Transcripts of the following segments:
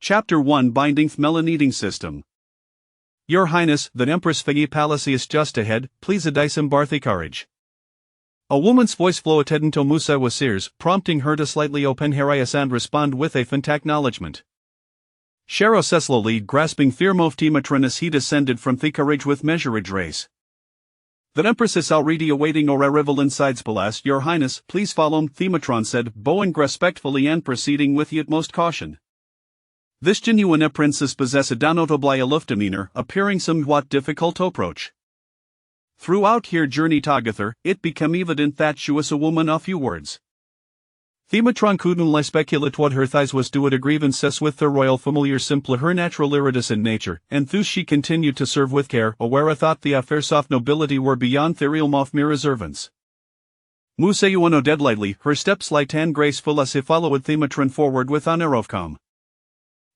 Chapter 1 Binding Melon-Eating System. Your Highness, the Empress Figi Palace is just ahead, please adisam Barthi courage. A woman's voice floated to Musa Wasirs, prompting her to slightly open her eyes and respond with a faint acknowledgement. Sharo said slowly, grasping Thirmofti matron as he descended from the carriage with measurage race. The Empress is already awaiting our arrival inside Palace. Your Highness, please follow, Thematron said, bowing respectfully and proceeding with the utmost caution. This genuine princess possessed a notable aloof demeanor, appearing somewhat difficult to approach. Throughout her journey together, it became evident that she was a woman of few words. Thematron couldn't speculate what her thighs was due to grievances with the royal familiar simple her natural iridescent nature, and thus she continued to serve with care, aware thought the affairs of nobility were beyond the realm of mere observance. Museuano deadlightly, her steps light and graceful as she followed Thematron forward with an air of calm.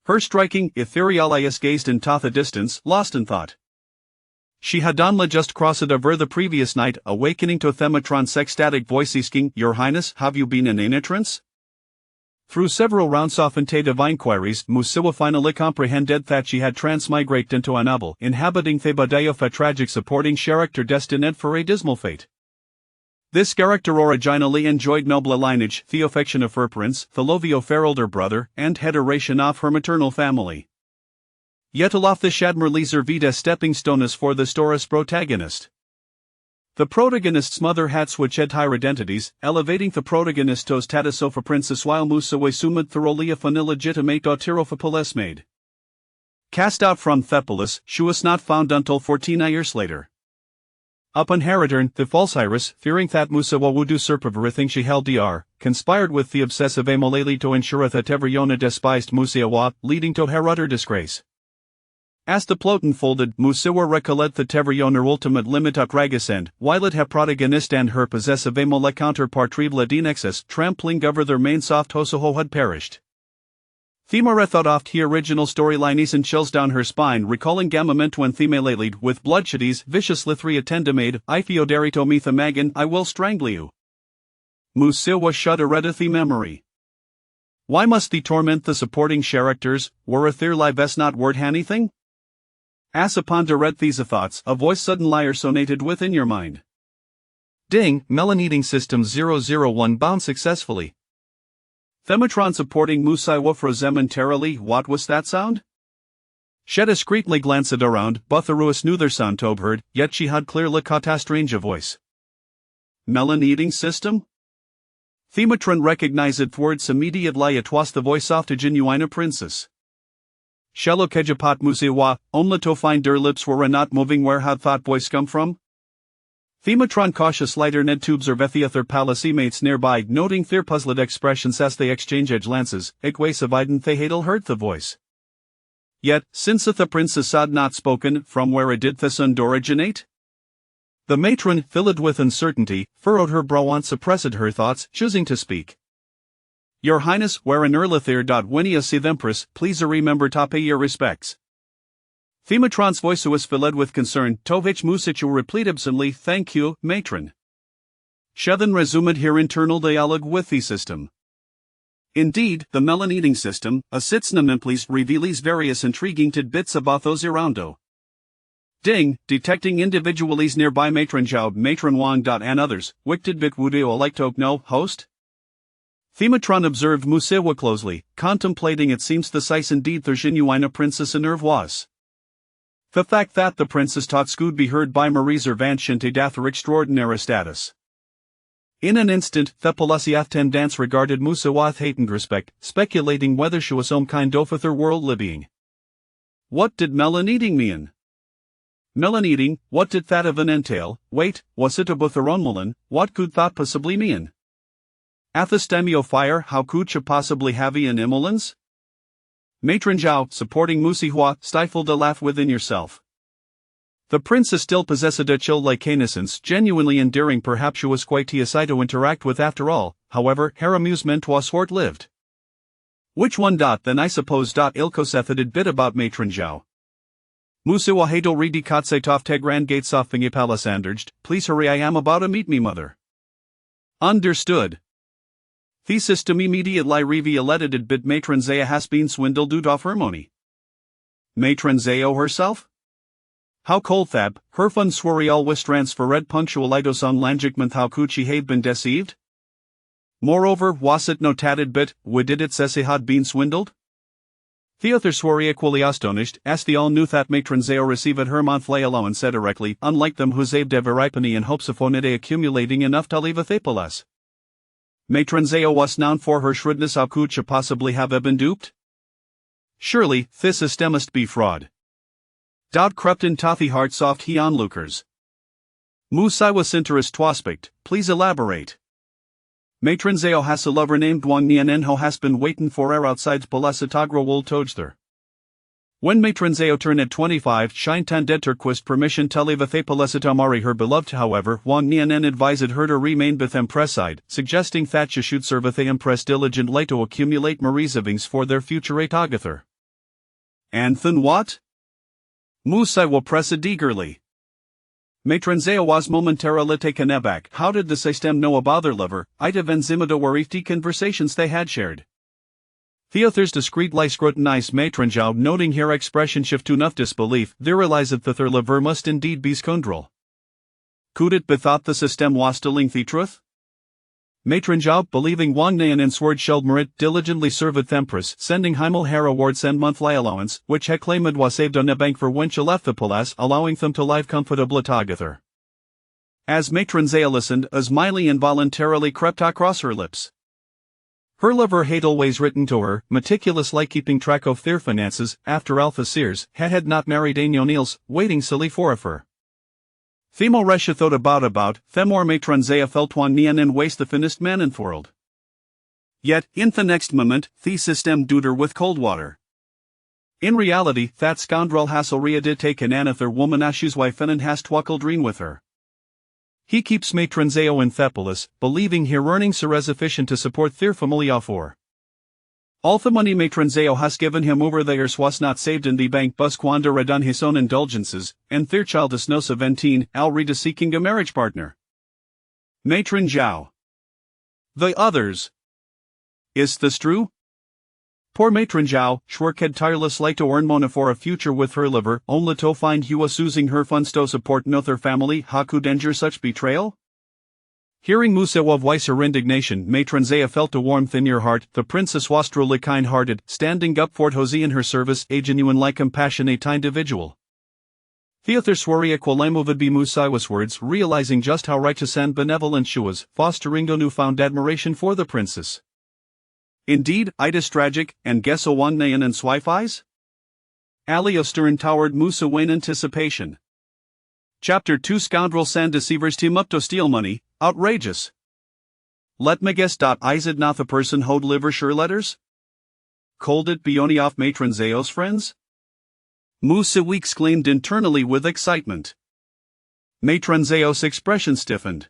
Her striking, ethereal eyes gazed into the distance, lost in thought. She had only just crossed over the previous night, awakening to Thematron's ecstatic voice asking, Your Highness, have you been in an entrance? Through several rounds of tentative inquiries, Musawa finally comprehended that she had transmigrated into a novel, inhabiting the body of a tragic supporting character destined for a dismal fate. This character originally enjoyed noble lineage, the affection of her prince, Thelovio her older brother, and adoration of her maternal family. Yet aloft the Shadmer Vita stepping stone is for the story's protagonist. The protagonist's mother had switched higher identities, elevating the protagonist to status of a princess while Musawa assumed thoroughly of an illegitimate daughter of a palace maid. Cast out from Thepolis, she was not found until 14 years later. Upon her return, the false Iris, fearing that Musawa would usurp everything she held dear, conspired with the obsessive Amoleli to ensure that Tevriona despised Musawa, leading to her utter disgrace. As the plot unfolded, Musawa recollected the Tevriona ultimate limit at Ragisend, while it her protagonist and her possessive Amole counterpart Trivla Dinexus, trampling over their main soft Hosoho had perished. Themara thought oft the original storyline and chills down her spine, recalling Gamament when Themelaid with bloodsheddies vicious Lithria tendamade, I Theodarito Methamagan, I will strangle you. Musawa shuddered at the memory. Why must they torment the supporting characters, were their lives not worth anything? As upon to read these thoughts, a voice suddenly resonated within your mind. Ding, Melon-Eating System 001 bound successfully. Thematron supporting Musawa frozementarily, what was that sound? She discreetly glanced around, Butharuus knew their sound Tobe heard, yet she had clearly caught a strange voice. Melon-Eating System? Thematron recognized words immediately, it was the voice of the genuine princess. Shallow Kejapat Musawa, only to find their lips were not moving. Where had that voice come from? Thematron cautious lighter Ned to observe the other palace mates nearby, noting their puzzled expressions as they exchanged glances. Equasaviden Thehadel heard the voice. Yet, since the princess had not spoken, from where did the sound originate? The matron, filled with uncertainty, furrowed her brow and suppressed her thoughts, choosing to speak. Your Highness, where an Erlithir. When you see the Empress, please remember to pay your respects. Thematron's voice was filled with concern. Tovich Musachu replied absently, thank you, matron. She then resumed her internal dialogue with the system. Indeed, the melon-eating system, a synonym reveals various intriguing tidbits about those around. Ding, detecting individuals nearby matron Zhao, matron Wang. And others, wicked bit wudio like to know, host? Thematron observed Musawa closely, contemplating it seems the size indeed the genuine princess in was. The fact that the princess taught could be heard by Maries Ervantiente dath her extraordinary status. In an instant, the Palasiath dance regarded Musawa with heightened respect, speculating whether she was some kind of other worldly being. What did melon-eating mean? Melon-eating, what did that even entail? Wait, was it about her own melon? What could that possibly mean? Athastemio fire, how could she possibly have an emolens? Matron Zhao, supporting Musihua, stifled a laugh within yourself. The princess still possessed a chill-like innocence, genuinely endearing. Perhaps she was quite easy to interact with after all, however, her amusement was short-lived. Which one? Then I suppose. Ilkosethed bit about Matron Zhao. Musawa Hadel Redi Katsetov Tegran Gates off Palace Anderged, please hurry, I am about to meet me mother. Understood. The system immediately revealed bit Maitranzea has been swindled ut of her money. Maitranzea herself? How Kolthab, her funds swore always transferred punctualitos on lanjikment how could she have been deceived? Moreover, was it notated bit, would it says he had been swindled? The other swore equally astonished, as they all knew that Maitranzea received her monthly allowance directly, unlike them who saved everypenny in hopes of on it accumulating enough to leave a thapelas. Maitranzea was known for her shrewdness. How could she possibly have been duped? Surely, this system must be fraud. Doubt crept in the hearts of the onlookers. Musa was interest twaspect, please elaborate. Maitranzea has a lover named Wang Nianen who has been waiting for her outside Palasatagro Wold Tojther. When Maitranzea turned at 25, Shine Tanded request permission to leave a Palasata her beloved. However, Wang Nianen advised her to remain with Empresside, suggesting that she should serve the Empress diligently to accumulate Marizavings for their future Atagather. And then what? Musa will press it eagerly. Maitranzea was momentarily taken aback. How did the system know about their lover? Ida Venzimado were if the conversations they had shared. The others discreetly scrutinized Maitranzea, noting her expression shift to enough disbelief, they realized that their lover must indeed be scoundrel. Could it be thought the system was telling the truth? Maitranzea, believing Wang Nianen's word shall merit, diligently served Empress, sending Himmel her awards and monthly allowance, which he claimed was saved on a bank for when she left the palace, allowing them to live comfortably together. As Maitranzea listened, a smile involuntarily crept across her lips. Her lover had always written to her, meticulously keeping track of their finances, after Alpha Sears had not married Aine O'Neill's, waiting silly for her. The more Resha thought about, the more Maitranzea felt Wang Nianen waste the finished man in the world. Yet, in the next moment, the system did her with cold water. In reality, that scoundrel has already did take an another woman as his wife and has twackled with her. He keeps Maitranzea in Thepolis, believing her earnings are sufficient to support their family for. All the money Maitranzea has given him over the years was not saved in the bank but squandered on his own indulgences, and their child is no 17, already seeking a marriage partner. Maitranzea. The others. Is this true? Poor Maitranzea, worked tirelessly to earn money for a future with her lover, only to find he was using her funds to support another family. How could endure such betrayal? Hearing Musa's voice her indignation, Maitranzea felt a warmth in her heart. The princess was truly kind-hearted, standing up for Jose in her service, a genuinely compassionate individual. The other swore equally moved by Musa's words, realizing just how righteous and benevolent she was, fostering a newfound admiration for the princess. Indeed, it is tragic, and guess o Wang Nianen's wife eyes? Aliostern towered Musa in anticipation. Chapter 2 Scoundrels and deceivers team up to steal money. Outrageous. Let me guess. Is it not the person who'd deliver sure letters? Cold it be only off Maitranzea's friends? Musa exclaimed internally with excitement. Maitranzea's expression stiffened.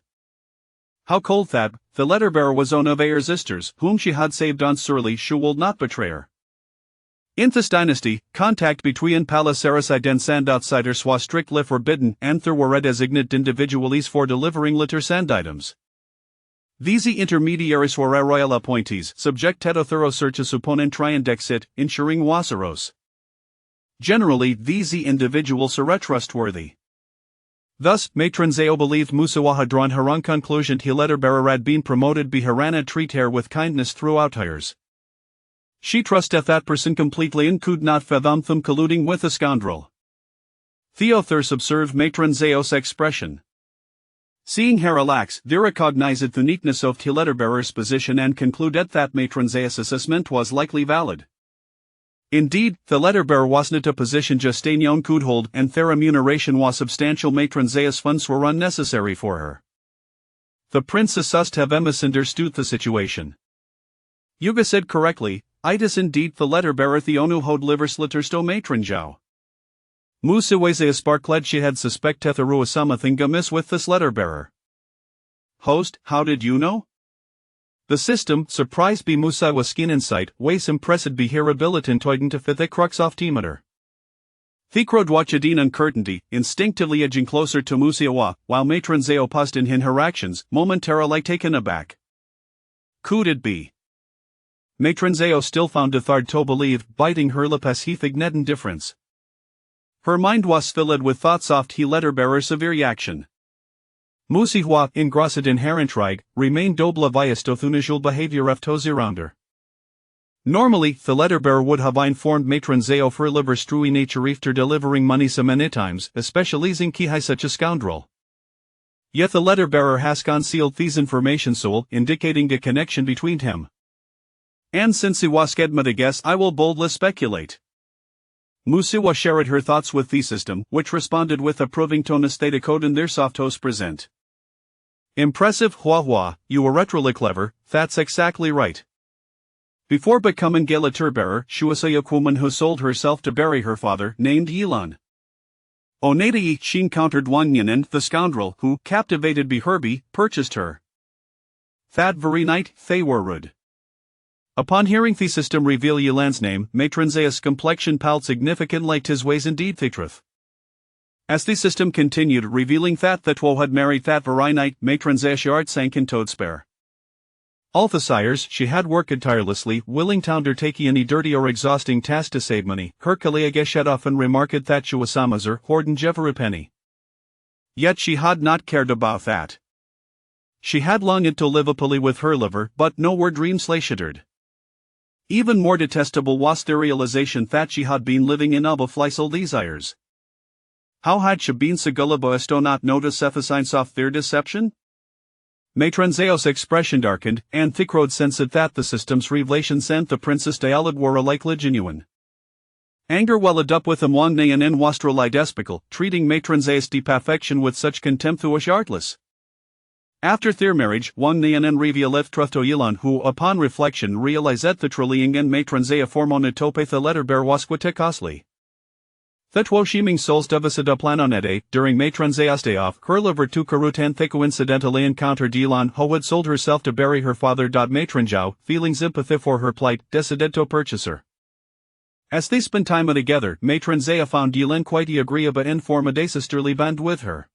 How cold that, the letter bearer was one of her sisters, whom she had saved on surely she would not betray her. In this dynasty, contact between Palasaricides and outsiders was strictly forbidden, and there were designate individuals for delivering letters and items. These intermediaries were royal appointees, subject to a thorough search upon and triandexit, ensuring wasaros. Generally, these individuals are trustworthy. Thus, Maitranzea believed Musa had drawn her own conclusion. He letter bearer had been promoted by her and treat her with kindness throughout hires. She trusted that person completely and could not fathom them colluding with a scoundrel. Theothers observed Maitranzea's expression. Seeing her relax, they recognized the uniqueness of the letter-bearer's position and concluded that Maitranzea's assessment was likely valid. Indeed, the letter-bearer was not a position Justinian could hold, and their remuneration was substantial. Maitranzea's funds were unnecessary for her. The princess must have misunderstood the situation. Yuga said correctly, it is indeed the letter-bearer Theonu who delivers letters to Maitranzea. Musa was a sparkled she had suspected there was something amiss with this letter-bearer. Host, how did you know? The system, surprised by Musa was keen insight, was impressed by her ability to identify the crux of the matter. Thicrod watched in uncertainty, instinctively edging closer to Musa while Maitranzea paused in her actions, momentarily taken aback. Could it be? Maitranzeo still found it hard to believe, biting her lip as he feigned indifference. Her mind was filled with thoughts oft he let her bear a severe reaction. Musihua, engrossed in her intrigue, remained oblivious to unusual behavior of those around her. Normally, the letter bearer would have informed Maitranzeo for liver strui nature after delivering money so many times, especially Zinki such a scoundrel. Yet the letter bearer has concealed this information so, indicating a connection between him. And since he was Kedma to guess, I will boldly speculate. Musiwa shared her thoughts with the system, which responded with approving tone state code in their softos present. Impressive, Hua, you were retrally clever, that's exactly right. Before becoming a letter bearer, she was a young woman who sold herself to bury her father, named Yilan. Onadai, she encountered Wang Yanin, the scoundrel, who, captivated by Herbie, purchased her. That very night, they were rude. Upon hearing the system reveal Yilan's name, Maitranzeo's complexion paled significantly like his ways indeed the truth. As the system continued revealing that the two had married that very night, Maitranzeo's heart sank in despair. All the sires she had worked tirelessly, willing to undertake any dirty or exhausting task to save money. Her colleague had often remarked that she was amazer hoarding every penny. Yet she had not cared about that. She had longed to live happily with her lover, but no were dreams shattered. Even more detestable was the realization that she had been living in unfulfilled desires. How had she been so gullible as to not notice the signs of their deception? Maitranzeo's expression darkened, and Thickrode sensed that the system's revelation sent the Princess Dialad were likely genuine. Anger welled up with him Wang Nayan and was truly despical, treating Maitranzeo's deep affection with such contempt who was artless. After their marriage, Wang Nayan revealed truth to Yilan who upon reflection realized that the Trilling and Maitranzeo formon tope the letter bear was quite costly. That wo shiming souls devisada planonede, during Maitranzeo's day off, her lover to Karutan they coincidentally encountered Yilan who had sold herself to bury her father. Maitranzeo, feeling sympathy for her plight, decided to purchase her. As they spent time together, Maitranzeo found Yilan quite agreeable and formed a sisterly bond with her.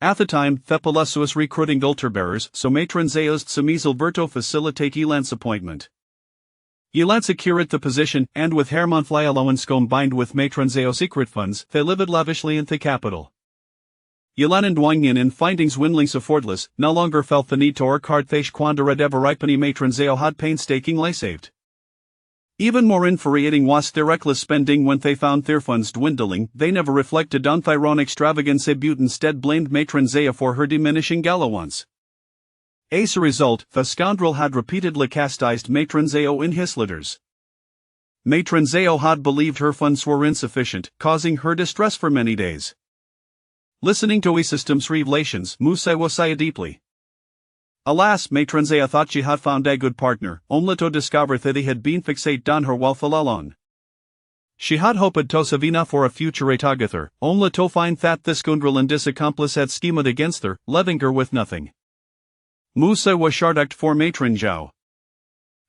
At the time, Thepalus was recruiting altar bearers, so Maitranzeo's Tsamizel Berto facilitate Yilan's appointment. Yilan secured the position, and with Hermann Fly allowance combined with Maitranzeo's secret funds, they lived lavishly in the capital. Yilan and Wang Yin in findings dwindling effortless, no longer felt the need to work hard theish quandara ever ripeny Maitranzeo had painstakingly saved. Even more infuriating was their reckless spending when they found their funds dwindling. They never reflected on their own extravagance but instead blamed Maitranzeo for her diminishing allowance. As a result, the scoundrel had repeatedly chastised Maitranzeo in his letters. Maitranzeo had believed her funds were insufficient, causing her distress for many days. Listening to his system's revelations, Musa was sighed deeply. Alas, Maitranzeo thought she had found a good partner, only to discover that he had been fixate on her wealth alone. She had hoped to Savina for a future together, only to find that this scoundrel and his accomplice had schemed against her, leaving her with nothing. Musa was sharducked for Maitranzeo.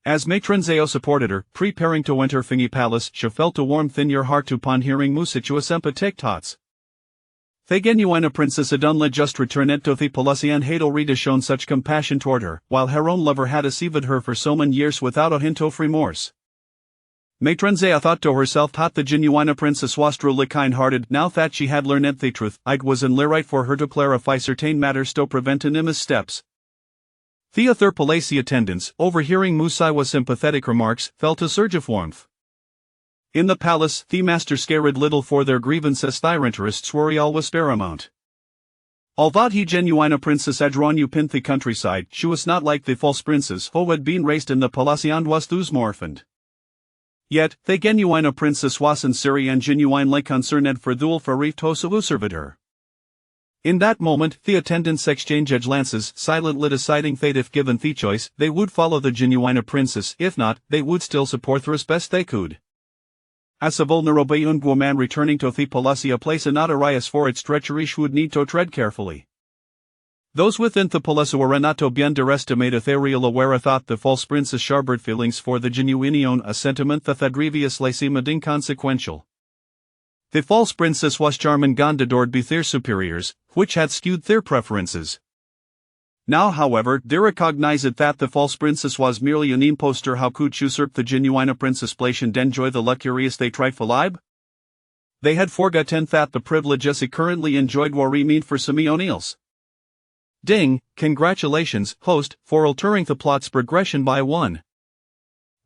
As Maitranzeo supported her, preparing to enter Fingi Palace, she felt a warmth in her heart upon hearing Musa's sympathetic thoughts. The genuine princess had only just returned to the palace and had already shown such compassion toward her, while her own lover had deceived her for so many years without a hint of remorse. Maitranzeo thought to herself that the genuine princess was truly kind-hearted. Now that she had learned the truth, it was only right for her to clarify certain matters to prevent any missteps. The other palace attendants, overhearing Musa's sympathetic remarks, felt a surge of warmth. In the palace, the masters cared little for their grievances. Their interests were always paramount. Although the genuine princess had drawn you in the countryside, she was not like the false princess who had been raised in the palace and was thus orphaned. Yet, the genuine princess was sincere and genuinely concerned for the Ulfarif who served her. In that moment, the attendants exchanged glances, silently deciding that if given the choice, they would follow the genuine princess. If not, they would still support her as best they could. As a vulnerable young woman returning to the palace, a place not arias for its treachery would need to tread carefully. Those within the palace were not to be underestimated. They real aware thought the false princess harbored feelings for the genuine, a sentiment that had grievously seemed inconsequential. The false princess was charming and adored by their superiors, which had skewed their preferences. Now however, they recognized that the false princess was merely an impostor. How could usurp the genuine princess place and enjoy the luxurious they trifle? They had forgotten that the privileges they currently enjoyed were meant for Simeonials. Ding, congratulations, host, for altering the plot's progression by 1.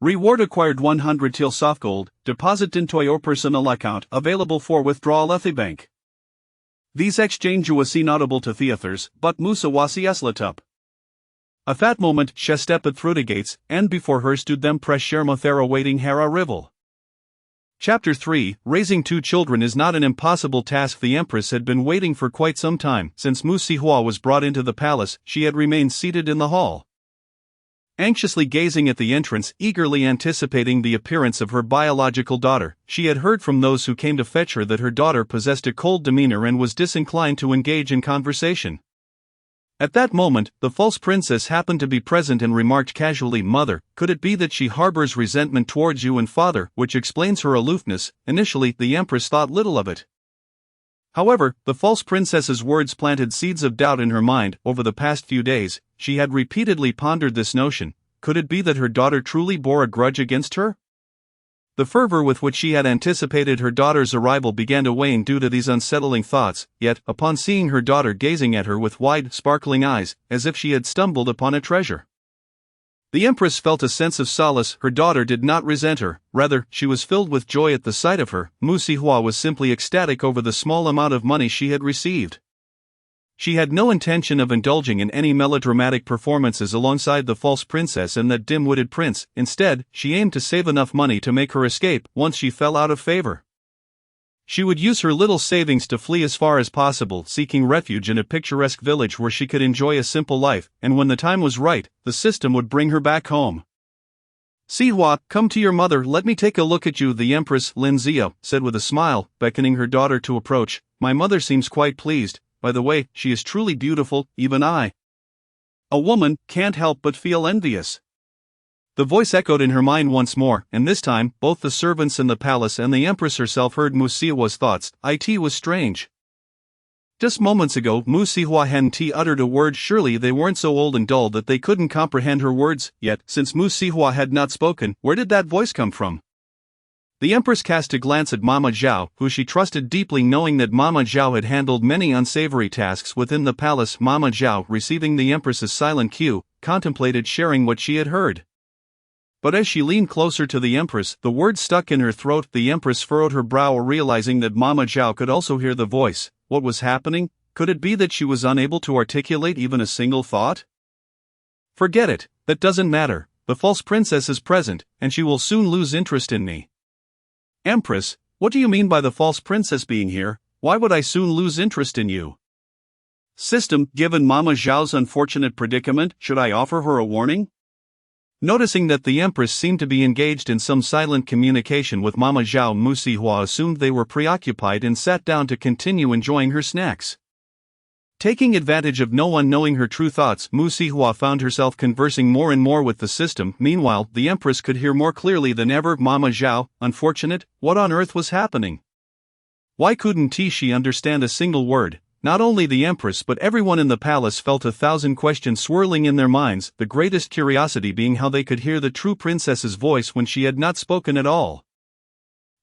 Reward acquired 100 TL soft gold, deposit into your personal account, available for withdrawal at the bank. These exchange was inaudible to Theathers, but Musa was eslatup. At that moment she stepped through the gates, and before her stood them press Shermothera waiting Hera Rival. Chapter 3, Raising 2 children is not an impossible task. The Empress had been waiting for quite some time. Since Mu Sihua was brought into the palace, she had remained seated in the hall, anxiously gazing at the entrance, eagerly anticipating the appearance of her biological daughter. She had heard from those who came to fetch her that her daughter possessed a cold demeanor and was disinclined to engage in conversation. At that moment, the false princess happened to be present and remarked casually, "Mother, could it be that she harbors resentment towards you and father, which explains her aloofness?" Initially, the Empress thought little of it. However, the false princess's words planted seeds of doubt in her mind. Over the past few days, she had repeatedly pondered this notion. Could it be that her daughter truly bore a grudge against her? The fervor with which she had anticipated her daughter's arrival began to wane due to these unsettling thoughts, yet, upon seeing her daughter gazing at her with wide, sparkling eyes, as if she had stumbled upon a treasure, the Empress felt a sense of solace. Her daughter did not resent her, rather, she was filled with joy at the sight of her. Mu Sihua was simply ecstatic over the small amount of money she had received. She had no intention of indulging in any melodramatic performances alongside the false princess and that dim-witted prince. Instead, she aimed to save enough money to make her escape once she fell out of favor. She would use her little savings to flee as far as possible, seeking refuge in a picturesque village where she could enjoy a simple life, and when the time was right, the system would bring her back home. "Sihua, come to your mother, let me take a look at you," the Empress, Lin Zia, said with a smile, beckoning her daughter to approach. "My mother seems quite pleased. By the way, she is truly beautiful, even I, a woman, can't help but feel envious." The voice echoed in her mind once more, and this time, both the servants in the palace and the Empress herself heard Mu Sihua's thoughts. It was strange. Just moments ago, Mu Sihua hadn't uttered a word. Surely they weren't so old and dull that they couldn't comprehend her words, yet, since Mu Sihua had not spoken, where did that voice come from? The Empress cast a glance at Mama Zhao, who she trusted deeply, knowing that Mama Zhao had handled many unsavory tasks within the palace. Mama Zhao, receiving the Empress's silent cue, contemplated sharing what she had heard. But as she leaned closer to the Empress, the words stuck in her throat. The Empress furrowed her brow, realizing that Mama Zhao could also hear the voice. What was happening? Could it be that she was unable to articulate even a single thought? "Forget it, that doesn't matter. The false princess is present, and she will soon lose interest in me." "Empress, what do you mean by the false princess being here? Why would I soon lose interest in you?" "System, given Mama Zhao's unfortunate predicament, should I offer her a warning?" Noticing that the Empress seemed to be engaged in some silent communication with Mama Zhao, Mu Sihua assumed they were preoccupied and sat down to continue enjoying her snacks. Taking advantage of no one knowing her true thoughts, Mu Sihua found herself conversing more and more with the system. Meanwhile, the Empress could hear more clearly than ever. "Mama Zhao, unfortunate? What on earth was happening? Why couldn't she understand a single word?" Not only the Empress but everyone in the palace felt 1,000 questions swirling in their minds, the greatest curiosity being how they could hear the true princess's voice when she had not spoken at all.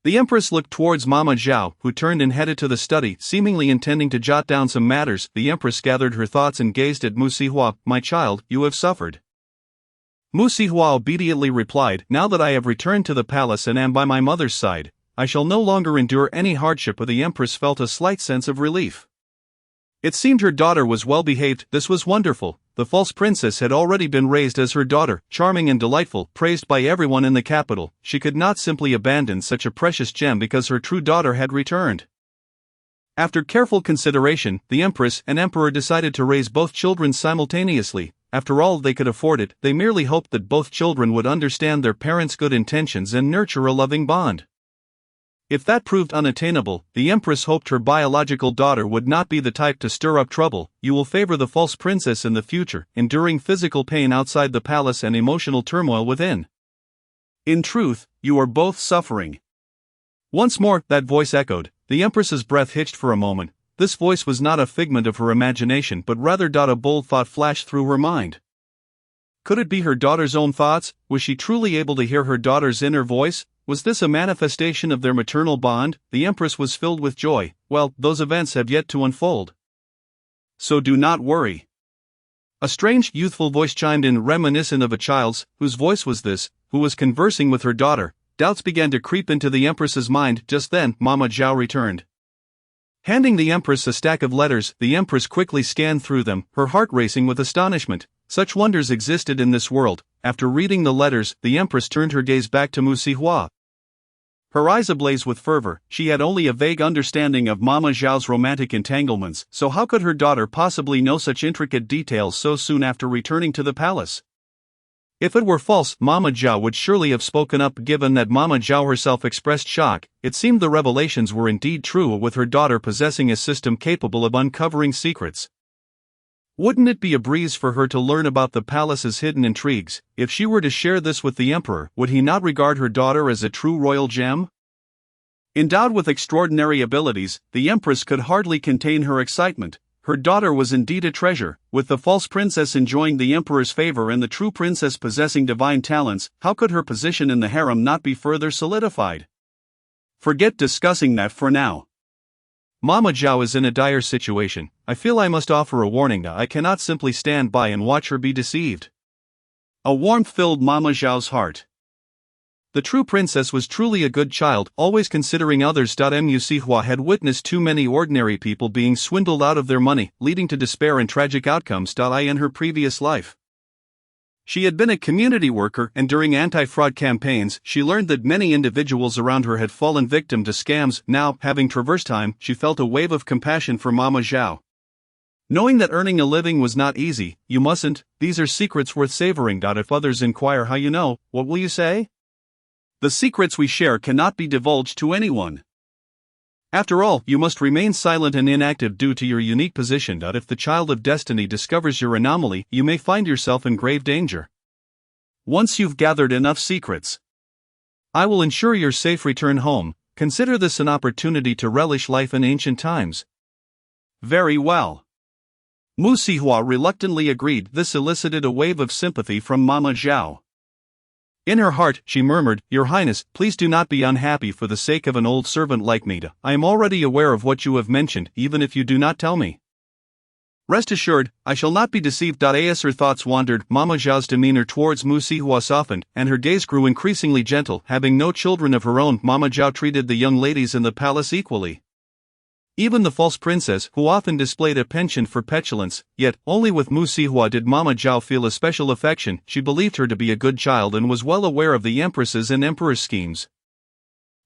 The Empress looked towards Mama Zhao, who turned and headed to the study, seemingly intending to jot down some matters. The Empress gathered her thoughts and gazed at Mu Sihua. "My child, you have suffered." Mu Sihua obediently replied, "Now that I have returned to the palace and am by my mother's side, I shall no longer endure any hardship." The Empress felt a slight sense of relief. It seemed her daughter was well behaved. This was wonderful. The false princess had already been raised as her daughter, charming and delightful, praised by everyone in the capital. She could not simply abandon such a precious gem because her true daughter had returned. After careful consideration, the Empress and Emperor decided to raise both children simultaneously. After all, they could afford it. They merely hoped that both children would understand their parents' good intentions and nurture a loving bond. If that proved unattainable, the Empress hoped her biological daughter would not be the type to stir up trouble. You will favor the false princess in the future, enduring physical pain outside the palace and emotional turmoil within. In truth, you are both suffering. Once more, that voice echoed. The Empress's breath hitched for a moment. this voice was not a figment of her imagination but rather a bold thought flashed through her mind. Could it be her daughter's own thoughts? Was she truly able to hear her daughter's inner voice? Was this a manifestation of their maternal bond? The Empress was filled with joy. Well, those events have yet to unfold. So do not worry. A strange, youthful voice chimed in, reminiscent of a child's. Whose voice was this, who was conversing with her daughter? Doubts began to creep into the Empress's mind. Just then, Mama Zhao returned. Handing the Empress a stack of letters, the Empress quickly scanned through them, her heart racing with astonishment. Such wonders existed in this world. After reading the letters, the Empress turned her gaze back to Mu Sihua. Her eyes ablaze with fervor. She had only a vague understanding of Mama Zhao's romantic entanglements, so how could her daughter possibly know such intricate details so soon after returning to the palace? If it were false, Mama Zhao would surely have spoken up. Given that Mama Zhao herself expressed shock, it seemed the revelations were indeed true, with her daughter possessing a system capable of uncovering secrets. Wouldn't it be a breeze for her to learn about the palace's hidden intrigues? If she were to share this with the emperor, would he not regard her daughter as a true royal gem? Endowed with extraordinary abilities, the empress could hardly contain her excitement. Her daughter was indeed a treasure. With the false princess enjoying the emperor's favor and the true princess possessing divine talents, how could her position in the harem not be further solidified? Forget discussing that for now. Mama Zhao is in a dire situation. I feel I must offer a warning. I cannot simply stand by and watch her be deceived. A warmth filled Mama Zhao's heart. The true princess was truly a good child, always considering others. Mu Sihua had witnessed too many ordinary people being swindled out of their money, leading to despair and tragic outcomes. In her previous life, she had been a community worker, and during anti-fraud campaigns, she learned that many individuals around her had fallen victim to scams. Now, having traversed time, she felt a wave of compassion for Mama Zhao. Knowing that earning a living was not easy, you mustn't. These are secrets worth savoring. If others inquire how you know, what will you say? The secrets we share cannot be divulged to anyone. After all, you must remain silent and inactive due to your unique position. If the child of destiny discovers your anomaly, you may find yourself in grave danger. Once you've gathered enough secrets, I will ensure your safe return home. Consider this an opportunity to relish life in ancient times. Very well. Mu Sihua reluctantly agreed. This elicited a wave of sympathy from Mama Zhao. In her heart, she murmured, Your Highness, please do not be unhappy for the sake of an old servant like me. I am already aware of what you have mentioned, even if you do not tell me. Rest assured, I shall not be deceived. As her thoughts wandered, Mama Zhao's demeanor towards Mu Sihua softened, and her gaze grew increasingly gentle. Having no children of her own, Mama Zhao treated the young ladies in the palace equally. Even the false princess, who often displayed a penchant for petulance, yet only with Mu Sihua did Mama Zhao feel a special affection. She believed her to be a good child and was well aware of the empress's and emperor's schemes.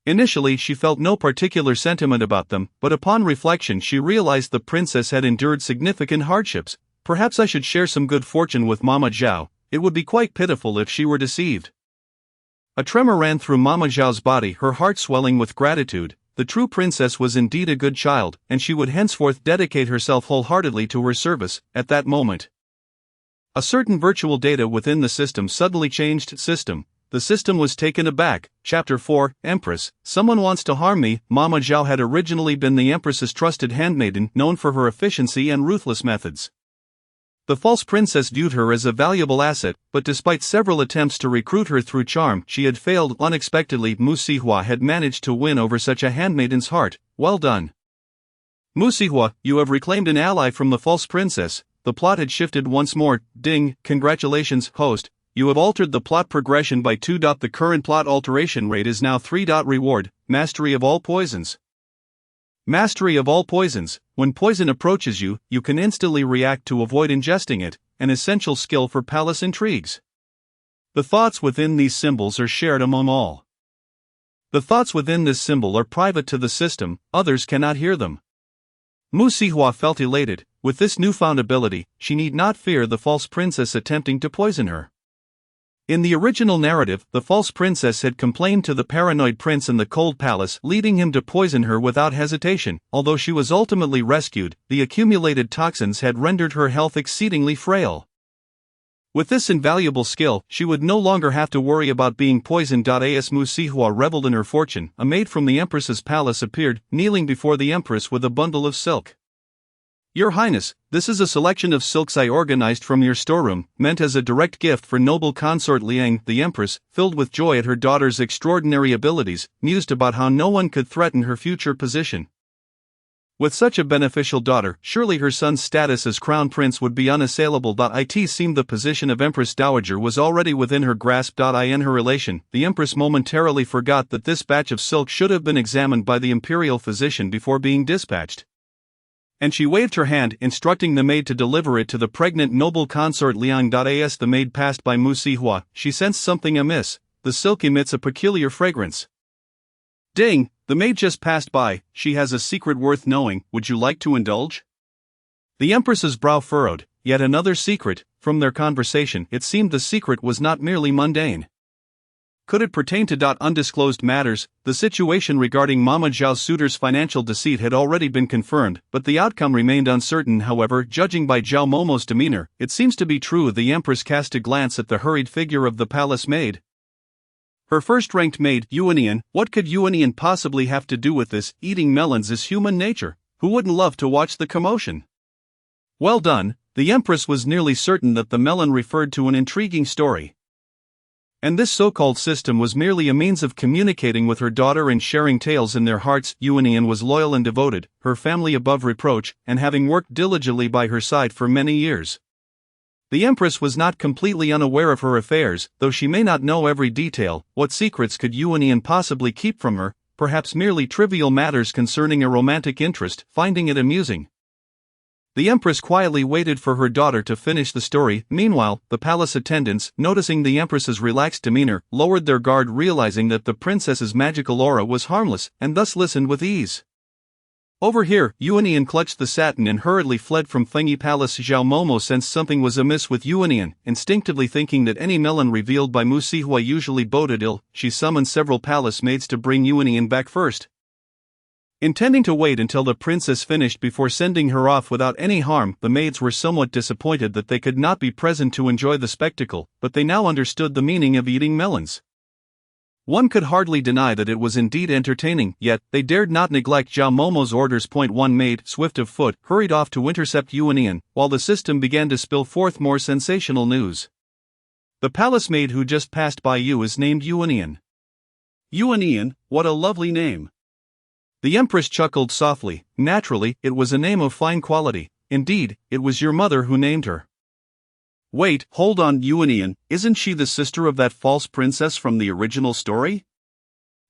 Initially, she felt no particular sentiment about them, but upon reflection she realized the princess had endured significant hardships. Perhaps I should share some good fortune with Mama Zhao. It would be quite pitiful if she were deceived. A tremor ran through Mama Zhao's body, her heart swelling with gratitude. The true princess was indeed a good child, and she would henceforth dedicate herself wholeheartedly to her service. At that moment, a certain virtual data within the system suddenly changed. The system was taken aback. Chapter 4, Empress, someone wants to harm me. Mama Zhao had originally been the Empress's trusted handmaiden, known for her efficiency and ruthless methods. The false princess viewed her as a valuable asset, but despite several attempts to recruit her through charm, she had failed. Unexpectedly, Mu Sihua had managed to win over such a handmaiden's heart. Well done. Mu Sihua, you have reclaimed an ally from the false princess. The plot had shifted once more. Ding, congratulations, host. You have altered the plot progression by 2. The current plot alteration rate is now 3. Reward, Mastery of all poisons. Mastery of all poisons. When poison approaches you, you can instantly react to avoid ingesting it, an essential skill for palace intrigues. The thoughts within these symbols are shared among all. The thoughts within this symbol are private to the system, others cannot hear them. Mu Sihua felt elated. With this newfound ability, she need not fear the false princess attempting to poison her. In the original narrative, the false princess had complained to the paranoid prince in the cold palace, leading him to poison her without hesitation. Although she was ultimately rescued, the accumulated toxins had rendered her health exceedingly frail. With this invaluable skill, she would no longer have to worry about being poisoned. As Mu Sihua reveled in her fortune, a maid from the Empress's palace appeared, kneeling before the Empress with a bundle of silk. Your Highness, this is a selection of silks I organized from your storeroom, meant as a direct gift for noble consort Liang. The Empress, filled with joy at her daughter's extraordinary abilities, mused about how no one could threaten her future position. With such a beneficial daughter, surely her son's status as crown prince would be unassailable. It seemed the position of Empress Dowager was already within her grasp. In her relation, the Empress momentarily forgot that this batch of silk should have been examined by the imperial physician before being dispatched. And she waved her hand, instructing the maid to deliver it to the pregnant noble consort Liang. As the maid passed by Mu Sihua, she sensed something amiss. The silk emits a peculiar fragrance. Ding! The maid just passed by. She has a secret worth knowing. Would you like to indulge? The Empress's brow furrowed. Yet another secret. From their conversation, it seemed the secret was not merely mundane. Could it pertain to undisclosed matters? The situation regarding Mama Zhao's suitor's financial deceit had already been confirmed, but the outcome remained uncertain. However, judging by Zhao Momo's demeanor, it seems to be true. The Empress cast a glance at the hurried figure of the palace maid. Her first-ranked maid, Yuanian. What could Yuanian possibly have to do with this? Eating melons is human nature. Who wouldn't love to watch the commotion? Well done. The Empress was nearly certain that the melon referred to an intriguing story. And this so-called system was merely a means of communicating with her daughter and sharing tales in their hearts. Yuanian was loyal and devoted, her family above reproach, and having worked diligently by her side for many years. The Empress was not completely unaware of her affairs, though she may not know every detail. What secrets could Yuanian possibly keep from her? Perhaps merely trivial matters concerning a romantic interest. Finding it amusing, the Empress quietly waited for her daughter to finish the story. Meanwhile, the palace attendants, noticing the Empress's relaxed demeanor, lowered their guard, realizing that the princess's magical aura was harmless, and thus listened with ease. Over here, Yuanian clutched the satin and hurriedly fled from Fengyi Palace. Zhao Momo sensed something was amiss with Yuanian, instinctively thinking that any melon revealed by Mu Sihua usually boded ill. She summoned several palace maids to bring Yuanian back first. Intending to wait until the princess finished before sending her off without any harm, the maids were somewhat disappointed that they could not be present to enjoy the spectacle, but they now understood the meaning of eating melons. One could hardly deny that it was indeed entertaining, yet they dared not neglect Zhao Momo's orders. One maid, swift of foot, hurried off to intercept Yuanian, while the system began to spill forth more sensational news. The palace maid who just passed by you is named Yuanian. Yuanian, what a lovely name. The Empress chuckled softly. Naturally, it was a name of fine quality. Indeed, it was your mother who named her. Wait, hold on, Yuanian, isn't she the sister of that false princess from the original story?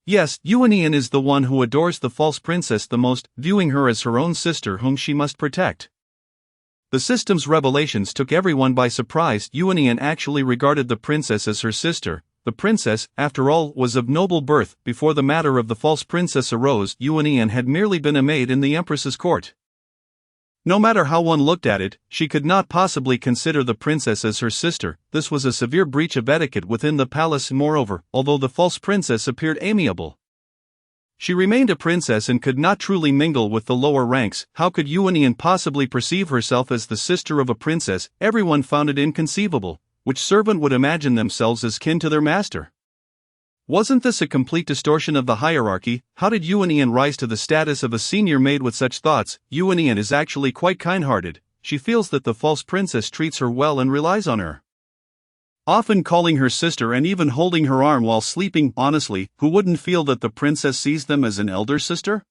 Yes, Yuanian is the one who adores the false princess the most, viewing her as her own sister whom she must protect. The system's revelations took everyone by surprise. Yuanian actually regarded the princess as her sister. The princess, after all, was of noble birth. Before the matter of the false princess arose, Yuanian had merely been a maid in the Empress's court. No matter how one looked at it, she could not possibly consider the princess as her sister. This was a severe breach of etiquette within the palace. Moreover, although the false princess appeared amiable, she remained a princess and could not truly mingle with the lower ranks. How could Yuanian possibly perceive herself as the sister of a princess? Everyone found it inconceivable. Which servant would imagine themselves as kin to their master? Wasn't this a complete distortion of the hierarchy? How did Yuanian rise to the status of a senior maid with such thoughts? Yuanian is actually quite kind-hearted. She feels that the false princess treats her well and relies on her, often calling her sister and even holding her arm while sleeping. Honestly, who wouldn't feel that the princess sees them as an elder sister?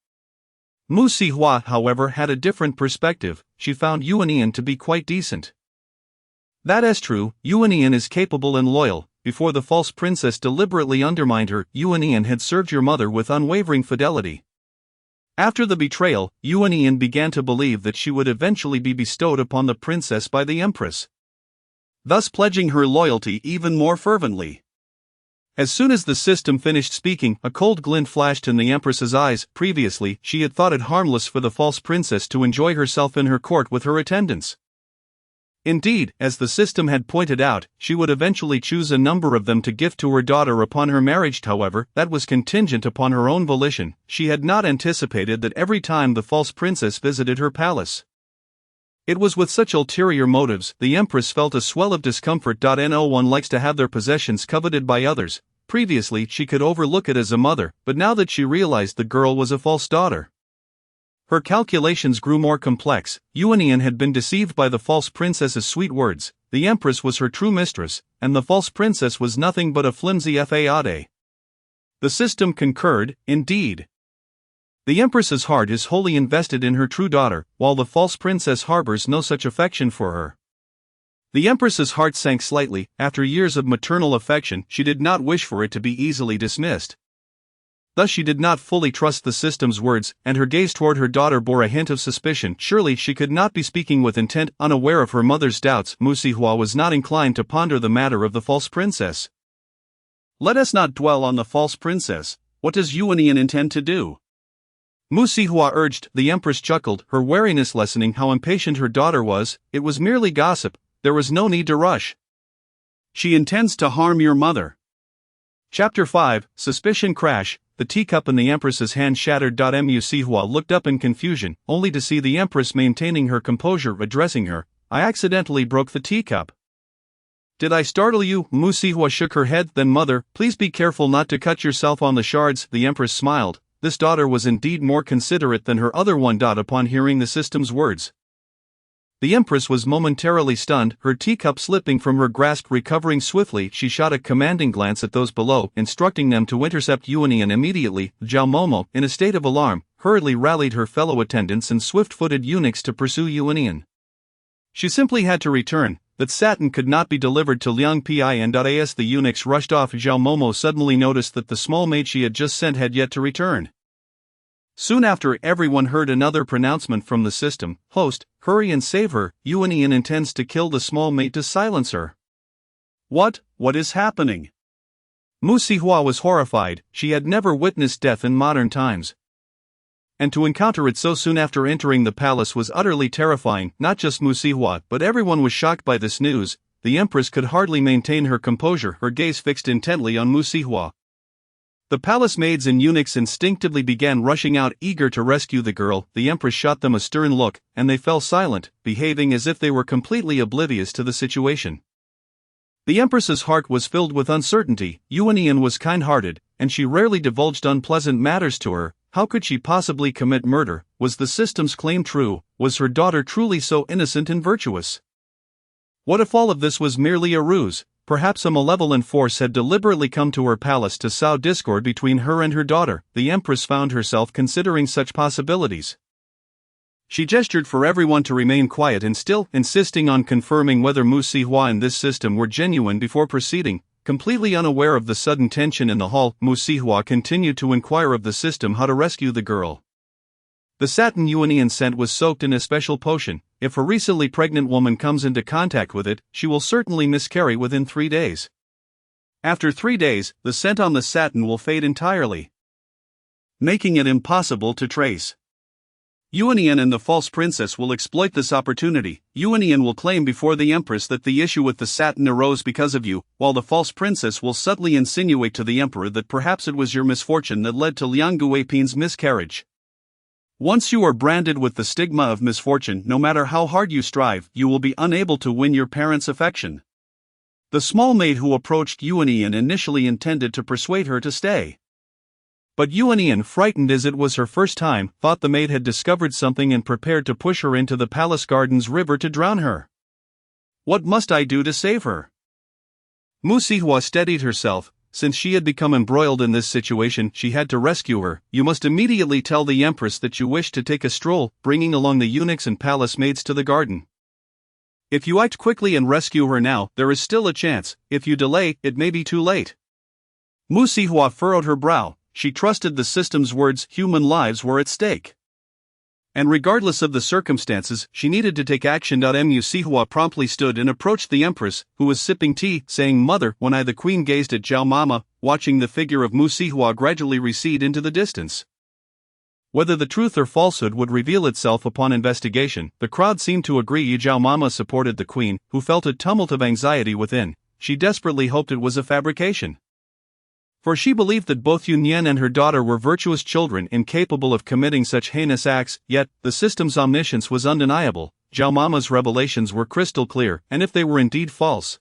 Mu Sihua, however, had a different perspective. She found Yuanian to be quite decent. That is true, Yuanian is capable and loyal. Before the false princess deliberately undermined her, Yuanian had served your mother with unwavering fidelity. After the betrayal, Yuanian began to believe that she would eventually be bestowed upon the princess by the Empress, thus pledging her loyalty even more fervently. As soon as the system finished speaking, a cold glint flashed in the Empress's eyes. Previously, she had thought it harmless for the false princess to enjoy herself in her court with her attendants. Indeed, as the system had pointed out, she would eventually choose a number of them to gift to her daughter upon her marriage. However, that was contingent upon her own volition. She had not anticipated that every time the false princess visited her palace, It was with such ulterior motives, the Empress felt a swell of discomfort. No one likes to have their possessions coveted by others. Previously she could overlook it as a mother, but now that she realized the girl was a false daughter, her calculations grew more complex. Yuanian had been deceived by the false princess's sweet words. The Empress was her true mistress, and the false princess was nothing but a flimsy faade. The system concurred, indeed. The Empress's heart is wholly invested in her true daughter, while the false princess harbors no such affection for her. The Empress's heart sank slightly. After years of maternal affection, she did not wish for it to be easily dismissed. Thus she did not fully trust the system's words, and her gaze toward her daughter bore a hint of suspicion. Surely she could not be speaking with intent. Unaware of her mother's doubts, Mu Sihua was not inclined to ponder the matter of the false princess. Let us not dwell on the false princess. What does Yuanian intend to do? Mu Sihua urged. The Empress chuckled, her wariness lessening how impatient her daughter was. It was merely gossip, there was no need to rush. She intends to harm your mother. Chapter 5, Suspicion Crash. The teacup in the Empress's hand shattered. Mu Sihua looked up in confusion, only to see the Empress maintaining her composure addressing her. I accidentally broke the teacup. Did I startle you? Mu Sihua shook her head. Then mother, please be careful not to cut yourself on the shards. The Empress smiled. This daughter was indeed more considerate than her other one. Upon hearing the system's words, the Empress was momentarily stunned, her teacup slipping from her grasp. Recovering swiftly, she shot a commanding glance at those below, instructing them to intercept Yuanian immediately. Zhao Momo, in a state of alarm, hurriedly rallied her fellow attendants and swift-footed eunuchs to pursue Yuanian. She simply had to return. That satin could not be delivered to Liang Pin. As the eunuchs rushed off, Zhao Momo suddenly noticed that the small maid she had just sent had yet to return. Soon after, everyone heard another pronouncement from the system. Host, hurry and save her. Yuanian intends to kill the small maid to silence her. What is happening? Mu Sihua was horrified. She had never witnessed death in modern times, and to encounter it so soon after entering the palace was utterly terrifying. Not just Mu Sihua, but everyone was shocked by this news. The Empress could hardly maintain her composure, her gaze fixed intently on Mu Sihua. The palace maids and eunuchs instinctively began rushing out, eager to rescue the girl. The Empress shot them a stern look, and they fell silent, behaving as if they were completely oblivious to the situation. The Empress's heart was filled with uncertainty. Yuanian was kind-hearted, and she rarely divulged unpleasant matters to her. How could she possibly commit murder? Was the system's claim true? Was her daughter truly so innocent and virtuous? What if all of this was merely a ruse? Perhaps a malevolent force had deliberately come to her palace to sow discord between her and her daughter. The Empress found herself considering such possibilities. She gestured for everyone to remain quiet and still, insisting on confirming whether Mu Sihua and this system were genuine before proceeding. Completely unaware of the sudden tension in the hall, Mu Sihua continued to inquire of the system how to rescue the girl. The satin Yuanian scent was soaked in a special potion. If a recently pregnant woman comes into contact with it, she will certainly miscarry within 3 days. After 3 days, the scent on the satin will fade entirely, making it impossible to trace. Yuanian and the false princess will exploit this opportunity. Yuanian will claim before the Empress that the issue with the satin arose because of you, while the false princess will subtly insinuate to the Emperor that perhaps it was your misfortune that led to Liang Guiping's miscarriage. Once you are branded with the stigma of misfortune, no matter how hard you strive, you will be unable to win your parents' affection. The small maid who approached Yuanian initially intended to persuade her to stay. But Yuanian, frightened as it was her first time, thought the maid had discovered something and prepared to push her into the palace garden's river to drown her. What must I do to save her? Mu Sihua steadied herself. Since she had become embroiled in this situation, she had to rescue her. You must immediately tell the Empress that you wish to take a stroll, bringing along the eunuchs and palace maids to the garden. If you act quickly and rescue her now, there is still a chance. If you delay, it may be too late. Mu Sihua furrowed her brow. She trusted the system's words. Human lives were at stake, and regardless of the circumstances, she needed to take action. Mu Sihua promptly stood and approached the Empress, who was sipping tea, saying, "Mother." When the Queen gazed at Zhao Mama, watching the figure of Mu Sihua gradually recede into the distance. Whether the truth or falsehood would reveal itself upon investigation, the crowd seemed to agree. Zhao Mama supported the Queen, who felt a tumult of anxiety within. She desperately hoped it was a fabrication, for she believed that both Yunyan and her daughter were virtuous children incapable of committing such heinous acts. Yet, the system's omniscience was undeniable. Zhao Mama's revelations were crystal clear, and if they were indeed false,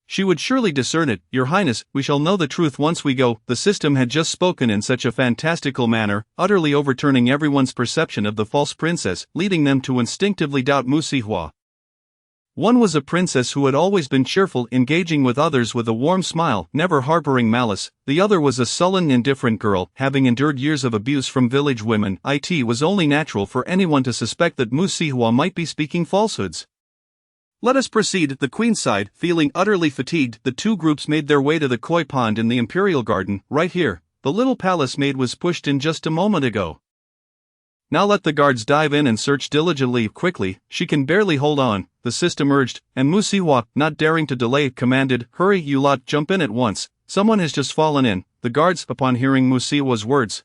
she would surely discern it. Your Highness, we shall know the truth once we go. The system had just spoken in such a fantastical manner, utterly overturning everyone's perception of the false princess, leading them to instinctively doubt Mu Sihua. One was a princess who had always been cheerful, engaging with others with a warm smile, never harboring malice. The other was a sullen, indifferent girl, having endured years of abuse from village women. It was only natural for anyone to suspect that Mu Sihua might be speaking falsehoods. Let us proceed. The queen sighed, feeling utterly fatigued. The two groups made their way to the koi pond in the imperial garden. Right here, the little palace maid was pushed in just a moment ago. Now let the guards dive in and search diligently. Quickly, she can barely hold on, the system urged, and Mu Sihua, not daring to delay, commanded, hurry, you lot, jump in at once, someone has just fallen in. The guards, upon hearing Mu Sihua's words,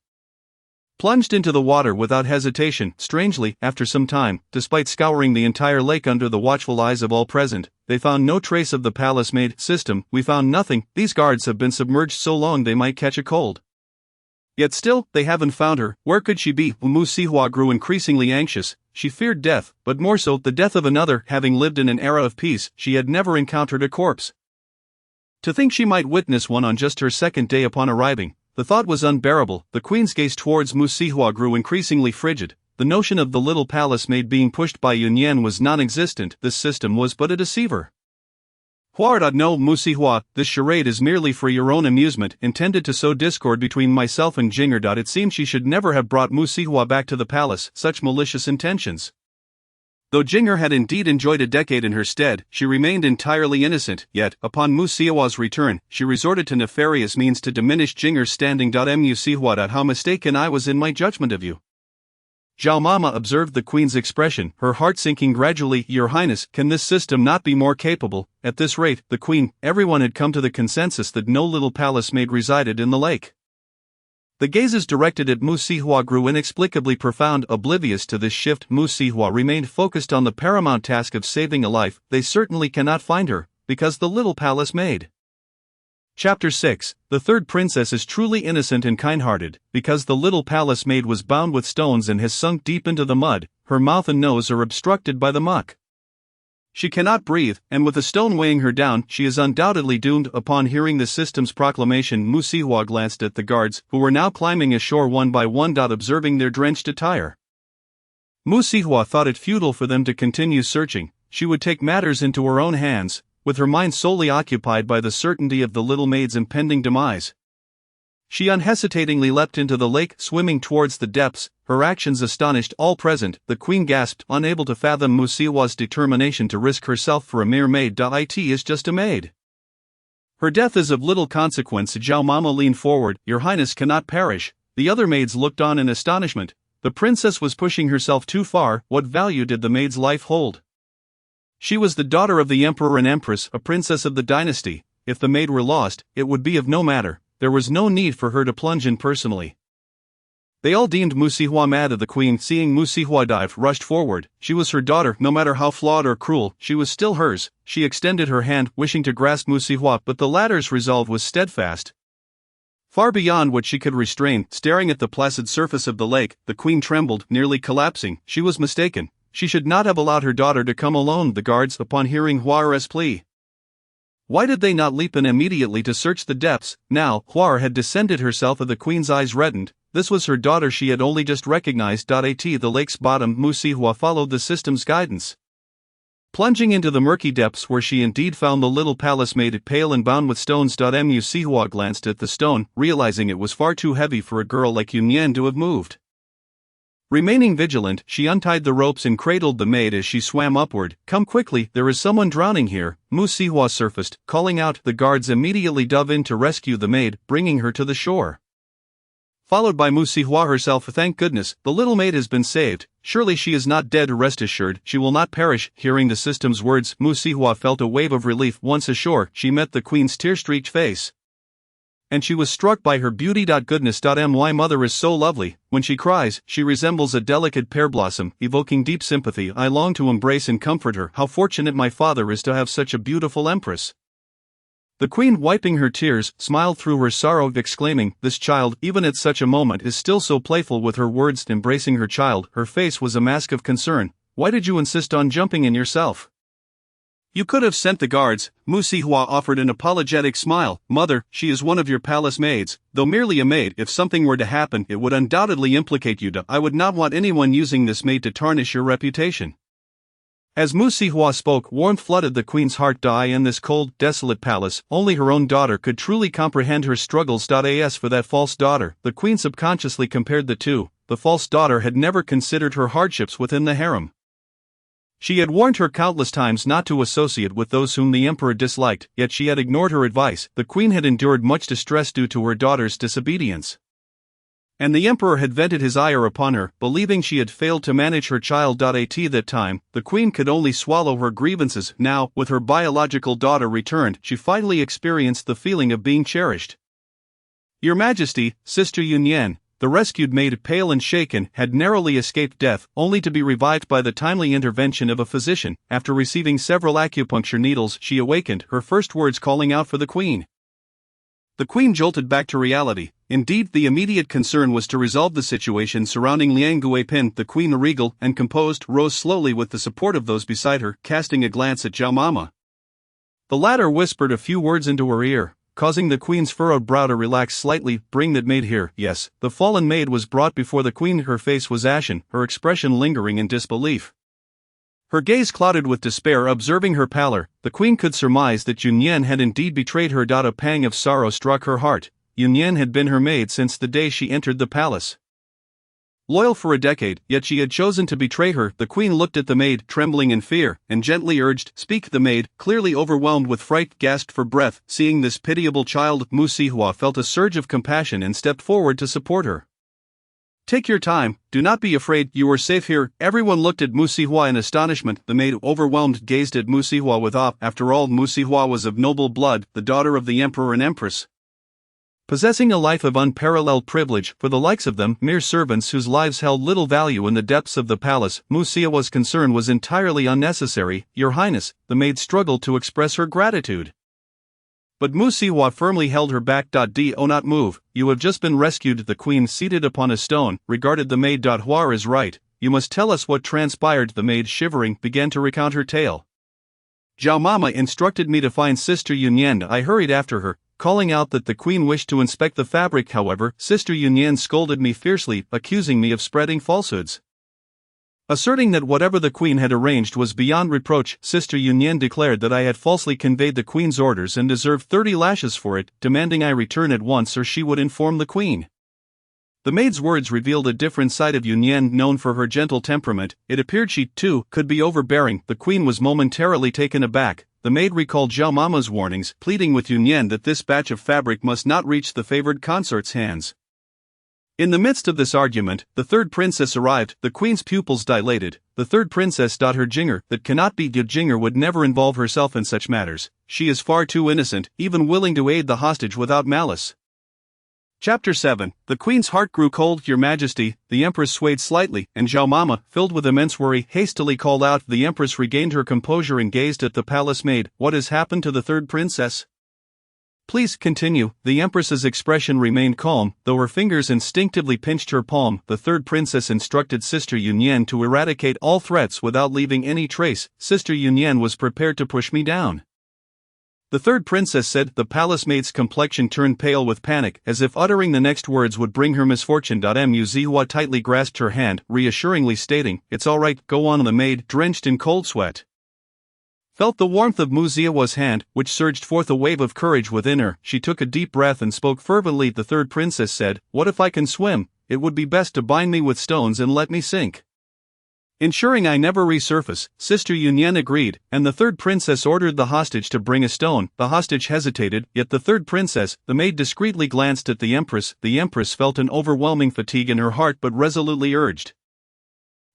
plunged into the water without hesitation. Strangely, after some time, despite scouring the entire lake under the watchful eyes of all present, they found no trace of the palace maid. System, we found nothing. These guards have been submerged so long they might catch a cold. Yet still, they haven't found her. Where could she be? Mu Sihua grew increasingly anxious. She feared death, but more so, the death of another. Having lived in an era of peace, she had never encountered a corpse. To think she might witness one on just her second day upon arriving, the thought was unbearable. The queen's gaze towards Mu Sihua grew increasingly frigid. The notion of the little palace maid being pushed by Yunyan was non-existent. This system was but a deceiver. Huard, no, Mu Sihua, this charade is merely for your own amusement, intended to sow discord between myself and Jinger. It seems she should never have brought Mu Sihua back to the palace. Such malicious intentions. Though Jinger had indeed enjoyed a decade in her stead, she remained entirely innocent. Yet, upon Mu Sihua's return, she resorted to nefarious means to diminish Jinger's standing. Mu Sihua, how mistaken I was in my judgment of you. Zhao Mama observed the queen's expression, her heart sinking gradually. Your Highness, can this system not be more capable? At this rate, the queen, everyone had come to the consensus that no little palace maid resided in the lake. The gazes directed at Mu Sihua grew inexplicably profound. Oblivious to this shift, Mu Sihua remained focused on the paramount task of saving a life. They certainly cannot find her, because the little palace maid. Chapter 6. The third princess is truly innocent and kind-hearted, because the little palace maid was bound with stones and has sunk deep into the mud. Her mouth and nose are obstructed by the muck. She cannot breathe, and with a stone weighing her down, she is undoubtedly doomed. Upon hearing the system's proclamation, Mu Sihua glanced at the guards, who were now climbing ashore one by one. Observing their drenched attire, Mu Sihua thought it futile for them to continue searching. She would take matters into her own hands, with her mind solely occupied by the certainty of the little maid's impending demise. She unhesitatingly leapt into the lake, swimming towards the depths. Her actions astonished all present. The queen gasped, unable to fathom Mu Sihua's determination to risk herself for a mere maid. It is just a maid. Her death is of little consequence. Zhao Mama leaned forward. Your Highness cannot perish. The other maids looked on in astonishment. The princess was pushing herself too far. What value did the maid's life hold? She was the daughter of the emperor and empress, a princess of the dynasty. If the maid were lost, it would be of no matter. There was no need for her to plunge in personally. They all deemed Mu Sihua mad. The queen, seeing Mu Sihua dive, rushed forward. She was her daughter. No matter how flawed or cruel, she was still hers. She extended her hand, wishing to grasp Mu Sihua, but the latter's resolve was steadfast. Far beyond what she could restrain, staring at the placid surface of the lake, the queen trembled, nearly collapsing. She was mistaken. She should not have allowed her daughter to come alone. The guards, upon hearing Huar's plea, why did they not leap in immediately to search the depths? Now, Huar had descended herself. The queen's eyes reddened. This was her daughter she had only just recognized. At the lake's bottom, Mu Sihua followed the system's guidance, plunging into the murky depths where she indeed found the little palace maid, pale and bound with stones. Mu Sihua glanced at the stone, realizing it was far too heavy for a girl like Yunyan to have moved. Remaining vigilant, she untied the ropes and cradled the maid as she swam upward. Come quickly, there is someone drowning here. Mu Sihua surfaced, calling out. The guards immediately dove in to rescue the maid, bringing her to the shore. Followed by Mu Sihua herself. Thank goodness, the little maid has been saved. Surely she is not dead. Rest assured, she will not perish. Hearing the system's words, Mu Sihua felt a wave of relief. Once ashore, she met the queen's tear-streaked face, and she was struck by her beauty. Goodness. My mother is so lovely. When she cries, she resembles a delicate pear blossom, evoking deep sympathy. I long to embrace and comfort her. How fortunate my father is to have such a beautiful empress. The queen, wiping her tears, smiled through her sorrow, exclaiming, this child, even at such a moment, is still so playful. With her words, embracing her child, her face was a mask of concern. why did you insist on jumping in yourself? You could have sent the guards. Mu Sihua offered an apologetic smile. Mother, she is one of your palace maids, though merely a maid. If something were to happen, it would undoubtedly implicate you. I would not want anyone using this maid to tarnish your reputation. As Mu Sihua spoke, warmth flooded the queen's heart. In this cold, desolate palace, only her own daughter could truly comprehend her struggles. As for that false daughter, the queen subconsciously compared the two. The false daughter had never considered her hardships within the harem. She had warned her countless times not to associate with those whom the emperor disliked, yet she had ignored her advice. The queen had endured much distress due to her daughter's disobedience. And the emperor had vented his ire upon her, believing she had failed to manage her child. At that time, the queen could only swallow her grievances. Now, with her biological daughter returned, she finally experienced the feeling of being cherished. Your Majesty, Sister Yunyan, the rescued maid, pale and shaken, had narrowly escaped death, only to be revived by the timely intervention of a physician. After receiving several acupuncture needles, she awakened, her first words calling out for the queen. The queen jolted back to reality. Indeed, the immediate concern was to resolve the situation surrounding Liang Guipin. The queen, regal and composed, rose slowly with the support of those beside her, casting a glance at Zhao Mama. The latter whispered a few words into her ear, causing the queen's furrowed brow to relax slightly. Bring that maid here. Yes, the fallen maid was brought before the queen. Her face was ashen, her expression lingering in disbelief. Her gaze clouded with despair. Observing her pallor, the queen could surmise that Yunyan had indeed betrayed her. A pang of sorrow struck her heart. Yunyan had been her maid since the day she entered the palace. Loyal for a decade, yet she had chosen to betray her. The queen looked at the maid, trembling in fear, and gently urged, "Speak." The maid, clearly overwhelmed with fright, gasped for breath. Seeing this pitiable child, Mu Sihua felt a surge of compassion and stepped forward to support her. Take your time, do not be afraid, you are safe here. Everyone looked at Mu Sihua in astonishment. The maid, overwhelmed, gazed at Mu Sihua with awe. After all, Mu Sihua was of noble blood, the daughter of the emperor and empress, possessing a life of unparalleled privilege. For the likes of them, mere servants whose lives held little value in the depths of the palace, Mu Sihua's concern was entirely unnecessary. Your Highness, the maid struggled to express her gratitude. But Mu Sihua firmly held her back. Do not move, you have just been rescued. The queen, seated upon a stone, regarded the maid. Hua is right, you must tell us what transpired. The maid, shivering, began to recount her tale. Zhao Mama instructed me to find Sister Yunyan. I hurried after her, calling out that the queen wished to inspect the fabric. However, Sister Yunyan scolded me fiercely, accusing me of spreading falsehoods, asserting that whatever the queen had arranged was beyond reproach. Sister Yunyan declared that I had falsely conveyed the queen's orders and deserved 30 lashes for it, demanding I return at once or she would inform the queen. The maid's words revealed a different side of Yunyan. Known for her gentle temperament, it appeared she, too, could be overbearing. The queen was momentarily taken aback. The maid recalled Zhao Mama's warnings, pleading with Yunyan that this batch of fabric must not reach the favored consort's hands. In the midst of this argument, the third princess arrived. The queen's pupils dilated. The third princess. Her Jinger, that cannot be. Jinger would never involve herself in such matters. She is far too innocent, even willing to aid the hostage without malice. Chapter 7. The queen's heart grew cold. Your Majesty, the empress swayed slightly, and Zhao Mama, filled with immense worry, hastily called out. The empress regained her composure and gazed at the palace maid. What has happened to the third princess? Please continue. The empress's expression remained calm, though her fingers instinctively pinched her palm. The third princess instructed Sister Yunyan to eradicate all threats without leaving any trace. Sister Yunyan was prepared to push me down. The third princess said. The palace maid's complexion turned pale with panic, as if uttering the next words would bring her misfortune. Mu Sihua tightly grasped her hand, reassuringly stating, "It's all right, go on." The maid, drenched in cold sweat, felt the warmth of Mu Sihua's hand, which surged forth a wave of courage within her. She took a deep breath and spoke fervently. The third princess said, "What if I can swim? It would be best to bind me with stones and let me sink, ensuring I never resurface." Sister Yunyan agreed, and the third princess ordered the hostage to bring a stone. The hostage hesitated, yet the third princess, the maid, discreetly glanced at the empress. The empress felt an overwhelming fatigue in her heart but resolutely urged,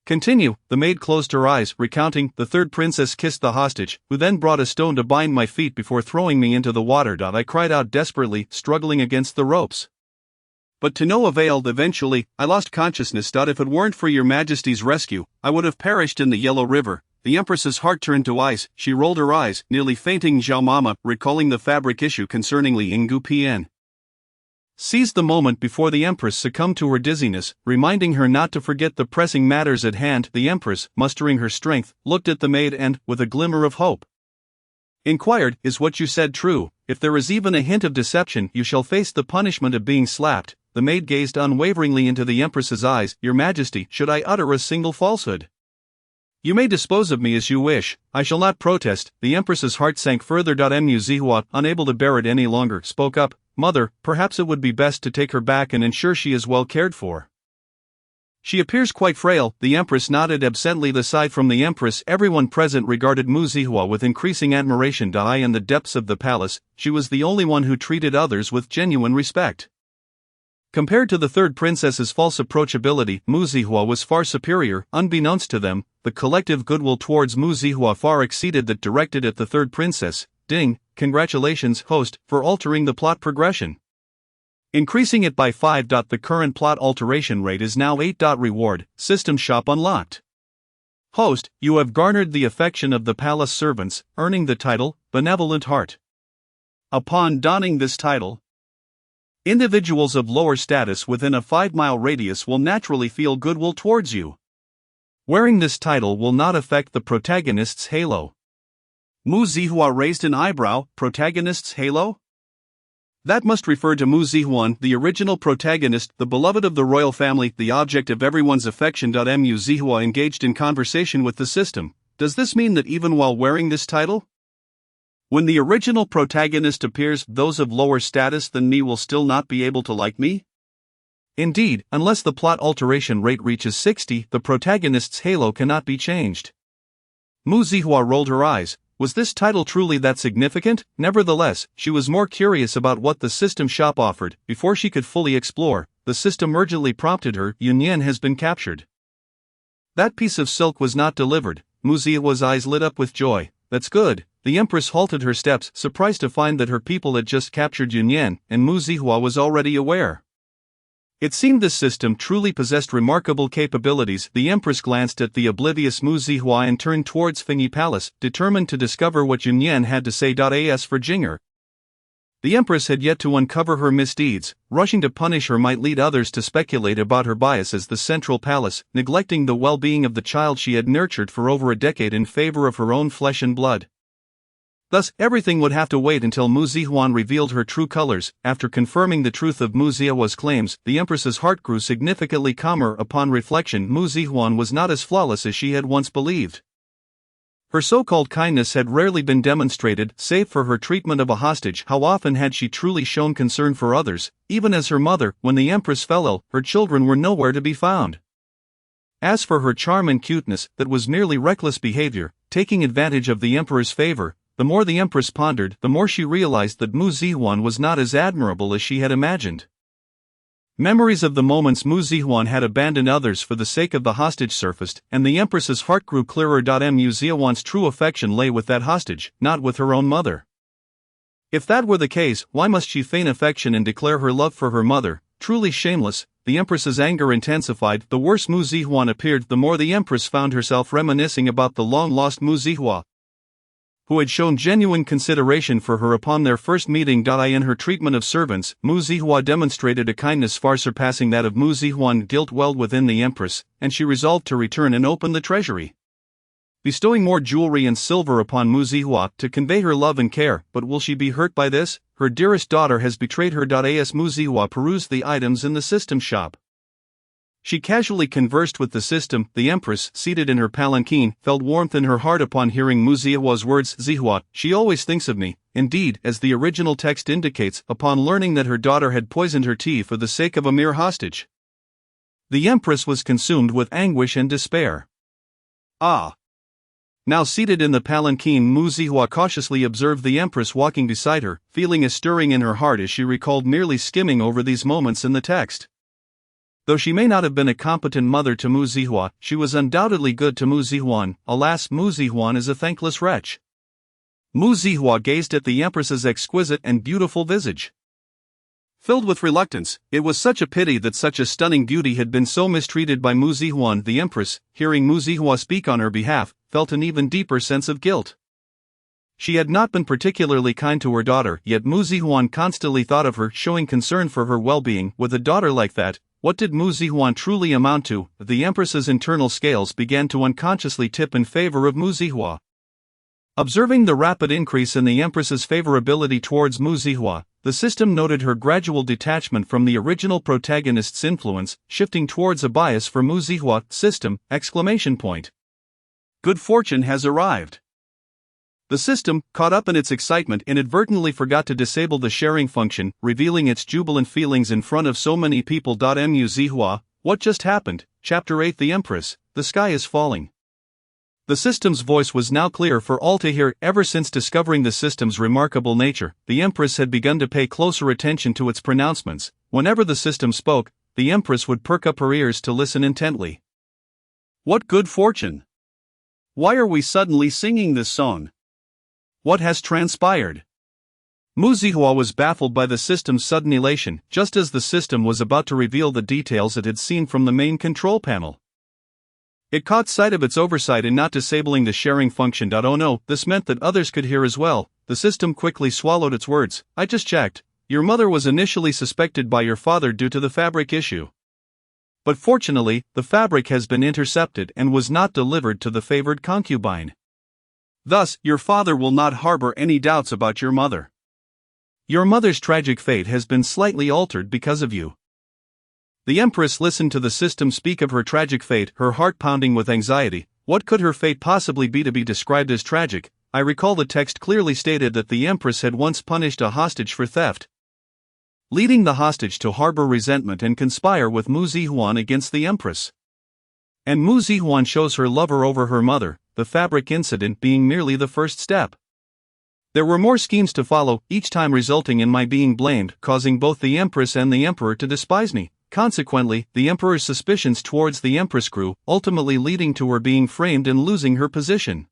"Continue." The maid closed her eyes, recounting. The third princess kissed the hostage, who then brought a stone to bind my feet before throwing me into the water. I cried out desperately, struggling against the ropes, but to no avail. Eventually, I lost consciousness. If it weren't for your Majesty's rescue, I would have perished in the Yellow River. The empress's heart turned to ice. She rolled her eyes, nearly fainting. Zhao Mama, recalling the fabric issue concerning Liang Guipin, seized the moment before the Empress succumbed to her dizziness, reminding her not to forget the pressing matters at hand. The Empress, mustering her strength, looked at the maid and, with a glimmer of hope, inquired, "Is what you said true? If there is even a hint of deception, you shall face the punishment of being slapped." The maid gazed unwaveringly into the Empress's eyes. "Your Majesty, should I utter a single falsehood? You may dispose of me as you wish, I shall not protest." The Empress's heart sank further. Mu Zihua, unable to bear it any longer, spoke up, "Mother, perhaps it would be best to take her back and ensure she is well cared for. She appears quite frail." The Empress nodded absently. Aside from the Empress, everyone present regarded Mu Zihua with increasing admiration. In the depths of the palace, she was the only one who treated others with genuine respect. Compared to the third princess's false approachability, Mu Zihua was far superior. Unbeknownst to them, the collective goodwill towards Mu Zihua far exceeded that directed at the third princess. Ding, congratulations, host, for altering the plot progression. Increasing it by 5. The current plot alteration rate is now 8. Reward, System Shop unlocked. Host, you have garnered the affection of the palace servants, earning the title, Benevolent Heart. Upon donning this title, individuals of lower status within a 5-mile radius will naturally feel goodwill towards you. Wearing this title will not affect the protagonist's halo. Mu Zihua raised an eyebrow. Protagonist's halo? That must refer to Mu Zihuan, the original protagonist, the beloved of the royal family, the object of everyone's affection. Mu Zihua engaged in conversation with the system. Does this mean that even while wearing this title, when the original protagonist appears, those of lower status than me will still not be able to like me? Indeed, unless the plot alteration rate reaches 60, the protagonist's halo cannot be changed. Mu Zihua rolled her eyes. Was this title truly that significant? Nevertheless, she was more curious about what the system shop offered. Before she could fully explore, the system urgently prompted her, "Yunyan has been captured." That piece of silk was not delivered. Mu Zihua's eyes lit up with joy. "That's good." The Empress halted her steps, surprised to find that her people had just captured Yunyan, and Mu Zihua was already aware. It seemed this system truly possessed remarkable capabilities. The Empress glanced at the oblivious Mu Zihua and turned towards Fengyi Palace, determined to discover what Yunyan had to say. As for Jinger, the Empress had yet to uncover her misdeeds. Rushing to punish her might lead others to speculate about her bias as the central palace, neglecting the well-being of the child she had nurtured for over a decade in favor of her own flesh and blood. Thus, everything would have to wait until Mu Zihuan revealed her true colors. After confirming the truth of Mu Zihua's claims, the Empress's heart grew significantly calmer. Upon reflection, Mu Zihuan was not as flawless as she had once believed. Her so-called kindness had rarely been demonstrated, save for her treatment of a hostage. How often had she truly shown concern for others? Even as her mother, when the Empress fell ill, her children were nowhere to be found. As for her charm and cuteness, that was merely reckless behavior, taking advantage of the Emperor's favor. The more the Empress pondered, the more she realized that Mu Zihuan was not as admirable as she had imagined. Memories of the moments Mu Zihuan had abandoned others for the sake of the hostage surfaced, and the Empress's heart grew clearer. Mu Zihuan's true affection lay with that hostage, not with her own mother. If that were the case, why must she feign affection and declare her love for her mother? Truly shameless. The Empress's anger intensified. The worse Mu Zihuan appeared, the more the Empress found herself reminiscing about the long-lost Mu Zihua, who had shown genuine consideration for her upon their first meeting. In her treatment of servants, Mu Zihua demonstrated a kindness far surpassing that of Mu Zihuan. Guilt welled within the Empress, and she resolved to return and open the treasury, bestowing more jewelry and silver upon Mu Zihua to convey her love and care. But will she be hurt by this? Her dearest daughter has betrayed her. As Mu Zihua perused the items in the system shop, she casually conversed with the system. The Empress, seated in her palanquin, felt warmth in her heart upon hearing Mu Zihua's words. Zihua, she always thinks of me. Indeed, as the original text indicates, upon learning that her daughter had poisoned her tea for the sake of a mere hostage, the Empress was consumed with anguish and despair. Ah! Now seated in the palanquin, Mu Zihua cautiously observed the Empress walking beside her, feeling a stirring in her heart as she recalled merely skimming over these moments in the text. Though she may not have been a competent mother to Mu Zihua, she was undoubtedly good to Mu Zihuan. Alas, Mu Zihuan is a thankless wretch. Mu Zihua gazed at the Empress's exquisite and beautiful visage, filled with reluctance. It was such a pity that such a stunning beauty had been so mistreated by Mu Zihuan. The Empress, hearing Mu Zihua speak on her behalf, felt an even deeper sense of guilt. She had not been particularly kind to her daughter, yet Mu Zihuan constantly thought of her, showing concern for her well-being. With a daughter like that, what did Mu Zihuan truly amount to? The Empress's internal scales began to unconsciously tip in favor of Mu Zihua. Observing the rapid increase in the Empress's favorability towards Mu Zihua, the system noted her gradual detachment from the original protagonist's influence, shifting towards a bias for Mu Zihua. System! Good fortune has arrived. The system, caught up in its excitement, inadvertently forgot to disable the sharing function, revealing its jubilant feelings in front of so many people. Mu Zihua, what just happened? Chapter 8 The Empress, the sky is falling. The system's voice was now clear for all to hear. Ever since discovering the system's remarkable nature, the Empress had begun to pay closer attention to its pronouncements. Whenever the system spoke, the Empress would perk up her ears to listen intently. What good fortune! Why are we suddenly singing this song? What has transpired? Mu Zihua was baffled by the system's sudden elation, just as the system was about to reveal the details it had seen from the main control panel. It caught sight of its oversight in not disabling the sharing function. Oh no, this meant that others could hear as well. The system quickly swallowed its words. I just checked. Your mother was initially suspected by your father due to the fabric issue. But fortunately, the fabric has been intercepted and was not delivered to the favored concubine. Thus, your father will not harbor any doubts about your mother. Your mother's tragic fate has been slightly altered because of you. The Empress listened to the system speak of her tragic fate, her heart pounding with anxiety. What could her fate possibly be to be described as tragic? I recall the text clearly stated that the Empress had once punished a hostage for theft, leading the hostage to harbor resentment and conspire with Mu Zihuan against the Empress. And Mu Zihuan shows her lover over her mother, the fabric incident being merely the first step. There were more schemes to follow, each time resulting in my being blamed, causing both the Empress and the Emperor to despise me. Consequently, the Emperor's suspicions towards the Empress grew, ultimately leading to her being framed and losing her position.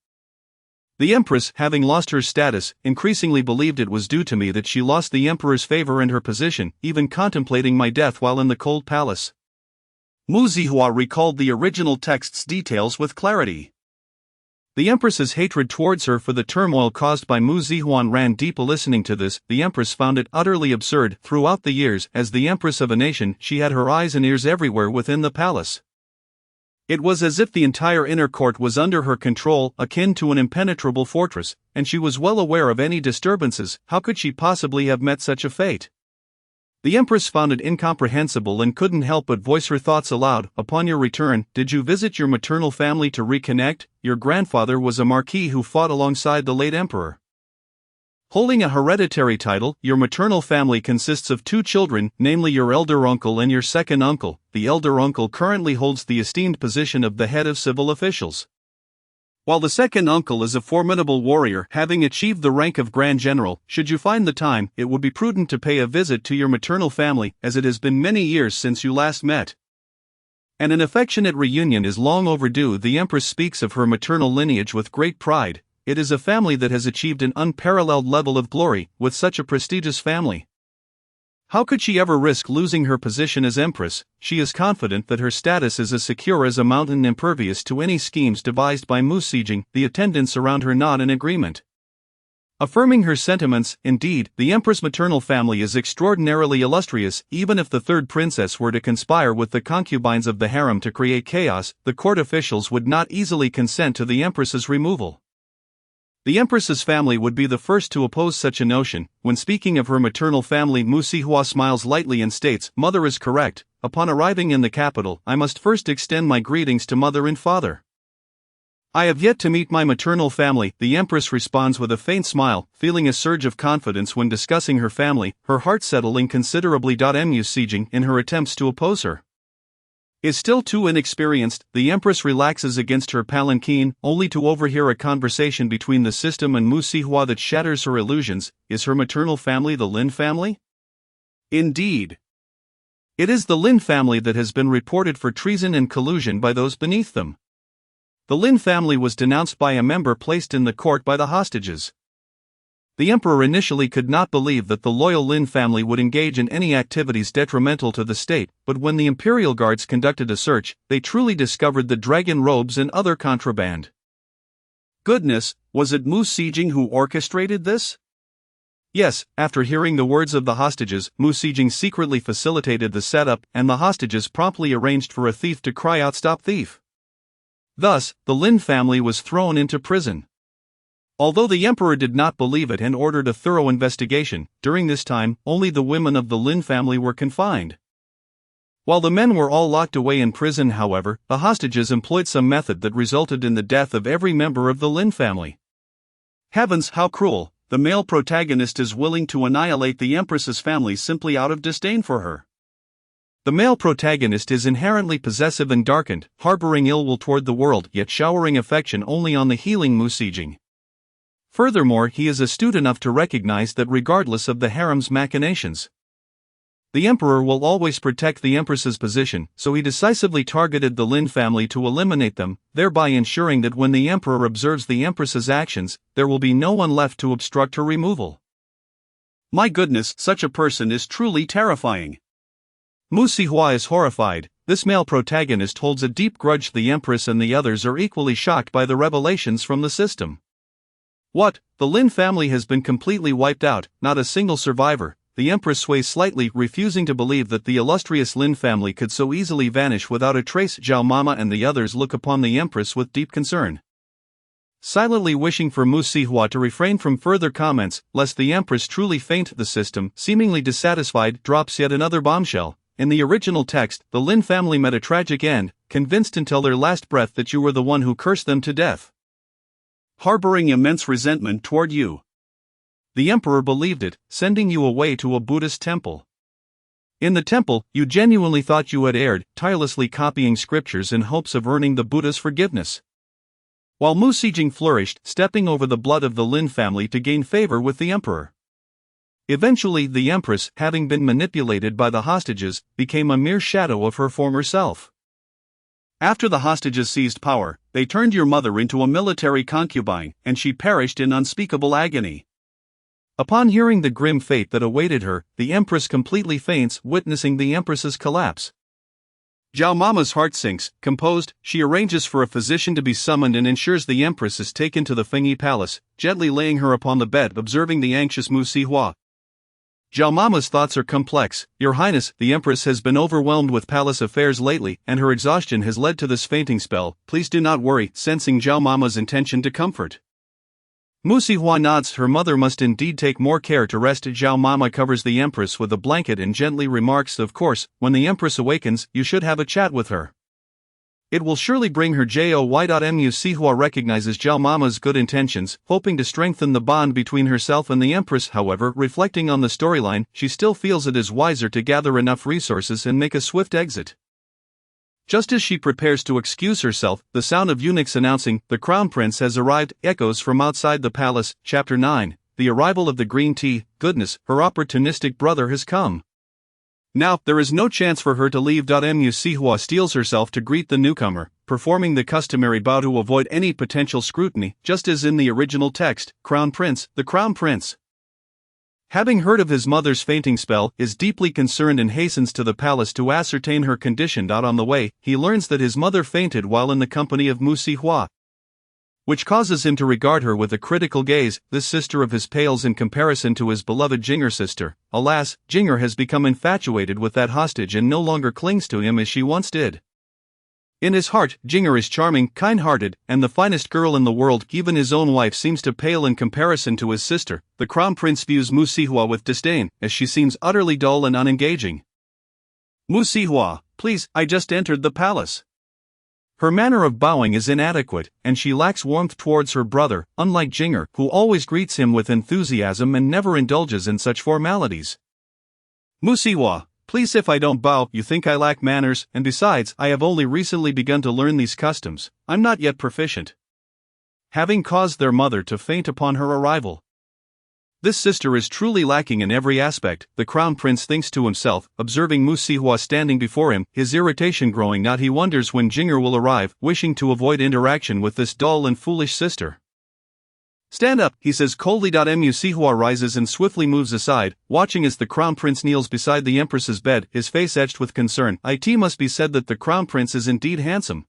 The Empress, having lost her status, increasingly believed it was due to me that she lost the Emperor's favor and her position, even contemplating my death while in the cold palace. Mu Zihua recalled the original text's details with clarity. The Empress's hatred towards her for the turmoil caused by Mu Zihuan ran deep. Listening to this, the Empress found it utterly absurd. Throughout the years, as the Empress of a nation, she had her eyes and ears everywhere within the palace. It was as if the entire inner court was under her control, akin to an impenetrable fortress, and she was well aware of any disturbances. How could she possibly have met such a fate? The Empress found it incomprehensible and couldn't help but voice her thoughts aloud. Upon your return, did you visit your maternal family to reconnect? Your grandfather was a marquis who fought alongside the late emperor. Holding a hereditary title, your maternal family consists of 2 children, namely your elder uncle and your second uncle. The elder uncle currently holds the esteemed position of the head of civil officials, while the second uncle is a formidable warrior, having achieved the rank of Grand General. Should you find the time, it would be prudent to pay a visit to your maternal family, as it has been many years since you last met, and an affectionate reunion is long overdue. The Empress speaks of her maternal lineage with great pride. It is a family that has achieved an unparalleled level of glory. With such a prestigious family, how could she ever risk losing her position as Empress? She is confident that her status is as secure as a mountain, impervious to any schemes devised by Mu Sijing. The attendants around her nod in agreement, affirming her sentiments. Indeed, the Empress' maternal family is extraordinarily illustrious. Even if the third princess were to conspire with the concubines of the harem to create chaos, the court officials would not easily consent to the Empress's removal. The Empress's family would be the first to oppose such a notion. When speaking of her maternal family, Mu Zihua smiles lightly and states, Mother is correct. Upon arriving in the capital, I must first extend my greetings to mother and father. I have yet to meet my maternal family. The Empress responds with a faint smile, feeling a surge of confidence when discussing her family, her heart settling considerably. Mu Sijing, in her attempts to oppose her, is still too inexperienced. The Empress relaxes against her palanquin, only to overhear a conversation between the system and Mu Zihua that shatters her illusions. Is her maternal family the Lin family? Indeed. It is the Lin family that has been reported for treason and collusion by those beneath them. The Lin family was denounced by a member placed in the court by the hostages. The Emperor initially could not believe that the loyal Lin family would engage in any activities detrimental to the state, but when the Imperial Guards conducted a search, they truly discovered the dragon robes and other contraband. Goodness, was it Mu Sijing who orchestrated this? Yes, after hearing the words of the hostages, Mu Sijing secretly facilitated the setup, and the hostages promptly arranged for a thief to cry out, "Stop thief!" Thus, the Lin family was thrown into prison. Although the emperor did not believe it and ordered a thorough investigation, during this time, only the women of the Lin family were confined. While the men were all locked away in prison, however, the hostages employed some method that resulted in the death of every member of the Lin family. Heavens, how cruel! The male protagonist is willing to annihilate the empress's family simply out of disdain for her. The male protagonist is inherently possessive and darkened, harboring ill will toward the world, yet showering affection only on the healing Mu Sijing. Furthermore, he is astute enough to recognize that regardless of the harem's machinations, the emperor will always protect the empress's position, so he decisively targeted the Lin family to eliminate them, thereby ensuring that when the emperor observes the empress's actions, there will be no one left to obstruct her removal. My goodness, such a person is truly terrifying. Mu Sihua is horrified. This male protagonist holds a deep grudge. The empress and the others are equally shocked by the revelations from the system. What? The Lin family has been completely wiped out, not a single survivor. The empress sways slightly, refusing to believe that the illustrious Lin family could so easily vanish without a trace. Zhao Mama and the others look upon the empress with deep concern, silently wishing for Mu Sihua to refrain from further comments, lest the empress truly faint. The system, seemingly dissatisfied, drops yet another bombshell. In the original text, the Lin family met a tragic end, convinced until their last breath that you were the one who cursed them to death, harboring immense resentment toward you. The emperor believed it, sending you away to a Buddhist temple. In the temple, you genuinely thought you had erred, tirelessly copying scriptures in hopes of earning the Buddha's forgiveness. While Mu Sijing flourished, stepping over the blood of the Lin family to gain favor with the emperor. Eventually, the empress, having been manipulated by the hostages, became a mere shadow of her former self. After the hostages seized power, they turned your mother into a military concubine, and she perished in unspeakable agony. Upon hearing the grim fate that awaited her, the empress completely faints, witnessing the empress's collapse. Zhao Mama's heart sinks. Composed, she arranges for a physician to be summoned and ensures the empress is taken to the Fengyi Palace, gently laying her upon the bed, observing the anxious Mu Sihua. Zhao Mama's thoughts are complex. Your Highness, the Empress has been overwhelmed with palace affairs lately, and her exhaustion has led to this fainting spell. Please do not worry, sensing Zhao Mama's intention to comfort. Mu Sihua nods. Her mother must indeed take more care to rest. Zhao Mama covers the Empress with a blanket and gently remarks, of course, when the Empress awakens, you should have a chat with her. It will surely bring her joy. Mu Sihua recognizes Zhao Mama's good intentions, hoping to strengthen the bond between herself and the Empress. However, reflecting on the storyline, she still feels it is wiser to gather enough resources and make a swift exit. Just as she prepares to excuse herself, the sound of eunuchs announcing, "The Crown Prince has arrived," echoes from outside the palace. Chapter 9, The Arrival of the Green Tea. Goodness, her opportunistic brother has come. Now, there is no chance for her to leave. Mu Sihua steels herself to greet the newcomer, performing the customary bow to avoid any potential scrutiny, just as in the original text. Crown Prince, the Crown Prince, having heard of his mother's fainting spell, is deeply concerned and hastens to the palace to ascertain her condition. On the way, he learns that his mother fainted while in the company of Mu Sihua, which causes him to regard her with a critical gaze. This sister of his pales in comparison to his beloved Jinger sister. Alas, Jinger has become infatuated with that hostage and no longer clings to him as she once did. In his heart, Jinger is charming, kind-hearted, and the finest girl in the world. Even his own wife seems to pale in comparison to his sister. The Crown Prince views Mu Sihua with disdain, as she seems utterly dull and unengaging. Mu Sihua, please, I just entered the palace. Her manner of bowing is inadequate, and she lacks warmth towards her brother, unlike Jinger, who always greets him with enthusiasm and never indulges in such formalities. Mu Sihua, please, if I don't bow, you think I lack manners, and besides, I have only recently begun to learn these customs. I'm not yet proficient. Having caused their mother to faint upon her arrival. This sister is truly lacking in every aspect, the Crown Prince thinks to himself, observing Mu Sihua standing before him, his irritation growing. He wonders when Jinger will arrive, wishing to avoid interaction with this dull and foolish sister. Stand up, he says coldly. Mu Sihua rises and swiftly moves aside, watching as the Crown Prince kneels beside the Empress's bed, his face etched with concern. It must be said that the Crown Prince is indeed handsome.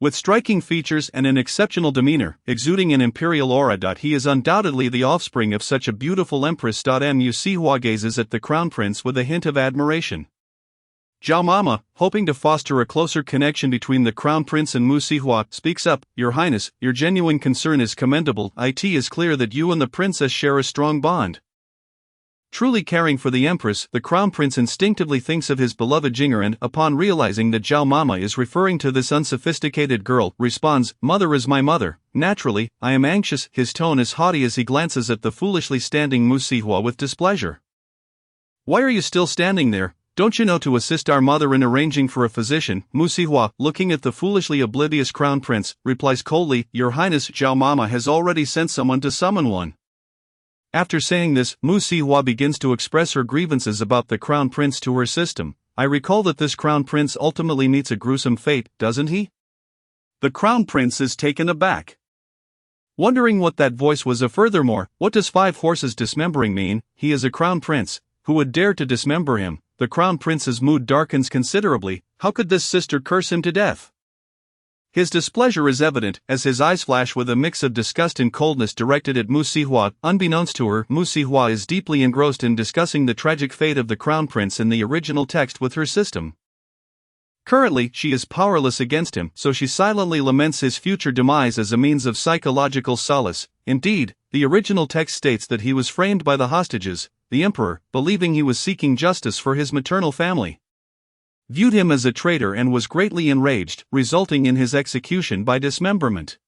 With striking features and an exceptional demeanor, exuding an imperial aura. He is undoubtedly the offspring of such a beautiful empress. Mu Sihua gazes at the crown prince with a hint of admiration. Zhao Mama, hoping to foster a closer connection between the crown prince and Mu Sihua, speaks up. Your Highness, your genuine concern is commendable. It is clear that you and the princess share a strong bond. Truly caring for the empress, the crown prince instinctively thinks of his beloved Jinger and, upon realizing that Zhao Mama is referring to this unsophisticated girl, responds, "Mother is my mother. Naturally, I am anxious." His tone is haughty as he glances at the foolishly standing Mu Sihua with displeasure. "Why are you still standing there? Don't you know to assist our mother in arranging for a physician?" Mu Sihua, looking at the foolishly oblivious crown prince, replies coldly, "Your Highness, Zhao Mama has already sent someone to summon one." After saying this, Mu Sihua begins to express her grievances about the crown prince to her system. I recall that this crown prince ultimately meets a gruesome fate, doesn't he? The crown prince is taken aback, wondering what that voice was. Furthermore, what does 5 horses dismembering mean? He is a crown prince. Who would dare to dismember him? The crown prince's mood darkens considerably. How could this sister curse him to death? His displeasure is evident, as his eyes flash with a mix of disgust and coldness directed at Mu Sihua. Unbeknownst to her, Mu Sihua is deeply engrossed in discussing the tragic fate of the crown prince in the original text with her system. Currently, she is powerless against him, so she silently laments his future demise as a means of psychological solace. Indeed, the original text states that he was framed by the hostages. The emperor, believing he was seeking justice for his maternal family, viewed him as a traitor and was greatly enraged, resulting in his execution by dismemberment.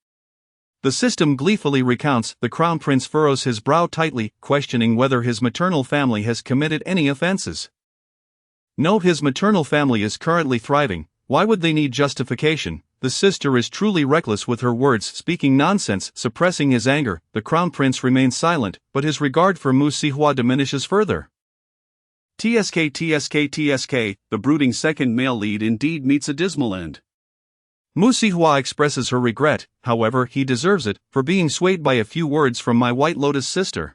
The system gleefully recounts. The crown prince furrows his brow tightly, questioning whether his maternal family has committed any offenses. No, his maternal family is currently thriving. Why would they need justification? The sister is truly reckless with her words, speaking nonsense. Suppressing his anger, the crown prince remains silent, but his regard for Mu Sihua diminishes further. TSK, the brooding second male lead indeed meets a dismal end. Mu Sihua expresses her regret, however, he deserves it, for being swayed by a few words from my White Lotus sister,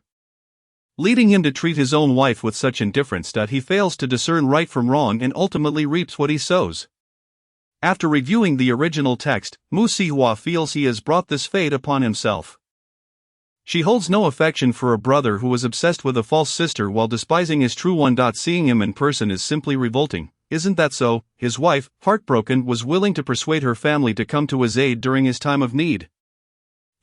leading him to treat his own wife with such indifference that he fails to discern right from wrong and ultimately reaps what he sows. After reviewing the original text, Mu Sihua feels he has brought this fate upon himself. She holds no affection for a brother who was obsessed with a false sister while despising his true one. Seeing him in person is simply revolting. Isn't that so? His wife, heartbroken, was willing to persuade her family to come to his aid during his time of need.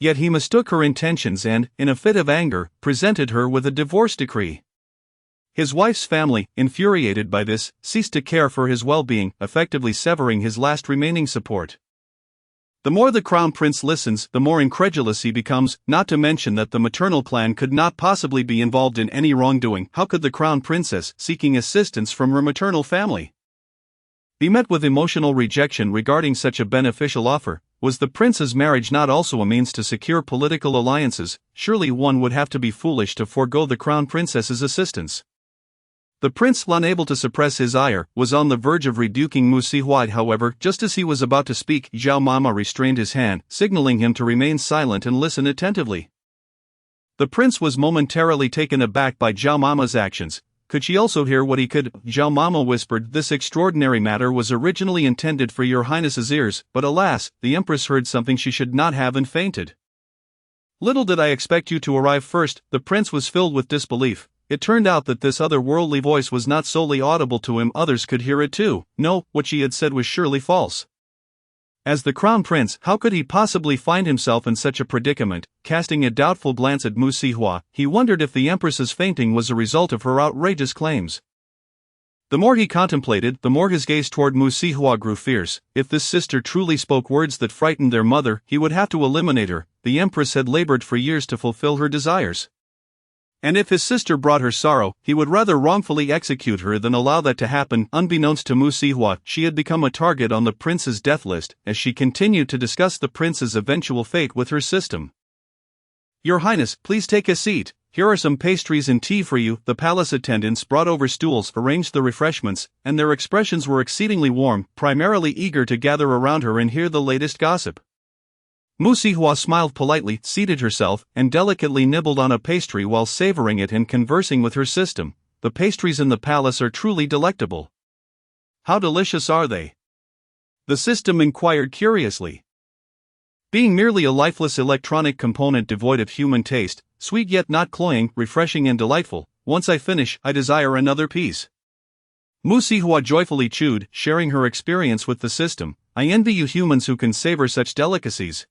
Yet he mistook her intentions and, in a fit of anger, presented her with a divorce decree. His wife's family, infuriated by this, ceased to care for his well-being, effectively severing his last remaining support. The more the crown prince listens, the more incredulous he becomes, not to mention that the maternal clan could not possibly be involved in any wrongdoing. How could the crown princess, seeking assistance from her maternal family, be met with emotional rejection regarding such a beneficial offer? Was the prince's marriage not also a means to secure political alliances? Surely one would have to be foolish to forego the crown princess's assistance. The prince, unable to suppress his ire, was on the verge of rebuking Mu Sihua. However, just as he was about to speak, Zhao Mama restrained his hand, signaling him to remain silent and listen attentively. The prince was momentarily taken aback by Zhao Mama's actions. Could she also hear what he could? Zhao Mama whispered, "This extraordinary matter was originally intended for your highness's ears, but alas, the empress heard something she should not have and fainted. Little did I expect you to arrive first." The prince was filled with disbelief. It turned out that this otherworldly voice was not solely audible to him, others could hear it too. No, what she had said was surely false. As the crown prince, how could he possibly find himself in such a predicament? Casting a doubtful glance at Mu Sihua, he wondered if the empress's fainting was a result of her outrageous claims. The more he contemplated, the more his gaze toward Mu Sihua grew fierce. If this sister truly spoke words that frightened their mother, he would have to eliminate her. The empress had labored for years to fulfill her desires. And if his sister brought her sorrow, he would rather wrongfully execute her than allow that to happen. Unbeknownst to Mu Sihua, she had become a target on the prince's death list, as she continued to discuss the prince's eventual fate with her system. "Your Highness, please take a seat. Here are some pastries and tea for you." The palace attendants brought over stools, arranged the refreshments, and their expressions were exceedingly warm, primarily eager to gather around her and hear the latest gossip. Mu Sihua smiled politely, seated herself, and delicately nibbled on a pastry while savoring it and conversing with her system. The pastries in the palace are truly delectable. How delicious are they? The system inquired curiously. Being merely a lifeless electronic component devoid of human taste, sweet yet not cloying, refreshing and delightful, once I finish, I desire another piece. Mu Sihua joyfully chewed, sharing her experience with the system. I envy you humans who can savor such delicacies,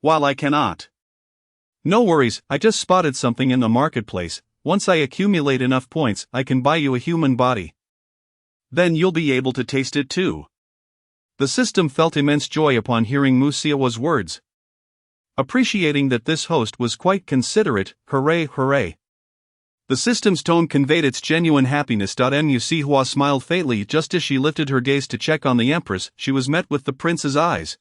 while I cannot. No worries, I just spotted something in the marketplace. Once I accumulate enough points, I can buy you a human body. Then you'll be able to taste it too. The system felt immense joy upon hearing Mu Sihua's words. Appreciating that this host was quite considerate, hooray, hooray. The system's tone conveyed its genuine happiness. Mu Sihua smiled faintly just as she lifted her gaze to check on the empress. She was met with the prince's eyes,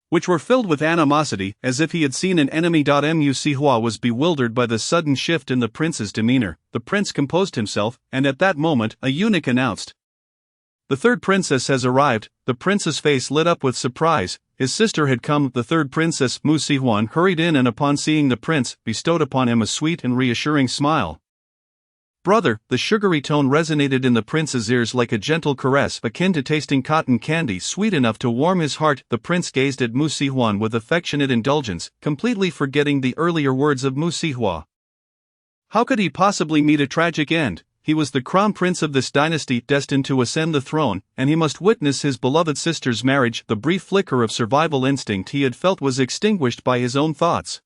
which were filled with animosity, as if he had seen an enemy. Mu Sihua was bewildered by the sudden shift in the prince's demeanor. The prince composed himself, and at that moment, a eunuch announced, "The third princess has arrived." The prince's face lit up with surprise. His sister had come. The third princess, Mu Sihuan, hurried in and upon seeing the prince, bestowed upon him a sweet and reassuring smile. "Brother," the sugary tone resonated in the prince's ears like a gentle caress akin to tasting cotton candy, sweet enough to warm his heart. The prince gazed at Mu Sihuan with affectionate indulgence, completely forgetting the earlier words of Mu Sihua. How could he possibly meet a tragic end? He was the crown prince of this dynasty, destined to ascend the throne, and he must witness his beloved sister's marriage. The brief flicker of survival instinct he had felt was extinguished by his own thoughts.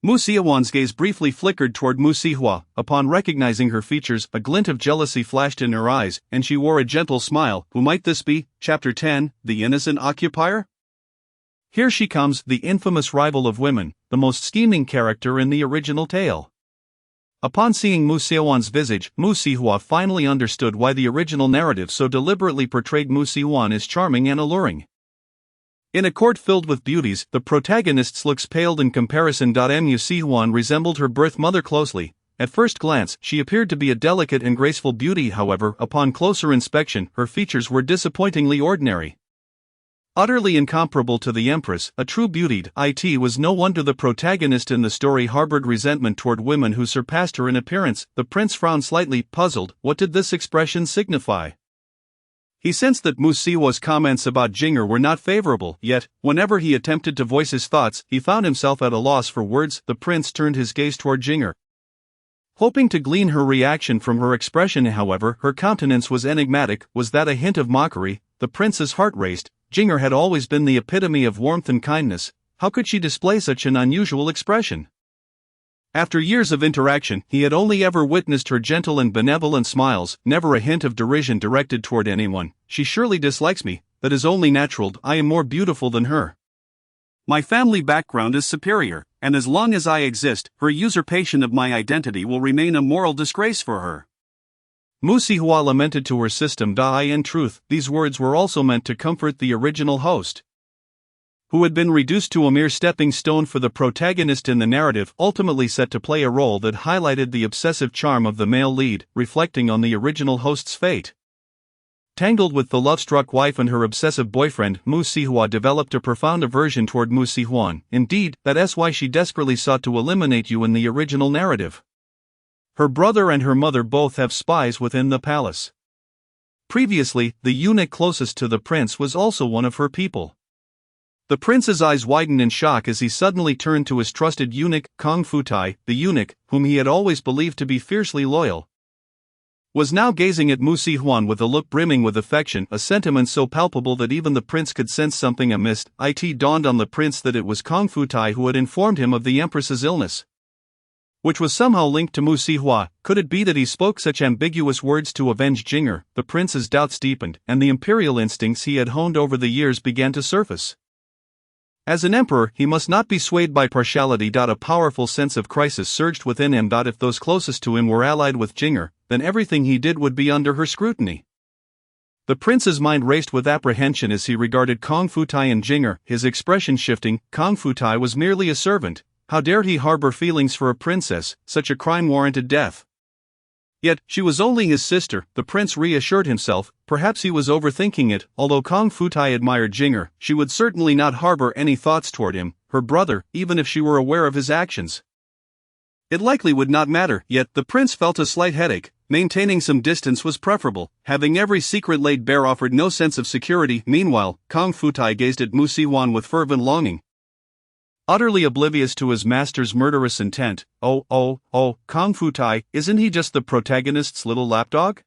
Mu Sihuan's gaze briefly flickered toward Mu Sihua. Upon recognizing her features, a glint of jealousy flashed in her eyes, and she wore a gentle smile. Who might this be? Chapter 10, The Innocent Occupier? Here she comes, the infamous rival of women, the most scheming character in the original tale. Upon seeing Mu Sihuan's visage, Mu Sihua finally understood why the original narrative so deliberately portrayed Mu Sihuan as charming and alluring. In a court filled with beauties, the protagonist's looks paled in comparison. Mu Sihuan resembled her birth mother closely. At first glance, she appeared to be a delicate and graceful beauty. However, upon closer inspection, her features were disappointingly ordinary. Utterly incomparable to the empress, a true beauty, it was no wonder the protagonist in the story harbored resentment toward women who surpassed her in appearance. The prince frowned slightly, puzzled. What did this expression signify? He sensed that Mu Sihua's comments about Jing'er were not favorable, yet, whenever he attempted to voice his thoughts, he found himself at a loss for words. The prince turned his gaze toward Jing'er, hoping to glean her reaction from her expression. However, her countenance was enigmatic. Was that a hint of mockery? The prince's heart raced. Jing'er had always been the epitome of warmth and kindness. How could she display such an unusual expression? After years of interaction, he had only ever witnessed her gentle and benevolent smiles, never a hint of derision directed toward anyone. She surely dislikes me. That is only natural. I am more beautiful than her. My family background is superior, and as long as I exist, her usurpation of my identity will remain a moral disgrace for her. Mu Sihua lamented to her system. In truth, these words were also meant to comfort the original host, who had been reduced to a mere stepping stone for the protagonist in the narrative, ultimately set to play a role that highlighted the obsessive charm of the male lead, reflecting on the original host's fate. Tangled with the love-struck wife and her obsessive boyfriend, Mu Sihua developed a profound aversion toward Mu Sihuan. Indeed, that's why she desperately sought to eliminate you in the original narrative. Her brother and her mother both have spies within the palace. Previously, the eunuch closest to the prince was also one of her people. The prince's eyes widened in shock as he suddenly turned to his trusted eunuch, Kong Futai. The eunuch, whom he had always believed to be fiercely loyal, was now gazing at Mu Sihuan with a look brimming with affection, a sentiment so palpable that even the prince could sense something amiss. It dawned on the prince that it was Kong Futai who had informed him of the empress's illness, which was somehow linked to Mu Sihua. Could it be that he spoke such ambiguous words to avenge Jing'er? The prince's doubts deepened, and the imperial instincts he had honed over the years began to surface. As an emperor, he must not be swayed by partiality. A powerful sense of crisis surged within him. If those closest to him were allied with Jing'er, then everything he did would be under her scrutiny. The prince's mind raced with apprehension as he regarded Kong Futai and Jing'er, his expression shifting. Kong Futai was merely a servant. How dared he harbor feelings for a princess? Such a crime warranted death. Yet, she was only his sister, the prince reassured himself. Perhaps he was overthinking it. Although Kong Futai admired Jing'er, she would certainly not harbor any thoughts toward him, her brother, even if she were aware of his actions. It likely would not matter. Yet, the prince felt a slight headache. Maintaining some distance was preferable, having every secret laid bare offered no sense of security. Meanwhile, Kong Futai gazed at Mu Si-hwan with fervent longing. Utterly oblivious to his master's murderous intent. Oh, Kong Futai, isn't he just the protagonist's little lapdog?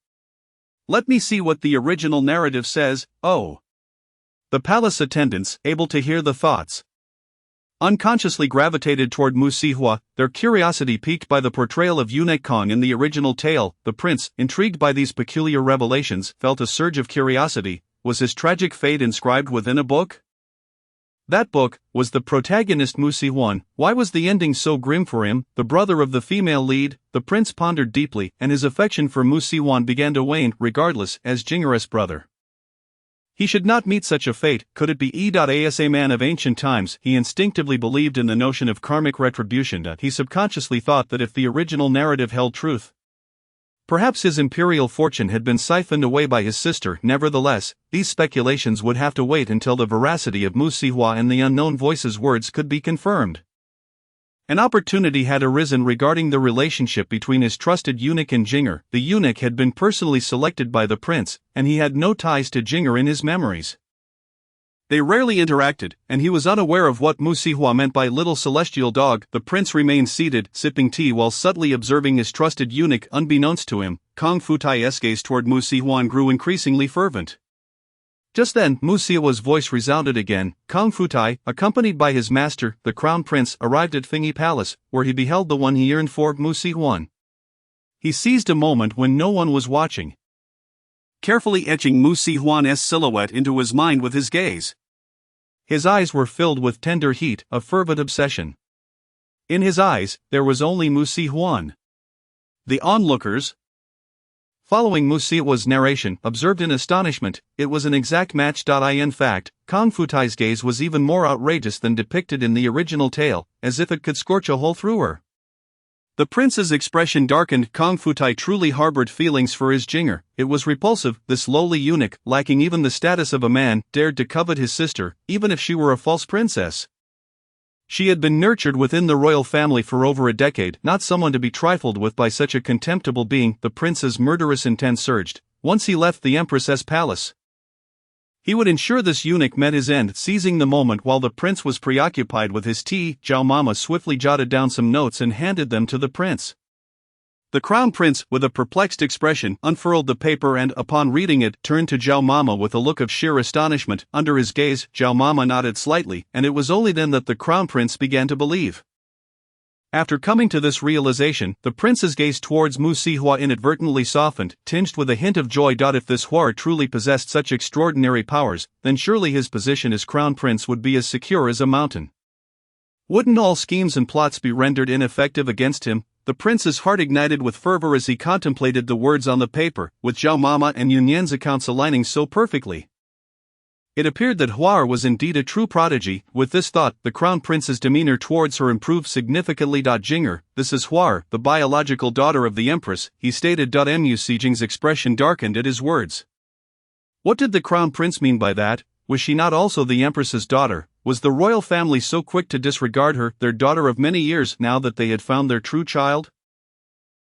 Let me see what the original narrative says. Oh. The palace attendants, able to hear the thoughts, unconsciously gravitated toward Mu Si-hwan, their curiosity piqued by the portrayal of eunuch Kong in the original tale. The prince, intrigued by these peculiar revelations, felt a surge of curiosity. Was his tragic fate inscribed within a book? That book was the protagonist Mu Si-hwan. Why was the ending so grim for him, the brother of the female lead? The prince pondered deeply, and his affection for Mu Si-hwan began to wane. Regardless, as Jinger's brother, he should not meet such a fate. Could it be as a man of ancient times? He instinctively believed in the notion of karmic retribution. He subconsciously thought that if the original narrative held truth, perhaps his imperial fortune had been siphoned away by his sister. Nevertheless, these speculations would have to wait until the veracity of Mu Si-hwan and the unknown voice's words could be confirmed. An opportunity had arisen regarding the relationship between his trusted eunuch and Jinger. The eunuch had been personally selected by the prince, and he had no ties to Jinger in his memories. They rarely interacted, and he was unaware of what Mu Si-hwan meant by little celestial dog. The prince remained seated, sipping tea while subtly observing his trusted eunuch. Unbeknownst to him, Kong Futai's gaze toward Mu Si-hwan grew increasingly fervent. Just then, Mu Si-hwan's voice resounded again. Kong Futai, accompanied by his master, the crown prince, arrived at Fengyi Palace, where he beheld the one he yearned for, Mu Si-hwan. He seized a moment when no one was watching, carefully etching Mu Si-hwan's silhouette into his mind with his gaze. His eyes were filled with tender heat, a fervent obsession. In his eyes, there was only Mu Si-hwan. The onlookers, following Mu Si-hwan's narration, observed in astonishment. It was an exact match. In fact, Kong Futai's gaze was even more outrageous than depicted in the original tale, as if it could scorch a hole through her. The prince's expression darkened. Kong Futai truly harbored feelings for his Jinger. It was repulsive. This lowly eunuch, lacking even the status of a man, dared to covet his sister, even if she were a false princess. She had been nurtured within the royal family for over a decade, not someone to be trifled with by such a contemptible being. The prince's murderous intent surged. Once he left the empress's palace, he would ensure this eunuch met his end. Seizing the moment while the prince was preoccupied with his tea, Zhao Mama swiftly jotted down some notes and handed them to the prince. The crown prince, with a perplexed expression, unfurled the paper and, upon reading it, turned to Zhao Mama with a look of sheer astonishment. Under his gaze, Zhao Mama nodded slightly, and it was only then that the crown prince began to believe. After coming to this realization, the prince's gaze towards Mu Si-hwan inadvertently softened, tinged with a hint of joy. If this Hua truly possessed such extraordinary powers, then surely his position as crown prince would be as secure as a mountain. Wouldn't all schemes and plots be rendered ineffective against him? The prince's heart ignited with fervor as he contemplated the words on the paper, with Zhao Mama and Yunyan's accounts aligning so perfectly. It appeared that Hua was indeed a true prodigy. With this thought, the crown prince's demeanor towards her improved significantly. Jinger, this is Hua, the biological daughter of the empress, he stated. Mu Si-jing's expression darkened at his words. What did the crown prince mean by that? Was she not also the empress's daughter? Was the royal family so quick to disregard her, their daughter of many years, now that they had found their true child?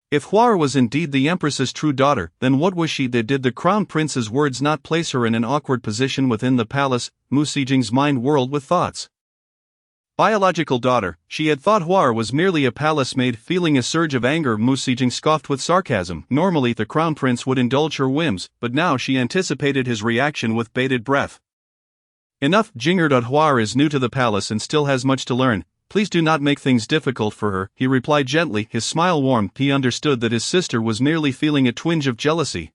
If Hua was indeed the empress's true daughter, then what was she? Did the crown prince's words not place her in an awkward position within the palace? Mu Si-jing's mind whirled with thoughts. Biological daughter, she had thought Hua was merely a palace maid. Feeling a surge of anger, Mu Si-jing scoffed with sarcasm. Normally the crown prince would indulge her whims, but now she anticipated his reaction with bated breath. Enough, Jinger. Hua is new to the palace and still has much to learn. Please do not make things difficult for her, he replied gently, his smile warm. He understood that his sister was merely feeling a twinge of jealousy,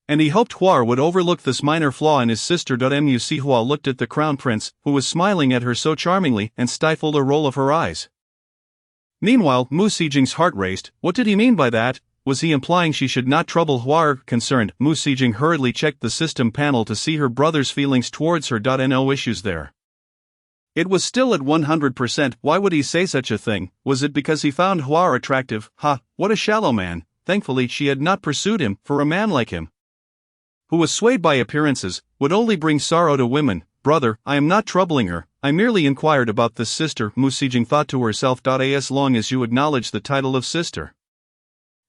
and he hoped Hua would overlook this minor flaw in his sister. Mu Si-hwan looked at the crown prince, who was smiling at her so charmingly, and stifled a roll of her eyes. Meanwhile, Mu Si-jing's heart raced. What did he mean by that? Was he implying she should not trouble Hua? Concerned, Mu Si-jing hurriedly checked the system panel to see her brother's feelings towards her. No issues there. It was still at 100%. Why would he say such a thing? Was it because he found Hua attractive? What a shallow man. Thankfully she had not pursued him, for a man like him, who was swayed by appearances, would only bring sorrow to women. Brother, I am not troubling her, I merely inquired about this sister. Mu Si-jing thought to herself. As long as you acknowledge the title of sister,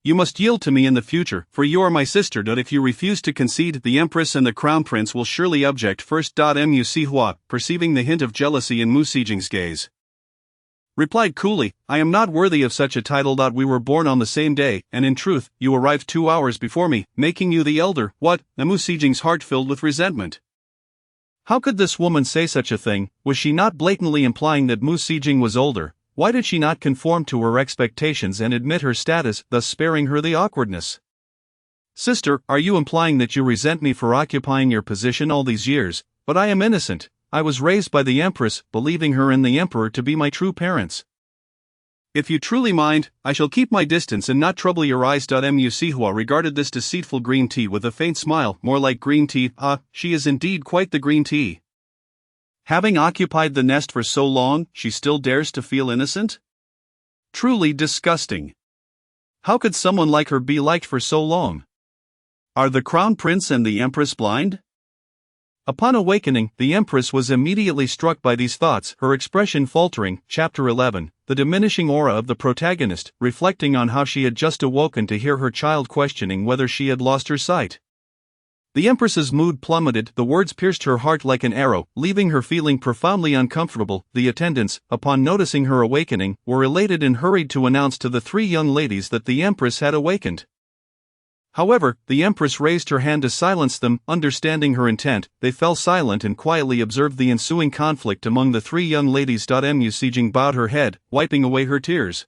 You must yield to me in the future, for you are my sister. If you refuse to concede, the Empress and the Crown Prince will surely object first. Mu Sihua, perceiving the hint of jealousy in Mu Sijing's gaze, replied coolly, I am not worthy of such a title. We were born on the same day, and in truth, you arrived 2 hours before me, making you the elder. What? Mu Sijing's heart filled with resentment. How could this woman say such a thing? Was she not blatantly implying that Mu Sijing was older? Why did she not conform to her expectations and admit her status, thus sparing her the awkwardness? Sister, are you implying that you resent me for occupying your position all these years? But I am innocent. I was raised by the Empress, believing her and the Emperor to be my true parents. If you truly mind, I shall keep my distance and not trouble your eyes. Mu Sihua regarded this deceitful green tea with a faint smile, more like green tea. Ah, she is indeed quite the green tea. Having occupied the nest for so long, she still dares to feel innocent? Truly disgusting. How could someone like her be liked for so long? Are the Crown Prince and the Empress blind? Upon awakening, the Empress was immediately struck by these thoughts, her expression faltering. Chapter 11, the diminishing aura of the protagonist, reflecting on how she had just awoken to hear her child questioning whether she had lost her sight. The Empress's mood plummeted, the words pierced her heart like an arrow, leaving her feeling profoundly uncomfortable. The attendants, upon noticing her awakening, were elated and hurried to announce to the 3 young ladies that the Empress had awakened. However, the Empress raised her hand to silence them. Understanding her intent, they fell silent and quietly observed the ensuing conflict among the 3 young ladies. Mu Sijing bowed her head, wiping away her tears,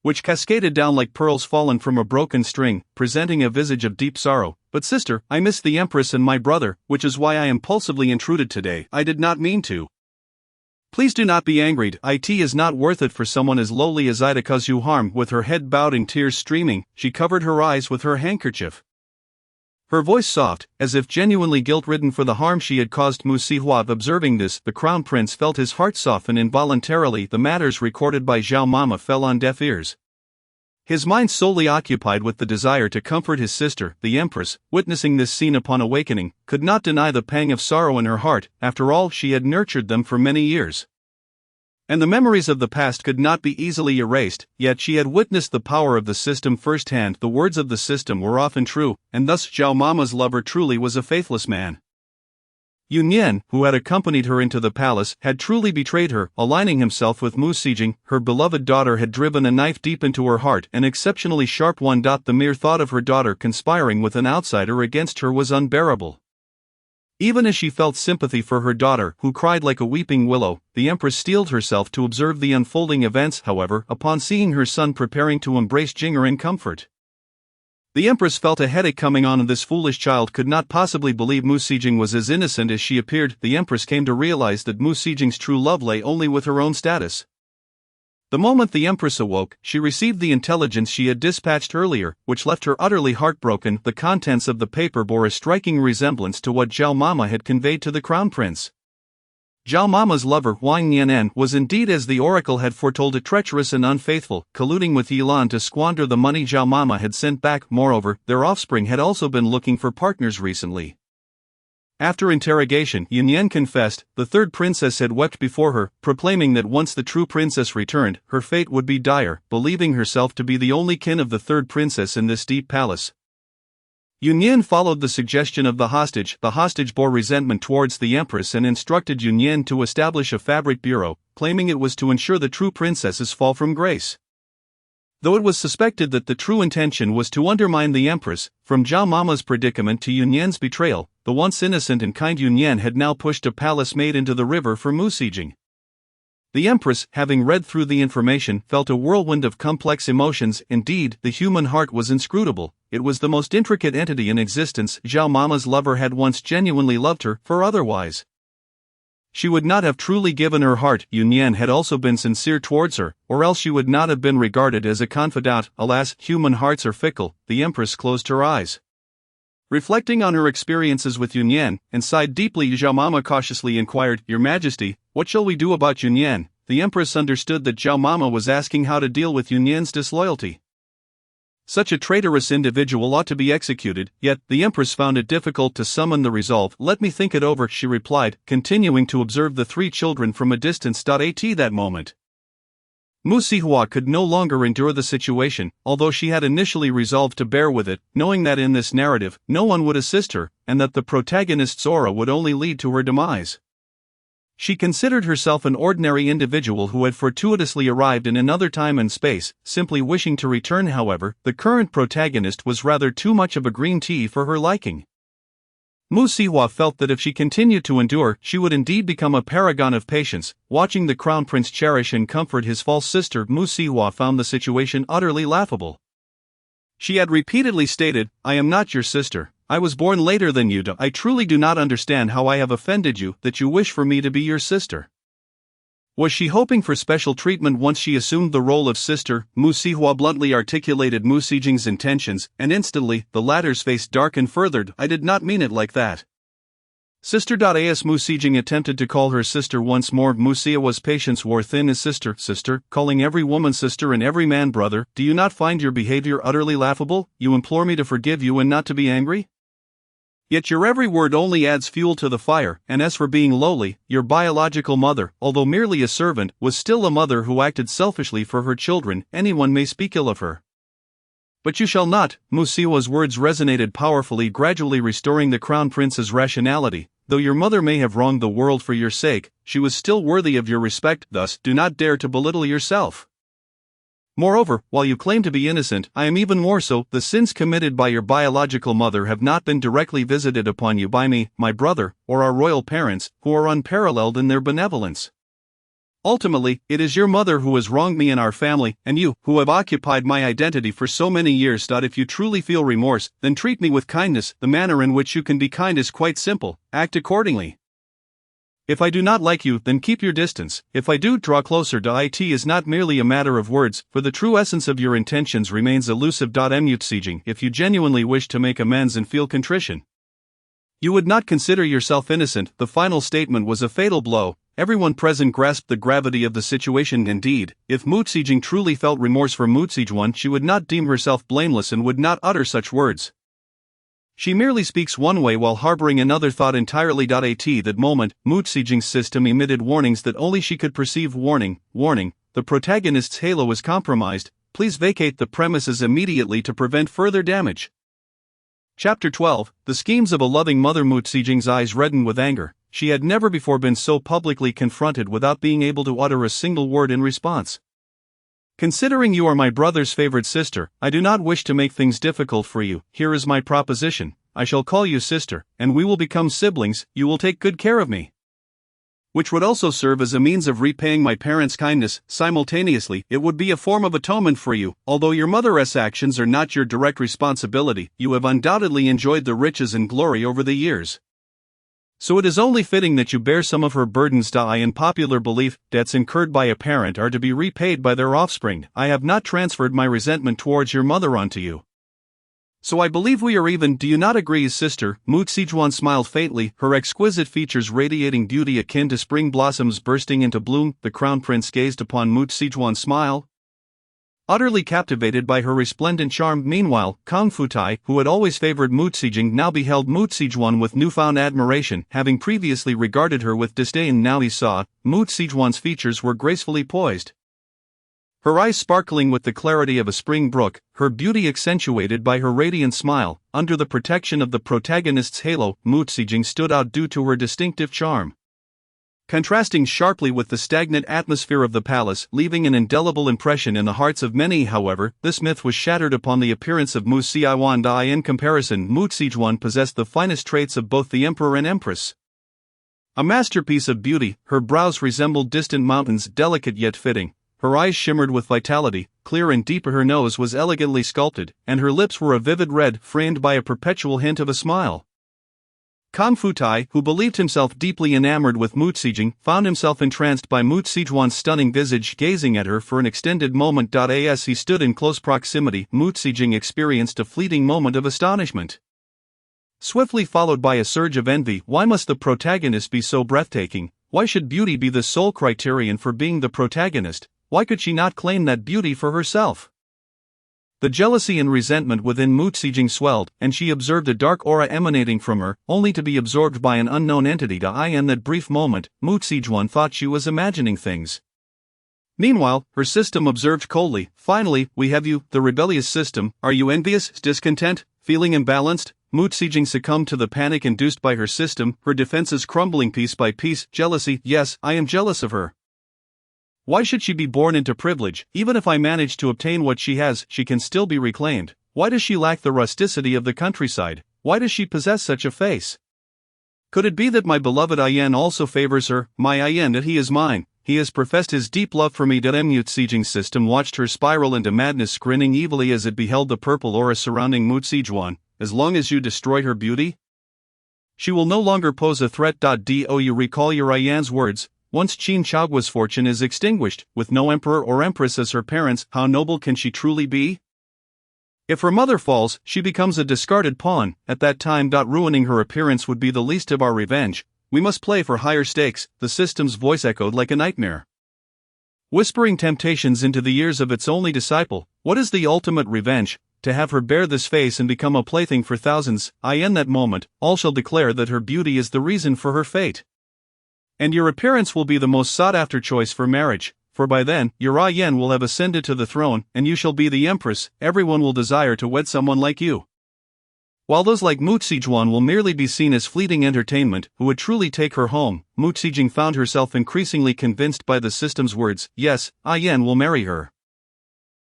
which cascaded down like pearls fallen from a broken string, presenting a visage of deep sorrow. But sister, I miss the Empress and my brother, which is why I impulsively intruded today. I did not mean to. Please do not be angered. It is not worth it for someone as lowly as I to cause you harm. With her head bowed and tears streaming, she covered her eyes with her handkerchief. Her voice soft, as if genuinely guilt-ridden for the harm she had caused. Mu Sihua. Observing this, the Crown Prince felt his heart soften involuntarily. The matters recorded by Zhao Mama fell on deaf ears. His mind solely occupied with the desire to comfort his sister, the Empress, witnessing this scene upon awakening, could not deny the pang of sorrow in her heart. After all, she had nurtured them for many years, and the memories of the past could not be easily erased, yet she had witnessed the power of the system firsthand. The words of the system were often true, and thus Zhao Mama's lover truly was a faithless man. Yun Yan, who had accompanied her into the palace, had truly betrayed her. Aligning himself with Mu Sijing, her beloved daughter had driven a knife deep into her heart, an exceptionally sharp one. The mere thought of her daughter conspiring with an outsider against her was unbearable. Even as she felt sympathy for her daughter, who cried like a weeping willow, the Empress steeled herself to observe the unfolding events. However, upon seeing her son preparing to embrace Jinger in comfort, the Empress felt a headache coming on, and this foolish child could not possibly believe Mu Sijing was as innocent as she appeared. The Empress came to realize that Mu Sijing's true love lay only with her own status. The moment the Empress awoke, she received the intelligence she had dispatched earlier, which left her utterly heartbroken. The contents of the paper bore a striking resemblance to what Zhao Mama had conveyed to the Crown Prince. Zhao Mama's lover, Wang Yan'an, was indeed, as the oracle had foretold, treacherous and unfaithful, colluding with Yilan to squander the money Zhao Mama had sent back. Moreover, their offspring had also been looking for partners recently. After interrogation, Yun Yan confessed. The 3rd princess had wept before her, proclaiming that once the true princess returned, her fate would be dire. Believing herself to be the only kin of the 3rd princess in this deep palace, Yun Yan followed the suggestion of the hostage. The hostage bore resentment towards the Empress and instructed Yun Yan to establish a fabric bureau, claiming it was to ensure the true princesses fall from grace. Though it was suspected that the true intention was to undermine the Empress, from Zhao Mama's predicament to Yun Yan's betrayal, the once innocent and kind Yun Yan had now pushed a palace maid into the river for Mu Sijing. The Empress, having read through the information, felt a whirlwind of complex emotions. Indeed, the human heart was inscrutable. It was the most intricate entity in existence. Zhao Mama's lover had once genuinely loved her, for otherwise she would not have truly given her heart. Yun Yan had also been sincere towards her, or else she would not have been regarded as a confidant. Alas, human hearts are fickle. The Empress closed her eyes, reflecting on her experiences with Yun Yan, and sighed deeply. Zhao Mama cautiously inquired, Your Majesty, what shall we do about Yun Yan? The Empress understood that Zhao Mama was asking how to deal with Yun Yan's disloyalty. Such a traitorous individual ought to be executed, yet the Empress found it difficult to summon the resolve. Let me think it over, she replied, continuing to observe the 3 children from a distance. At that moment, Mu Sihua could no longer endure the situation, although she had initially resolved to bear with it, knowing that in this narrative, no one would assist her, and that the protagonist's aura would only lead to her demise. She considered herself an ordinary individual who had fortuitously arrived in another time and space, simply wishing to return. However, the current protagonist was rather too much of a green tea for her liking. Mu Sihua felt that if she continued to endure, she would indeed become a paragon of patience. Watching the crown prince cherish and comfort his false sister, Mu Sihua found the situation utterly laughable. She had repeatedly stated, "I am not your sister. I was born later than you. I truly do not understand how I have offended you, that you wish for me to be your sister." Was she hoping for special treatment once she assumed the role of sister? Mu Sihua bluntly articulated Mu Sijing's intentions, and instantly, the latter's face darkened further. "I did not mean it like that. Sister." As Mu Sijing attempted to call her sister once more, Mu Sihua's patience wore thin. "As sister, sister, calling every woman sister and every man brother, do you not find your behavior utterly laughable? You implore me to forgive you and not to be angry? Yet your every word only adds fuel to the fire, and as for being lowly, your biological mother, although merely a servant, was still a mother who acted selfishly for her children. Anyone may speak ill of her, but you shall not." Mu Sihua's words resonated powerfully, gradually restoring the crown prince's rationality. "Though your mother may have wronged the world for your sake, she was still worthy of your respect, thus do not dare to belittle yourself. Moreover, while you claim to be innocent, I am even more so. The sins committed by your biological mother have not been directly visited upon you by me, my brother, or our royal parents, who are unparalleled in their benevolence. Ultimately, it is your mother who has wronged me and our family, and you, who have occupied my identity for so many years. If you truly feel remorse, then treat me with kindness. The manner in which you can be kind is quite simple. Act accordingly. If I do not like you, then keep your distance. If I do, draw closer. It is not merely a matter of words, for the true essence of your intentions remains elusive. Mu Sijing, if you genuinely wish to make amends and feel contrition, you would not consider yourself innocent." The final statement was a fatal blow. Everyone present grasped the gravity of the situation. Indeed, if Mu Sijing truly felt remorse for Mu Sijuan, she would not deem herself blameless and would not utter such words. She merely speaks one way while harboring another thought entirely. At that moment, Mu Sijing's system emitted warnings that only she could perceive. Warning, warning, the protagonist's halo is compromised. Please vacate the premises immediately to prevent further damage. Chapter 12, The Schemes of a Loving Mother. Mu Sijing's eyes reddened with anger. She had never before been so publicly confronted without being able to utter a single word in response. "Considering you are my brother's favorite sister, I do not wish to make things difficult for you. Here is my proposition. I shall call you sister, and we will become siblings. You will take good care of me, which would also serve as a means of repaying my parents' kindness. Simultaneously, it would be a form of atonement for you. Although your mother's actions are not your direct responsibility, you have undoubtedly enjoyed the riches and glory over the years. So it is only fitting that you bear some of her burdens. In popular belief, debts incurred by a parent are to be repaid by their offspring. I have not transferred my resentment towards your mother onto you, so I believe we are even. Do you not agree, sister?" Mu Sijuan smiled faintly, her exquisite features radiating beauty akin to spring blossoms bursting into bloom. The crown prince gazed upon Mu Sijuan's smile, utterly captivated by her resplendent charm. Meanwhile, Kang Futai, who had always favored Mu Sijing, now beheld Mu Sijuan with newfound admiration. Having previously regarded her with disdain, now he saw Mu Sijuan's features were gracefully poised, her eyes sparkling with the clarity of a spring brook, her beauty accentuated by her radiant smile. Under the protection of the protagonist's halo, Mu Sijing stood out due to her distinctive charm, contrasting sharply with the stagnant atmosphere of the palace, leaving an indelible impression in the hearts of many. However, this myth was shattered upon the appearance of Mu Sijuan. In comparison, Mu Sijuan possessed the finest traits of both the emperor and empress. A masterpiece of beauty, her brows resembled distant mountains, delicate yet fitting. Her eyes shimmered with vitality, clear and deep. Her nose was elegantly sculpted, and her lips were a vivid red, framed by a perpetual hint of a smile. Kang Futai, who believed himself deeply enamored with Mu Sijing, found himself entranced by Mu Sijuan's stunning visage, gazing at her for an extended moment. As he stood in close proximity, Mu Sijing experienced a fleeting moment of astonishment, swiftly followed by a surge of envy. Why must the protagonist be so breathtaking? Why should beauty be the sole criterion for being the protagonist? Why could she not claim that beauty for herself? The jealousy and resentment within Mu Sijing swelled, and she observed a dark aura emanating from her, only to be absorbed by an unknown entity. In that brief moment, Mu Sijuan thought she was imagining things. Meanwhile, her system observed coldly, "Finally, we have you, the rebellious system. Are you envious, discontent, feeling imbalanced?" Mu Xijing succumbed to the panic induced by her system, her defenses crumbling piece by piece. "Jealousy, yes, I am jealous of her. Why should she be born into privilege? Even if I manage to obtain what she has, she can still be reclaimed. Why does she lack the rusticity of the countryside? Why does she possess such a face? Could it be that my beloved Ayan also favors her? My Ayan, that he is mine. He has professed his deep love for me." Mu Xijing's system watched her spiral into madness, grinning evilly as it beheld the purple aura surrounding Mu Xijuan. "As long as you destroy her beauty, she will no longer pose a threat. Do you recall your Ayan's words? Once Qin Chaogua's fortune is extinguished, with no emperor or empress as her parents, how noble can she truly be? If her mother falls, she becomes a discarded pawn. At that time, ruining her appearance would be the least of our revenge. We must play for higher stakes." The system's voice echoed like a nightmare, whispering temptations into the ears of its only disciple. "What is the ultimate revenge? To have her bear this face and become a plaything for thousands. In that moment, all shall declare that her beauty is the reason for her fate. And your appearance will be the most sought-after choice for marriage, for by then, your Ayan will have ascended to the throne, and you shall be the empress. Everyone will desire to wed someone like you, while those like Mu Xijuan will merely be seen as fleeting entertainment. Who would truly take her home?" Mu Xijing found herself increasingly convinced by the system's words. "Yes, Ayan will marry her.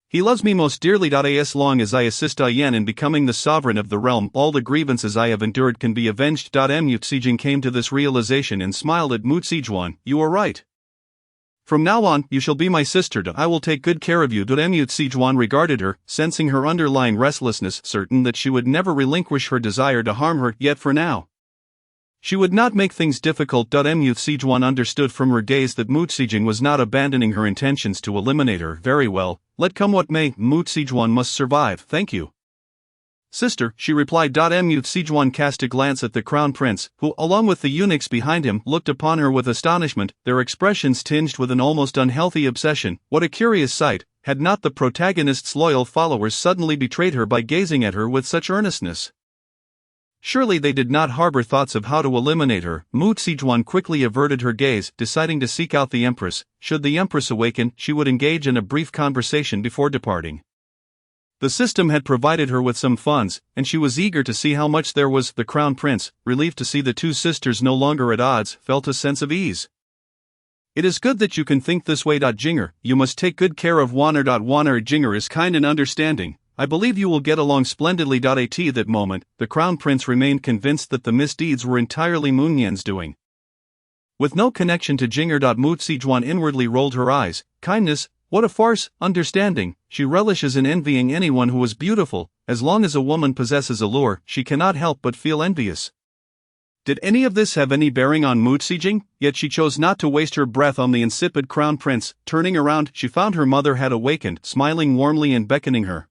He loves me most dearly. As long as I assist Ayan in becoming the sovereign of the realm, all the grievances I have endured can be avenged." Mu Xijing came to this realization and smiled at Mu Xijuan. "You are right. From now on, you shall be my sister. I will take good care of you." Mu Xijuan regarded her, sensing her underlying restlessness, certain that she would never relinquish her desire to harm her, yet for now she would not make things difficult. Mu Xijuan understood from her gaze that Mu Xijing was not abandoning her intentions to eliminate her. "Very well, let come what may, Mu Xijuan must survive." "Thank you, sister," she replied. Mu Xijuan cast a glance at the crown prince, who, along with the eunuchs behind him, looked upon her with astonishment, their expressions tinged with an almost unhealthy obsession. What a curious sight! Had not the protagonist's loyal followers suddenly betrayed her by gazing at her with such earnestness? Surely they did not harbor thoughts of how to eliminate her. Mu Xijuan quickly averted her gaze, deciding to seek out the empress. Should the empress awaken, she would engage in a brief conversation before departing. The system had provided her with some funds, and she was eager to see how much there was. The crown prince, relieved to see the two sisters no longer at odds, felt a sense of ease. "It is good that you can think this way. Jinger, you must take good care of Waner. Waner Jinger is kind and understanding. I believe you will get along splendidly." At that moment, the crown prince remained convinced that the misdeeds were entirely Munyan's doing, with no connection to Jinger. Mu Xijuan inwardly rolled her eyes. Kindness? What a farce! Understanding? She relishes in envying anyone who is beautiful. As long as a woman possesses allure, she cannot help but feel envious. Did any of this have any bearing on Mu Xijing? Yet she chose not to waste her breath on the insipid crown prince. Turning around, she found her mother had awakened, smiling warmly and beckoning her.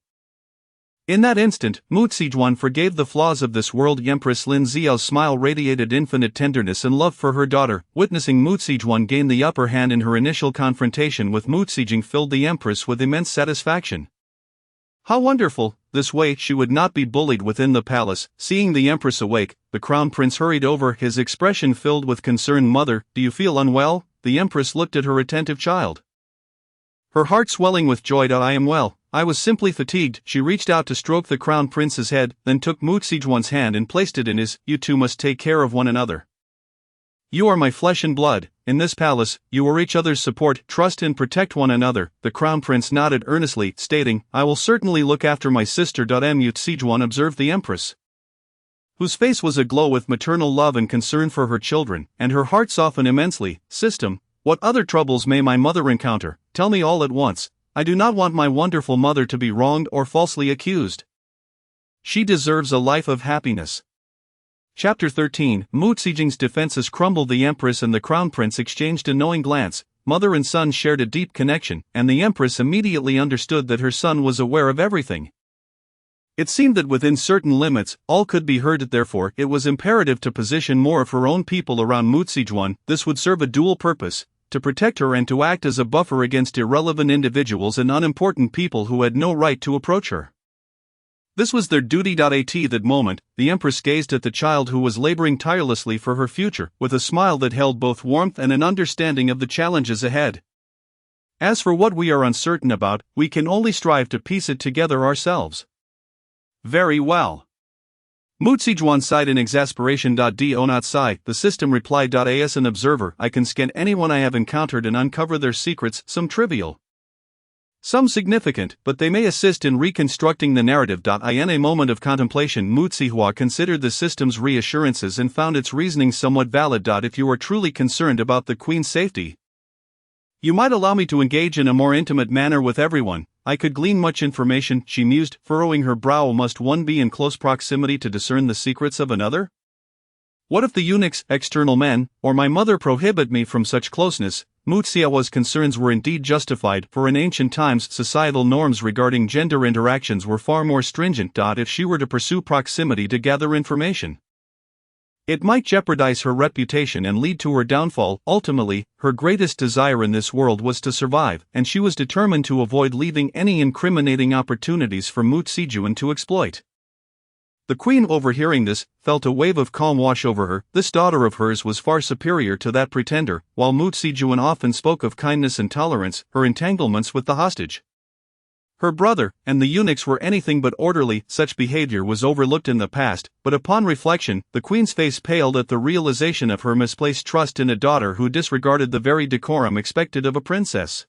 In that instant, Mu Xijuan forgave the flaws of this world. Empress Lin Xiao's smile radiated infinite tenderness and love for her daughter. Witnessing Mu Xijuan gain the upper hand in her initial confrontation with Mu Xijing filled the empress with immense satisfaction. How wonderful! This way she would not be bullied within the palace. Seeing the empress awake, the crown prince hurried over, his expression filled with concern. "Mother, do you feel unwell?" The empress looked at her attentive child, her heart swelling with joy. "I am well. I was simply fatigued." She reached out to stroke the crown prince's head, then took Mu Xijuan's hand and placed it in his. "You two must take care of one another. You are my flesh and blood. In this palace, you are each other's support. Trust and protect one another." The crown prince nodded earnestly, stating, "I will certainly look after my sister." Mu Xijuan observed the empress, whose face was aglow with maternal love and concern for her children, and her heart softened immensely. "System, what other troubles may my mother encounter? Tell me all at once. I do not want my wonderful mother to be wronged or falsely accused. She deserves a life of happiness." Chapter 13. Mu Xijing's defenses crumbled. The empress and the crown prince exchanged a knowing glance. Mother and son shared a deep connection, and the empress immediately understood that her son was aware of everything. It seemed that within certain limits, all could be heard. Therefore, it was imperative to position more of her own people around Mu Xijuan. This would serve a dual purpose: to protect her and to act as a buffer against irrelevant individuals and unimportant people who had no right to approach her. This was their duty. At that moment, the empress gazed at the child who was laboring tirelessly for her future, with a smile that held both warmth and an understanding of the challenges ahead. As for what we are uncertain about, we can only strive to piece it together ourselves. Very well. Mutsijuan sighed in exasperation. Do not sigh, the system replied. As an observer, I can scan anyone I have encountered and uncover their secrets, some trivial, some significant, but they may assist in reconstructing the narrative. In a moment of contemplation, Mutsihua considered the system's reassurances and found its reasoning somewhat valid. If you are truly concerned about the Queen's safety, you might allow me to engage in a more intimate manner with everyone. I could glean much information, she mused, furrowing her brow. Must one be in close proximity to discern the secrets of another? What if the eunuchs, external men, or my mother prohibit me from such closeness? Mutsiawa's concerns were indeed justified, for in ancient times societal norms regarding gender interactions were far more stringent. If she were to pursue proximity to gather information, it might jeopardize her reputation and lead to her downfall. Ultimately, her greatest desire in this world was to survive, and she was determined to avoid leaving any incriminating opportunities for Mutsijuan to exploit. The Queen, overhearing this, felt a wave of calm wash over her. This daughter of hers was far superior to that pretender. While Mutsijuan often spoke of kindness and tolerance, her entanglements with the hostage, her brother, and the eunuchs were anything but orderly. Such behavior was overlooked in the past, but upon reflection, the Queen's face paled at the realization of her misplaced trust in a daughter who disregarded the very decorum expected of a princess.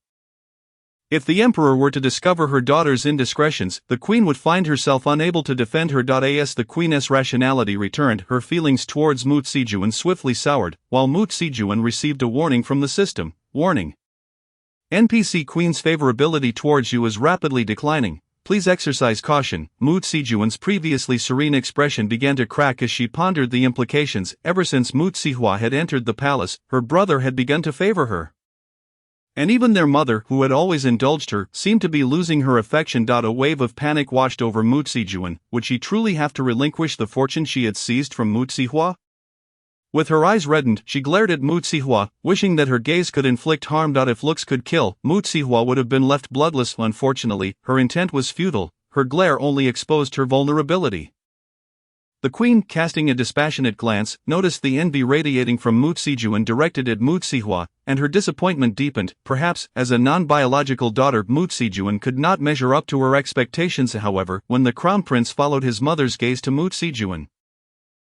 If the emperor were to discover her daughter's indiscretions, the Queen would find herself unable to defend her. As the Queen's rationality returned, her feelings towards Mutsijuan swiftly soured, while Mutsijuan received a warning from the system. Warning: NPC Queen's favorability towards you is rapidly declining. Please exercise caution. Mutsijuan's previously serene expression began to crack as she pondered the implications. Ever since Mutsihua had entered the palace, her brother had begun to favor her, and even their mother, who had always indulged her, seemed to be losing her affection. A wave of panic washed over Mutsijuan. Would she truly have to relinquish the fortune she had seized from Mutsihua? With her eyes reddened, she glared at Mutsihua, wishing that her gaze could inflict harm. If looks could kill, Mutsihua would have been left bloodless. Unfortunately, her intent was futile. Her glare only exposed her vulnerability. The Queen, casting a dispassionate glance, noticed the envy radiating from Mutsijuan directed at Mutsihua, and her disappointment deepened. Perhaps, as a non-biological daughter, Mutsijuan could not measure up to her expectations. However, when the Crown Prince followed his mother's gaze to Mutsijuan,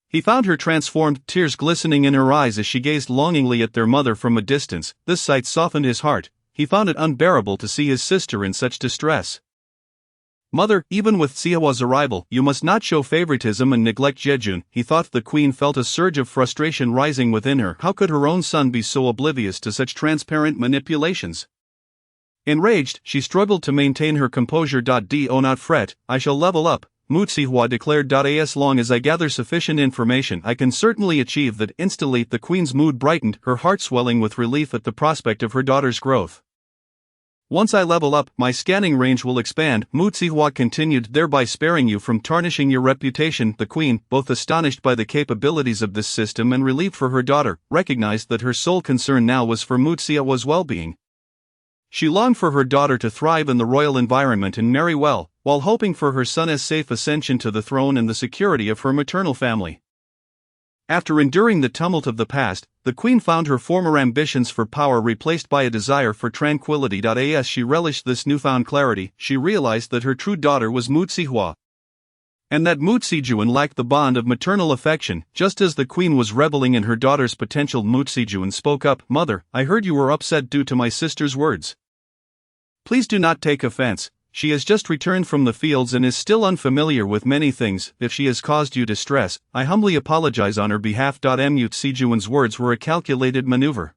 he found her transformed, tears glistening in her eyes as she gazed longingly at their mother from a distance. This sight softened his heart. He found it unbearable to see his sister in such distress. Mother, even with Xiao's arrival, you must not show favoritism and neglect Jejun. He thought. The Queen felt a surge of frustration rising within her. How could her own son be so oblivious to such transparent manipulations? Enraged, she struggled to maintain her composure. Do not fret, I shall level up, Mutsihua declared. As long as I gather sufficient information, I can certainly achieve that. Instantly, the Queen's mood brightened, her heart swelling with relief at the prospect of her daughter's growth. Once I level up, my scanning range will expand, Mutsihua continued, thereby sparing you from tarnishing your reputation. The Queen, both astonished by the capabilities of this system and relieved for her daughter, recognized that her sole concern now was for Mutsihua's well-being. She longed for her daughter to thrive in the royal environment and marry well, while hoping for her son's safe ascension to the throne and the security of her maternal family. After enduring the tumult of the past, the Queen found her former ambitions for power replaced by a desire for tranquility. As she relished this newfound clarity, she realized that her true daughter was Mutsihua, and that Mutsijuan lacked the bond of maternal affection. Just as the Queen was reveling in her daughter's potential, Mutsijuan spoke up. Mother, I heard you were upset due to my sister's words. Please do not take offense. She has just returned from the fields and is still unfamiliar with many things. If she has caused you distress, I humbly apologize on her behalf. Mutsijuan's words were a calculated maneuver,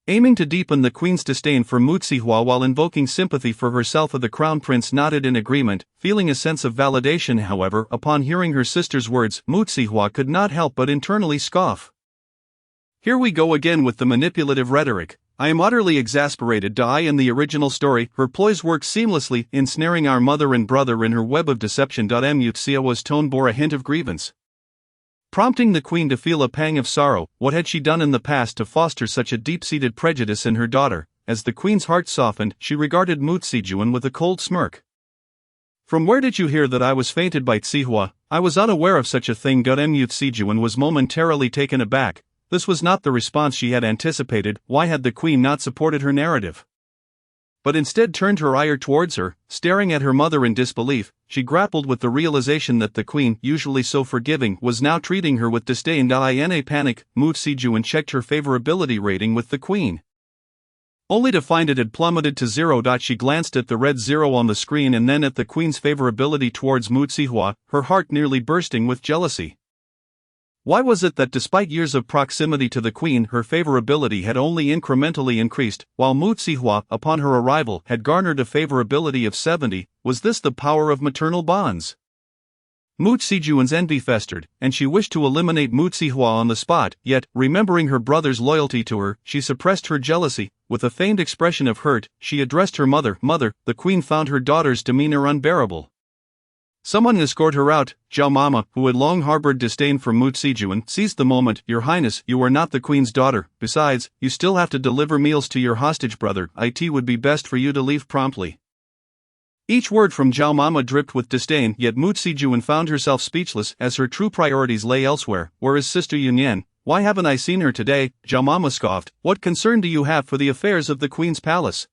aiming to deepen the Queen's disdain for Mutsihua while invoking sympathy for herself. The Crown Prince nodded in agreement, feeling a sense of validation. However, upon hearing her sister's words, Mutsihua could not help but internally scoff. Here we go again with the manipulative rhetoric. I am utterly exasperated. In the original story, her ploys worked seamlessly, ensnaring our mother and brother in her web of deception. Mutsihua's tone bore a hint of grievance, prompting the Queen to feel a pang of sorrow. What had she done in the past to foster such a deep-seated prejudice in her daughter? As the Queen's heart softened, she regarded Mutsijuan with a cold smirk. From where did you hear that I was fainted by Tsihua? I was unaware of such a thing. Mutsijuan was momentarily taken aback. This was not the response she had anticipated. Why had the Queen not supported her narrative? but instead turned her ire towards her, staring at her mother in disbelief. She grappled with the realization that the queen, usually so forgiving, was now treating her with disdain. In a panic, Mu Sijun checked her favorability rating with the queen, only to find it had plummeted to 0. She glanced at the red 0 on the screen and then at the queen's favorability towards Mu Sihua, her heart nearly bursting with jealousy. Why was it that despite years of proximity to the queen, her favorability had only incrementally increased, while Mu Sihua, upon her arrival, had garnered a favorability of 70? Was this the power of maternal bonds? Mu Sijun's envy festered, and she wished to eliminate Mu Sihua on the spot, yet, remembering her brother's loyalty to her, she suppressed her jealousy. With a feigned expression of hurt, she addressed her mother. Mother, the queen found her daughter's demeanor unbearable. Someone escort her out. Zhao Mama, who had long harbored disdain for Mu Sijun, seized the moment. Your Highness, you are not the queen's daughter. Besides, you still have to deliver meals to your hostage brother. It would be best for you to leave promptly. Each word from Zhao Mama dripped with disdain, yet Mu Sijun found herself speechless, as her true priorities lay elsewhere. Where is Sister Yunyan? Why haven't I seen her today? Zhao Mama scoffed. What concern do you have for the affairs of the queen's palace?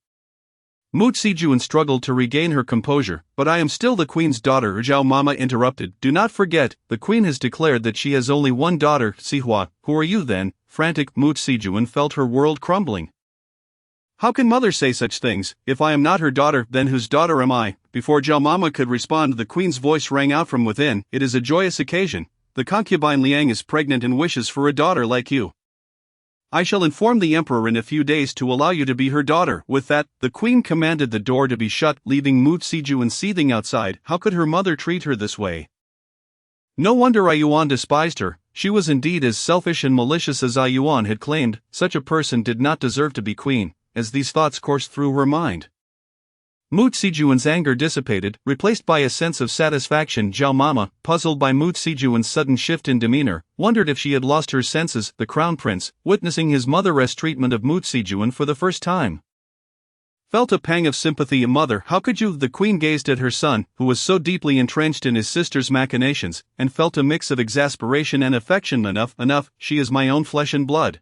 Mu Sijun struggled to regain her composure. But I am still the queen's daughter, Zhao Mama interrupted. Do not forget, the queen has declared that she has only one daughter, Sihua. Who are you then? Frantic, Mu Sijun felt her world crumbling. How can mother say such things? If I am not her daughter, then whose daughter am I? Before Zhao Mama could respond, the queen's voice rang out from within. It is a joyous occasion. The concubine Liang is pregnant and wishes for a daughter like you. I shall inform the emperor in a few days to allow you to be her daughter. With that, the queen commanded the door to be shut, leaving Mu Sijun seething outside. How could her mother treat her this way? No wonder Yuan despised her. She was indeed as selfish and malicious as Yuan had claimed. Such a person did not deserve to be queen. As these thoughts coursed through her mind, Mu Sijun's anger dissipated, replaced by a sense of satisfaction. Zhao Mama, puzzled by Mu Sijun's sudden shift in demeanor, wondered if she had lost her senses. The crown prince, witnessing his mother's treatment of Mu Sijun for the first time, felt a pang of sympathy. Mother, how could you? The queen gazed at her son, who was so deeply entrenched in his sister's machinations, and felt a mix of exasperation and affection. Enough, she is my own flesh and blood,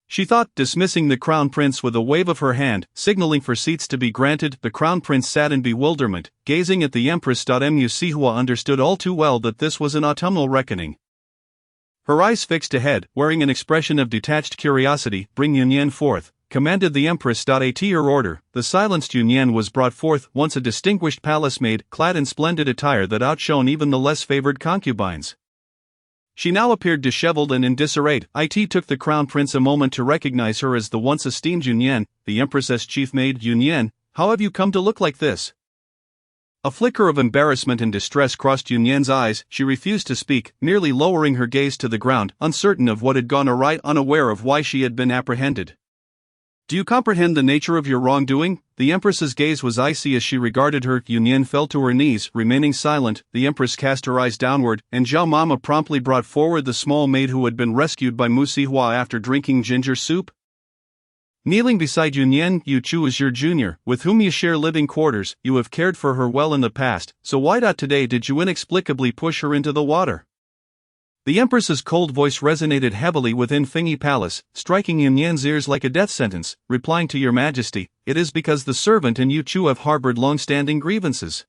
she thought, dismissing the crown prince with a wave of her hand, signaling for seats to be granted. The crown prince sat in bewilderment, gazing at the empress. Mu Sihua understood all too well that this was an autumnal reckoning. Her eyes fixed ahead, wearing an expression of detached curiosity. Bring Yunyan forth, commanded the empress. At her order, the silenced Yunyan was brought forth, once a distinguished palace maid, clad in splendid attire that outshone even the less favored concubines. She now appeared disheveled and in disarray. It took the crown prince a moment to recognize her as the once esteemed Yunyan, the empress's chief maid. Yunyan, how have you come to look like this? A flicker of embarrassment and distress crossed Yunyan's eyes. She refused to speak, nearly lowering her gaze to the ground, uncertain of what had gone awry, unaware of why she had been apprehended. Do you comprehend the nature of your wrongdoing? The empress's gaze was icy as she regarded her. Yunyan fell to her knees, remaining silent. The empress cast her eyes downward, and Zhao Mama promptly brought forward the small maid who had been rescued by Mu Sihua after drinking ginger soup. Kneeling beside Yunyan, Yu Chu is your junior, with whom you share living quarters. You have cared for her well in the past, so why today did you inexplicably push her into the water? The empress's cold voice resonated heavily within Fengyi Palace, striking Yunyan's ears like a death sentence. Replying to your majesty, it is because the servant and Yu Chu have harbored long-standing grievances,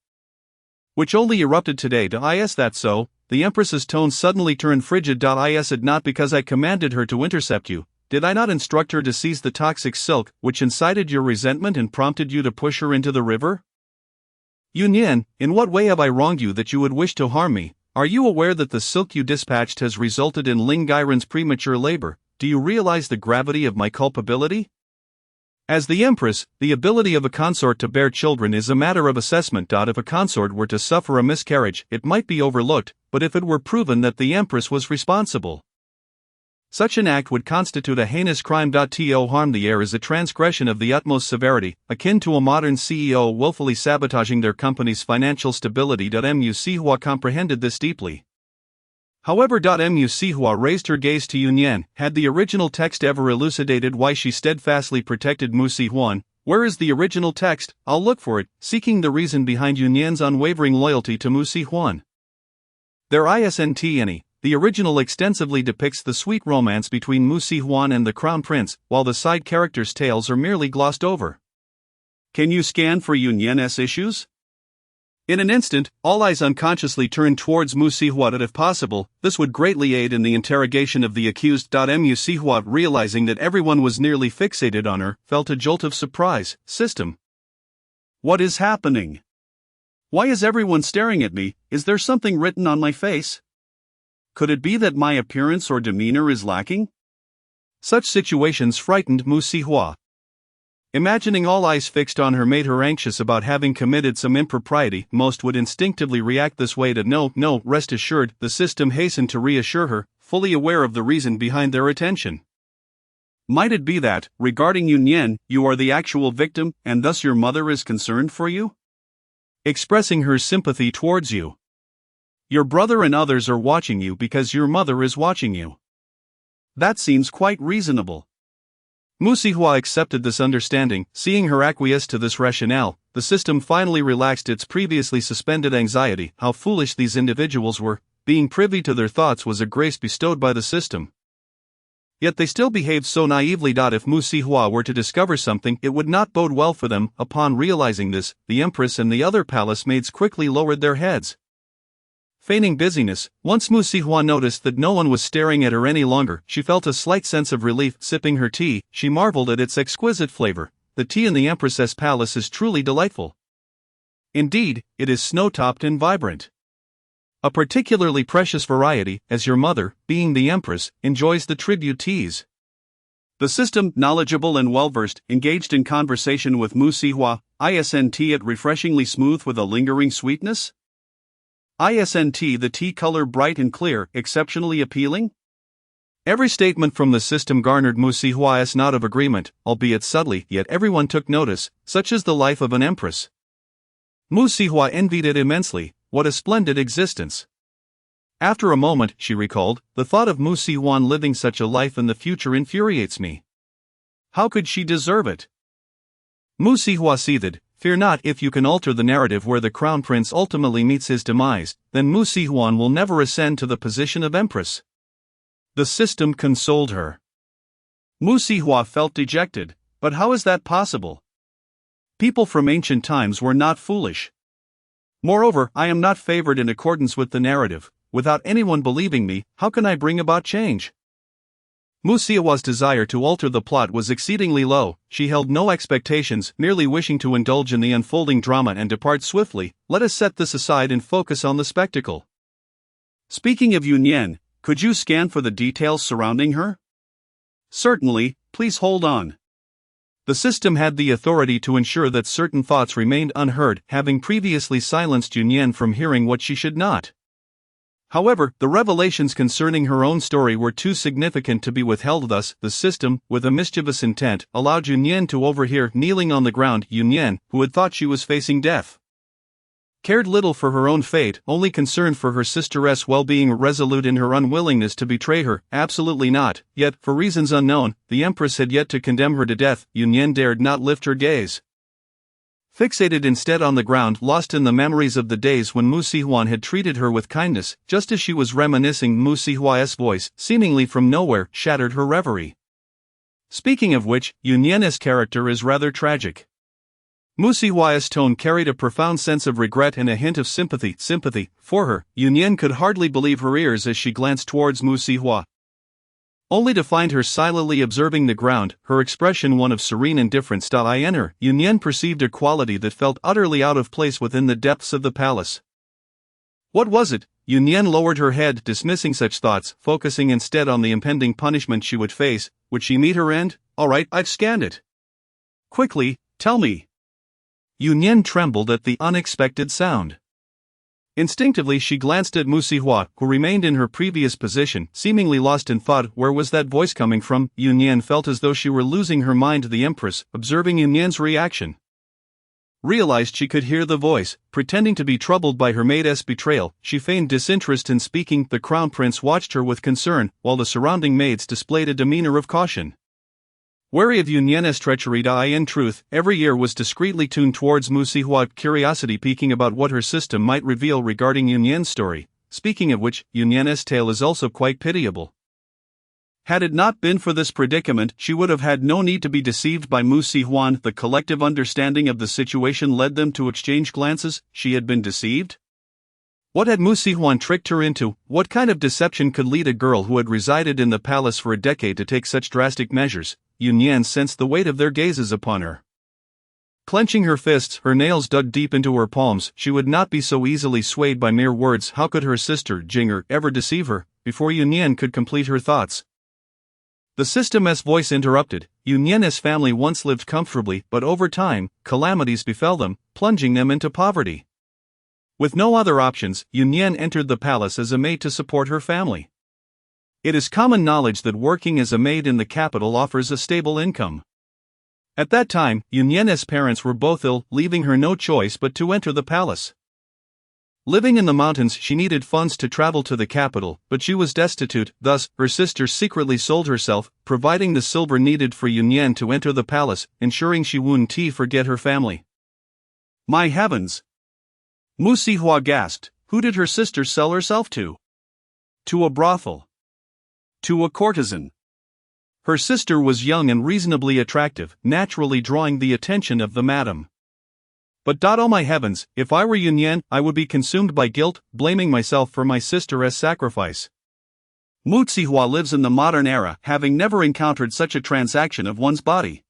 which only erupted today. Is that so? The empress's tone suddenly turned frigid. Is it not because I commanded her to intercept you? Did I not instruct her to seize the toxic silk, which incited your resentment and prompted you to push her into the river? Yunyan, in what way have I wronged you that you would wish to harm me? Are you aware that the silk you dispatched has resulted in Ling Gairen's premature labor? Do you realize the gravity of my culpability? As the empress, the ability of a consort to bear children is a matter of assessment. If a consort were to suffer a miscarriage, it might be overlooked, but if it were proven that the empress was responsible, such an act would constitute a heinous crime. To harm the heir is a transgression of the utmost severity, akin to a modern CEO willfully sabotaging their company's financial stability. Mu Sihua comprehended this deeply. However, Mu Sihua raised her gaze to Yunyan. Had the original text ever elucidated why she steadfastly protected Mu Sihuan? Where is the original text? I'll look for it, seeking the reason behind Yunyan's unwavering loyalty to Mu Sihuan. There isn't any. The original extensively depicts the sweet romance between Mu Sihuan and the crown prince, while the side characters' tales are merely glossed over. Can you scan for Yunyan's issues? In an instant, all eyes unconsciously turned towards Mu Sihua, that if possible, this would greatly aid in the interrogation of the accused. Mu Sihua, realizing that everyone was nearly fixated on her, felt a jolt of surprise. System. What is happening? Why is everyone staring at me? Is there something written on my face? Could it be that my appearance or demeanor is lacking? Such situations frightened Mu Sihua. Imagining all eyes fixed on her made her anxious about having committed some impropriety. Most would instinctively react this way to no, rest assured. The system hastened to reassure her, fully aware of the reason behind their attention. Might it be that, regarding Yunyan, you are the actual victim, and thus your mother is concerned for you? Expressing her sympathy towards you. Your brother and others are watching you because your mother is watching you. That seems quite reasonable. Mu Sihua accepted this understanding. Seeing her acquiesce to this rationale, the system finally relaxed its previously suspended anxiety. How foolish these individuals were. Being privy to their thoughts was a grace bestowed by the system. Yet they still behaved so naively. If Mu Sihua were to discover something, it would not bode well for them. Upon realizing this, the Empress and the other palace maids quickly lowered their heads. Feigning busyness, once Mu Sihua noticed that no one was staring at her any longer, she felt a slight sense of relief. Sipping her tea, she marveled at its exquisite flavor. The tea in the Empress's palace is truly delightful. Indeed, it is snow-topped and vibrant. A particularly precious variety, as your mother, being the Empress, enjoys the tribute teas. The system, knowledgeable and well-versed, engaged in conversation with Mu Sihua. Isn't it refreshingly smooth with a lingering sweetness? Isn't the tea color bright and clear, exceptionally appealing? Every statement from the system garnered Mu Sihua's nod of agreement, albeit subtly, yet everyone took notice. Such is the life of an empress. Mu Sihua envied it immensely. What a splendid existence. After a moment, she recalled, the thought of Mu Sihuan living such a life in the future infuriates me. How could she deserve it? Mu Sihua seethed. Fear not. If you can alter the narrative where the crown prince ultimately meets his demise, then Mu Sihuan will never ascend to the position of empress. The system consoled her. Mu Sihua felt dejected. But how is that possible? People from ancient times were not foolish. Moreover, I am not favored in accordance with the narrative. Without anyone believing me, how can I bring about change? Mu Sihua's desire to alter the plot was exceedingly low. She held no expectations, merely wishing to indulge in the unfolding drama and depart swiftly. Let us set this aside and focus on the spectacle. Speaking of Yunyan, could you scan for the details surrounding her? Certainly, please hold on. The system had the authority to ensure that certain thoughts remained unheard, having previously silenced Yunyan from hearing what she should not. However, the revelations concerning her own story were too significant to be withheld. Thus, the system, with a mischievous intent, allowed Yunyan to overhear. Kneeling on the ground, Yunyan, who had thought she was facing death, cared little for her own fate, only concerned for her sister's well-being, resolute in her unwillingness to betray her. Absolutely not. Yet, for reasons unknown, the Empress had yet to condemn her to death. Yunyan dared not lift her gaze. Fixated instead on the ground, lost in the memories of the days when Mu Sihuan had treated her with kindness, just as she was reminiscing, Mu Sihua's voice, seemingly from nowhere, shattered her reverie. Speaking of which, Yunyan's character is rather tragic. Mu Sihua's tone carried a profound sense of regret and a hint of sympathy for her. Yunyan could hardly believe her ears as she glanced towards Mu Sihua, only to find her silently observing the ground, her expression one of serene indifference. In her, Yunyan perceived a quality that felt utterly out of place within the depths of the palace. What was it? Yunyan lowered her head, dismissing such thoughts, focusing instead on the impending punishment she would face. Would she meet her end? All right, I've scanned it. Quickly, tell me. Yunyan trembled at the unexpected sound. Instinctively she glanced at Mu Sihua, who remained in her previous position, seemingly lost in thought. Where was that voice coming from? Yunyan felt as though she were losing her mind. The Empress, observing Yunyan's reaction, realized she could hear the voice. Pretending to be troubled by her maid's betrayal, she feigned disinterest in speaking. The crown prince watched her with concern, while the surrounding maids displayed a demeanor of caution. Wary of Yunyan's treachery, in truth, every ear was discreetly tuned towards Mu Sihua, curiosity peeking about what her system might reveal regarding Yunyan's story. Speaking of which, Yunyan's tale is also quite pitiable. Had it not been for this predicament, she would have had no need to be deceived by Mu Sihuan. The collective understanding of the situation led them to exchange glances. She had been deceived? What had Mu Sihuan tricked her into? What kind of deception could lead a girl who had resided in the palace for a decade to take such drastic measures? Yun Yan sensed the weight of their gazes upon her. Clenching her fists, her nails dug deep into her palms, she would not be so easily swayed by mere words. How could her sister, Jinger, ever deceive her? Before Yun Yan could complete her thoughts, the system's voice interrupted. Yun Yan's family once lived comfortably, but over time, calamities befell them, plunging them into poverty. With no other options, Yun Yan entered the palace as a maid to support her family. It is common knowledge that working as a maid in the capital offers a stable income. At that time, Yun Yan's parents were both ill, leaving her no choice but to enter the palace. Living in the mountains, she needed funds to travel to the capital, but she was destitute. Thus, her sister secretly sold herself, providing the silver needed for Yun Yan to enter the palace, ensuring she wouldn't forget her family. My heavens! Mu Sihua gasped. Who did her sister sell herself to? To a brothel. To a courtesan. Her sister was young and reasonably attractive, naturally drawing the attention of the madam. But oh my heavens, if I were Yun Yan, I would be consumed by guilt, blaming myself for my sister as sacrifice. Mu Sihua lives in the modern era, having never encountered such a transaction of one's body.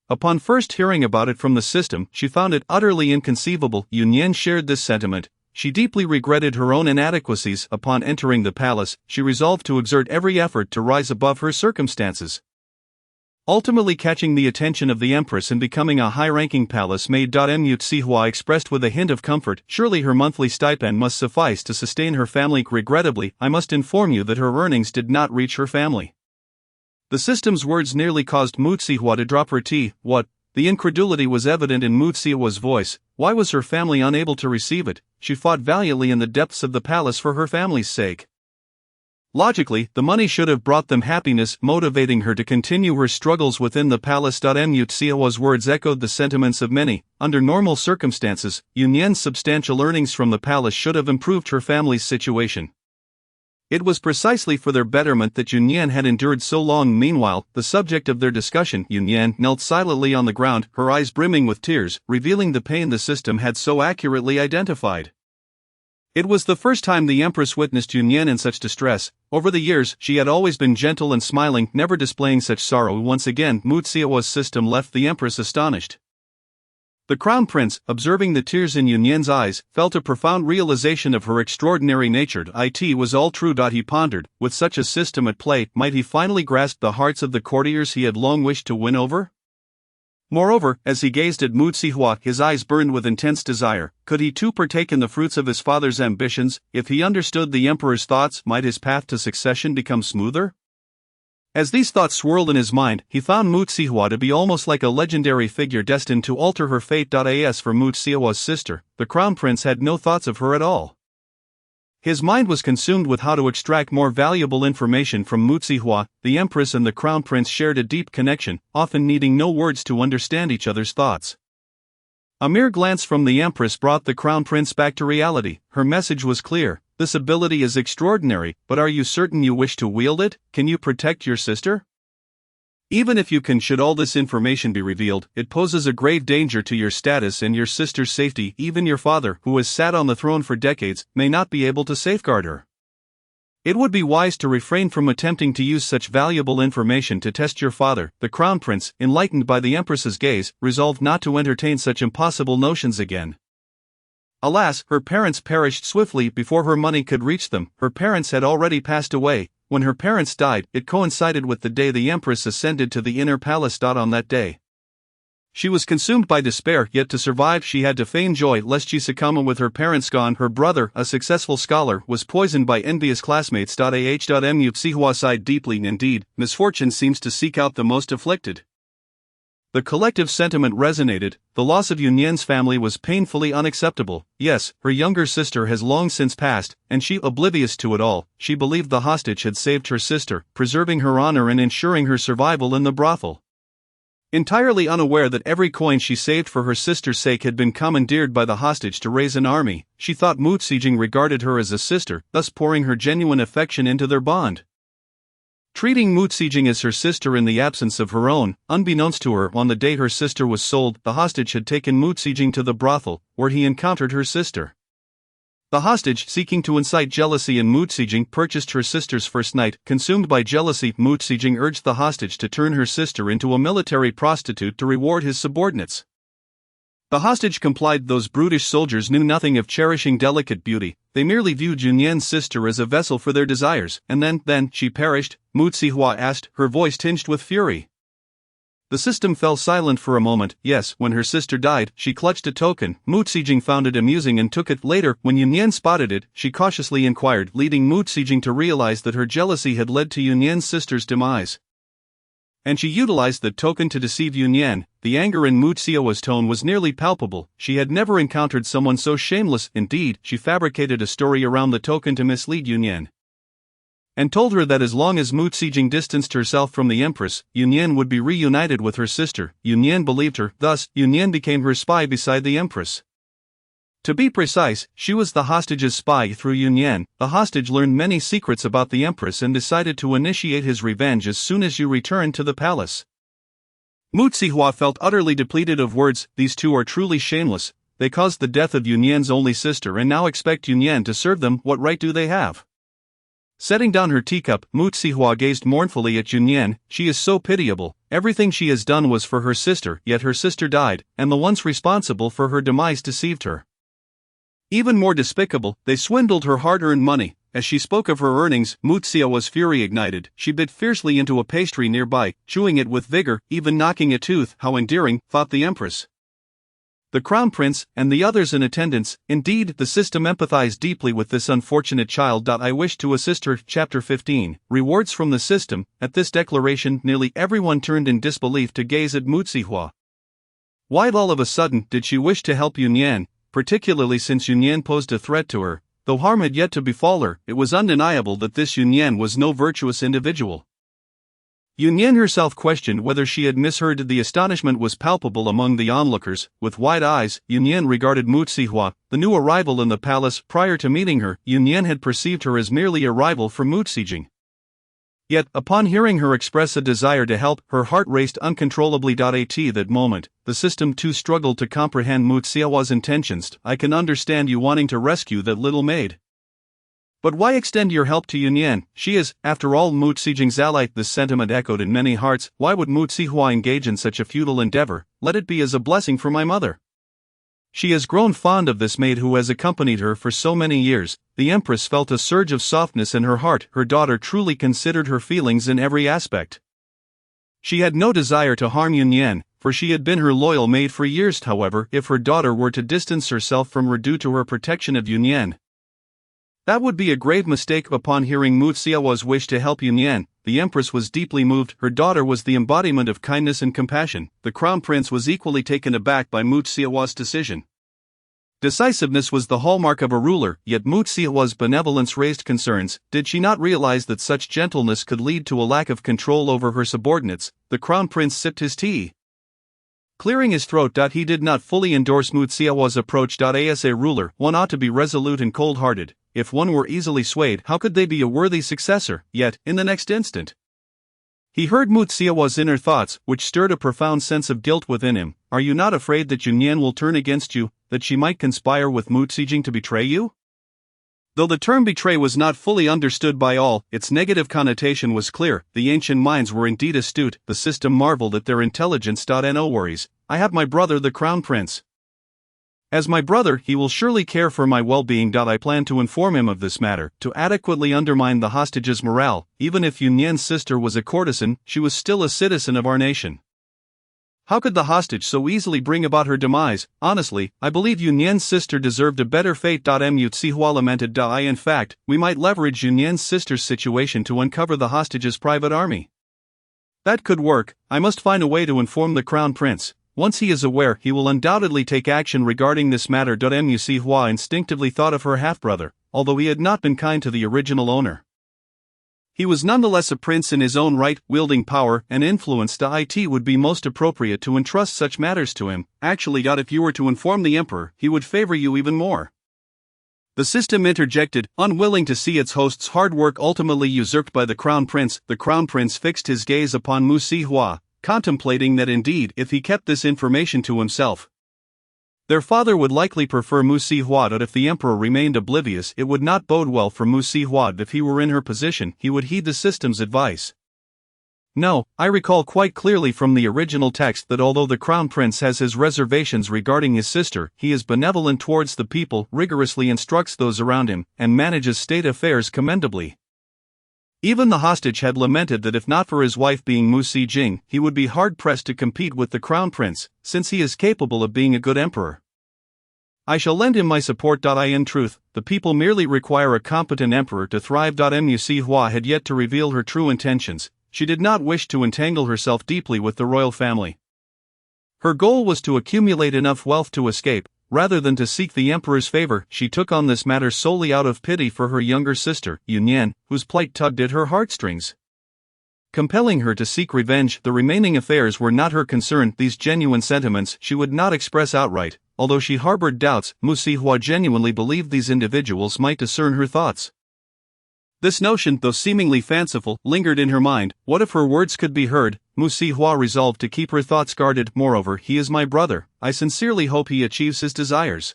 Upon first hearing about it from the system, she found it utterly inconceivable. Yun Yan shared this sentiment. She deeply regretted her own inadequacies. Upon entering the palace, she resolved to exert every effort to rise above her circumstances. Ultimately catching the attention of the Empress and becoming a high-ranking palace maid. Mu Sihua expressed with a hint of comfort, surely her monthly stipend must suffice to sustain her family. Regrettably, I must inform you that her earnings did not reach her family. The system's words nearly caused Mu Sihua to drop her tea. What? The incredulity was evident in Mu Sihua's voice. Why was her family unable to receive it? She fought valiantly in the depths of the palace for her family's sake. Logically, the money should have brought them happiness, motivating her to continue her struggles within the palace. Mu Sihua's words echoed the sentiments of many. Under normal circumstances, Yun Yan's substantial earnings from the palace should have improved her family's situation. It was precisely for their betterment that Yun Yan had endured so long. Meanwhile, the subject of their discussion, Yun Yan knelt silently on the ground, her eyes brimming with tears, revealing the pain the system had so accurately identified. It was the first time the Empress witnessed Yun Yan in such distress. Over the years, she had always been gentle and smiling, never displaying such sorrow. Once again, Mu Sihua's system left the Empress astonished. The Crown Prince, observing the tears in Yun Yan's eyes, felt a profound realization of her extraordinary nature. It was all true. He pondered, with such a system at play, might he finally grasp the hearts of the courtiers he had long wished to win over? Moreover, as he gazed at Mu Sihua, his eyes burned with intense desire. Could he too partake in the fruits of his father's ambitions? If he understood the emperor's thoughts, might his path to succession become smoother? As these thoughts swirled in his mind, he found Mu Sihua to be almost like a legendary figure destined to alter her fate. As for Mu Sihua's sister, the Crown Prince had no thoughts of her at all. His mind was consumed with how to extract more valuable information from Mu Sihua. The Empress and the Crown Prince shared a deep connection, often needing no words to understand each other's thoughts. A mere glance from the Empress brought the Crown Prince back to reality. Her message was clear. This ability is extraordinary, but are you certain you wish to wield it? Can you protect your sister? Even if you can, should all this information be revealed, it poses a grave danger to your status and your sister's safety. Even your father, who has sat on the throne for decades, may not be able to safeguard her. It would be wise to refrain from attempting to use such valuable information to test your father. The Crown Prince, enlightened by the Empress's gaze, resolved not to entertain such impossible notions again. Alas, her parents perished swiftly before her money could reach them. Her parents had already passed away. When her parents died, it coincided with the day the Empress ascended to the inner palace. On that day, she was consumed by despair, yet to survive she had to feign joy lest she succumb. With her parents gone, her brother, a successful scholar, was poisoned by envious classmates. Mu Sihua sighed deeply. Indeed, misfortune seems to seek out the most afflicted. The collective sentiment resonated. The loss of Yun Yan's family was painfully unacceptable. Yes, her younger sister has long since passed, and she, oblivious to it all, she believed the hostage had saved her sister, preserving her honor and ensuring her survival in the brothel. Entirely unaware that every coin she saved for her sister's sake had been commandeered by the hostage to raise an army, she thought Mu Sijing regarded her as a sister, thus pouring her genuine affection into their bond. treating Mu Xijing as her sister in the absence of her own. Unbeknownst to her, on the day her sister was sold, the hostage had taken Mu Xijing to the brothel, where he encountered her sister. The hostage, seeking to incite jealousy in Mu Xijing, purchased her sister's first night. Consumed by jealousy, Mu Xijing urged the hostage to turn her sister into a military prostitute to reward his subordinates. The hostage complied. Those brutish soldiers knew nothing of cherishing delicate beauty. They merely viewed Yunyan's sister as a vessel for their desires. And then she perished? Mu Xihua asked, her voice tinged with fury. The system fell silent for a moment. Yes, when her sister died, she clutched a token. Mu Xijing found it amusing and took it. Later, when Yunyan spotted it, she cautiously inquired, leading Mu Xijing to realize that her jealousy had led to Yunyan's sister's demise. And she utilized the token to deceive Yunyan. The anger in Mu Xiao's tone was nearly palpable. She had never encountered someone so shameless. Indeed, she fabricated a story around the token to mislead Yunyan, and told her that as long as Mu Xijing distanced herself from the empress, Yunyan would be reunited with her sister. Yunyan believed her. Thus, Yunyan became her spy beside the empress. To be precise, she was the hostage's spy through Yunyan. The hostage learned many secrets about the empress and decided to initiate his revenge as soon as you returned to the palace. Mu Xihua felt utterly depleted of words. These two are truly shameless. They caused the death of Yunyan's only sister and now expect Yunyan to serve them. What right do they have? Setting down her teacup, Mu Xihua gazed mournfully at Yunyan. She is so pitiable. Everything she has done was for her sister, yet her sister died, and the ones responsible for her demise deceived her. Even more despicable, they swindled her hard-earned money. As she spoke of her earnings, Mu Xiao's fury ignited. She bit fiercely into a pastry nearby, chewing it with vigor, even knocking a tooth. How endearing, thought the empress. The crown prince, and the others in attendance. Indeed, the system empathized deeply with this unfortunate child. I wish to assist her. Chapter 15. Rewards from the system. At this declaration, nearly everyone turned in disbelief to gaze at Mu Xihua. Why all of a sudden did she wish to help Yunyan, particularly since Yunyan posed a threat to her? Though harm had yet to befall her, it was undeniable that this Yunyan was no virtuous individual. Yunyan herself questioned whether she had misheard. The astonishment was palpable among the onlookers. With wide eyes, Yunyan regarded Mu Xihua, the new arrival in the palace. Prior to meeting her, Yunyan had perceived her as merely a rival for Mu Xijing. Yet, upon hearing her express a desire to help, her heart raced uncontrollably. At that moment, the system too struggled to comprehend Mu Xiao's intentions. I can understand you wanting to rescue that little maid. But why extend your help to Yunyan? She is, after all, Mu Xijing's ally. This sentiment echoed in many hearts. Why would Mu Xihua engage in such a futile endeavor? Let it be as a blessing for my mother. She has grown fond of this maid who has accompanied her for so many years. The empress felt a surge of softness in her heart. Her daughter truly considered her feelings in every aspect. She had no desire to harm Yunyan, for she had been her loyal maid for years. However, if her daughter were to distance herself from her due to her protection of Yunyan, that would be a grave mistake. Upon hearing Mu Xiao's wish to help Yunyan, the empress was deeply moved. Her daughter was the embodiment of kindness and compassion. The crown prince was equally taken aback by Mu Xiao's decision. Decisiveness was the hallmark of a ruler, yet Mu Xiao's benevolence raised concerns. Did she not realize that such gentleness could lead to a lack of control over her subordinates? The crown prince sipped his tea, clearing his throat. He did not fully endorse Mu Xiao's approach. As a ruler, one ought to be resolute and cold-hearted. If one were easily swayed, how could they be a worthy successor? Yet, in the next instant, he heard Mu Xiao's inner thoughts, which stirred a profound sense of guilt within him. Are you not afraid that Yunyan will turn against you, that she might conspire with Mu Xijing to betray you? Though the term betray was not fully understood by all, its negative connotation was clear. The ancient minds were indeed astute. The system marveled at their intelligence. No worries. I have my brother the crown prince. As my brother, he will surely care for my well-being. I plan to inform him of this matter, to adequately undermine the hostage's morale. Even if Yunyan's sister was a courtesan, she was still a citizen of our nation. How could the hostage so easily bring about her demise? Honestly, I believe Yunyan's sister deserved a better fate. Mu Xihua lamented. In fact, we might leverage Yunyan's sister's situation to uncover the hostage's private army. That could work. I must find a way to inform the crown prince. Once he is aware, he will undoubtedly take action regarding this matter. Mu Xihua instinctively thought of her half-brother, although he had not been kind to the original owner. He was nonetheless a prince in his own right, wielding power and influence. It would be most appropriate to entrust such matters to him. Actually, if you were to inform the emperor, he would favor you even more. The system interjected, unwilling to see its host's hard work ultimately usurped by the Crown Prince. The Crown Prince fixed his gaze upon Mu Sihua, contemplating that indeed if he kept this information to himself, their father would likely prefer Mu Sihua. But if the emperor remained oblivious, it would not bode well for Mu Sihua. If he were in her position, he would heed the system's advice. No, I recall quite clearly from the original text that although the Crown Prince has his reservations regarding his sister, he is benevolent towards the people, rigorously instructs those around him, and manages state affairs commendably. Even the hostage had lamented that if not for his wife being Mu Sijing, he would be hard-pressed to compete with the Crown Prince, since he is capable of being a good emperor. I shall lend him my support. In truth, the people merely require a competent emperor to thrive. Mu Sihua had yet to reveal her true intentions. She did not wish to entangle herself deeply with the royal family. Her goal was to accumulate enough wealth to escape, rather than to seek the emperor's favor. She took on this matter solely out of pity for her younger sister, Yunyan, whose plight tugged at her heartstrings, compelling her to seek revenge. The remaining affairs were not her concern. These genuine sentiments she would not express outright, although she harbored doubts. Mu Sihua genuinely believed these individuals might discern her thoughts. This notion, though seemingly fanciful, lingered in her mind. What if her words could be heard? Mu Sihua resolved to keep her thoughts guarded. Moreover, he is my brother. I sincerely hope he achieves his desires.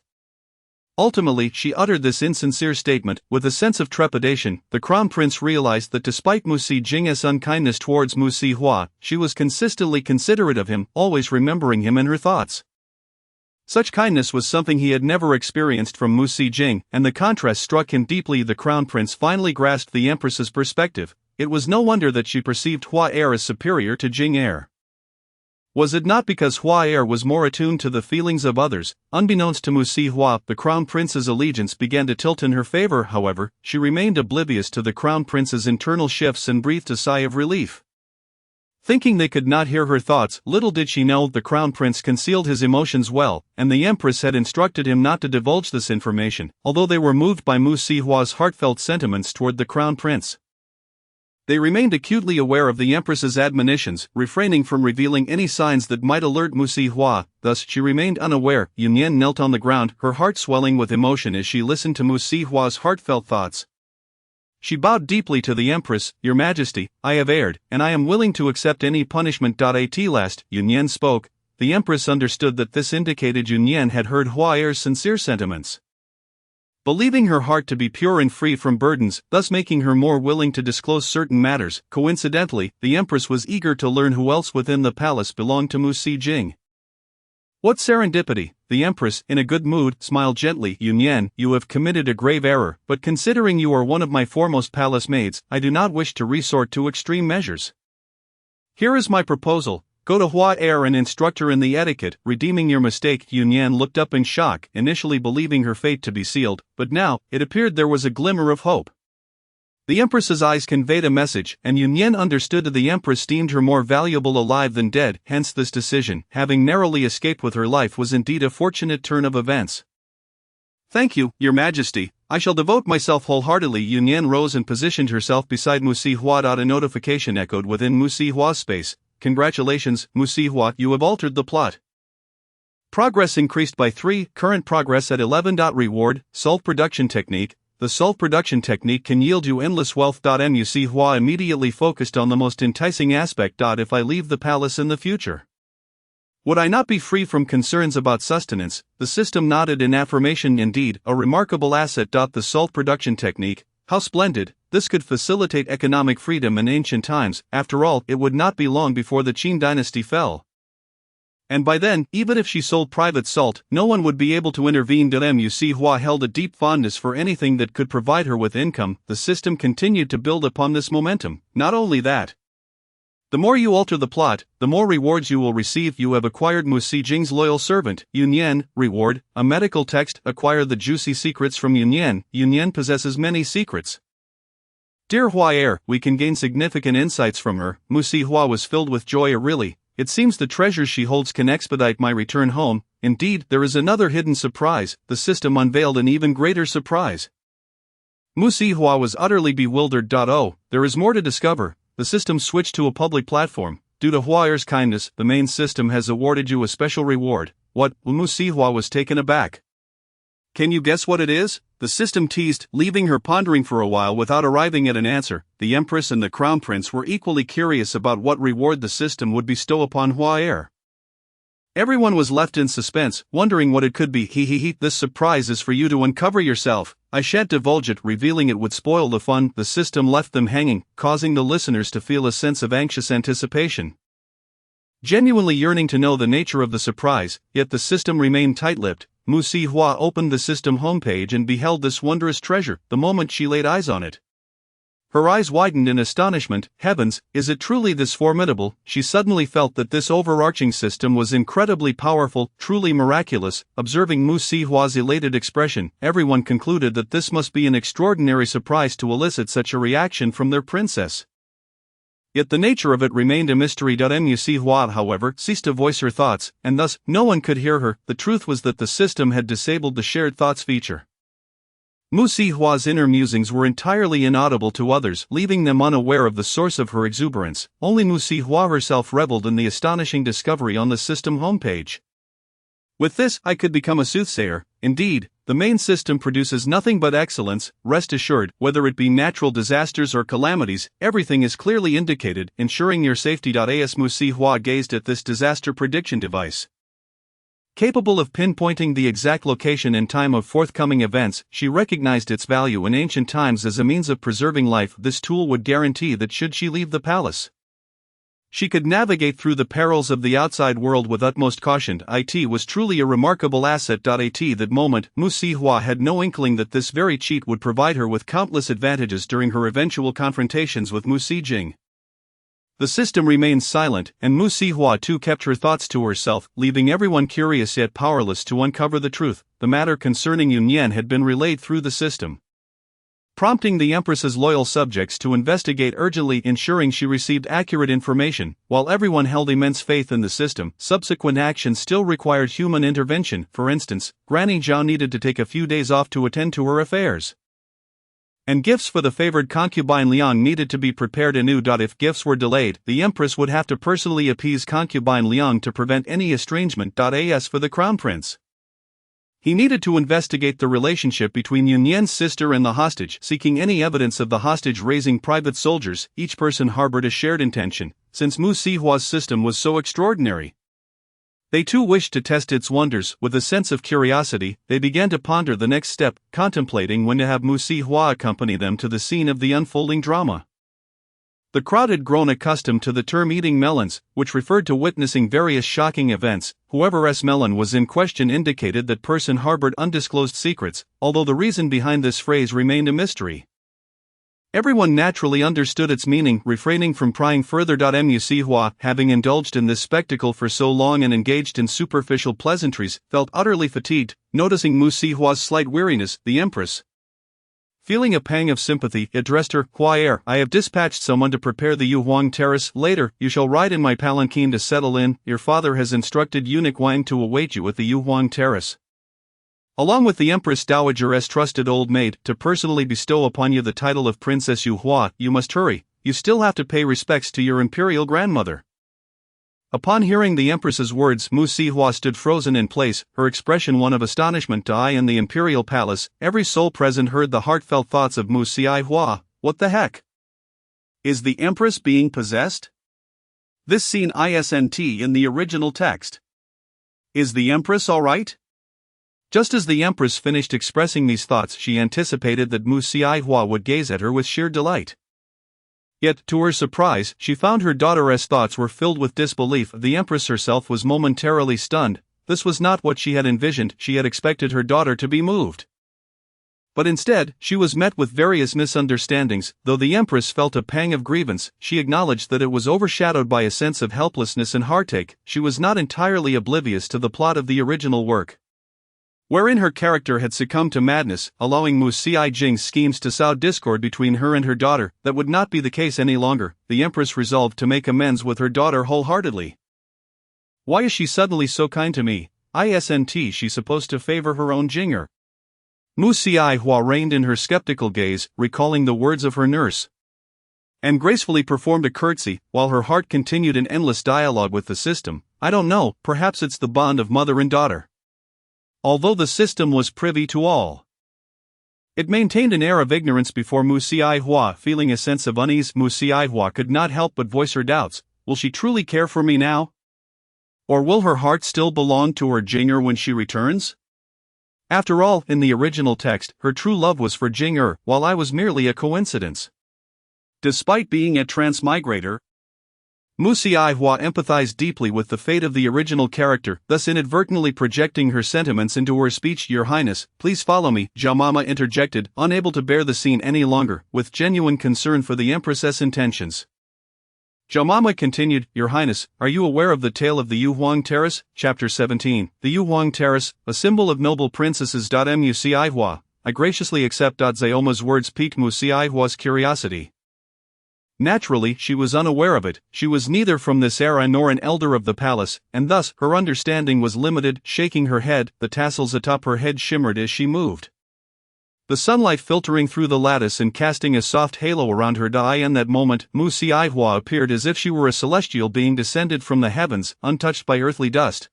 Ultimately, she uttered this insincere statement with a sense of trepidation. The Crown Prince realized that despite Mu Sijing's unkindness towards Mu Sihua, she was consistently considerate of him, always remembering him in her thoughts. Such kindness was something he had never experienced from Mu Sijing, and the contrast struck him deeply. The Crown Prince finally grasped the Empress's perspective. It was no wonder that she perceived Hua Er as superior to Jing Er. Was it not because Hua Er was more attuned to the feelings of others? Unbeknownst to Mu Sihua, the Crown Prince's allegiance began to tilt in her favor. However, she remained oblivious to the Crown Prince's internal shifts and breathed a sigh of relief. Thinking they could not hear her thoughts, little did she know the Crown Prince concealed his emotions well, and the Empress had instructed him not to divulge this information, although they were moved by Mu Sihua's heartfelt sentiments toward the Crown Prince. They remained acutely aware of the Empress's admonitions, refraining from revealing any signs that might alert Mu Sihua. Thus she remained unaware. Yunyan knelt on the ground, her heart swelling with emotion as she listened to Mu Sihua's heartfelt thoughts. She bowed deeply to the Empress. Your Majesty, I have erred, and I am willing to accept any punishment. At last, Yunyan spoke. The Empress understood that this indicated Yunyan had heard Hua Er's sincere sentiments, believing her heart to be pure and free from burdens, thus making her more willing to disclose certain matters. Coincidentally, the Empress was eager to learn who else within the palace belonged to Mu Sijing. What serendipity! The Empress, in a good mood, smiled gently. Yunyan, you have committed a grave error, but considering you are one of my foremost palace maids, I do not wish to resort to extreme measures. Here is my proposal. Go to Hua Er and instruct her in the etiquette, redeeming your mistake. Yunyan looked up in shock, initially believing her fate to be sealed, but now, it appeared there was a glimmer of hope. The Empress's eyes conveyed a message, and Yunyan understood that the Empress deemed her more valuable alive than dead. Hence this decision, having narrowly escaped with her life, was indeed a fortunate turn of events. Thank you, Your Majesty. I shall devote myself wholeheartedly. Yunyan rose and positioned herself beside Mu Sihua. A notification echoed within Mu Sihua's space. Congratulations, Mu Sihua, you have altered the plot. Progress increased by 3, current progress at 11. Reward, salt production technique. The salt production technique can yield you endless wealth. Mu Sihua immediately focused on the most enticing aspect. If I leave the palace in the future, would I not be free from concerns about sustenance? The system nodded in affirmation. Indeed, a remarkable asset. The salt production technique, how splendid! This could facilitate economic freedom in ancient times. After all, it would not be long before the Qin dynasty fell. And by then, even if she sold private salt, no one would be able to intervene. Mu Sihua held a deep fondness for anything that could provide her with income. The system continued to build upon this momentum. Not only that, the more you alter the plot, the more rewards you will receive. You have acquired Mu Sijing's loyal servant, Yunyan. Reward, a medical text. Acquire the juicy secrets from Yunyan. Yunyan possesses many secrets. Dear Hua Er, we can gain significant insights from her. Mu Sihua was filled with joy. Really, it seems the treasures she holds can expedite my return home. Indeed, there is another hidden surprise. The system unveiled an even greater surprise. Mu Sihua was utterly bewildered. Oh, there is more to discover. The system switched to a public platform. Due to Hua Er's kindness, the main system has awarded you a special reward. What? Mu Sihua was taken aback. Can you guess what it is? The system teased, leaving her pondering for a while without arriving at an answer. The Empress and the Crown Prince were equally curious about what reward the system would bestow upon Hua Er. Everyone was left in suspense, wondering what it could be. This surprise is for you to uncover yourself. I shan't divulge it, revealing it would spoil the fun. The system left them hanging, causing the listeners to feel a sense of anxious anticipation. Genuinely yearning to know the nature of the surprise, yet the system remained tight-lipped. Mu Si Hua opened the system homepage and beheld this wondrous treasure the moment she laid eyes on it. Her eyes widened in astonishment. Heavens, is it truly this formidable? She suddenly felt that this overarching system was incredibly powerful, truly miraculous. Observing Mu Si Hua's elated expression, everyone concluded that this must be an extraordinary surprise to elicit such a reaction from their princess. Yet the nature of it remained a mystery. Mu Si Hua, however, ceased to voice her thoughts, and thus, no one could hear her. The truth was that the system had disabled the shared thoughts feature. Mu Si Hua's inner musings were entirely inaudible to others, leaving them unaware of the source of her exuberance. Only Mu Si Hua herself reveled in the astonishing discovery on the system homepage. With this, I could become a soothsayer. Indeed, the main system produces nothing but excellence. Rest assured, whether it be natural disasters or calamities, everything is clearly indicated, ensuring your safety. As Mu Si Hua gazed at this disaster prediction device, capable of pinpointing the exact location and time of forthcoming events, she recognized its value in ancient times as a means of preserving life. This tool would guarantee that should she leave the palace, she could navigate through the perils of the outside world with utmost caution. It was truly a remarkable asset. At that moment, Mu Si Hua had no inkling that this very cheat would provide her with countless advantages during her eventual confrontations with Mu Si Jing. The system remained silent, and Mu Si Hua too kept her thoughts to herself, leaving everyone curious yet powerless to uncover the truth. The matter concerning Yun Yan had been relayed through the system, prompting the Empress's loyal subjects to investigate urgently, ensuring she received accurate information. While everyone held immense faith in the system, subsequent action still required human intervention. For instance, Granny Zhao needed to take a few days off to attend to her affairs, and gifts for the favored concubine Liang needed to be prepared anew. If gifts were delayed, the Empress would have to personally appease concubine Liang to prevent any estrangement. As for the Crown Prince, he needed to investigate the relationship between Yun Yan's sister and the hostage, seeking any evidence of the hostage raising private soldiers. Each person harbored a shared intention, since Mu Si Hua's system was so extraordinary. They too wished to test its wonders. With a sense of curiosity, they began to ponder the next step, contemplating when to have Mu Si Hua accompany them to the scene of the unfolding drama. The crowd had grown accustomed to the term eating melons, which referred to witnessing various shocking events. Whoever's melon was in question indicated that person harbored undisclosed secrets, although the reason behind this phrase remained a mystery. Everyone naturally understood its meaning, refraining from prying further. Mu Si Hua, having indulged in this spectacle for so long and engaged in superficial pleasantries, felt utterly fatigued. Noticing Mu Si Hua's slight weariness, the Empress, feeling a pang of sympathy, addressed her. Hua Er, I have dispatched someone to prepare the Yu Huang Terrace. Later, you shall ride in my palanquin to settle in. Your father has instructed eunuch Wang to await you at the Yu Huang Terrace, along with the Empress Dowager's trusted old maid, to personally bestow upon you the title of Princess Yu Hua. You must hurry, you still have to pay respects to your imperial grandmother. Upon hearing the Empress's words, Mu Si Hua stood frozen in place, her expression one of astonishment. In the imperial palace, every soul present heard the heartfelt thoughts of Mu Si Hua. What the heck? Is the Empress being possessed? This scene isn't in the original text. Is the Empress alright? Just as the Empress finished expressing these thoughts, she anticipated that Mu Si Hua would gaze at her with sheer delight. Yet, to her surprise, she found her daughter's thoughts were filled with disbelief. The Empress herself was momentarily stunned. This was not what she had envisioned. She had expected her daughter to be moved, but instead, she was met with various misunderstandings. Though the Empress felt a pang of grievance, she acknowledged that it was overshadowed by a sense of helplessness and heartache. She was not entirely oblivious to the plot of the original work, wherein her character had succumbed to madness, allowing Mu Si Jing's schemes to sow discord between her and her daughter. That would not be the case any longer. The Empress resolved to make amends with her daughter wholeheartedly. Why is she suddenly so kind to me? Isn't she supposed to favor her own Jinger? Mu Si Hua reined in her skeptical gaze, recalling the words of her nurse, and gracefully performed a curtsy, while her heart continued an endless dialogue with the system. I don't know, perhaps it's the bond of mother and daughter. although the system was privy to all. It maintained an air of ignorance before Mu Xiaihua. Feeling a sense of unease, Mu Xiaihua could not help but voice her doubts. Will she truly care for me now? Or will her heart still belong to her Jing when she returns? After all, in the original text, her true love was for Jing, while I was merely a coincidence. Despite being a transmigrator, Mu Xiaihua empathized deeply with the fate of the original character, thus inadvertently projecting her sentiments into her speech. Your Highness, please follow me, Zhao Mama interjected, unable to bear the scene any longer, with genuine concern for the Empress's intentions. Zhao Mama continued, Your Highness, are you aware of the tale of the Yu Huang Terrace? Chapter 17, The Yu Huang Terrace, a symbol of noble princesses. Mu Xiaihua, I graciously accept. Xiaoma's words piqued Mu Xiaihua's curiosity. Naturally, she was unaware of it. She was neither from this era nor an elder of the palace, and thus her understanding was limited. Shaking her head, the tassels atop her head shimmered as she moved. The sunlight filtering through the lattice and casting a soft halo around her. In that moment, Mu Xiaihua appeared as if she were a celestial being descended from the heavens, untouched by earthly dust.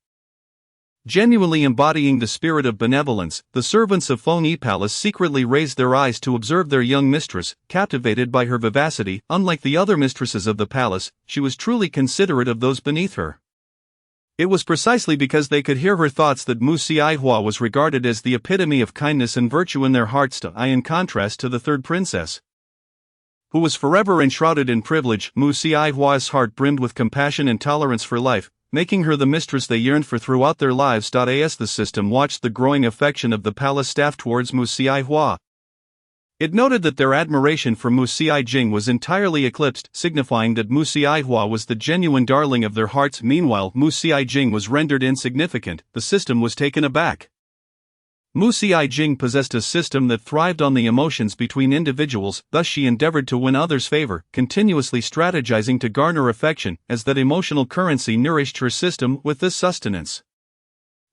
Genuinely embodying the spirit of benevolence, the servants of Fengyi Palace secretly raised their eyes to observe their young mistress, captivated by her vivacity. Unlike the other mistresses of the palace, she was truly considerate of those beneath her. It was precisely because they could hear her thoughts that Mu Xiaihua was regarded as the epitome of kindness and virtue in their hearts. In contrast to the third princess, who was forever enshrouded in privilege, Mu Xiaihua's heart brimmed with compassion and tolerance for life, making her the mistress they yearned for throughout their lives. As the system watched the growing affection of the palace staff towards Mu Xiaihua, it noted that their admiration for Mu Xiaijing was entirely eclipsed, signifying that Mu Xiaihua was the genuine darling of their hearts. Meanwhile, Mu Xiaijing was rendered insignificant. The system was taken aback. Mu Xiaijing possessed a system that thrived on the emotions between individuals, thus she endeavored to win others' favor, continuously strategizing to garner affection, as that emotional currency nourished her system with this sustenance.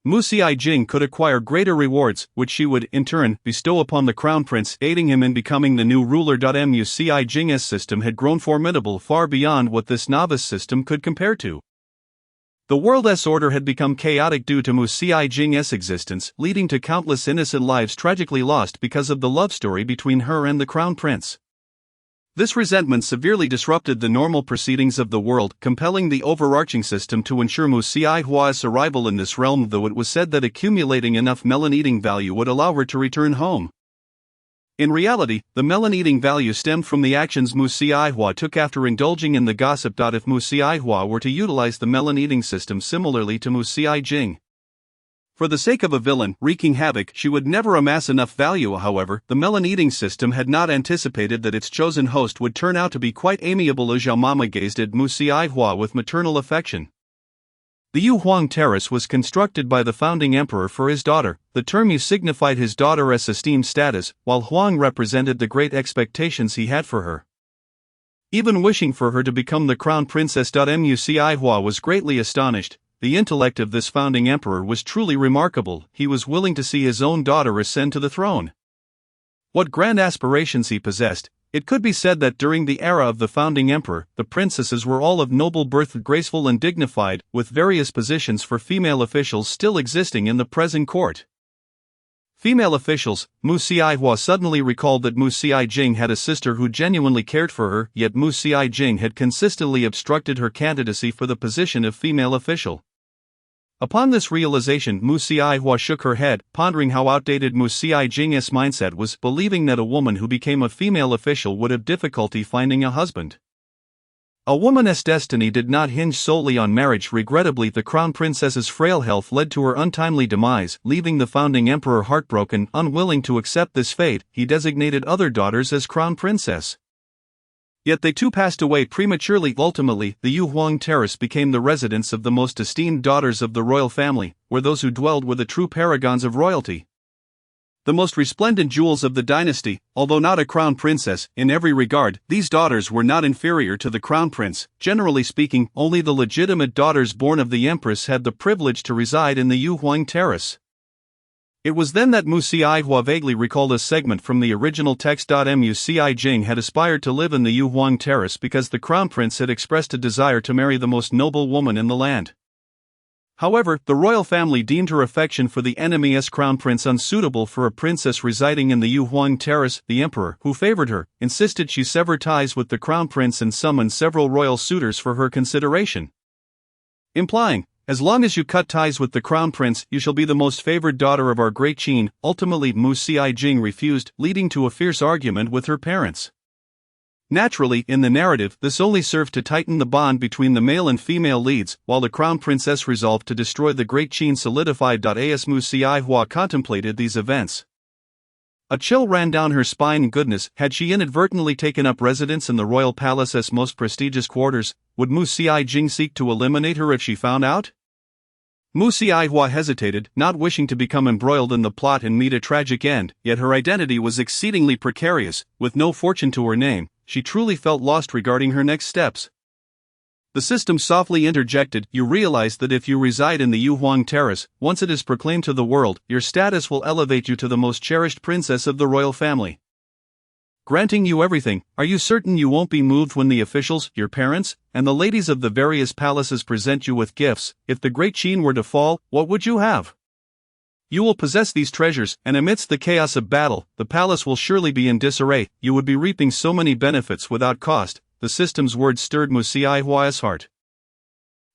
Mu Xiaijing could acquire greater rewards, which she would, in turn, bestow upon the crown prince, aiding him in becoming the new ruler. Mu Xiaijing's system had grown formidable, far beyond what this novice system could compare to. The world's order had become chaotic due to Mu Xiaijing's existence, leading to countless innocent lives tragically lost because of the love story between her and the crown prince. This resentment severely disrupted the normal proceedings of the world, compelling the overarching system to ensure Mu Xiaihua's survival in this realm, though it was said that accumulating enough melon-eating value would allow her to return home. In reality, the melon-eating value stemmed from the actions Mu Xiaihua took after indulging in the gossip. If Mu Xiaihua were to utilize the melon-eating system similarly to Mu Xiaijing, for the sake of a villain wreaking havoc, she would never amass enough value. However, the melon-eating system had not anticipated that its chosen host would turn out to be quite amiable. Zhao Mama gazed at Mu Xiaihua with maternal affection. The Yu Huang Terrace was constructed by the founding emperor for his daughter. The term Yu signified his daughter's esteemed status, while Huang represented the great expectations he had for her. Even wishing for her to become the crown princess. Mu Xiaihua was greatly astonished. The intellect of this founding emperor was truly remarkable. He was willing to see his own daughter ascend to the throne. What grand aspirations he possessed! It could be said that during the era of the founding emperor, the princesses were all of noble birth, graceful and dignified, with various positions for female officials still existing in the present court. Female officials. Mu Xiaihua suddenly recalled that Mu Xiaijing had a sister who genuinely cared for her, yet Mu Xiaijing had consistently obstructed her candidacy for the position of female official. Upon this realization, Mu Xiaihua shook her head, pondering how outdated Mu Xiaijing's mindset was, believing that a woman who became a female official would have difficulty finding a husband. A woman's destiny did not hinge solely on marriage. Regrettably, the crown princess's frail health led to her untimely demise, leaving the founding emperor heartbroken. Unwilling to accept this fate, he designated other daughters as crown princess. Yet they too passed away prematurely. Ultimately, the Yu Huang Terrace became the residence of the most esteemed daughters of the royal family, where those who dwelled were the true paragons of royalty. The most resplendent jewels of the dynasty. Although not a crown princess, in every regard, these daughters were not inferior to the crown prince. Generally speaking, only the legitimate daughters born of the empress had the privilege to reside in the Yu Huang Terrace. It was then that Mu Xiaihua vaguely recalled a segment from the original text. Mu Xiaijing had aspired to live in the Yu Huang Terrace because the crown prince had expressed a desire to marry the most noble woman in the land. However, the royal family deemed her affection for the enemy's crown prince unsuitable for a princess residing in the Yuhuang Terrace. The emperor, who favored her, insisted she sever ties with the crown prince and summoned several royal suitors for her consideration, implying, "As long as you cut ties with the crown prince, you shall be the most favored daughter of our great Qin." Ultimately, Mu Xiaijing refused, leading to a fierce argument with her parents. Naturally, in the narrative, this only served to tighten the bond between the male and female leads, while the crown princess resolved to destroy the great Qin solidified. As Mu Xiaihua contemplated these events, a chill ran down her spine. Goodness, had she inadvertently taken up residence in the royal palace's most prestigious quarters? Would Mu Xiaijing seek to eliminate her if she found out? Mu Xiaihua hesitated, not wishing to become embroiled in the plot and meet a tragic end, yet her identity was exceedingly precarious. With no fortune to her name, she truly felt lost regarding her next steps. The system softly interjected, "You realize that if you reside in the Yuhuang Terrace, once it is proclaimed to the world, your status will elevate you to the most cherished princess of the royal family. Granting you everything, are you certain you won't be moved when the officials, your parents, and the ladies of the various palaces present you with gifts? If the great Qin were to fall, what would you have? You will possess these treasures, and amidst the chaos of battle, the palace will surely be in disarray. You would be reaping so many benefits without cost." The system's words stirred Mu Xiaihua's heart.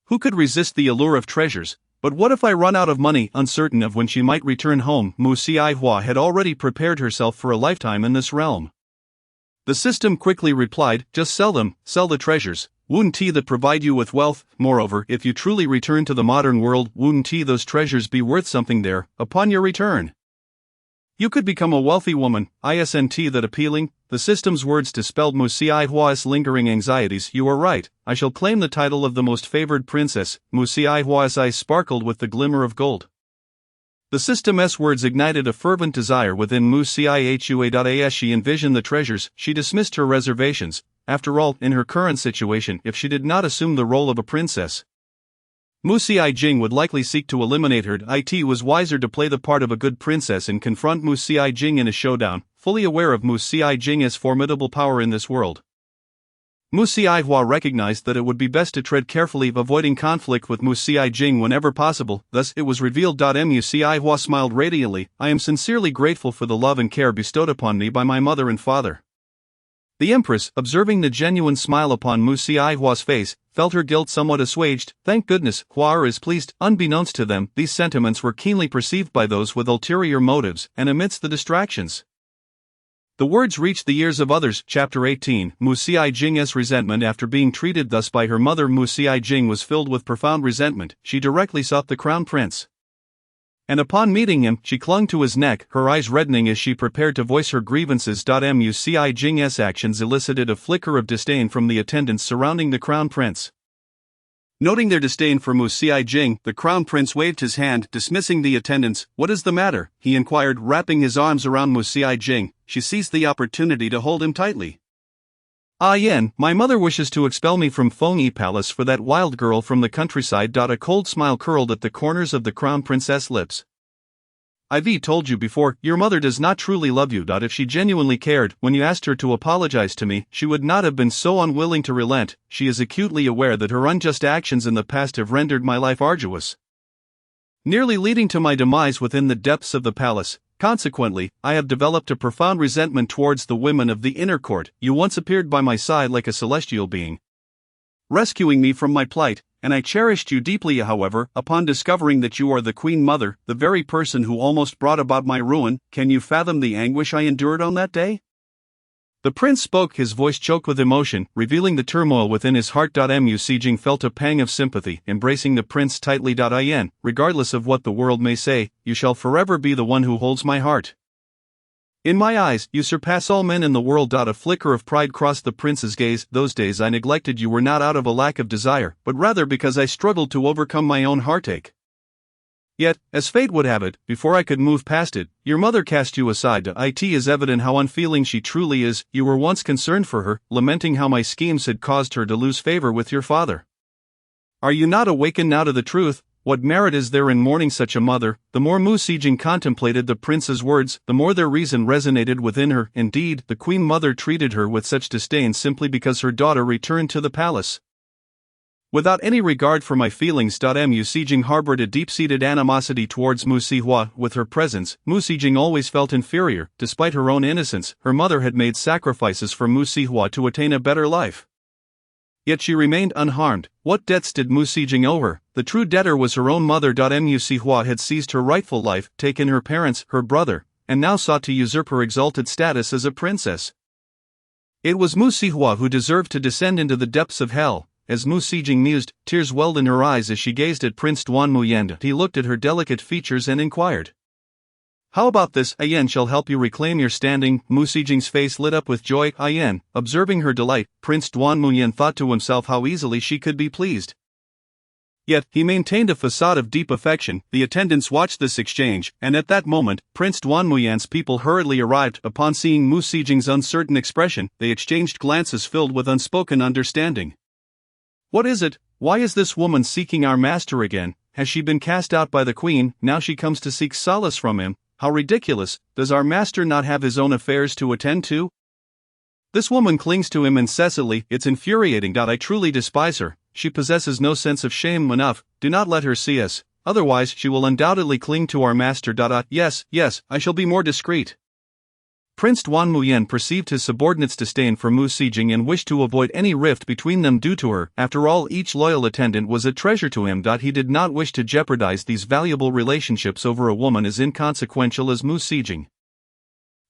Who could resist the allure of treasures? But what if I run out of money? Uncertain of when she might return home, Mu Xiaihua had already prepared herself for a lifetime in this realm. The system quickly replied, "Just sell them, sell the treasures. Wouldn't that provide you with wealth? Moreover, if you truly return to the modern world, wouldn't those treasures be worth something there, upon your return? You could become a wealthy woman, isn't that appealing?" The system's words dispelled Mu Xiaihua's lingering anxieties. "You are right, I shall claim the title of the most favored princess." Mu Xiaihua's eyes sparkled with the glimmer of gold. The system's words ignited a fervent desire within Mu Xiahua. As she envisioned the treasures, she dismissed her reservations. After all, in her current situation, if she did not assume the role of a princess, Mu Xiaijing would likely seek to eliminate her. It was wiser to play the part of a good princess and confront Mu Xiaijing in a showdown, fully aware of Mu Xiaijing's formidable power in this world. Mu Xiaihua recognized that it would be best to tread carefully, avoiding conflict with Mu Xiaijing whenever possible. Thus, it was revealed. Mu Xiaihua smiled radiantly, "I am sincerely grateful for the love and care bestowed upon me by my mother and father." The empress, observing the genuine smile upon Mu Xiaihua's face, felt her guilt somewhat assuaged. Thank goodness, Hua is pleased. Unbeknownst to them, these sentiments were keenly perceived by those with ulterior motives, and amidst the distractions, the words reached the ears of others. Chapter 18. Mu Xiaijing's resentment. After being treated thus by her mother, Mu Xiaijing was filled with profound resentment. She directly sought the crown prince, and upon meeting him, she clung to his neck, her eyes reddening as she prepared to voice her grievances. Mu Xiaijing's actions elicited a flicker of disdain from the attendants surrounding the crown prince. Noting their disdain for Mu Xiaijing, the crown prince waved his hand, dismissing the attendants. "What is the matter?" he inquired, wrapping his arms around Mu Xiaijing. She seized the opportunity to hold him tightly. "Ah Yan, my mother wishes to expel me from Fengyi Palace for that wild girl from the countryside." A cold smile curled at the corners of the crown princess' lips. "I've told you before, your mother does not truly love you. If she genuinely cared, when you asked her to apologize to me, she would not have been so unwilling to relent. She is acutely aware that her unjust actions in the past have rendered my life arduous, nearly leading to my demise within the depths of the palace. Consequently, I have developed a profound resentment towards the women of the inner court. You once appeared by my side like a celestial being, rescuing me from my plight, and I cherished you deeply. However, upon discovering that you are the Queen Mother, the very person who almost brought about my ruin, can you fathom the anguish I endured on that day?" The prince spoke, his voice choked with emotion, revealing the turmoil within his heart. Mu Xiaijing felt a pang of sympathy, embracing the prince tightly. "Yan, regardless of what the world may say, you shall forever be the one who holds my heart. In my eyes, you surpass all men in the world." A flicker of pride crossed the prince's gaze. "Those days I neglected you were not out of a lack of desire, but rather because I struggled to overcome my own heartache. Yet, as fate would have it, before I could move past it, your mother cast you aside. It is evident how unfeeling she truly is. You were once concerned for her, lamenting how my schemes had caused her to lose favor with your father. Are you not awakened now to the truth? What merit is there in mourning such a mother?" The more Mu Xiaijing contemplated the prince's words, the more their reason resonated within her. Indeed, the queen mother treated her with such disdain simply because her daughter returned to the palace. Without any regard for my feelings. Mu Sijing harbored a deep-seated animosity towards Mu Sihua. With her presence, Mu Sijing always felt inferior. Despite her own innocence, her mother had made sacrifices for Mu Sihua to attain a better life. Yet she remained unharmed. What debts did Mu Sijing owe her? The true debtor was her own mother. Mu Sihua had seized her rightful life, taken her parents, her brother, and now sought to usurp her exalted status as a princess. It was Mu Sihua who deserved to descend into the depths of hell. As Mu Sijing mused, tears welled in her eyes as she gazed at Prince Duan Muyan. He looked at her delicate features and inquired, "How about this? Ayan shall help you reclaim your standing." Mu Sijing's face lit up with joy. Ayan, observing her delight, Prince Duan Muyan thought to himself how easily she could be pleased. Yet, he maintained a facade of deep affection. The attendants watched this exchange, and at that moment, Prince Duan Muyan's people hurriedly arrived. Upon seeing Mu Sijing's uncertain expression, they exchanged glances filled with unspoken understanding. "What is it? Why is this woman seeking our master again? Has she been cast out by the queen? Now she comes to seek solace from him. How ridiculous! Does our master not have his own affairs to attend to? This woman clings to him incessantly. It's infuriating. I truly despise her. She possesses no sense of shame enough. Do not let her see us, otherwise she will undoubtedly cling to our master. Yes, I shall be more discreet." Prince Duan Muyan perceived his subordinates' disdain for Mu Sijing and wished to avoid any rift between them due to her. After all, each loyal attendant was a treasure to him. He did not wish to jeopardize these valuable relationships over a woman as inconsequential as Mu Sijing.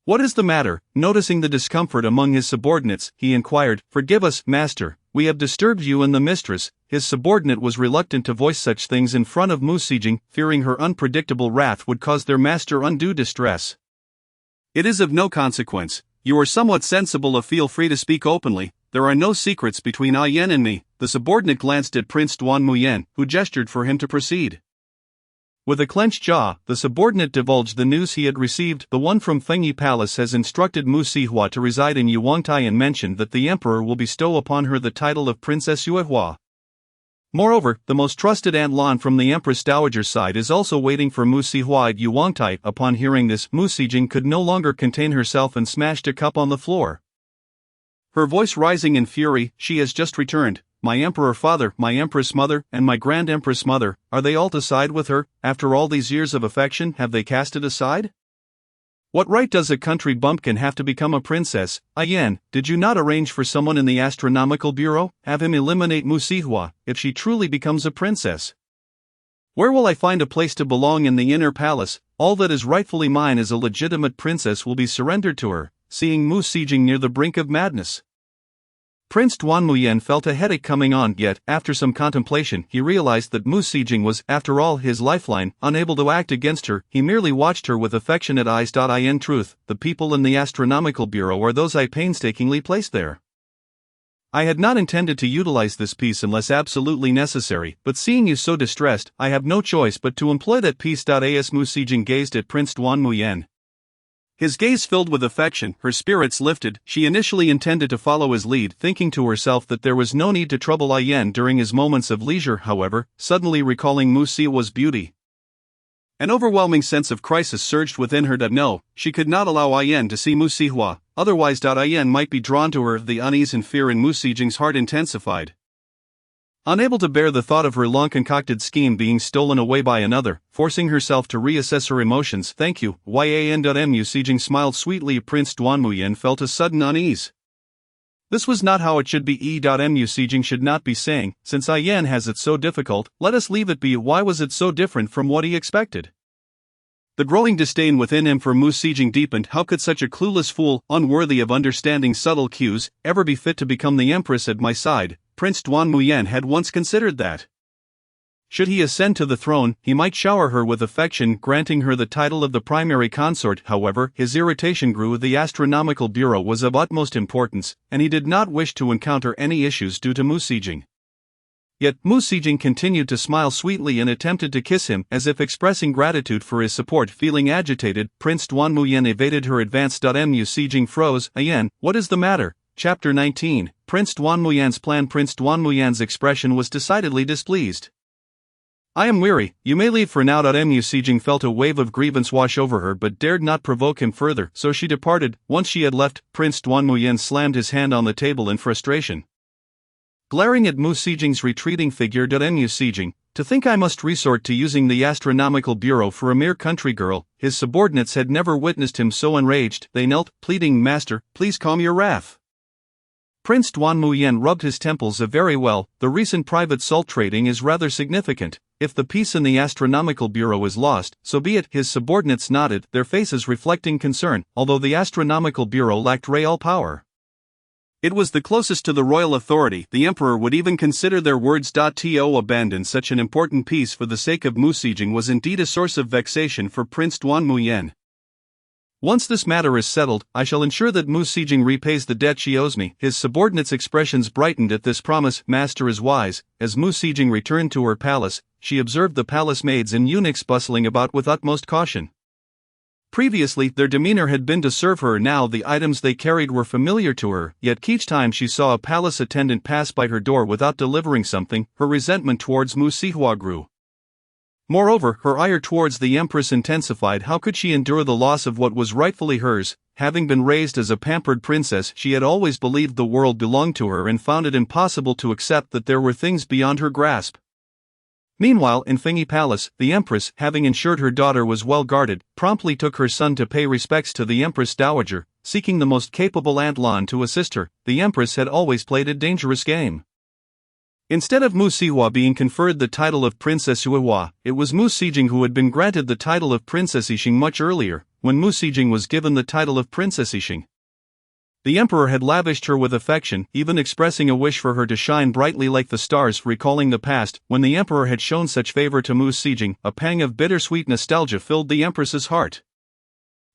"What is the matter?" Noticing the discomfort among his subordinates, he inquired. "Forgive us, master, we have disturbed you and the mistress." His subordinate was reluctant to voice such things in front of Mu Sijing, fearing her unpredictable wrath would cause their master undue distress. "It is of no consequence. You are somewhat sensible. Feel free to speak openly. There are no secrets between Ayan and me." The subordinate glanced at Prince Duan Muyan, who gestured for him to proceed. With a clenched jaw, the subordinate divulged the news he had received. "The one from Fengyi Palace has instructed Mu Sihua to reside in Yuangtai and mentioned that the emperor will bestow upon her the title of Princess Yuehua. Moreover, the most trusted Aunt Lan from the Empress Dowager's side is also waiting for Mu Sihua at Yuangtai." Upon hearing this, Mu Sijing could no longer contain herself and smashed a cup on the floor. Her voice rising in fury, "She has just returned. My emperor father, my empress mother, and my grand empress mother, are they all to side with her? After all these years of affection, have they cast it aside? What right does a country bumpkin have to become a princess? Ayan, did you not arrange for someone in the astronomical bureau? Have him eliminate Mu Sihua, if she truly becomes a princess. Where will I find a place to belong in the inner palace? All that is rightfully mine as a legitimate princess will be surrendered to her." Seeing Mu Sijing near the brink of madness, Prince Duan Muyan felt a headache coming on. Yet, after some contemplation, he realized that Mu Sijing was, after all, his lifeline. Unable to act against her, he merely watched her with affectionate eyes. In truth, the people in the astronomical bureau are those I painstakingly placed there. I had not intended to utilize this piece unless absolutely necessary, but seeing you so distressed, I have no choice but to employ that piece. As Mu Sijing gazed at Prince Duan Muyan, his gaze filled with affection, her spirits lifted. She initially intended to follow his lead, thinking to herself that there was no need to trouble Ayan during his moments of leisure. However, suddenly recalling Mu Sihua's beauty, an overwhelming sense of crisis surged within her. No, she could not allow Ayan to see Mu Sihua, otherwise Ayan might be drawn to her. The unease and fear in Mu Sijing's heart intensified. Unable to bear the thought of her long-concocted scheme being stolen away by another, forcing herself to reassess her emotions. "Thank you, Yan. Mu Sijing smiled sweetly. Prince Duan Muyan felt a sudden unease. This was not how it should be. Mu Sijing should not be saying, "Since Ayan has it so difficult, let us leave it be." Why was it so different from what he expected? The growing disdain within him for Mu Sijing deepened. How could such a clueless fool, unworthy of understanding subtle cues, ever be fit to become the empress at my side? Prince Duan Muyan had once considered that, should he ascend to the throne, he might shower her with affection, granting her the title of the primary consort. However, his irritation grew. The astronomical bureau was of utmost importance, and he did not wish to encounter any issues due to Mu Sijing. Yet, Mu Sijing continued to smile sweetly and attempted to kiss him, as if expressing gratitude for his support. Feeling agitated, Prince Duan Muyan evaded her advance. Mu Sijing froze. "Ayan, what is the matter?" Chapter 19, Prince Duan Muyan's plan. Prince Duan Muyan's expression was decidedly displeased. "I am weary, you may leave for now." Mu Sijing felt a wave of grievance wash over her but dared not provoke him further, so she departed. Once she had left, Prince Duan Muyan slammed his hand on the table in frustration. glaring at Mu Sijing's retreating figure. Mu Sijing, to think I must resort to using the astronomical bureau for a mere country girl. His subordinates had never witnessed him so enraged. They knelt, pleading, "Master, please calm your wrath." Prince Duan Muyen rubbed his temples. Very well, the recent private salt trading is rather significant. If the peace in the astronomical bureau is lost, so be it. His subordinates nodded, their faces reflecting concern, although the astronomical bureau lacked real power. It was the closest to the royal authority. The emperor would even consider their words. To abandon such an important piece for the sake of Mu Sijing was indeed a source of vexation for Prince Duan Muyen. Once this matter is settled, I shall ensure that Mu Sijing repays the debt she owes me. His subordinates' expressions brightened at this promise. Master is wise. As Mu Sijing returned to her palace, she observed the palace maids and eunuchs bustling about with utmost caution. Previously, their demeanor had been to serve her. Now the items they carried were familiar to her, yet each time she saw a palace attendant pass by her door without delivering something, her resentment towards Mu Sihua grew. Moreover, her ire towards the empress intensified. How could she endure the loss of what was rightfully hers? Having been raised as a pampered princess, she had always believed the world belonged to her and found it impossible to accept that there were things beyond her grasp. Meanwhile, in Fengyi Palace, the empress, having ensured her daughter was well guarded, promptly took her son to pay respects to the empress dowager, seeking the most capable Aunt Lan to assist her. The empress had always played a dangerous game. Instead of Mu Sihua being conferred the title of Princess Huihua, it was Mu Sijing who had been granted the title of Princess Yixing much earlier, when Mu Sijing was given the title of Princess Yixing. The emperor had lavished her with affection, even expressing a wish for her to shine brightly like the stars. Recalling the past, when the emperor had shown such favor to Mu Sijing, a pang of bittersweet nostalgia filled the empress's heart.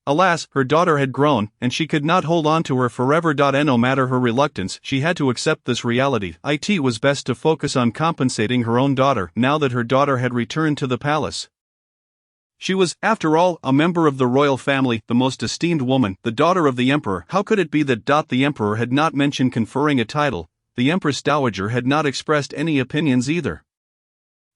Alas, her daughter had grown, and she could not hold on to her forever. No matter her reluctance, she had to accept this reality. It was best to focus on compensating her own daughter, now that her daughter had returned to the palace. She was, after all, a member of the royal family, the most esteemed woman, the daughter of the emperor. How could it be that the emperor had not mentioned conferring a title? The empress dowager had not expressed any opinions either.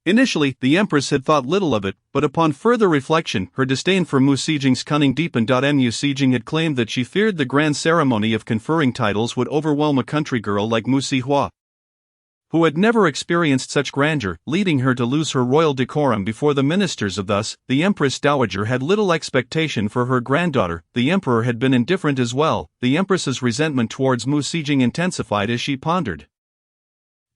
Initially, the empress had thought little of it, but upon further reflection, her disdain for Mu Sijing's cunning deepened. Mu Sijing had claimed that she feared the grand ceremony of conferring titles would overwhelm a country girl like Mu Sihua, who had never experienced such grandeur, leading her to lose her royal decorum before the ministers. Thus, the empress dowager had little expectation for her granddaughter. The emperor had been indifferent as well. The empress's resentment towards Mu Sijing intensified as she pondered.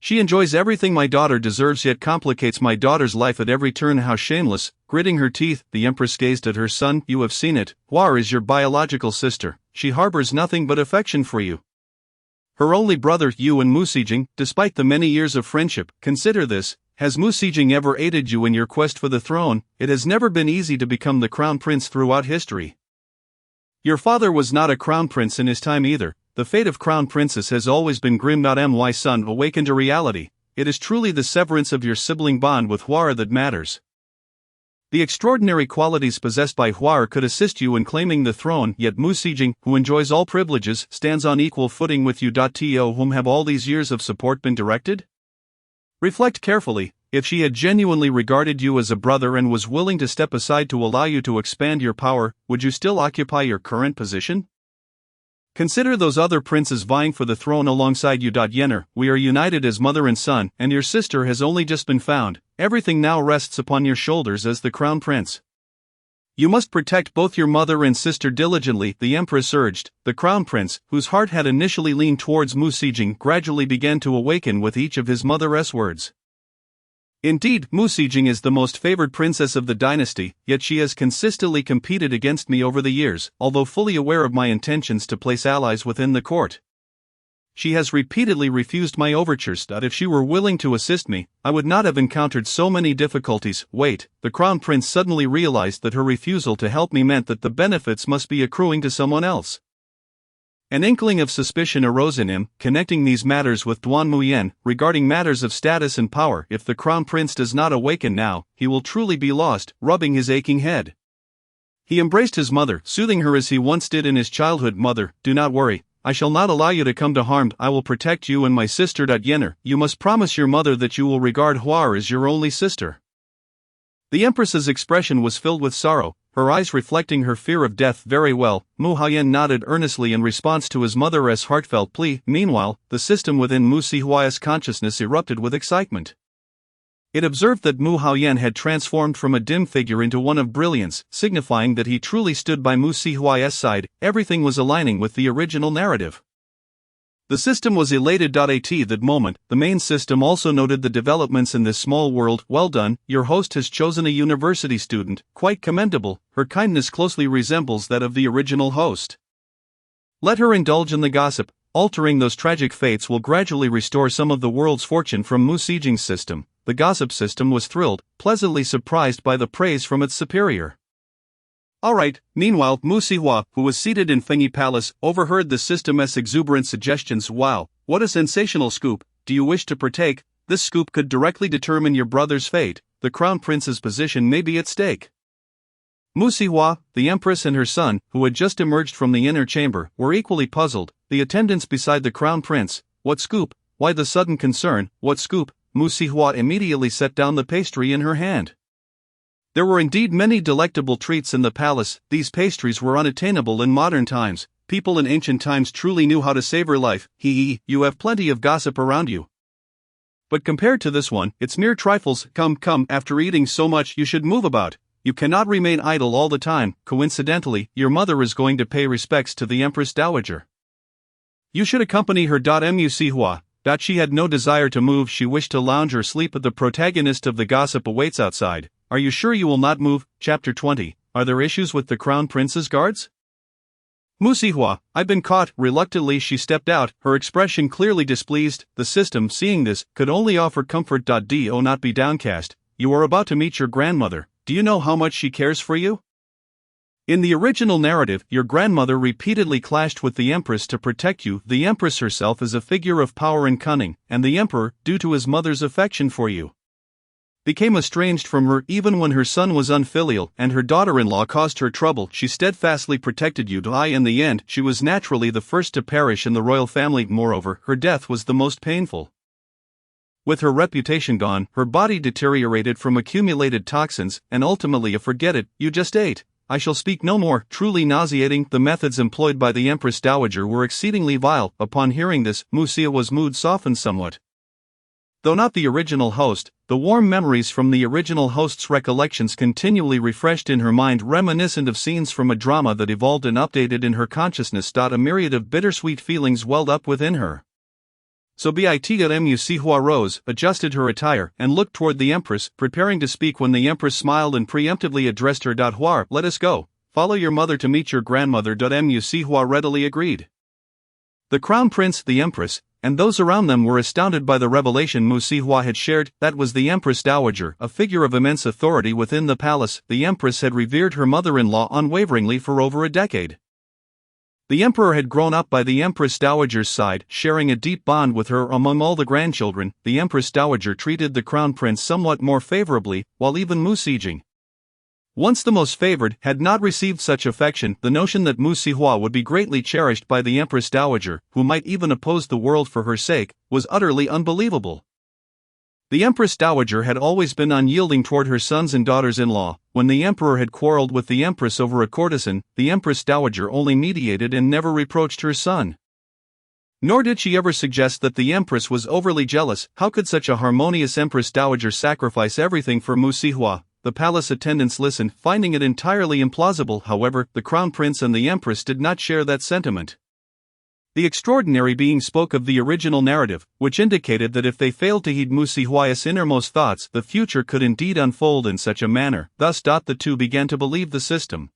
She enjoys everything my daughter deserves, yet complicates my daughter's life at every turn. How shameless. Gritting her teeth, the empress gazed at her son. You have seen it. Hua is your biological sister. She harbors nothing but affection for you. Her only brother, you and Mu Sijing, despite the many years of friendship. Consider this. Has Mu Sijing ever aided you in your quest for the throne? It has never been easy to become the crown prince throughout history. Your father was not a crown prince in his time either. The fate of crown princess has always been grim. My son, awaken to reality. It is truly the severance of your sibling bond with Hua that matters. The extraordinary qualities possessed by Hua could assist you in claiming the throne, yet Mu Sijing, who enjoys all privileges, stands on equal footing with you. To whom have all these years of support been directed? Reflect carefully. If she had genuinely regarded you as a brother and was willing to step aside to allow you to expand your power, would you still occupy your current position? Consider those other princes vying for the throne alongside you. Yener, we are united as mother and son, and your sister has only just been found. Everything now rests upon your shoulders as the crown prince. You must protect both your mother and sister diligently, the empress urged. The crown prince, whose heart had initially leaned towards Mu Sijing, gradually began to awaken with each of his mother's words. Indeed, Mu Sijing is the most favored princess of the dynasty, yet she has consistently competed against me over the years, although fully aware of my intentions to place allies within the court. She has repeatedly refused my overtures. If she were willing to assist me, I would not have encountered so many difficulties. Wait, the crown prince suddenly realized that her refusal to help me meant that the benefits must be accruing to someone else. An inkling of suspicion arose in him, connecting these matters with Duan Muyen, regarding matters of status and power. If the crown prince does not awaken now, he will truly be lost, rubbing his aching head. He embraced his mother, soothing her as he once did in his childhood. Mother, do not worry. I shall not allow you to come to harm. I will protect you and my sister. Yener, you must promise your mother that you will regard Hua as your only sister. The empress's expression was filled with sorrow. her eyes reflecting her fear of death. Very well, Mu Haiyan nodded earnestly in response to his mother's heartfelt plea. Meanwhile, the system within Mu Sihua's consciousness erupted with excitement. It observed that Mu Haiyan had transformed from a dim figure into one of brilliance, signifying that he truly stood by Mu Sihua's side. Everything was aligning with the original narrative. The system was elated. At that moment, the main system also noted the developments in this small world. Well done, your host has chosen a university student, quite commendable, her kindness closely resembles that of the original host. Let her indulge in the gossip, altering those tragic fates will gradually restore some of the world's fortune from Mu Sijing's system. The gossip system was thrilled, pleasantly surprised by the praise from its superior. Alright, meanwhile, Mu Sihua, who was seated in Fengyi Palace, overheard the system's exuberant suggestions. Wow, what a sensational scoop, do you wish to partake? This scoop could directly determine your brother's fate, the crown prince's position may be at stake. Mu Sihua, the empress and her son, who had just emerged from the inner chamber, were equally puzzled. The attendants beside the crown prince, what scoop, why the sudden concern, what scoop? Mu Sihua immediately set down the pastry in her hand. There were indeed many delectable treats in the palace. These pastries were unattainable in modern times. People in ancient times truly knew how to savor life. You have plenty of gossip around you. But compared to this one, it's mere trifles. Come, after eating so much you should move about. You cannot remain idle all the time. Coincidentally, your mother is going to pay respects to the Empress Dowager. You should accompany her. Mu Sihua. She had no desire to move, she wished to lounge or sleep. The protagonist of the gossip awaits outside. Are you sure you will not move? Chapter 20. Are there issues with the crown prince's guards? Mu Sihua, I've been caught. Reluctantly she stepped out, her expression clearly displeased. The system, seeing this, could only offer comfort. Do not be downcast. You are about to meet your grandmother. Do you know how much she cares for you? In the original narrative, your grandmother repeatedly clashed with the empress to protect you. The empress herself is a figure of power and cunning, and the emperor, due to his mother's affection for you, became estranged from her. Even when her son was unfilial and her daughter-in-law caused her trouble, she steadfastly protected you. In the end, she was naturally the first to perish in the royal family. Moreover, her death was the most painful. With her reputation gone, her body deteriorated from accumulated toxins, and ultimately forget it, you just ate. I shall speak no more. Truly nauseating. The methods employed by the Empress Dowager were exceedingly vile. Upon hearing this, Mu Sihua's mood softened somewhat. Though not the original host, the warm memories from the original host's recollections continually refreshed in her mind, reminiscent of scenes from a drama that evolved and updated in her consciousness. A myriad of bittersweet feelings welled up within her. So Mu Sihua rose, adjusted her attire, and looked toward the empress, preparing to speak when the empress smiled and preemptively addressed her. Hua, let us go. Follow your mother to meet your grandmother. Mu Sihua readily agreed. The crown prince, the empress, and those around them were astounded by the revelation Mu Sihua had shared. That was the Empress Dowager, a figure of immense authority within the palace. The empress had revered her mother-in-law unwaveringly for over a decade. The emperor had grown up by the Empress Dowager's side, sharing a deep bond with her. Among all the grandchildren, the Empress Dowager treated the crown prince somewhat more favorably, while even Mu Sijing, once the most favored, had not received such affection. The notion that Mu Sihua would be greatly cherished by the Empress Dowager, who might even oppose the world for her sake, was utterly unbelievable. The Empress Dowager had always been unyielding toward her sons and daughters-in-law. When the emperor had quarreled with the empress over a courtesan, the Empress Dowager only mediated and never reproached her son. Nor did she ever suggest that the empress was overly jealous. How could such a harmonious Empress Dowager sacrifice everything for Mu Sihua? The palace attendants listened, finding it entirely implausible. However, the crown prince and the empress did not share that sentiment. The extraordinary being spoke of the original narrative, which indicated that if they failed to heed Mu Sihua's innermost thoughts, the future could indeed unfold in such a manner. Thus, the two began to believe the system.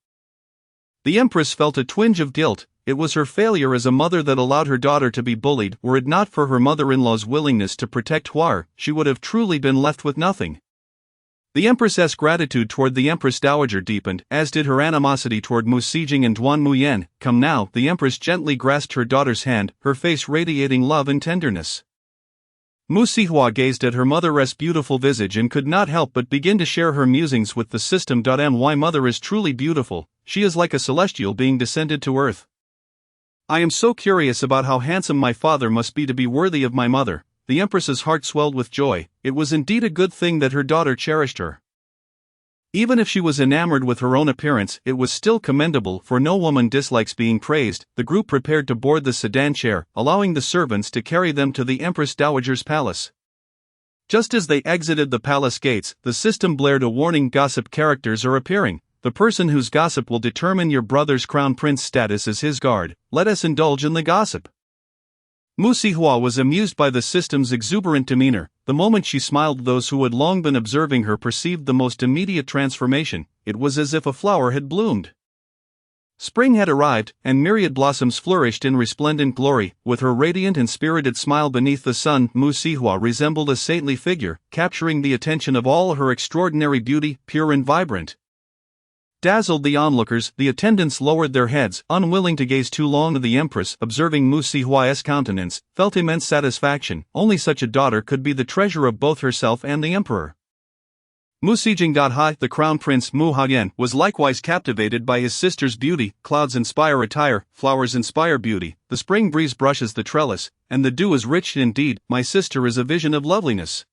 The empress felt a twinge of guilt. It was her failure as a mother that allowed her daughter to be bullied. Were it not for her mother-in-law's willingness to protect Hua, she would have truly been left with nothing. The empress's gratitude toward the Empress Dowager deepened, as did her animosity toward Mu Sijing and Duan Muyan. Come now, the empress gently grasped her daughter's hand, her face radiating love and tenderness. Mu Sihua gazed at her mother's beautiful visage and could not help but begin to share her musings with the system. My mother is truly beautiful, she is like a celestial being descended to earth. I am so curious about how handsome my father must be to be worthy of my mother. The empress's heart swelled with joy. It was indeed a good thing that her daughter cherished her. Even if she was enamored with her own appearance, it was still commendable, for no woman dislikes being praised. The group prepared to board the sedan chair, allowing the servants to carry them to the Empress Dowager's palace. Just as they exited the palace gates, the system blared a warning: gossip characters are appearing. The person whose gossip will determine your brother's crown prince status is his guard. Let us indulge in the gossip. Mu Sihua was amused by the system's exuberant demeanor. The moment she smiled, those who had long been observing her perceived the most immediate transformation. It was as if a flower had bloomed. Spring had arrived, and myriad blossoms flourished in resplendent glory. With her radiant and spirited smile beneath the sun, Mu Sihua resembled a saintly figure, capturing the attention of all. Her extraordinary beauty, pure and vibrant, dazzled the onlookers. The attendants lowered their heads, unwilling to gaze too long. The empress, observing Mu Sihua's countenance, felt immense satisfaction. Only such a daughter could be the treasure of both herself and the emperor. Mu Sijing. The crown prince Mu Haoyan was likewise captivated by his sister's beauty. Clouds inspire attire, flowers inspire beauty, the spring breeze brushes the trellis, and the dew is rich indeed. My sister is a vision of loveliness,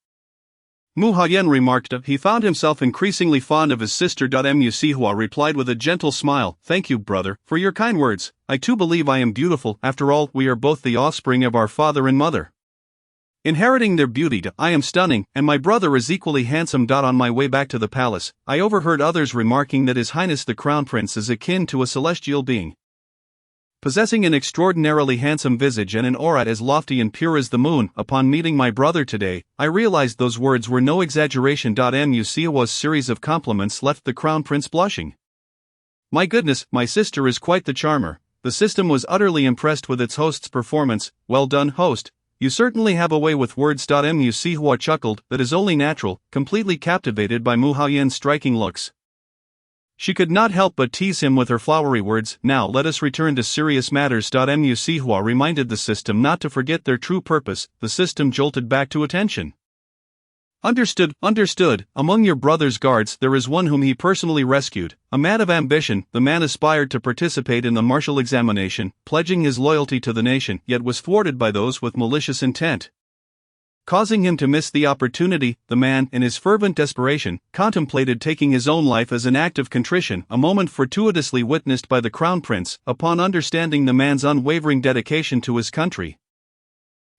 Mu Haoyan remarked. He found himself increasingly fond of his sister. Mu Sihua replied with a gentle smile, "Thank you, brother, for your kind words. I too believe I am beautiful. After all, we are both the offspring of our father and mother. Inheriting their beauty, I am stunning, and my brother is equally handsome. On my way back to the palace, I overheard others remarking that His Highness the Crown Prince is akin to a celestial being, possessing an extraordinarily handsome visage and an aura as lofty and pure as the moon. Upon meeting my brother today, I realized those words were no exaggeration." Mu Sihua's series of compliments left the Crown Prince blushing. "My goodness, my sister is quite the charmer." The system was utterly impressed with its host's performance. "Well done, host. You certainly have a way with words." Mu Sihua chuckled. "That is only natural," completely captivated by Mu Haoyan's striking looks. She could not help but tease him with her flowery words. "Now let us return to serious matters." Mu Sihua reminded the system not to forget their true purpose. The system jolted back to attention. Understood. Among your brother's guards there is one whom he personally rescued, a man of ambition. The man aspired to participate in the martial examination, pledging his loyalty to the nation, yet was thwarted by those with malicious intent, causing him to miss the opportunity. The man, in his fervent desperation, contemplated taking his own life as an act of contrition, a moment fortuitously witnessed by the Crown Prince. Upon understanding the man's unwavering dedication to his country,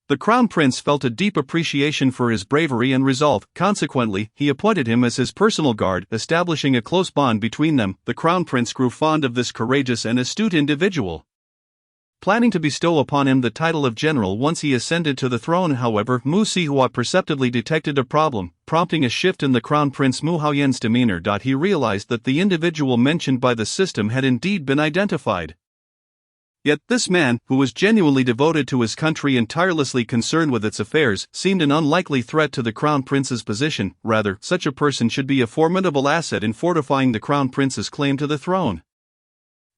the Crown Prince felt a deep appreciation for his bravery and resolve. Consequently, he appointed him as his personal guard, establishing a close bond between them. The Crown Prince grew fond of this courageous and astute individual, planning to bestow upon him the title of general once he ascended to the throne. However, Mu Sihua perceptibly detected a problem, prompting a shift in the Crown Prince Mu Haoyan's demeanor. He realized that the individual mentioned by the system had indeed been identified. Yet this man, who was genuinely devoted to his country and tirelessly concerned with its affairs, seemed an unlikely threat to the Crown Prince's position. Rather, such a person should be a formidable asset in fortifying the Crown Prince's claim to the throne.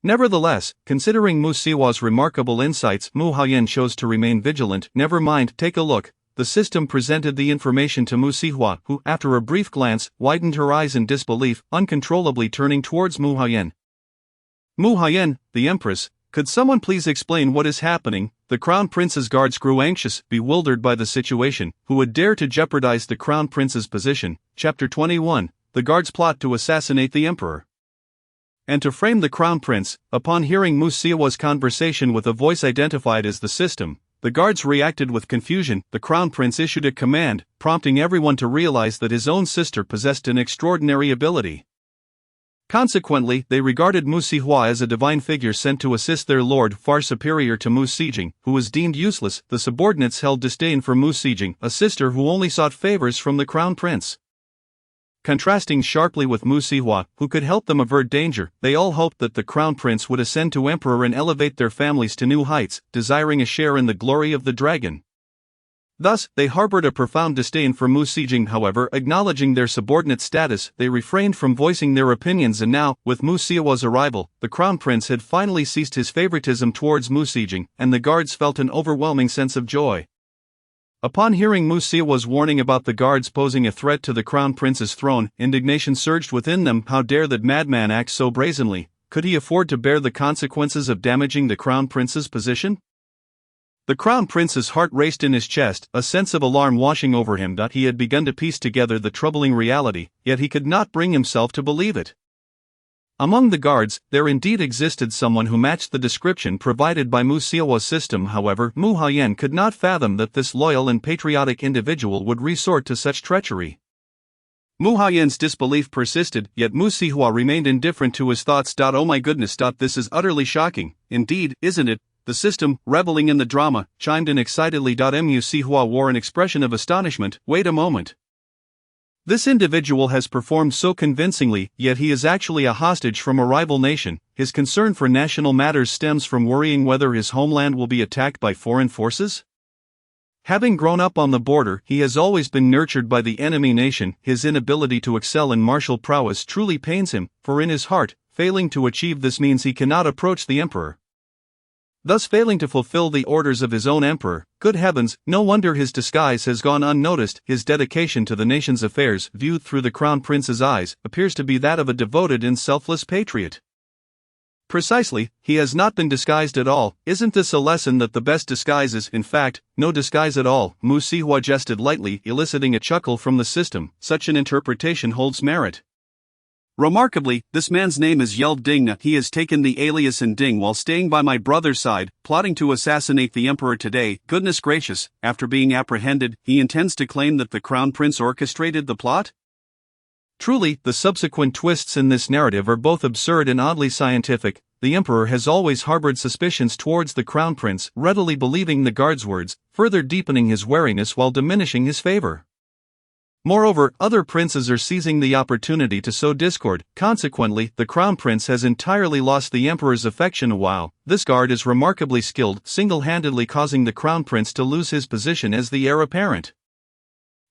Nevertheless, considering Mu Sihua's remarkable insights, Mu Haoyan chose to remain vigilant. "Never mind, take a look." The system presented the information to Mu Sihua, who, after a brief glance, widened her eyes in disbelief, uncontrollably turning towards Mu Haoyan. "Mu Haoyan, the Empress, could someone please explain what is happening?" The Crown Prince's guards grew anxious, bewildered by the situation. Who would dare to jeopardize the Crown Prince's position? Chapter 21. The guards plot to assassinate the Emperor and to frame the Crown Prince. Upon hearing Mu Sihua's conversation with a voice identified as the system, the guards reacted with confusion. The Crown Prince issued a command, prompting everyone to realize that his own sister possessed an extraordinary ability. Consequently, they regarded Mu Sihua as a divine figure sent to assist their lord, far superior to Mu Sijing, who was deemed useless. The subordinates held disdain for Mu Sijing, a sister who only sought favors from the Crown Prince. Contrasting sharply with Mu Sihua, who could help them avert danger, they all hoped that the Crown Prince would ascend to emperor and elevate their families to new heights, desiring a share in the glory of the dragon. Thus, they harbored a profound disdain for Mu Sijing. However, acknowledging their subordinate status, they refrained from voicing their opinions. And now, with Mu Sihua's arrival, the Crown Prince had finally ceased his favoritism towards Mu Sijing, and the guards felt an overwhelming sense of joy. Upon hearing Mu Sihua's warning about the guards posing a threat to the Crown Prince's throne, indignation surged within them. How dare that madman act so brazenly? Could he afford to bear the consequences of damaging the Crown Prince's position? The crown prince's heart raced in his chest, a sense of alarm washing over him. He had begun to piece together the troubling reality, yet he could not bring himself to believe it. Among the guards, there indeed existed someone who matched the description provided by Mu Xiao's system. However, Mu Haoyan could not fathom that this loyal and patriotic individual would resort to such treachery. Mu Haoyan's disbelief persisted, yet Mu Xihua remained indifferent to his thoughts. Oh my goodness! This is utterly shocking, indeed, isn't it? The system, reveling in the drama, chimed in excitedly. Mu Xihua wore an expression of astonishment. Wait a moment. This individual has performed so convincingly, yet he is actually a hostage from a rival nation. His concern for national matters stems from worrying whether his homeland will be attacked by foreign forces? Having grown up on the border, he has always been nurtured by the enemy nation. His inability to excel in martial prowess truly pains him, for in his heart, failing to achieve this means he cannot approach the emperor. Thus failing to fulfill the orders of his own emperor. Good heavens, no wonder his disguise has gone unnoticed. His dedication to the nation's affairs, viewed through the crown prince's eyes, appears to be that of a devoted and selfless patriot. Precisely, he has not been disguised at all. Isn't this a lesson that the best disguise is, in fact, no disguise at all? Mu Xihua jested lightly, eliciting a chuckle from the system. Such an interpretation holds merit. Remarkably, this man's name is Yelv Ding. He has taken the alias in Ding while staying by my brother's side, plotting to assassinate the emperor today. Goodness gracious, after being apprehended, he intends to claim that the crown prince orchestrated the plot? Truly, the subsequent twists in this narrative are both absurd and oddly scientific. The emperor has always harbored suspicions towards the crown prince, readily believing the guard's words, further deepening his wariness while diminishing his favor. Moreover, other princes are seizing the opportunity to sow discord. Consequently, the crown prince has entirely lost the emperor's affection. While this guard is remarkably skilled, single-handedly causing the crown prince to lose his position as the heir apparent.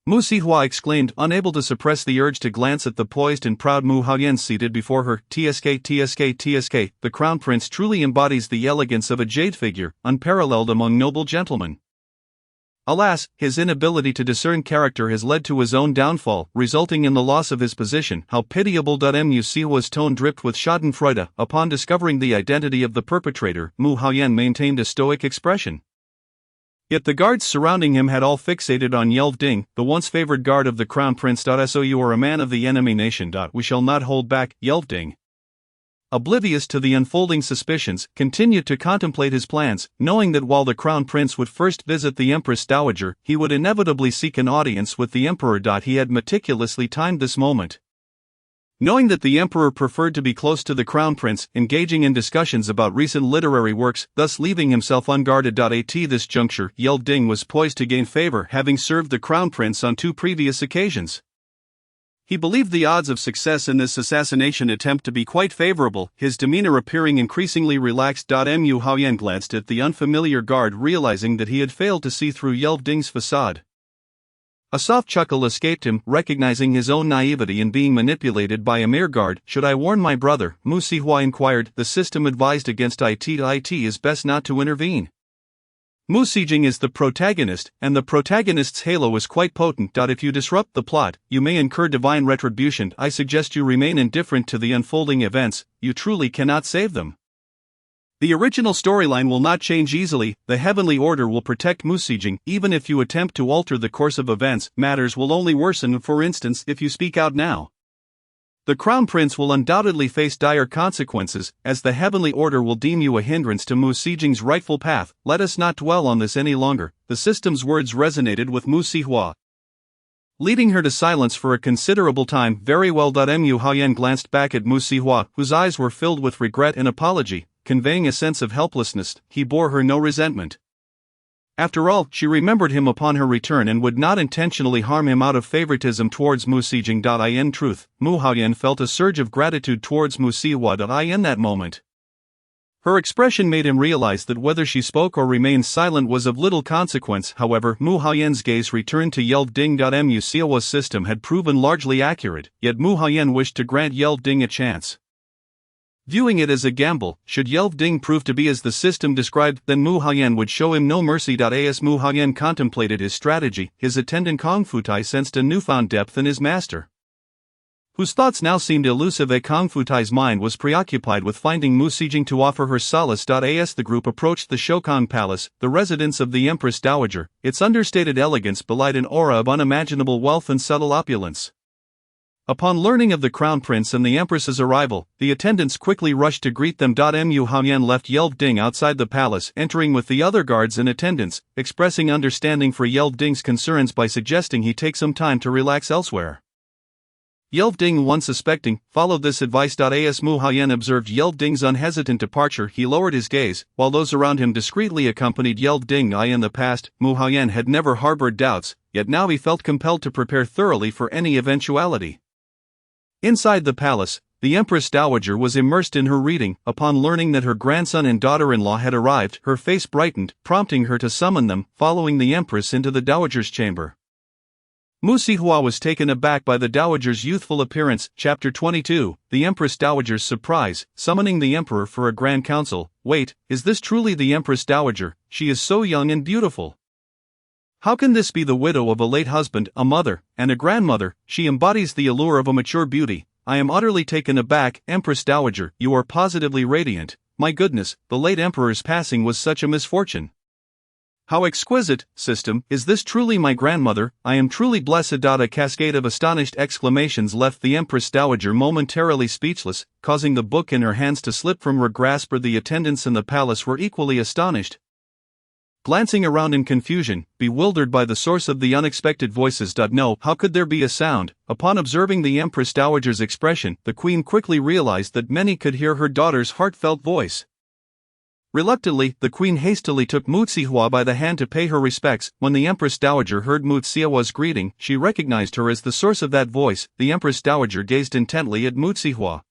Mu Xihua exclaimed, unable to suppress the urge to glance at the poised and proud Mu Haoyan seated before her. TSK, the crown prince truly embodies the elegance of a jade figure, unparalleled among noble gentlemen. Alas, his inability to discern character has led to his own downfall, resulting in the loss of his position. How pitiable! Mu Xihua's tone dripped with schadenfreude. Upon discovering the identity of the perpetrator, Mu Haoyan maintained a stoic expression. Yet the guards surrounding him had all fixated on Yelv Ding, the once favored guard of the crown prince. So you are a man of the enemy nation. We shall not hold back. Yelv Ding, oblivious to the unfolding suspicions, continued to contemplate his plans, knowing that while the crown prince would first visit the empress dowager, he would inevitably seek an audience with the emperor. He had meticulously timed this moment. Knowing that the emperor preferred to be close to the crown prince, engaging in discussions about recent literary works, thus leaving himself unguarded. At this juncture, Yelv Ding was poised to gain favor, having served the crown prince on 2 previous occasions. He believed the odds of success in this assassination attempt to be quite favorable, his demeanor appearing increasingly relaxed. Mu Haoyan glanced at the unfamiliar guard, realizing that he had failed to see through Yelv Ding's facade. A soft chuckle escaped him, recognizing his own naivety in being manipulated by a mere guard. Should I warn my brother? Mu Xihua inquired. The system advised against it. It is best not to intervene. Mu Xijing is the protagonist, and the protagonist's halo is quite potent. If you disrupt the plot, you may incur divine retribution. I suggest you remain indifferent to the unfolding events, you truly cannot save them. The original storyline will not change easily. The heavenly order will protect Mu Xijing. Even if you attempt to alter the course of events, matters will only worsen. For instance, if you speak out now, the crown prince will undoubtedly face dire consequences, as the heavenly order will deem you a hindrance to Mu Xijing's rightful path. Let us not dwell on this any longer. The system's words resonated with Mu Xihua, leading her to silence for a considerable time. Very well. Mu Haoyan glanced back at Mu Xihua, whose eyes were filled with regret and apology, conveying a sense of helplessness. He bore her no resentment. After all, she remembered him upon her return and would not intentionally harm him out of favoritism towards Mu Xijing. In truth, Mu Haoyan felt a surge of gratitude towards Mu Xihua. In that moment, her expression made him realize that whether she spoke or remained silent was of little consequence. However, Mu Haoyan's gaze returned to Yelv Ding. Mu Xihua's system had proven largely accurate, yet Mu Haoyan wished to grant Yelv Ding a chance. Viewing it as a gamble, should Yelv Ding prove to be as the system described, then Mu Haoyan would show him no mercy. As Mu Haoyan contemplated his strategy, his attendant Kong Futai sensed a newfound depth in his master, whose thoughts now seemed elusive. Kang Futai's mind was preoccupied with finding Mu Xijing to offer her solace. As the group approached the Shokang Palace, the residence of the Empress Dowager, its understated elegance belied an aura of unimaginable wealth and subtle opulence. Upon learning of the Crown Prince and the Empress's arrival, the attendants quickly rushed to greet them. Mu Haoyan left Yelvding outside the palace, entering with the other guards and attendants, expressing understanding for Yelvding's concerns by suggesting he take some time to relax elsewhere. Yelvding, once suspecting, followed this advice. As Mu Haoyan observed Yelvding's unhesitant departure, he lowered his gaze, while those around him discreetly accompanied Yelvding. In the past, Mu Haoyan had never harbored doubts, yet now he felt compelled to prepare thoroughly for any eventuality. Inside the palace, the Empress Dowager was immersed in her reading. Upon learning that her grandson and daughter-in-law had arrived, her face brightened, prompting her to summon them, following the Empress into the Dowager's chamber. Mu Sihua was taken aback by the Dowager's youthful appearance. Chapter 22, The Empress Dowager's Surprise, Summoning the Emperor for a Grand Council. Wait, is this truly the Empress Dowager? She is so young and beautiful. How can this be the widow of a late husband, a mother, and a grandmother? She embodies the allure of a mature beauty. I am utterly taken aback. Empress Dowager, you are positively radiant. My goodness, the late emperor's passing was such a misfortune. How exquisite, system, is this truly my grandmother? I am truly blessed. A cascade of astonished exclamations left the Empress Dowager momentarily speechless, causing the book in her hands to slip from her grasp. The attendants in the palace were equally astonished. Glancing around in confusion, bewildered by the source of the unexpected voices. No, how could there be a sound? Upon observing the Empress Dowager's expression, the queen quickly realized that many could hear her daughter's heartfelt voice. Reluctantly, the queen hastily took Mu Sihua by the hand to pay her respects. When the Empress Dowager heard Mu Sihua's greeting, she recognized her as the source of that voice. The Empress Dowager gazed intently at Mu Sihua.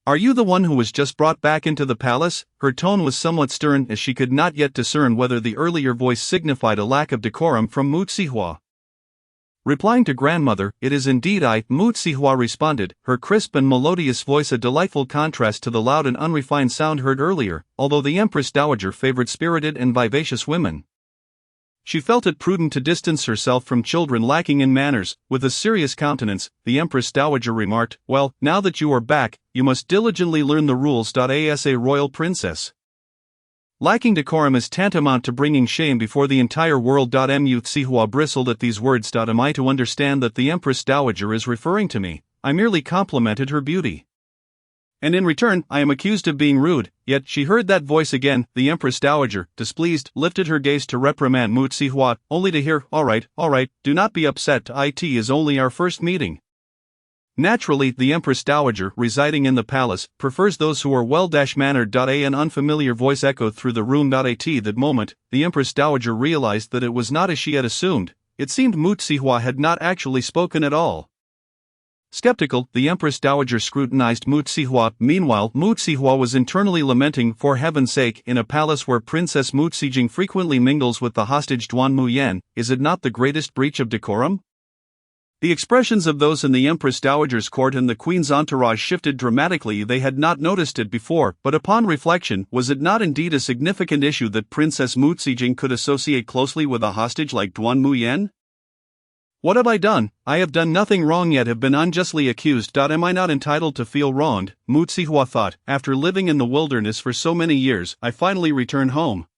Are you the one who was just brought back into the palace? Her tone was somewhat stern, as she could not yet discern whether the earlier voice signified a lack of decorum from Mu Sihua. Replying to grandmother, it is indeed I, Mu Sihua responded, her crisp and melodious voice a delightful contrast to the loud and unrefined sound heard earlier, although the Empress Dowager favored spirited and vivacious women. She felt it prudent to distance herself from children lacking in manners. With a serious countenance, the Empress Dowager remarked, well, now that you are back, you must diligently learn the rules. As a royal princess, lacking decorum is tantamount to bringing shame before the entire world. Mu Sihua bristled at these words. Am I to understand that the Empress Dowager is referring to me? I merely complimented her beauty, and in return, I am accused of being rude. Yet she heard that voice again. The Empress Dowager, displeased, lifted her gaze to reprimand Mu Sihua, only to hear, all right, do not be upset. It is only our first meeting. Naturally, the Empress Dowager, residing in the palace, prefers those who are well-mannered. An unfamiliar voice echoed through the room. At that moment, the Empress Dowager realized that it was not as she had assumed. It seemed Mu Sihua had not actually spoken at all. Skeptical, the Empress Dowager scrutinized Mu Sihua. Meanwhile, Mu Sihua was internally lamenting, for heaven's sake, in a palace where Princess Mu Xijing frequently mingles with the hostage Duan Muyan, is it not the greatest breach of decorum? The expressions of those in the Empress Dowager's court and the Queen's entourage shifted dramatically. They had not noticed it before, but upon reflection, was it not indeed a significant issue that Princess Mu Xijing could associate closely with a hostage like Duan Muyan? What have I done? I have done nothing wrong, yet have been unjustly accused. Am I not entitled to feel wronged? Mu Sihua thought. After living in the wilderness for so many years, I finally return home.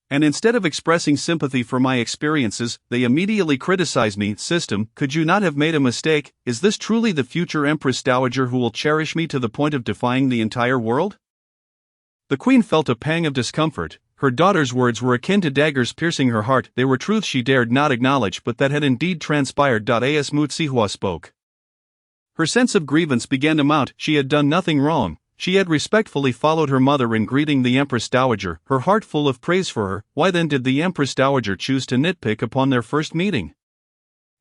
And instead of expressing sympathy for my experiences, they immediately criticize me. System, could you not have made a mistake? Is this truly the future Empress Dowager who will cherish me to the point of defying the entire world? The Queen felt a pang of discomfort. Her daughter's words were akin to daggers piercing her heart. They were truths she dared not acknowledge, but that had indeed transpired. As Mu Sihua spoke, her sense of grievance began to mount. She had done nothing wrong. She had respectfully followed her mother in greeting the Empress Dowager, her heart full of praise for her. Why then did the Empress Dowager choose to nitpick upon their first meeting?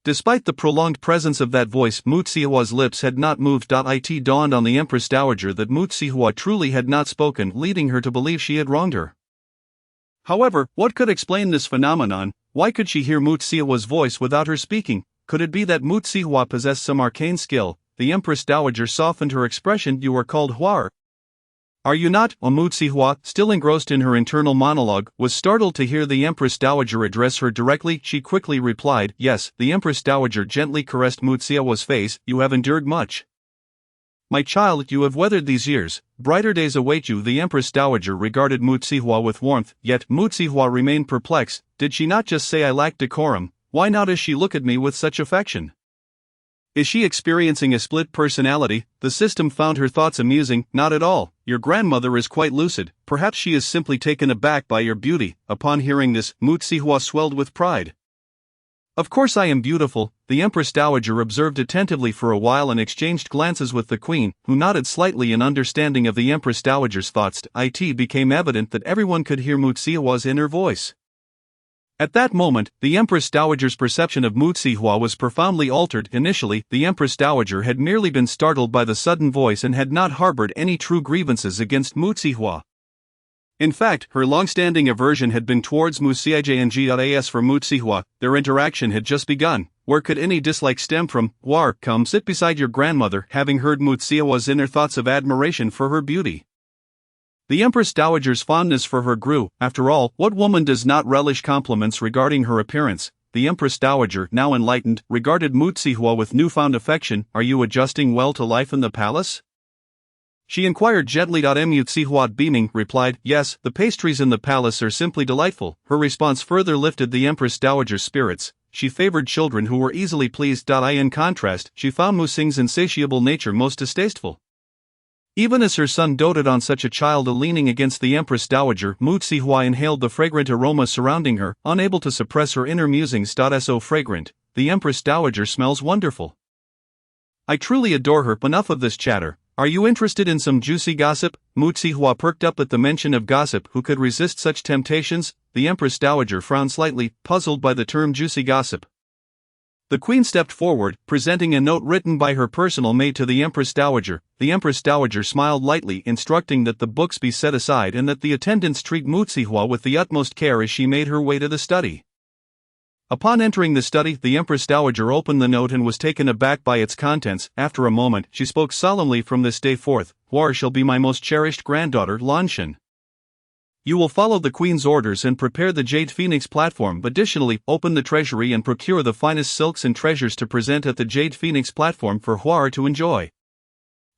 Despite the prolonged presence of that voice, Mu Sihua's lips had not moved. It dawned on the Empress Dowager that Mu Sihua truly had not spoken, leading her to believe she had wronged her. However, what could explain this phenomenon? Why could she hear Mu Sihua's voice without her speaking? Could it be that Mu Sihua possessed some arcane skill? The Empress Dowager softened her expression. You are called Huar. Are you not? Mu Zihua, still engrossed in her internal monologue, was startled to hear the Empress Dowager address her directly. She quickly replied, "Yes." The Empress Dowager gently caressed Mu Zihua's face. "You have endured much. My child, you have weathered these years. Brighter days await you." The Empress Dowager regarded Mu Zihua with warmth, yet Mu Zihua remained perplexed. Did she not just say I lack decorum? Why now does she look at me with such affection? Is she experiencing a split personality? The system found her thoughts amusing. Not at all. Your grandmother is quite lucid. Perhaps she is simply taken aback by your beauty. Upon hearing this, Mu Zihua swelled with pride. Of course I am beautiful. The Empress Dowager observed attentively for a while and exchanged glances with the Queen, who nodded slightly in understanding of the Empress Dowager's thoughts. It became evident that everyone could hear Mu Zihua's inner voice. At that moment, the Empress Dowager's perception of Mu Zihua was profoundly altered. Initially, the Empress Dowager had merely been startled by the sudden voice and had not harbored any true grievances against Mu Zihua. In fact, her long-standing aversion had been towards Mu Cijng. As for Mu Zihua, their interaction had just begun. Where could any dislike stem from? War, come sit beside your grandmother. Having heard Mu Zihua's inner thoughts of admiration for her beauty, the Empress Dowager's fondness for her grew. After all, what woman does not relish compliments regarding her appearance? The Empress Dowager, now enlightened, regarded Mu Zihua with newfound affection. Are you adjusting well to life in the palace? She inquired gently. Mu Zihua, beaming, replied, "Yes, the pastries in the palace are simply delightful." Her response further lifted the Empress Dowager's spirits. She favored children who were easily pleased. In contrast, she found Mu Xing's insatiable nature most distasteful. Even as her son doted on such a child, leaning against the Empress Dowager, Mu Zihua inhaled the fragrant aroma surrounding her, unable to suppress her inner musings. So fragrant. The Empress Dowager smells wonderful. I truly adore her. Enough of this chatter. Are you interested in some juicy gossip? Mu Zihua perked up at the mention of gossip. Who could resist such temptations? The Empress Dowager frowned slightly, puzzled by the term juicy gossip. The Queen stepped forward, presenting a note written by her personal maid to the Empress Dowager. The Empress Dowager smiled lightly, instructing that the books be set aside and that the attendants treat Mu Zihua with the utmost care as she made her way to the study. Upon entering the study, the Empress Dowager opened the note and was taken aback by its contents. After a moment, she spoke solemnly. From this day forth, Huar shall be my most cherished granddaughter, Lanshan. You will follow the Queen's orders and prepare the Jade Phoenix platform. Additionally, open the treasury and procure the finest silks and treasures to present at the Jade Phoenix platform for Huar to enjoy.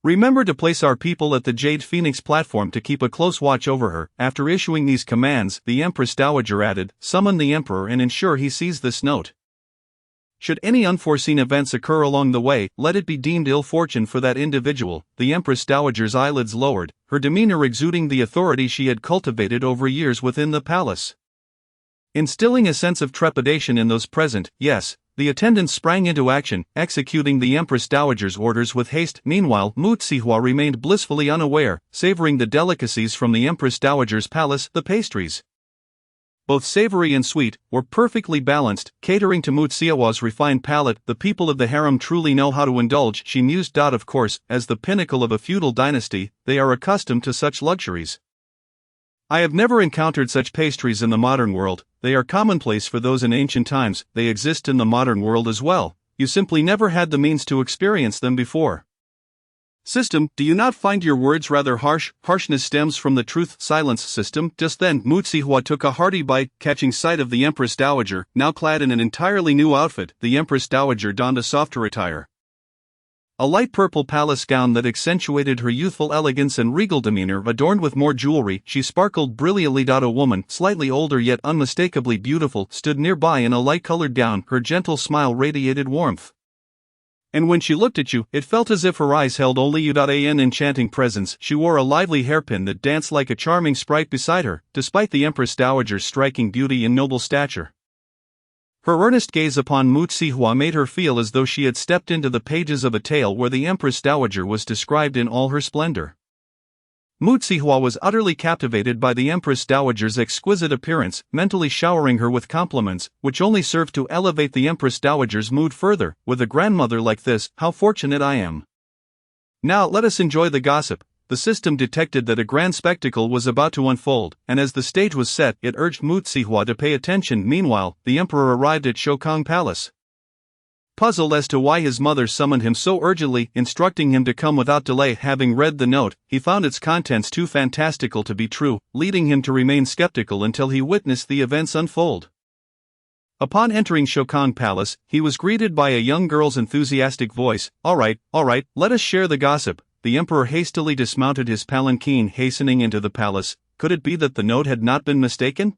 Remember to place our people at the Jade Phoenix platform to keep a close watch over her. After issuing these commands, the Empress Dowager added, "Summon the Emperor and ensure he sees this note. Should any unforeseen events occur along the way, let it be deemed ill fortune for that individual." The Empress Dowager's eyelids lowered, her demeanor exuding the authority she had cultivated over years within the palace, instilling a sense of trepidation in those present. Yes, the attendants sprang into action, executing the Empress Dowager's orders with haste. Meanwhile, Mu Zihua remained blissfully unaware, savoring the delicacies from the Empress Dowager's palace. The pastries, both savory and sweet, were perfectly balanced, catering to Mu Zihua's refined palate. The people of the harem truly know how to indulge, she mused. Of course, as the pinnacle of a feudal dynasty, they are accustomed to such luxuries. I have never encountered such pastries in the modern world. They are commonplace for those in ancient times. They exist in the modern world as well. You simply never had the means to experience them before. System, do you not find your words rather harsh? Harshness stems from the truth-silence system. Just then, Mu Zihua took a hearty bite, catching sight of the Empress Dowager, now clad in an entirely new outfit. The Empress Dowager donned a softer attire, a light purple palace gown that accentuated her youthful elegance and regal demeanor. Adorned with more jewelry, she sparkled brilliantly. A woman, slightly older yet unmistakably beautiful, stood nearby in a light-colored gown. Her gentle smile radiated warmth, and when she looked at you, it felt as if her eyes held only you. An enchanting presence. She wore a lively hairpin that danced like a charming sprite beside her, despite the Empress Dowager's striking beauty and noble stature. Her earnest gaze upon Mu Zihua made her feel as though she had stepped into the pages of a tale where the Empress Dowager was described in all her splendor. Mu Zihua was utterly captivated by the Empress Dowager's exquisite appearance, mentally showering her with compliments, which only served to elevate the Empress Dowager's mood further. With a grandmother like this, how fortunate I am. Now let us enjoy the gossip. The system detected that a grand spectacle was about to unfold, and as the stage was set, it urged Mu Zihua to pay attention. Meanwhile, the emperor arrived at Shokong Palace. Puzzled as to why his mother summoned him so urgently, instructing him to come without delay, having read the note, he found its contents too fantastical to be true, leading him to remain skeptical until he witnessed the events unfold. Upon entering Shokong Palace, he was greeted by a young girl's enthusiastic voice. All right, let us share the gossip." The emperor hastily dismounted his palanquin, hastening into the palace. Could it be that the note had not been mistaken?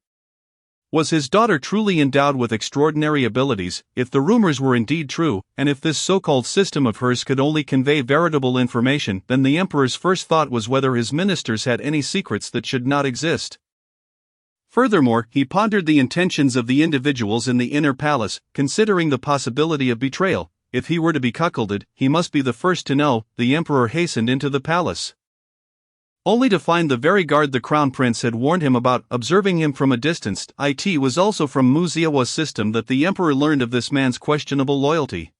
Was his daughter truly endowed with extraordinary abilities? If the rumors were indeed true, and if this so-called system of hers could only convey veritable information, then the emperor's first thought was whether his ministers had any secrets that should not exist. Furthermore, he pondered the intentions of the individuals in the inner palace, considering the possibility of betrayal. If he were to be cuckolded, he must be the first to know. The emperor hastened into the palace, only to find the very guard the crown prince had warned him about, observing him from a distance. It was also from Mu Ziawa's system that the emperor learned of this man's questionable loyalty.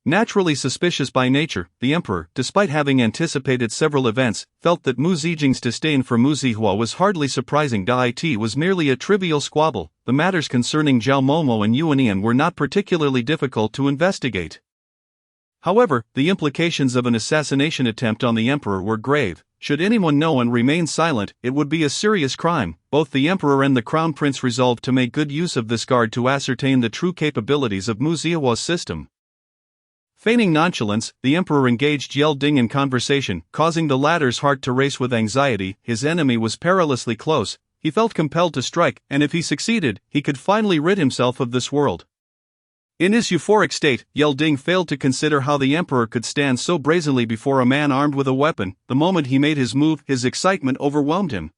Naturally suspicious by nature, the emperor, despite having anticipated several events, felt that Mu Zijing's disdain for Mu Zihua was hardly surprising. It was merely a trivial squabble. The matters concerning Zhao Momo and Yuanian were not particularly difficult to investigate. However, the implications of an assassination attempt on the emperor were grave. Should anyone know and remain silent, it would be a serious crime. Both the emperor and the crown prince resolved to make good use of this guard to ascertain the true capabilities of Mu Ziawa's system. Feigning nonchalance, the emperor engaged Yel Ding in conversation, causing the latter's heart to race with anxiety. His enemy was perilously close. He felt compelled to strike, and if he succeeded, he could finally rid himself of this world. In his euphoric state, Yel Ding failed to consider how the emperor could stand so brazenly before a man armed with a weapon. The moment he made his move, his excitement overwhelmed him.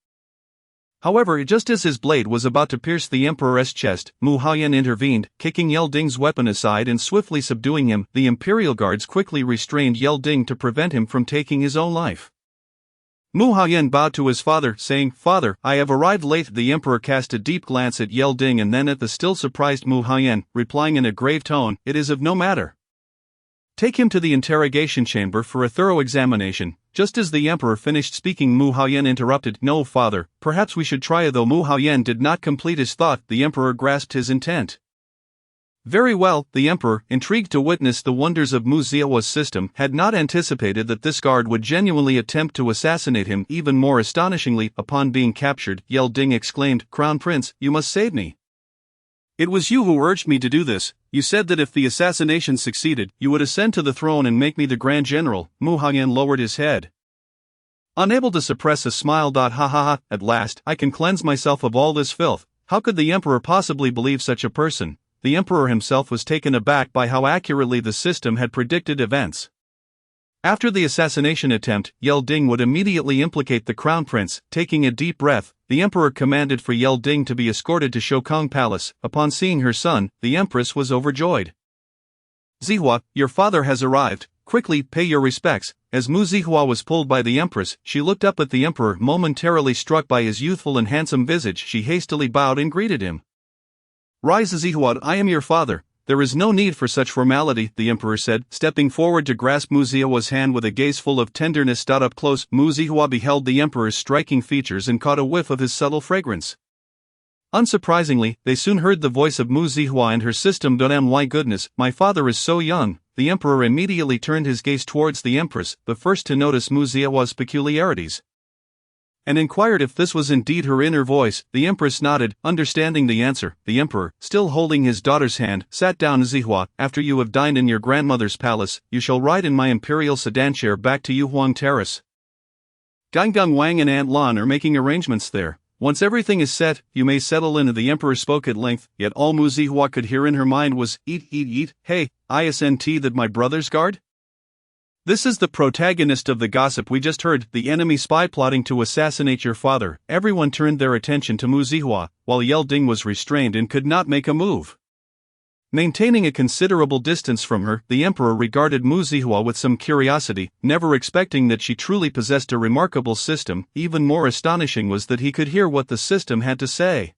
However, just as his blade was about to pierce the emperor's chest, Mu Haoyan intervened, kicking Yel Ding's weapon aside and swiftly subduing him. The imperial guards quickly restrained Yel Ding to prevent him from taking his own life. Mu Haoyan bowed to his father, saying, "Father, I have arrived late." The emperor cast a deep glance at Yel Ding and then at the still surprised Mu Haoyan, replying in a grave tone, "It is of no matter. Take him to the interrogation chamber for a thorough examination." Just as the emperor finished speaking, Mu Haoyan interrupted, "No, father, perhaps we should try." Though Mu Haoyan did not complete his thought, the emperor grasped his intent. Very well, the emperor, intrigued to witness the wonders of Mu Ziawa's system, had not anticipated that this guard would genuinely attempt to assassinate him. Even more astonishingly, upon being captured, Yel Ding exclaimed, "Crown Prince, you must save me. It was you who urged me to do this. You said that if the assassination succeeded, you would ascend to the throne and make me the Grand General." Mu Haoyan lowered his head, unable to suppress a smile. Ha, at last, I can cleanse myself of all this filth. How could the emperor possibly believe such a person? The emperor himself was taken aback by how accurately the system had predicted events. After the assassination attempt, Yel Ding would immediately implicate the crown prince. Taking a deep breath, the emperor commanded for Yel Ding to be escorted to Shokong Palace. Upon seeing her son, the empress was overjoyed. "Zihua, your father has arrived. Quickly, pay your respects." As Mu Zihua was pulled by the empress, she looked up at the emperor. Momentarily struck by his youthful and handsome visage, she hastily bowed and greeted him. "Rise, Zihua, I am your father." "There is no need for such formality," the emperor said, stepping forward to grasp Mu Ziawa's hand with a gaze full of tenderness. Up close, Mu Zihua beheld the emperor's striking features and caught a whiff of his subtle fragrance. Unsurprisingly, they soon heard the voice of Mu Zihua and her system. My goodness, my father is so young." The emperor immediately turned his gaze towards the empress, the first to notice Mu Ziawa's peculiarities, and inquired if this was indeed her inner voice. The empress nodded, understanding the answer. The emperor, still holding his daughter's hand, sat down. "Zihua, after you have dined in your grandmother's palace, you shall ride in my imperial sedan chair back to Yuhuang Terrace. Gangang Wang and Aunt Lan are making arrangements there. Once everything is set, you may settle in." The emperor spoke at length, yet all Mu Zihua could hear in her mind was, eat. Hey, isn't that my brother's guard? This is the protagonist of the gossip we just heard, the enemy spy plotting to assassinate your father. Everyone turned their attention to Mu Zihua, while Yel Ding was restrained and could not make a move. Maintaining a considerable distance from her, the emperor regarded Mu Zihua with some curiosity, never expecting that she truly possessed a remarkable system. Even more astonishing was that he could hear what the system had to say.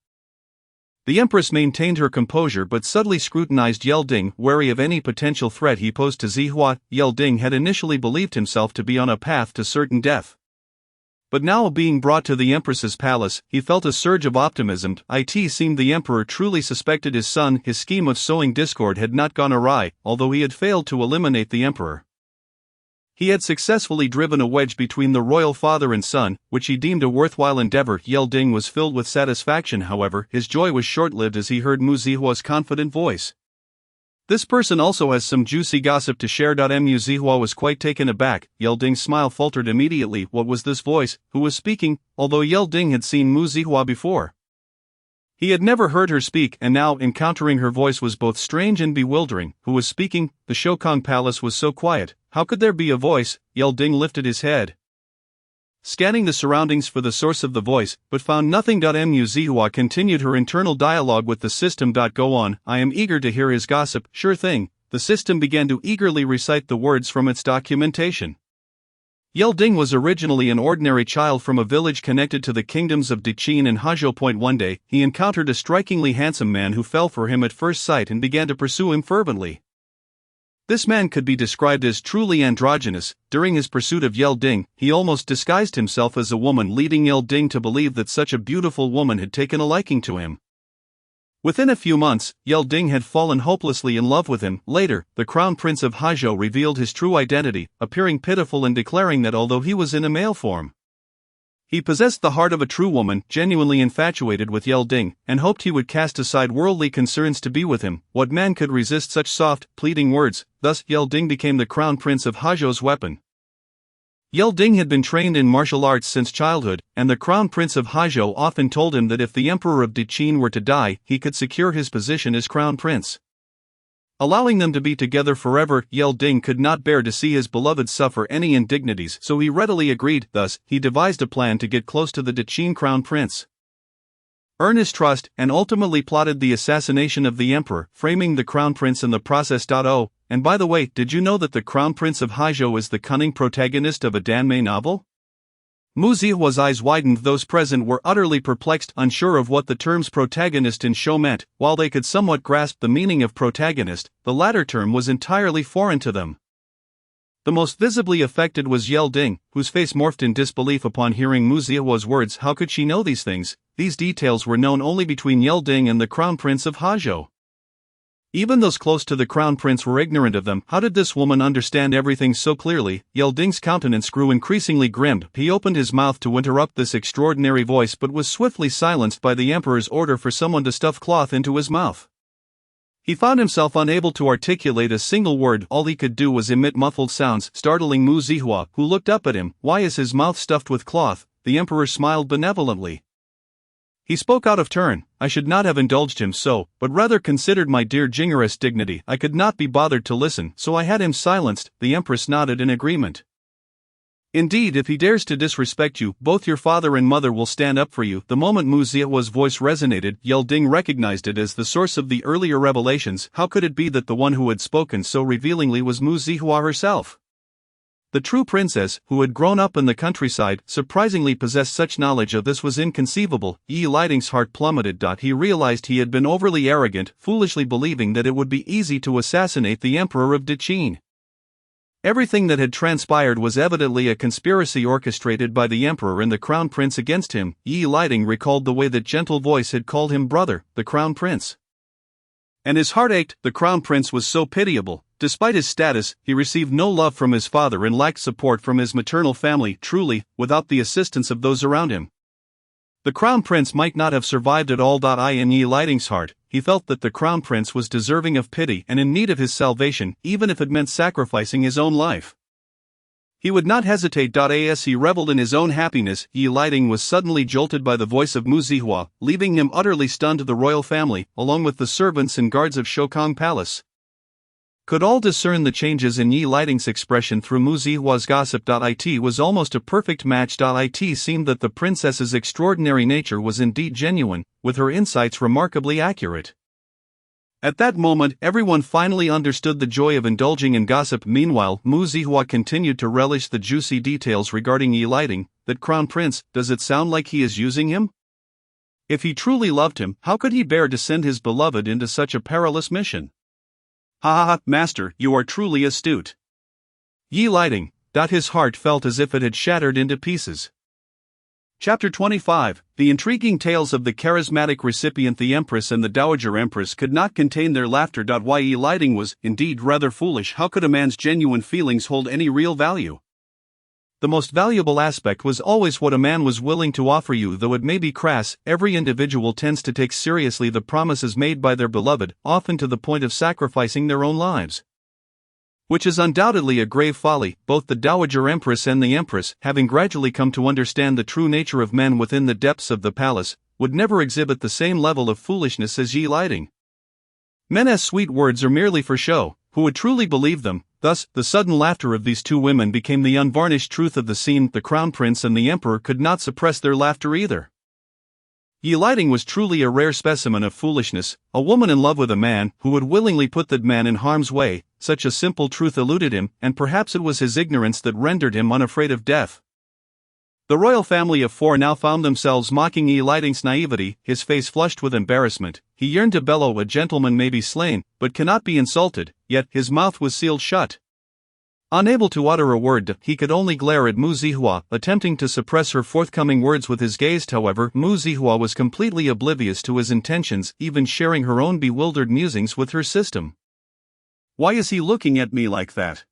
The empress maintained her composure but subtly scrutinized Yel Ding, wary of any potential threat he posed to Zihua. Yel Ding had initially believed himself to be on a path to certain death. But now being brought to the Empress's palace, he felt a surge of optimism. It seemed the Emperor truly suspected his son. His scheme of sowing discord had not gone awry, although he had failed to eliminate the Emperor. He had successfully driven a wedge between the royal father and son, which he deemed a worthwhile endeavor. Ding was filled with satisfaction. However, his joy was short-lived as he heard Mu Zihua's confident voice. This person also has some juicy gossip to share. Mu Zihua was quite taken aback. Ding's smile faltered immediately. What was this voice? Who was speaking? Although Ding had seen Mu Zihua before, he had never heard her speak, and now encountering her voice was both strange and bewildering. Who was speaking? The Shokong Palace was so quiet. How could there be a voice? Ding lifted his head, scanning the surroundings for the source of the voice, but found nothing. Mu Zihua continued her internal dialogue with the system. Go on, I am eager to hear his gossip. Sure thing. The system began to eagerly recite the words from its documentation. Ding was originally an ordinary child from a village connected to the kingdoms of Diqin and Hajou. One day, he encountered a strikingly handsome man who fell for him at first sight and began to pursue him fervently. This man could be described as truly androgynous. During his pursuit of Ding, he almost disguised himself as a woman, leading Ding to believe that such a beautiful woman had taken a liking to him. Within a few months, Ding had fallen hopelessly in love with him. Later, the Crown Prince of Hajou revealed his true identity, appearing pitiful and declaring that although he was in a male form, he possessed the heart of a true woman, genuinely infatuated with Ding, and hoped he would cast aside worldly concerns to be with him. What man could resist such soft, pleading words? Thus, Ding became the Crown Prince of Hajou's weapon. Ding had been trained in martial arts since childhood, and the Crown Prince of Hajou often told him that if the Emperor of Diqin were to die, he could secure his position as Crown Prince, allowing them to be together forever. Ding could not bear to see his beloved suffer any indignities, so he readily agreed. Thus, he devised a plan to get close to the Diqin Crown Prince, earn his trust, and ultimately plotted the assassination of the Emperor, framing the Crown Prince in the process. Oh, and by the way, did you know that the Crown Prince of Hajou is the cunning protagonist of a Danmei novel? Mu Zihua's eyes widened. Those present were utterly perplexed, unsure of what the terms protagonist and show meant. While they could somewhat grasp the meaning of protagonist, the latter term was entirely foreign to them. The most visibly affected was Ding, whose face morphed in disbelief upon hearing Mu Zihua's words. How could she know these things? These details were known only between Ding and the Crown Prince of Hajou. Even those close to the Crown Prince were ignorant of them. How did this woman understand everything so clearly? Ding's countenance grew increasingly grim. He opened his mouth to interrupt this extraordinary voice but was swiftly silenced by the Emperor's order for someone to stuff cloth into his mouth. He found himself unable to articulate a single word. All he could do was emit muffled sounds, startling Mu Zihua, who looked up at him. Why is his mouth stuffed with cloth? The Emperor smiled benevolently. He spoke out of turn. I should not have indulged him so, but rather considered my dear Jing'er's dignity. I could not be bothered to listen, so I had him silenced. The Empress nodded in agreement. Indeed, if he dares to disrespect you, both your father and mother will stand up for you. The moment Mu Zihua's voice resonated, Ding recognized it as the source of the earlier revelations. How could it be that the one who had spoken so revealingly was Mu Zihua herself? The true princess, who had grown up in the countryside, surprisingly possessed such knowledge of this was inconceivable. Lighting's heart plummeted. He realized he had been overly arrogant, foolishly believing that it would be easy to assassinate the Emperor of Diqin. Everything that had transpired was evidently a conspiracy orchestrated by the Emperor and the Crown Prince against him. Lighting recalled the way that gentle voice had called him brother, the Crown Prince, and his heart ached. The Crown Prince was so pitiable. Despite his status, he received no love from his father and lacked support from his maternal family. Truly, without the assistance of those around him, the Crown Prince might not have survived at all. In Lighting's heart, he felt that the Crown Prince was deserving of pity and in need of his salvation, even if it meant sacrificing his own life. He would not hesitate. As he reveled in his own happiness, Lighting was suddenly jolted by the voice of Mu Zihua, leaving him utterly stunned. The royal family, along with the servants and guards of Shokong Palace, could all discern the changes in Lighting's expression through Mu Zihua's gossip. It was almost a perfect match. It seemed that the princess's extraordinary nature was indeed genuine, with her insights remarkably accurate. At that moment, everyone finally understood the joy of indulging in gossip. Meanwhile, Mu Zihua continued to relish the juicy details regarding Lighting. That Crown Prince, does it sound like he is using him? If he truly loved him, how could he bear to send his beloved into such a perilous mission? Master, you are truly astute. Lighting. His heart felt as if it had shattered into pieces. Chapter 25. The intriguing tales of the charismatic recipient. The Empress and the Dowager Empress could not contain their laughter. Ye Lighting was, indeed, rather foolish. How could a man's genuine feelings hold any real value? The most valuable aspect was always what a man was willing to offer you. Though it may be crass, every individual tends to take seriously the promises made by their beloved, often to the point of sacrificing their own lives. Which is undoubtedly a grave folly. Both the Dowager Empress and the Empress, having gradually come to understand the true nature of men within the depths of the palace, would never exhibit the same level of foolishness as Ye Lighting. Men as sweet words are merely for show, who would truly believe them? Thus, the sudden laughter of these two women became the unvarnished truth of the scene. The Crown Prince and the Emperor could not suppress their laughter either. Ye Lighting was truly a rare specimen of foolishness, a woman in love with a man who would willingly put that man in harm's way. Such a simple truth eluded him, and perhaps it was his ignorance that rendered him unafraid of death. The royal family of four now found themselves mocking Ye Lighting's naivety. His face flushed with embarrassment. He yearned to bellow, "A gentleman may be slain, but cannot be insulted," yet his mouth was sealed shut. Unable to utter a word, he could only glare at Mu Zihua, attempting to suppress her forthcoming words with his gaze. However, Mu Zihua was completely oblivious to his intentions, even sharing her own bewildered musings with her system. "Why is he looking at me like that?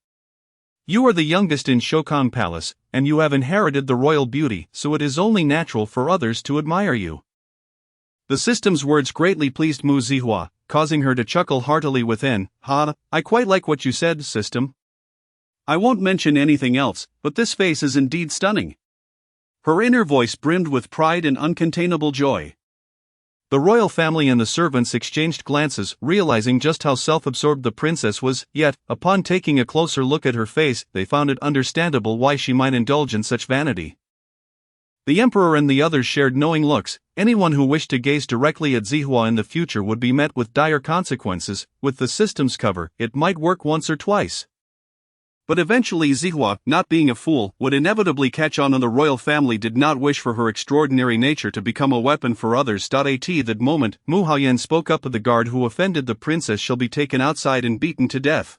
You are the youngest in Shokong Palace, and you have inherited the royal beauty, so it is only natural for others to admire you." The system's words greatly pleased Mu Zihua, causing her to chuckle heartily within. I quite like what you said, system. I won't mention anything else, but this face is indeed stunning." Her inner voice brimmed with pride and uncontainable joy. The royal family and the servants exchanged glances, realizing just how self-absorbed the princess was, yet, upon taking a closer look at her face, they found it understandable why she might indulge in such vanity. The Emperor and the others shared knowing looks. Anyone who wished to gaze directly at Zihua in the future would be met with dire consequences. With the system's cover, it might work once or twice. But eventually Zihua, not being a fool, would inevitably catch on, and the royal family did not wish for her extraordinary nature to become a weapon for others. At that moment, Mu Haoyan spoke up. "The guard who offended the princess shall be taken outside and beaten to death."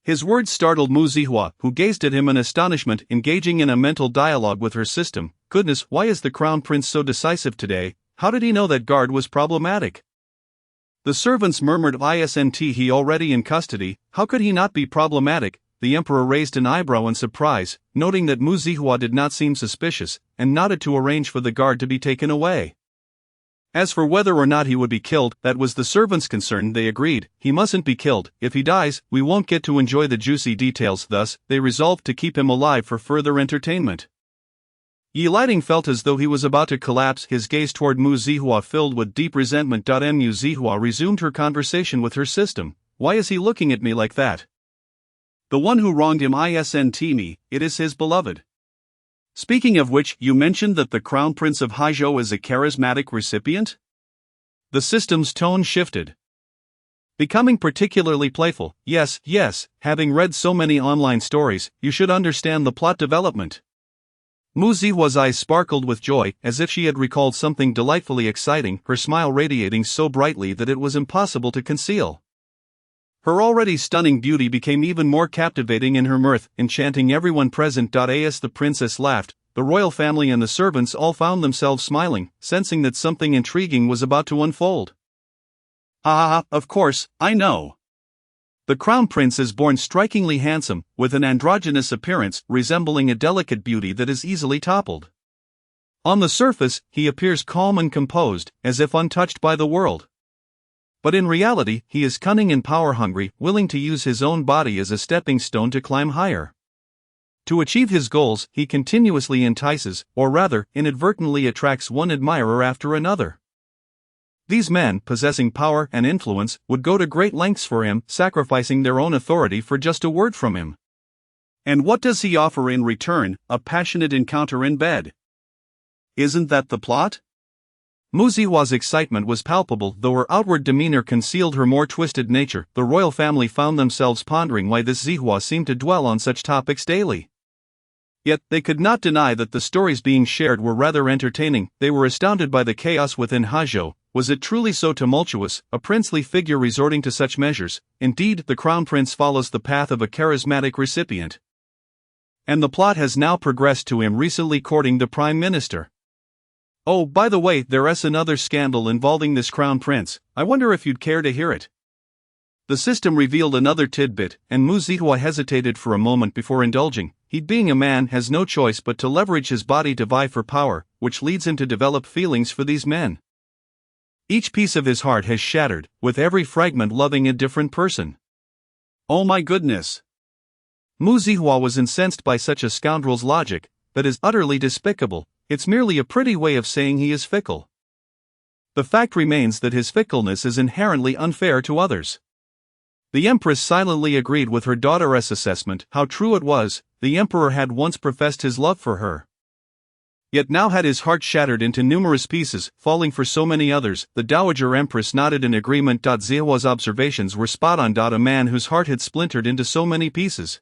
His words startled Mu Zihua, who gazed at him in astonishment, engaging in a mental dialogue with her system. Goodness, why is the Crown Prince so decisive today? How did he know that guard was problematic? The servants murmured, "Isn't he already in custody? How could he not be problematic?" The Emperor raised an eyebrow in surprise, noting that Mu Zihua did not seem suspicious, and nodded to arrange for the guard to be taken away. As for whether or not he would be killed, that was the servants' concern. They agreed, "He mustn't be killed. If he dies, we won't get to enjoy the juicy details." Thus, they resolved to keep him alive for further entertainment. Ye Lighting felt as though he was about to collapse, his gaze toward Mu Zihua filled with deep resentment. Mu Zihua resumed her conversation with her system. "Why is he looking at me like that? The one who wronged him isn't me, it is his beloved. Speaking of which, you mentioned that the Crown Prince of Haizhou is a charismatic recipient?" The system's tone shifted, becoming particularly playful. Yes, having read so many online stories, you should understand the plot development." Mu Zihua's eyes sparkled with joy, as if she had recalled something delightfully exciting, her smile radiating so brightly that it was impossible to conceal. Her already stunning beauty became even more captivating in her mirth, enchanting everyone present. As the princess laughed, the royal family and the servants all found themselves smiling, sensing that something intriguing was about to unfold. Of course, I know. The Crown Prince is born strikingly handsome, with an androgynous appearance resembling a delicate beauty that is easily toppled. On the surface, he appears calm and composed, as if untouched by the world. But in reality, he is cunning and power-hungry, willing to use his own body as a stepping stone to climb higher. To achieve his goals, he continuously entices, or rather, inadvertently attracts one admirer after another. These men, possessing power and influence, would go to great lengths for him, sacrificing their own authority for just a word from him. And what does he offer in return? A passionate encounter in bed. Isn't that the plot? Mu Zihua's excitement was palpable, though her outward demeanor concealed her more twisted nature. The royal family found themselves pondering why this Zihua seemed to dwell on such topics daily. Yet, they could not deny that the stories being shared were rather entertaining. They were astounded by the chaos within Haizhou. Was it truly so tumultuous, a princely figure resorting to such measures? Indeed, the Crown Prince follows the path of a charismatic recipient. And the plot has now progressed to him recently courting the Prime Minister. Oh, by the way, there's another scandal involving this crown prince. I wonder if you'd care to hear it. The system revealed another tidbit, and Mu Zihua hesitated for a moment before indulging. He, being a man, has no choice but to leverage his body to vie for power, which leads him to develop feelings for these men. Each piece of his heart has shattered, with every fragment loving a different person. Oh my goodness! Mu Zihua was incensed by such a scoundrel's logic. That is utterly despicable. It's merely a pretty way of saying he is fickle. The fact remains that his fickleness is inherently unfair to others. The Empress silently agreed with her daughter's assessment. How true it was. The Emperor had once professed his love for her, yet now had his heart shattered into numerous pieces, falling for so many others. The Dowager Empress nodded in agreement. Zihua's observations were spot on. A man whose heart had splintered into so many pieces,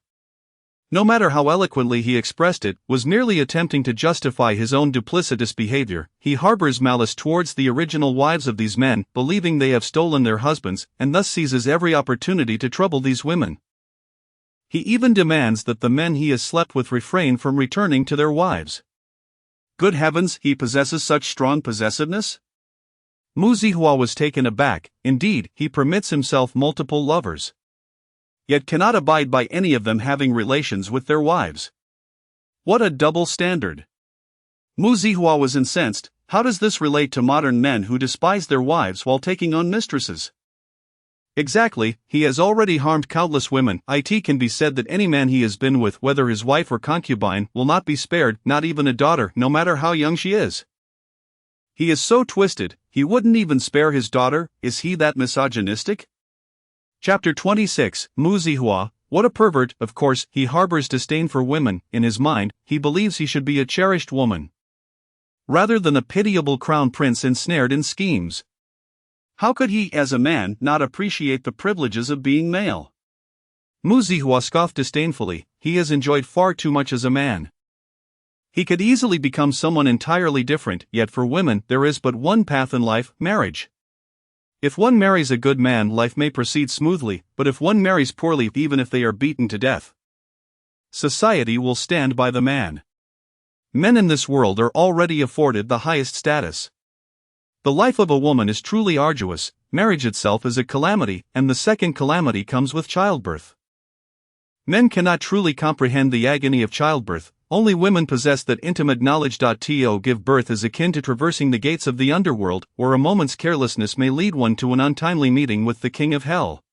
no matter how eloquently he expressed it, was merely attempting to justify his own duplicitous behavior. He harbors malice towards the original wives of these men, believing they have stolen their husbands, and thus seizes every opportunity to trouble these women. He even demands that the men he has slept with refrain from returning to their wives. Good heavens, he possesses such strong possessiveness? Mu Zihua was taken aback. Indeed, he permits himself multiple lovers, yet cannot abide by any of them having relations with their wives. What a double standard! Mu Zihua was incensed. How does this relate to modern men who despise their wives while taking on mistresses? Exactly, he has already harmed countless women. It can be said that any man he has been with, whether his wife or concubine, will not be spared, not even a daughter, no matter how young she is. He is so twisted, he wouldn't even spare his daughter. Is he that misogynistic? Chapter 26, Mu Zihua, what a pervert. Of course, he harbors disdain for women. In his mind, he believes he should be a cherished woman, rather than a pitiable crown prince ensnared in schemes. How could he, as a man, not appreciate the privileges of being male? Mu Zihua scoffed disdainfully. He has enjoyed far too much as a man. He could easily become someone entirely different, yet for women, there is but one path in life: marriage. If one marries a good man, life may proceed smoothly, but if one marries poorly, even if they are beaten to death, society will stand by the man. Men in this world are already afforded the highest status. The life of a woman is truly arduous. Marriage itself is a calamity, and the second calamity comes with childbirth. Men cannot truly comprehend the agony of childbirth. Only women possess that intimate knowledge. To give birth is akin to traversing the gates of the underworld, where a moment's carelessness may lead one to an untimely meeting with the king of hell.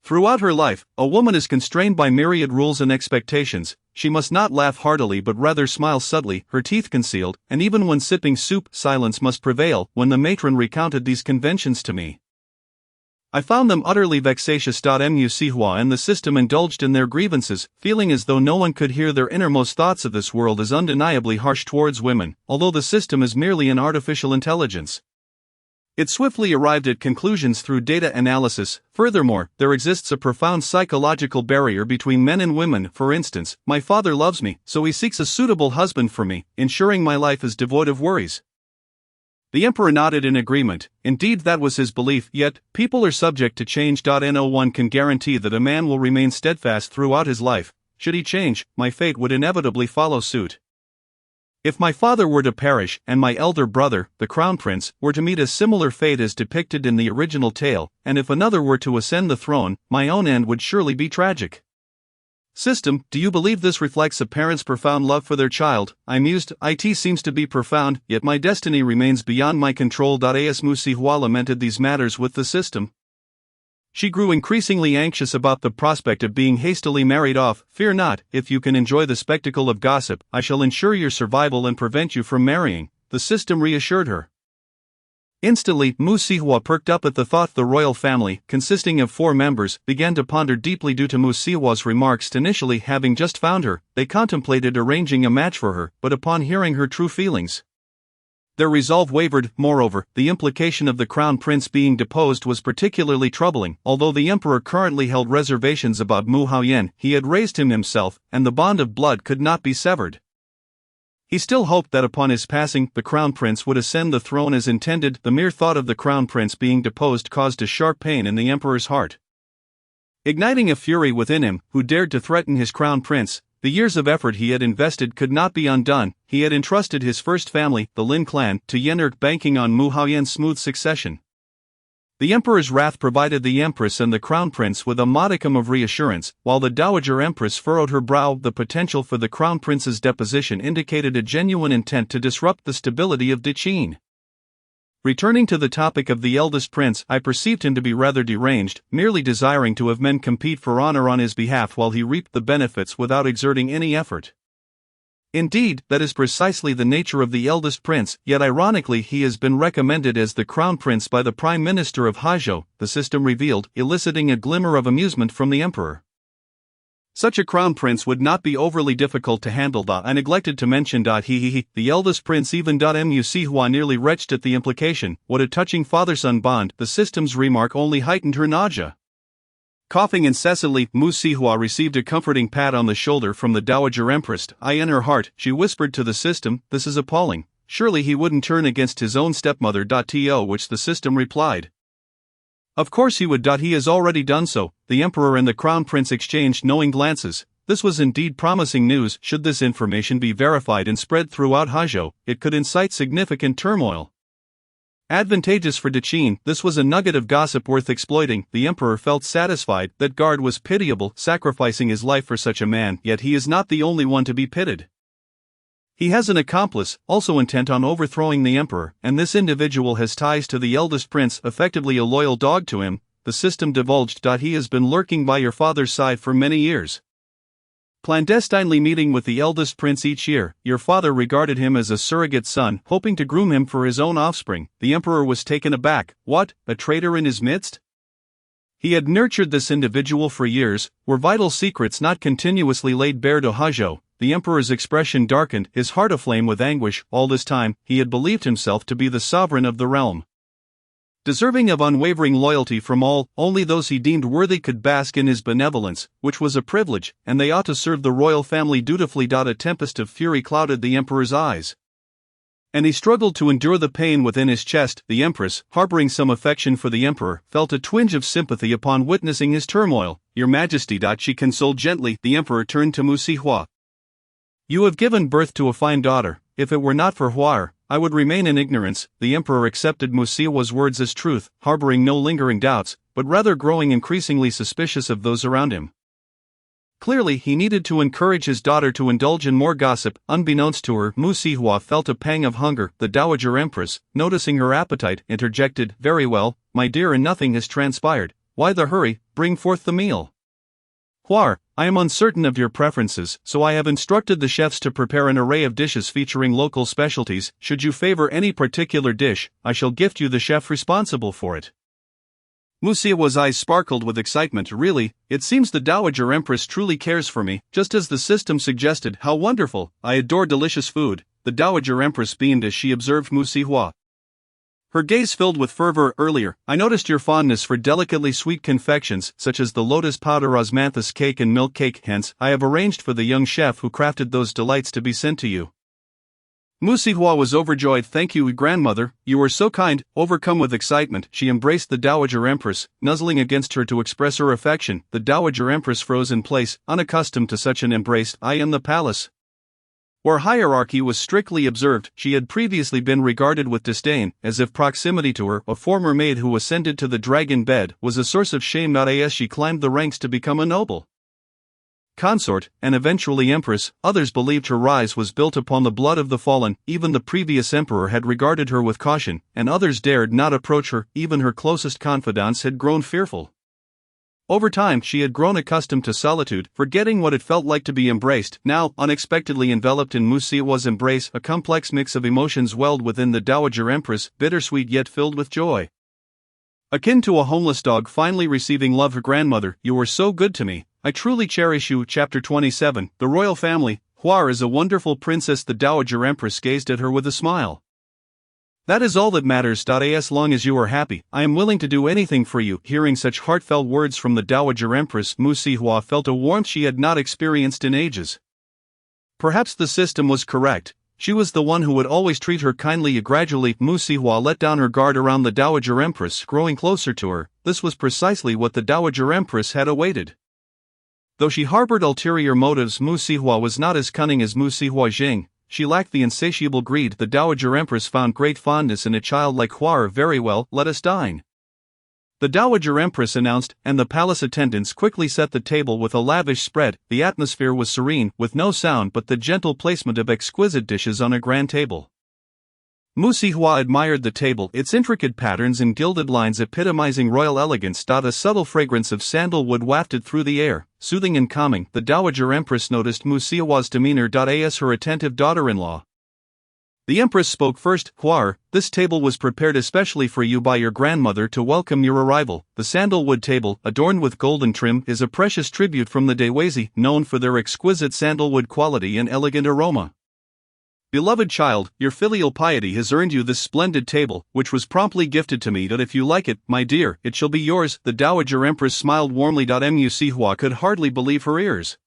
Throughout her life, a woman is constrained by myriad rules and expectations. She must not laugh heartily but rather smile subtly, her teeth concealed, and even when sipping soup, silence must prevail. When the matron recounted these conventions to me, I found them utterly vexatious. Mu Zihua and the system indulged in their grievances, feeling as though no one could hear their innermost thoughts. Of this world is undeniably harsh towards women, although the system is merely an artificial intelligence. It swiftly arrived at conclusions through data analysis. Furthermore, there exists a profound psychological barrier between men and women. For instance, my father loves me, so he seeks a suitable husband for me, ensuring my life is devoid of worries. The Emperor nodded in agreement. Indeed, that was his belief, yet, people are subject to change. No one can guarantee that a man will remain steadfast throughout his life. Should he change, my fate would inevitably follow suit. If my father were to perish, and my elder brother, the crown prince, were to meet a similar fate as depicted in the original tale, and if another were to ascend the throne, my own end would surely be tragic. System, do you believe this reflects a parent's profound love for their child? I mused. It seems to be profound, yet my destiny remains beyond my control. As Mu Zihua lamented these matters with the system, she grew increasingly anxious about the prospect of being hastily married off. Fear not, if you can enjoy the spectacle of gossip, I shall ensure your survival and prevent you from marrying, the system reassured her. Instantly, Mu Zihua perked up at the thought. The royal family, consisting of 4 members, began to ponder deeply. Due to Mu Zihua's remarks, initially having just found her, they contemplated arranging a match for her, but upon hearing her true feelings, their resolve wavered. Moreover, the implication of the crown prince being deposed was particularly troubling. Although the emperor currently held reservations about Mu Haoyan, he had raised him himself, and the bond of blood could not be severed. He still hoped that upon his passing, the crown prince would ascend the throne as intended. The mere thought of the crown prince being deposed caused a sharp pain in the emperor's heart. Igniting a fury within him, who dared to threaten his crown prince, The years of effort he had invested could not be undone. He had entrusted his first family, the Lin clan, to Yen'er, banking on Mu Haoyan's smooth succession. The emperor's wrath provided the empress and the crown prince with a modicum of reassurance, while the dowager empress furrowed her brow. The potential for the crown prince's deposition indicated a genuine intent to disrupt the stability of Deqin. Returning to the topic of the eldest prince, I perceived him to be rather deranged, merely desiring to have men compete for honor on his behalf while he reaped the benefits without exerting any effort. Indeed, that is precisely the nature of the eldest prince, yet ironically he has been recommended as the crown prince by the prime minister of Haizhou, the system revealed, eliciting a glimmer of amusement from the emperor. Such a crown prince would not be overly difficult to handle. I neglected to mention. The eldest prince even. Mu Sihua nearly retched at the implication. What a touching father-son bond. The system's remark only heightened her nausea. Coughing incessantly, Mu Sihua received a comforting pat on the shoulder from the dowager empress. In her heart, she whispered to the system, "This is appalling. Surely he wouldn't turn against his own stepmother." To which the system replied, "Of course he would. He has already done so." The emperor and the crown prince exchanged knowing glances. This was indeed promising news. Should this information be verified and spread throughout Haizhou, it could incite significant turmoil. Advantageous for Deqin, this was a nugget of gossip worth exploiting. The emperor felt satisfied. That guard was pitiable, sacrificing his life for such a man, yet he is not the only one to be pitied. He has an accomplice, also intent on overthrowing the emperor, and this individual has ties to the eldest prince, effectively a loyal dog to him. The system divulged. He has been lurking by your father's side for many years, clandestinely meeting with the eldest prince each year. Your father regarded him as a surrogate son, hoping to groom him for his own offspring. The emperor was taken aback. What, a traitor in his midst? He had nurtured this individual for years. Were vital secrets not continuously laid bare to Haizhou? The emperor's expression darkened, his heart aflame with anguish. All this time, he had believed himself to be the sovereign of the realm, deserving of unwavering loyalty from all. Only those he deemed worthy could bask in his benevolence, which was a privilege, and they ought to serve the royal family dutifully. A tempest of fury clouded the emperor's eyes, and he struggled to endure the pain within his chest. The empress, harboring some affection for the emperor, felt a twinge of sympathy upon witnessing his turmoil. Your Majesty. She consoled gently. The emperor turned to Mu Sihua. You have given birth to a fine daughter. If it were not for Huar, I would remain in ignorance. The emperor accepted Mu Sihua's words as truth, harboring no lingering doubts, but rather growing increasingly suspicious of those around him. Clearly, he needed to encourage his daughter to indulge in more gossip. Unbeknownst to her, Mu Sihua felt a pang of hunger. The dowager empress, noticing her appetite, interjected, "Very well, my dear, and nothing has transpired. Why the hurry? Bring forth the meal." Huar, I am uncertain of your preferences, so I have instructed the chefs to prepare an array of dishes featuring local specialties. Should you favor any particular dish, I shall gift you the chef responsible for it. Mu Sihua's eyes sparkled with excitement. Really, it seems the dowager empress truly cares for me, just as the system suggested. How wonderful! I adore delicious food. The dowager empress beamed as she observed Mu Sihua. Her gaze filled with fervor. Earlier, I noticed your fondness for delicately sweet confections, such as the lotus powder osmanthus cake and milk cake. Hence, I have arranged for the young chef who crafted those delights to be sent to you. Mu Sihua was overjoyed. Thank you, grandmother, you are so kind. Overcome with excitement, she embraced the dowager empress, nuzzling against her to express her affection. The dowager empress froze in place, unaccustomed to such an embrace. In the palace, where hierarchy was strictly observed, she had previously been regarded with disdain, as if proximity to her, a former maid who ascended to the dragon bed, was a source of shame. As she climbed the ranks to become a noble consort, and eventually empress, others believed her rise was built upon the blood of the fallen. Even the previous emperor had regarded her with caution, and others dared not approach her. Even her closest confidants had grown fearful. Over time, she had grown accustomed to solitude, forgetting what it felt like to be embraced. Now, unexpectedly enveloped in Mu Sihua's embrace, a complex mix of emotions welled within the dowager empress, bittersweet yet filled with joy. Akin to a homeless dog finally receiving love. Her grandmother, you were so good to me. I truly cherish you. Chapter 27, The Royal Family. Huar is a wonderful princess. The dowager empress gazed at her with a smile. That is all that matters. As long as you are happy, I am willing to do anything for you. Hearing such heartfelt words from the dowager empress, Mu Sihua felt a warmth she had not experienced in ages. Perhaps the system was correct. She was the one who would always treat her kindly. Gradually, Mu Sihua let down her guard around the dowager empress, growing closer to her. This was precisely what the dowager empress had awaited. Though she harbored ulterior motives, Mu Sihua was not as cunning as Mu Sihua Jing. She lacked the insatiable greed. The Dowager Empress found great fondness in a child like Huar. Very well, let us dine, the Dowager Empress announced, and the palace attendants quickly set the table with a lavish spread. The atmosphere was serene, with no sound but the gentle placement of exquisite dishes on a grand table. Mu Sihua admired the table, its intricate patterns and gilded lines epitomizing royal elegance. A subtle fragrance of sandalwood wafted through the air, soothing and calming. The Dowager Empress noticed Mu Sihua's demeanor as her attentive daughter-in-law. The Empress spoke first. Huar, this table was prepared especially for you by your grandmother to welcome your arrival. The sandalwood table, adorned with golden trim, is a precious tribute from the Dewezi, known for their exquisite sandalwood quality and elegant aroma. Beloved child, your filial piety has earned you this splendid table, which was promptly gifted to me. If you like it, my dear, it shall be yours. The Dowager Empress smiled warmly. Mu Sihua could hardly believe her ears,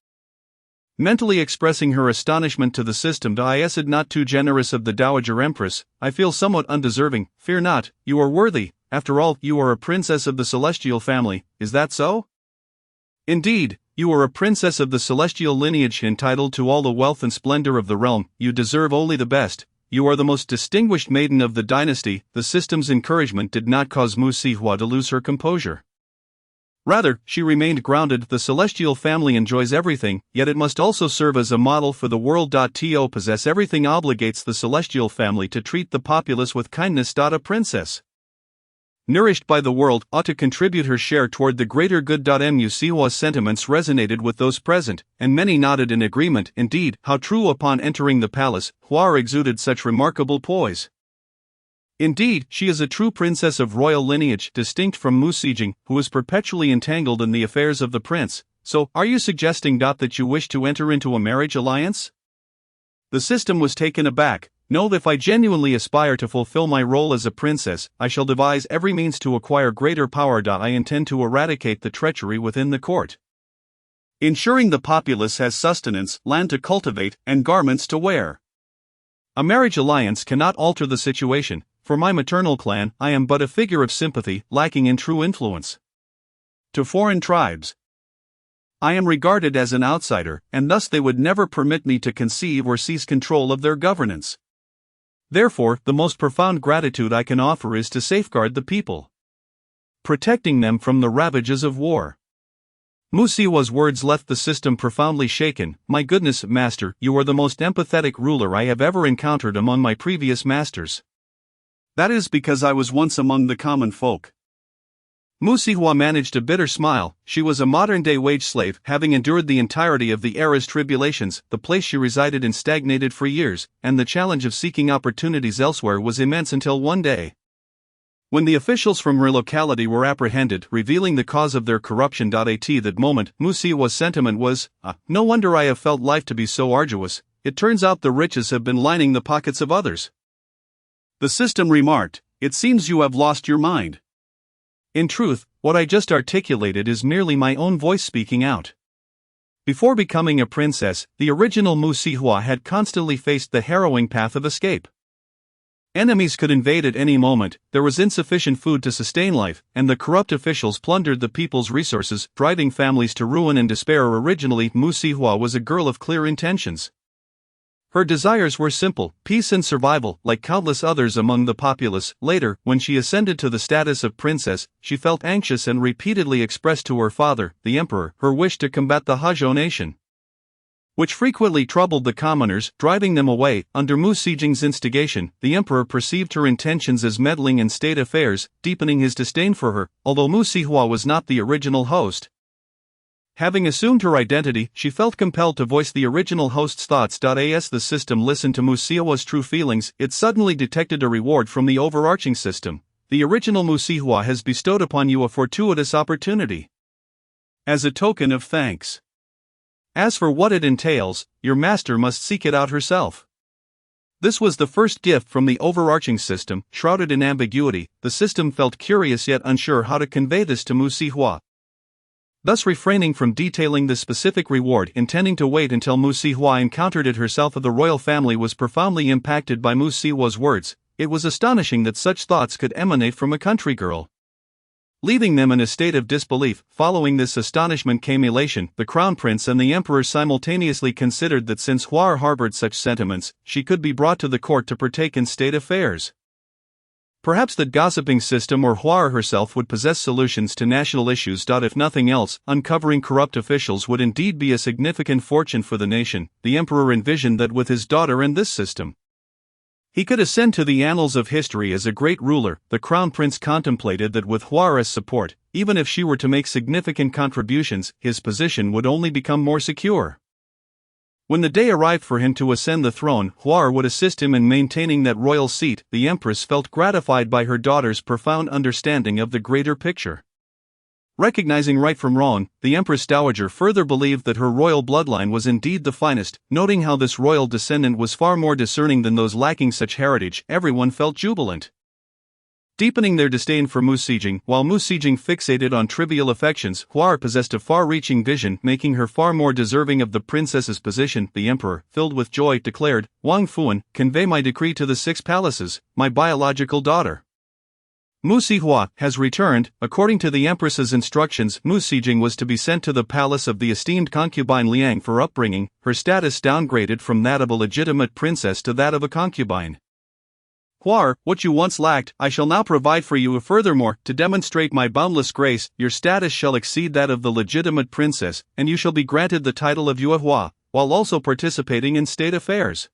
mentally expressing her astonishment to the system. I said, not too generous of the Dowager Empress, I feel somewhat undeserving. Fear not, you are worthy. After all, you are a princess of the celestial family, is that so? Indeed, you are a princess of the celestial lineage, entitled to all the wealth and splendor of the realm. You deserve only the best. You are the most distinguished maiden of the dynasty. The system's encouragement did not cause Mu Sihua to lose her composure. Rather, she remained grounded. The celestial family enjoys everything, yet it must also serve as a model for the world. To possess everything obligates the celestial family to treat the populace with kindness. A princess, nourished by the world, ought to contribute her share toward the greater good. Mu Sihua's sentiments resonated with those present, and many nodded in agreement. Indeed, how true! Upon entering the palace, Huar exuded such remarkable poise. Indeed, she is a true princess of royal lineage, distinct from Mu Sijing, who is perpetually entangled in the affairs of the prince. So, are you suggesting that you wish to enter into a marriage alliance? The system was taken aback. No, if I genuinely aspire to fulfill my role as a princess, I shall devise every means to acquire greater power. I intend to eradicate the treachery within the court, ensuring the populace has sustenance, land to cultivate, and garments to wear. A marriage alliance cannot alter the situation. For my maternal clan, I am but a figure of sympathy, lacking in true influence. To foreign tribes, I am regarded as an outsider, and thus they would never permit me to conceive or seize control of their governance. Therefore, the most profound gratitude I can offer is to safeguard the people, protecting them from the ravages of war. Mu Sihua's words left the system profoundly shaken. My goodness, master, you are the most empathetic ruler I have ever encountered among my previous masters. That is because I was once among the common folk. Mu Sihua managed a bitter smile. She was a modern-day wage slave, having endured the entirety of the era's tribulations. The place she resided in stagnated for years, and the challenge of seeking opportunities elsewhere was immense until one day, when the officials from her locality were apprehended, revealing the cause of their corruption. At that moment, Mu Sihua's sentiment was, no wonder I have felt life to be so arduous. It turns out the riches have been lining the pockets of others. The system remarked, it seems you have lost your mind. In truth, what I just articulated is merely my own voice speaking out. Before becoming a princess, the original Mu Sihua had constantly faced the harrowing path of escape. Enemies could invade at any moment, there was insufficient food to sustain life, and the corrupt officials plundered the people's resources, driving families to ruin and despair. Originally, Mu Sihua was a girl of clear intentions. Her desires were simple, peace and survival, like countless others among the populace. Later, when she ascended to the status of princess, she felt anxious and repeatedly expressed to her father, the emperor, her wish to combat the Huzhou nation, which frequently troubled the commoners, driving them away. Under Mu Sijing's instigation, the emperor perceived her intentions as meddling in state affairs, deepening his disdain for her. Although Mu Sihua was not the original host, having assumed her identity, she felt compelled to voice the original host's thoughts. As the system listened to Mu Sihua's true feelings, it suddenly detected a reward from the overarching system. The original Mu Sihua has bestowed upon you a fortuitous opportunity, as a token of thanks. As for what it entails, your master must seek it out herself. This was the first gift from the overarching system. Shrouded in ambiguity, the system felt curious yet unsure how to convey this to Mu Sihua, thus refraining from detailing the specific reward, intending to wait until Mu Sihua encountered it herself. The royal family was profoundly impacted by Mu Sihua's words. It was astonishing that such thoughts could emanate from a country girl. leaving them in a state of disbelief. Following this astonishment came elation. The crown prince and the emperor simultaneously considered that since Hua harbored such sentiments, she could be brought to the court to partake in state affairs. Perhaps that gossiping system or Hua herself would possess solutions to national issues. If nothing else, uncovering corrupt officials would indeed be a significant fortune for the nation. The emperor envisioned that with his daughter and this system, he could ascend to the annals of history as a great ruler. The crown prince contemplated that with Hua's support, even if she were to make significant contributions, his position would only become more secure. When the day arrived for him to ascend the throne, Hua would assist him in maintaining that royal seat. The empress felt gratified by her daughter's profound understanding of the greater picture. Recognizing right from wrong, the Empress Dowager further believed that her royal bloodline was indeed the finest. Noting how this royal descendant was far more discerning than those lacking such heritage, everyone felt jubilant. Deepening their disdain for Mu Sijing, while Mu Sijing fixated on trivial affections, Hua possessed a far-reaching vision, making her far more deserving of the princess's position. The emperor, filled with joy, declared, "Wang Fuan, convey my decree to the 6 palaces, my biological daughter Mu Sihua has returned." According to the empress's instructions, Mu Sijing was to be sent to the palace of the esteemed concubine Liang for upbringing, her status downgraded from that of a legitimate princess to that of a concubine. "Hua, what you once lacked, I shall now provide for you. Furthermore, to demonstrate my boundless grace, your status shall exceed that of the legitimate princess, and you shall be granted the title of Yue Hua, while also participating in state affairs."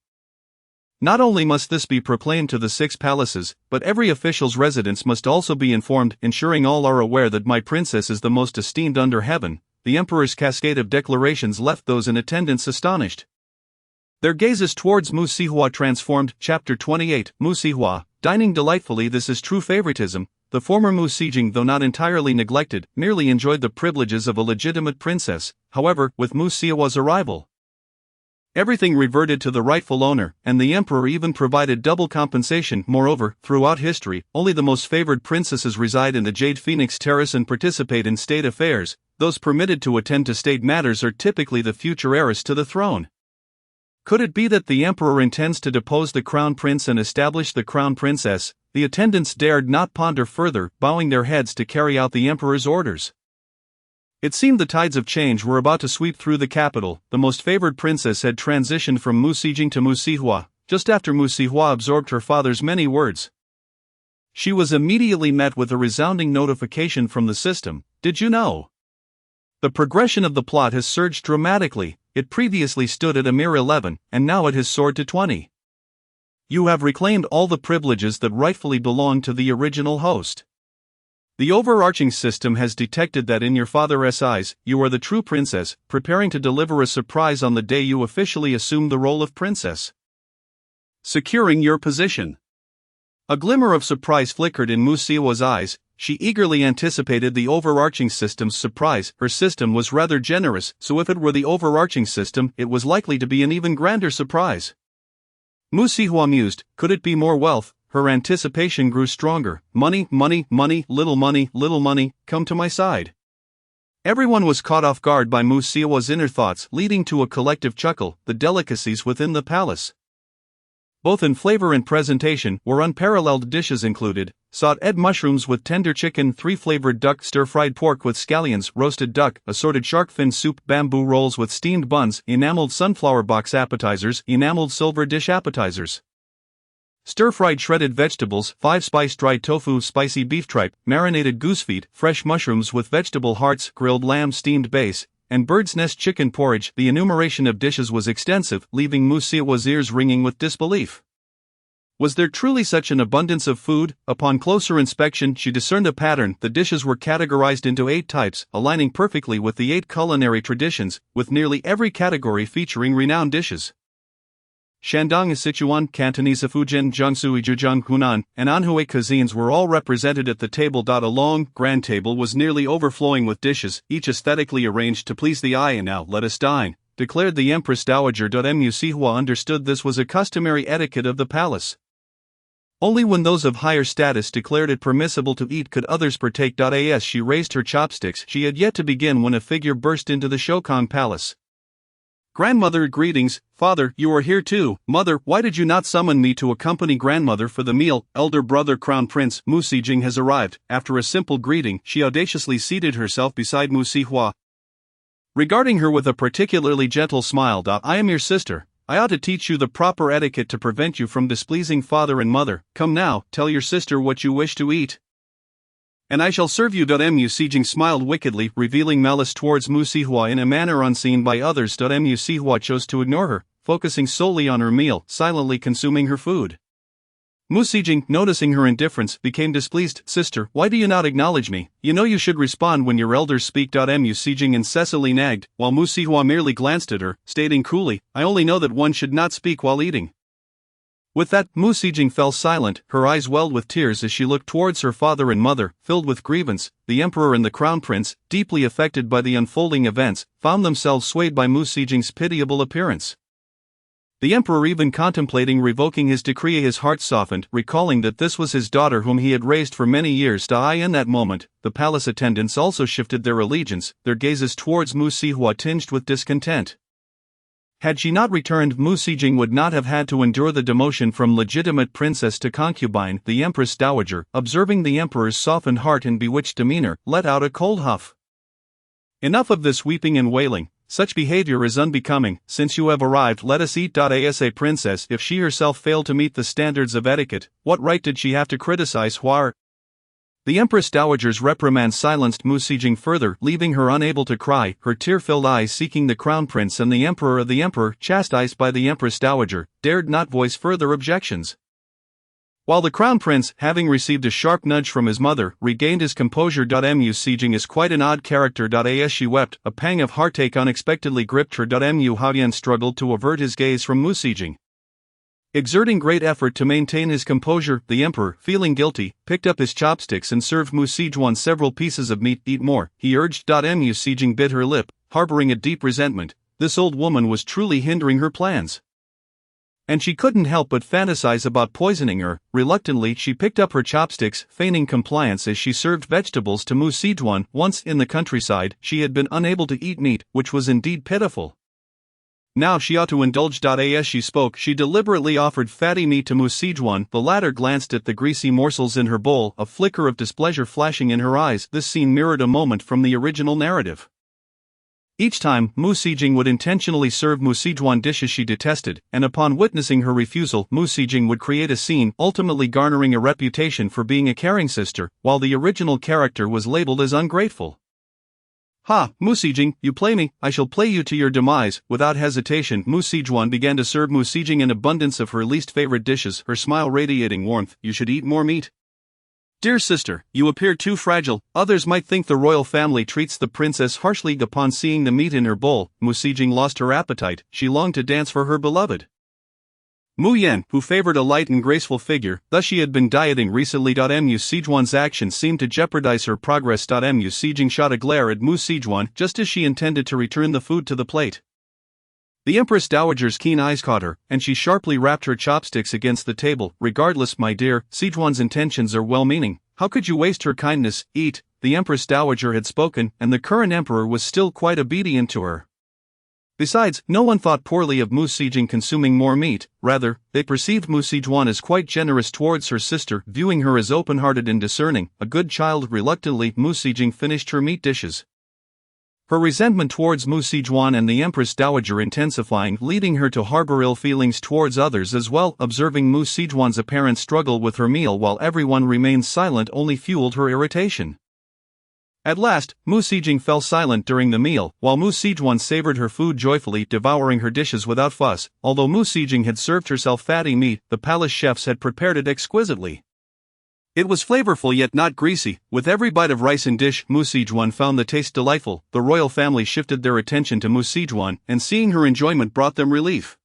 Not only must this be proclaimed to the 6 palaces, but every official's residence must also be informed, ensuring all are aware that my princess is the most esteemed under heaven. The emperor's cascade of declarations left those in attendance astonished. Their gazes towards Mu Sihua transformed. Chapter 28. Mu Sihua, dining delightfully. This is true favoritism. The former Mu Sijing, though not entirely neglected, merely enjoyed the privileges of a legitimate princess. However, with Mu Sihua's arrival, everything reverted to the rightful owner, and the emperor even provided double compensation. Moreover, throughout history, only the most favored princesses reside in the Jade Phoenix Terrace and participate in state affairs. Those permitted to attend to state matters are typically the future heiress to the throne. Could it be that the emperor intends to depose the crown prince and establish the crown princess? The attendants dared not ponder further, bowing their heads to carry out the emperor's orders. It seemed the tides of change were about to sweep through the capital. The most favored princess had transitioned from Mu Sijing to Mu Sihua, just after Mu Sihua absorbed her father's many words. She was immediately met with a resounding notification from the system. "Did you know? The progression of the plot has surged dramatically. It previously stood at a mere 11, and now it has soared to 20. You have reclaimed all the privileges that rightfully belonged to the original host. The overarching system has detected that in your father's eyes, you are the true princess, preparing to deliver a surprise on the day you officially assume the role of princess. Securing your position." A glimmer of surprise flickered in Mu Sihua's eyes. She eagerly anticipated the overarching system's surprise. Her system was rather generous, so if it were the overarching system, it was likely to be an even grander surprise. Mu Sihua mused, could it be more wealth? Her anticipation grew stronger. Money, money, money, little money, come to my side. Everyone was caught off guard by Mu Sihua's inner thoughts, leading to a collective chuckle. The delicacies within the palace, both in flavor and presentation, were unparalleled. Dishes included sauteed mushrooms with tender chicken, 3-flavored duck, stir-fried pork with scallions, roasted duck, assorted shark fin soup, bamboo rolls with steamed buns, enameled sunflower box appetizers, enameled silver dish appetizers, stir-fried shredded vegetables, 5-spice dried tofu, spicy beef tripe, marinated goose feet, fresh mushrooms with vegetable hearts, grilled lamb, steamed base, and bird's nest chicken porridge. The enumeration of dishes was extensive, leaving Mu Sihua's ears ringing with disbelief. Was there truly such an abundance of food? Upon closer inspection, she discerned a pattern. The dishes were categorized into 8 types, aligning perfectly with the 8 culinary traditions, with nearly every category featuring renowned dishes. Shandong, Sichuan, Cantonese, Fujian, Jiangsu, Zhejiang, Hunan, and Anhui cuisines were all represented at the table. A long, grand table was nearly overflowing with dishes, each aesthetically arranged to please the eye. "And now, let us dine," declared the Empress Dowager. Mu Sihua understood this was a customary etiquette of the palace. Only when those of higher status declared it permissible to eat could others partake. As she raised her chopsticks, she had yet to begin when a figure burst into the Shokong Palace. Grandmother, greetings. Father, you are here too. Mother, why did you not summon me to accompany grandmother for the meal? Elder brother Crown Prince Mu Sijing has arrived. After a simple greeting, she audaciously seated herself beside Mu Sihua, regarding her with a particularly gentle smile. I am your sister. I ought to teach you the proper etiquette to prevent you from displeasing father and mother. Come now, tell your sister what you wish to eat, and I shall serve you. Mu Sijing smiled wickedly, revealing malice towards Mu Sihua in a manner unseen by others. Mu Sihua chose to ignore her, focusing solely on her meal, silently consuming her food. Mu Sijing, noticing her indifference, became displeased. Sister, why do you not acknowledge me? You know you should respond when your elders speak. Mu Sijing incessantly nagged, while Mu Sihua merely glanced at her, stating coolly, I only know that one should not speak while eating. With that, Mu Sijing fell silent, her eyes welled with tears as she looked towards her father and mother, filled with grievance. The emperor and the crown prince, deeply affected by the unfolding events, found themselves swayed by Mu Sijing's pitiable appearance. The emperor even contemplating revoking his decree. His heart softened, recalling that this was his daughter whom he had raised for many years. In that moment, the palace attendants also shifted their allegiance, their gazes towards Mu Sihua tinged with discontent. Had she not returned, Mu Sijing would not have had to endure the demotion from legitimate princess to concubine. The Empress Dowager, observing the emperor's softened heart and bewitched demeanor, let out a cold huff. Enough of this weeping and wailing. Such behavior is unbecoming. Since you have arrived, let us eat. As a princess, if she herself failed to meet the standards of etiquette, what right did she have to criticize Huar? The Empress Dowager's reprimand silenced Mu Sijing further, leaving her unable to cry, her tear-filled eyes seeking the crown prince and the emperor. The emperor, chastised by the Empress Dowager, dared not voice further objections, while the crown prince, having received a sharp nudge from his mother, regained his composure. Mu Sijing is quite an odd character. As she wept, a pang of heartache unexpectedly gripped her. Mu Haoyan struggled to avert his gaze from Mu Sijing, exerting great effort to maintain his composure. The emperor, feeling guilty, picked up his chopsticks and served Mu Sijuan several pieces of meat. Eat more, he urged. Mu Sijing bit her lip, harboring a deep resentment. This old woman was truly hindering her plans, and she couldn't help but fantasize about poisoning her. Reluctantly, she picked up her chopsticks, feigning compliance as she served vegetables to Mu Sijuan. Once in the countryside, she had been unable to eat meat, which was indeed pitiful. Now she ought to indulge. As she spoke, she deliberately offered fatty meat to Mu Sijuan. The latter glanced at the greasy morsels in her bowl, a flicker of displeasure flashing in her eyes. This scene mirrored a moment from the original narrative. Each time, Mu Sijing would intentionally serve Mu Sijuan dishes she detested, and upon witnessing her refusal, Mu Sijing would create a scene, ultimately garnering a reputation for being a caring sister, while the original character was labeled as ungrateful. Ha, Mu Sijing, you play me, I shall play you to your demise. Without hesitation, Mu Sijuan began to serve Mu Sijing an abundance of her least favorite dishes, her smile radiating warmth. You should eat more meat. Dear sister, you appear too fragile. Others might think the royal family treats the princess harshly. Upon seeing the meat in her bowl, Mu Sijing lost her appetite. She longed to dance for her beloved Mu Yan, who favored a light and graceful figure. Thus she had been dieting recently. Mu Sijuan's actions seemed to jeopardize her progress. Mu Sijing shot a glare at Mu Sijuan just as she intended to return the food to the plate. The Empress Dowager's keen eyes caught her, and she sharply rapped her chopsticks against the table. Regardless, my dear, Sijuan's intentions are well-meaning. How could you waste her kindness? Eat. The Empress Dowager had spoken, and the current emperor was still quite obedient to her. Besides, no one thought poorly of Mu Sijing consuming more meat. Rather, they perceived Mu Sijuan as quite generous towards her sister, viewing her as open-hearted and discerning, a good child. Reluctantly, Mu Sijing finished her meat dishes, her resentment towards Mu Sijuan and the Empress Dowager intensifying, leading her to harbor ill feelings towards others as well. Observing Mu Sijuan's apparent struggle with her meal while everyone remained silent only fueled her irritation. At last, Mu Sijing fell silent during the meal, while Mu Sijuan savored her food joyfully, devouring her dishes without fuss. Although Mu Sijing had served herself fatty meat, the palace chefs had prepared it exquisitely. It was flavorful yet not greasy. With every bite of rice and dish, Mu Sijuan found the taste delightful. The royal family shifted their attention to Mu Sijuan, and seeing her enjoyment brought them relief.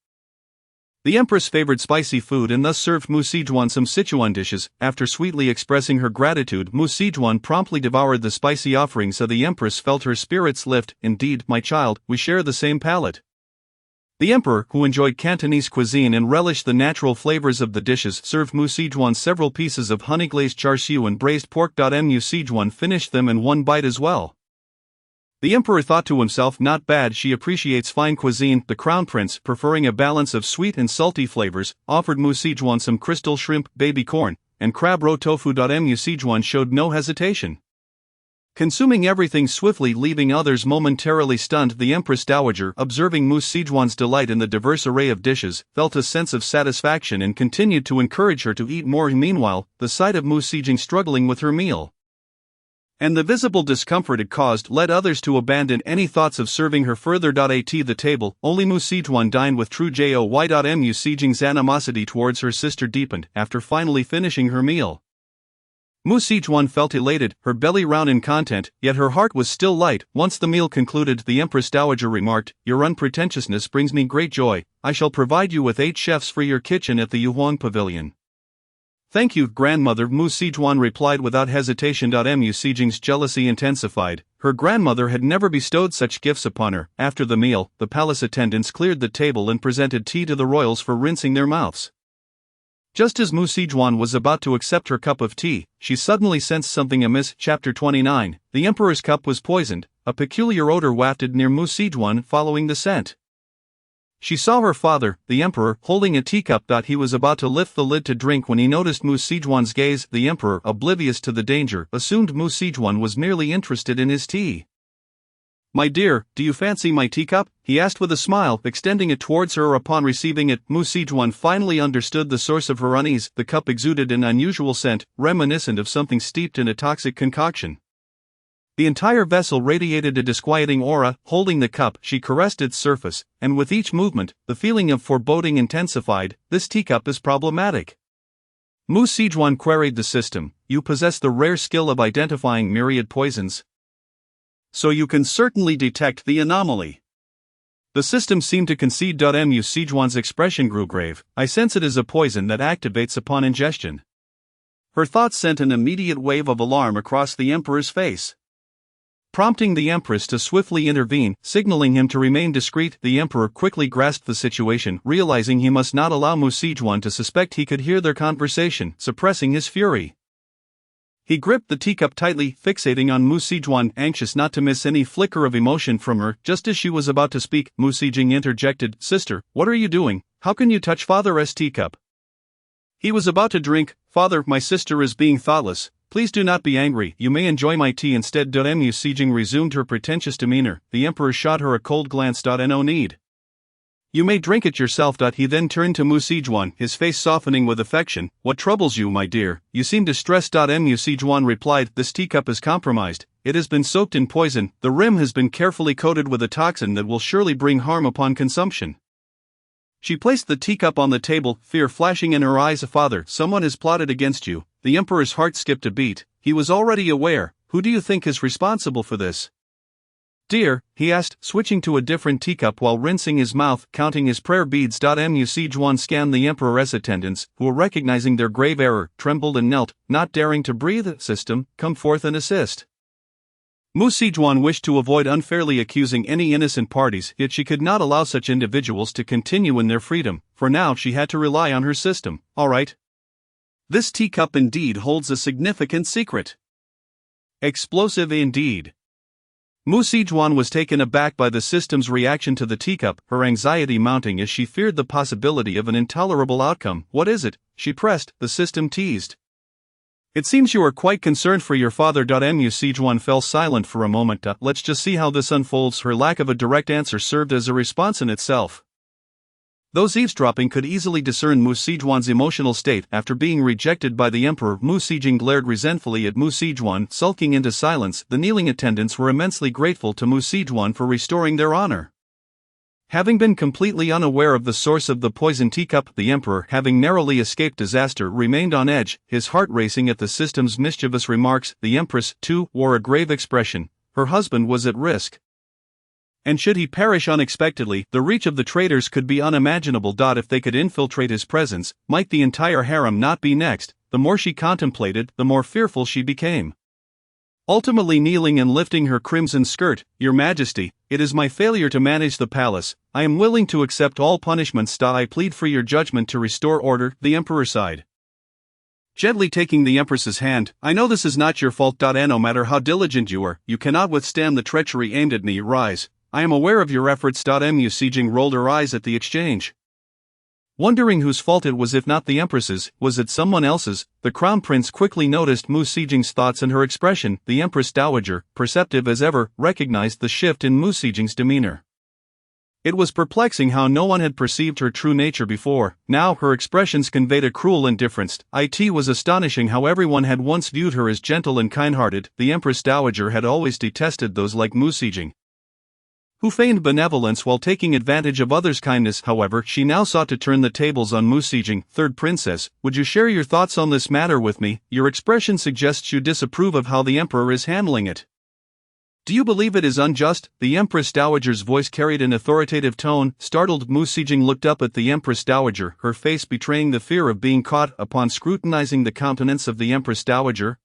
The empress favored spicy food and thus served Mu Sijuan some Sichuan dishes. After sweetly expressing her gratitude, Mu Sijuan promptly devoured the spicy offering, so the empress felt her spirits lift. Indeed, my child, we share the same palate. The emperor, who enjoyed Cantonese cuisine and relished the natural flavors of the dishes, served Mu Sijuan several pieces of honey-glazed char siu and braised pork. Mu Sijuan finished them in one bite as well. The emperor thought to himself, not bad, she appreciates fine cuisine. The crown prince, preferring a balance of sweet and salty flavors, offered Mu Sijun some crystal shrimp, baby corn, and crab roe tofu. Mu Sijun showed no hesitation, consuming everything swiftly, leaving others momentarily stunned. The Empress Dowager, observing Mu Sijun's delight in the diverse array of dishes, felt a sense of satisfaction and continued to encourage her to eat more. Meanwhile, the sight of Mu Sijun struggling with her meal, and the visible discomfort it caused, led others to abandon any thoughts of serving her further. At the table, only Mu Sijun dined with true joy. Mu Sijun's animosity towards her sister deepened after finally finishing her meal. Mu Sijun felt elated, her belly round in content, yet her heart was still light. Once the meal concluded, the Empress Dowager remarked, "Your unpretentiousness brings me great joy. I shall provide you with 8 chefs for your kitchen at the Yuhuang Pavilion." "Thank you, grandmother," Mu Sijun replied without hesitation. Mu Sijun's jealousy intensified. Her grandmother had never bestowed such gifts upon her. After the meal, the palace attendants cleared the table and presented tea to the royals for rinsing their mouths. Just as Mu Sijun was about to accept her cup of tea, she suddenly sensed something amiss. Chapter 29. The emperor's cup was poisoned. A peculiar odor wafted near Mu Sijun following the scent. She saw her father, the emperor, holding a teacup. He was about to lift the lid to drink when he noticed Mu Sijun's gaze. The emperor, oblivious to the danger, assumed Mu Sijun was merely interested in his tea. "My dear, do you fancy my teacup?" he asked with a smile, extending it towards her. Upon receiving it, Mu Sijun finally understood the source of her unease. The cup exuded an unusual scent, reminiscent of something steeped in a toxic concoction. The entire vessel radiated a disquieting aura. Holding the cup, she caressed its surface, and with each movement, the feeling of foreboding intensified. "This teacup is problematic." Mu Sijun queried the system. "You possess the rare skill of identifying myriad poisons, so you can certainly detect the anomaly." The system seemed to concede. Mu Sijun's expression grew grave. "I sense it is a poison that activates upon ingestion." Her thoughts sent an immediate wave of alarm across the emperor's face, prompting the empress to swiftly intervene, signaling him to remain discreet. The emperor quickly grasped the situation, realizing he must not allow Mu Sijun to suspect he could hear their conversation. Suppressing his fury, he gripped the teacup tightly, fixating on Mu Sijun, anxious not to miss any flicker of emotion from her. Just as she was about to speak, Mu Sijun interjected, "Sister, what are you doing? How can you touch father's teacup?" He was about to drink. "Father, my sister is being thoughtless. Please do not be angry. You may enjoy my tea instead." Mu Sijun resumed her pretentious demeanor. The emperor shot her a cold glance. "No need. You may drink it yourself." He then turned to Mu Sijun, his face softening with affection. "What troubles you, my dear? You seem distressed." Mu Sijun replied, "This teacup is compromised. It has been soaked in poison. The rim has been carefully coated with a toxin that will surely bring harm upon consumption." She placed the teacup on the table, fear flashing in her eyes. "Father, someone has plotted against you." The emperor's heart skipped a beat. He was already aware. "Who do you think is responsible for this, dear?" he asked, switching to a different teacup while rinsing his mouth, counting his prayer beads. Mu Sijun scanned the emperor's attendants, who, recognizing their grave error, trembled and knelt, not daring to breathe. "System, come forth and assist." Mu Sijun wished to avoid unfairly accusing any innocent parties, yet she could not allow such individuals to continue in their freedom, for now she had to rely on her system. "All right. This teacup indeed holds a significant secret." Explosive indeed. Mu Sijun was taken aback by the system's reaction to the teacup, her anxiety mounting as she feared the possibility of an intolerable outcome. "What is it?" she pressed. The system teased. "It seems you are quite concerned for your father." Mu Sijun fell silent for a moment. "Let's just see how this unfolds." Her lack of a direct answer served as a response in itself. Those eavesdropping could easily discern Mu Sijun's emotional state. After being rejected by the emperor, Mu Sijun glared resentfully at Mu Sijun, sulking into silence. The kneeling attendants were immensely grateful to Mu Sijun for restoring their honor. Having been completely unaware of the source of the poison teacup, the emperor, having narrowly escaped disaster, remained on edge, his heart racing at the system's mischievous remarks. The empress, too, wore a grave expression. Her husband was at risk, and should he perish unexpectedly, the reach of the traitors could be unimaginable. If they could infiltrate his presence, might the entire harem not be next? The more she contemplated, the more fearful she became. Ultimately kneeling and lifting her crimson skirt, "Your Majesty, it is my failure to manage the palace. I am willing to accept all punishments. I plead for your judgment to restore order." The emperor sighed. Gently taking the Empress's hand, I know this is not your fault. And no matter how diligent you are, you cannot withstand the treachery aimed at me. Rise. I am aware of your efforts. Mu Sijing rolled her eyes at the exchange. Wondering whose fault it was, if not the Empress's, was it someone else's? The Crown Prince quickly noticed Mu Sijing's thoughts and her expression. The Empress Dowager, perceptive as ever, recognized the shift in Mu Sijing's demeanor. It was perplexing how no one had perceived her true nature before. Now her expressions conveyed a cruel indifference. It was astonishing how everyone had once viewed her as gentle and kind-hearted. The Empress Dowager had always detested those like Mu Sijing, who feigned benevolence while taking advantage of others' kindness. However, she now sought to turn the tables on Mu Sijing. Third Princess, would you share your thoughts on this matter with me? Your expression suggests you disapprove of how the Emperor is handling it. Do you believe it is unjust? The Empress Dowager's voice carried an authoritative tone. Startled, Mu Sijing looked up at the Empress Dowager, her face betraying the fear of being caught. Upon scrutinizing the countenance of the Empress Dowager,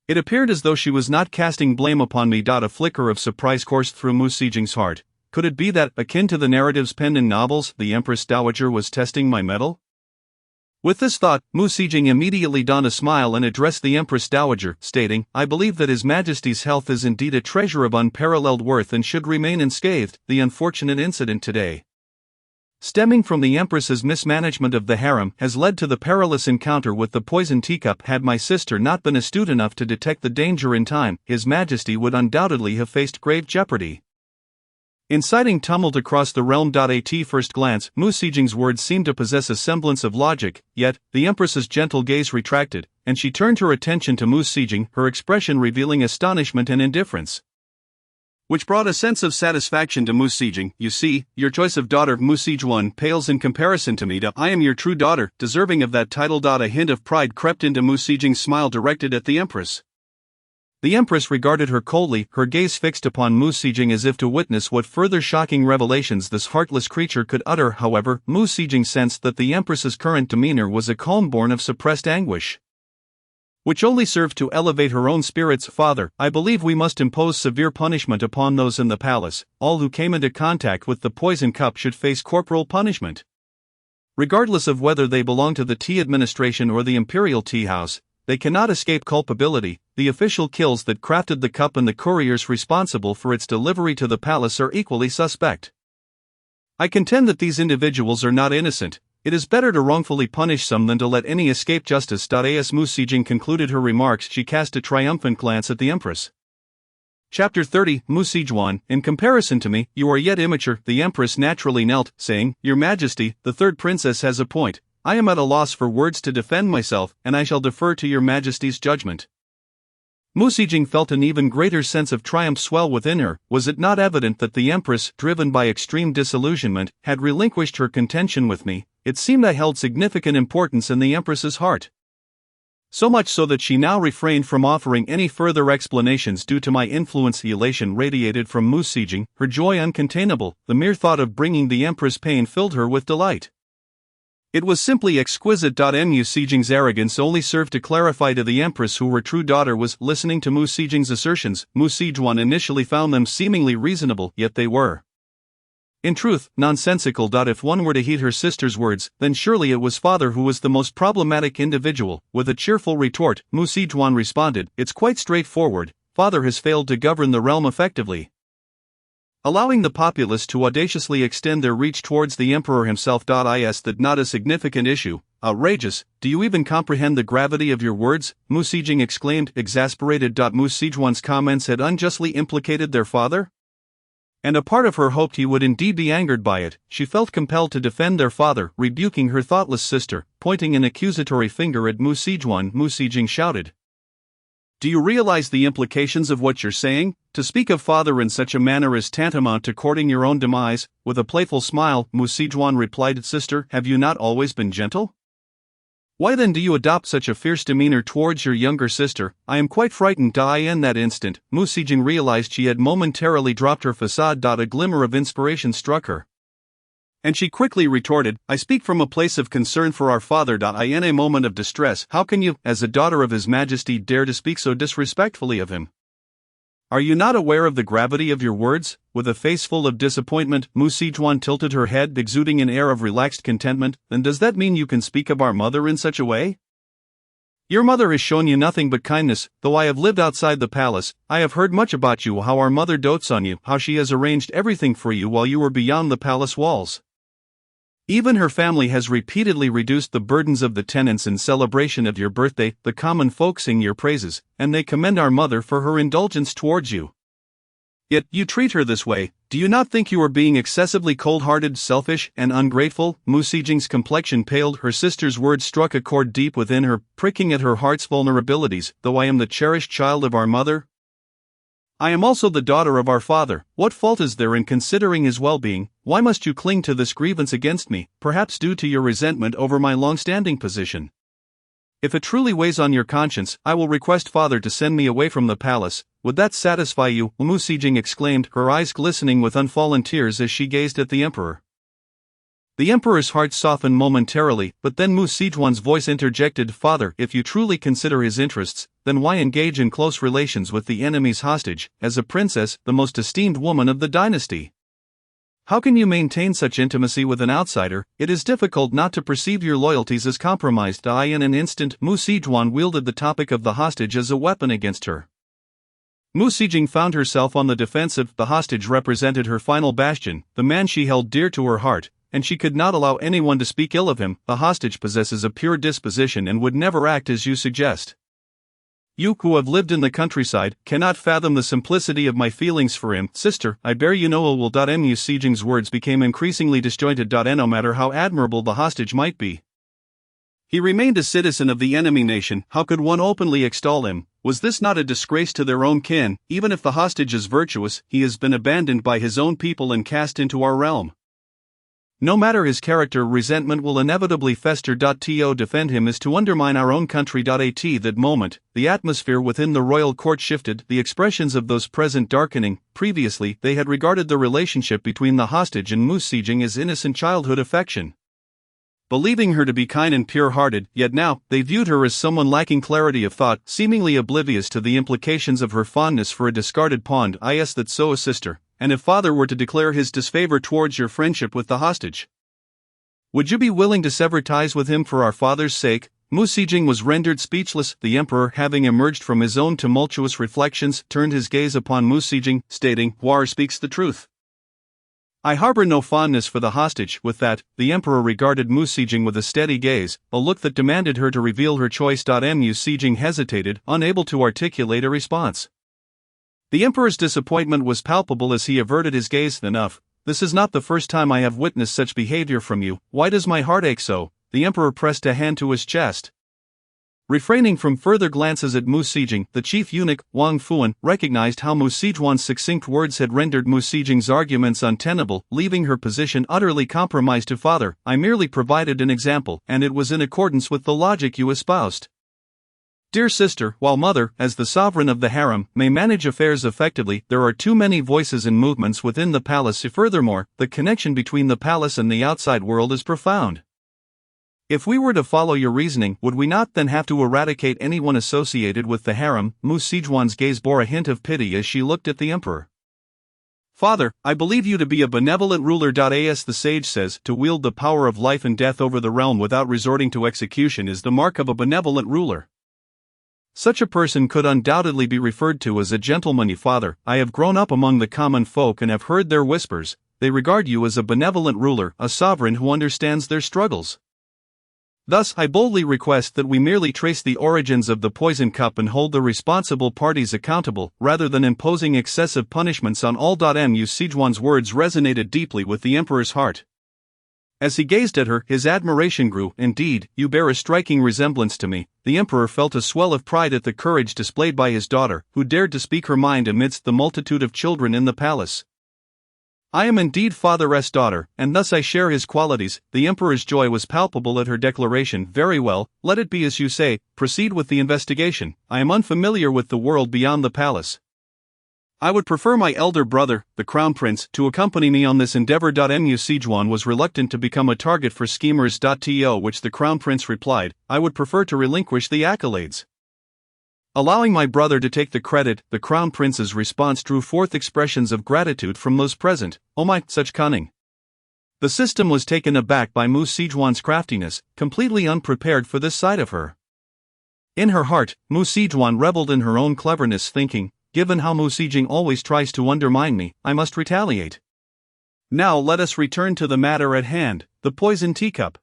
it appeared as though she was not casting blame upon me. A flicker of surprise coursed through Mu Sijing's heart. Could it be that, akin to the narratives penned in novels, the Empress Dowager was testing my mettle? With this thought, Mu Sijing immediately donned a smile and addressed the Empress Dowager, stating, I believe that His Majesty's health is indeed a treasure of unparalleled worth and should remain unscathed. The unfortunate incident today, stemming from the Empress's mismanagement of the harem, has led to the perilous encounter with the poison teacup. Had my sister not been astute enough to detect the danger in time, His Majesty would undoubtedly have faced grave jeopardy. Inciting tumult across the realm. At first glance, Mu Sijing's words seemed to possess a semblance of logic, yet, the Empress's gentle gaze retracted, and she turned her attention to Mu Sijing, her expression revealing astonishment and indifference, which brought a sense of satisfaction to Mu Sijing. You see, your choice of daughter Mu Sijuan pales in comparison to me. I am your true daughter, deserving of that title. A hint of pride crept into Mu Sijing's smile directed at the Empress. The Empress regarded her coldly, her gaze fixed upon Mu Sijing as if to witness what further shocking revelations this heartless creature could utter. However, Mu Sijing sensed that the Empress's current demeanor was a calm born of suppressed anguish, which only served to elevate her own spirits. Father, I believe we must impose severe punishment upon those in the palace. All who came into contact with the poison cup should face corporal punishment, regardless of whether they belong to the tea administration or the imperial tea house. They cannot escape culpability. The official kills that crafted the cup and the couriers responsible for its delivery to the palace are equally suspect. I contend that these individuals are not innocent. It is better to wrongfully punish some than to let any escape justice. As Mu Sijing concluded her remarks, she cast a triumphant glance at the Empress. Chapter 30, Mu Sijuan, in comparison to me, you are yet immature. The Empress naturally knelt, saying, Your Majesty, the third princess has a point. I am at a loss for words to defend myself, and I shall defer to your Majesty's judgment. Mu Sijing felt an even greater sense of triumph swell within her. Was it not evident that the Empress, driven by extreme disillusionment, had relinquished her contention with me? It seemed I held significant importance in the Empress's heart, so much so that she now refrained from offering any further explanations due to my influence. Elation radiated from Mu Sijing, her joy uncontainable. The mere thought of bringing the Empress pain filled her with delight. It was simply exquisite. Mu Sijing's arrogance only served to clarify to the Empress who her true daughter was. Listening to Mu Sijing's assertions, Mu Sijuan initially found them seemingly reasonable, yet they were, in truth, nonsensical. If one were to heed her sister's words, then surely it was father who was the most problematic individual. With a cheerful retort, Mu Sijuan responded, It's quite straightforward. Father has failed to govern the realm effectively, allowing the populace to audaciously extend their reach towards the emperor himself. Is that not a significant issue? Outrageous. Do you even comprehend the gravity of your words? Mu Sijing exclaimed, exasperated. Mu Sijuan's comments had unjustly implicated their father, and a part of her hoped he would indeed be angered by it. She felt compelled to defend their father, rebuking her thoughtless sister. Pointing an accusatory finger at Mu Sijuan, Mu Sijing shouted, Do you realize the implications of what you're saying? To speak of father in such a manner is tantamount to courting your own demise. With a playful smile, Mu Sijuan replied, Sister, have you not always been gentle? Why then do you adopt such a fierce demeanor towards your younger sister? I am quite frightened. In that instant, Mu Sijing realized she had momentarily dropped her facade. A glimmer of inspiration struck her, and she quickly retorted, I speak from a place of concern for our father. In a moment of distress, how can you, as a daughter of His Majesty, dare to speak so disrespectfully of him? Are you not aware of the gravity of your words? With a face full of disappointment, Mu Sijuan tilted her head, exuding an air of relaxed contentment. Then does that mean you can speak of our mother in such a way? Your mother has shown you nothing but kindness. Though I have lived outside the palace, I have heard much about you, how our mother dotes on you, how she has arranged everything for you while you were beyond the palace walls. Even her family has repeatedly reduced the burdens of the tenants in celebration of your birthday. The common folk sing your praises, and they commend our mother for her indulgence towards you. Yet, you treat her this way. Do you not think you are being excessively cold-hearted, selfish, and ungrateful? Mu Sijing's complexion paled, her sister's words struck a chord deep within her, pricking at her heart's vulnerabilities. Though I am the cherished child of our mother, I am also the daughter of our father. What fault is there in considering his well-being? Why must you cling to this grievance against me, perhaps due to your resentment over my long-standing position? If it truly weighs on your conscience, I will request father to send me away from the palace. Would that satisfy you? Mu Sijing exclaimed, her eyes glistening with unfallen tears as she gazed at the emperor. The emperor's heart softened momentarily, but then Mu Sijuan's voice interjected, Father, if you truly consider his interests, then why engage in close relations with the enemy's hostage, as a princess, the most esteemed woman of the dynasty? How can you maintain such intimacy with an outsider? It is difficult not to perceive your loyalties as compromised. In an instant, Mu Sijuan wielded the topic of the hostage as a weapon against her. Mu Sijing found herself on the defensive. The hostage represented her final bastion, the man she held dear to her heart, and she could not allow anyone to speak ill of him. The hostage possesses a pure disposition and would never act as you suggest. You, who have lived in the countryside, cannot fathom the simplicity of my feelings for him. Sister, I bear you no ill will. Mu Sijing's words became increasingly disjointed. No matter how admirable the hostage might be, he remained a citizen of the enemy nation. How could one openly extol him? Was this not a disgrace to their own kin? Even if the hostage is virtuous, he has been abandoned by his own people and cast into our realm. No matter his character, resentment will inevitably fester. To defend him is to undermine our own country. At that moment, the atmosphere within the royal court shifted, the expressions of those present darkening. Previously, they had regarded the relationship between the hostage and Mu Sijing as innocent childhood affection, believing her to be kind and pure-hearted, yet now, they viewed her as someone lacking clarity of thought, seemingly oblivious to the implications of her fondness for a discarded pawn. That's so, sister. And if father were to declare his disfavor towards your friendship with the hostage, would you be willing to sever ties with him for our father's sake? Mu Sijing was rendered speechless. The emperor, having emerged from his own tumultuous reflections, turned his gaze upon Mu Sijing, stating, War speaks the truth. I harbor no fondness for the hostage. With that, the emperor regarded Mu Sijing with a steady gaze, a look that demanded her to reveal her choice. Mu Sijing hesitated, unable to articulate a response. The emperor's disappointment was palpable as he averted his gaze. Enough. This is not the first time I have witnessed such behavior from you. Why does my heart ache so? The emperor pressed a hand to his chest. Refraining from further glances at Mu Sijing, the chief eunuch, Wang Fuan, recognized how Mu Sijuan's succinct words had rendered Mu Sijing's arguments untenable, leaving her position utterly compromised. To father, I merely provided an example, and it was in accordance with the logic you espoused. Dear sister, while mother, as the sovereign of the harem, may manage affairs effectively, there are too many voices and movements within the palace. Furthermore, the connection between the palace and the outside world is profound. If we were to follow your reasoning, would we not then have to eradicate anyone associated with the harem? Mu Sijuan's gaze bore a hint of pity as she looked at the emperor. Father, I believe you to be a benevolent ruler. As the sage says, to wield the power of life and death over the realm without resorting to execution is the mark of a benevolent ruler. Such a person could undoubtedly be referred to as a gentleman. Father, I have grown up among the common folk and have heard their whispers. They regard you as a benevolent ruler, a sovereign who understands their struggles. Thus, I boldly request that we merely trace the origins of the poison cup and hold the responsible parties accountable, rather than imposing excessive punishments on all. Mu Sijuan's words resonated deeply with the emperor's heart. As he gazed at her, his admiration grew. Indeed, you bear a striking resemblance to me. The emperor felt a swell of pride at the courage displayed by his daughter, who dared to speak her mind amidst the multitude of children in the palace. I am indeed father's daughter, and thus I share his qualities. The emperor's joy was palpable at her declaration. Very well, let it be as you say, proceed with the investigation. I am unfamiliar with the world beyond the palace. I would prefer my elder brother, the crown prince, to accompany me on this endeavor. Mu Sijuan was reluctant to become a target for schemers. To which the crown prince replied, I would prefer to relinquish the accolades. Allowing my brother to take the credit, the crown prince's response drew forth expressions of gratitude from those present. Oh my, such cunning! The system was taken aback by Mu Sijuan's craftiness, completely unprepared for this side of her. In her heart, Mu Sijun reveled in her own cleverness, thinking, given how Mu Sijing always tries to undermine me, I must retaliate. Now let us return to the matter at hand, the poison teacup.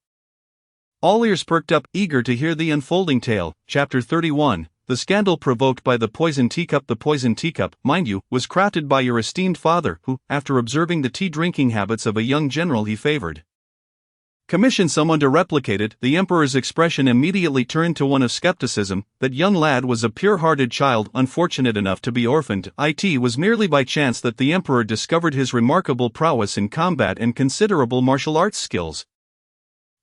All ears perked up, eager to hear the unfolding tale. Chapter 31, The Scandal Provoked by the Poison Teacup. The poison teacup, mind you, was crafted by your esteemed father, who, after observing the tea-drinking habits of a young general he favored, commissioned someone to replicate it. The emperor's expression immediately turned to one of skepticism. That young lad was a pure-hearted child, unfortunate enough to be orphaned. It was merely by chance that the emperor discovered his remarkable prowess in combat and considerable martial arts skills,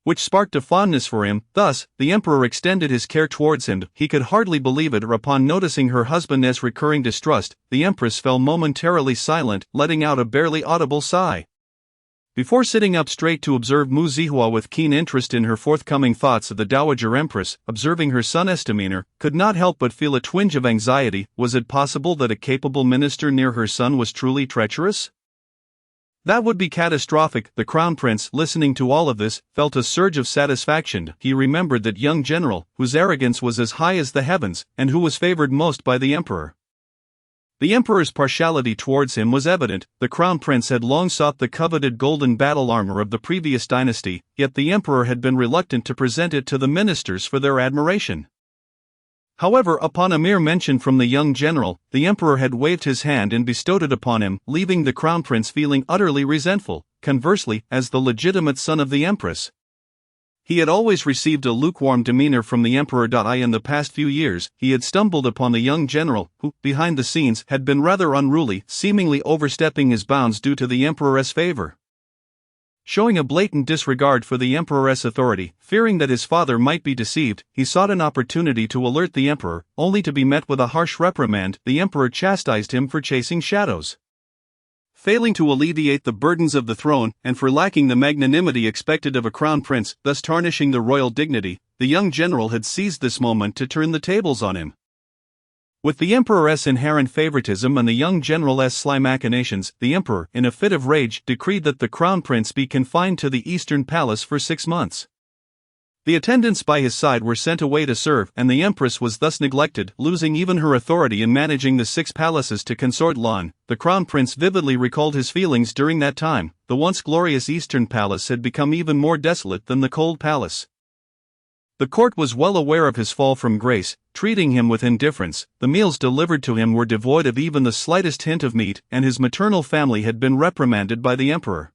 which sparked a fondness for him. Thus, the emperor extended his care towards him. He could hardly believe it. Upon noticing her husband's recurring distrust, the empress fell momentarily silent, letting out a barely audible sigh. Before sitting up straight to observe Mu Zihua with keen interest in her forthcoming thoughts, the Dowager Empress, observing her son's demeanor, could not help but feel a twinge of anxiety. Was it possible that a capable minister near her son was truly treacherous? That would be catastrophic. The crown prince, listening to all of this, felt a surge of satisfaction. He remembered that young general, whose arrogance was as high as the heavens, and who was favored most by the emperor. The emperor's partiality towards him was evident. The crown prince had long sought the coveted golden battle armor of the previous dynasty, yet the emperor had been reluctant to present it to the ministers for their admiration. However, upon a mere mention from the young general, the emperor had waved his hand and bestowed it upon him, leaving the crown prince feeling utterly resentful. Conversely, as the legitimate son of the empress, he had always received a lukewarm demeanor from the emperor. In the past few years, he had stumbled upon the young general, who, behind the scenes, had been rather unruly, seemingly overstepping his bounds due to the emperor's favor. Showing a blatant disregard for the emperor's authority, fearing that his father might be deceived, he sought an opportunity to alert the emperor, only to be met with a harsh reprimand. The emperor chastised him for chasing shadows, failing to alleviate the burdens of the throne, and for lacking the magnanimity expected of a crown prince, thus tarnishing the royal dignity. The young general had seized this moment to turn the tables on him. With the emperor's inherent favoritism and the young general's sly machinations, the emperor, in a fit of rage, decreed that the crown prince be confined to the eastern palace for 6 months. The attendants by his side were sent away to serve, and the empress was thus neglected, losing even her authority in managing the 6 palaces to consort Lan. The crown prince vividly recalled his feelings during that time. The once glorious eastern palace had become even more desolate than the cold palace. The court was well aware of his fall from grace, treating him with indifference. The meals delivered to him were devoid of even the slightest hint of meat, and his maternal family had been reprimanded by the emperor.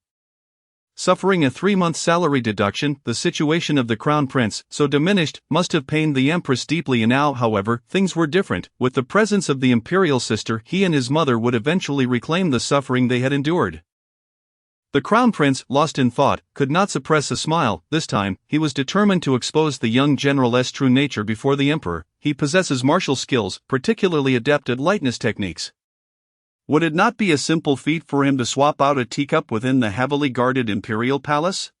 Suffering a 3-month salary deduction, the situation of the crown prince, so diminished, must have pained the empress deeply. Now, however, things were different. With the presence of the imperial sister, he and his mother would eventually reclaim the suffering they had endured. The crown prince, lost in thought, could not suppress a smile. This time, he was determined to expose the young general's true nature before the emperor. He possesses martial skills, particularly adept at lightness techniques. Would it not be a simple feat for him to swap out a teacup within the heavily guarded imperial palace?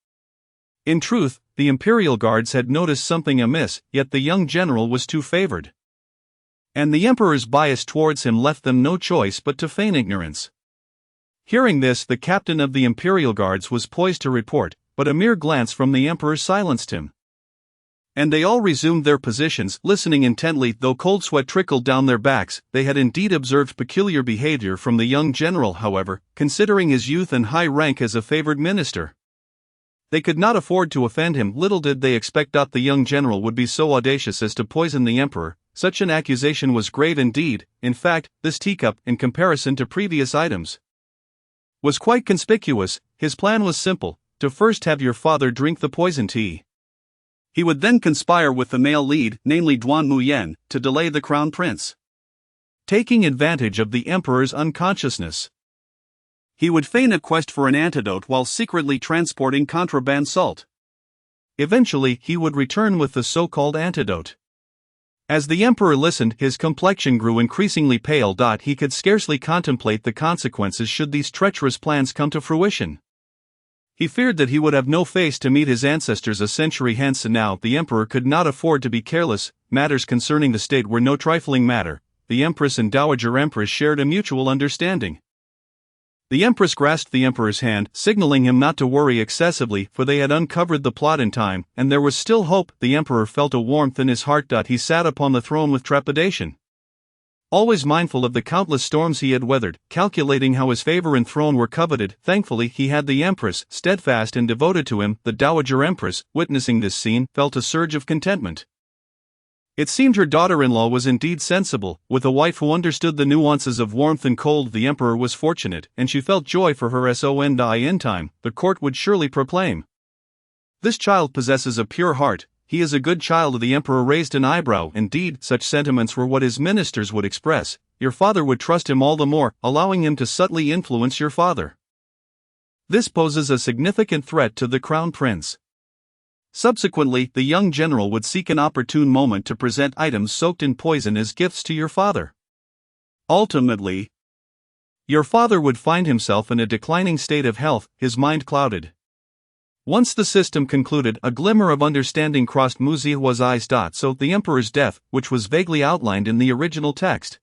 In truth, the imperial guards had noticed something amiss, yet the young general was too favored, and the emperor's bias towards him left them no choice but to feign ignorance. Hearing this, the captain of the imperial guards was poised to report, but a mere glance from the emperor silenced him, and they all resumed their positions, listening intently. Though cold sweat trickled down their backs, they had indeed observed peculiar behavior from the young general. However, considering his youth and high rank as a favored minister, they could not afford to offend him. Little did they expect that the young general would be so audacious as to poison the emperor. Such an accusation was grave indeed. In fact, this teacup, in comparison to previous items, was quite conspicuous. His plan was simple: to first have your father drink the poison tea. He would then conspire with the male lead, namely Duan Muyen, to delay the crown prince. Taking advantage of the emperor's unconsciousness, he would feign a quest for an antidote while secretly transporting contraband salt. Eventually, he would return with the so-called antidote. As the emperor listened, his complexion grew increasingly pale. He could scarcely contemplate the consequences should these treacherous plans come to fruition. He feared that he would have no face to meet his ancestors a century hence, and now the emperor could not afford to be careless. Matters concerning the state were no trifling matter. The empress and dowager empress shared a mutual understanding. The Empress grasped the Emperor's hand, signaling him not to worry excessively, for they had uncovered the plot in time, and there was still hope. The Emperor felt a warmth in his heart. He sat upon the throne with trepidation. Always mindful of the countless storms he had weathered, calculating how his favor and throne were coveted, thankfully he had the Empress, steadfast and devoted to him. The Dowager Empress, witnessing this scene, felt a surge of contentment. It seemed her daughter-in-law was indeed sensible. With a wife who understood the nuances of warmth and cold, the Emperor was fortunate, and she felt joy for her son. In time, the court would surely proclaim, "This child possesses a pure heart. He is a good child." The Emperor raised an eyebrow. Indeed, such sentiments were what his ministers would express. Your father would trust him all the more, allowing him to subtly influence your father. This poses a significant threat to the crown prince. Subsequently, the young general would seek an opportune moment to present items soaked in poison as gifts to your father. Ultimately, your father would find himself in a declining state of health, his mind clouded. Once the system concluded, a glimmer of understanding crossed Mu Zihua's eyes. So the Emperor's death, which was vaguely outlined in the original text,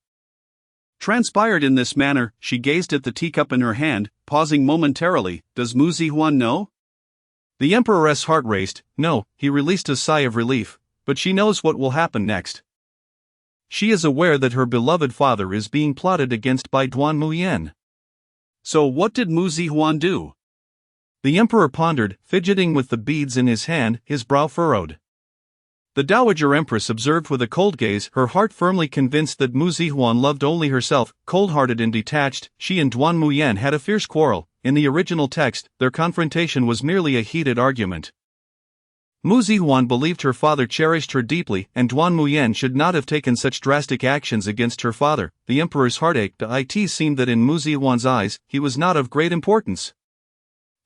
transpired in this manner. She gazed at the teacup in her hand, pausing momentarily. Does Mu Zihua know? The Emperor's heart raced. No, he released a sigh of relief, but she knows what will happen next. She is aware that her beloved father is being plotted against by Duan Muyan. So what did Mu Zihua do? The Emperor pondered, fidgeting with the beads in his hand, his brow furrowed. The Dowager Empress observed with a cold gaze, her heart firmly convinced that Mu Zihua loved only herself. Cold-hearted and detached, she and Duan Muyan had a fierce quarrel. In the original text, their confrontation was merely a heated argument. Mu Zihua believed her father cherished her deeply, and Duan Muyan should not have taken such drastic actions against her father. The Emperor's heart ached. It seemed that in Mu Zihua's eyes, he was not of great importance.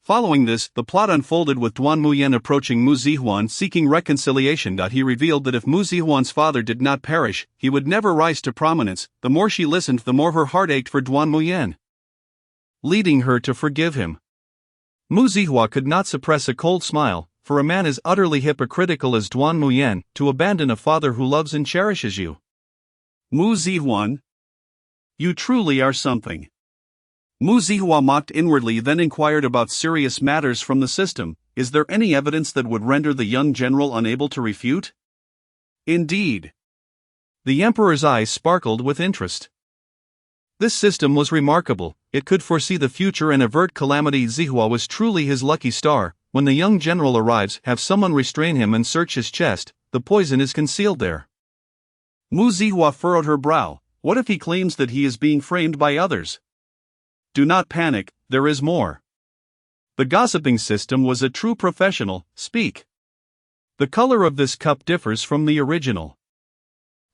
Following this, the plot unfolded with Duan Muyan approaching Mu Zihua seeking reconciliation. He revealed that if Mu Zihua's father did not perish, he would never rise to prominence. The more she listened, the more her heart ached for Duan Muyan, leading her to forgive him. Mu Zihua could not suppress a cold smile. For a man as utterly hypocritical as Duan Muyan, to abandon a father who loves and cherishes you. Mu Zihua, you truly are something. Mu Zihua mocked inwardly, then inquired about serious matters from the system. Is there any evidence that would render the young general unable to refute? Indeed. The Emperor's eyes sparkled with interest. This system was remarkable. It could foresee the future and avert calamity. Zihua was truly his lucky star. When the young general arrives, have someone restrain him and search his chest. The poison is concealed there. Mu Zihua furrowed her brow. What if he claims that he is being framed by others? Do not panic, there is more. The gossiping system was a true professional. Speak. The color of this cup differs from the original.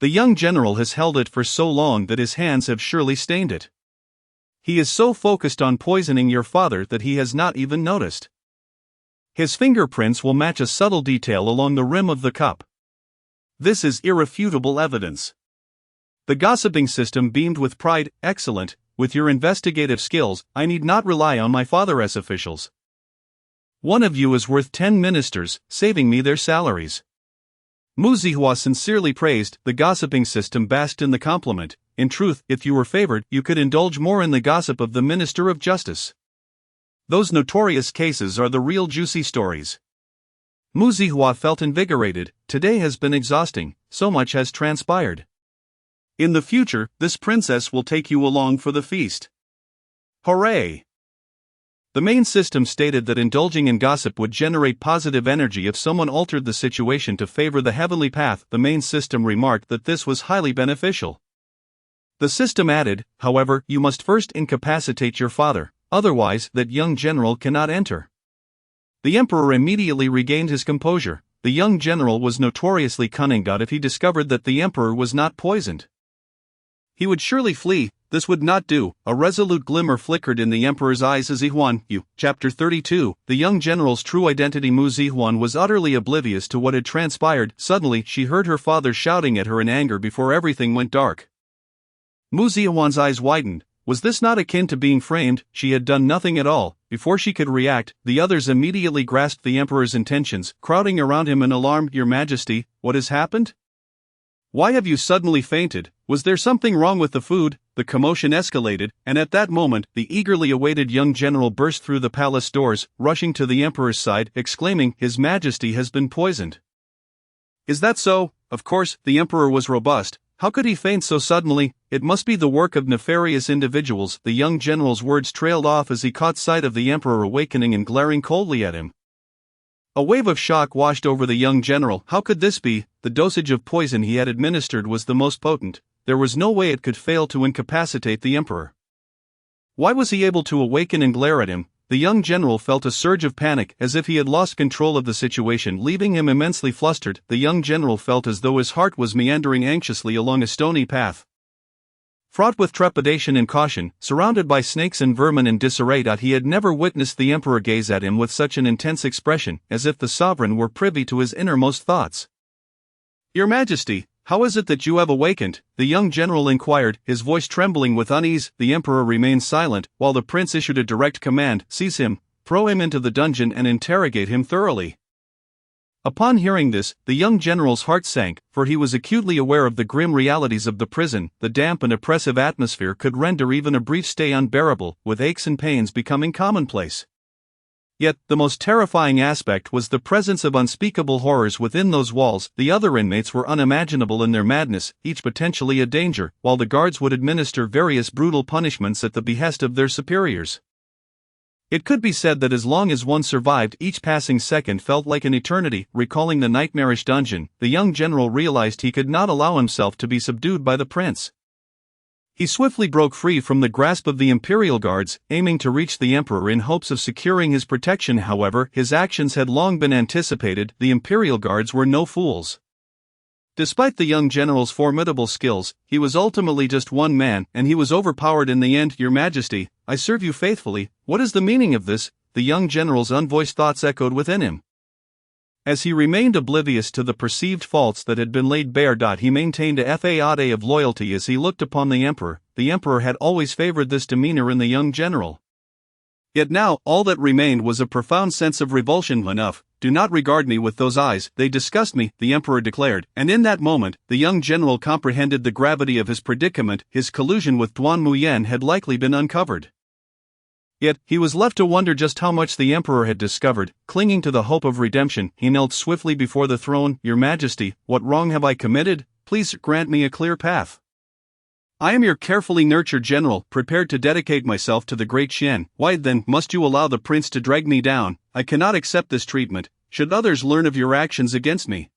The young general has held it for so long that his hands have surely stained it. He is so focused on poisoning your father that he has not even noticed. His fingerprints will match a subtle detail along the rim of the cup. This is irrefutable evidence. The gossiping system beamed with pride. Excellent. With your investigative skills, I need not rely on my father's officials. One of you is worth 10 ministers, saving me their salaries. Mu Zihua sincerely praised. The gossiping system basked in the compliment. In truth, if you were favored, you could indulge more in the gossip of the Minister of Justice. Those notorious cases are the real juicy stories. Mu Zihua felt invigorated. Today has been exhausting, so much has transpired. In the future, this princess will take you along for the feast. Hooray! The main system stated that indulging in gossip would generate positive energy if someone altered the situation to favor the heavenly path. The main system remarked that this was highly beneficial. The system added, however, you must first incapacitate your father, otherwise that young general cannot enter. The Emperor immediately regained his composure. The young general was notoriously cunning. If he discovered that the Emperor was not poisoned, he would surely flee. This would not do. A resolute glimmer flickered in the Emperor's eyes. Zihua, you. Chapter 32. The young general's true identity. Mu Zihua was utterly oblivious to what had transpired. Suddenly, she heard her father shouting at her in anger before everything went dark. Mu Zihua's eyes widened. Was this not akin to being framed? She had done nothing at all. Before she could react, the others immediately grasped the Emperor's intentions, crowding around him in alarm. Your Majesty, what has happened? Why have you suddenly fainted? Was there something wrong with the food? the commotion escalated, and at that moment, the eagerly awaited young general burst through the palace doors, rushing to the emperor's side, exclaiming, "His Majesty has been poisoned." "Is that so?" Of course, the emperor was robust. How could he faint so suddenly? It must be the work of nefarious individuals. The young general's words trailed off as he caught sight of the emperor awakening and glaring coldly at him. A wave of shock washed over the young general. How could this be? The dosage of poison he had administered was the most potent. There was no way it could fail to incapacitate the emperor. Why was he able to awaken and glare at him? The young general felt a surge of panic, as if he had lost control of the situation, leaving him immensely flustered. The young general felt as though his heart was meandering anxiously along a stony path. Fraught with trepidation and caution, surrounded by snakes and vermin in disarray, he had never witnessed the emperor gaze at him with such an intense expression, as if the sovereign were privy to his innermost thoughts. "Your Majesty, how is it that you have awakened?" the young general inquired, his voice trembling with unease. The emperor remained silent, while the prince issued a direct command: "Seize him, throw him into the dungeon and interrogate him thoroughly." Upon hearing this, the young general's heart sank, for he was acutely aware of the grim realities of the prison. The damp and oppressive atmosphere could render even a brief stay unbearable, with aches and pains becoming commonplace. Yet, the most terrifying aspect was the presence of unspeakable horrors within those walls. The other inmates were unimaginable in their madness, each potentially a danger, while the guards would administer various brutal punishments at the behest of their superiors. It could be said that as long as one survived, each passing second felt like an eternity. Recalling the nightmarish dungeon, the young general realized he could not allow himself to be subdued by the prince. He swiftly broke free from the grasp of the imperial guards, aiming to reach the emperor in hopes of securing his protection. However, his actions had long been anticipated. The imperial guards were no fools. Despite the young general's formidable skills, he was ultimately just one man, and he was overpowered in the end. "Your Majesty, I serve you faithfully. What is the meaning of this?" the young general's unvoiced thoughts echoed within him. As he remained oblivious to the perceived faults that had been laid bare, he maintained a facade of loyalty as he looked upon the emperor. The emperor had always favored this demeanor in the young general. Yet now, all that remained was a profound sense of revulsion. "Enough, do not regard me with those eyes, they disgust me," the emperor declared, and in that moment, the young general comprehended the gravity of his predicament. His collusion with Duan Muyen had likely been uncovered. Yet, he was left to wonder just how much the emperor had discovered. Clinging to the hope of redemption, he knelt swiftly before the throne. "Your Majesty, what wrong have I committed? Please grant me a clear path. I am your carefully nurtured general, prepared to dedicate myself to the great Qian." "Why then must you allow the prince to drag me down? I cannot accept this treatment. Should others learn of your actions against me,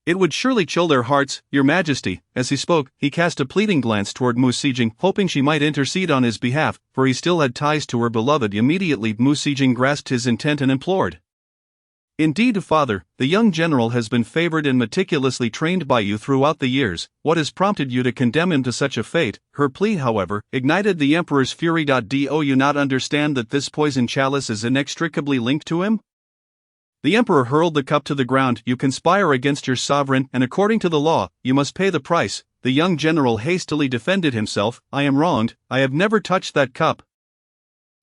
it would surely chill their hearts, Your Majesty." As he spoke, he cast a pleading glance toward Mu Sijing, hoping she might intercede on his behalf, for he still had ties to her beloved. Immediately, Mu Sijing grasped his intent and implored. "Indeed, father, the young general has been favored and meticulously trained by you throughout the years. What has prompted you to condemn him to such a fate?" Her plea, however, ignited the emperor's fury. "Do you not understand that this poison chalice is inextricably linked to him?" The emperor hurled the cup to the ground. "You conspire against your sovereign, and according to the law, you must pay the price." The young general hastily defended himself. "I am wronged. I have never touched that cup.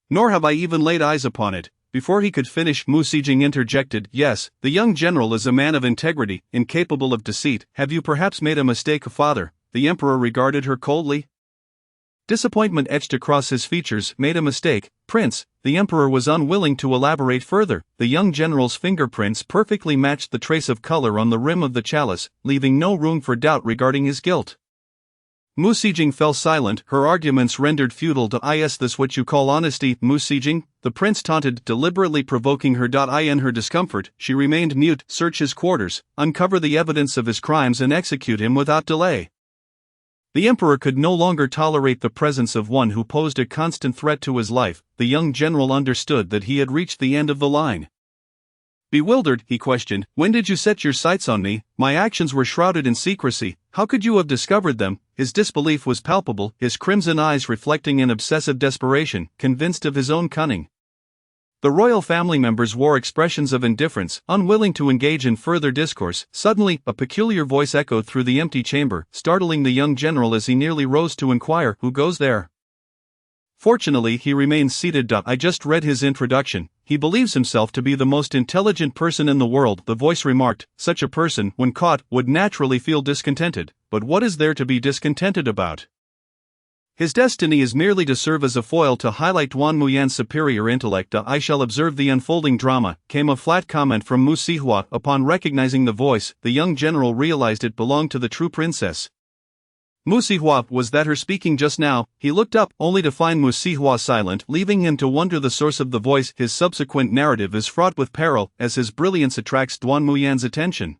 Nor have I even laid eyes upon it." Before he could finish, Mu Sijing interjected, "Yes, the young general is a man of integrity, incapable of deceit. Have you perhaps made a mistake, father?" The emperor regarded her coldly. Disappointment etched across his features. "Made a mistake, Prince?" The emperor was unwilling to elaborate further. The young general's fingerprints perfectly matched the trace of color on the rim of the chalice, leaving no room for doubt regarding his guilt. Mu Sijing fell silent, her arguments rendered futile. "Is this what you call honesty, Mu Sijing?" the prince taunted, deliberately provoking her. In her discomfort, she remained mute. "Search his quarters, uncover the evidence of his crimes and execute him without delay." The emperor could no longer tolerate the presence of one who posed a constant threat to his life. The young general understood that he had reached the end of the line. Bewildered, he questioned, "When did you set your sights on me? My actions were shrouded in secrecy. How could you have discovered them?" His disbelief was palpable, his crimson eyes reflecting an obsessive desperation, convinced of his own cunning. The royal family members wore expressions of indifference, unwilling to engage in further discourse. Suddenly, a peculiar voice echoed through the empty chamber, startling the young general as he nearly rose to inquire, "Who goes there?" Fortunately, he remained seated. "I just read his introduction. He believes himself to be the most intelligent person in the world," the voice remarked. "Such a person, when caught, would naturally feel discontented. But what is there to be discontented about? His destiny is merely to serve as a foil to highlight Duan Muyan's superior intellect. I shall observe the unfolding drama, came a flat comment from Mu Sihua. Upon recognizing the voice, the young general realized it belonged to the true princess. Mu Sihua was that her speaking just now. He looked up, only to find Mu Sihua silent, leaving him to wonder the source of the voice. His subsequent narrative is fraught with peril, as his brilliance attracts Duan Muyan's attention,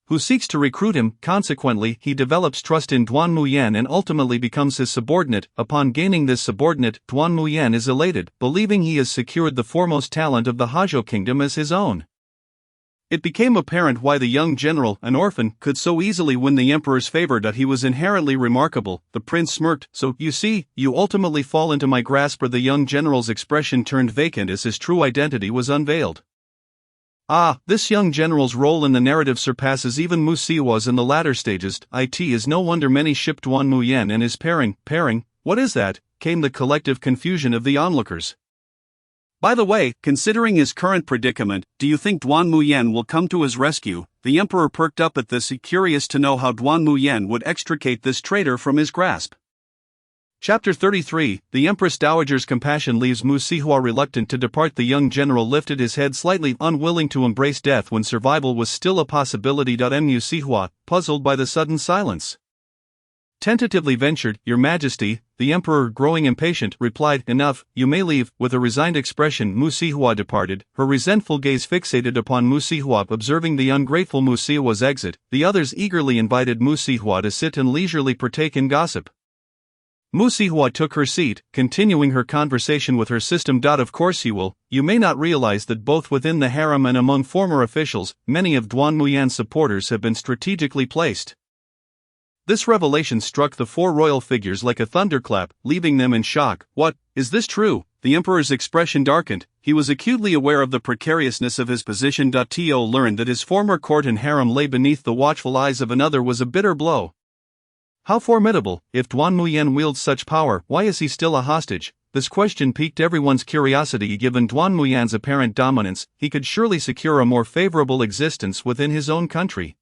who seeks to recruit him. Consequently, he develops trust in Duan Muyan and ultimately becomes his subordinate. Upon gaining this subordinate, Duan Muyan is elated, believing he has secured the foremost talent of the Hajou kingdom as his own. It became apparent why the young general, an orphan, could so easily win the emperor's favor. That he was inherently remarkable. The prince smirked. So, you see, you ultimately fall into my grasp. The young general's expression turned vacant as his true identity was unveiled. Ah, this young general's role in the narrative surpasses even Mu Sihua's in the latter stages. It is no wonder many shipped Duan Muyan and his pairing. What is that? Came the collective confusion of the onlookers. By the way, considering his current predicament, do you think Duan Muyan will come to his rescue? The emperor perked up at this, curious to know how Duan Muyan would extricate this traitor from his grasp. Chapter 33, The Empress Dowager's compassion leaves Mu Sihua reluctant to depart. The young general lifted his head slightly, unwilling to embrace death when survival was still a possibility. Mu Sihua, puzzled by the sudden silence, tentatively ventured, Your Majesty. The emperor, growing impatient, replied, Enough, you may leave. With a resigned expression, Mu Sihua departed, her resentful gaze fixated upon Mu Sihua. Observing the ungrateful Mu Sihua's exit, the others eagerly invited Mu Sihua to sit and leisurely partake in gossip. Mu Sihua took her seat, continuing her conversation with her system. Of course you may not realize that both within the harem and among former officials, many of Duan Muyan's supporters have been strategically placed. This revelation struck the four royal figures like a thunderclap, leaving them in shock. What, is this true? The emperor's expression darkened. He was acutely aware of the precariousness of his position. To learn that his former court and harem lay beneath the watchful eyes of another was a bitter blow. How formidable! If Duan Muyan wields such power, why is he still a hostage? This question piqued everyone's curiosity. Given Duan Muyan's apparent dominance, he could surely secure a more favorable existence within his own country.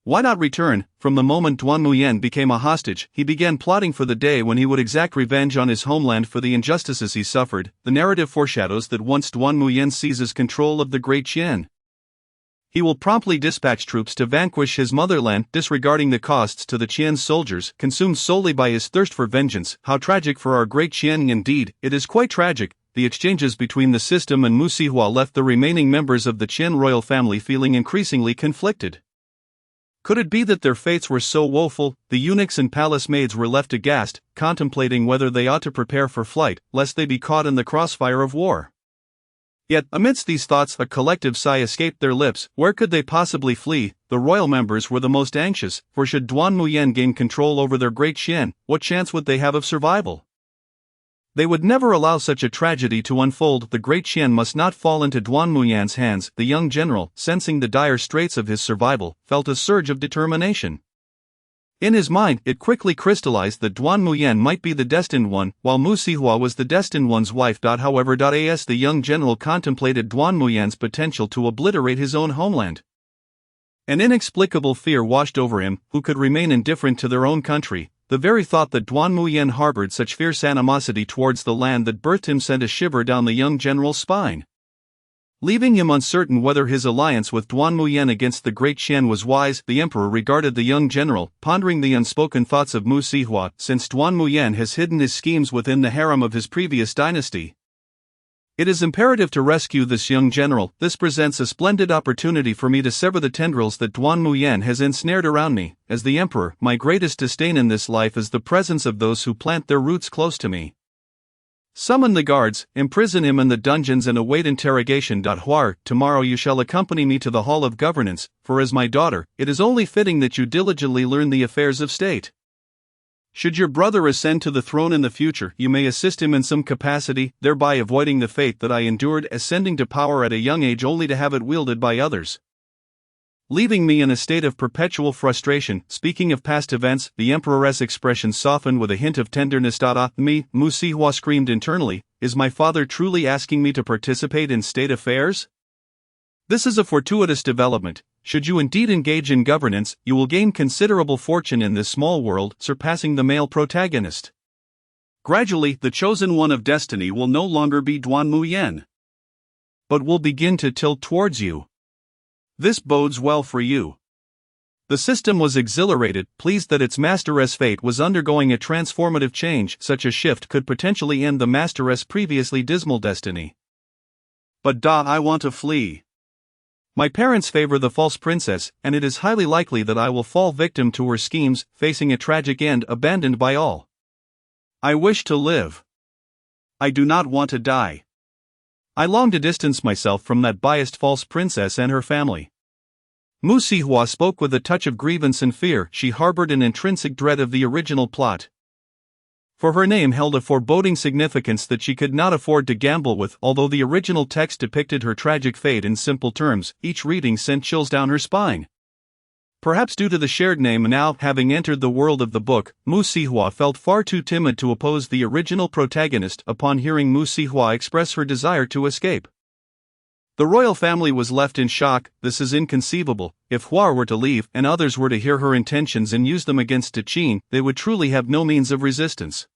Why not return? From the moment Duan Muyan became a hostage, he began plotting for the day when he would exact revenge on his homeland for the injustices he suffered. The narrative foreshadows that once Duan Muyan seizes control of the Great Qian, he will promptly dispatch troops to vanquish his motherland, disregarding the costs to the Qian's soldiers, consumed solely by his thirst for vengeance. How tragic for our Great Qian! Indeed, it is quite tragic. The exchanges between the system and Mu Sihua left the remaining members of the Qian royal family feeling increasingly conflicted. Could it be that their fates were so woeful? The eunuchs and palace maids were left aghast, contemplating whether they ought to prepare for flight, lest they be caught in the crossfire of war. Yet, amidst these thoughts, a collective sigh escaped their lips. Where could they possibly flee? The royal members were the most anxious, for should Duan Muyan gain control over their Great Qian, what chance would they have of survival? They would never allow such a tragedy to unfold. The Great Qian must not fall into Duan Muyan's hands. The young general, sensing the dire straits of his survival, felt a surge of determination. In his mind, it quickly crystallized that Duan Muyan might be the destined one, while Mu Sihua was the destined one's wife. However, the young general contemplated Duan Muyan's potential to obliterate his own homeland. An inexplicable fear washed over him. Who could remain indifferent to their own country? The very thought that Duan Muyan harbored such fierce animosity towards the land that birthed him sent a shiver down the young general's spine. Leaving him uncertain whether his alliance with Duan Muyan against the Great Qian was wise, the emperor regarded the young general, pondering the unspoken thoughts of Mu Sihua. Since Duan Muyan has hidden his schemes within the harem of his previous dynasty, it is imperative to rescue this young general. This presents a splendid opportunity for me to sever the tendrils that Duan Muyan has ensnared around me. As the emperor, my greatest disdain in this life is the presence of those who plant their roots close to me. Summon the guards, imprison him in the dungeons and await interrogation. Huar, tomorrow you shall accompany me to the Hall of Governance, for as my daughter, it is only fitting that you diligently learn the affairs of state. Should your brother ascend to the throne in the future, you may assist him in some capacity, thereby avoiding the fate that I endured, ascending to power at a young age only to have it wielded by others, leaving me in a state of perpetual frustration. Speaking of past events, the emperor's expression softened with a hint of tenderness. Me, Mu Sihua screamed internally, is my father truly asking me to participate in state affairs? This is a fortuitous development. should you indeed engage in governance, you will gain considerable fortune in this small world, surpassing the male protagonist. Gradually, the chosen one of destiny will no longer be Duan Muyen, but will begin to tilt towards you. This bodes well for you. The system was exhilarated, pleased that its masteress fate was undergoing a transformative change. Such a shift could potentially end the masteress' previously dismal destiny. But I want to flee. My parents favor the false princess, and it is highly likely that I will fall victim to her schemes, facing a tragic end, abandoned by all. I wish to live. I do not want to die. I long to distance myself from that biased false princess and her family. Mu Sihua spoke with a touch of grievance and fear. She harbored an intrinsic dread of the original plot. For her name held a foreboding significance that she could not afford to gamble with. Although the original text depicted her tragic fate in simple terms, each reading sent chills down her spine. Perhaps due to the shared name, now having entered the world of the book, Mu Sihua felt far too timid to oppose the original protagonist. Upon hearing Mu Sihua express her desire to escape, the royal family was left in shock. This is inconceivable. If Hua were to leave, and others were to hear her intentions and use them against Qin, they would truly have no means of resistance.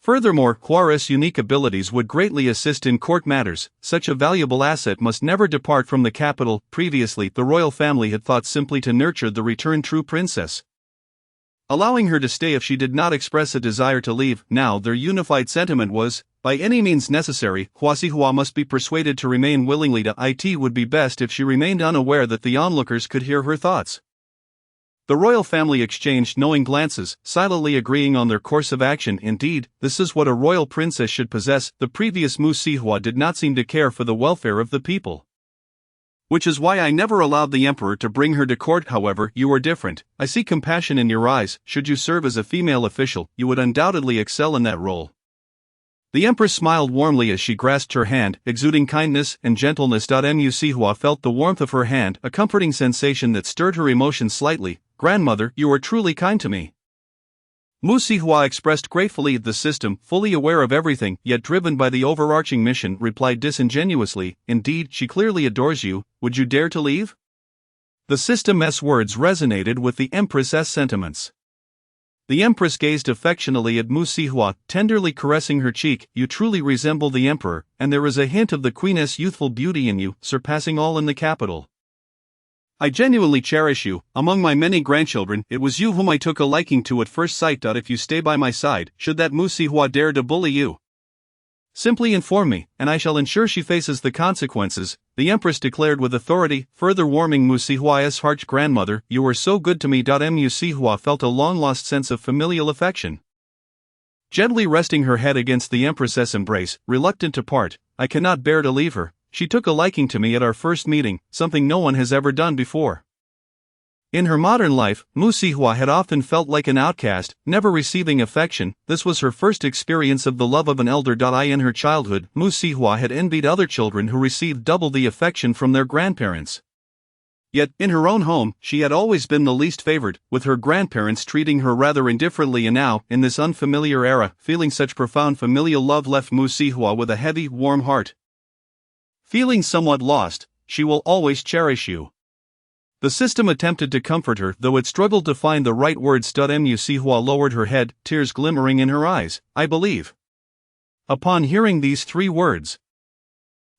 Furthermore, Hua's unique abilities would greatly assist in court matters. Such a valuable asset must never depart from the capital. Previously, the royal family had thought simply to nurture the returned true princess, allowing her to stay if she did not express a desire to leave. Now their unified sentiment was, by any means necessary, Hua Sihua must be persuaded to remain willingly. It would be best if she remained unaware that the onlookers could hear her thoughts. The royal family exchanged knowing glances, silently agreeing on their course of action. Indeed, this is what a royal princess should possess. The previous Mu Sihua did not seem to care for the welfare of the people, which is why I never allowed the emperor to bring her to court. However, you are different. I see compassion in your eyes. Should you serve as a female official, you would undoubtedly excel in that role. The empress smiled warmly as she grasped her hand, exuding kindness and gentleness. Mu Sihua felt the warmth of her hand, a comforting sensation that stirred her emotions slightly. Grandmother, you are truly kind to me. Mu Sihua expressed gratefully. The system, fully aware of everything, yet driven by the overarching mission, replied disingenuously, indeed, she clearly adores you. Would you dare to leave? The system's words resonated with the empress's sentiments. The empress gazed affectionately at Mu Sihua, tenderly caressing her cheek. You truly resemble the emperor, and there is a hint of the queen's youthful beauty in you, surpassing all in the capital. I genuinely cherish you. Among my many grandchildren, it was you whom I took a liking to at first sight. If you stay by my side, should that Mu Sihua dare to bully you, simply inform me, and I shall ensure she faces the consequences, the empress declared with authority, further warming Mu Sihua's heart. Grandmother, you were so good to me. Mu Sihua felt a long-lost sense of familial affection. Gently resting her head against the empress's embrace, reluctant to part, I cannot bear to leave her. She took a liking to me at our first meeting, something no one has ever done before. In her modern life, Mu Sihua had often felt like an outcast, never receiving affection. This was her first experience of the love of an elder. In her childhood, Mu Sihua had envied other children who received double the affection from their grandparents. Yet, in her own home, she had always been the least favored, with her grandparents treating her rather indifferently. And now, in this unfamiliar era, feeling such profound familial love left Mu Sihua with a heavy, warm heart. Feeling somewhat lost, she will always cherish you. The system attempted to comfort her, though it struggled to find the right words. Mu Sihua lowered her head, tears glimmering in her eyes. I believe. Upon hearing these three words,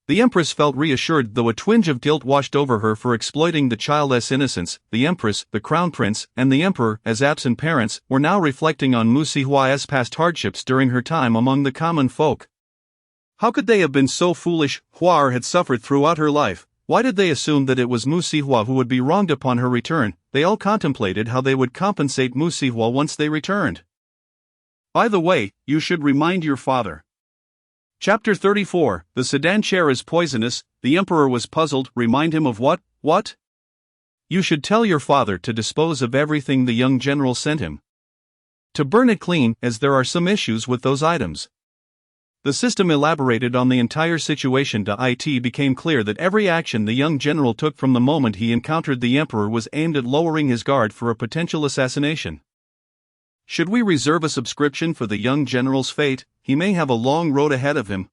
the empress felt reassured, though a twinge of guilt washed over her for exploiting the child's innocence. The empress, the crown prince, and the emperor, as absent parents, were now reflecting on Mu Sihua's past hardships during her time among the common folk. How could they have been so foolish? Hua had suffered throughout her life. Why did they assume that it was Mu Sihua who would be wronged upon her return? They all contemplated how they would compensate Mu Sihua once they returned. By the way, you should remind your father. Chapter 34, The sedan chair is poisonous. The emperor was puzzled. Remind him of what? What? You should tell your father to dispose of everything the young general sent him. To burn it clean, as there are some issues with those items. The system elaborated on the entire situation. It became clear that every action the young general took from the moment he encountered the emperor was aimed at lowering his guard for a potential assassination. Should we reserve a subscription for the young general's fate? He may have a long road ahead of him.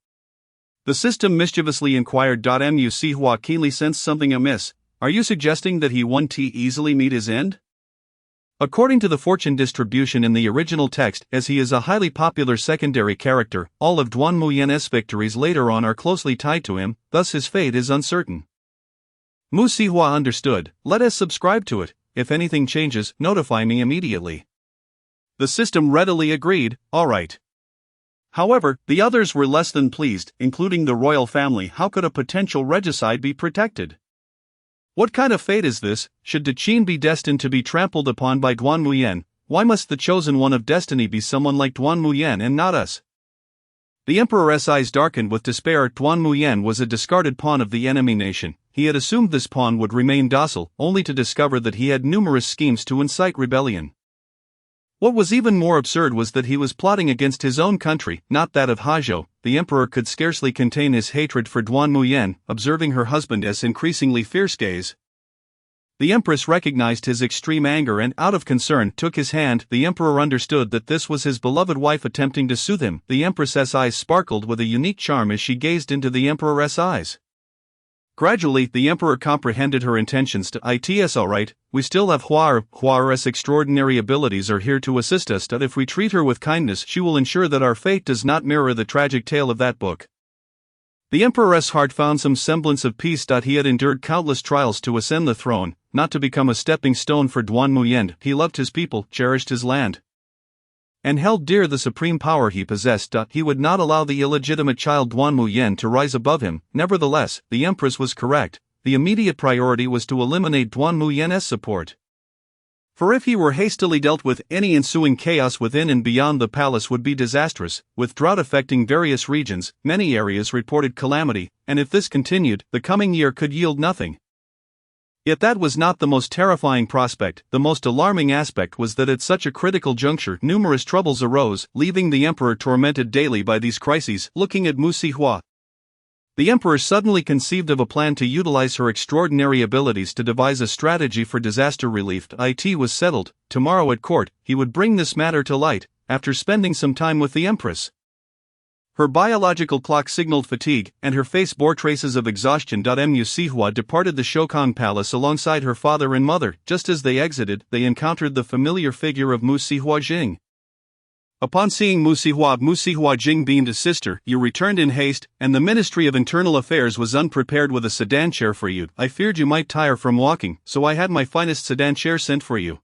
The system mischievously inquired. Mu Sihua keenly sensed something amiss. Are you suggesting that he won't easily meet his end? According to the fortune distribution in the original text, as he is a highly popular secondary character, all of Duan Muyan's victories later on are closely tied to him, thus his fate is uncertain. Mu Sihua understood. Let us subscribe to it. If anything changes, notify me immediately. The system readily agreed. All right. However, the others were less than pleased, including the royal family. How could a potential regicide be protected? What kind of fate is this? Should Daqin be destined to be trampled upon by Duan Muyan, why must the chosen one of destiny be someone like Duan Muyan and not us? The emperor's eyes darkened with despair. Duan Muyan was a discarded pawn of the enemy nation. He had assumed this pawn would remain docile, only to discover that he had numerous schemes to incite rebellion. What was even more absurd was that he was plotting against his own country, not that of Haizhou. The emperor could scarcely contain his hatred for Duan Muyan, observing her husband's increasingly fierce gaze. The empress recognized his extreme anger and, out of concern, took his hand. The emperor understood that this was his beloved wife attempting to soothe him. The empress's eyes sparkled with a unique charm as she gazed into the emperor's eyes. Gradually, the emperor comprehended her intentions. It's alright, we still have Huar's extraordinary abilities are here to assist us. If we treat her with kindness, she will ensure that our fate does not mirror the tragic tale of that book. The emperor's heart found some semblance of peace. He had endured countless trials to ascend the throne, not to become a stepping stone for Duan Muyan. He loved his people, cherished his land, and held dear the supreme power he possessed. He would not allow the illegitimate child Duan Muyan to rise above him. Nevertheless, the empress was correct. The immediate priority was to eliminate Duan Muyan's support. For if he were hastily dealt with, any ensuing chaos within and beyond the palace would be disastrous. With drought affecting various regions, many areas reported calamity, and if this continued, the coming year could yield nothing. Yet that was not the most terrifying prospect. The most alarming aspect was that at such a critical juncture numerous troubles arose, leaving the emperor tormented daily by these crises. Looking at Mu Sihua, the emperor suddenly conceived of a plan to utilize her extraordinary abilities to devise a strategy for disaster relief. It was settled. Tomorrow at court, he would bring this matter to light, after spending some time with the empress. Her biological clock signaled fatigue, and her face bore traces of exhaustion. Mu Sihua departed the Shokan Palace alongside her father and mother. Just as they exited, they encountered the familiar figure of Mu Sihua Jing. Upon seeing Mu Sihua Jing beamed his sister. You returned in haste, and the Ministry of Internal Affairs was unprepared with a sedan chair for you. I feared you might tire from walking, so I had my finest sedan chair sent for you.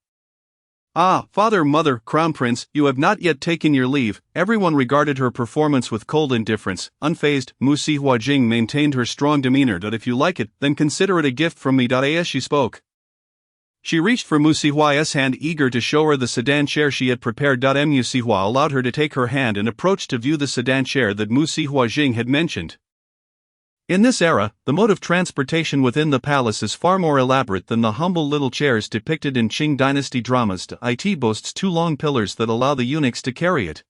Ah, father, mother, crown prince, you have not yet taken your leave. Everyone regarded her performance with cold indifference. Unfazed, Mu Sihua Jing maintained her strong demeanor. If you like it, then consider it a gift from me. As she spoke, she reached for Mu Sihua's hand, eager to show her the sedan chair she had prepared. Mu Sihua allowed her to take her hand and approached to view the sedan chair that Mu Sihua Jing had mentioned. In this era, the mode of transportation within the palace is far more elaborate than the humble little chairs depicted in Qing dynasty dramas. It boasts two long pillars that allow the eunuchs to carry it,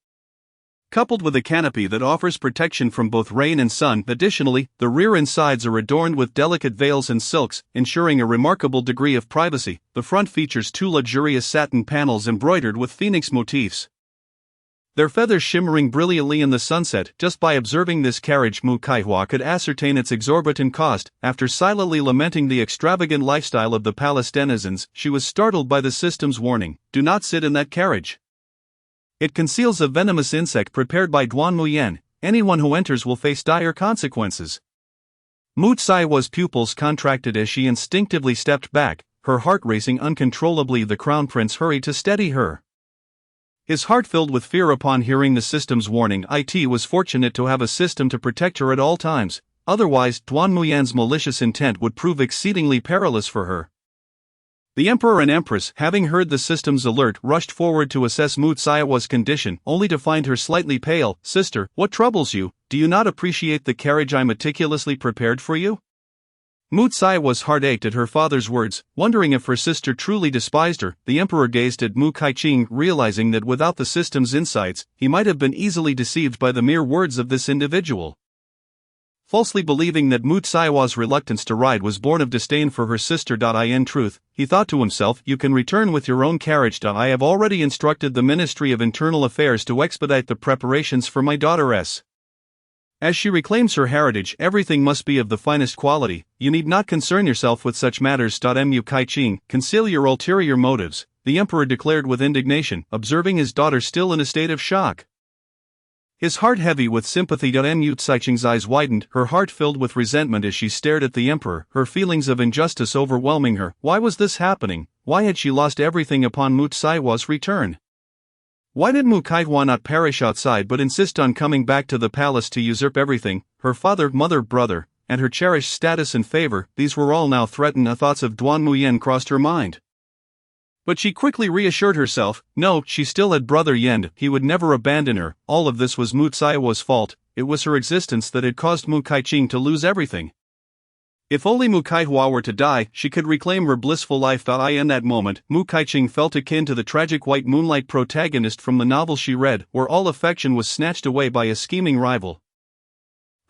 coupled with a canopy that offers protection from both rain and sun. Additionally, the rear and sides are adorned with delicate veils and silks, ensuring a remarkable degree of privacy. The front features two luxurious satin panels embroidered with phoenix motifs, their feathers shimmering brilliantly in the sunset. Just by observing this carriage, Mu Kaihua could ascertain its exorbitant cost. After silently lamenting the extravagant lifestyle of the palace denizens, she was startled by the system's warning: do not sit in that carriage. It conceals a venomous insect prepared by Duan Muyan. Anyone who enters will face dire consequences. Mu Sihwa's pupils contracted as she instinctively stepped back, her heart racing uncontrollably. The crown prince hurried to steady her, his heart filled with fear upon hearing the system's warning. It was fortunate to have a system to protect her at all times, otherwise Duan Muyan's malicious intent would prove exceedingly perilous for her. The emperor and empress, having heard the system's alert, rushed forward to assess Mu Sihwa's condition, only to find her slightly pale. Sister, what troubles you? Do you not appreciate the carriage I meticulously prepared for you? Mu Sihwa's heart ached at her father's words, wondering if her sister truly despised her. The emperor gazed at Mu Kaiqing, realizing that without the system's insights, he might have been easily deceived by the mere words of this individual. Falsely believing that Mu Sihwa's reluctance to ride was born of disdain for her sister. In truth, he thought to himself, you can return with your own carriage. I have already instructed the Ministry of Internal Affairs to expedite the preparations for my daughter's As she reclaims her heritage, everything must be of the finest quality. You need not concern yourself with such matters. Mu Kaiqing, conceal your ulterior motives, the emperor declared with indignation, observing his daughter still in a state of shock. His heart heavy with sympathy. Mu Kaiqing's eyes widened, her heart filled with resentment as she stared at the emperor, her feelings of injustice overwhelming her. Why was this happening? Why had she lost everything upon Mu Saihua's return? Why did Mu Kaihua not perish outside but insist on coming back to the palace to usurp everything, her father, mother, brother, and her cherished status and favor? These were all now threatened. The thoughts of Duan Muyen crossed her mind. But she quickly reassured herself, no, she still had brother Yen, he would never abandon her. All of this was Mu Saihua's fault, it was her existence that had caused Mu Kaiqing to lose everything. If only Mu Kaihua were to die, she could reclaim her blissful life. In that moment, Mu Kaiqing felt akin to the tragic white moonlight protagonist from the novel she read, where all affection was snatched away by a scheming rival.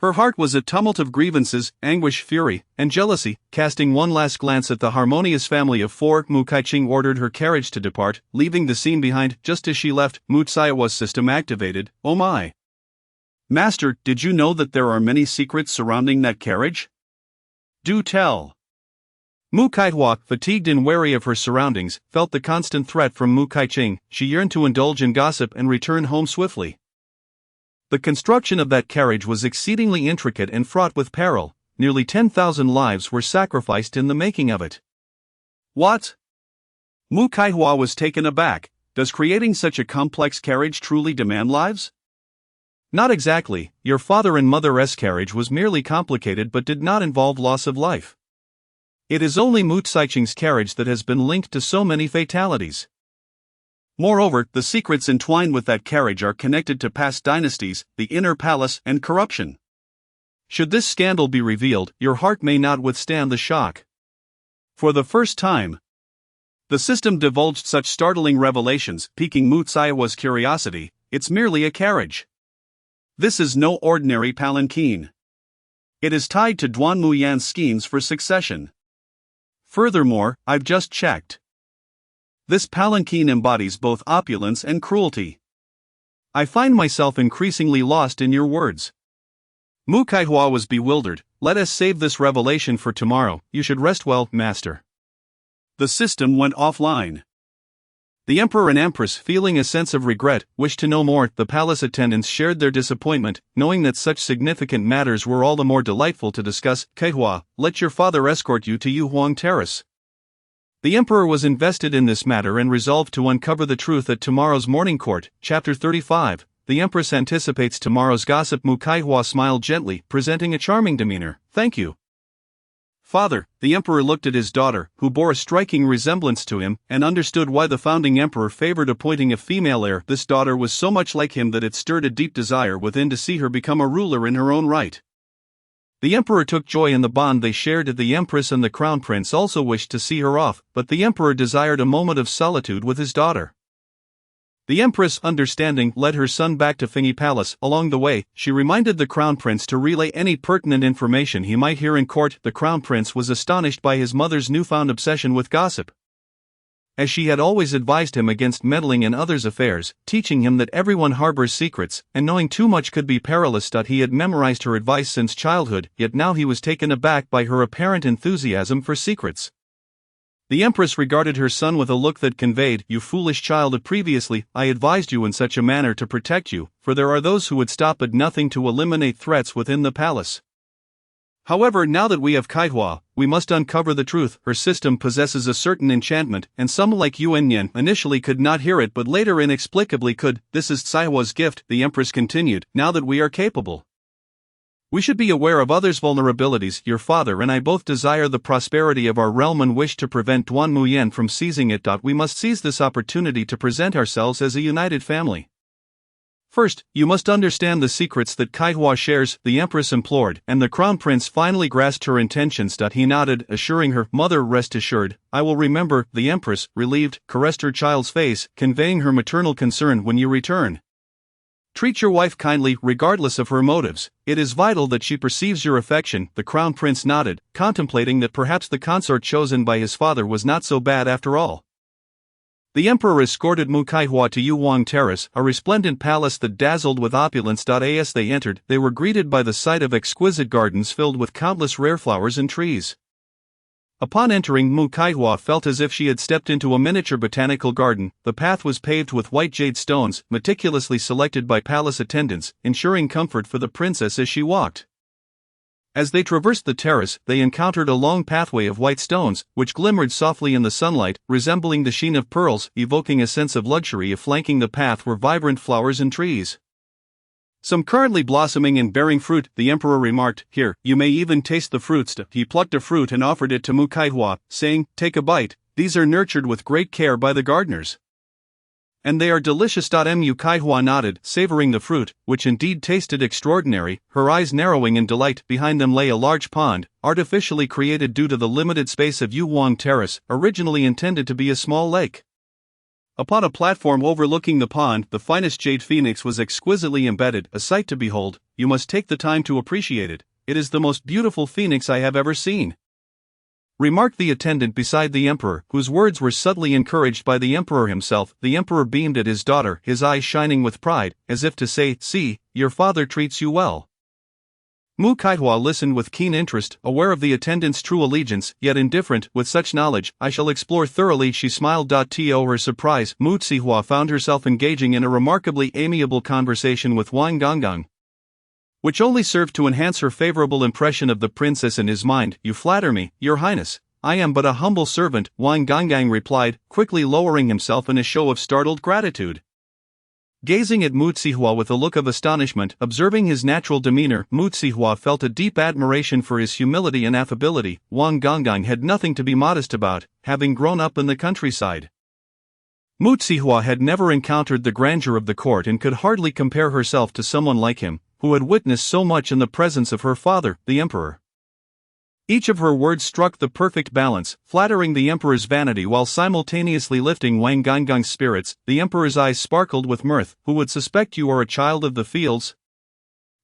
Her heart was a tumult of grievances, anguish, fury, and jealousy. Casting one last glance at the harmonious family of four, Mu Kaiqing ordered her carriage to depart, leaving the scene behind. Just as she left, Mu Saihua's system activated. Oh my! Master, did you know that there are many secrets surrounding that carriage? Do tell. Mu Kaihua, fatigued and wary of her surroundings, felt the constant threat from Mu Kaiqing. She yearned to indulge in gossip and return home swiftly. The construction of that carriage was exceedingly intricate and fraught with peril. Nearly 10,000 lives were sacrificed in the making of it. What? Mu Kaihua was taken aback. Does creating such a complex carriage truly demand lives? Not exactly. Your father and mother's carriage was merely complicated but did not involve loss of life. It is only Mu Kaiqing's carriage that has been linked to so many fatalities. Moreover, the secrets entwined with that carriage are connected to past dynasties, the inner palace, and corruption. Should this scandal be revealed, your heart may not withstand the shock. For the first time, the system divulged such startling revelations, piquing Mu Saihua's curiosity. It's merely a carriage. This is no ordinary palanquin. It is tied to Duan Muyan's schemes for succession. Furthermore, I've just checked. This palanquin embodies both opulence and cruelty. I find myself increasingly lost in your words. Mu Kaihua was bewildered. Let us save this revelation for tomorrow. You should rest well, master. The system went offline. The emperor and empress, feeling a sense of regret, wished to know more. The palace attendants shared their disappointment, knowing that such significant matters were all the more delightful to discuss. Kaihua, let your father escort you to Yuhuang Terrace. The emperor was invested in this matter and resolved to uncover the truth at tomorrow's morning court. Chapter 35. The empress anticipates tomorrow's gossip. Mu Kaihua smiled gently, presenting a charming demeanor. Thank you. Father, the emperor looked at his daughter, who bore a striking resemblance to him, and understood why the founding emperor favored appointing a female heir. This daughter was so much like him that it stirred a deep desire within to see her become a ruler in her own right. The emperor took joy in the bond they shared. The empress and the crown prince also wished to see her off, but the emperor desired a moment of solitude with his daughter. The empress, understanding, led her son back to Fengyi Palace. Along the way, she reminded the crown prince to relay any pertinent information he might hear in court. The crown prince was astonished by his mother's newfound obsession with gossip. As she had always advised him against meddling in others' affairs, teaching him that everyone harbors secrets, and knowing too much could be perilous. He had memorized her advice since childhood, yet now he was taken aback by her apparent enthusiasm for secrets. The empress regarded her son with a look that conveyed, "You foolish child, previously, I advised you in such a manner to protect you, for there are those who would stop at nothing to eliminate threats within the palace. However, now that we have Kaihua, we must uncover the truth. Her system possesses a certain enchantment, and some like Yuan Yan initially could not hear it but later inexplicably could. This is Saihua's gift," the empress continued, "now that we are capable. We should be aware of others' vulnerabilities. Your father and I both desire the prosperity of our realm and wish to prevent Duan Muyen from seizing it. We must seize this opportunity to present ourselves as a united family. First, you must understand the secrets that Kaihua shares," the empress implored, and the crown prince finally grasped her intentions. He nodded, assuring her, "Mother, rest assured, I will remember." The empress, relieved, caressed her child's face, conveying her maternal concern. "When you return, treat your wife kindly, regardless of her motives. It is vital that she perceives your affection." The crown prince nodded, contemplating that perhaps the consort chosen by his father was not so bad after all. The emperor escorted Mu Kaihua to Yuwang Terrace, a resplendent palace that dazzled with opulence. As they entered, they were greeted by the sight of exquisite gardens filled with countless rare flowers and trees. Upon entering, Mu Kaihua felt as if she had stepped into a miniature botanical garden. The path was paved with white jade stones, meticulously selected by palace attendants, ensuring comfort for the princess as she walked. As they traversed the terrace, they encountered a long pathway of white stones, which glimmered softly in the sunlight, resembling the sheen of pearls, evoking a sense of luxury. Flanking the path were vibrant flowers and trees, some currently blossoming and bearing fruit. The emperor remarked, "Here, you may even taste the fruits." He plucked a fruit and offered it to Mu Kaihua, saying, "Take a bite, these are nurtured with great care by the gardeners. And they are delicious." Mu Kaihua nodded, savoring the fruit, which indeed tasted extraordinary, her eyes narrowing in delight. Behind them lay a large pond, artificially created due to the limited space of Yuwang Terrace, originally intended to be a small lake. Upon a platform overlooking the pond, the finest jade phoenix was exquisitely embedded, a sight to behold. "You must take the time to appreciate it. It is the most beautiful phoenix I have ever seen," remarked the attendant beside the emperor, whose words were subtly encouraged by the emperor himself. The emperor beamed at his daughter, his eyes shining with pride, as if to say, "See, your father treats you well." Mu Kaihua listened with keen interest, aware of the attendant's true allegiance, yet indifferent. "With such knowledge, I shall explore thoroughly," she smiled. To her surprise, Mu Kaihua found herself engaging in a remarkably amiable conversation with Wang Gonggang, which only served to enhance her favorable impression of the princess in his mind. "You flatter me, Your Highness. I am but a humble servant," Wang Gonggang replied, quickly lowering himself in a show of startled gratitude. Gazing at Mu Kaihua with a look of astonishment, observing his natural demeanor, Mu Kaihua felt a deep admiration for his humility and affability. Wang Gonggang had nothing to be modest about, having grown up in the countryside. Mu Kaihua had never encountered the grandeur of the court and could hardly compare herself to someone like him, who had witnessed so much in the presence of her father, the emperor. Each of her words struck the perfect balance, flattering the emperor's vanity while simultaneously lifting Wang Gongang's spirits. The emperor's eyes sparkled with mirth. "Who would suspect you are a child of the fields?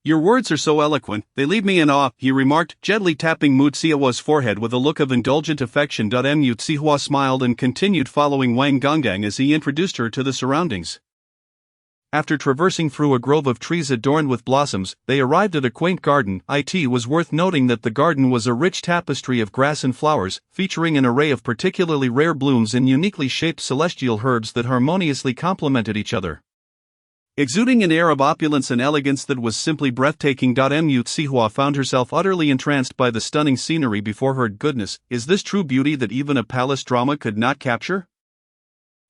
Your words are so eloquent, they leave me in awe," he remarked, gently tapping Mu Kaihua's forehead with a look of indulgent affection. Mu Kaihua smiled and continued following Wang Gonggang as he introduced her to the surroundings. After traversing through a grove of trees adorned with blossoms, they arrived at a quaint garden. It was worth noting that the garden was a rich tapestry of grass and flowers, featuring an array of particularly rare blooms and uniquely shaped celestial herbs that harmoniously complemented each other, exuding an air of opulence and elegance that was simply breathtaking. Mu Kaihua found herself utterly entranced by the stunning scenery before her. Goodness, is this true beauty that even a palace drama could not capture?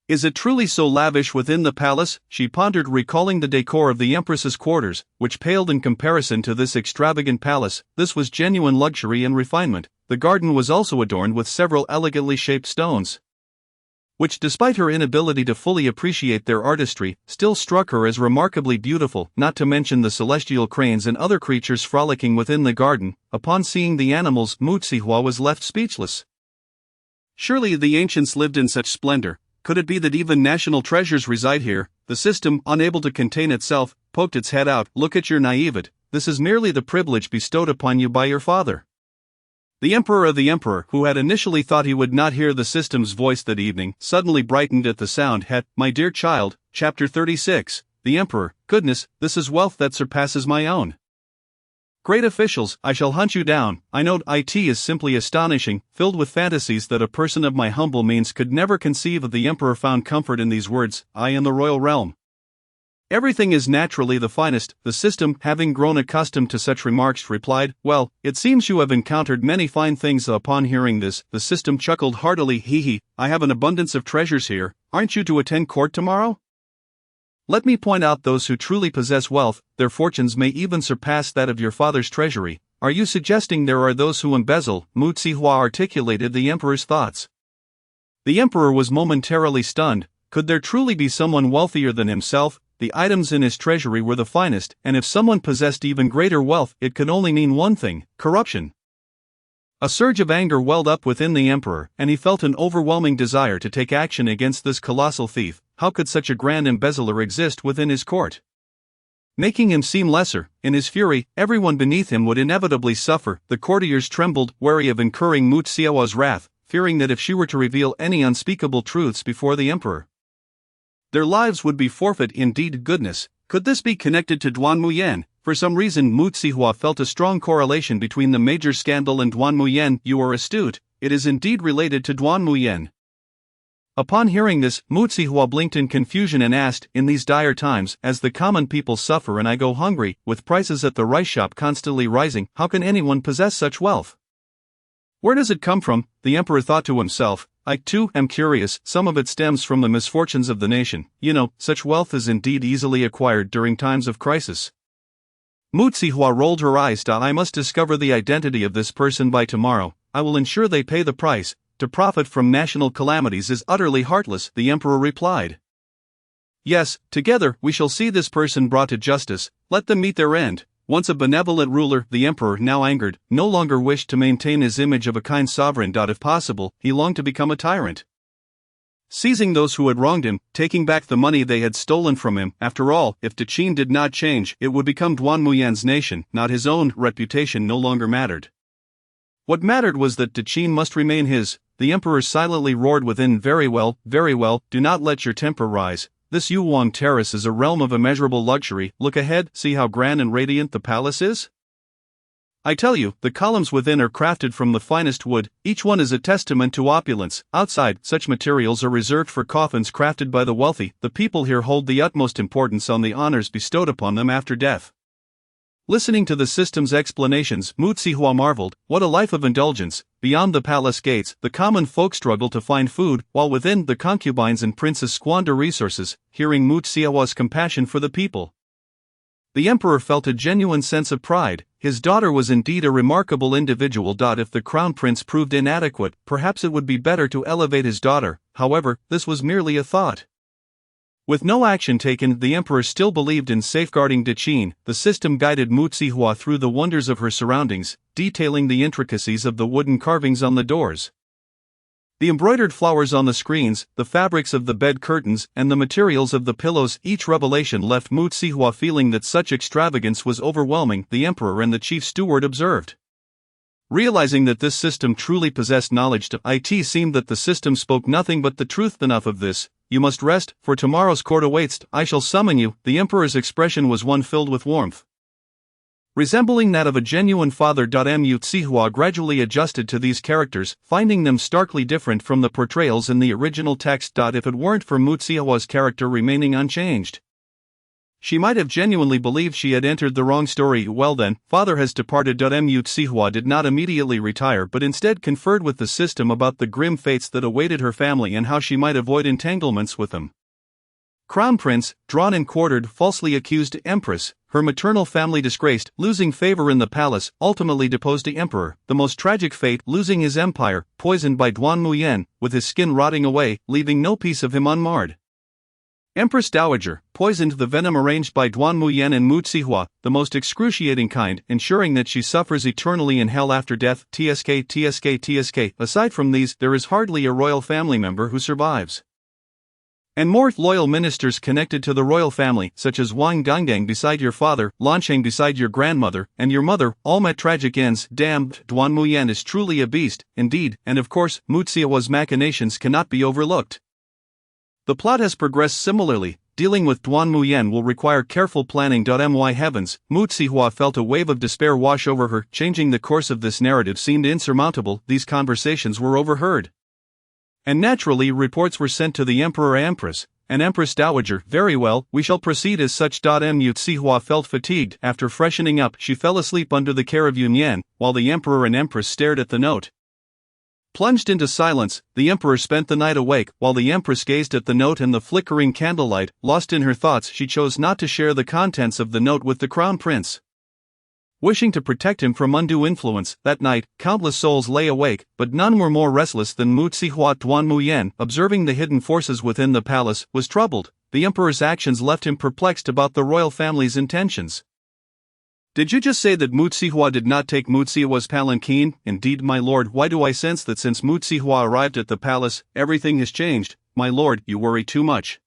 Is it truly so lavish within the palace? She pondered, recalling the decor of the empress's quarters, which paled in comparison to this extravagant palace. This was genuine luxury and refinement. The garden was also adorned with several elegantly shaped stones, which, despite her inability to fully appreciate their artistry, still struck her as remarkably beautiful, not to mention the celestial cranes and other creatures frolicking within the garden. Upon seeing the animals, Mu Kaihua was left speechless. Surely the ancients lived in such splendor. Could it be that even national treasures reside here? The system, unable to contain itself, poked its head out. "Look at your naivete, this is merely the privilege bestowed upon you by your father." The emperor, who had initially thought he would not hear the system's voice that evening, suddenly brightened at the sound. "My dear child." Chapter 36. The emperor. "Goodness, this is wealth that surpasses my own. Great officials, I shall hunt you down." I know it is simply astonishing, filled with fantasies that a person of my humble means could never conceive of. The emperor found comfort in these words. "I am the royal realm. Everything is naturally the finest." The system, having grown accustomed to such remarks, replied, "Well, it seems you have encountered many fine things." Upon hearing this, the system chuckled heartily. "Hee, I have an abundance of treasures here. Aren't you to attend court tomorrow? Let me point out those who truly possess wealth. Their fortunes may even surpass that of your father's treasury." "Are you suggesting there are those who embezzle?" Mu Kaihua articulated the emperor's thoughts. The emperor was momentarily stunned. Could there truly be someone wealthier than himself? The items in his treasury were the finest, and if someone possessed even greater wealth, it could only mean one thing: corruption. A surge of anger welled up within the emperor, and he felt an overwhelming desire to take action against this colossal thief. How could such a grand embezzler exist within his court, making him seem lesser? In his fury, everyone beneath him would inevitably suffer. The courtiers trembled, wary of incurring Mu Kaihua's wrath, fearing that if she were to reveal any unspeakable truths before the emperor, their lives would be forfeit. Indeed, goodness, could this be connected to Duan Muyan? For some reason Mu Zihua felt a strong correlation between the major scandal and Duan Muyan. You are astute, it is indeed related to Duan Muyan. Upon hearing this, Mu Zihua blinked in confusion and asked, in these dire times, as the common people suffer and I go hungry, with prices at the rice shop constantly rising, how can anyone possess such wealth? Where does it come from? The emperor thought to himself. I too am curious. Some of it stems from the misfortunes of the nation. Such wealth is indeed easily acquired during times of crisis. Mu Zihua rolled her eyes. I must discover the identity of this person by tomorrow. I will ensure they pay the price. To profit from national calamities is utterly heartless, the emperor replied. Yes, together we shall see this person brought to justice. Let them meet their end. Once a benevolent ruler, the emperor, now angered, no longer wished to maintain his image of a kind sovereign. If possible, he longed to become a tyrant, seizing those who had wronged him, taking back the money they had stolen from him. After all, if Dechin did not change, it would become Duan Muyan's nation, not his own. Reputation no longer mattered. What mattered was that Dechin must remain his. The emperor silently roared within. Very well, do not let your temper rise. This Yuwang Terrace is a realm of immeasurable luxury. Look ahead, see how grand and radiant the palace is? I tell you, the columns within are crafted from the finest wood, each one is a testament to opulence. Outside, such materials are reserved for coffins crafted by the wealthy. The people here hold the utmost importance on the honors bestowed upon them after death. Listening to the system's explanations, Mu Zihua marveled. What a life of indulgence! Beyond the palace gates, the common folk struggle to find food, while within, the concubines and princes squander resources. Hearing Mu Zihua's compassion for the people, the emperor felt a genuine sense of pride. His daughter was indeed a remarkable individual. If the crown prince proved inadequate, perhaps it would be better to elevate his daughter. However, this was merely a thought. With no action taken, the emperor still believed in safeguarding Dechin. The system guided Mu Zihua through the wonders of her surroundings, detailing the intricacies of the wooden carvings on the doors, the embroidered flowers on the screens, the fabrics of the bed curtains, and the materials of the pillows. Each revelation left Mu Zihua feeling that such extravagance was overwhelming. The emperor and the chief steward observed, realizing that this system truly possessed knowledge. It seemed that the system spoke nothing but the truth. Enough of this. You must rest, for tomorrow's court awaits. I shall summon you. The emperor's expression was one filled with warmth, resembling that of a genuine father. Mu Zihua gradually adjusted to these characters, finding them starkly different from the portrayals in the original text. If it weren't for Mu Zihua's character remaining unchanged, she might have genuinely believed she had entered the wrong story. Well then, father has departed. Mu Zihua did not immediately retire but instead conferred with the system about the grim fates that awaited her family and how she might avoid entanglements with them. Crown Prince, drawn and quartered, falsely accused Empress, her maternal family disgraced, losing favor in the palace, ultimately deposed the emperor. The most tragic fate, losing his empire, poisoned by Duan Muyan, with his skin rotting away, leaving no piece of him unmarred. Empress Dowager, poisoned, the venom arranged by Duan Muyan and Mu Zihua, the most excruciating kind, ensuring that she suffers eternally in hell after death. TSK. Aside from these, there is hardly a royal family member who survives. And more loyal ministers connected to the royal family, such as Wang Gangdang beside your father, Lancheng beside your grandmother, and your mother, all met tragic ends. Damn, Duan Muyan is truly a beast, indeed, and of course, Mu Zihua's machinations cannot be overlooked. The plot has progressed similarly. Dealing with Duan Muyan will require careful planning. My heavens, Mu Zihua felt a wave of despair wash over her. Changing the course of this narrative seemed insurmountable. These conversations were overheard, and naturally reports were sent to the emperor Empress, and Empress Dowager. Very well, we shall proceed as such. Mu Zihua felt fatigued. After freshening up, she fell asleep under the care of Yunyan, while the emperor and empress stared at the note. Plunged into silence, the emperor spent the night awake, while the empress gazed at the note and the flickering candlelight. Lost in her thoughts, she chose not to share the contents of the note with the crown prince, wishing to protect him from undue influence. That night, countless souls lay awake, but none were more restless than Mu Zihua. Duan Muyan, observing the hidden forces within the palace, was troubled. The emperor's actions left him perplexed about the royal family's intentions. Did you just say that Mu Zihua did not take Mu Zihua's palanquin? Indeed, my lord. Why do I sense that since Mu Zihua arrived at the palace, everything has changed? My lord, you worry too much.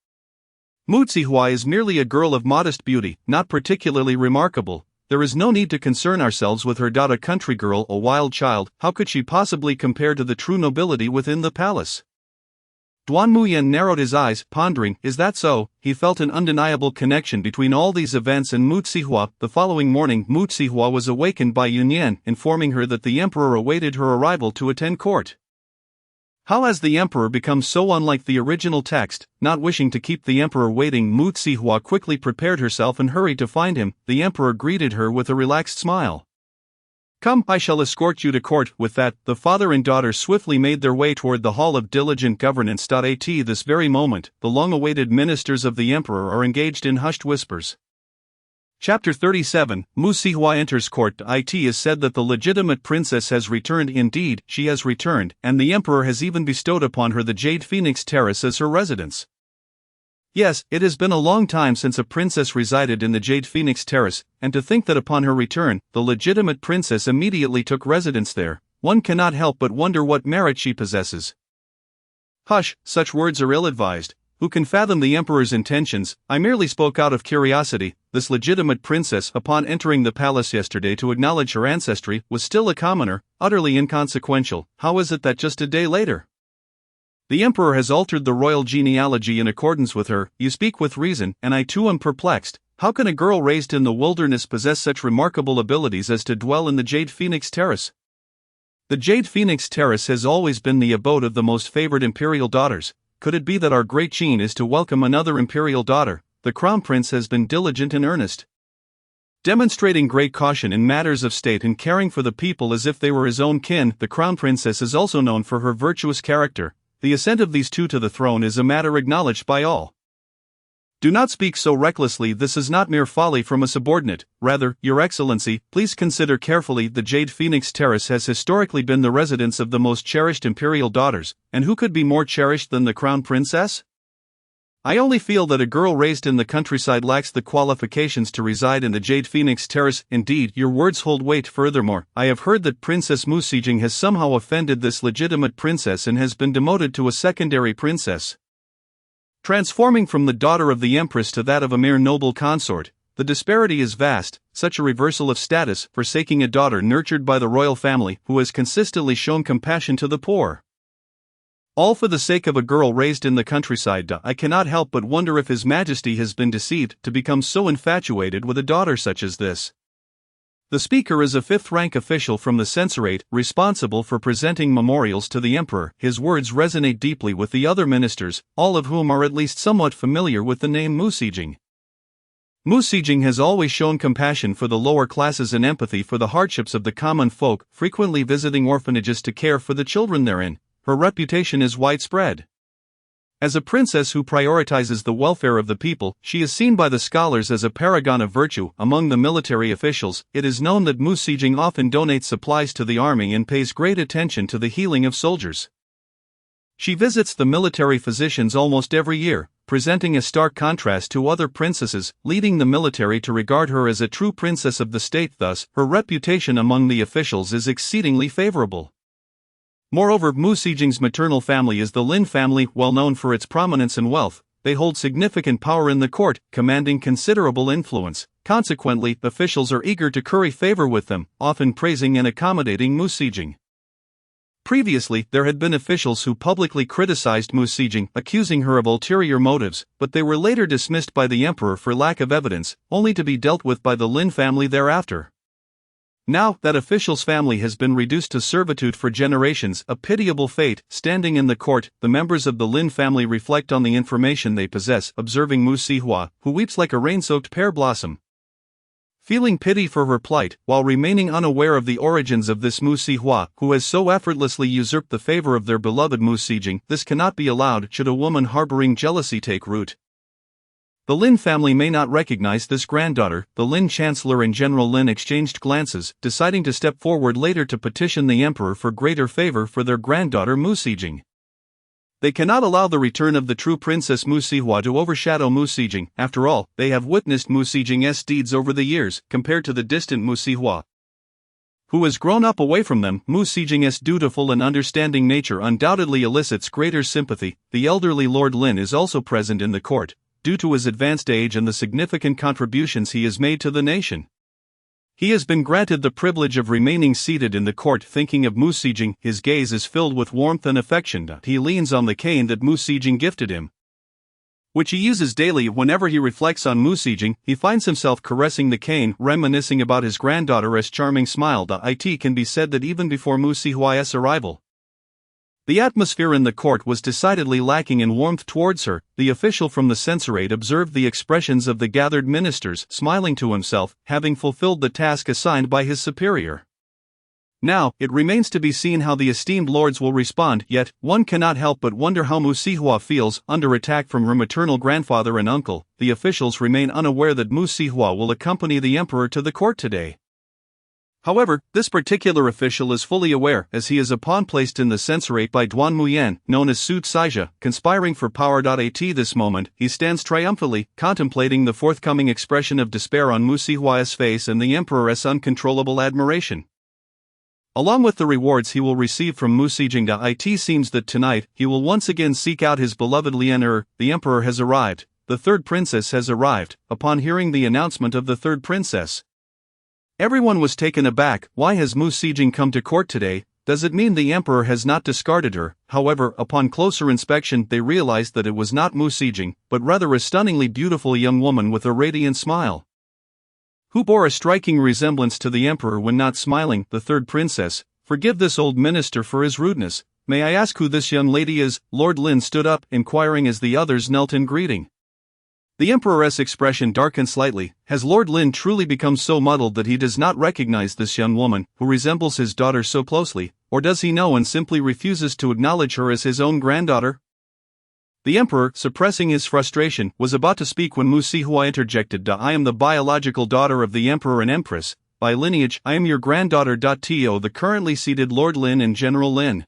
Mu Zihua is merely a girl of modest beauty, not particularly remarkable. There is no need to concern ourselves with her. A country girl, a wild child, how could she possibly compare to the true nobility within the palace? Duan Muyan narrowed his eyes, pondering. Is that so? He felt an undeniable connection between all these events and Mu Zihua. The following morning, Mu Zihua was awakened by Yun Yan, informing her that the emperor awaited her arrival to attend court. How has the emperor become so unlike the original text? Not wishing to keep the emperor waiting, Mu Zihua quickly prepared herself and hurried to find him. The emperor greeted her with a relaxed smile. Come, I shall escort you to court. With that, the father and daughter swiftly made their way toward the Hall of Diligent Governance. At this very moment, the long-awaited ministers of the emperor are engaged in hushed whispers. Chapter 37, Mu Zihua enters court. It is said that the legitimate princess has returned. Indeed, she has returned, and the emperor has even bestowed upon her the Jade Phoenix Terrace as her residence. Yes, it has been a long time since a princess resided in the Jade Phoenix Terrace, and to think that upon her return, the legitimate princess immediately took residence there, one cannot help but wonder what merit she possesses. Hush, such words are ill-advised. Who can fathom the emperor's intentions? I merely spoke out of curiosity. This legitimate princess, upon entering the palace yesterday to acknowledge her ancestry, was still a commoner, utterly inconsequential. How is it that just a day later the emperor has altered the royal genealogy in accordance with her? You speak with reason, and I too am perplexed. How can a girl raised in the wilderness possess such remarkable abilities as to dwell in the Jade Phoenix Terrace? The Jade Phoenix Terrace has always been the abode of the most favored imperial daughters. Could it be that our great Qin is to welcome another imperial daughter? The crown prince has been diligent and earnest, demonstrating great caution in matters of state and caring for the people as if they were his own kin. The crown princess is also known for her virtuous character. The ascent of these two to the throne is a matter acknowledged by all. Do not speak so recklessly. This is not mere folly from a subordinate. Rather, Your Excellency, please consider carefully. The Jade Phoenix Terrace has historically been the residence of the most cherished imperial daughters, and who could be more cherished than the crown princess? I only feel that a girl raised in the countryside lacks the qualifications to reside in the Jade Phoenix Terrace. Indeed, your words hold weight. Furthermore, I have heard that Princess Mu Xijing has somehow offended this legitimate princess and has been demoted to a secondary princess, transforming from the daughter of the empress to that of a mere noble consort. The disparity is vast. Such a reversal of status, forsaking a daughter nurtured by the royal family, who has consistently shown compassion to the poor. All for the sake of a girl raised in the countryside. I cannot help but wonder if His Majesty has been deceived to become so infatuated with a daughter such as this. The speaker is a fifth-rank official from the censorate, responsible for presenting memorials to the emperor. His words resonate deeply with the other ministers, all of whom are at least somewhat familiar with the name Mu Xijing. Mu Xijing has always shown compassion for the lower classes and empathy for the hardships of the common folk, frequently visiting orphanages to care for the children therein. Her reputation is widespread. As a princess who prioritizes the welfare of the people, she is seen by the scholars as a paragon of virtue. Among the military officials, it is known that Mu Xijing often donates supplies to the army and pays great attention to the healing of soldiers. She visits the military physicians almost every year, presenting a stark contrast to other princesses, leading the military to regard her as a true princess of the state. Thus, her reputation among the officials is exceedingly favorable. Moreover, Mu Xijing's maternal family is the Lin family, well known for its prominence and wealth. They hold significant power in the court, commanding considerable influence. Consequently, officials are eager to curry favor with them, often praising and accommodating Mu Xijing. Previously, there had been officials who publicly criticized Mu Xijing, accusing her of ulterior motives, but they were later dismissed by the emperor for lack of evidence, only to be dealt with by the Lin family thereafter. Now that official's family has been reduced to servitude for generations, a pitiable fate, standing in the court, the members of the Lin family reflect on the information they possess, observing Mu Zihua, who weeps like a rain-soaked pear blossom. Feeling pity for her plight, while remaining unaware of the origins of this Mu Zihua, who has so effortlessly usurped the favor of their beloved Mu Xijing, this cannot be allowed should a woman harboring jealousy take root. The Lin family may not recognize this granddaughter. The Lin Chancellor and General Lin exchanged glances, deciding to step forward later to petition the emperor for greater favor for their granddaughter Mu Xijing. They cannot allow the return of the true Princess Mu Zihua to overshadow Mu Xijing. After all, they have witnessed Mu Xijing's deeds over the years, compared to the distant Mu Zihua, who has grown up away from them. Mu Xijing's dutiful and understanding nature undoubtedly elicits greater sympathy. The elderly Lord Lin is also present in the court, due to his advanced age and the significant contributions he has made to the nation. He has been granted the privilege of remaining seated in the court thinking of Mu Sijing. His gaze is filled with warmth and affection. He leans on the cane that Mu Sijing gifted him, which he uses daily. Whenever he reflects on Mu Sijing, he finds himself caressing the cane, reminiscing about his granddaughter's charming smile. It can be said that even before Mu Sihuai's arrival, the atmosphere in the court was decidedly lacking in warmth towards her. The official from the censorate observed the expressions of the gathered ministers, smiling to himself, having fulfilled the task assigned by his superior. Now, it remains to be seen how the esteemed lords will respond, yet, one cannot help but wonder how Mu Sihua feels. Under attack from her maternal grandfather and uncle, the officials remain unaware that Mu Sihua will accompany the emperor to the court today. However, this particular official is fully aware, as he is a pawn placed in the censorate by Duan Muyan, known as Su Caizhe, conspiring for power. At this moment, he stands triumphantly, contemplating the forthcoming expression of despair on Mu Sihuai's face and the emperor's uncontrollable admiration. Along with the rewards he will receive from Mu Sijing. It seems that tonight, he will once again seek out his beloved Lian. The emperor has arrived, the third princess has arrived. Upon hearing the announcement of the third princess, everyone was taken aback. Why has Mu Sijing come to court today? Does it mean the emperor has not discarded her? However, upon closer inspection, they realized that it was not Mu Sijing, but rather a stunningly beautiful young woman with a radiant smile, who bore a striking resemblance to the emperor when not smiling. The third princess, forgive this old minister for his rudeness. May I ask who this young lady is? Lord Lin stood up, inquiring as the others knelt in greeting. The emperor's expression darkened slightly. Has Lord Lin truly become so muddled that he does not recognize this young woman, who resembles his daughter so closely, or does he know and simply refuses to acknowledge her as his own granddaughter? The emperor, suppressing his frustration, was about to speak when Mu Sihua interjected. I am the biological daughter of the emperor and empress. By lineage, I am your granddaughter. To the currently seated Lord Lin and General Lin.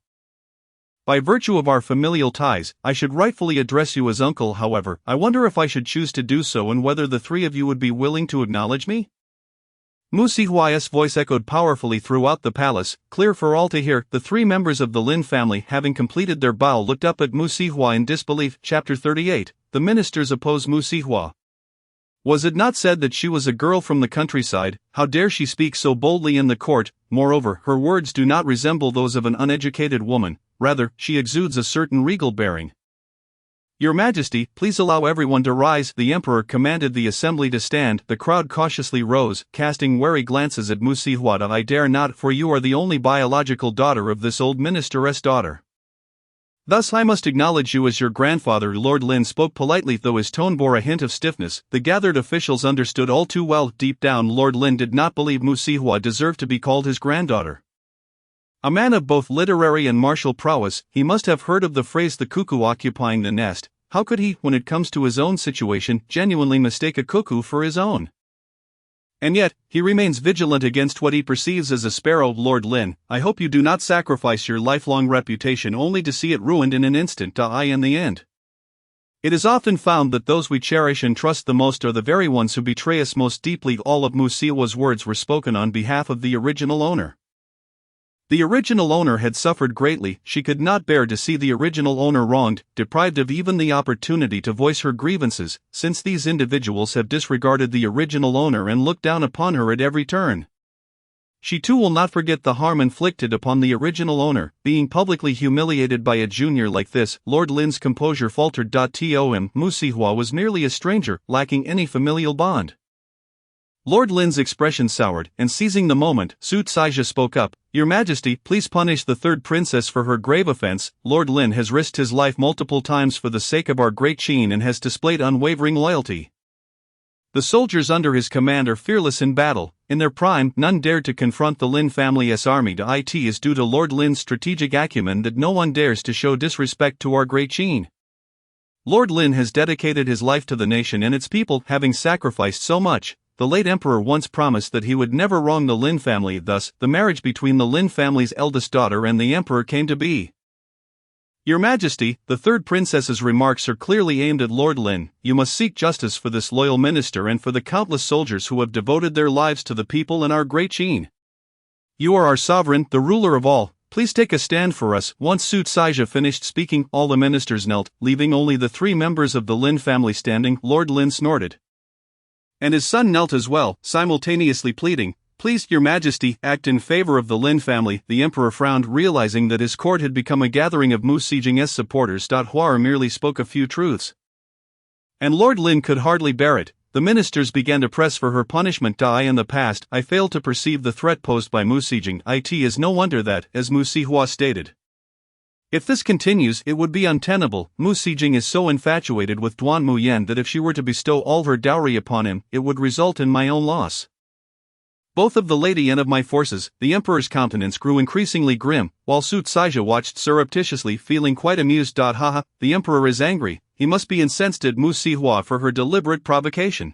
By virtue of our familial ties, I should rightfully address you as uncle. However, I wonder if I should choose to do so and whether the three of you would be willing to acknowledge me? Mu Sihuai's voice echoed powerfully throughout the palace, clear for all to hear. The three members of the Lin family, having completed their bow, looked up at Mu Sihua in disbelief. Chapter 38. The ministers oppose Mu Sihua. Was it not said that she was a girl from the countryside? How dare she speak so boldly in the court? Moreover, her words do not resemble those of an uneducated woman, rather, she exudes a certain regal bearing. Your Majesty, please allow everyone to rise. The emperor commanded the assembly to stand. The crowd cautiously rose, casting wary glances at Mu Sihua. I dare not, for you are the only biological daughter of this old minister's daughter. Thus I must acknowledge you as your grandfather. Lord Lin spoke politely, though his tone bore a hint of stiffness. The gathered officials understood all too well. Deep down, Lord Lin did not believe Mu Sihua deserved to be called his granddaughter. A man of both literary and martial prowess, he must have heard of the phrase the cuckoo occupying the nest. How could he, when it comes to his own situation, genuinely mistake a cuckoo for his own? And yet, he remains vigilant against what he perceives as a sparrow. Lord Lin, I hope you do not sacrifice your lifelong reputation only to see it ruined in an instant. In the end, it is often found that those we cherish and trust the most are the very ones who betray us most deeply. All of Mu Sihua's words were spoken on behalf of the original owner. The original owner had suffered greatly. She could not bear to see the original owner wronged, deprived of even the opportunity to voice her grievances, since these individuals have disregarded the original owner and looked down upon her at every turn. She too will not forget the harm inflicted upon the original owner, being publicly humiliated by a junior like this. Lord Lin's composure faltered. Mu Sihua was merely a stranger, lacking any familial bond. Lord Lin's expression soured, and seizing the moment, Su Caizhe spoke up. Your Majesty, please punish the third princess for her grave offense. Lord Lin has risked his life multiple times for the sake of our great Qin and has displayed unwavering loyalty. The soldiers under his command are fearless in battle. In their prime, none dared to confront the Lin family's army. It is due to Lord Lin's strategic acumen that no one dares to show disrespect to our great Qin. Lord Lin has dedicated his life to the nation and its people, having sacrificed so much. The late emperor once promised that he would never wrong the Lin family. Thus, the marriage between the Lin family's eldest daughter and the emperor came to be. Your Majesty, the third princess's remarks are clearly aimed at Lord Lin. You must seek justice for this loyal minister and for the countless soldiers who have devoted their lives to the people and our great Qin. You are our sovereign, the ruler of all. Please take a stand for us. Once Su Caizhe finished speaking, all the ministers knelt, leaving only the three members of the Lin family standing. Lord Lin snorted, and his son knelt as well, simultaneously pleading, Please, your majesty, act in favor of the Lin family. The emperor frowned, realizing that his court had become a gathering of Mu Sijing's supporters. Hua merely spoke a few truths, and Lord Lin could hardly bear it. The ministers began to press for her punishment. In the past, I failed to perceive the threat posed by Mu Sijing. It is no wonder that, as Mu Sihua stated, if this continues, it would be untenable. Mu Sijing is so infatuated with Duan Muyan that if she were to bestow all her dowry upon him, it would result in my own loss, both of the lady and of my forces. The emperor's countenance grew increasingly grim, while Su Caizhe watched surreptitiously, feeling quite amused. Haha, the emperor is angry. He must be incensed at Mu Sihua for her deliberate provocation.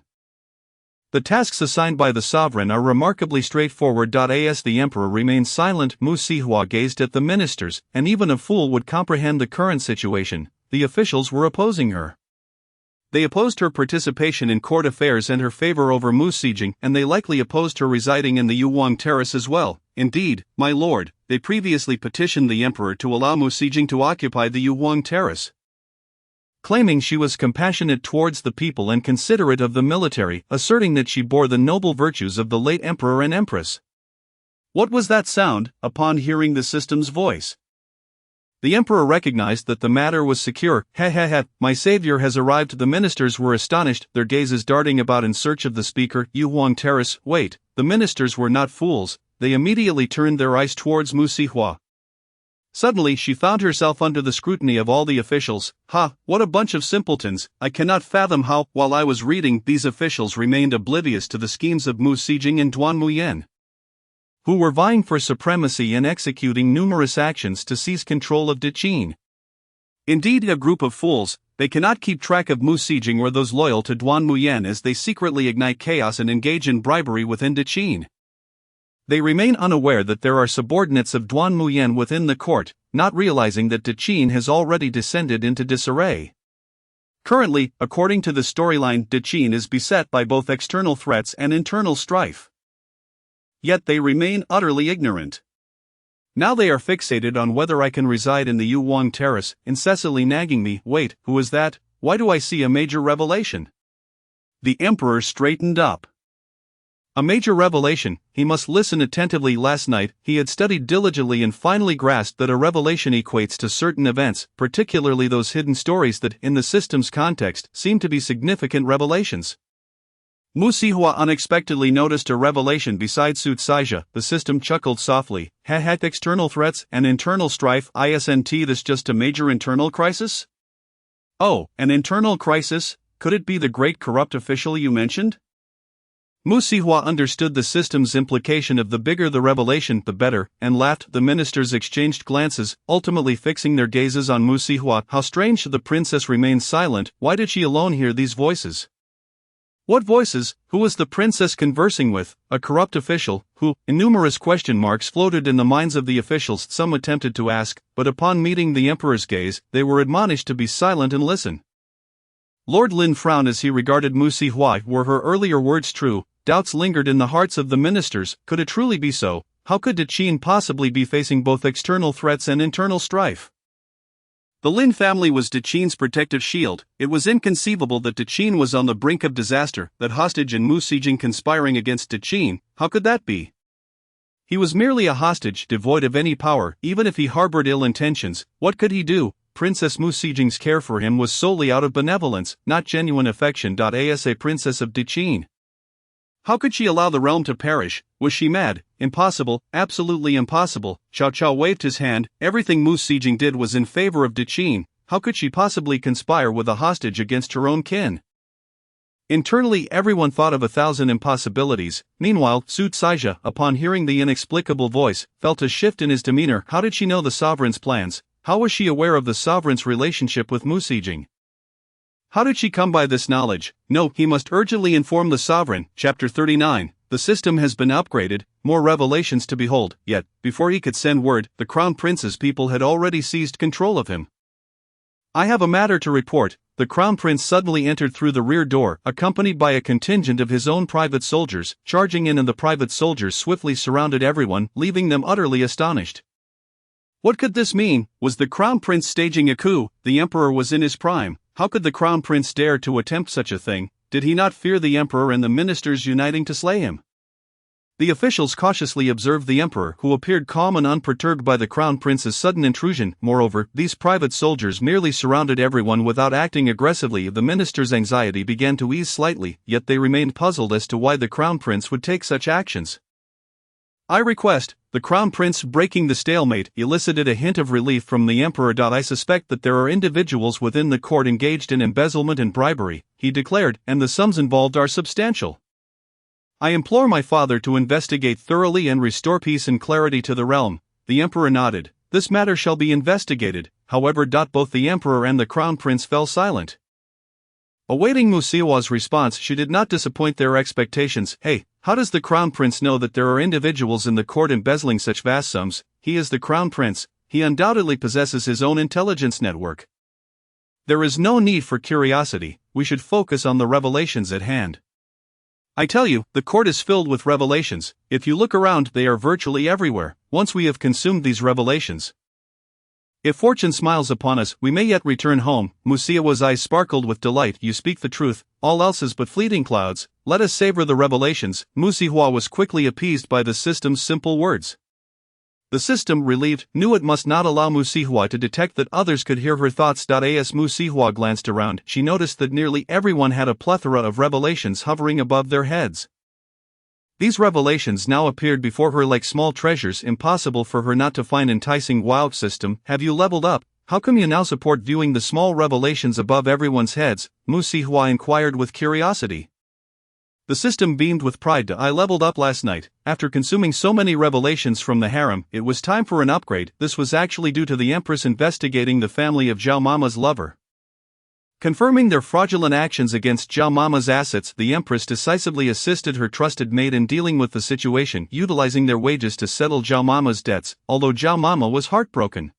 The tasks assigned by the sovereign are remarkably straightforward. As the emperor remained silent, Mu Sihua gazed at the ministers, and even a fool would comprehend the current situation. The officials were opposing her. They opposed her participation in court affairs and her favor over Mu Sijing, and they likely opposed her residing in the Yuwang Terrace as well. Indeed, my lord, they previously petitioned the emperor to allow Mu Sijing to occupy the Yuwang Terrace, claiming she was compassionate towards the people and considerate of the military, asserting that she bore the noble virtues of the late emperor and empress. What was that sound? Upon hearing the system's voice, the emperor recognized that the matter was secure. My savior has arrived. The ministers were astonished, their gazes darting about in search of the speaker. Yuwang Terrace. Wait, the ministers were not fools. They immediately turned their eyes towards Mu Sihua. Suddenly she found herself under the scrutiny of all the officials. What a bunch of simpletons. I cannot fathom how, while I was reading, these officials remained oblivious to the schemes of Mu Sijing and Duan Muyan, who were vying for supremacy and executing numerous actions to seize control of Deqin. Indeed, a group of fools. They cannot keep track of Mu Sijing or those loyal to Duan Muyan as they secretly ignite chaos and engage in bribery within Deqin. They remain unaware that there are subordinates of Duan Muyan within the court, not realizing that Deqin has already descended into disarray. Currently, according to the storyline, Deqin is beset by both external threats and internal strife. Yet they remain utterly ignorant. Now they are fixated on whether I can reside in the Yuwang Terrace, incessantly nagging me. Wait, who is that? Why do I see a major revelation? The emperor straightened up. A major revelation. He must listen attentively. Last night, he had studied diligently and finally grasped that a revelation equates to certain events, particularly those hidden stories that, in the system's context, seem to be significant revelations. Mu Sihua unexpectedly noticed a revelation besides Su Caizhe. The system chuckled softly. External threats and internal strife. Isn't this just a major internal crisis? Oh, an internal crisis? Could it be the great corrupt official you mentioned? Mu Sihua understood the system's implication of the bigger the revelation, the better, and laughed. The ministers exchanged glances, ultimately fixing their gazes on Mu Sihua. How strange, the princess remained silent. Why did she alone hear these voices? What voices? Who was the princess conversing with? A corrupt official, who? Numerous question marks floated in the minds of the officials. Some attempted to ask, but upon meeting the emperor's gaze, they were admonished to be silent and listen. Lord Lin frowned as he regarded Mu Sihua. Were her earlier words true? Doubts lingered in the hearts of the ministers. Could it truly be so? How could Deqin possibly be facing both external threats and internal strife? The Lin family was Deqin's protective shield. It was inconceivable that Deqin was on the brink of disaster, that hostage and Mu Sijing conspiring against Deqin. How could that be? He was merely a hostage, devoid of any power. Even if he harbored ill intentions, what could he do? Princess Mu Sijing's care for him was solely out of benevolence, not genuine affection. As a princess of Deqin, how could she allow the realm to perish? Was she mad? Impossible, absolutely impossible. Cao Cao waved his hand. Everything Mu Sijing did was in favor of Deqin. How could she possibly conspire with a hostage against her own kin? Internally, everyone thought of 1,000 impossibilities. Meanwhile, Su Caizhe, upon hearing the inexplicable voice, felt a shift in his demeanor. How did she know the sovereign's plans? How was she aware of the sovereign's relationship with Mu Sijing? How did she come by this knowledge? No, he must urgently inform the sovereign. Chapter 39. The system has been upgraded, more revelations to behold. Yet, before he could send word, the crown prince's people had already seized control of him. I have a matter to report. The crown prince suddenly entered through the rear door, accompanied by a contingent of his own private soldiers. Charging in, and the private soldiers swiftly surrounded everyone, leaving them utterly astonished. What could this mean? Was the crown prince staging a coup? The emperor was in his prime. How could the crown prince dare to attempt such a thing? Did he not fear the emperor and the ministers uniting to slay him? The officials cautiously observed the emperor, who appeared calm and unperturbed by the crown prince's sudden intrusion. Moreover, these private soldiers merely surrounded everyone without acting aggressively. The minister's anxiety began to ease slightly, yet they remained puzzled as to why the crown prince would take such actions. "I request," the crown prince, breaking the stalemate, elicited a hint of relief from the emperor. "I suspect that there are individuals within the court engaged in embezzlement and bribery," he declared, "and the sums involved are substantial. I implore my father to investigate thoroughly and restore peace and clarity to the realm." The emperor nodded. "This matter shall be investigated." However, both the emperor and the crown prince fell silent. Awaiting Musawa's response, she did not disappoint their expectations. "Hey, how does the crown prince know that there are individuals in the court embezzling such vast sums? He is the crown prince. He undoubtedly possesses his own intelligence network. There is no need for curiosity. We should focus on the revelations at hand. I tell you, the court is filled with revelations. If you look around, they are virtually everywhere. Once we have consumed these revelations, if fortune smiles upon us, we may yet return home." Musawa's eyes sparkled with delight. "You speak the truth. All else is but fleeting clouds. Let us savor the revelations." Musawa was quickly appeased by the system's simple words. The system, relieved, knew it must not allow Musawa to detect that others could hear her thoughts. As Musawa glanced around, she noticed that nearly everyone had a plethora of revelations hovering above their heads. These revelations now appeared before her like small treasures, impossible for her not to find enticing. "Wow, system, have you leveled up? How come you now support viewing the small revelations above everyone's heads?" Musawa inquired with curiosity. The system beamed with pride. "I leveled up last night. After consuming so many revelations from the harem, it was time for an upgrade. This was actually due to the Empress investigating the family of Zhao Mama's lover. Confirming their fraudulent actions against Zhao Mama's assets, the Empress decisively assisted her trusted maid in dealing with the situation, utilizing their wages to settle Zhao Mama's debts, although Zhao Mama was heartbroken.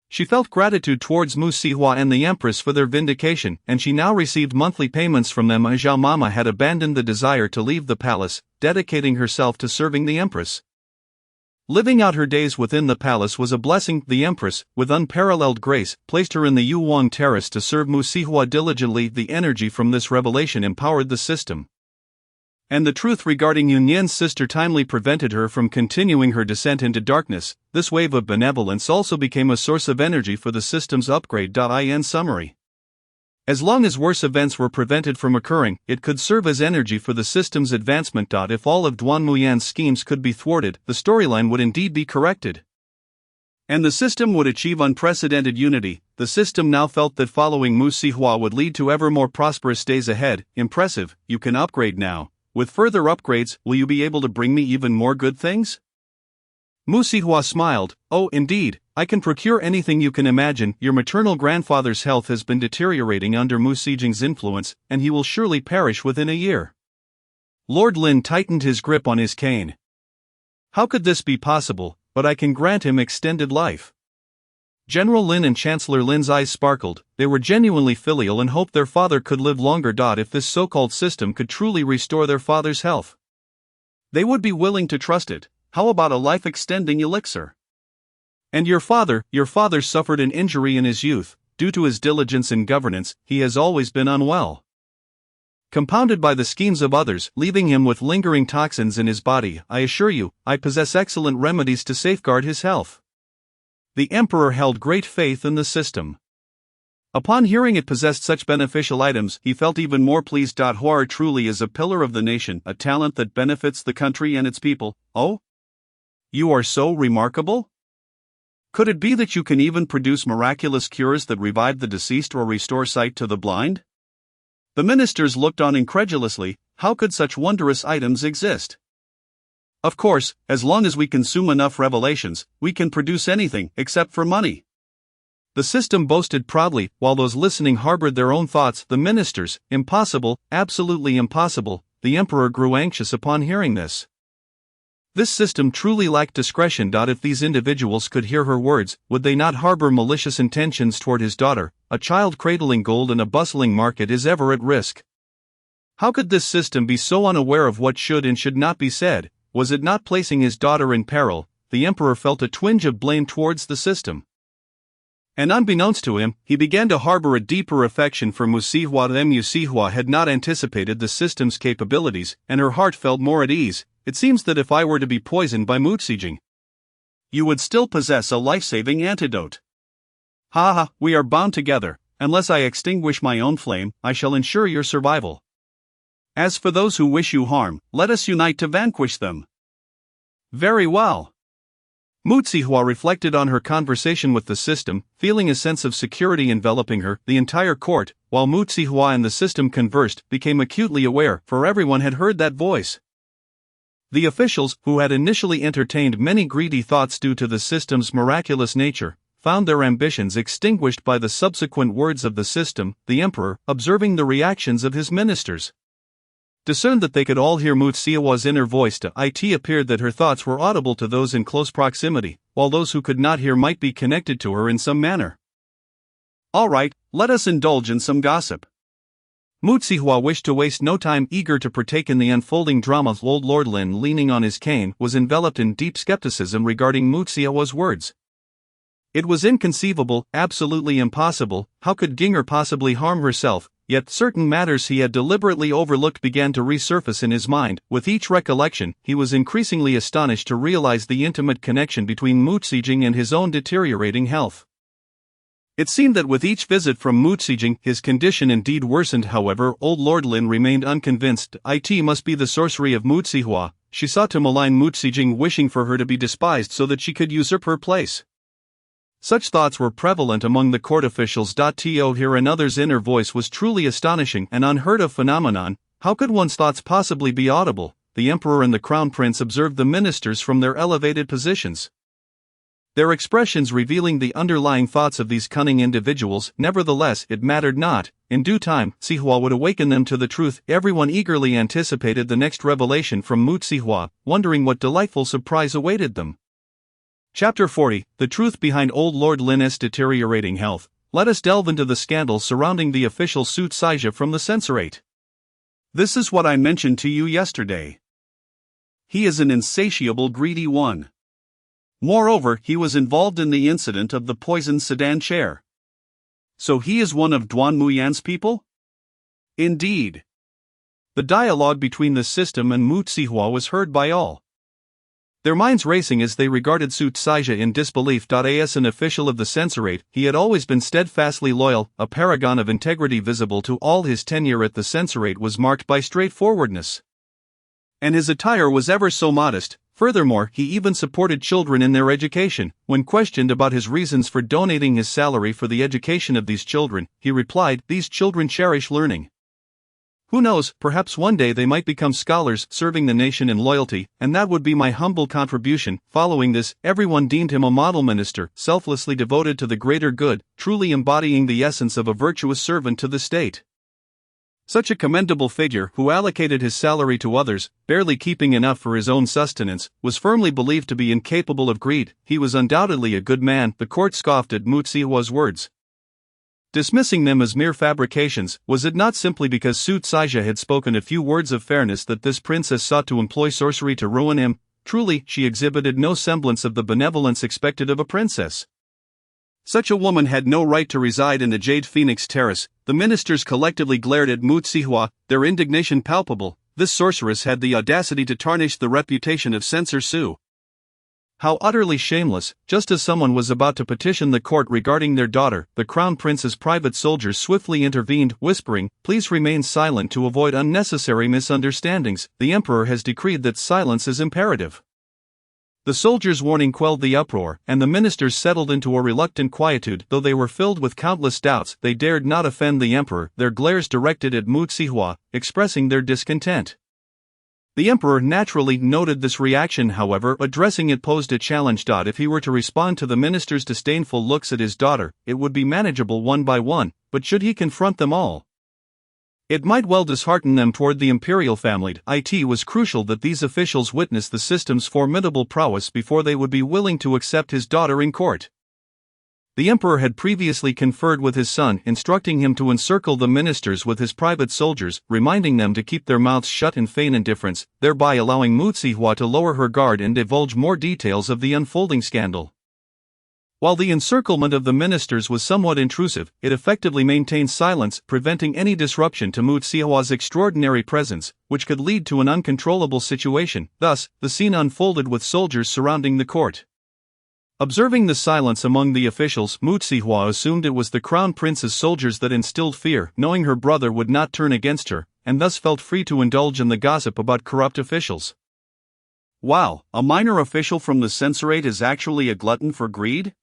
She felt gratitude towards Musawa and the Empress for their vindication, and she now received monthly payments from them. Zhao Mama had abandoned the desire to leave the palace, dedicating herself to serving the Empress. Living out her days within the palace was a blessing. The Empress, with unparalleled grace, placed her in the Yuwang Terrace to serve Musawa diligently. The energy from this revelation empowered the system, and the truth regarding Yunyan's sister timely prevented her from continuing her descent into darkness. This wave of benevolence also became a source of energy for the system's upgrade. In summary, as long as worse events were prevented from occurring, it could serve as energy for the system's advancement. If all of Duan Muyan's schemes could be thwarted, the storyline would indeed be corrected, and the system would achieve unprecedented unity. The system now felt that following Musawa would lead to ever more prosperous days ahead. "Impressive, you can upgrade now. With further upgrades, will you be able to bring me even more good things?" Musawa smiled. "Oh, indeed, I can procure anything you can imagine. Your maternal grandfather's health has been deteriorating under Musijing's influence, and he will surely perish within a year." Lord Lin tightened his grip on his cane. "How could this be possible? But I can grant him extended life." General Lin and Chancellor Lin's eyes sparkled. They were genuinely filial and hoped their father could live longer. If this so-called system could truly restore their father's health, they would be willing to trust it. How about a life-extending elixir? "And your father suffered an injury in his youth. Due to his diligence in governance, he has always been unwell, compounded by the schemes of others, leaving him with lingering toxins in his body. I assure you, I possess excellent remedies to safeguard his health." The emperor held great faith in the system. Upon hearing it possessed such beneficial items, he felt even more pleased. Huar truly is a pillar of the nation, a talent that benefits the country and its people. "Oh? You are so remarkable? Could it be that you can even produce miraculous cures that revive the deceased or restore sight to the blind?" The ministers looked on incredulously. How could such wondrous items exist? "Of course, as long as we consume enough revelations, we can produce anything, except for money," the system boasted proudly, while those listening harbored their own thoughts. The ministers, "Impossible, absolutely impossible." The emperor grew anxious upon hearing this. This system truly lacked discretion. If these individuals could hear her words, would they not harbor malicious intentions toward his daughter? A child cradling gold in a bustling market is ever at risk. How could this system be so unaware of what should and should not be said? Was it not placing his daughter in peril? The emperor felt a twinge of blame towards the system, and unbeknownst to him, he began to harbor a deeper affection for Musawa. Musawa had not anticipated the system's capabilities, and her heart felt more at ease. it seems that if I were to be poisoned by Mutsijing, you would still possess a life-saving antidote. Ha, we are bound together. Unless I extinguish my own flame, I shall ensure your survival. As for those who wish you harm, let us unite to vanquish them. Very well. Mutsihua reflected on her conversation with the system, feeling a sense of security enveloping her. The entire court, while Mutsihua and the system conversed, became acutely aware, for everyone had heard that voice. The officials, who had initially entertained many greedy thoughts due to the system's miraculous nature, found their ambitions extinguished by the subsequent words of the system. The emperor, observing the reactions of his ministers, discerned that they could all hear Mutsihua's inner voice. To it appeared that her thoughts were audible to those in close proximity, while those who could not hear might be connected to her in some manner. All right, let us indulge in some gossip. Mutsihua wished to waste no time. Eager to partake in the unfolding drama, old Lord Lin, leaning on his cane, was enveloped in deep skepticism regarding Mutsihua's words. It was inconceivable, absolutely impossible. How could Ginger possibly harm herself? Yet certain matters he had deliberately overlooked began to resurface in his mind. With each recollection, he was increasingly astonished to realize the intimate connection between Mutsijing and his own deteriorating health. It seemed that with each visit from Mutsijing, his condition indeed worsened. However, old Lord Lin remained unconvinced. It must be the sorcery of Mutsihua. She sought to malign Mutsijing, wishing for her to be despised so that she could usurp her place. Such thoughts were prevalent among the court officials. To hear another's inner voice was truly astonishing, an unheard-of phenomenon. How could one's thoughts possibly be audible? The emperor and the crown prince observed the ministers from their elevated positions, their expressions revealing the underlying thoughts of these cunning individuals. Nevertheless, it mattered not. In due time, Sihua would awaken them to the truth. Everyone eagerly anticipated the next revelation from Mutsihua, wondering what delightful surprise awaited them. Chapter 40, The Truth Behind Old Lord Lin's Deteriorating Health. Let us delve into the scandal surrounding the official Su Tsaija from the censorate. This is what I mentioned to you yesterday. He is an insatiable, greedy one. Moreover, he was involved in the incident of the poisoned sedan chair. So he is one of Duan Muyan's people? Indeed. The dialogue between the system and Mutsihua was heard by all, their minds racing as they regarded Su Tsaija in disbelief. As an official of the censorate, he had always been steadfastly loyal. A paragon of integrity visible to all. His tenure at the censorate was marked by straightforwardness, and his attire was ever so modest. Furthermore, he even supported children in their education. When questioned about his reasons for donating his salary for the education of these children, he replied, "These children cherish learning. Who knows, perhaps one day they might become scholars, serving the nation in loyalty, and that would be my humble contribution." Following this, everyone deemed him a model minister, selflessly devoted to the greater good, truly embodying the essence of a virtuous servant to the state. Such a commendable figure, who allocated his salary to others, barely keeping enough for his own sustenance, was firmly believed to be incapable of greed. He was undoubtedly a good man. The court scoffed at Mutsihua's words, dismissing them as mere fabrications. Was it not simply because Su Tsaija had spoken a few words of fairness that this princess sought to employ sorcery to ruin him? Truly, she exhibited no semblance of the benevolence expected of a princess. Such a woman had no right to reside in the Jade Phoenix Terrace. The ministers collectively glared at Mutsihua, their indignation palpable. This sorceress had the audacity to tarnish the reputation of Censor Su. How utterly shameless! Just as someone was about to petition the court regarding their daughter, the crown prince's private soldiers swiftly intervened, whispering, "Please remain silent to avoid unnecessary misunderstandings. The emperor has decreed that silence is imperative." The soldiers' warning quelled the uproar, and the ministers settled into a reluctant quietude. Though they were filled with countless doubts, they dared not offend the emperor, their glares directed at Mutsihua, expressing their discontent. The emperor naturally noted this reaction. However, addressing it posed a challenge. If he were to respond to the minister's disdainful looks at his daughter, it would be manageable one by one, but should he confront them all, it might well dishearten them toward the imperial family. It was crucial that these officials witness the system's formidable prowess before they would be willing to accept his daughter in court. The emperor had previously conferred with his son, instructing him to encircle the ministers with his private soldiers, reminding them to keep their mouths shut and feign indifference, thereby allowing Mutsihua to lower her guard and divulge more details of the unfolding scandal. While the encirclement of the ministers was somewhat intrusive, it effectively maintained silence, preventing any disruption to Mu Xihua's extraordinary presence, which could lead to an uncontrollable situation. Thus, the scene unfolded with soldiers surrounding the court. Observing the silence among the officials, Mu Xihua assumed it was the crown prince's soldiers that instilled fear, knowing her brother would not turn against her, and thus felt free to indulge in the gossip about corrupt officials. Wow, a minor official from the censorate is actually a glutton for greed?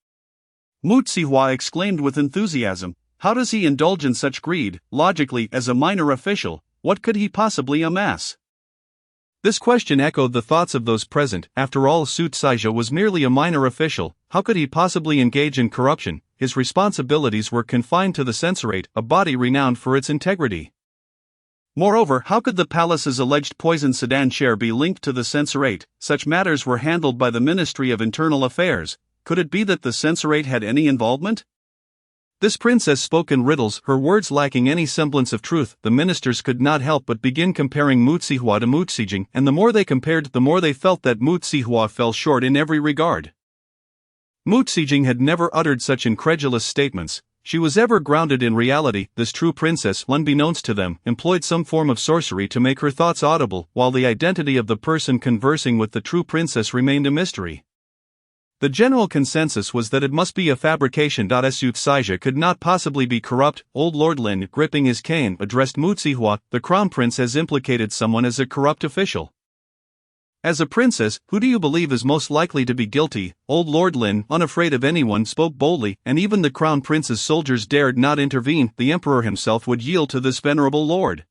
Mu Xihua exclaimed with enthusiasm. How does he indulge in such greed? Logically, as a minor official, what could he possibly amass? This question echoed the thoughts of those present. After all, Su Caizhe was merely a minor official. How could he possibly engage in corruption? His responsibilities were confined to the censorate, a body renowned for its integrity. Moreover, how could the palace's alleged poison sedan share be linked to the censorate? Such matters were handled by the Ministry of Internal Affairs. Could it be that the censorate had any involvement? This princess spoke in riddles, her words lacking any semblance of truth. The ministers could not help but begin comparing Mu Xihua to Mu Xijing, and the more they compared, the more they felt that Mu Xihua fell short in every regard. Mu Xijing had never uttered such incredulous statements. She was ever grounded in reality. This true princess, unbeknownst to them, employed some form of sorcery to make her thoughts audible, while the identity of the person conversing with the true princess remained a mystery. The general consensus was that it must be a fabrication. Su Caizhe could not possibly be corrupt. Old Lord Lin, gripping his cane, addressed Mu Xihua. The crown prince has implicated someone as a corrupt official. As a princess, who do you believe is most likely to be guilty? Old Lord Lin, unafraid of anyone, spoke boldly, and even the crown prince's soldiers dared not intervene. The emperor himself would yield to this venerable lord.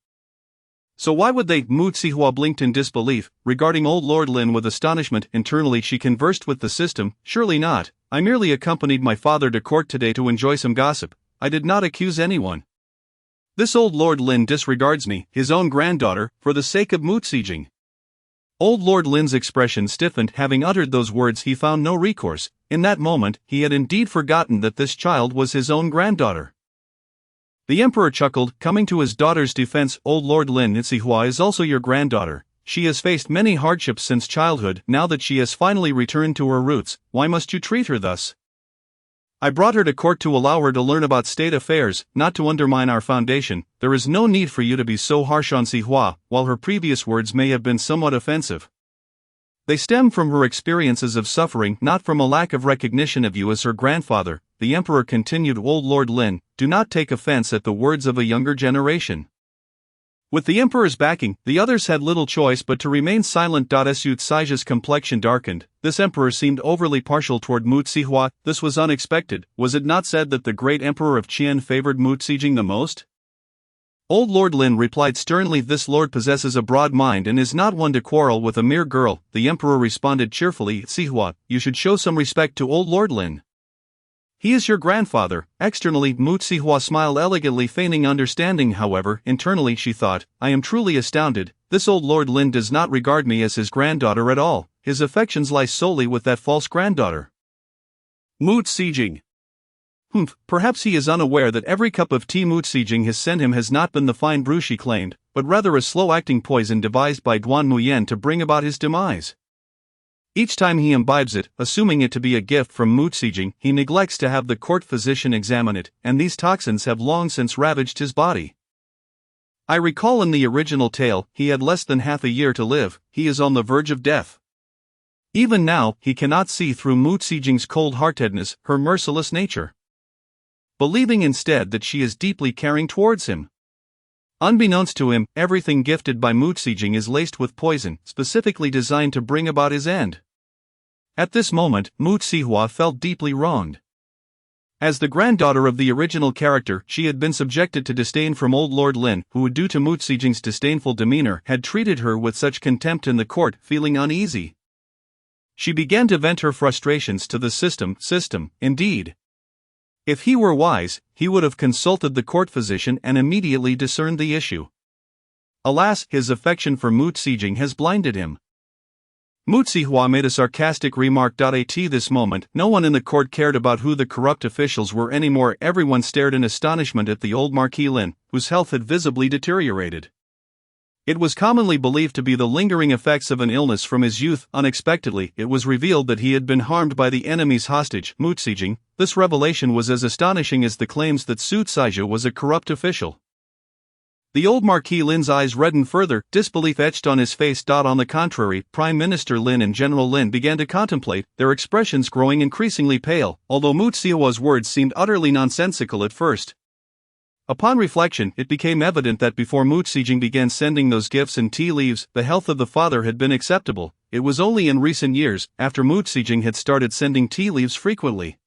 So why would they? Mu Xihua blinked in disbelief, regarding old Lord Lin with astonishment. Internally she conversed with the system. Surely not. I merely accompanied my father to court today to enjoy some gossip. I did not accuse anyone. This old Lord Lin disregards me, his own granddaughter, for the sake of Mu Xijing. Old Lord Lin's expression stiffened. Having uttered those words, he found no recourse. In that moment, he had indeed forgotten that this child was his own granddaughter. The emperor chuckled, coming to his daughter's defense. Old Lord Lin Xihua is also your granddaughter. She has faced many hardships since childhood. Now that she has finally returned to her roots, why must you treat her thus? I brought her to court to allow her to learn about state affairs, not to undermine our foundation. There is no need for you to be so harsh on Xihua. While her previous words may have been somewhat offensive, they stem from her experiences of suffering, not from a lack of recognition of you as her grandfather. The emperor continued. Old Lord Lin, do not take offense at the words of a younger generation. With the emperor's backing, the others had little choice but to remain silent. Su Caizhe's complexion darkened. This emperor seemed overly partial toward Mu Xihua. This was unexpected. Was it not said that the great emperor of Qian favored Mu Xijing the most? Old Lord Lin replied sternly. This lord possesses a broad mind and is not one to quarrel with a mere girl. The emperor responded cheerfully. Xihua, you should show some respect to old Lord Lin. He is your grandfather. Externally, Mu Xihua smiled elegantly, feigning understanding. However, internally she thought, I am truly astounded. This old Lord Lin does not regard me as his granddaughter at all. His affections lie solely with that false granddaughter. Mu Xijing. Perhaps he is unaware that every cup of tea Mu Xijing has sent him has not been the fine brew she claimed, but rather a slow-acting poison devised by Duan Muyen to bring about his demise. Each time he imbibes it, assuming it to be a gift from Mu Xijing, he neglects to have the court physician examine it, and these toxins have long since ravaged his body. I recall in the original tale, he had less than half a year to live. He is on the verge of death. Even now, he cannot see through Mu Xijing's cold-heartedness, her merciless nature, believing instead that she is deeply caring towards him. Unbeknownst to him, everything gifted by Mu Xijing is laced with poison, specifically designed to bring about his end. At this moment, Mu Xihua felt deeply wronged. As the granddaughter of the original character, she had been subjected to disdain from old Lord Lin, who, due to Mu Xijing's disdainful demeanor, had treated her with such contempt in the court. Feeling uneasy, she began to vent her frustrations to the system. Indeed, if he were wise, he would have consulted the court physician and immediately discerned the issue. Alas, his affection for Mu Xijing has blinded him. Mu Xihua made a sarcastic remark. At this moment, no one in the court cared about who the corrupt officials were anymore. Everyone stared in astonishment at the old Marquis Lin, whose health had visibly deteriorated. It was commonly believed to be the lingering effects of an illness from his youth. Unexpectedly, it was revealed that he had been harmed by the enemy's hostage, Mutsijing. This revelation was as astonishing as the claims that Su Caizhe was a corrupt official. The old Marquis Lin's eyes reddened further, disbelief etched on his face. On the contrary, Prime Minister Lin and General Lin began to contemplate, their expressions growing increasingly pale, although Mu Xihua's words seemed utterly nonsensical at first. Upon reflection, it became evident that before Mutsijing began sending those gifts and tea leaves, the health of the father had been acceptable. It was only in recent years, after Mutsijing had started sending tea leaves frequently,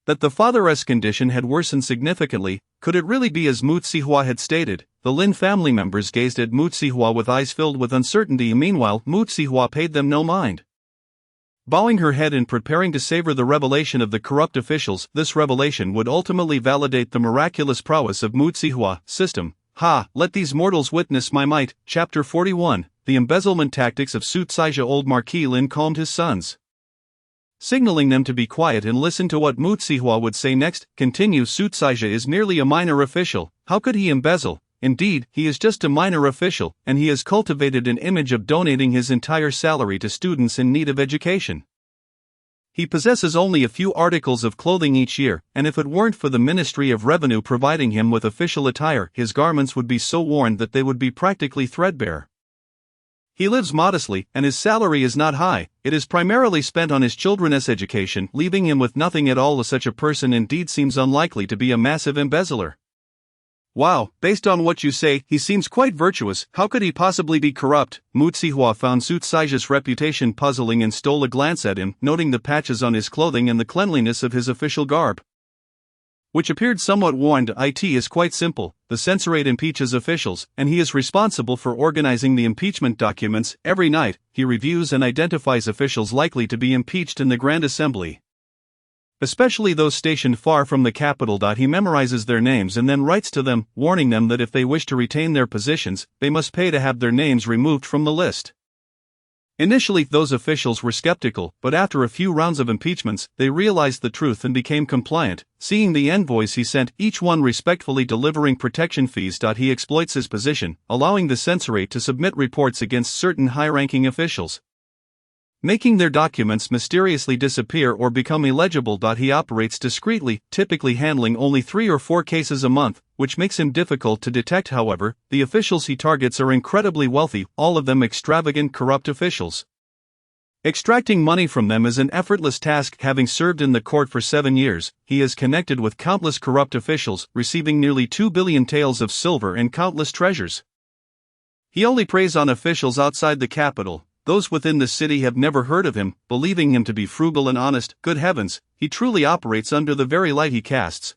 that the father's condition had worsened significantly. Could it really be as Mu Xihua had stated? The Lin family members gazed at Mu Xihua with eyes filled with uncertainty. Meanwhile, Mu Xihua paid them no mind. Bowing her head and preparing to savor the revelation of the corrupt officials, this revelation would ultimately validate the miraculous prowess of Mu Xihua system. Let these mortals witness my might. Chapter 41, The Embezzlement Tactics of Su Caizhe. Old Marquis Lin calmed his sons, signaling them to be quiet and listen to what Mu Xihua would say next. Continue. Su Caizhe is merely a minor official. How could he embezzle? Indeed, he is just a minor official, and he has cultivated an image of donating his entire salary to students in need of education. He possesses only a few articles of clothing each year, and if it weren't for the Ministry of Revenue providing him with official attire, his garments would be so worn that they would be practically threadbare. He lives modestly, and his salary is not high. It is primarily spent on his children's education, leaving him with nothing at all. Such a person indeed seems unlikely to be a massive embezzler. Wow, based on what you say, he seems quite virtuous. How could he possibly be corrupt? Mu Xihua found Su Caizhe's reputation puzzling and stole a glance at him, noting the patches on his clothing and the cleanliness of his official garb, which appeared somewhat worn. It is quite simple. The censorate impeaches officials, and he is responsible for organizing the impeachment documents. Every night, he reviews and identifies officials likely to be impeached in the Grand Assembly, especially those stationed far from the capital. He memorizes their names and then writes to them, warning them that if they wish to retain their positions, they must pay to have their names removed from the list. Initially, those officials were skeptical, but after a few rounds of impeachments, they realized the truth and became compliant. Seeing the envoys he sent, each one respectfully delivering protection fees. He exploits his position, allowing the censorate to submit reports against certain high-ranking officials, making their documents mysteriously disappear or become illegible. He operates discreetly, typically handling only 3 or 4 cases a month, which makes him difficult to detect. However, the officials he targets are incredibly wealthy, all of them extravagant, corrupt officials. Extracting money from them is an effortless task. Having served in the court for 7 years, he is connected with countless corrupt officials, receiving nearly 2 billion taels of silver and countless treasures. He only preys on officials outside the capital. Those within the city have never heard of him, believing him to be frugal and honest. Good heavens, he truly operates under the very light he casts.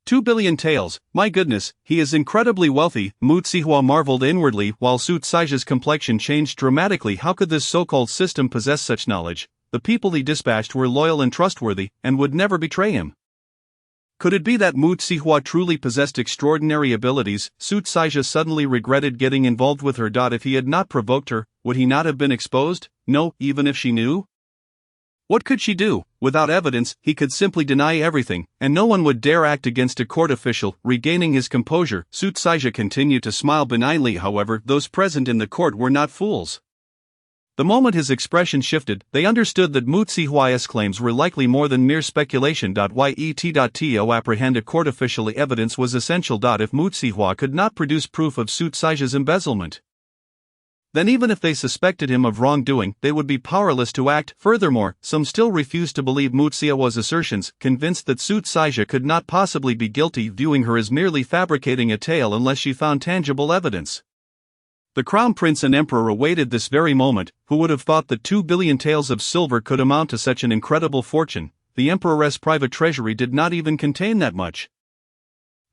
2 billion taels, my goodness, he is incredibly wealthy. Mu Xihua marveled inwardly while Su Caizhe's complexion changed dramatically. How could this so-called system possess such knowledge? The people he dispatched were loyal and trustworthy, and would never betray him. Could it be that Mu Xihua truly possessed extraordinary abilities? Su Caizhe suddenly regretted getting involved with her. If he had not provoked her, would he not have been exposed? No, even if she knew? What could she do? Without evidence, he could simply deny everything, and no one would dare act against a court official. Regaining his composure, Su Caizhe continued to smile benignly. However, those present in the court were not fools. The moment his expression shifted, they understood that Mu Xihua's claims were likely more than mere speculation. To apprehend a court official, evidence was essential. If Mu Xihua could not produce proof of Su Caizhe's embezzlement, then even if they suspected him of wrongdoing, they would be powerless to act. Furthermore, some still refused to believe Mu Xihua's assertions, convinced that Su Caizhe could not possibly be guilty, viewing her as merely fabricating a tale unless she found tangible evidence. The crown prince and emperor awaited this very moment. Who would have thought that 2 billion taels of silver could amount to such an incredible fortune? The emperor's private treasury did not even contain that much.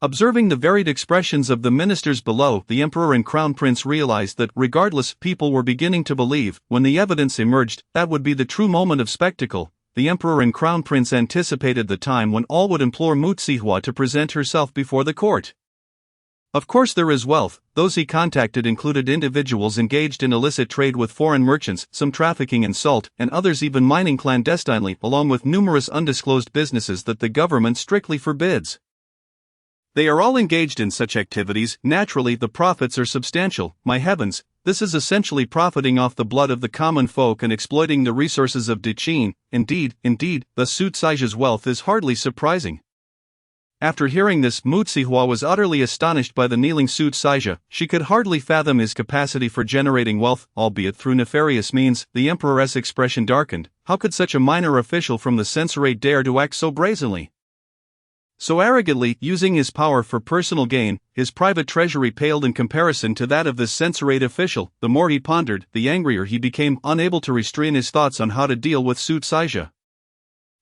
Observing the varied expressions of the ministers below, the emperor and crown prince realized that, regardless, people were beginning to believe. When the evidence emerged, that would be the true moment of spectacle. The emperor and crown prince anticipated the time when all would implore Mu Xihua to present herself before the court. Of course, there is wealth. Those he contacted included individuals engaged in illicit trade with foreign merchants, some trafficking in salt, and others even mining clandestinely, along with numerous undisclosed businesses that the government strictly forbids. They are all engaged in such activities, naturally the profits are substantial. My heavens, this is essentially profiting off the blood of the common folk and exploiting the resources of Dechin. Indeed, the Su Tsaizha's wealth is hardly surprising. After hearing this, Mu Zihua was utterly astonished by the kneeling Su Tsaizha. She could hardly fathom his capacity for generating wealth, albeit through nefarious means. The emperor's expression darkened. How could such a minor official from the censorate dare to act so brazenly? So arrogantly, using his power for personal gain? His private treasury paled in comparison to that of this censorate official. The more he pondered, the angrier he became, unable to restrain his thoughts on how to deal with Su Tsaizha.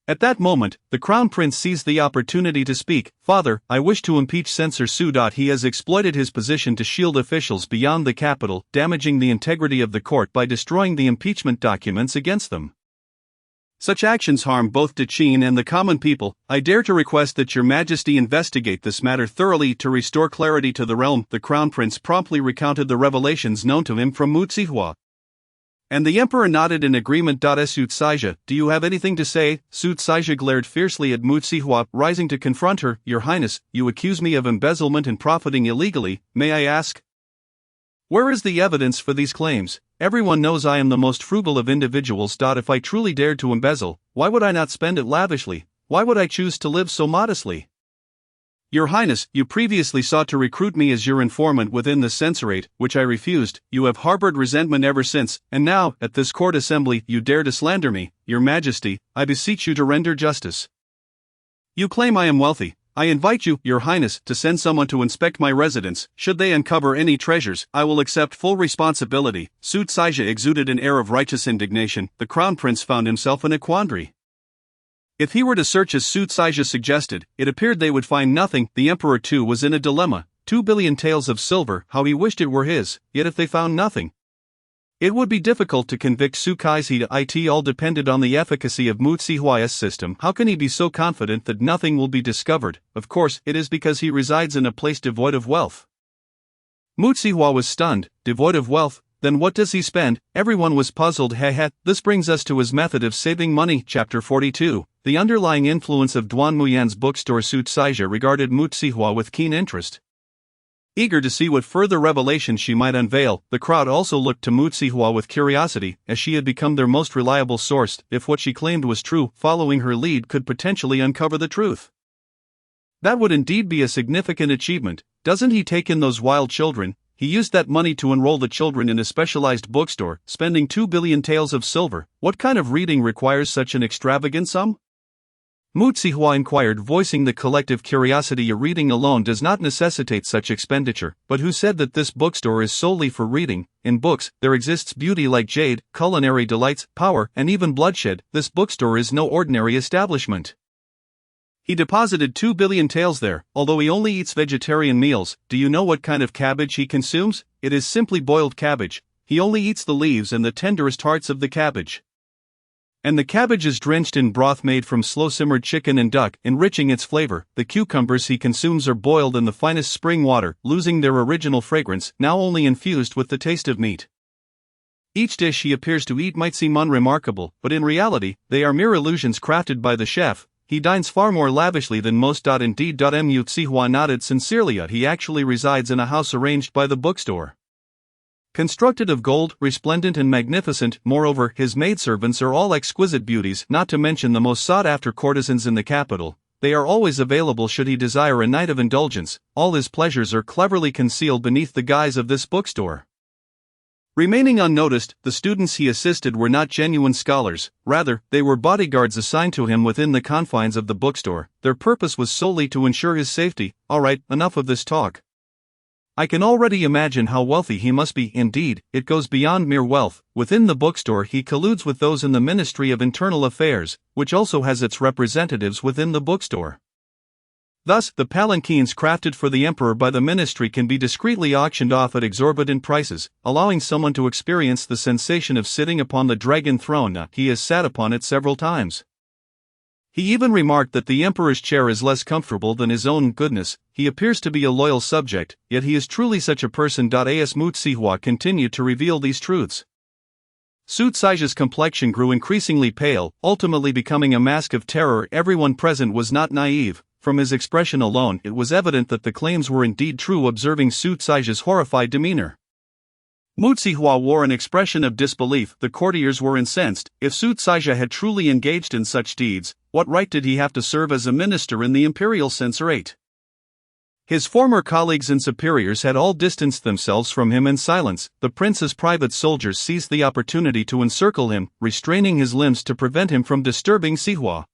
At that moment, the crown prince seized the opportunity to speak. Father, I wish to impeach Censor Su. He has exploited his position to shield officials beyond the capital, damaging the integrity of the court by destroying the impeachment documents against them. Such actions harm both Dechin and the common people. I dare to request that your majesty investigate this matter thoroughly to restore clarity to the realm. The crown prince promptly recounted the revelations known to him from Mu Zihua. And the emperor nodded in agreement. Su Tsaizha, do you have anything to say? Su Tsaizha glared fiercely at Mu Zihua, rising to confront her. Your Highness, you accuse me of embezzlement and profiting illegally. May I ask? Where is the evidence for these claims? Everyone knows I am the most frugal of individuals. If I truly dared to embezzle, why would I not spend it lavishly? Why would I choose to live so modestly? Your Highness, you previously sought to recruit me as your informant within the censorate, which I refused. You have harbored resentment ever since, and now, at this court assembly, you dare to slander me. Your Majesty, I beseech you to render justice. You claim I am wealthy. I invite you, Your Highness, to send someone to inspect my residence. Should they uncover any treasures, I will accept full responsibility. Su Tsaizha exuded an air of righteous indignation. The crown prince found himself in a quandary. If he were to search as Su Tsaizha suggested, it appeared they would find nothing. The emperor too was in a dilemma. 2 billion taels of silver, how he wished it were his. Yet if they found nothing, it would be difficult to convict Su Tsaizha. It all depended on the efficacy of Mu Zihua's system. How can he be so confident that nothing will be discovered? Of course, it is because he resides in a place devoid of wealth. Mu Zihua was stunned. Devoid of wealth? Then what does he spend? Everyone was puzzled. This brings us to his method of saving money. Chapter 42. The underlying influence of Duan Muyan's bookstore. Su Tsaizha regarded Mu Zihua with keen interest. Eager to see what further revelations she might unveil, the crowd also looked to Mu Zihua with curiosity, as she had become their most reliable source. If what she claimed was true, following her lead could potentially uncover the truth. That would indeed be a significant achievement. Doesn't he take in those wild children? He used that money to enroll the children in a specialized bookstore, spending 2 billion taels of silver. What kind of reading requires such an extravagant sum? Mu Zihua inquired, voicing the collective curiosity. Your reading alone does not necessitate such expenditure, but who said that this bookstore is solely for reading? In books, there exists beauty like jade, culinary delights, power, and even bloodshed. This bookstore is no ordinary establishment. He deposited 2 billion taels there, although he only eats vegetarian meals. Do you know what kind of cabbage he consumes? It is simply boiled cabbage. He only eats the leaves and the tenderest hearts of the cabbage. And the cabbage is drenched in broth made from slow-simmered chicken and duck, enriching its flavor. The cucumbers he consumes are boiled in the finest spring water, losing their original fragrance, now only infused with the taste of meat. Each dish he appears to eat might seem unremarkable, but in reality, they are mere illusions crafted by the chef. He dines far more lavishly than most. Indeed. Mu Zihua nodded sincerely. He actually resides in a house arranged by the bookstore, constructed of gold, resplendent and magnificent. Moreover, his maidservants are all exquisite beauties, not to mention the most sought-after courtesans in the capital. They are always available should he desire a night of indulgence. All his pleasures are cleverly concealed beneath the guise of this bookstore. Remaining unnoticed, the students he assisted were not genuine scholars, rather, they were bodyguards assigned to him within the confines of the bookstore. Their purpose was solely to ensure his safety. Alright, enough of this talk. I can already imagine how wealthy he must be. Indeed, it goes beyond mere wealth. Within the bookstore he colludes with those in the Ministry of Internal Affairs, which also has its representatives within the bookstore. Thus, the palanquins crafted for the emperor by the ministry can be discreetly auctioned off at exorbitant prices, allowing someone to experience the sensation of sitting upon the dragon throne. He has sat upon it several times. He even remarked that the emperor's chair is less comfortable than his own. Goodness, he appears to be a loyal subject, yet he is truly such a person. As Mu Zihua continued to reveal these truths, Su Tsaizha's complexion grew increasingly pale, ultimately becoming a mask of terror. Everyone present was not naive. From his expression alone it was evident that the claims were indeed true, observing Su Tsaizha's horrified demeanor. Mu Zihua wore an expression of disbelief. The courtiers were incensed. If Su Tsaizha had truly engaged in such deeds, what right did he have to serve as a minister in the imperial censorate? His former colleagues and superiors had all distanced themselves from him in silence. The prince's private soldiers seized the opportunity to encircle him, restraining his limbs to prevent him from disturbing Sihua.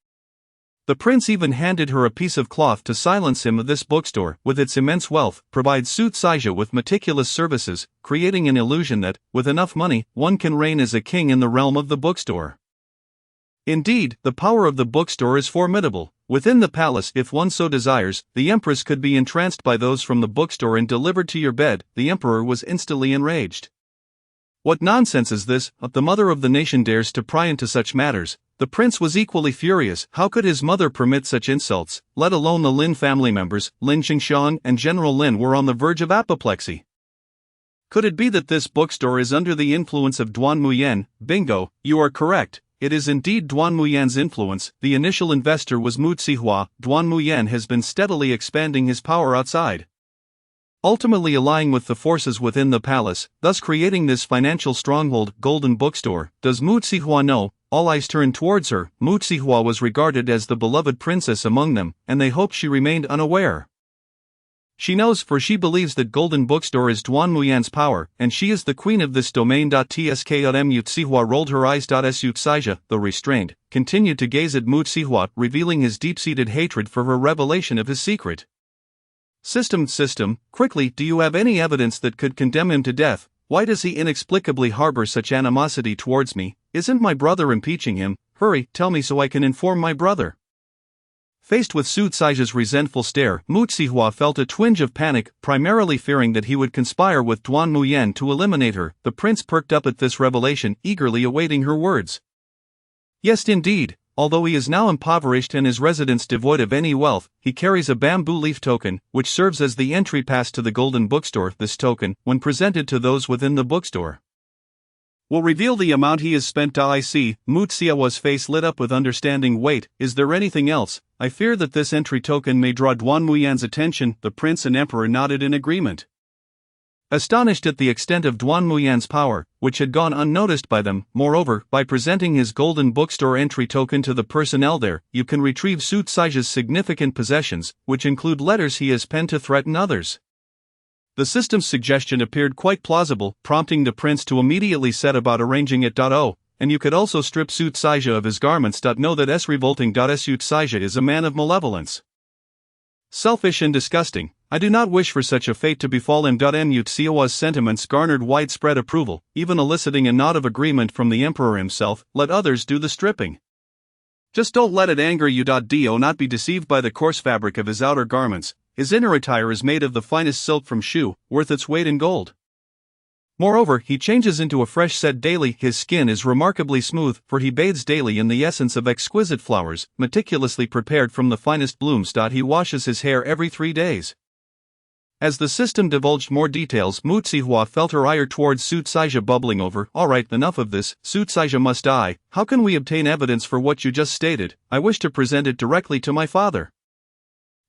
The prince even handed her a piece of cloth to silence him. This bookstore, with its immense wealth, provides Su Tsaizha with meticulous services, creating an illusion that, with enough money, one can reign as a king in the realm of the bookstore. Indeed, the power of the bookstore is formidable. Within the palace, if one so desires, the empress could be entranced by those from the bookstore and delivered to your bed. The emperor was instantly enraged. What nonsense is this? The mother of the nation dares to pry into such matters. The prince was equally furious. How could his mother permit such insults? Let alone the Lin family members. Lin Qingxiang and General Lin were on the verge of apoplexy. Could it be that this bookstore is under the influence of Duan Muyan? Bingo, you are correct. It is indeed Duan Muyan's influence. The initial investor was Mu Zihua. Duan Muyan has been steadily expanding his power outside, ultimately allying with the forces within the palace, thus creating this financial stronghold. Golden Bookstore. Does Mu Zihua know? All eyes turned towards her. Mu Zihua was regarded as the beloved princess among them, and they hoped she remained unaware. She knows, for she believes that Golden Bookstore is Duan Muyan's power, and she is the queen of this domain. Tsk.Mu Zihua rolled her eyes. Su Tsaizha, though restrained, continued to gaze at Mu Zihua, revealing his deep-seated hatred for her revelation of his secret. System, quickly, do you have any evidence that could condemn him to death? Why does he inexplicably harbor such animosity towards me? Isn't my brother impeaching him? Hurry, tell me so I can inform my brother. Faced with Su Tsaizha's resentful stare, Mu Zihua felt a twinge of panic, primarily fearing that he would conspire with Duan Muyan to eliminate her. The prince perked up at this revelation, eagerly awaiting her words. Yes, indeed. Although he is now impoverished and his residence devoid of any wealth, he carries a bamboo leaf token, which serves as the entry pass to the Golden Bookstore. This token, when presented to those within the bookstore, will reveal the amount he has spent. I see. Mu Zihua's face lit up with understanding. Wait, is there anything else? I fear that this entry token may draw Duan Muyan's attention. The prince and emperor nodded in agreement. Astonished at the extent of Duan Muyan's power, which had gone unnoticed by them, moreover, by presenting his Golden Bookstore entry token to the personnel there, you can retrieve Su Tsaizha's significant possessions, which include letters he has penned to threaten others. The system's suggestion appeared quite plausible, prompting the prince to immediately set about arranging it. And you could also strip Su Tsaizha of his garments. Know that revolting. Su Tsaizha is a man of malevolence. Selfish and disgusting. I do not wish for such a fate to befall him. Mu Zihua's sentiments garnered widespread approval, even eliciting a nod of agreement from the emperor himself. Let others do the stripping. Just don't let it anger you. Do not be deceived by the coarse fabric of his outer garments. His inner attire is made of the finest silk from Shu, worth its weight in gold. Moreover, he changes into a fresh set daily. His skin is remarkably smooth, for he bathes daily in the essence of exquisite flowers, meticulously prepared from the finest blooms. He washes his hair every 3 days. As the system divulged more details, Mu Zihua felt her ire towards Su Tsaizha bubbling over. Alright, enough of this. Su Tsaizha must die. How can we obtain evidence for what you just stated? I wish to present it directly to my father,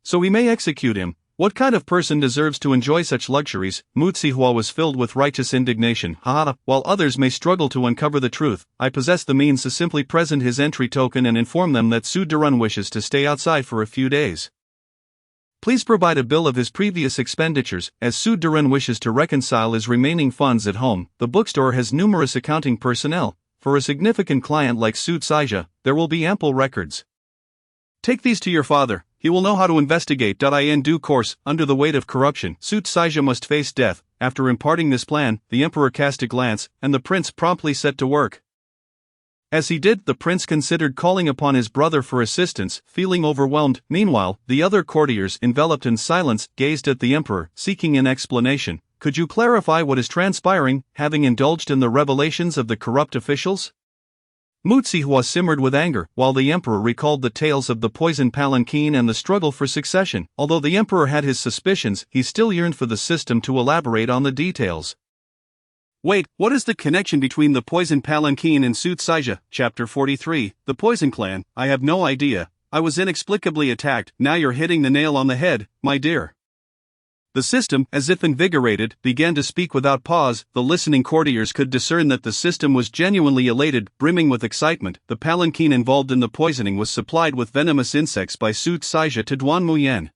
so he may execute him. What kind of person deserves to enjoy such luxuries? Mu Zihua was filled with righteous indignation. While others may struggle to uncover the truth, I possess the means to simply present his entry token and inform them that Su Derun wishes to stay outside for a few days. Please provide a bill of his previous expenditures, as Su Derun wishes to reconcile his remaining funds at home. The bookstore has numerous accounting personnel. For a significant client like Su Tsaizha, there will be ample records. Take these to your father. He will know how to investigate. In due course, under the weight of corruption, Su Tsaizha must face death. After imparting this plan, the emperor cast a glance, and the prince promptly set to work. As he did, the prince considered calling upon his brother for assistance, feeling overwhelmed. Meanwhile, the other courtiers, enveloped in silence, gazed at the emperor, seeking an explanation. Could you clarify what is transpiring, having indulged in the revelations of the corrupt officials? Mu Zihua simmered with anger, while the emperor recalled the tales of the poisoned palanquin and the struggle for succession. Although the emperor had his suspicions, he still yearned for the system to elaborate on the details. Wait, what is the connection between the poisoned palanquin and Su Tsaizha? Chapter 43, The Poison Clan. I have no idea. I was inexplicably attacked. Now you're hitting the nail on the head, my dear." The system, as if invigorated, began to speak without pause. The listening courtiers could discern that the system was genuinely elated, brimming with excitement. The palanquin involved in the poisoning was supplied with venomous insects by Su Caizhe to Duan Muyan.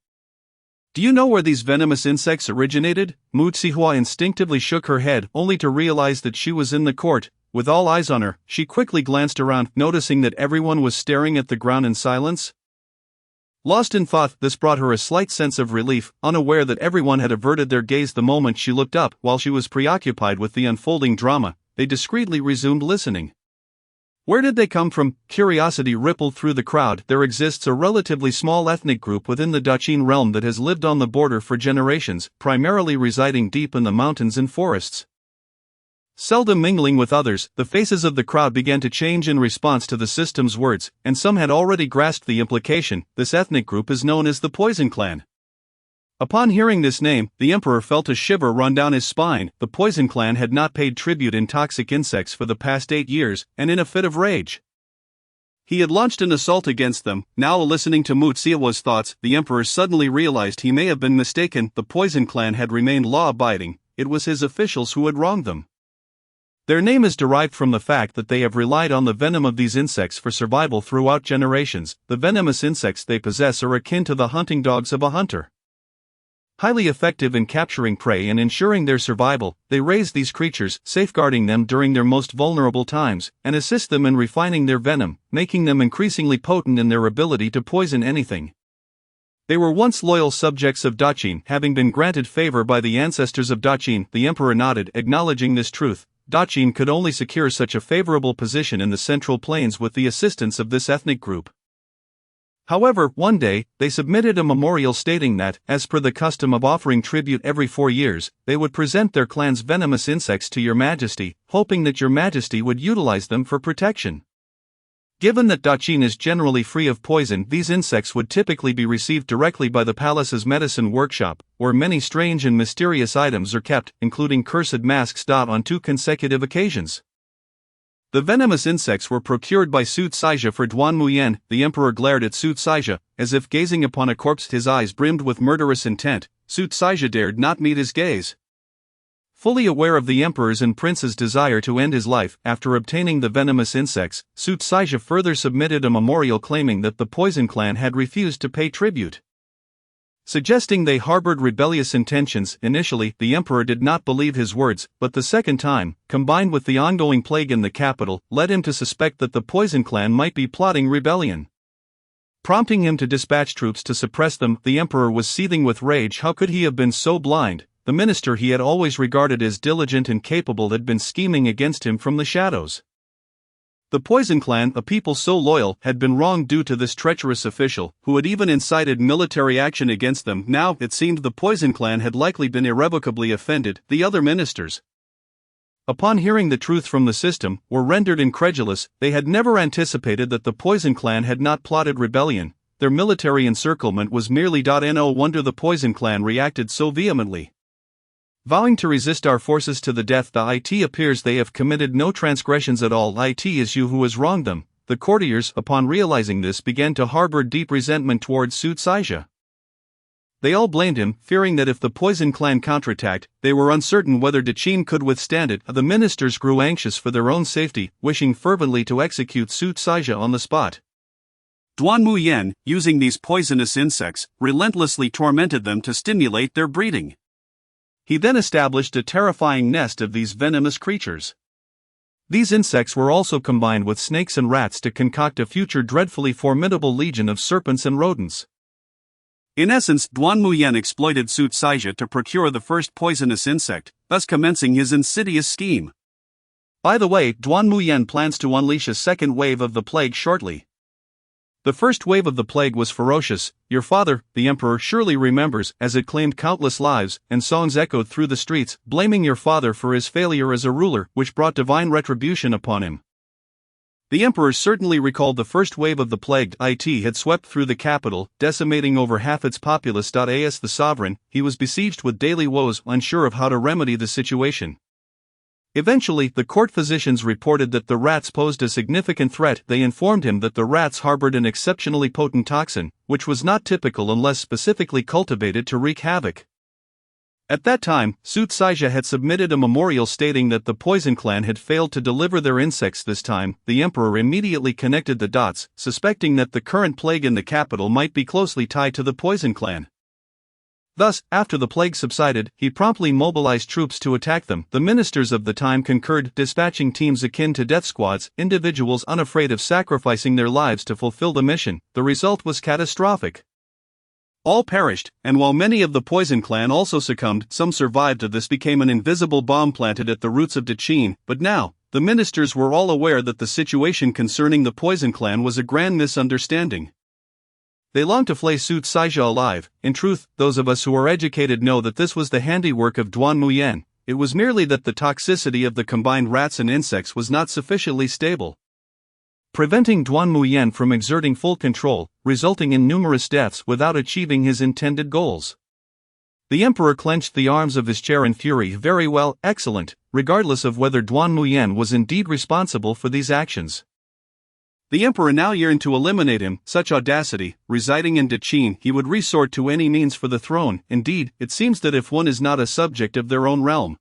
"Do you know where these venomous insects originated?" Mu Zihua instinctively shook her head, only to realize that she was in the court. With all eyes on her, she quickly glanced around, noticing that everyone was staring at the ground in silence. Lost in thought, this brought her a slight sense of relief, unaware that everyone had averted their gaze the moment she looked up. While she was preoccupied with the unfolding drama, they discreetly resumed listening. Where did they come from? Curiosity rippled through the crowd. There exists a relatively small ethnic group within the Daqin realm that has lived on the border for generations, primarily residing deep in the mountains and forests. Seldom mingling with others, the faces of the crowd began to change in response to the system's words, and some had already grasped the implication. This ethnic group is known as the Poison Clan. Upon hearing this name, the emperor felt a shiver run down his spine. The Poison Clan had not paid tribute in toxic insects for the past 8 years, and in a fit of rage, he had launched an assault against them. Now, listening to Mu Zihua's thoughts, the emperor suddenly realized he may have been mistaken. The Poison Clan had remained law-abiding. It was his officials who had wronged them. Their name is derived from the fact that they have relied on the venom of these insects for survival throughout generations. The venomous insects they possess are akin to the hunting dogs of a hunter. Highly effective in capturing prey and ensuring their survival, they raise these creatures, safeguarding them during their most vulnerable times, and assist them in refining their venom, making them increasingly potent in their ability to poison anything. They were once loyal subjects of Daqin, having been granted favor by the ancestors of Daqin. The emperor nodded, acknowledging this truth. Daqin could only secure such a favorable position in the Central Plains with the assistance of this ethnic group. However, one day, they submitted a memorial stating that, as per the custom of offering tribute every 4 years, they would present their clan's venomous insects to your majesty, hoping that your majesty would utilize them for protection. Given that Daqin is generally free of poison, these insects would typically be received directly by the palace's medicine workshop, where many strange and mysterious items are kept, including cursed masks. On 2 consecutive occasions, the venomous insects were procured by Su Caizhe for Duan Muyan. The emperor glared at Su Caizhe, as if gazing upon a corpse. His eyes brimmed with murderous intent. Su Caizhe dared not meet his gaze. Fully aware of the emperor's and prince's desire to end his life, after obtaining the venomous insects, Su Caizhe further submitted a memorial claiming that the Poison Clan had refused to pay tribute, suggesting they harbored rebellious intentions. Initially, the emperor did not believe his words, but the second time, combined with the ongoing plague in the capital, led him to suspect that the Poison Clan might be plotting rebellion, prompting him to dispatch troops to suppress them. The emperor was seething with rage. How could he have been so blind? The minister he had always regarded as diligent and capable had been scheming against him from the shadows. The Poison Clan, a people so loyal, had been wronged due to this treacherous official, who had even incited military action against them. Now, it seemed the Poison Clan had likely been irrevocably offended. The other ministers, upon hearing the truth from the system, were rendered incredulous. They had never anticipated that the Poison Clan had not plotted rebellion. Their military encirclement was merely no wonder the Poison Clan reacted so vehemently, vowing to resist our forces to the death. It appears they have committed no transgressions at all. It is you who has wronged them. The courtiers, upon realizing this, began to harbor deep resentment towards Su Caizhe. They all blamed him, fearing that if the Poison Clan counterattacked, they were uncertain whether Daqin could withstand it. The ministers grew anxious for their own safety, wishing fervently to execute Su Caizhe on the spot. Duan Muyan, using these poisonous insects, relentlessly tormented them to stimulate their breeding. He then established a terrifying nest of these venomous creatures. These insects were also combined with snakes and rats to concoct a future dreadfully formidable legion of serpents and rodents. In essence, Duan Muyan exploited Su Caizhe to procure the first poisonous insect, thus commencing his insidious scheme. By the way, Duan Muyan plans to unleash a second wave of the plague shortly. The first wave of the plague was ferocious. Your father, the emperor, surely remembers, as it claimed countless lives, and songs echoed through the streets, blaming your father for his failure as a ruler, which brought divine retribution upon him. The emperor certainly recalled the first wave of the plague. It had swept through the capital, decimating over half its populace. As the sovereign, he was besieged with daily woes, unsure of how to remedy the situation. Eventually, the court physicians reported that the rats posed a significant threat. They informed him that the rats harbored an exceptionally potent toxin, which was not typical unless specifically cultivated to wreak havoc. At that time, Sut Saija had submitted a memorial stating that the Poison Clan had failed to deliver their insects this time. The emperor immediately connected the dots, suspecting that the current plague in the capital might be closely tied to the Poison Clan. Thus, after the plague subsided, he promptly mobilized troops to attack them. The ministers of the time concurred, dispatching teams akin to death squads, individuals unafraid of sacrificing their lives to fulfill the mission. The result was catastrophic. All perished, and while many of the Poison Clan also succumbed, some survived. This became an invisible bomb planted at the roots of Dechin. But now, the ministers were all aware that the situation concerning the Poison Clan was a grand misunderstanding. They longed to flay Sut Saija alive. In truth, those of us who are educated know that this was the handiwork of Duan Muyen. It was merely that the toxicity of the combined rats and insects was not sufficiently stable, preventing Duan Muyen from exerting full control, resulting in numerous deaths without achieving his intended goals. The emperor clenched the arms of his chair in fury. Very well, excellent, regardless of whether Duan Muyen was indeed responsible for these actions. The emperor now yearned to eliminate him. Such audacity! Residing in Dechin, he would resort to any means for the throne. Indeed, it seems that if one is not a subject of their own realm,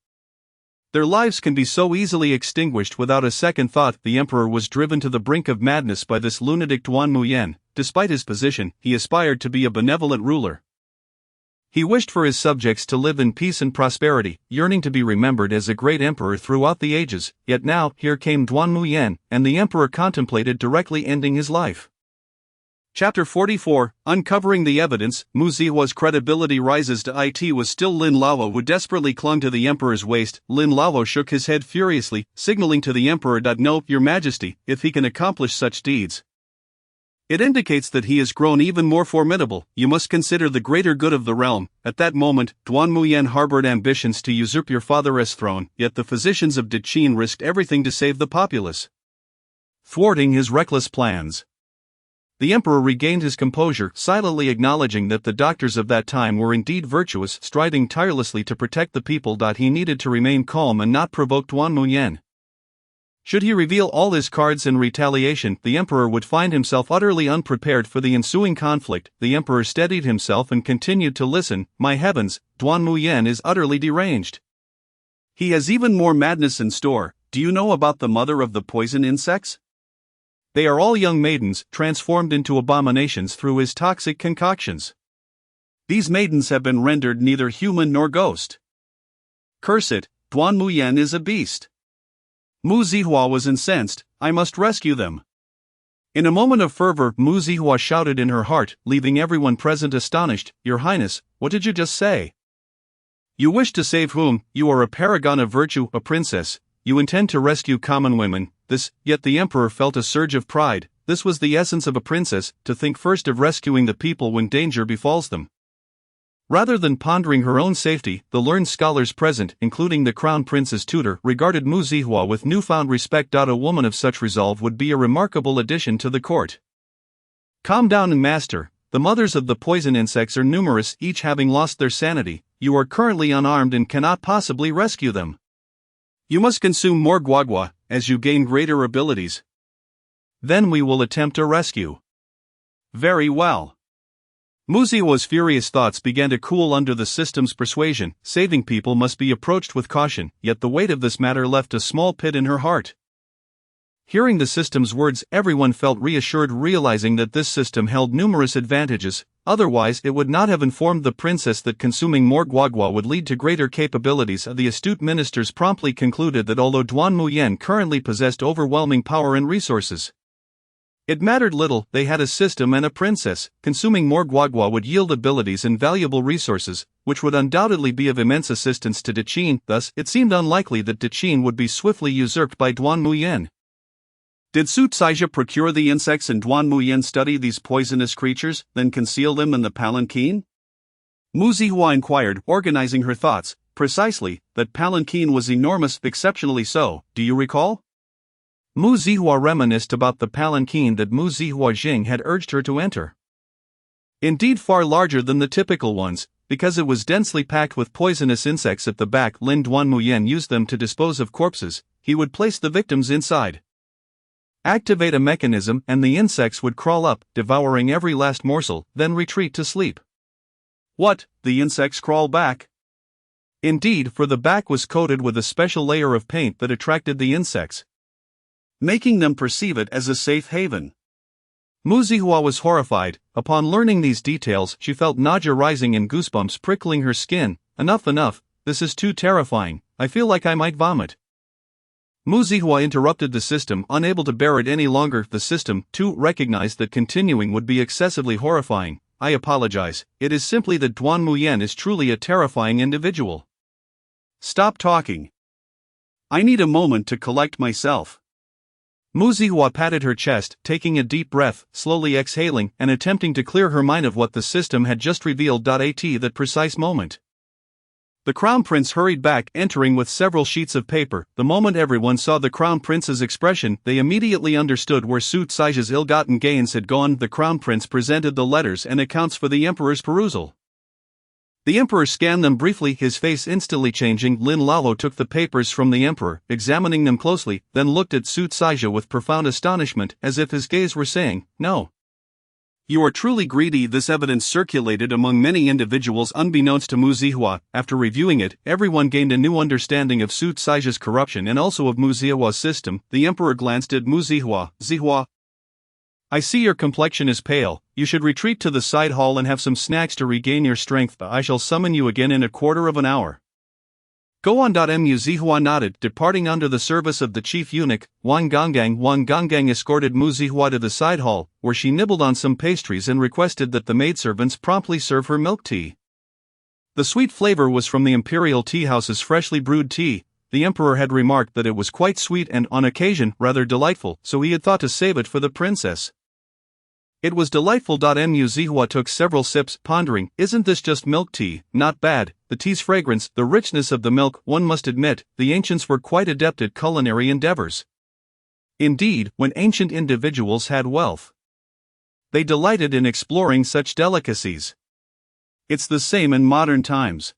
their lives can be so easily extinguished without a second thought. The emperor was driven to the brink of madness by this lunatic Duan Muyen. Despite his position, he aspired to be a benevolent ruler. He wished for his subjects to live in peace and prosperity, yearning to be remembered as a great emperor throughout the ages. Yet now, here came Duan Muyen, and the emperor contemplated directly ending his life. Chapter 44, Uncovering the Evidence. Mu Zihua's credibility rises to it was still Lin Lao, who desperately clung to the emperor's waist. Lin Lao shook his head furiously, signaling to the emperor, "No, your majesty, if he can accomplish such deeds, it indicates that he has grown even more formidable. You must consider the greater good of the realm." At that moment, Duan Muyen harbored ambitions to usurp your father's throne, yet the physicians of Dechin risked everything to save the populace, thwarting his reckless plans. The emperor regained his composure, silently acknowledging that the doctors of that time were indeed virtuous, striving tirelessly to protect the people. He needed to remain calm and not provoke Duan Muyen. Should he reveal all his cards in retaliation, the emperor would find himself utterly unprepared for the ensuing conflict. The emperor steadied himself and continued to listen. My heavens, Duan Muyen is utterly deranged. He has even more madness in store. Do you know about the mother of the poison insects? They are all young maidens, transformed into abominations through his toxic concoctions. These maidens have been rendered neither human nor ghost. Curse it, Duan Muyen is a beast. Mu Zihua was incensed. I must rescue them. In a moment of fervor, Mu Zihua shouted in her heart, leaving everyone present astonished. Your Highness, what did you just say? You wish to save whom? You are a paragon of virtue, a princess. You intend to rescue common women. Yet the emperor felt a surge of pride. This was the essence of a princess, to think first of rescuing the people when danger befalls them, rather than pondering her own safety. The learned scholars present, including the crown prince's tutor, regarded Mu Zihua with newfound respect. A woman of such resolve would be a remarkable addition to the court. Calm down, master. The mothers of the poison insects are numerous, each having lost their sanity. You are currently unarmed and cannot possibly rescue them. You must consume more guagua, as you gain greater abilities. Then we will attempt a rescue. Very well. Mu Zihua's furious thoughts began to cool under the system's persuasion. Saving people must be approached with caution, yet the weight of this matter left a small pit in her heart. Hearing the system's words, everyone felt reassured, realizing that this system held numerous advantages. Otherwise, it would not have informed the princess that consuming more guagua would lead to greater capabilities. The astute ministers promptly concluded that although Duan Muyen currently possessed overwhelming power and resources, it mattered little. They had a system and a princess. Consuming more guagua would yield abilities and valuable resources, which would undoubtedly be of immense assistance to Dechin. Thus, it seemed unlikely that Dechin would be swiftly usurped by Duan Muyen. Did Sut Saija procure the insects and Duan Muyen study these poisonous creatures, then conceal them in the palanquin? Mu Zihua inquired, organizing her thoughts. Precisely, that palanquin was enormous, exceptionally so. Do you recall? Mu Zihua reminisced about the palanquin that Mu Zihua Jing had urged her to enter. Indeed, far larger than the typical ones. because it was densely packed with poisonous insects at the back. Lin Duanmuyan used them to dispose of corpses. He would place the victims inside, activate a mechanism, and the insects would crawl up, devouring every last morsel, then retreat to sleep. What, the insects crawl back? Indeed, for the back was coated with a special layer of paint that attracted the insects, making them perceive it as a safe haven. Mu Zihua was horrified. Upon learning these details, she felt nausea rising and goosebumps prickling her skin. Enough, this is too terrifying, I feel like I might vomit. Mu Zihua interrupted the system, unable to bear it any longer. The system, too, recognized that continuing would be excessively horrifying. I apologize, it is simply that Duanmuyan is truly a terrifying individual. Stop talking. I need a moment to collect myself. Mu Zihua patted her chest, taking a deep breath, slowly exhaling, and attempting to clear her mind of what the system had just revealed. At that precise moment, the Crown Prince hurried back, entering with several sheets of paper. The moment everyone saw the Crown Prince's expression, they immediately understood where Su Caixia's ill-gotten gains had gone. The Crown Prince presented the letters and accounts for the Emperor's perusal. The Emperor scanned them briefly, his face instantly changing. Lin Lalo took the papers from the Emperor, examining them closely, then looked at Su Caixia with profound astonishment, as if his gaze were saying, "No. You are truly greedy." This evidence circulated among many individuals unbeknownst to Mu Zihua. After reviewing it, everyone gained a new understanding of Su Caixia's corruption and also of Mu Zihua's system. The Emperor glanced at Mu Zihua. "Zihua, I see your complexion is pale. You should retreat to the side hall and have some snacks to regain your strength. I shall summon you again in a quarter of an hour." Go on. Mu Zihua nodded, departing under the service of the chief eunuch, Wang Gonggang. Wang Gonggang escorted Mu Zihua to the side hall, where she nibbled on some pastries and requested that the maidservants promptly serve her milk tea. The sweet flavor was from the imperial tea house's freshly brewed tea. The Emperor had remarked that it was quite sweet and, on occasion, rather delightful, so he had thought to save it for the princess. It was delightful. Mu Zihua took several sips, pondering, isn't this just milk tea? Not bad. The tea's fragrance, the richness of the milk, one must admit, the ancients were quite adept at culinary endeavors. Indeed, when ancient individuals had wealth, they delighted in exploring such delicacies. It's the same in modern times.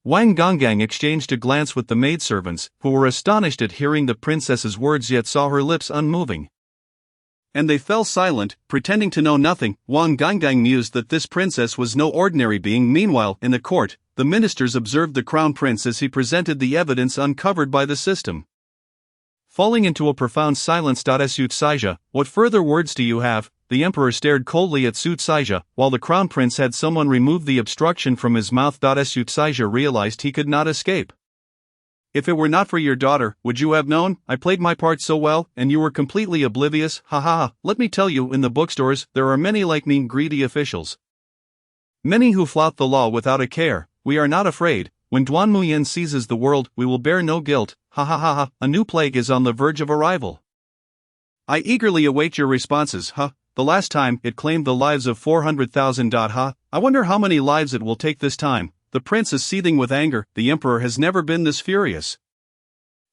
Wang Gonggang exchanged a glance with the maidservants, who were astonished at hearing the princess's words yet saw her lips unmoving, and they fell silent, pretending to know nothing. Wang Gonggang mused that this princess was no ordinary being. Meanwhile, in the court, the ministers observed the Crown Prince as he presented the evidence uncovered by the system. Falling into a profound silence. Su Caixia, what further words do you have? The Emperor stared coldly at Su Caixia, while the Crown Prince had someone remove the obstruction from his mouth. Su Caixia realized he could not escape. If it were not for your daughter, would you have known? I played my part so well, and you were completely oblivious. Ha ha ha. Let me tell you, in the bookstores, there are many like me, greedy officials. Many who flout the law without a care. We are not afraid. When Duanmuyan seizes the world, we will bear no guilt. Ha ha ha ha. A new plague is on the verge of arrival. I eagerly await your responses. The last time, it claimed the lives of 400,000. I wonder how many lives it will take this time. The prince is seething with anger. The Emperor has never been this furious.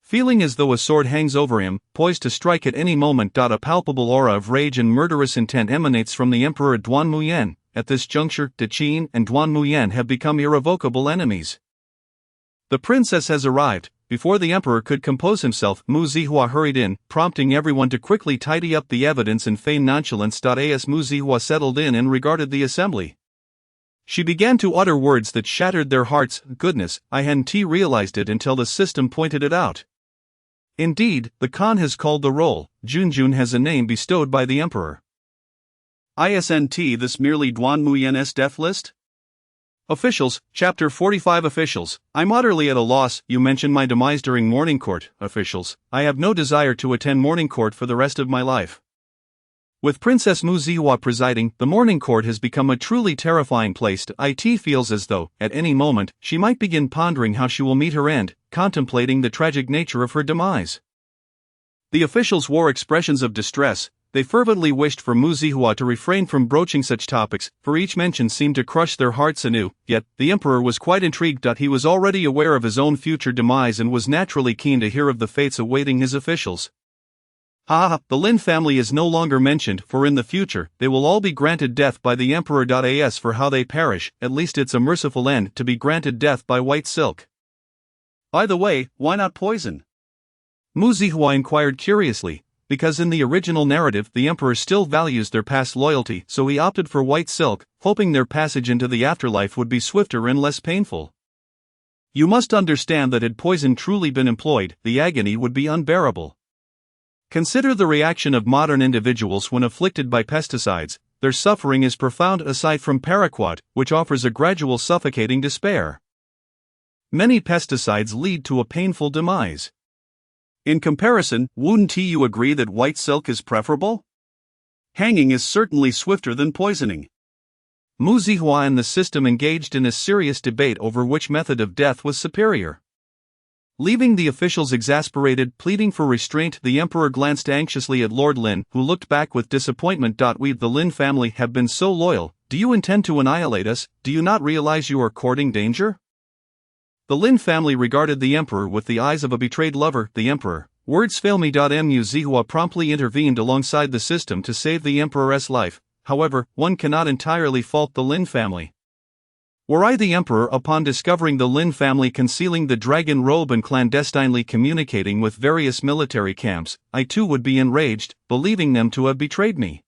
Feeling as though a sword hangs over him, poised to strike at any moment. A palpable aura of rage and murderous intent emanates from the Emperor Duanmuyan. At this juncture, De Qin and Duanmuyan have become irrevocable enemies. The princess has arrived. Before the Emperor could compose himself, Mu Zihua hurried in, prompting everyone to quickly tidy up the evidence and feign nonchalance. As Mu Zihua settled in and regarded the assembly, she began to utter words that shattered their hearts. Goodness, I hadn't realized it until the system pointed it out. Indeed, the Khan has called the roll. Junjun has a name bestowed by the Emperor. Isn't this merely Duanmuyan's death list? Officials, Chapter 45. Officials, I'm utterly at a loss. You mentioned my demise during morning court. Officials, I have no desire to attend morning court for the rest of my life. With Princess Mu Zihua presiding, the morning court has become a truly terrifying place. It feels as though, at any moment, she might begin pondering how she will meet her end, contemplating the tragic nature of her demise. The officials wore expressions of distress. They fervently wished for Mu Zihua to refrain from broaching such topics, for each mention seemed to crush their hearts anew. Yet, the Emperor was quite intrigued. He was already aware of his own future demise and was naturally keen to hear of the fates awaiting his officials. Ha, the Lin family is no longer mentioned, for in the future, they will all be granted death by the Emperor. As for how they perish, at least it's a merciful end to be granted death by white silk. By the way, why not poison? Mu Zihua inquired curiously, because in the original narrative the Emperor still values their past loyalty, so he opted for white silk, hoping their passage into the afterlife would be swifter and less painful. You must understand that had poison truly been employed, the agony would be unbearable. Consider the reaction of modern individuals when afflicted by pesticides. Their suffering is profound aside from paraquat, which offers a gradual suffocating despair. Many pesticides lead to a painful demise. In comparison, wouldn't you agree that white silk is preferable? Hanging is certainly swifter than poisoning. Mu Zihua and the system engaged in a serious debate over which method of death was superior. Leaving the officials exasperated, pleading for restraint, the Emperor glanced anxiously at Lord Lin, who looked back with disappointment. We, the Lin family, have been so loyal. Do you intend to annihilate us? Do you not realize you are courting danger? The Lin family regarded the Emperor with the eyes of a betrayed lover. The Emperor. Words fail me. Mu Zihua promptly intervened alongside the system to save the Emperor's life. However, one cannot entirely fault the Lin family. Were I the Emperor, upon discovering the Lin family concealing the dragon robe and clandestinely communicating with various military camps, I too would be enraged, believing them to have betrayed me.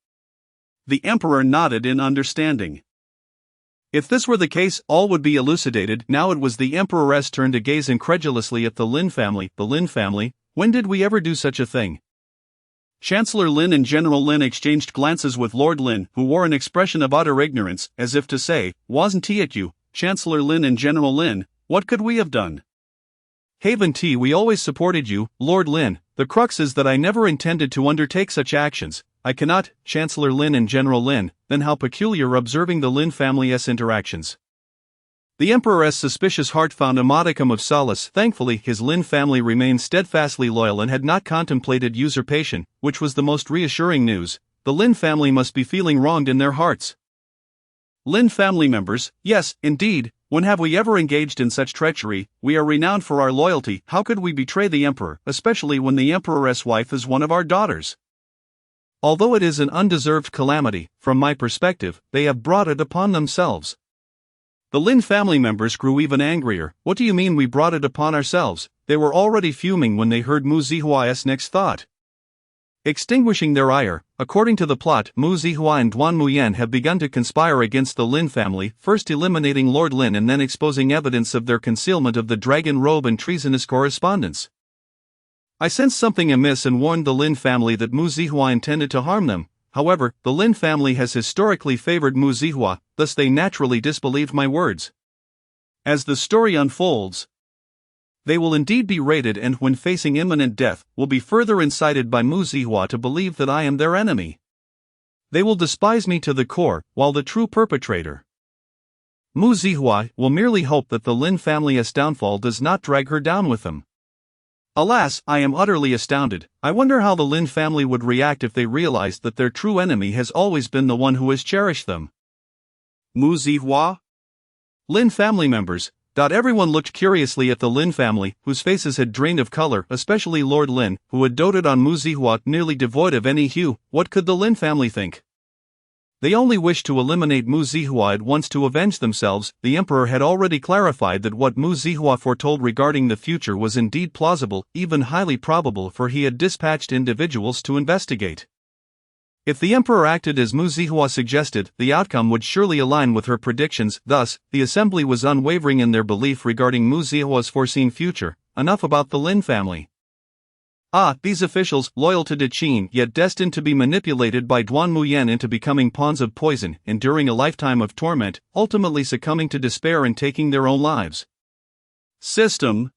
The Emperor nodded in understanding. If this were the case, all would be elucidated. Now it was the Emperor's turn to gaze incredulously at the Lin family. The Lin family? When did we ever do such a thing? Chancellor Lin and General Lin exchanged glances with Lord Lin, who wore an expression of utter ignorance, as if to say, wasn't it you, Chancellor Lin and General Lin, what could we have done? Haven T, we always supported you, Lord Lin. The crux is that I never intended to undertake such actions. I cannot, Chancellor Lin and General Lin. Then how peculiar observing the Lin family's interactions. The Emperor's suspicious heart found a modicum of solace. Thankfully, his Lin family remained steadfastly loyal and had not contemplated usurpation, which was the most reassuring news. The Lin family must be feeling wronged in their hearts. Lin family members, yes, indeed. When have we ever engaged in such treachery? We are renowned for our loyalty. How could we betray the Emperor, especially when the Emperor's wife is one of our daughters? Although it is an undeserved calamity, from my perspective, they have brought it upon themselves. The Lin family members grew even angrier. What do you mean we brought it upon ourselves? They were already fuming when they heard Mu Zihua's next thought. Extinguishing their ire, according to the plot, Mu Zihua and Duan Muyan have begun to conspire against the Lin family, first eliminating Lord Lin and then exposing evidence of their concealment of the dragon robe and treasonous correspondence. I sensed something amiss and warned the Lin family that Mu Zihua intended to harm them. However, the Lin family has historically favored Mu Zihua, thus they naturally disbelieved my words. As the story unfolds, they will indeed be raided and when facing imminent death, will be further incited by Mu Zihua to believe that I am their enemy. They will despise me to the core, while the true perpetrator, Mu Zihua, will merely hope that the Lin family's downfall does not drag her down with them. Alas, I am utterly astounded. I wonder how the Lin family would react if they realized that their true enemy has always been the one who has cherished them. Mu Zihua? Lin family members. Everyone looked curiously at the Lin family, whose faces had drained of color, especially Lord Lin, who had doted on Mu Zihua, nearly devoid of any hue. What could the Lin family think? They only wished to eliminate Mu Zihua at once to avenge themselves. The Emperor had already clarified that what Mu Zihua foretold regarding the future was indeed plausible, even highly probable, for he had dispatched individuals to investigate. If the Emperor acted as Mu Zihua suggested, the outcome would surely align with her predictions. Thus, the assembly was unwavering in their belief regarding Mu Zihua's foreseen future. Enough about the Lin family. These officials, loyal to Qin yet destined to be manipulated by Duan Muyan into becoming pawns of poison, enduring a lifetime of torment, ultimately succumbing to despair and taking their own lives. System.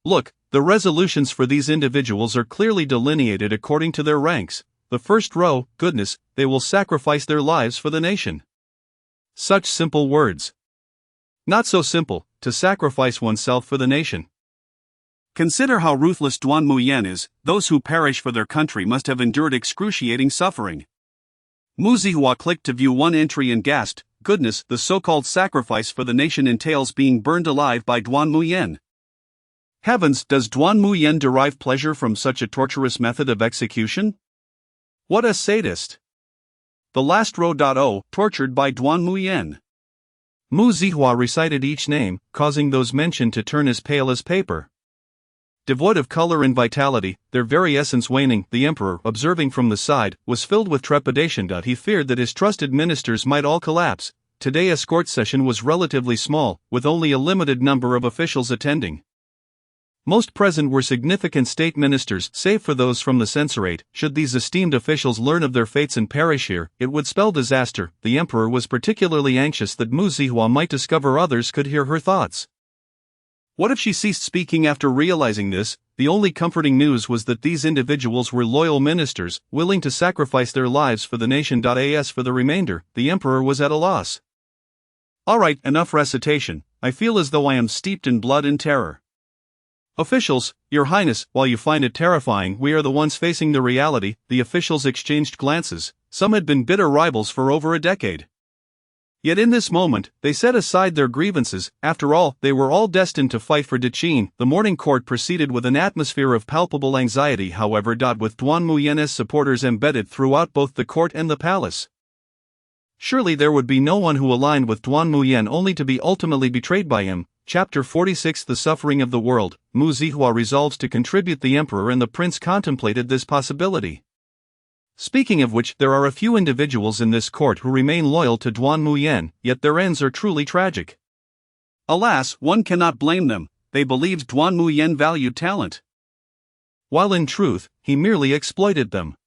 Look, the resolutions for these individuals are clearly delineated according to their ranks. The first row, goodness, they will sacrifice their lives for the nation. Such simple words. Not so simple, to sacrifice oneself for the nation. Consider how ruthless Duan Muyan is. Those who perish for their country must have endured excruciating suffering. Mu Zihua clicked to view one entry and gasped, goodness, the so-called sacrifice for the nation entails being burned alive by Duan Muyan. Heavens, does Duan Muyen derive pleasure from such a torturous method of execution? What a sadist! The last row. Tortured by Duan Muyen. Mu Zihua recited each name, causing those mentioned to turn as pale as paper. Devoid of color and vitality, their very essence waning, the emperor, observing from the side, was filled with trepidation. He feared that his trusted ministers might all collapse. Today's escort session was relatively small, with only a limited number of officials attending. Most present were significant state ministers, save for those from the censorate. Should these esteemed officials learn of their fates and perish here, it would spell disaster. The emperor was particularly anxious that Mu Zihua might discover others could hear her thoughts. What if she ceased speaking after realizing this? The only comforting news was that these individuals were loyal ministers, willing to sacrifice their lives for the nation. As for the remainder, the emperor was at a loss. Alright, enough recitation. I feel as though I am steeped in blood and terror. Officials, Your Highness, while you find it terrifying, we are the ones facing the reality. The officials exchanged glances. Some had been bitter rivals for over a decade. Yet in this moment, they set aside their grievances. After all, they were all destined to fight for Dechin. The morning court proceeded with an atmosphere of palpable anxiety, however, with Duan Muyen's supporters embedded throughout both the court and the palace. Surely there would be no one who aligned with Duan Muyen only to be ultimately betrayed by him. Chapter 46 The Suffering of the World. Mu Zihua resolves to contribute. The emperor and the prince contemplated this possibility. Speaking of which, there are a few individuals in this court who remain loyal to Duan Muyen, yet their ends are truly tragic. Alas, one cannot blame them. They believed Duan Muyen valued talent, while in truth, he merely exploited them.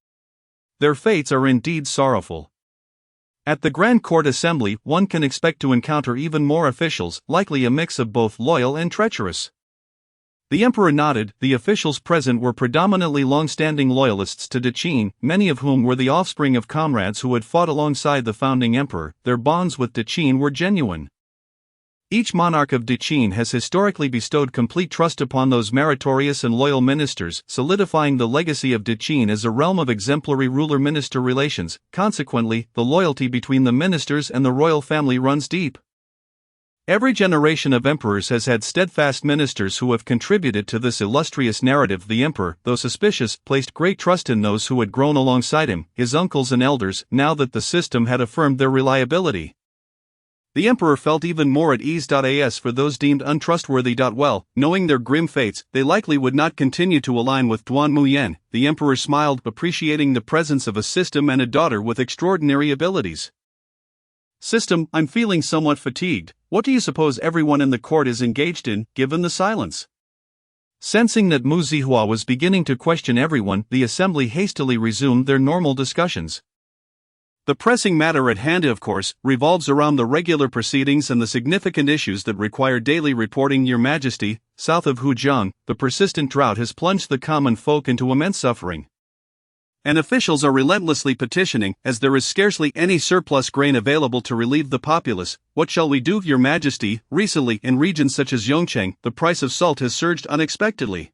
Their fates are indeed sorrowful. At the Grand Court Assembly, one can expect to encounter even more officials, likely a mix of both loyal and treacherous. The emperor nodded. The officials present were predominantly long-standing loyalists to Dechin, many of whom were the offspring of comrades who had fought alongside the founding emperor. Their bonds with Dechin were genuine. Each monarch of Dechin has historically bestowed complete trust upon those meritorious and loyal ministers, solidifying the legacy of Dechin as a realm of exemplary ruler-minister relations. Consequently, the loyalty between the ministers and the royal family runs deep. Every generation of emperors has had steadfast ministers who have contributed to this illustrious narrative. The emperor, though suspicious, placed great trust in those who had grown alongside him, his uncles and elders, now that the system had affirmed their reliability. The emperor felt even more at ease. As for those deemed untrustworthy, well, knowing their grim fates, they likely would not continue to align with Duan Muyen. The emperor smiled, appreciating the presence of a system and a daughter with extraordinary abilities. System, I'm feeling somewhat fatigued. What do you suppose everyone in the court is engaged in, given the silence? Sensing that Mu Zihua was beginning to question everyone, the assembly hastily resumed their normal discussions. The pressing matter at hand, of course, revolves around the regular proceedings and the significant issues that require daily reporting. Your Majesty, south of Hujiang, the persistent drought has plunged the common folk into immense suffering. And officials are relentlessly petitioning, as there is scarcely any surplus grain available to relieve the populace. What shall we do, Your Majesty? Recently, in regions such as Yongcheng, the price of salt has surged unexpectedly.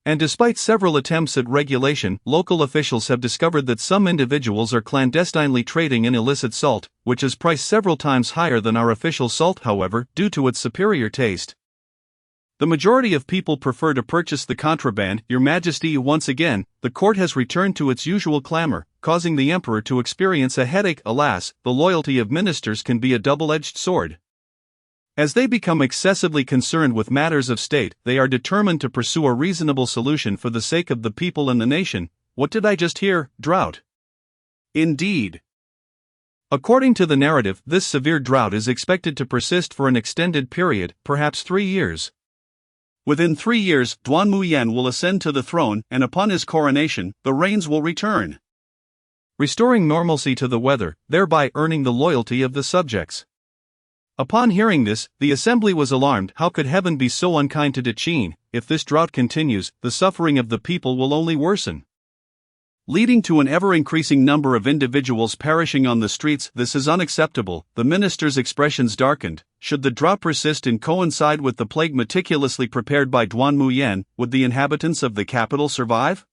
And despite several attempts at regulation, local officials have discovered that some individuals are clandestinely trading in illicit salt, which is priced several times higher than our official salt, however, due to its superior taste. The majority of people prefer to purchase the contraband. Your Majesty, once again, the court has returned to its usual clamor, causing the emperor to experience a headache. Alas, the loyalty of ministers can be a double-edged sword. As they become excessively concerned with matters of state, they are determined to pursue a reasonable solution for the sake of the people and the nation. What did I just hear? Drought. Indeed. According to the narrative, this severe drought is expected to persist for an extended period, perhaps 3 years. Within 3 years, Duan Muyen will ascend to the throne, and upon his coronation, the rains will return, restoring normalcy to the weather, thereby earning the loyalty of the subjects. Upon hearing this, the assembly was alarmed. How could heaven be so unkind to Dechin? If this drought continues, the suffering of the people will only worsen, leading to an ever-increasing number of individuals perishing on the streets. This is unacceptable. The minister's expressions darkened. Should the drought persist and coincide with the plague meticulously prepared by Duan Muyen, would the inhabitants of the capital survive?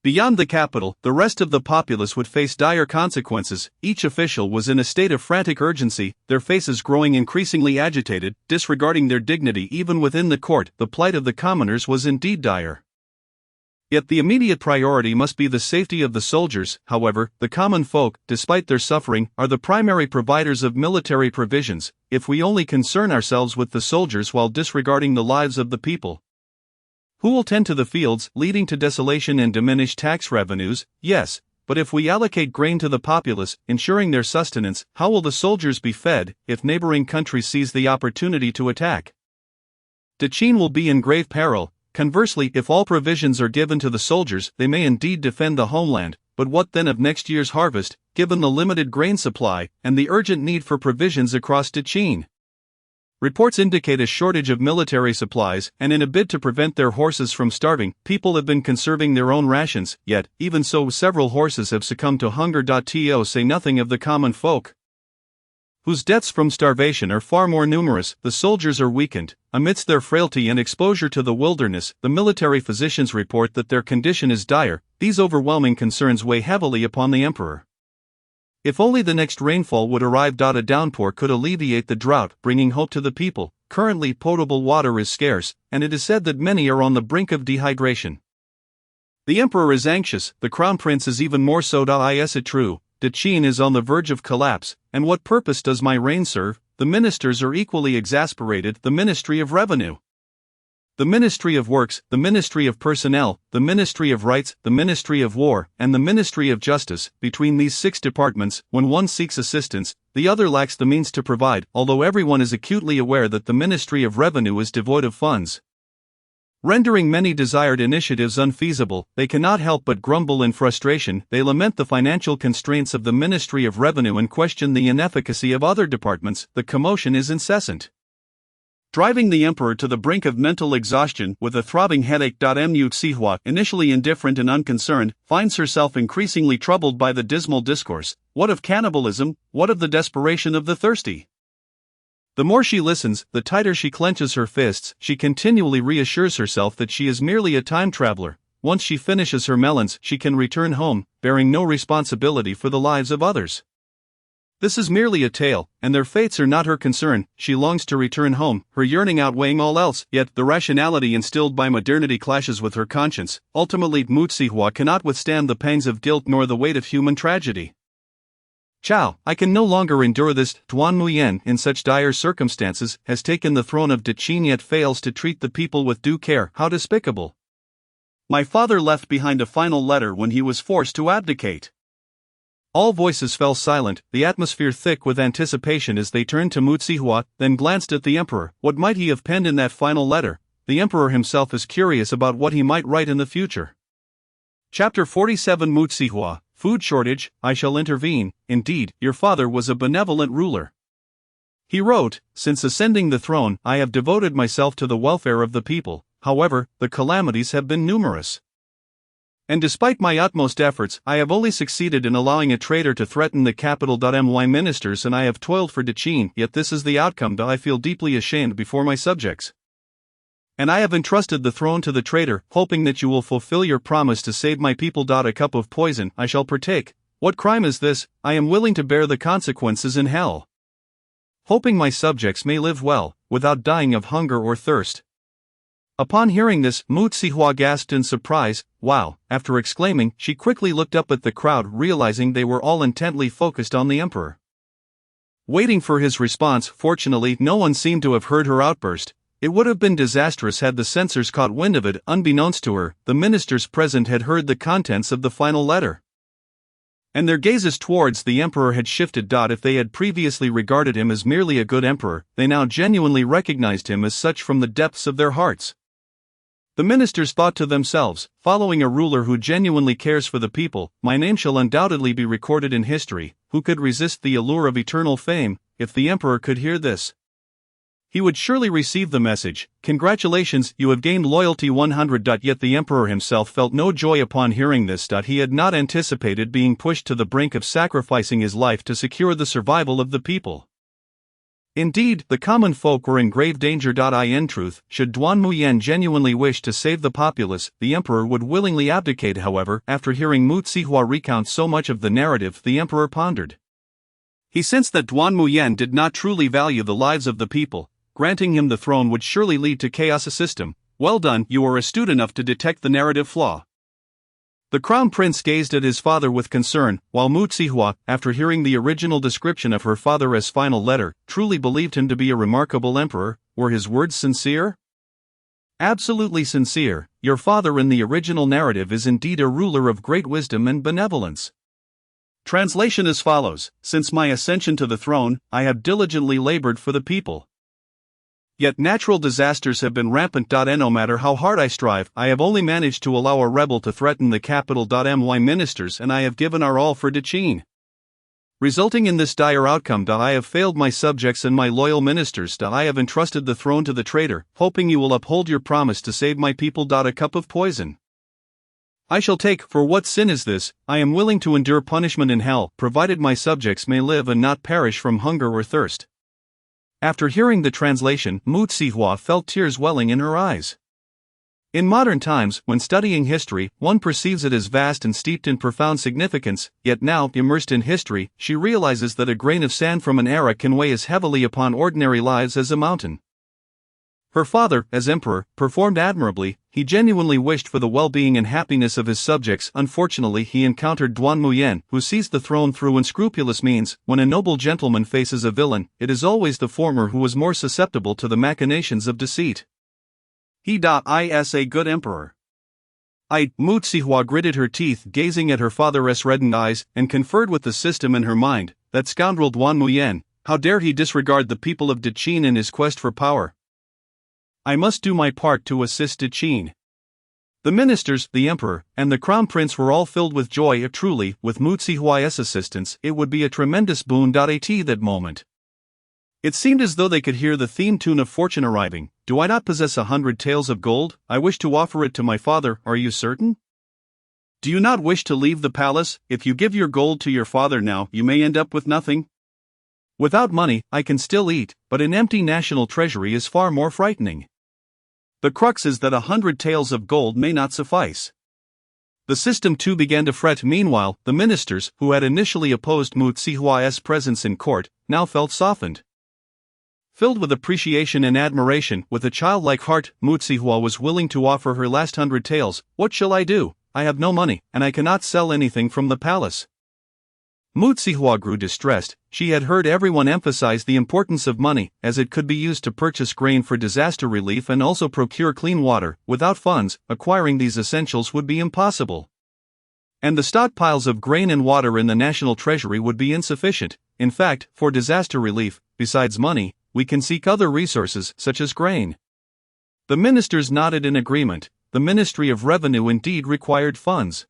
Beyond the capital, the rest of the populace would face dire consequences. Each official was in a state of frantic urgency, their faces growing increasingly agitated, disregarding their dignity even within the court. The plight of the commoners was indeed dire. Yet the immediate priority must be the safety of the soldiers. However, the common folk, despite their suffering, are the primary providers of military provisions. If we only concern ourselves with the soldiers while disregarding the lives of the people, who will tend to the fields, leading to desolation and diminished tax revenues? Yes, but if we allocate grain to the populace, ensuring their sustenance, how will the soldiers be fed if neighboring countries seize the opportunity to attack? Dechin will be in grave peril. Conversely, if all provisions are given to the soldiers, they may indeed defend the homeland, but what then of next year's harvest, given the limited grain supply and the urgent need for provisions across Dechin? Reports indicate a shortage of military supplies, and in a bid to prevent their horses from starving, people have been conserving their own rations, yet, even so, several horses have succumbed to hunger. To say nothing of the common folk, whose deaths from starvation are far more numerous. The soldiers are weakened. Amidst their frailty and exposure to the wilderness, the military physicians report that their condition is dire. These overwhelming concerns weigh heavily upon the emperor. If only the next rainfall would arrive. A downpour could alleviate the drought, bringing hope to the people. Currently, potable water is scarce, and it is said that many are on the brink of dehydration. The emperor is anxious, the crown prince is even more so. Is it true? Dechin is on the verge of collapse, and what purpose does my reign serve? The ministers are equally exasperated. The Ministry of Revenue, the Ministry of Works, the Ministry of Personnel, the Ministry of Rights, the Ministry of War, and the Ministry of Justice. Between these 6 departments, when one seeks assistance, the other lacks the means to provide, although everyone is acutely aware that the Ministry of Revenue is devoid of funds, rendering many desired initiatives unfeasible. They cannot help but grumble in frustration. They lament the financial constraints of the Ministry of Revenue and question the inefficacy of other departments. The commotion is incessant, driving the emperor to the brink of mental exhaustion. With a throbbing headache, Mu-Tsihua, initially indifferent and unconcerned, finds herself increasingly troubled by the dismal discourse. What of cannibalism? What of the desperation of the thirsty? The more she listens, the tighter she clenches her fists. She continually reassures herself that she is merely a time traveler. Once she finishes her melons, she can return home, bearing no responsibility for the lives of others. This is merely a tale, and their fates are not her concern. She longs to return home, her yearning outweighing all else, yet the rationality instilled by modernity clashes with her conscience. Ultimately, Mu-Tsihua cannot withstand the pangs of guilt nor the weight of human tragedy. Chow, I can no longer endure this. Duan Muyen, in such dire circumstances, has taken the throne of Dechin yet fails to treat the people with due care. How despicable! My father left behind a final letter when he was forced to abdicate. All voices fell silent, the atmosphere thick with anticipation as they turned to Mu-Tsihua, then glanced at the emperor. What might he have penned in that final letter? The emperor himself is curious about what he might write in the future. Chapter 47. Mu-Tsihua, food shortage, I shall intervene. Indeed, your father was a benevolent ruler. He wrote, since ascending the throne, I have devoted myself to the welfare of the people. However, the calamities have been numerous, and despite my utmost efforts, I have only succeeded in allowing a traitor to threaten the capital. My ministers and I have toiled for Dechin, yet this is the outcome. I feel deeply ashamed before my subjects, and I have entrusted the throne to the traitor, hoping that you will fulfill your promise to save my people. A cup of poison I shall partake. What crime is this? I am willing to bear the consequences in hell, hoping my subjects may live well, without dying of hunger or thirst. Upon hearing this, Mu-Tsihua gasped in surprise. Wow! After exclaiming, she quickly looked up at the crowd, realizing they were all intently focused on the emperor, waiting for his response. Fortunately, no one seemed to have heard her outburst. It would have been disastrous had the censors caught wind of it. Unbeknownst to her, the ministers present had heard the contents of the final letter, and their gazes towards the emperor had shifted. If they had previously regarded him as merely a good emperor, they now genuinely recognized him as such from the depths of their hearts. The ministers thought to themselves, following a ruler who genuinely cares for the people, my name shall undoubtedly be recorded in history. Who could resist the allure of eternal fame? If the emperor could hear this, he would surely receive the message. Congratulations, you have gained loyalty 100. Yet the emperor himself felt no joy upon hearing this. He had not anticipated being pushed to the brink of sacrificing his life to secure the survival of the people. Indeed, the common folk were in grave danger. In truth, should Duan Muyan genuinely wish to save the populace, the emperor would willingly abdicate. However, after hearing Mu Zihua recount so much of the narrative, the emperor pondered. He sensed that Duan Muyan did not truly value the lives of the people. Granting him the throne would surely lead to chaos. A system. Well done, you are astute enough to detect the narrative flaw. The crown prince gazed at his father with concern, while Mu Zihua, after hearing the original description of her father's final letter, truly believed him to be a remarkable emperor. Were his words sincere? Absolutely sincere. Your father in the original narrative is indeed a ruler of great wisdom and benevolence. Translation as follows: Since my ascension to the throne, I have diligently labored for the people. Yet natural disasters have been rampant. And no matter how hard I strive, I have only managed to allow a rebel to threaten the capital. My ministers and I have given our all for Dechin. Resulting in this dire outcome. I have failed my subjects and my loyal ministers. I have entrusted the throne to the traitor, hoping you will uphold your promise to save my people. A cup of poison I shall take. For what sin is this? I am willing to endure punishment in hell, provided my subjects may live and not perish from hunger or thirst. After hearing the translation, Mu Zihua felt tears welling in her eyes. In modern times, when studying history, one perceives it as vast and steeped in profound significance, yet now, immersed in history, she realizes that a grain of sand from an era can weigh as heavily upon ordinary lives as a mountain. Her father, as emperor, performed admirably. He genuinely wished for the well-being and happiness of his subjects. Unfortunately, he encountered Duan Muyan, who seized the throne through unscrupulous means. When a noble gentleman faces a villain, it is always the former who is more susceptible to the machinations of deceit. He is a good emperor. Mu Zihua gritted her teeth, gazing at her father's reddened eyes, and conferred with the system in her mind. That scoundrel Duan Muyan, how dare he disregard the people of Dechin in his quest for power? I must do my part to assist Dechin. The ministers, the emperor, and the crown prince were all filled with joy. Truly, with Mu Zihua's assistance, it would be a tremendous boon. At that moment, it seemed as though they could hear the theme tune of fortune arriving. Do I not possess 100 taels of gold? I wish to offer it to my father. Are you certain? Do you not wish to leave the palace? If you give your gold to your father now, you may end up with nothing. Without money, I can still eat, but an empty national treasury is far more frightening. The crux is that 100 taels of gold may not suffice. The system too began to fret. Meanwhile, the ministers, who had initially opposed Mu Zihua's presence in court, now felt softened. Filled with appreciation and admiration, with a childlike heart, Mu Zihua was willing to offer her last 100 taels. What shall I do? I have no money, and I cannot sell anything from the palace. Mu Zihua grew distressed. She had heard everyone emphasize the importance of money, as it could be used to purchase grain for disaster relief and also procure clean water. Without funds, acquiring these essentials would be impossible. And the stockpiles of grain and water in the national treasury would be insufficient. In fact, for disaster relief, besides money, we can seek other resources, such as grain. The ministers nodded in agreement. The Ministry of Revenue indeed required funds.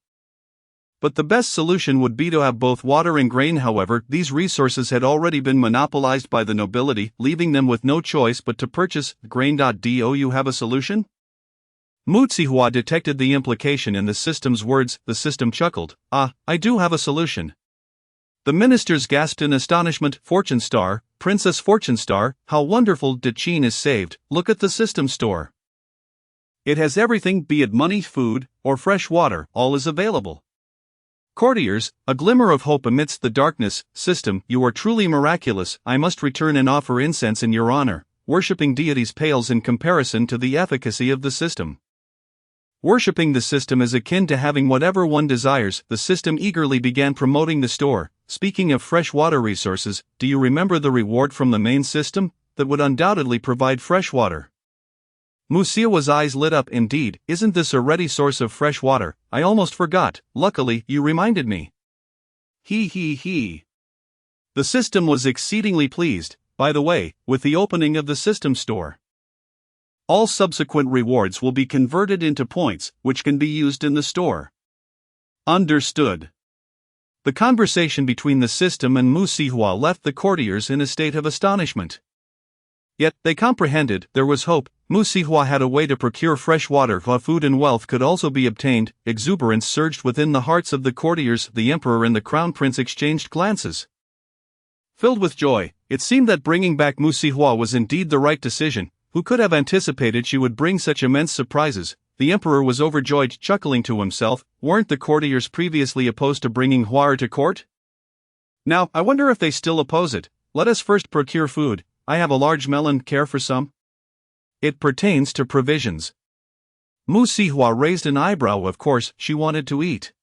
But the best solution would be to have both water and grain. However, these resources had already been monopolized by the nobility, leaving them with no choice but to purchase grain. Do you have a solution? Mu Zihua detected the implication in the system's words. The system chuckled. I do have a solution. The ministers gasped in astonishment. Fortune Star, Princess Fortune Star, how wonderful! Dechin is saved. Look at the system store. It has everything, be it money, food, or fresh water, all is available. Courtiers, a glimmer of hope amidst the darkness. System, you are truly miraculous. I must return and offer incense in your honor. Worshipping deities pales in comparison to the efficacy of the system. Worshipping the system is akin to having whatever one desires. The system eagerly began promoting the store. Speaking of fresh water resources, do you remember the reward from the main system? That would undoubtedly provide fresh water. Mu Zihua's eyes lit up. Indeed, isn't this a ready source of fresh water? I almost forgot. Luckily, you reminded me. He. The system was exceedingly pleased, by the way, with the opening of the system store. All subsequent rewards will be converted into points, which can be used in the store. Understood. The conversation between the system and Mu Zihua left the courtiers in a state of astonishment. Yet, they comprehended, there was hope. Mu Zihua had a way to procure fresh water while food and wealth could also be obtained. Exuberance surged within the hearts of the courtiers. The emperor and the crown prince exchanged glances. Filled with joy, it seemed that bringing back Mu Sihua was indeed the right decision. Who could have anticipated she would bring such immense surprises? The emperor was overjoyed, chuckling to himself. Weren't the courtiers previously opposed to bringing Huar to court? Now, I wonder if they still oppose it. Let us first procure food. I have a large melon. Care for some? It pertains to provisions. Mu Sihua raised an eyebrow. Of course, she wanted to eat.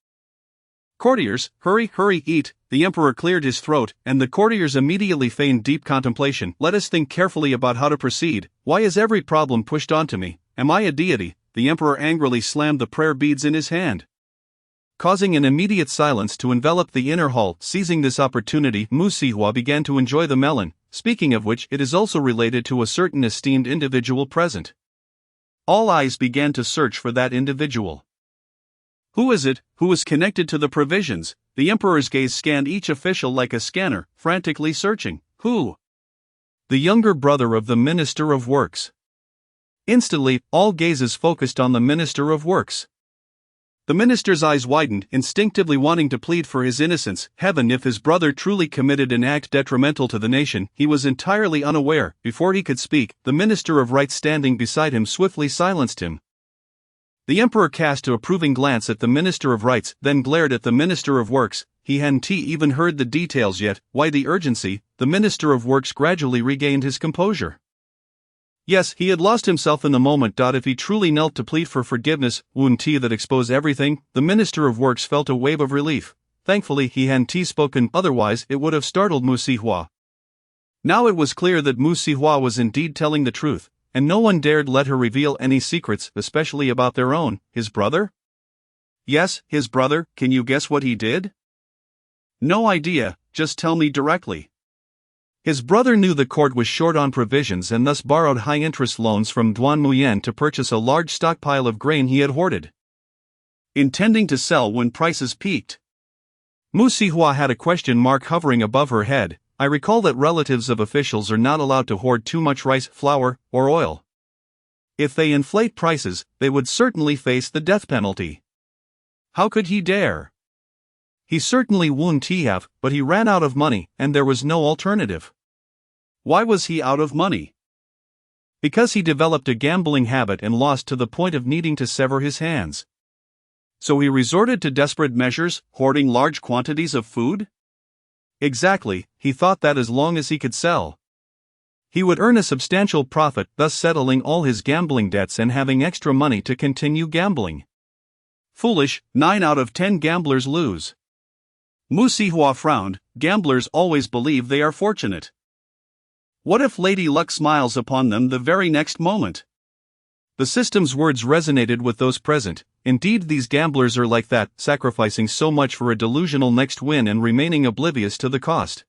Courtiers, hurry, hurry, eat. The emperor cleared his throat, and the courtiers immediately feigned deep contemplation. Let us think carefully about how to proceed. Why is every problem pushed onto me? Am I a deity? The emperor angrily slammed the prayer beads in his hand, causing an immediate silence to envelop the inner hall. Seizing this opportunity, Mu Sihua began to enjoy the melon, speaking of which it is also related to a certain esteemed individual present. All eyes began to search for that individual. Who is it? Who is connected to the provisions? The emperor's gaze scanned each official like a scanner, frantically searching. Who? The younger brother of the Minister of Works. Instantly, all gazes focused on the Minister of Works. The minister's eyes widened, instinctively wanting to plead for his innocence. Heaven, if his brother truly committed an act detrimental to the nation, he was entirely unaware. Before he could speak, the Minister of Rights standing beside him swiftly silenced him. The emperor cast an approving glance at the Minister of Rights, then glared at the Minister of Works. He hadn't even heard the details yet. Why the urgency? The Minister of Works gradually regained his composure. Yes, he had lost himself in the moment. If he truly knelt to plead for forgiveness, wouldn't he that expose everything? The Minister of Works felt a wave of relief. Thankfully he hadn't spoken, otherwise it would have startled Mu Sihua. Now it was clear that Mu Sihua was indeed telling the truth, and no one dared let her reveal any secrets, especially about their own. His brother? Yes, his brother. Can you guess what he did? No idea, just tell me directly. His brother knew the court was short on provisions and thus borrowed high-interest loans from Duan Muyan to purchase a large stockpile of grain he had hoarded, intending to sell when prices peaked. Mu Sihua had a question mark hovering above her head. I recall that relatives of officials are not allowed to hoard too much rice, flour, or oil. If they inflate prices, they would certainly face the death penalty. How could he dare? He certainly wouldn't have, but he ran out of money, and there was no alternative. Why was he out of money? Because he developed a gambling habit and lost to the point of needing to sever his hands. So he resorted to desperate measures, hoarding large quantities of food? Exactly, he thought that as long as he could sell, he would earn a substantial profit, thus settling all his gambling debts and having extra money to continue gambling. Foolish, 9 out of 10 gamblers lose. Mu Sihua frowned. Gamblers always believe they are fortunate. What if Lady Luck smiles upon them the very next moment? The system's words resonated with those present. Indeed, these gamblers are like that, sacrificing so much for a delusional next win and remaining oblivious to the cost.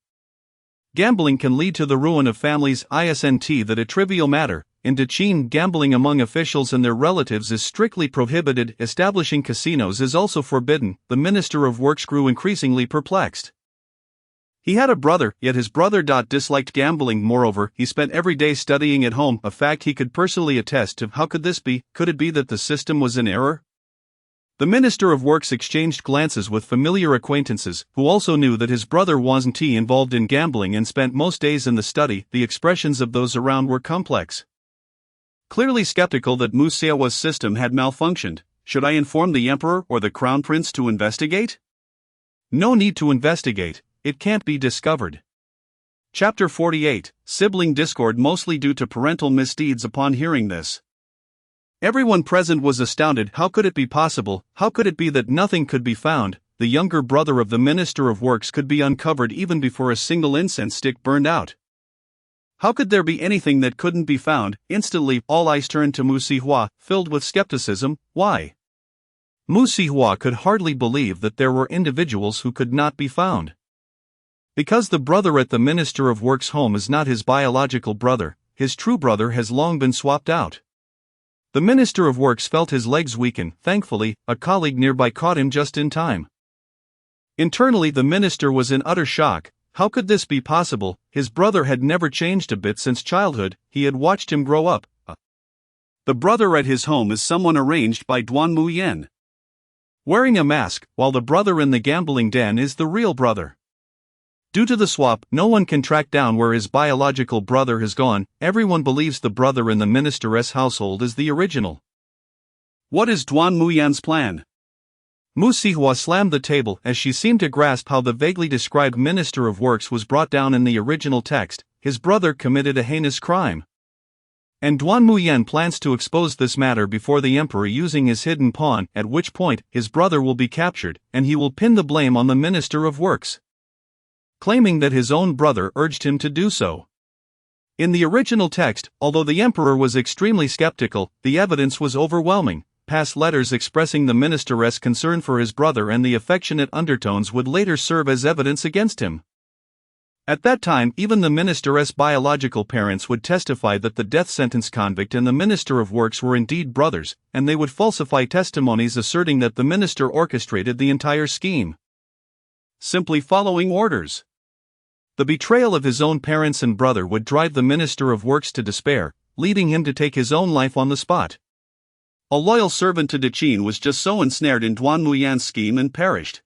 Gambling can lead to the ruin of families. Isn't that a trivial matter? In Dechin, gambling among officials and their relatives is strictly prohibited. Establishing casinos is also forbidden. The Minister of Works grew increasingly perplexed. He had a brother, yet his brother disliked gambling. Moreover, he spent every day studying at home, a fact he could personally attest to. How could this be? Could it be that the system was in error? The Minister of Works exchanged glances with familiar acquaintances, who also knew that his brother wasn't involved in gambling and spent most days in the study. The expressions of those around were complex. Clearly skeptical that Mu Sihua's system had malfunctioned. Should I inform the emperor or the crown prince to investigate? No need to investigate. It can't be discovered. Chapter 48, Sibling Discord, mostly due to parental misdeeds. Upon hearing this, everyone present was astounded. How could it be possible? How could it be that nothing could be found? The younger brother of the Minister of Works could be uncovered even before a single incense stick burned out. How could there be anything that couldn't be found? Instantly, all eyes turned to Mu Sihua, filled with skepticism. Why? Mu Sihua could hardly believe that there were individuals who could not be found. Because the brother at the Minister of Works' home is not his biological brother, his true brother has long been swapped out. The Minister of Works felt his legs weaken. Thankfully, a colleague nearby caught him just in time. Internally, the minister was in utter shock. How could this be possible? His brother had never changed a bit since childhood. He had watched him grow up. The brother at his home is someone arranged by Duan Muyan, wearing a mask, while the brother in the gambling den is the real brother. Due to the swap, no one can track down where his biological brother has gone. Everyone believes the brother in the minister's household is the original. What is Duan Muyan's plan? Mu Sihua slammed the table as she seemed to grasp how the vaguely described Minister of Works was brought down in the original text. His brother committed a heinous crime. And Duan Muyan plans to expose this matter before the emperor using his hidden pawn, at which point his brother will be captured, and he will pin the blame on the Minister of Works, claiming that his own brother urged him to do so. In the original text, although the emperor was extremely skeptical, the evidence was overwhelming. Past letters expressing the minister's concern for his brother and the affectionate undertones would later serve as evidence against him. At that time, even the minister's biological parents would testify that the death sentence convict and the Minister of Works were indeed brothers, and they would falsify testimonies asserting that the minister orchestrated the entire scheme, simply following orders. The betrayal of his own parents and brother would drive the Minister of Works to despair, leading him to take his own life on the spot. A loyal servant to Dechin was just so ensnared in Duan Muyan's scheme and perished.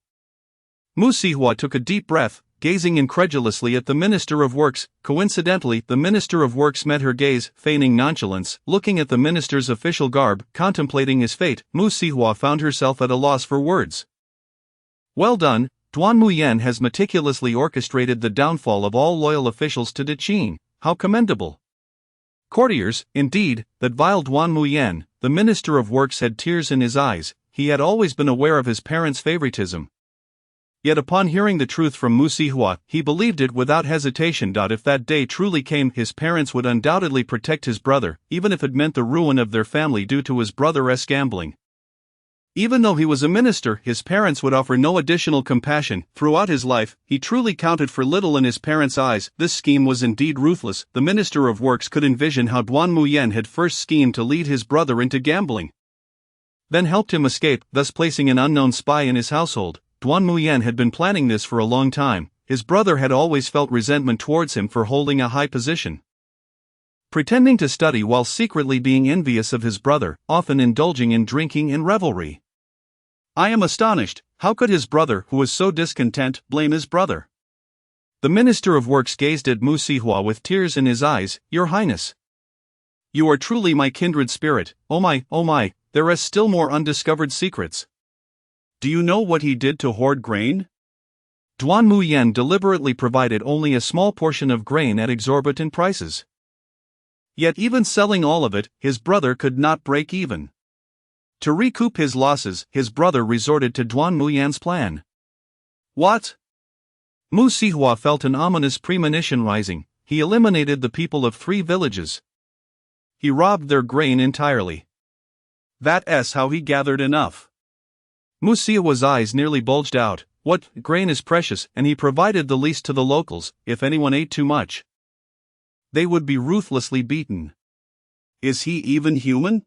Mu Sihua took a deep breath, gazing incredulously at the Minister of Works. Coincidentally, the Minister of Works met her gaze, feigning nonchalance. Looking at the minister's official garb, contemplating his fate, Mu Sihua found herself at a loss for words. Well done, Duan Muyan has meticulously orchestrated the downfall of all loyal officials to Dechin. How commendable! Courtiers, indeed, that vile Duan Muyan. The Minister of Works had tears in his eyes. He had always been aware of his parents' favoritism. Yet upon hearing the truth from Mu Sihua, he believed it without hesitation. If that day truly came, his parents would undoubtedly protect his brother, even if it meant the ruin of their family due to his brother's gambling. Even though he was a minister, his parents would offer no additional compassion. Throughout his life, he truly counted for little in his parents' eyes. This scheme was indeed ruthless. The Minister of Works could envision how Duan Muyan had first schemed to lead his brother into gambling, then helped him escape, thus placing an unknown spy in his household. Duan Muyan had been planning this for a long time. His brother had always felt resentment towards him for holding a high position, pretending to study while secretly being envious of his brother, often indulging in drinking and revelry. I am astonished. How could his brother, who was so discontent, blame his brother? The Minister of Works gazed at Mu Sihua with tears in his eyes. Your Highness, you are truly my kindred spirit. Oh my, there are still more undiscovered secrets. Do you know what he did to hoard grain? Duan Muyan deliberately provided only a small portion of grain at exorbitant prices. Yet even selling all of it, his brother could not break even. To recoup his losses, his brother resorted to Duan Muyan's plan. What? Mu Sihua felt an ominous premonition rising. He eliminated the people of 3 villages. He robbed their grain entirely. That's how he gathered enough. Mu Sihua's eyes nearly bulged out. What? Grain is precious, and he provided the least to the locals. If anyone ate too much, they would be ruthlessly beaten. Is he even human?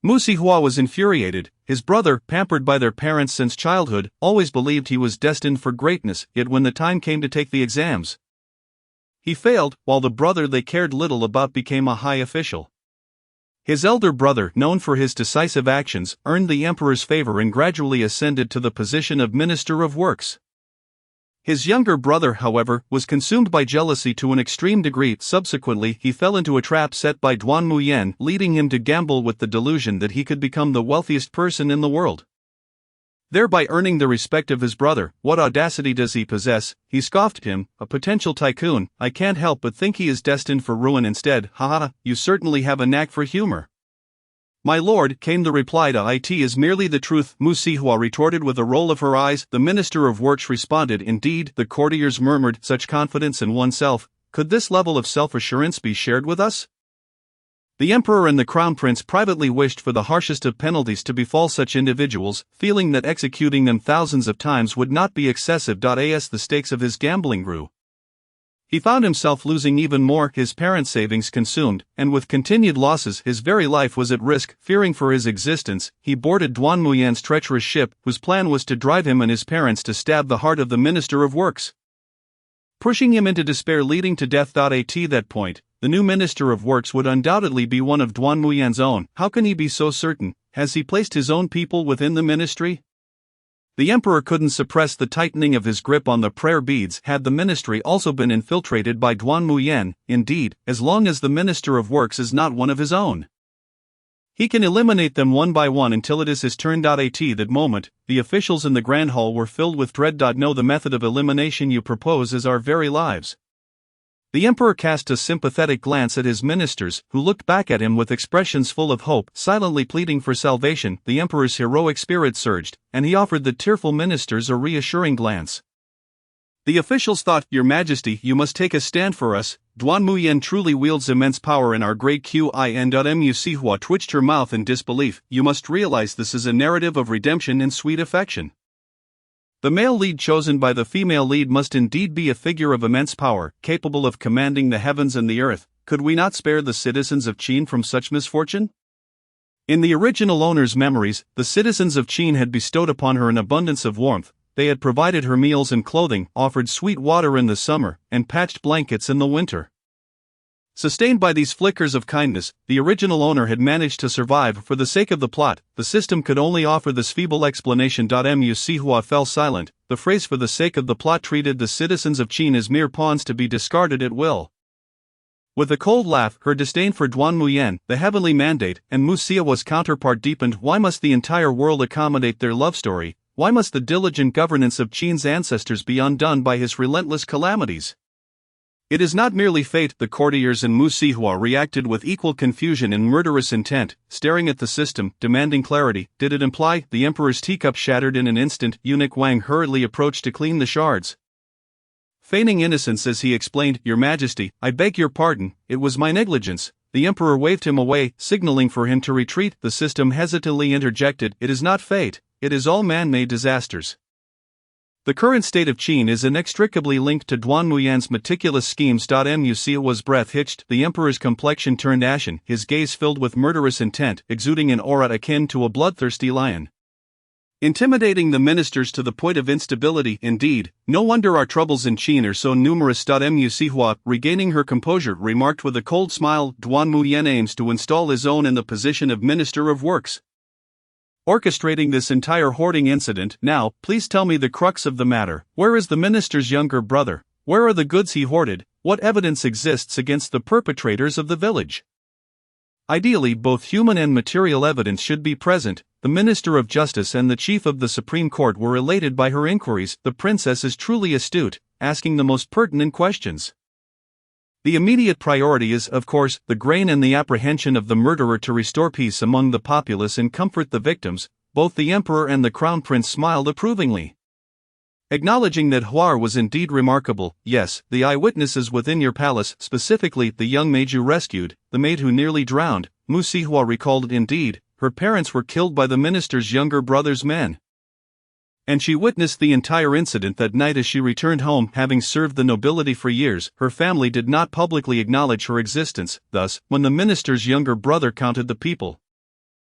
Mu Sihua was infuriated. His brother, pampered by their parents since childhood, always believed he was destined for greatness, yet when the time came to take the exams, he failed, while the brother they cared little about became a high official. His elder brother, known for his decisive actions, earned the emperor's favor and gradually ascended to the position of Minister of Works. His younger brother, however, was consumed by jealousy to an extreme degree. Subsequently, he fell into a trap set by Duan Muyan, leading him to gamble with the delusion that he could become the wealthiest person in the world, thereby earning the respect of his brother. What audacity does he possess? He scoffed at him, a potential tycoon. I can't help but think he is destined for ruin instead. Haha, you certainly have a knack for humor. My lord, came the reply. It is merely the truth, Mu Sihua retorted with a roll of her eyes. The Minister of Works responded. Indeed, the courtiers murmured, such confidence in oneself. Could this level of self-assurance be shared with us? The emperor and the crown prince privately wished for the harshest of penalties to befall such individuals, feeling that executing them thousands of times would not be excessive. As the stakes of his gambling grew, he found himself losing even more, his parents' savings consumed, and with continued losses his very life was at risk. Fearing for his existence, he boarded Duan Muyan's treacherous ship, whose plan was to drive him and his parents to stab the heart of the Minister of Works, pushing him into despair, leading to death. At that point, the new Minister of Works would undoubtedly be one of Duan Muyan's own. How can he be so certain? Has he placed his own people within the ministry? The emperor couldn't suppress the tightening of his grip on the prayer beads had the ministry also been infiltrated by Duan Muyen. Indeed, as long as the Minister of Works is not one of his own, he can eliminate them one by one until it is his turn. At that moment, the officials in the Grand Hall were filled with dread. No, the method of elimination you propose is our very lives. The emperor cast a sympathetic glance at his ministers, who looked back at him with expressions full of hope, silently pleading for salvation. The emperor's heroic spirit surged, and he offered the tearful ministers a reassuring glance. The officials thought, Your Majesty, you must take a stand for us. Duan Muyen truly wields immense power in our great Qin. Mu Sihua twitched her mouth in disbelief. You must realize this is a narrative of redemption and sweet affection. The male lead chosen by the female lead must indeed be a figure of immense power, capable of commanding the heavens and the earth. Could we not spare the citizens of Qin from such misfortune? In the original owner's memories, the citizens of Qin had bestowed upon her an abundance of warmth. They had provided her meals and clothing, offered sweet water in the summer, and patched blankets in the winter. Sustained by these flickers of kindness, the original owner had managed to survive. For the sake of the plot, the system could only offer this feeble explanation. Mu Sihua fell silent. The phrase "for the sake of the plot" treated the citizens of Qin as mere pawns to be discarded at will. With a cold laugh, her disdain for Duan Muyen, the heavenly mandate, and Mu Sihua's counterpart deepened. Why must the entire world accommodate their love story? Why must the diligent governance of Qin's ancestors be undone by his relentless calamities? It is not merely fate. The courtiers and Mu Sihua reacted with equal confusion and murderous intent, staring at the system, demanding clarity. Did it imply? The emperor's teacup shattered in an instant. Eunuch Wang hurriedly approached to clean the shards. Feigning innocence as he explained, Your Majesty, I beg your pardon, it was my negligence. The emperor waved him away, signaling for him to retreat. The system hesitantly interjected, It is not fate, it is all man-made disasters. The current state of Qin is inextricably linked to Duan Muyen's meticulous schemes. Mu Sihua's breath hitched, the emperor's complexion turned ashen, his gaze filled with murderous intent, exuding an aura akin to a bloodthirsty lion. Intimidating the ministers to the point of instability. Indeed, no wonder our troubles in Qin are so numerous. Mu Sihua, regaining her composure, remarked with a cold smile, Duan Muyen aims to install his own in the position of Minister of Works, orchestrating this entire hoarding incident. Now, please tell me the crux of the matter. Where is the minister's younger brother? Where are the goods he hoarded? What evidence exists against the perpetrators of the village? Ideally, both human and material evidence should be present. The Minister of Justice and the Chief of the Supreme Court were elated by her inquiries. The princess is truly astute, asking the most pertinent questions. The immediate priority is, of course, the grain and the apprehension of the murderer to restore peace among the populace and comfort the victims. Both the emperor and the crown prince smiled approvingly, acknowledging that Huar was indeed remarkable. Yes, the eyewitnesses within your palace, specifically the young maid you rescued, the maid who nearly drowned. Mu Sihua recalled. Indeed, her parents were killed by the minister's younger brother's men, and she witnessed the entire incident that night as she returned home. Having served the nobility for years, her family did not publicly acknowledge her existence. Thus, when the minister's younger brother counted the people,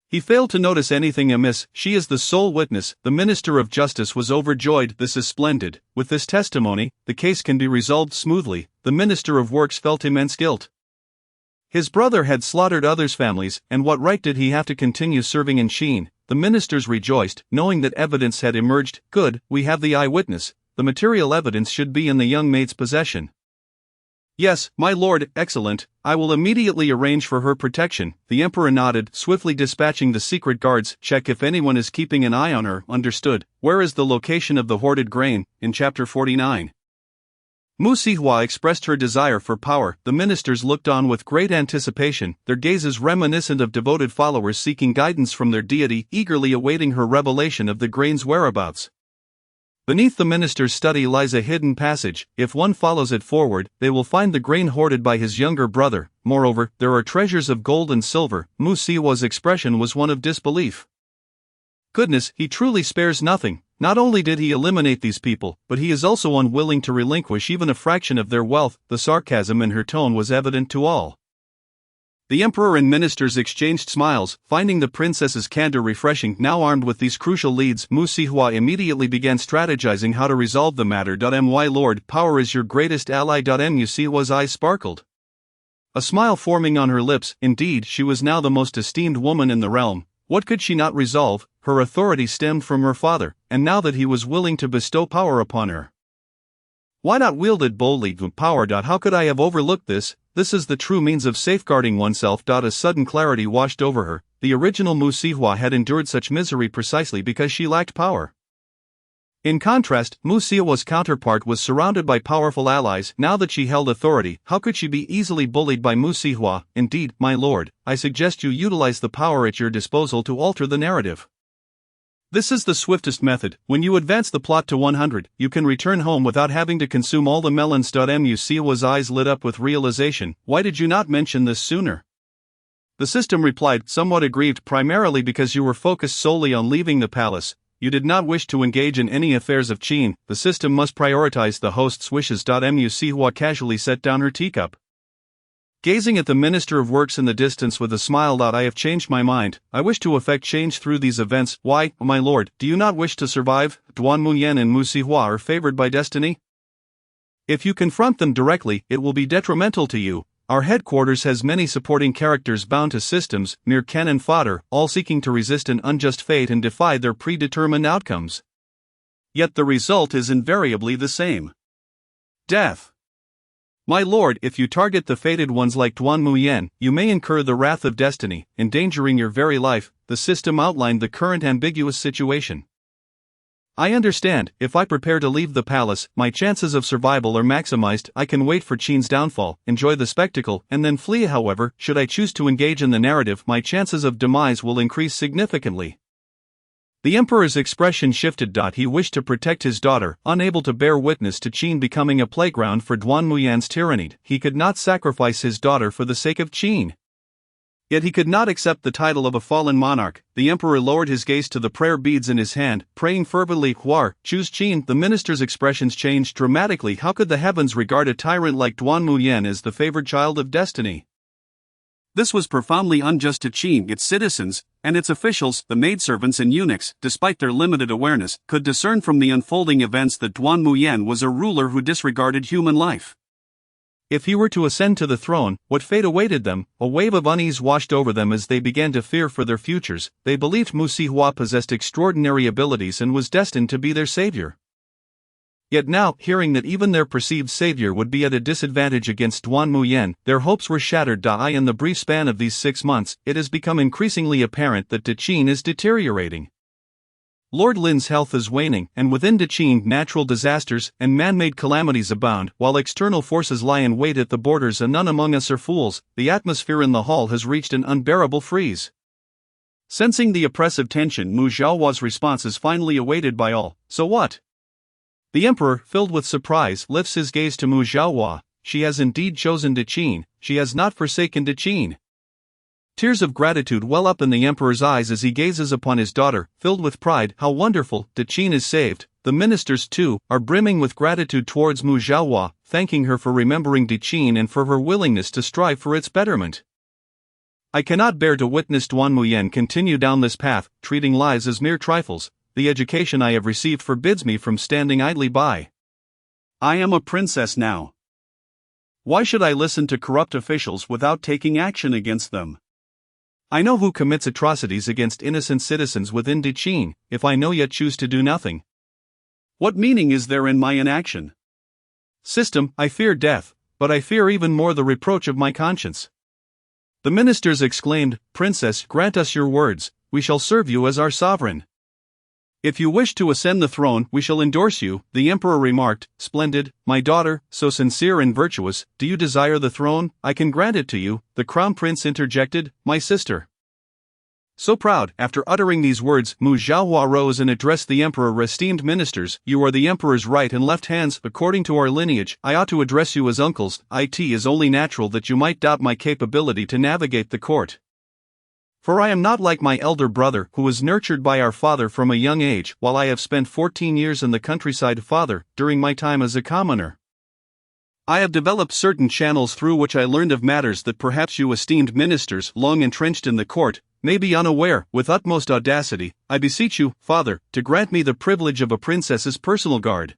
he failed to notice anything amiss. She is the sole witness. The Minister of Justice was overjoyed. This is splendid. With this testimony, the case can be resolved smoothly. The Minister of Works felt immense guilt. His brother had slaughtered others' families, and what right did he have to continue serving in Qin? The ministers rejoiced, knowing that evidence had emerged. Good, we have the eyewitness. The material evidence should be in the young maid's possession. Yes, my lord, excellent. I will immediately arrange for her protection. The emperor nodded, swiftly dispatching the secret guards. Check if anyone is keeping an eye on her. Understood. Where is the location of the hoarded grain? In chapter 49. Mu Sihua expressed her desire for power. The ministers looked on with great anticipation, their gazes reminiscent of devoted followers seeking guidance from their deity, eagerly awaiting her revelation of the grain's whereabouts. Beneath the minister's study lies a hidden passage. If one follows it forward, they will find the grain hoarded by his younger brother. Moreover, there are treasures of gold and silver. Mu Sihua's expression was one of disbelief. Goodness, he truly spares nothing. Not only did he eliminate these people, but he is also unwilling to relinquish even a fraction of their wealth. The sarcasm in her tone was evident to all. The emperor and ministers exchanged smiles, finding the princess's candor refreshing. Now armed with these crucial leads, Mu Sihua immediately began strategizing how to resolve the matter. My lord, power is your greatest ally. Mu Sihua's eyes sparkled, a smile forming on her lips. Indeed, she was now the most esteemed woman in the realm. What could she not resolve? Her authority stemmed from her father, and now that he was willing to bestow power upon her, why not wield it boldly with power? How could I have overlooked this? This is the true means of safeguarding oneself. A sudden clarity washed over her. The original Mu Sihua had endured such misery precisely because she lacked power. In contrast, Mu Sihua's counterpart was surrounded by powerful allies. Now that she held authority, how could she be easily bullied by Mu Sihua? Indeed, my lord, I suggest you utilize the power at your disposal to alter the narrative. This is the swiftest method. When you advance the plot to 100, you can return home without having to consume all the melons. Mu Sihua's eyes lit up with realization. Why did you not mention this sooner? The system replied, somewhat aggrieved, primarily because you were focused solely on leaving the palace. You did not wish to engage in any affairs of Qin. The system must prioritize the host's wishes. Mu Sihua casually set down her teacup, gazing at the Minister of Works in the distance with a smile. I have changed my mind. I wish to effect change through these events. Why, my lord, do you not wish to survive? Duan Muyan and Mu Sihua are favored by destiny. If you confront them directly, it will be detrimental to you. Our headquarters has many supporting characters bound to systems, mere cannon fodder, all seeking to resist an unjust fate and defy their predetermined outcomes. Yet the result is invariably the same: death. My lord, if you target the fated ones like Duan Muyan, you may incur the wrath of destiny, endangering your very life. The system outlined the current ambiguous situation. I understand. If I prepare to leave the palace, my chances of survival are maximized. I can wait for Qin's downfall, enjoy the spectacle, and then flee. However, should I choose to engage in the narrative, my chances of demise will increase significantly. The emperor's expression shifted. He wished to protect his daughter, unable to bear witness to Qin becoming a playground for Duan Muyan's tyranny. He could not sacrifice his daughter for the sake of Qin. Yet he could not accept the title of a fallen monarch. The emperor lowered his gaze to the prayer beads in his hand, praying fervently. Huar, choose Qin. The minister's expressions changed dramatically. How could the heavens regard a tyrant like Duan Muyan as the favored child of destiny? This was profoundly unjust to Qin. Its citizens, and its officials, the maidservants and eunuchs, despite their limited awareness, could discern from the unfolding events that Duan Muyan was a ruler who disregarded human life. If he were to ascend to the throne, what fate awaited them? A wave of unease washed over them as they began to fear for their futures. They believed Mu Sihua possessed extraordinary abilities and was destined to be their savior. Yet now, hearing that even their perceived savior would be at a disadvantage against Duan Muyan, their hopes were shattered. In the brief span of these 6 months, it has become increasingly apparent that Qin is deteriorating. Lord Lin's health is waning, and within Qin natural disasters and man-made calamities abound, while external forces lie in wait at the borders, and none among us are fools. The atmosphere in the hall has reached an unbearable freeze. Sensing the oppressive tension, Mu Xiaohua's response is finally awaited by all. So what? The emperor, filled with surprise, lifts his gaze to Mu Xiaohua. She has indeed chosen Qin. She has not forsaken Qin. Tears of gratitude well up in the emperor's eyes as he gazes upon his daughter, filled with pride. How wonderful, Qin is saved. The ministers, too, are brimming with gratitude towards Mu Xiaohua, thanking her for remembering Qin and for her willingness to strive for its betterment. I cannot bear to witness Duan Muyan continue down this path, treating lives as mere trifles. The education I have received forbids me from standing idly by. I am a princess now. Why should I listen to corrupt officials without taking action against them? I know who commits atrocities against innocent citizens within Qin. If I know yet choose to do nothing, what meaning is there in my inaction? System, I fear death, but I fear even more the reproach of my conscience. The ministers exclaimed, Princess, grant us your words, we shall serve you as our sovereign. If you wish to ascend the throne, we shall endorse you, the emperor remarked. Splendid, my daughter, so sincere and virtuous. Do you desire the throne? I can grant it to you, the crown prince interjected. My sister. So proud. After uttering these words, Mu Xiaohua rose and addressed the emperor. Esteemed ministers, you are the emperor's right and left hands. According to our lineage, I ought to address you as uncles. It is only natural that you might doubt my capability to navigate the court. For I am not like my elder brother, who was nurtured by our father from a young age, while I have spent 14 years in the countryside. Father, during my time as a commoner, I have developed certain channels through which I learned of matters that perhaps you esteemed ministers, long entrenched in the court, may be unaware. With utmost audacity, I beseech you, Father, to grant me the privilege of a princess's personal guard.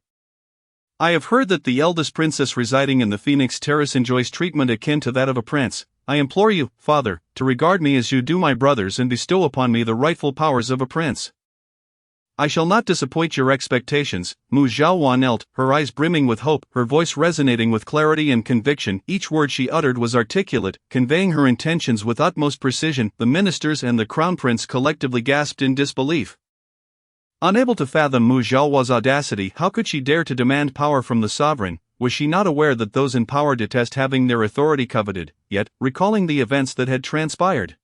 I have heard that the eldest princess residing in the Phoenix Terrace enjoys treatment akin to that of a prince. I implore you, father, to regard me as you do my brothers and bestow upon me the rightful powers of a prince. I shall not disappoint your expectations." Mu Xiaohua knelt, her eyes brimming with hope, her voice resonating with clarity and conviction. Each word she uttered was articulate, conveying her intentions with utmost precision. The ministers and the crown prince collectively gasped in disbelief. Unable to fathom Mu Xiaohua's audacity, how could she dare to demand power from the sovereign? Was she not aware that those in power detest having their authority coveted? Yet, recalling the events that had transpired,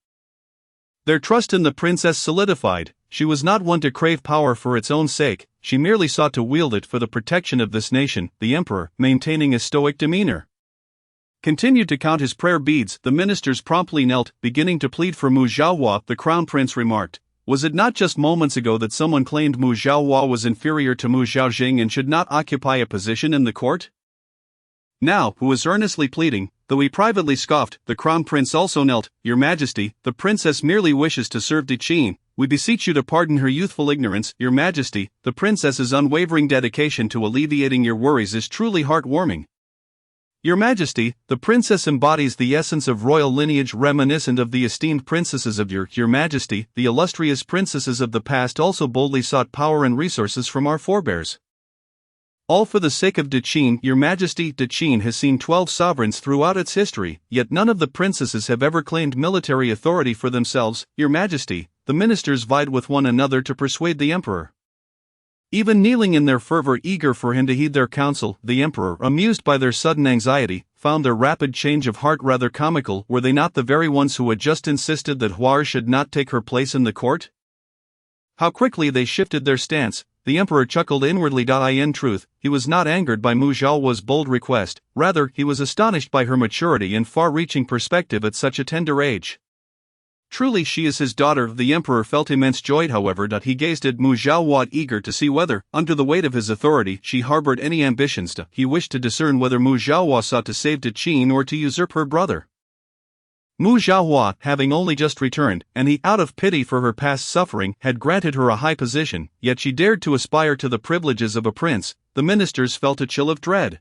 their trust in the princess solidified. She was not one to crave power for its own sake, she merely sought to wield it for the protection of this nation. The emperor, maintaining a stoic demeanor, continued to count his prayer beads. The ministers promptly knelt, beginning to plead for Mu Xiaohua. The crown prince remarked, "Was it not just moments ago that someone claimed Mu Xiaohua was inferior to Mu Xiaojing and should not occupy a position in the court? Now, who is earnestly pleading?" Though he privately scoffed, the crown prince also knelt. "Your Majesty, the princess merely wishes to serve Deqin. We beseech you to pardon her youthful ignorance." "Your Majesty, the princess's unwavering dedication to alleviating your worries is truly heartwarming." "Your Majesty, the princess embodies the essence of royal lineage reminiscent of the esteemed princesses of Your Majesty, the illustrious princesses of the past also boldly sought power and resources from our forebears. All for the sake of Deqin." "Your Majesty, Deqin has seen 12 sovereigns throughout its history, yet none of the princesses have ever claimed military authority for themselves." "Your Majesty," the ministers vied with one another to persuade the emperor, even kneeling in their fervor eager for him to heed their counsel. The emperor, amused by their sudden anxiety, found their rapid change of heart rather comical. Were they not the very ones who had just insisted that Huar should not take her place in the court? How quickly they shifted their stance. The emperor chuckled inwardly. In truth, he was not angered by Mu Xiaohua's bold request, rather, he was astonished by her maturity and far-reaching perspective at such a tender age. Truly she is his daughter. The emperor felt immense joy, however, that he gazed at Mu Xiaohua, eager to see whether, under the weight of his authority, she harbored any ambitions he wished to discern whether Mu Xiaohua sought to save Deqin or to usurp her brother. Mu Xiaohua, having only just returned, and he, out of pity for her past suffering, had granted her a high position, yet she dared to aspire to the privileges of a prince. The ministers felt a chill of dread.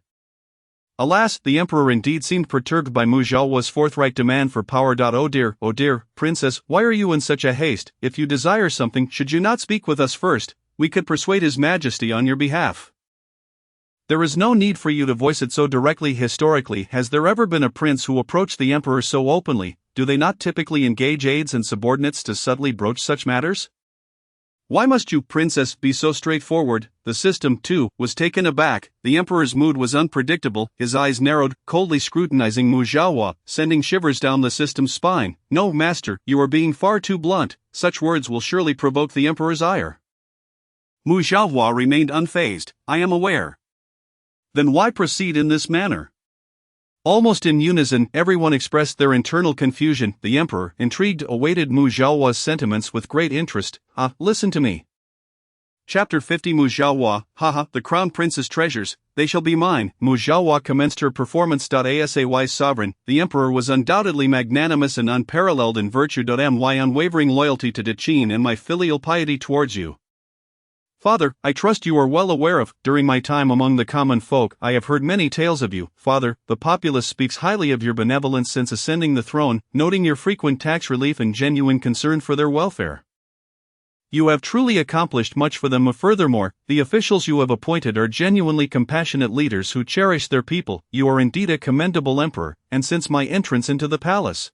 Alas, the emperor indeed seemed perturbed by Mu Xiaohua's forthright demand for power. Oh dear, princess, why are you in such a haste? If you desire something, should you not speak with us first? We could persuade His Majesty on your behalf. There is no need for you to voice it so directly. Historically, has there ever been a prince who approached the emperor so openly? Do they not typically engage aides and subordinates to subtly broach such matters? Why must you, princess, be so straightforward? The system, too, was taken aback. The emperor's mood was unpredictable, his eyes narrowed, coldly scrutinizing Mu Xiaohua, sending shivers down the system's spine. "No, master, you are being far too blunt. Such words will surely provoke the emperor's ire." Mu Xiaohua remained unfazed. "I am aware." "Then why proceed in this manner?" Almost in unison, everyone expressed their internal confusion. The emperor, intrigued, awaited Mu Xiaohua's sentiments with great interest. Listen to me." Chapter 50. Mu Xiaohua, the crown prince's treasures, they shall be mine. Mu Xiaohua commenced her performance. Asay sovereign, the emperor was undoubtedly magnanimous and unparalleled in virtue. My unwavering loyalty to Deqin and my filial piety towards you, Father, I trust you are well aware of. During my time among the common folk, I have heard many tales of you. Father, the populace speaks highly of your benevolence since ascending the throne, noting your frequent tax relief and genuine concern for their welfare. You have truly accomplished much for them. Furthermore, the officials you have appointed are genuinely compassionate leaders who cherish their people. You are indeed a commendable emperor, and since my entrance into the palace,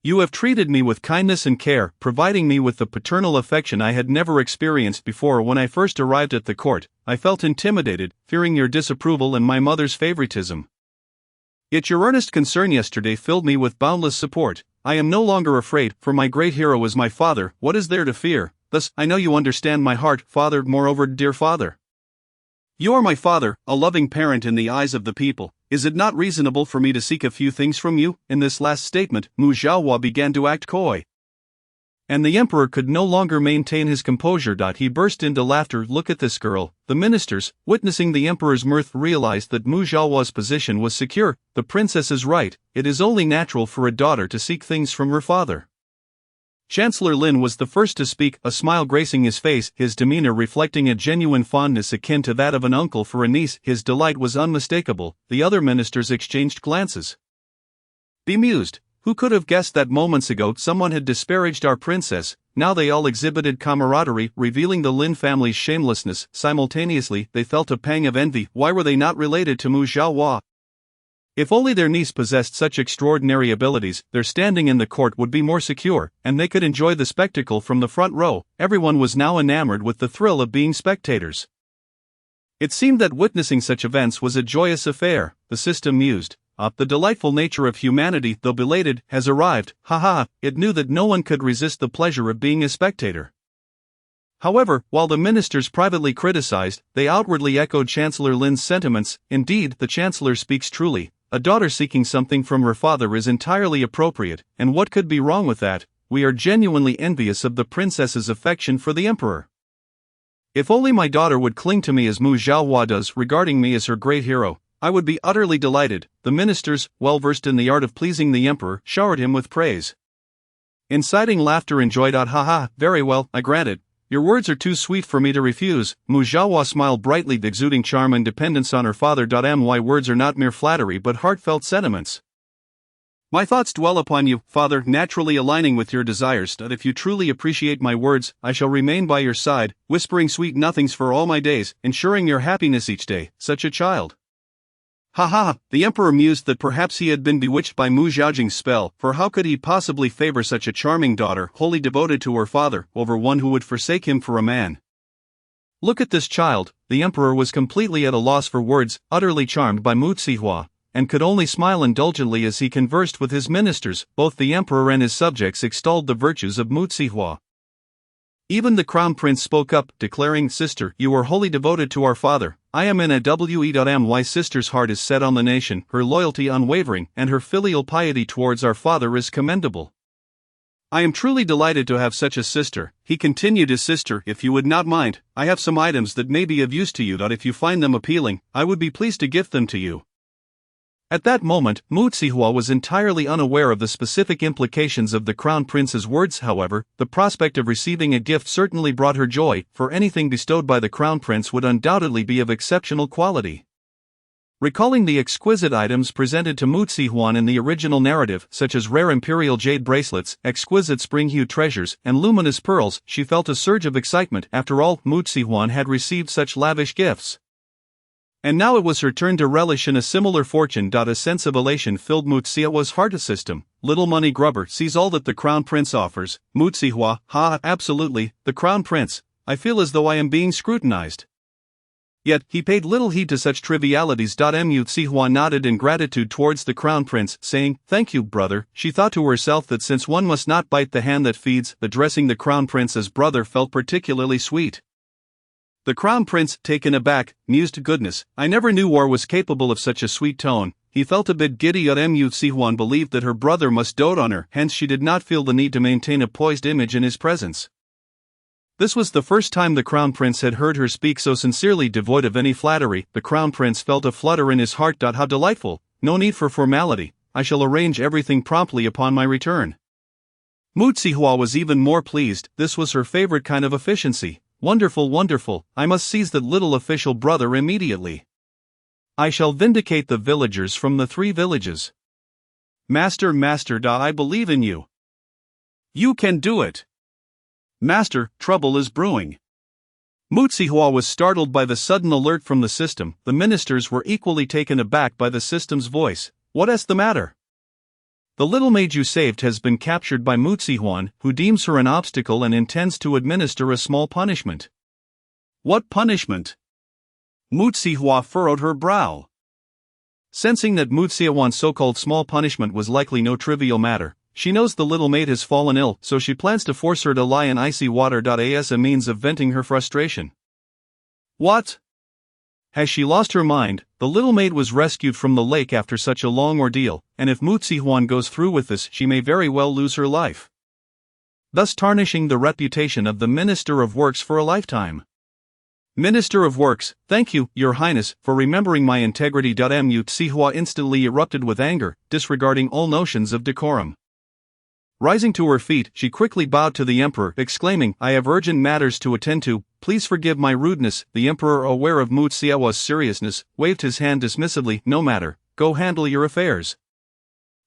you have treated me with kindness and care, providing me with the paternal affection I had never experienced before. When I first arrived at the court, I felt intimidated, fearing your disapproval and my mother's favoritism. Yet your earnest concern yesterday filled me with boundless support. I am no longer afraid, for my great hero is my father. What is there to fear? Thus, I know you understand my heart, Father. Moreover, dear Father, you are my father, a loving parent in the eyes of the people. Is it not reasonable for me to seek a few things from you? In this last statement, Mu Xiaohua began to act coy, and the emperor could no longer maintain his composure. He burst into laughter. Look at this girl. The ministers, witnessing the emperor's mirth, realized that Mu Xiaohua's position was secure. The princess is right. It is only natural for a daughter to seek things from her father. Chancellor Lin was the first to speak, a smile gracing his face, his demeanor reflecting a genuine fondness akin to that of an uncle for a niece. His delight was unmistakable. The other ministers exchanged glances. Bemused, who could have guessed that moments ago someone had disparaged our princess? Now they all exhibited camaraderie, revealing the Lin family's shamelessness. Simultaneously, they felt a pang of envy. Why were they not related to Mu Xiaohua? If only their niece possessed such extraordinary abilities, their standing in the court would be more secure, and they could enjoy the spectacle from the front row. Everyone was now enamored with the thrill of being spectators. It seemed that witnessing such events was a joyous affair, the system mused. The delightful nature of humanity, though belated, has arrived. Ha! It knew that no one could resist the pleasure of being a spectator. However, while the ministers privately criticized, they outwardly echoed Chancellor Lin's sentiments. Indeed, the Chancellor speaks truly. A daughter seeking something from her father is entirely appropriate, and what could be wrong with that? We are genuinely envious of the princess's affection for the emperor. If only my daughter would cling to me as Mu Xiaohua does, regarding me as her great hero, I would be utterly delighted. The ministers, well versed in the art of pleasing the emperor, showered him with praise. Inciting laughter enjoyed. Ha! Very well, I grant it. Your words are too sweet for me to refuse. Mu Xiaohua smiled brightly, exuding charm and dependence on her father. My words are not mere flattery but heartfelt sentiments. My thoughts dwell upon you, father, naturally aligning with your desires. If you truly appreciate my words, I shall remain by your side, whispering sweet nothings for all my days, ensuring your happiness each day. Such a child. Ha! The emperor mused that perhaps he had been bewitched by Mu Xiaojing's spell, for how could he possibly favor such a charming daughter, wholly devoted to her father, over one who would forsake him for a man? Look at this child. The emperor was completely at a loss for words, utterly charmed by Mu Zihua, and could only smile indulgently as he conversed with his ministers. Both the emperor and his subjects extolled the virtues of Mu Zihua. Even the crown prince spoke up, declaring, "Sister, you are wholly devoted to our father. I am in a My sister's heart is set on the nation, her loyalty unwavering, and her filial piety towards our father is commendable. I am truly delighted to have such a sister." He continued, "His sister, if you would not mind, I have some items that may be of use to you. If you find them appealing, I would be pleased to gift them to you." At that moment, Mu Zihua was entirely unaware of the specific implications of the crown prince's words. However, the prospect of receiving a gift certainly brought her joy, for anything bestowed by the crown prince would undoubtedly be of exceptional quality. Recalling the exquisite items presented to Mu Zihua in the original narrative, such as rare imperial jade bracelets, exquisite spring-hued treasures, and luminous pearls, she felt a surge of excitement. After all, Mu Zihua had received such lavish gifts. And now it was her turn to relish in a similar fortune. A sense of elation filled Mu Zihua's heart. A system, little money grubber, sees all that the crown prince offers. Mu Zihua, ha, absolutely, the crown prince. I feel as though I am being scrutinized. Yet, he paid little heed to such trivialities. Mu Zihua nodded in gratitude towards the crown prince, saying, "Thank you, brother." She thought to herself that since one must not bite the hand that feeds, addressing the crown prince as brother felt particularly sweet. The crown prince, taken aback, mused, "Goodness, I never knew war was capable of such a sweet tone." He felt a bit giddy. Mu Zihua believed that her brother must dote on her, hence she did not feel the need to maintain a poised image in his presence. This was the first time the crown prince had heard her speak so sincerely, devoid of any flattery. The crown prince felt a flutter in his heart. How delightful! No need for formality. I shall arrange everything promptly upon my return. Mu Zihua was even more pleased. This was her favorite kind of efficiency. Wonderful, I must seize that little official brother immediately. I shall vindicate the villagers from the 3 villages. Master, I believe in you. You can do it. Master, trouble is brewing. Mu Zihua was startled by the sudden alert from the system. The ministers were equally taken aback by the system's voice. What is the matter? The little maid you saved has been captured by Mu Zihua, who deems her an obstacle and intends to administer a small punishment. What punishment? Mu Zihua furrowed her brow. Sensing that Mu Zihua's so-called small punishment was likely no trivial matter, she knows the little maid has fallen ill, so she plans to force her to lie in icy water as a means of venting her frustration. What? Has she lost her mind? The little maid was rescued from the lake after such a long ordeal, and if Mu Zihua goes through with this, she may very well lose her life, thus tarnishing the reputation of the Minister of Works for a lifetime. Minister of Works, thank you, Your Highness, for remembering my integrity. Mu Zihua instantly erupted with anger, disregarding all notions of decorum. Rising to her feet, she quickly bowed to the emperor, exclaiming, "I have urgent matters to attend to. Please forgive my rudeness." The emperor, aware of Mu Zihua's seriousness, waved his hand dismissively. "No matter, go handle your affairs."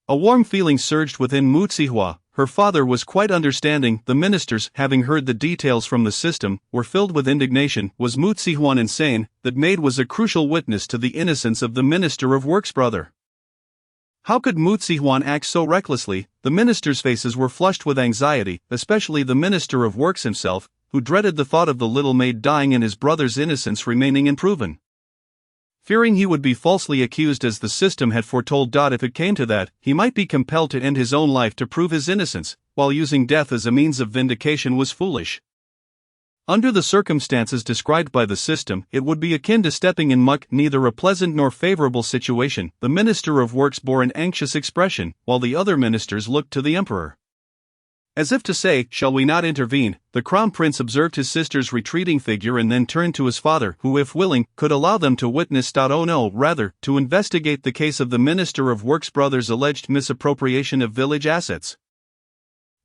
A warm feeling surged within Mutsihua. Her father was quite understanding. The ministers, having heard the details from the system, were filled with indignation. Was Mutsihuan insane? That maid was a crucial witness to the innocence of the Minister of Work's brother. How could Mutsihuan act so recklessly? The ministers' faces were flushed with anxiety, especially the Minister of Works himself, who dreaded the thought of the little maid dying and his brother's innocence remaining unproven. Fearing he would be falsely accused as the system had foretold. If it came to that, he might be compelled to end his own life to prove his innocence, while using death as a means of vindication was foolish. Under the circumstances described by the system, it would be akin to stepping in muck, neither a pleasant nor favorable situation. The Minister of Works bore an anxious expression, while the other ministers looked to the emperor. As if to say, "Shall we not intervene?" The crown prince observed his sister's retreating figure and then turned to his father, who, if willing, could allow them to witness. Oh no, rather, to investigate the case of the Minister of Works' brother's alleged misappropriation of village assets.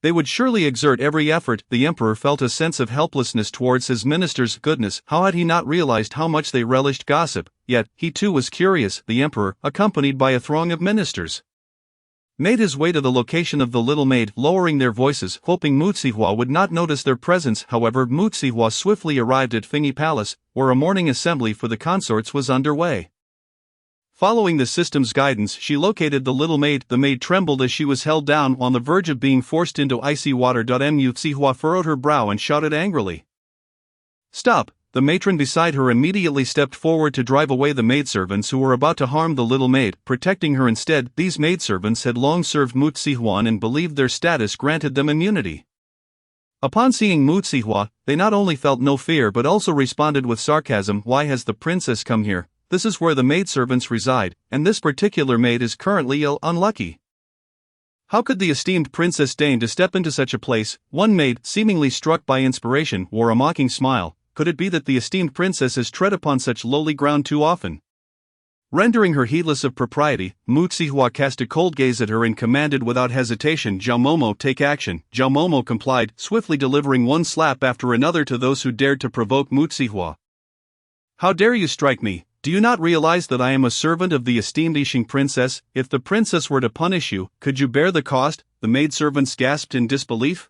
They would surely exert every effort. The emperor felt a sense of helplessness towards his ministers. Goodness, how had he not realized how much they relished gossip? Yet, he too was curious. The emperor, accompanied by a throng of ministers, made his way to the location of the little maid, lowering their voices, hoping Mutsihua would not notice their presence. However, Mutsihua swiftly arrived at Fengyi Palace, where a morning assembly for the consorts was underway. Following the system's guidance, she located the little maid. The maid trembled as she was held down on the verge of being forced into icy water. Mutsihua furrowed her brow and shouted angrily, "Stop!" The matron beside her immediately stepped forward to drive away the maidservants who were about to harm the little maid, protecting her instead. These maidservants had long served Mutsihuan and believed their status granted them immunity. Upon seeing Mutsihua, they not only felt no fear but also responded with sarcasm. "Why has the princess come here? This is where the maidservants reside, and this particular maid is currently ill. Unlucky. How could the esteemed princess deign to step into such a place?" One maid, seemingly struck by inspiration, wore a mocking smile. "Could it be that the esteemed princess has tread upon such lowly ground too often?" Rendering her heedless of propriety, Mutsihua cast a cold gaze at her and commanded without hesitation, "Zhao Momo, take action." Zhao Momo complied, swiftly delivering one slap after another to those who dared to provoke Mutsihua. "How dare you strike me? Do you not realize that I am a servant of the esteemed Yixing princess? If the princess were to punish you, could you bear the cost?" The maidservants gasped in disbelief.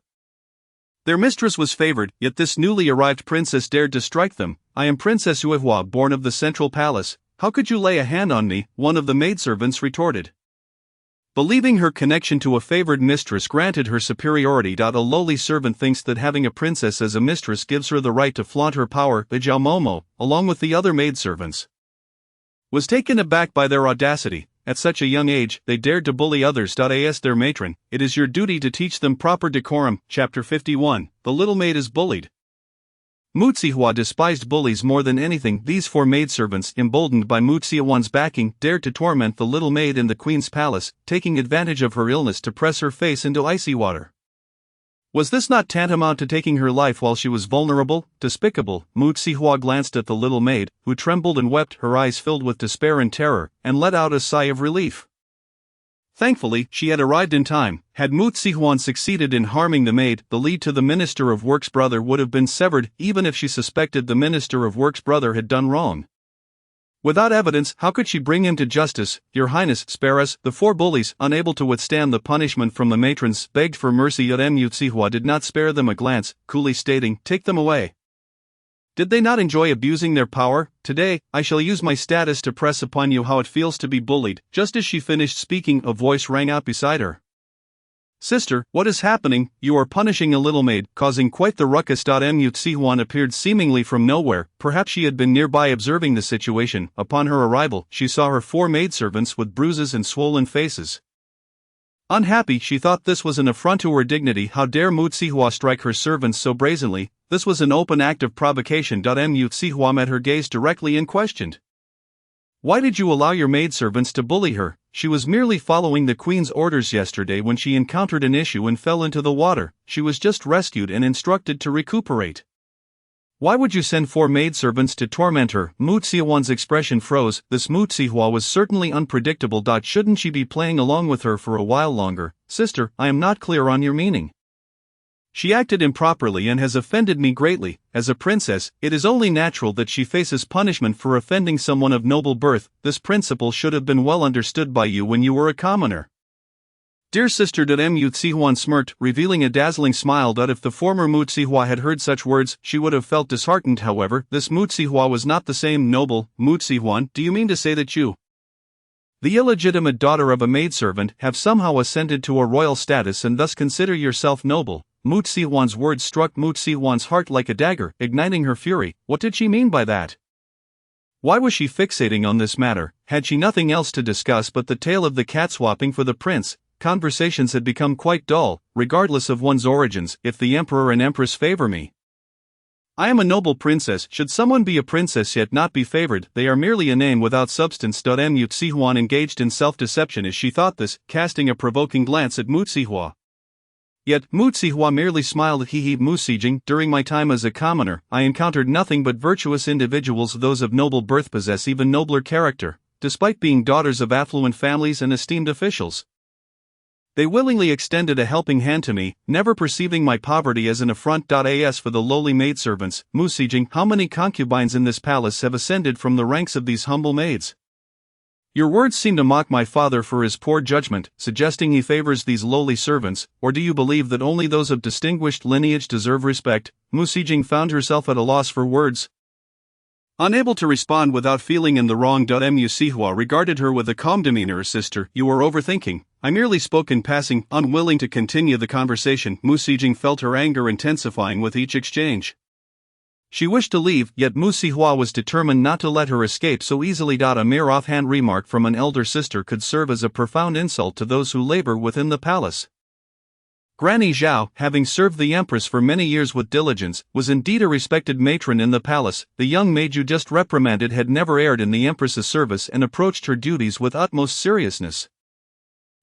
Their mistress was favored, yet this newly arrived princess dared to strike them. "I am Princess Yuehua, born of the central palace. How could you lay a hand on me?" one of the maidservants retorted. Believing her connection to a favored mistress granted her superiority. A lowly servant thinks that having a princess as a mistress gives her the right to flaunt her power. Zhao Momo, along with the other maidservants, was taken aback by their audacity. At such a young age, they dared to bully others. As their matron, it is your duty to teach them proper decorum. Chapter 51. The little maid is bullied. Mutsihua despised bullies more than anything. These four maidservants, emboldened by Mutsihuan's backing, dared to torment the little maid in the queen's palace, taking advantage of her illness to press her face into icy water. Was this not tantamount to taking her life while she was vulnerable? Despicable. Mutsihua glanced at the little maid, who trembled and wept, her eyes filled with despair and terror, and let out a sigh of relief. Thankfully, she had arrived in time. Had Mutsihuan succeeded in harming the maid, the lead to the Minister of Works' brother would have been severed, even if she suspected the Minister of Works' brother had done wrong. Without evidence, how could she bring him to justice? "Your Highness, spare us." The four bullies, unable to withstand the punishment from the matrons, begged for mercy. Mutsihua did not spare them a glance, coolly stating, "Take them away." Did they not enjoy abusing their power? "Today, I shall use my status to press upon you how it feels to be bullied." Just as she finished speaking, a voice rang out beside her. "Sister, what is happening? You are punishing a little maid, causing quite the ruckus." Mutsihuan appeared seemingly from nowhere. Perhaps she had been nearby observing the situation. Upon her arrival, she saw her four maidservants with bruises and swollen faces. Unhappy, she thought this was an affront to her dignity. How dare Mutsihua strike her servants so brazenly? This was an open act of provocation. Mutsihua met her gaze directly and questioned, "Why did you allow your maidservants to bully her?" She was merely following the queen's orders. Yesterday when she encountered an issue and fell into the water, she was just rescued and instructed to recuperate. "Why would you send four maidservants to torment her?" Mutsihuan's expression froze. This Mutsihua was certainly unpredictable. Shouldn't she be playing along with her for a while longer? "Sister, I am not clear on your meaning. She acted improperly and has offended me greatly. As a princess, it is only natural that she faces punishment for offending someone of noble birth. This principle should have been well understood by you when you were a commoner." Dear sister. Mu Xihuan smirked, revealing a dazzling smile. If the former Mu Xihua had heard such words, she would have felt disheartened. However, this Mu Xihua was not the same noble Mu Xihuan. Do you mean to say that you, the illegitimate daughter of a maidservant, have somehow ascended to a royal status and thus consider yourself noble? Mu Xihuan's words struck Mu Xihuan's heart like a dagger, igniting her fury. What did she mean by that? Why was she fixating on this matter? Had she nothing else to discuss but the tale of the cat swapping for the prince? Conversations had become quite dull, regardless of one's origins. If the emperor and empress favor me, I am a noble princess. Should someone be a princess yet not be favored, they are merely a name without substance. Mu Xihuan engaged in self-deception as she thought this, casting a provoking glance at Mu Xihua. Yet, Mu Xihua merely smiled. Mu Xijing, during my time as a commoner, I encountered nothing but virtuous individuals. Those of noble birth possess even nobler character, despite being daughters of affluent families and esteemed officials. They willingly extended a helping hand to me, never perceiving my poverty as an affront. As for the lowly maidservants, Mu Xijing, how many concubines in this palace have ascended from the ranks of these humble maids? Your words seem to mock my father for his poor judgment, suggesting he favors these lowly servants, or do you believe that only those of distinguished lineage deserve respect? Mu Xijing found herself at a loss for words. Unable to respond without feeling in the wrong. Mu Xihua regarded her with a calm demeanor. Sister, you are overthinking. I merely spoke in passing. Unwilling to continue the conversation, Mu Xijing felt her anger intensifying with each exchange. She wished to leave, yet Mu Xihua was determined not to let her escape so easily. A mere offhand remark from an elder sister could serve as a profound insult to those who labor within the palace. Granny Zhao, having served the empress for many years with diligence, was indeed a respected matron in the palace. The young maid you just reprimanded had never erred in the empress's service and approached her duties with utmost seriousness,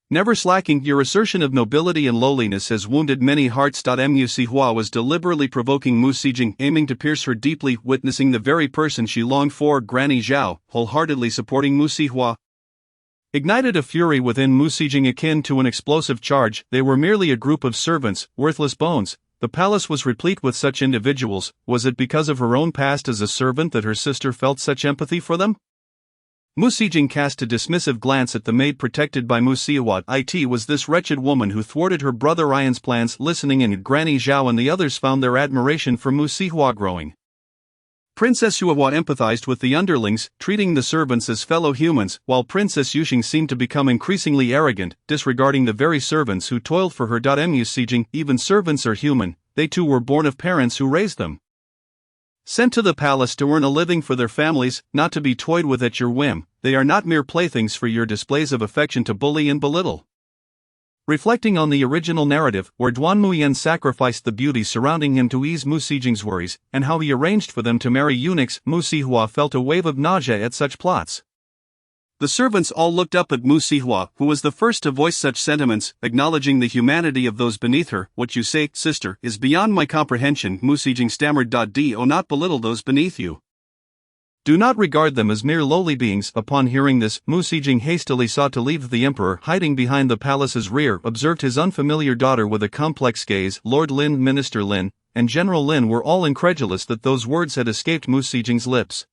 never slacking. Your assertion of nobility and lowliness has wounded many hearts. Mu Xihua was deliberately provoking Mu Xijing, aiming to pierce her deeply, witnessing the very person she longed for. Granny Zhao, wholeheartedly supporting Mu Xihua, ignited a fury within Mu Xijing akin to an explosive charge. They were merely a group of servants, worthless bones. The palace was replete with such individuals. Was it because of her own past as a servant that her sister felt such empathy for them? Mu Xijing cast a dismissive glance at the maid protected by Mu Xihua. It was this wretched woman who thwarted her brother Ian's plans. Listening in, Granny Zhao and the others found their admiration for Mu Xihua growing. Princess Yuehua empathized with the underlings, treating the servants as fellow humans, while Princess Yuxing seemed to become increasingly arrogant, disregarding the very servants who toiled for her. Mu Xijing, even servants are human, they too were born of parents who raised them, sent to the palace to earn a living for their families, not to be toyed with at your whim. They are not mere playthings for your displays of affection to bully and belittle. Reflecting on the original narrative, where Duan Muyan sacrificed the beauty surrounding him to ease Mu Xijing's worries, and how he arranged for them to marry eunuchs, Mu Xihua felt a wave of nausea at such plots. The servants all looked up at Mu Xihua, who was the first to voice such sentiments, acknowledging the humanity of those beneath her. What you say, sister, is beyond my comprehension, Mu Xijing stammered. Do not belittle those beneath you. Do not regard them as mere lowly beings. Upon hearing this, Mu Xijing hastily sought to leave. The emperor, hiding behind the palace's rear, observed his unfamiliar daughter with a complex gaze. Lord Lin, Minister Lin, and General Lin were all incredulous that those words had escaped Mu Xijing's lips.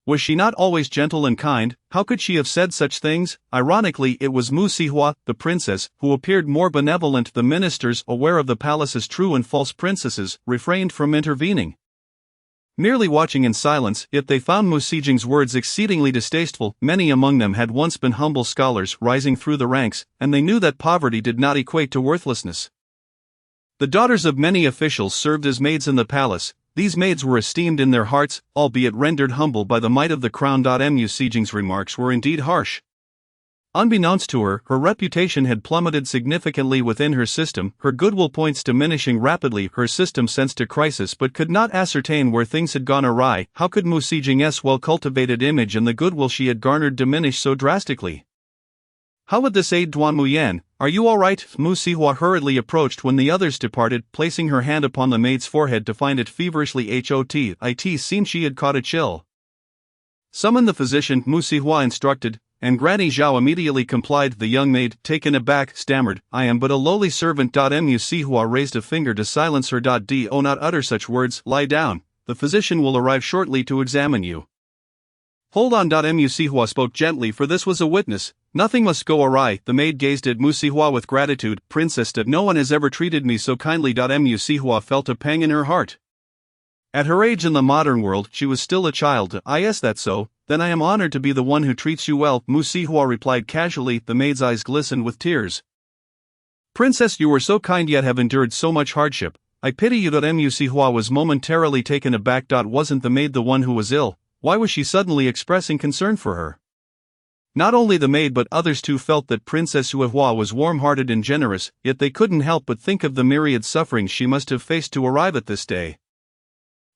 Was she not always gentle and kind? How could she have said such things? Ironically, it was Mu Xihua, the princess, who appeared more benevolent. The ministers, aware of the palace's true and false princesses, refrained from intervening, merely watching in silence. Yet they found Mu Xijing's words exceedingly distasteful. Many among them had once been humble scholars rising through the ranks, and they knew that poverty did not equate to worthlessness. The daughters of many officials served as maids in the palace. These maids were esteemed in their hearts, albeit rendered humble by the might of the crown. Mu Xijing's remarks were indeed harsh. Unbeknownst to her, her reputation had plummeted significantly within her system, her goodwill points diminishing rapidly. Her system sensed a crisis but could not ascertain where things had gone awry. How could Mu Xijing's well-cultivated image and the goodwill she had garnered diminish so drastically? How would this aid Duan Muyan? Are you all right? Mu Xihua hurriedly approached when the others departed, placing her hand upon the maid's forehead to find it feverishly hot. It seemed she had caught a chill. Summon the physician, Mu Xihua instructed, and Granny Zhao immediately complied. The young maid, taken aback, stammered, I am but a lowly servant. Mu Xihua raised a finger to silence her. Do not utter such words. Lie down, the physician will arrive shortly to examine you. Hold on. Musihua spoke gently, for this was a witness. Nothing must go awry. The maid gazed at Musihua with gratitude. Princess, no one has ever treated me so kindly. Musihua felt a pang in her heart. At her age in the modern world, she was still a child. Yes, that's so. Then I am honored to be the one who treats you well, Musihua replied casually. The maid's eyes glistened with tears. Princess, you were so kind yet have endured so much hardship. I pity you. Musihua was momentarily taken aback. Wasn't the maid the one who was ill? Why was she suddenly expressing concern for her? Not only the maid but others too felt that Princess Yuehua was warm-hearted and generous, yet they couldn't help but think of the myriad sufferings she must have faced to arrive at this day.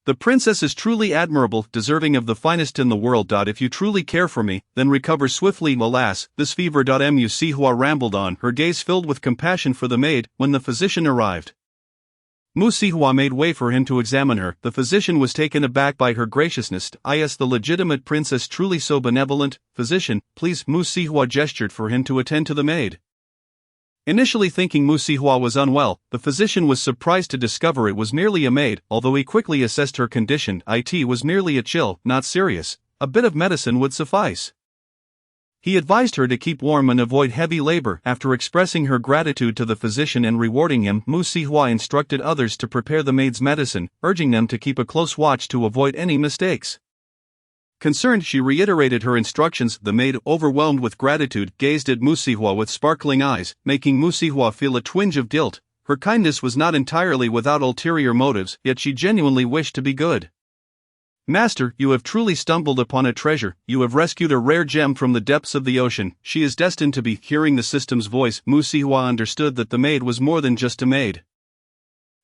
The princess is truly admirable, deserving of the finest in the world. If you truly care for me, then recover swiftly. Alas, this fever. Musihua rambled on, her gaze filled with compassion for the maid, when the physician arrived. Musihua made way for him to examine her. The physician was taken aback by her graciousness. Is the legitimate princess truly so benevolent? Physician, please. Musihua gestured for him to attend to the maid. Initially thinking Musihua was unwell, the physician was surprised to discover it was merely a maid. Although he quickly assessed her condition, it was merely a chill, not serious. A bit of medicine would suffice. He advised her to keep warm and avoid heavy labor. After expressing her gratitude to the physician and rewarding him, Musihua instructed others to prepare the maid's medicine, urging them to keep a close watch to avoid any mistakes. Concerned, she reiterated her instructions. The maid, overwhelmed with gratitude, gazed at Musihua with sparkling eyes, making Musihua feel a twinge of guilt. Her kindness was not entirely without ulterior motives, yet she genuinely wished to be good. Master, you have truly stumbled upon a treasure. You have rescued a rare gem from the depths of the ocean. She is destined to be. Hearing the system's voice, Musihua understood that the maid was more than just a maid.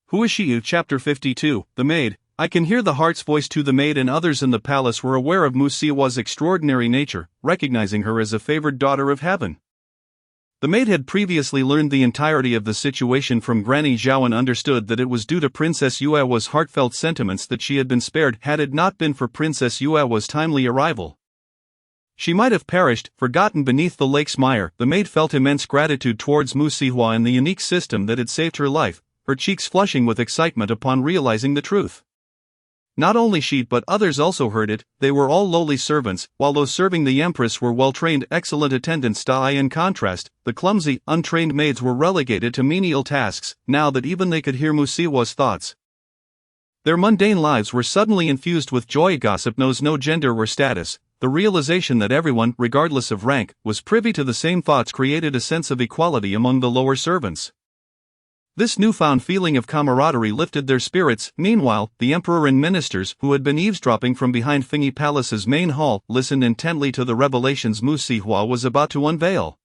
Who is she? Chapter 52, The Maid. I can hear the heart's voice too. The maid and others in the palace were aware of Musihua's extraordinary nature, recognizing her as a favored daughter of heaven. The maid had previously learned the entirety of the situation from Granny Zhao and understood that it was due to Princess Yuehua's heartfelt sentiments that she had been spared. Had it not been for Princess Yuehua's timely arrival, she might have perished, forgotten beneath the lake's mire. The maid felt immense gratitude towards Musihua and the unique system that had saved her life, her cheeks flushing with excitement upon realizing the truth. Not only she but others also heard it. They were all lowly servants, while those serving the empress were well-trained, excellent attendants. In contrast, the clumsy, untrained maids were relegated to menial tasks, now that even they could hear Musihua's thoughts. Their mundane lives were suddenly infused with joy. Gossip knows no gender or status. The realization that everyone, regardless of rank, was privy to the same thoughts created a sense of equality among the lower servants. This newfound feeling of camaraderie lifted their spirits. Meanwhile, the emperor and ministers, who had been eavesdropping from behind Fengyi Palace's main hall, listened intently to the revelations Musihua was about to unveil.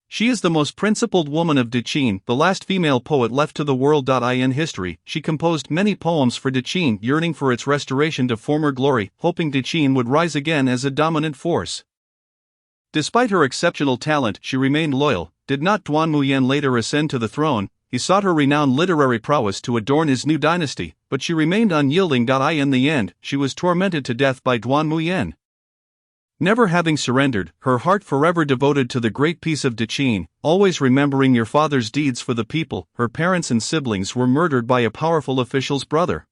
She is the most principled woman of Deqin, the last female poet left to the world. In history, she composed many poems for Deqin, yearning for its restoration to former glory, hoping Deqin would rise again as a dominant force. Despite her exceptional talent, she remained loyal. Did not Duan Muyan later ascend to the throne, he sought her renowned literary prowess to adorn his new dynasty, but she remained unyielding. In the end, she was tormented to death by Duan Muyan. Never having surrendered, her heart forever devoted to the great peace of Deqin, always remembering your father's deeds for the people. Her parents and siblings were murdered by a powerful official's brother.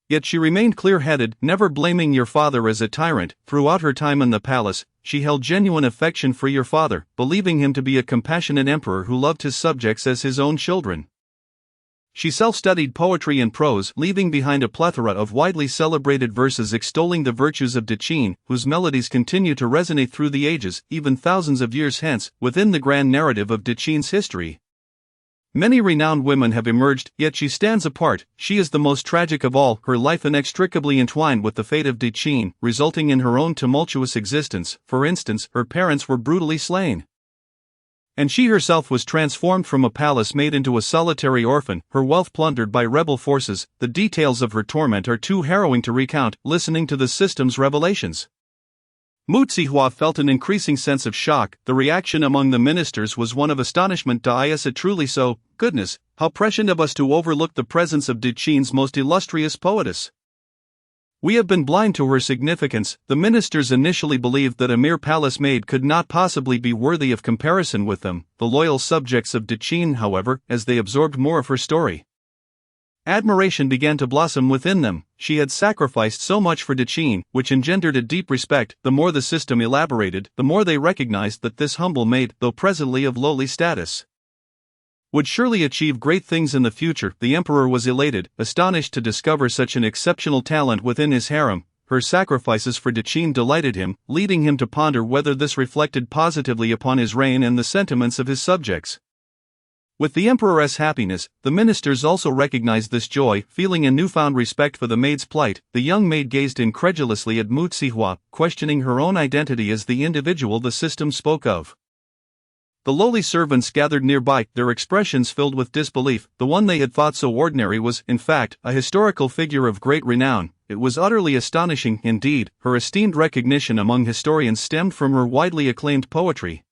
Yet she remained clear-headed, never blaming your father as a tyrant. Throughout her time in the palace, she held genuine affection for your father, believing him to be a compassionate emperor who loved his subjects as his own children. She self-studied poetry and prose, leaving behind a plethora of widely celebrated verses extolling the virtues of Deqin, whose melodies continue to resonate through the ages, even thousands of years hence, within the grand narrative of Deqin's history. Many renowned women have emerged, yet she stands apart. She is the most tragic of all, her life inextricably entwined with the fate of Deqin, resulting in her own tumultuous existence. For instance, her parents were brutally slain, and she herself was transformed from a palace maid into a solitary orphan, her wealth plundered by rebel forces. The details of her torment are too harrowing to recount. Listening to the system's revelations, Musihua felt an increasing sense of shock. The reaction among the ministers was one of astonishment. Is it truly so? Goodness, how prescient of us to overlook the presence of Deqin's most illustrious poetess. We have been blind to her significance. The ministers initially believed that a mere palace maid could not possibly be worthy of comparison with them, the loyal subjects of Deqin, however, as they absorbed more of her story. Admiration began to blossom within them. She had sacrificed so much for Daqin, which engendered a deep respect. The more the system elaborated, the more they recognized that this humble maid, though presently of lowly status, would surely achieve great things in the future. The emperor was elated, astonished to discover such an exceptional talent within his harem. Her sacrifices for Daqin delighted him, leading him to ponder whether this reflected positively upon his reign and the sentiments of his subjects. With the emperor's happiness, the ministers also recognized this joy. Feeling a newfound respect for the maid's plight, the young maid gazed incredulously at Mu Zihua, questioning her own identity as the individual the system spoke of. The lowly servants gathered nearby, their expressions filled with disbelief. The one they had thought so ordinary was, in fact, a historical figure of great renown. It was utterly astonishing, indeed. Her esteemed recognition among historians stemmed from her widely acclaimed poetry,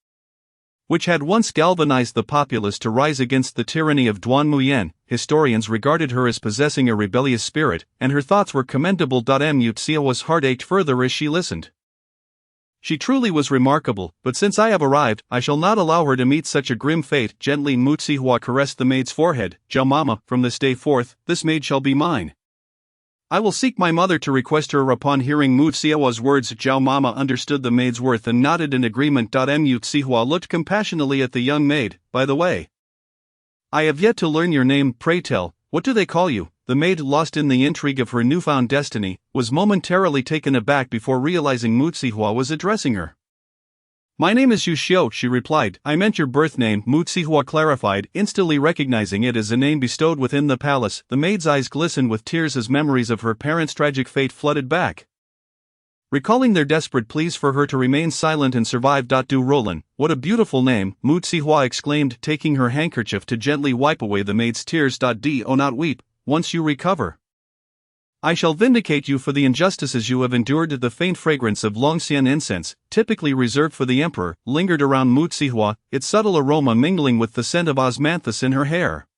which had once galvanized the populace to rise against the tyranny of Duan Muyan. Historians regarded her as possessing a rebellious spirit, and her thoughts were commendable. Mu Zihua's heart ached further as she listened. She truly was remarkable, but since I have arrived, I shall not allow her to meet such a grim fate. Gently Mu Zihua caressed the maid's forehead. Zhao Mama, from this day forth, this maid shall be mine. I will seek my mother to request her. Upon hearing Mu Zihua's words, Zhao Mama understood the maid's worth and nodded in agreement. Mu Zihua looked compassionately at the young maid. By the way, I have yet to learn your name. Pray tell, what do they call you? The maid, lost in the intrigue of her newfound destiny, was momentarily taken aback before realizing Mu Zihua was addressing her. My name is Yu Xiu, she replied. I meant your birth name, Mu Zihua clarified, instantly recognizing it as a name bestowed within the palace. The maid's eyes glistened with tears as memories of her parents' tragic fate flooded back, recalling their desperate pleas for her to remain silent and survive. Du Rolan, what a beautiful name, Mu Zihua exclaimed, taking her handkerchief to gently wipe away the maid's tears. Do not weep. Once you recover, I shall vindicate you for the injustices you have endured. The faint fragrance of Longxian incense, typically reserved for the emperor, lingered around Mu Zihua, its subtle aroma mingling with the scent of osmanthus in her hair,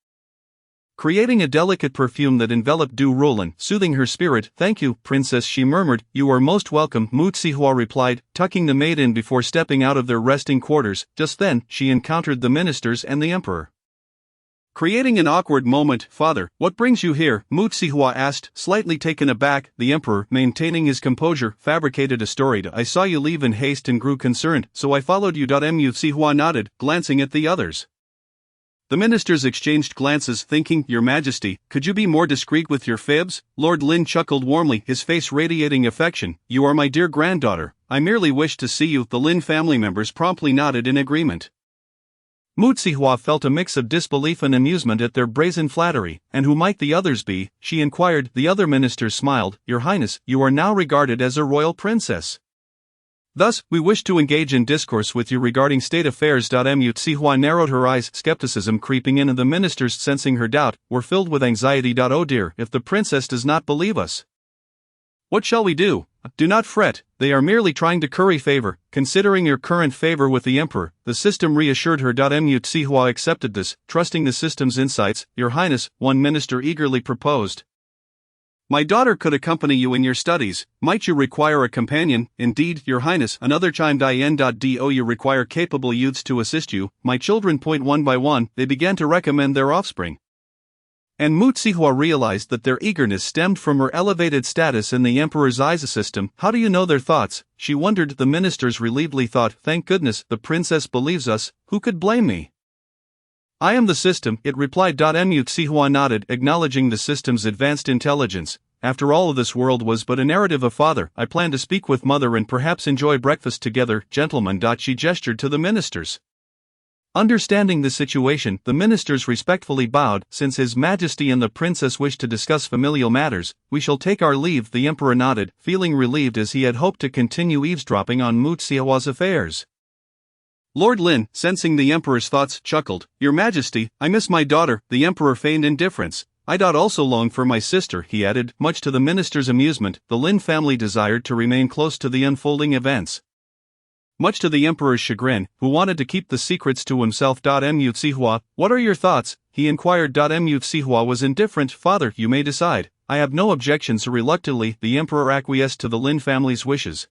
creating a delicate perfume that enveloped Du Rolan, soothing her spirit. Thank you, princess, she murmured. You are most welcome, Mu Zihua replied, tucking the maid in before stepping out of their resting quarters. Just then, she encountered the ministers and the emperor, creating an awkward moment. Father, what brings you here? Mu Zihua asked, slightly taken aback. The emperor, maintaining his composure, fabricated a story. I saw you leave in haste and grew concerned, so I followed you. Mu Zihua nodded, glancing at the others. The ministers exchanged glances, thinking, Your Majesty, could you be more discreet with your fibs? Lord Lin chuckled warmly, his face radiating affection. You are my dear granddaughter. I merely wished to see you. The Lin family members promptly nodded in agreement. Mu Zihua felt a mix of disbelief and amusement at their brazen flattery. And who might the others be? She inquired. The other ministers smiled. Your Highness, you are now regarded as a royal princess. Thus, we wish to engage in discourse with you regarding state affairs. Mu Zihua narrowed her eyes, skepticism creeping in, and the ministers, sensing her doubt, were filled with anxiety. Oh dear, if the princess does not believe us, what shall we do? Do not fret, they are merely trying to curry favor. Considering your current favor with the emperor, the system reassured her. Mu Zihua accepted this, trusting the system's insights. Your Highness, one minister eagerly proposed. My daughter could accompany you in your studies. Might you require a companion? Indeed, Your Highness, another chimed in. Do you require capable youths to assist you? My children. One by one, they began to recommend their offspring. And Mu Zihua realized that their eagerness stemmed from her elevated status in the emperor's eyes. System, how do you know their thoughts? She wondered. The ministers relievedly thought, thank goodness, the princess believes us, who could blame me? I am the system, it replied. Mu Zihua nodded, acknowledging the system's advanced intelligence. After all, this world was but a narrative of father. I plan to speak with mother and perhaps enjoy breakfast together. Gentlemen. She gestured to the ministers. Understanding the situation, the ministers respectfully bowed. Since His Majesty and the princess wish to discuss familial matters, we shall take our leave. The emperor nodded, feeling relieved as he had hoped to continue eavesdropping on Mu Zihua's affairs. Lord Lin, sensing the emperor's thoughts, chuckled. Your Majesty, I miss my daughter. The emperor feigned indifference. I also long for my sister, he added. Much to the minister's amusement, the Lin family desired to remain close to the unfolding events, much to the emperor's chagrin, who wanted to keep the secrets to himself. Mu Zihua, what are your thoughts? He inquired. Mu Zihua was indifferent. Father, you may decide. I have no objections. Reluctantly, the emperor acquiesced to the Lin family's wishes.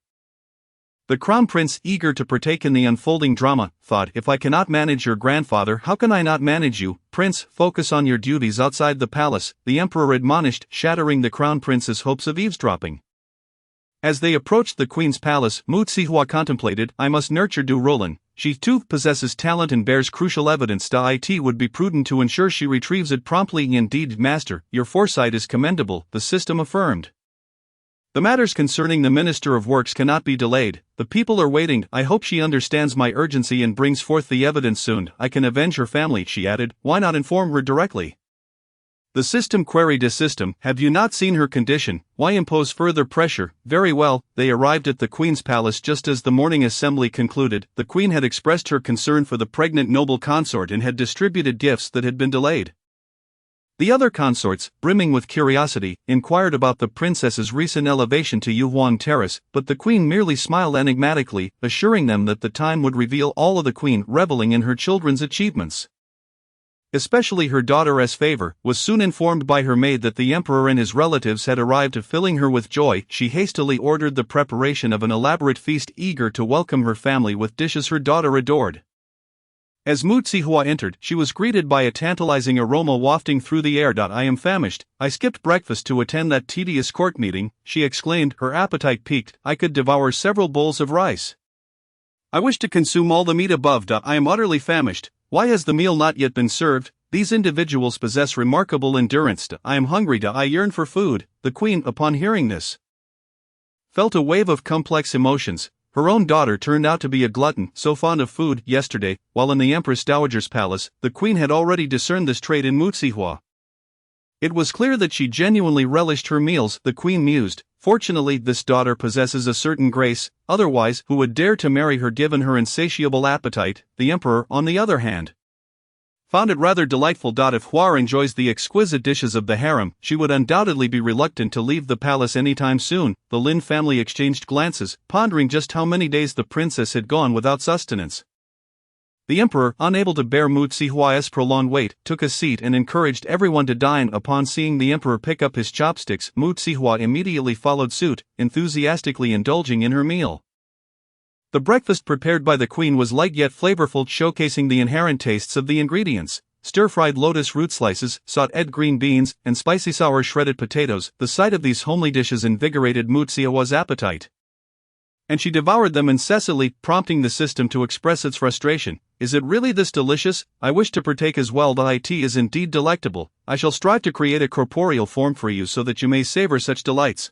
The crown prince, eager to partake in the unfolding drama, thought, if I cannot manage your grandfather, how can I not manage you? Prince, focus on your duties outside the palace, the emperor admonished, shattering the crown prince's hopes of eavesdropping. As they approached the queen's palace, Mu Zihua contemplated, I must nurture Du Rolan. She too possesses talent and bears crucial evidence. It would be prudent to ensure she retrieves it promptly. Indeed, master, your foresight is commendable, the system affirmed. The matters concerning the Minister of Works cannot be delayed. The people are waiting. I hope she understands my urgency and brings forth the evidence soon. I can avenge her family, she added. Why not inform her directly? The system queried a system. Have you not seen her condition? Why impose further pressure? Very well. They arrived at the Queen's palace just as the morning assembly concluded. The Queen had expressed her concern for the pregnant noble consort and had distributed gifts that had been delayed. The other consorts, brimming with curiosity, inquired about the princess's recent elevation to Yuhuan Terrace, but the queen merely smiled enigmatically, assuring them that the time would reveal all of the queen, reveling in her children's achievements. Especially her daughter Favor was soon informed by her maid that the emperor and his relatives had arrived, filling her with joy. She hastily ordered the preparation of an elaborate feast, eager to welcome her family with dishes her daughter adored. As Mu Zihua entered, she was greeted by a tantalizing aroma wafting through the air. I am famished. I skipped breakfast to attend that tedious court meeting, she exclaimed, her appetite piqued. I could devour several bowls of rice. I wish to consume all the meat above. I am utterly famished. Why has the meal not yet been served? These individuals possess remarkable endurance. I am hungry. I yearn for food. The queen, upon hearing this, felt a wave of complex emotions. Her own daughter turned out to be a glutton, so fond of food. Yesterday, while in the Empress Dowager's palace, the queen had already discerned this trait in Mu Zihua. It was clear that she genuinely relished her meals, the queen mused. Fortunately, this daughter possesses a certain grace, otherwise, who would dare to marry her given her insatiable appetite? The emperor, on the other hand, found it rather delightful. If Huar enjoys the exquisite dishes of the harem, she would undoubtedly be reluctant to leave the palace anytime soon. The Lin family exchanged glances, pondering just how many days the princess had gone without sustenance. The emperor, unable to bear Mu Zihua's prolonged wait, took a seat and encouraged everyone to dine. Upon seeing the emperor pick up his chopsticks, Mu Zihua immediately followed suit, enthusiastically indulging in her meal. The breakfast prepared by the queen was light yet flavorful, showcasing the inherent tastes of the ingredients. Stir-fried lotus root slices, sautéed green beans, and spicy sour shredded potatoes. The sight of these homely dishes invigorated Mu Zihua's appetite, and she devoured them incessantly, prompting the system to express its frustration. Is it really this delicious? I wish to partake as well. It is indeed delectable. I shall strive to create a corporeal form for you so that you may savor such delights,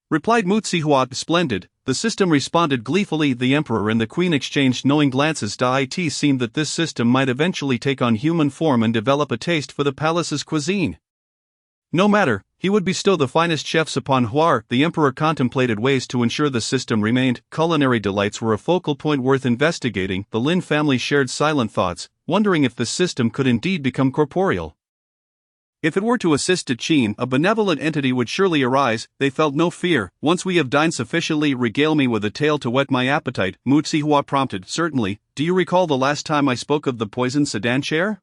replied Mu Zihua. Splendid. The system responded gleefully. The emperor and the queen exchanged knowing glances. It seemed that this system might eventually take on human form and develop a taste for the palace's cuisine. No matter, he would bestow the finest chefs upon Huar. The emperor contemplated ways to ensure the system remained. Culinary delights were a focal point worth investigating. The Lin family shared silent thoughts, wondering if the system could indeed become corporeal. If it were to assist Qin, a benevolent entity would surely arise. They felt no fear. Once we have dined sufficiently, regale me with a tale to whet my appetite, Mu Zihua prompted. Certainly. Do you recall the last time I spoke of the poisoned sedan chair?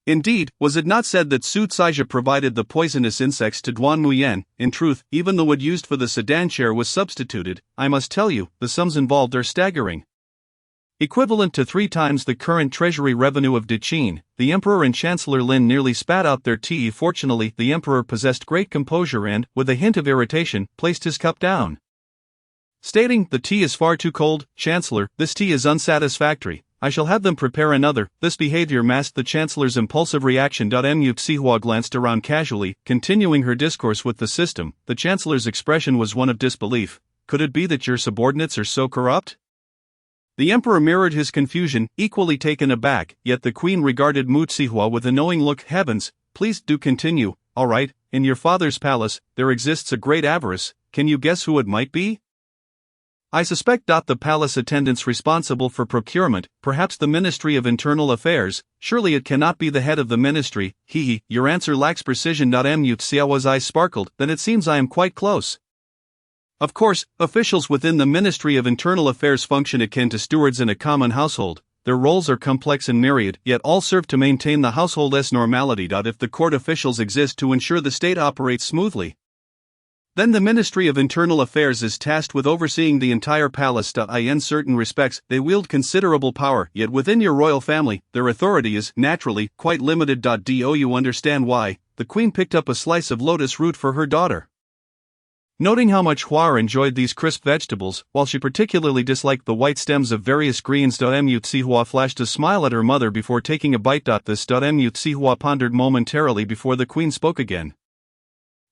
Indeed, was it not said that Su Caizhe provided the poisonous insects to Duan Muyan? In truth, even the wood used for the sedan chair was substituted. I must tell you, the sums involved are staggering. Equivalent to 3 times the current treasury revenue of Qin. The emperor and Chancellor Lin nearly spat out their tea. Fortunately, the emperor possessed great composure and, with a hint of irritation, placed his cup down, stating, the tea is far too cold. Chancellor, this tea is unsatisfactory. I shall have them prepare another. This behavior masked the Chancellor's impulsive reaction. Mu Zihua glanced around casually, continuing her discourse with the system. The Chancellor's expression was one of disbelief. Could it be that your subordinates are so corrupt? The emperor mirrored his confusion, equally taken aback, yet the queen regarded Mu Zihua with a knowing look. Heavens, please do continue. All right, in your father's palace, there exists a great avarice. Can you guess who it might be? I suspect. The palace attendants responsible for procurement, perhaps the Ministry of Internal Affairs. Surely it cannot be the head of the ministry. Your answer lacks precision. Mu Zihua's eyes sparkled. Then it seems I am quite close. Of course, officials within the Ministry of Internal Affairs function akin to stewards in a common household. Their roles are complex and myriad, yet all serve to maintain the household's normality. If the court officials exist to ensure the state operates smoothly, Then the Ministry of Internal Affairs is tasked with overseeing the entire palace. In certain respects, they wield considerable power, yet within your royal family, their authority is, naturally, quite limited. Do you understand why? The queen picked up a slice of lotus root for her daughter. Noting how much Hua enjoyed these crisp vegetables, while she particularly disliked the white stems of various greens. Hua flashed a smile at her mother before taking a bite. Hua pondered momentarily before the queen spoke again.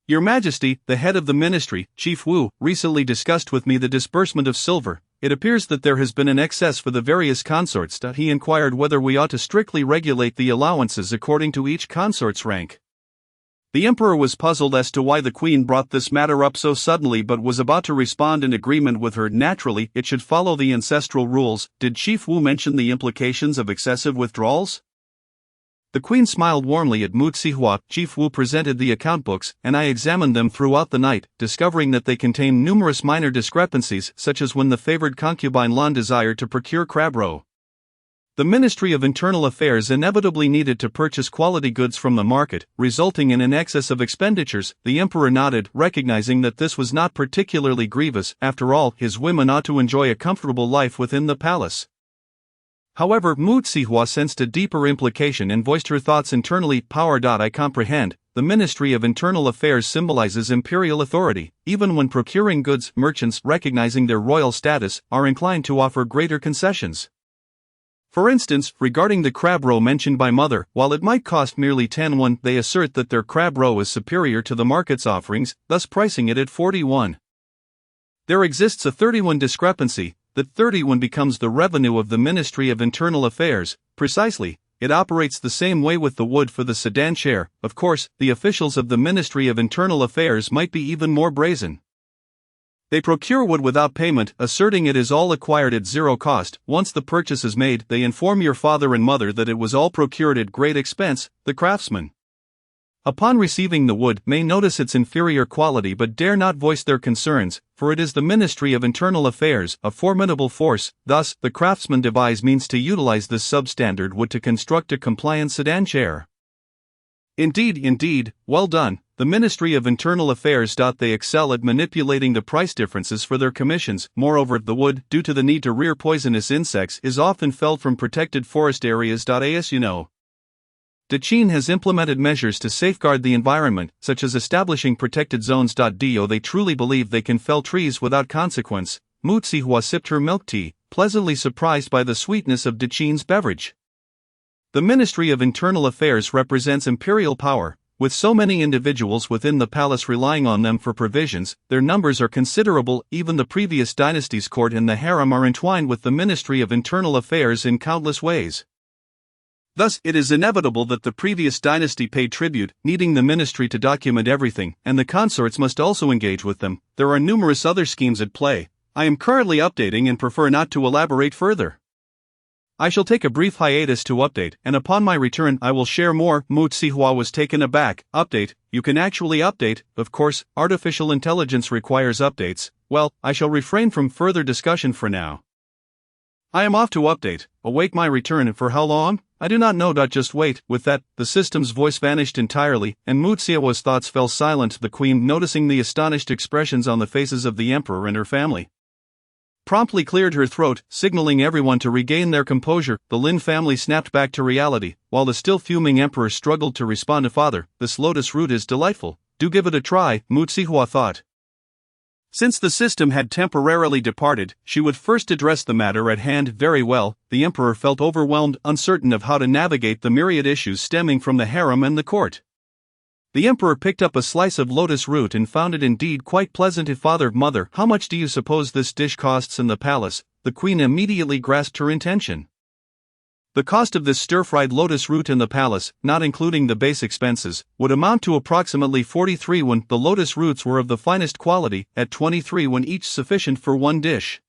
Your Majesty, the head of the ministry, Chief Wu, recently discussed with me the disbursement of silver. It appears that there has been an excess for the various consorts. He inquired whether we ought to strictly regulate the allowances according to each consort's rank. The emperor was puzzled as to why the queen brought this matter up so suddenly, but was about to respond in agreement with her. Naturally, it should follow the ancestral rules. Did Chief Wu mention the implications of excessive withdrawals? The queen smiled warmly at Mu Zihua. Chief Wu presented the account books, and I examined them throughout the night, discovering that they contain numerous minor discrepancies, such as when the favored concubine Lan desired to procure crab roe. The Ministry of Internal Affairs inevitably needed to purchase quality goods from the market, resulting in an excess of expenditures. The emperor nodded, recognizing that this was not particularly grievous. After all, his women ought to enjoy a comfortable life within the palace. However, Mu Zihua sensed a deeper implication and voiced her thoughts internally. Power. I comprehend. The Ministry of Internal Affairs symbolizes imperial authority. Even when procuring goods, merchants, recognizing their royal status, are inclined to offer greater concessions. For instance, regarding the crab roe mentioned by Mother, while it might cost merely 10 won, they assert that their crab roe is superior to the market's offerings, thus pricing it at 40 won. There exists a 30 won discrepancy. That 30 won becomes the revenue of the Ministry of Internal Affairs. Precisely, it operates the same way with the wood for the sedan chair. Of course, the officials of the Ministry of Internal Affairs might be even more brazen. They procure wood without payment, asserting it is all acquired at zero cost. Once the purchase is made, they inform your father and mother that it was all procured at great expense. The craftsmen, upon receiving the wood, may notice its inferior quality but dare not voice their concerns, for it is the Ministry of Internal Affairs, a formidable force. Thus, the craftsmen devise means to utilize this substandard wood to construct a compliant sedan chair. Indeed, well done. The Ministry of Internal Affairs. They excel at manipulating the price differences for their commissions. Moreover, the wood, due to the need to rear poisonous insects, is often felled from protected forest areas. As you know, Daqin has implemented measures to safeguard the environment, such as establishing protected zones. They truly believe they can fell trees without consequence. Mu Zihua sipped her milk tea, pleasantly surprised by the sweetness of Daqin's beverage. The Ministry of Internal Affairs represents imperial power. With so many individuals within the palace relying on them for provisions, their numbers are considerable. Even the previous dynasty's court and the harem are entwined with the Ministry of Internal Affairs in countless ways. Thus, it is inevitable that the previous dynasty paid tribute, needing the ministry to document everything, and the consorts must also engage with them. There are numerous other schemes at play. I am currently updating and prefer not to elaborate further. I shall take a brief hiatus to update, and upon my return I will share more. Mu Zihua was taken aback. Update? You can actually update? Of course, artificial intelligence requires updates. Well, I shall refrain from further discussion for now. I am off to update. Await my return. For how long? I do not know. Just wait. With that, the system's voice vanished entirely, and Mu Zihua's thoughts fell silent. The queen, noticing the astonished expressions on the faces of the emperor and her family, promptly cleared her throat, signaling everyone to regain their composure. The Lin family snapped back to reality, while the still fuming emperor struggled to respond to father. This lotus root is delightful. Do give it a try, Mu Zihua thought. Since the system had temporarily departed, she would first address the matter at hand. Very well. The emperor felt overwhelmed, uncertain of how to navigate the myriad issues stemming from the harem and the court. The emperor picked up a slice of lotus root and found it indeed quite pleasant. Mother, how much do you suppose this dish costs in the palace? The queen immediately grasped her intention. The cost of this stir-fried lotus root in the palace, not including the base expenses, would amount to approximately 43 won. The lotus roots were of the finest quality, at 23 won each, sufficient for one dish.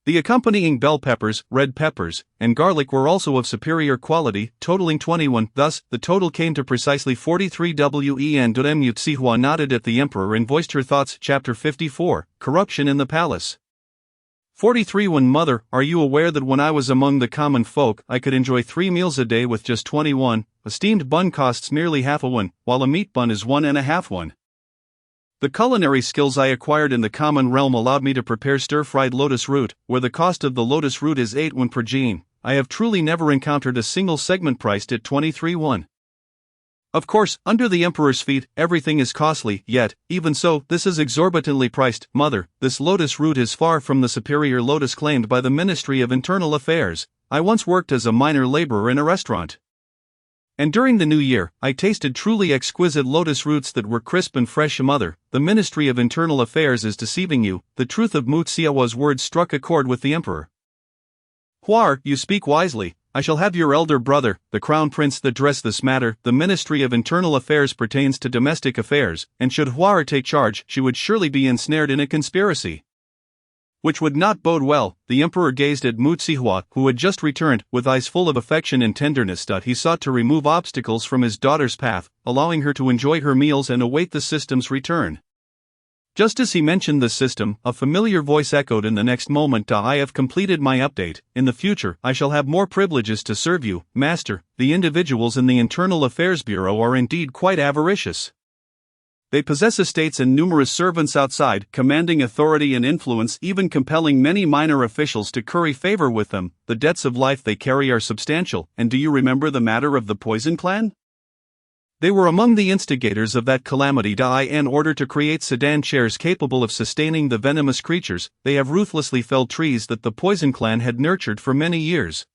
The accompanying bell peppers, red peppers, and garlic were also of superior quality, totaling 21. Thus, the total came to precisely 43 wen. Mu Zihua nodded at the emperor and voiced her thoughts. Chapter 54, Corruption in the Palace. 43 won. Mother, are you aware that when I was among the common folk, I could enjoy 3 meals a day with just 21? A steamed bun costs merely half a won, while a meat bun is 1.5 won. The culinary skills I acquired in the common realm allowed me to prepare stir-fried lotus root, where the cost of the lotus root is 8 won per gene. I have truly never encountered a single segment priced at 23 won. Of course, under the emperor's feet, everything is costly, yet, even so, this is exorbitantly priced. Mother, this lotus root is far from the superior lotus claimed by the Ministry of Internal Affairs. I once worked as a minor laborer in a restaurant. And during the new year, I tasted truly exquisite lotus roots that were crisp and fresh. Mother, the Ministry of Internal Affairs is deceiving you. The truth of Mu Xiaohua's words struck a chord with the emperor. Huar, you speak wisely. I shall have your elder brother, the crown prince, address this matter. The Ministry of Internal Affairs pertains to domestic affairs, and should Huar take charge, she would surely be ensnared in a conspiracy which would not bode well. The emperor gazed at Mu Xihua, who had just returned, with eyes full of affection and tenderness. He sought to remove obstacles from his daughter's path, allowing her to enjoy her meals and await the system's return. Just as he mentioned the system, a familiar voice echoed in the next moment. I have completed my update. In the future, I shall have more privileges to serve you, Master. The individuals in the Internal Affairs Bureau are indeed quite avaricious. They possess estates and numerous servants outside, commanding authority and influence, even compelling many minor officials to curry favor with them. The debts of life they carry are substantial. And do you remember the matter of the Poison Clan? They were among the instigators of that calamity. In order to create sedan chairs capable of sustaining the venomous creatures, they have ruthlessly felled trees that the Poison Clan had nurtured for many years.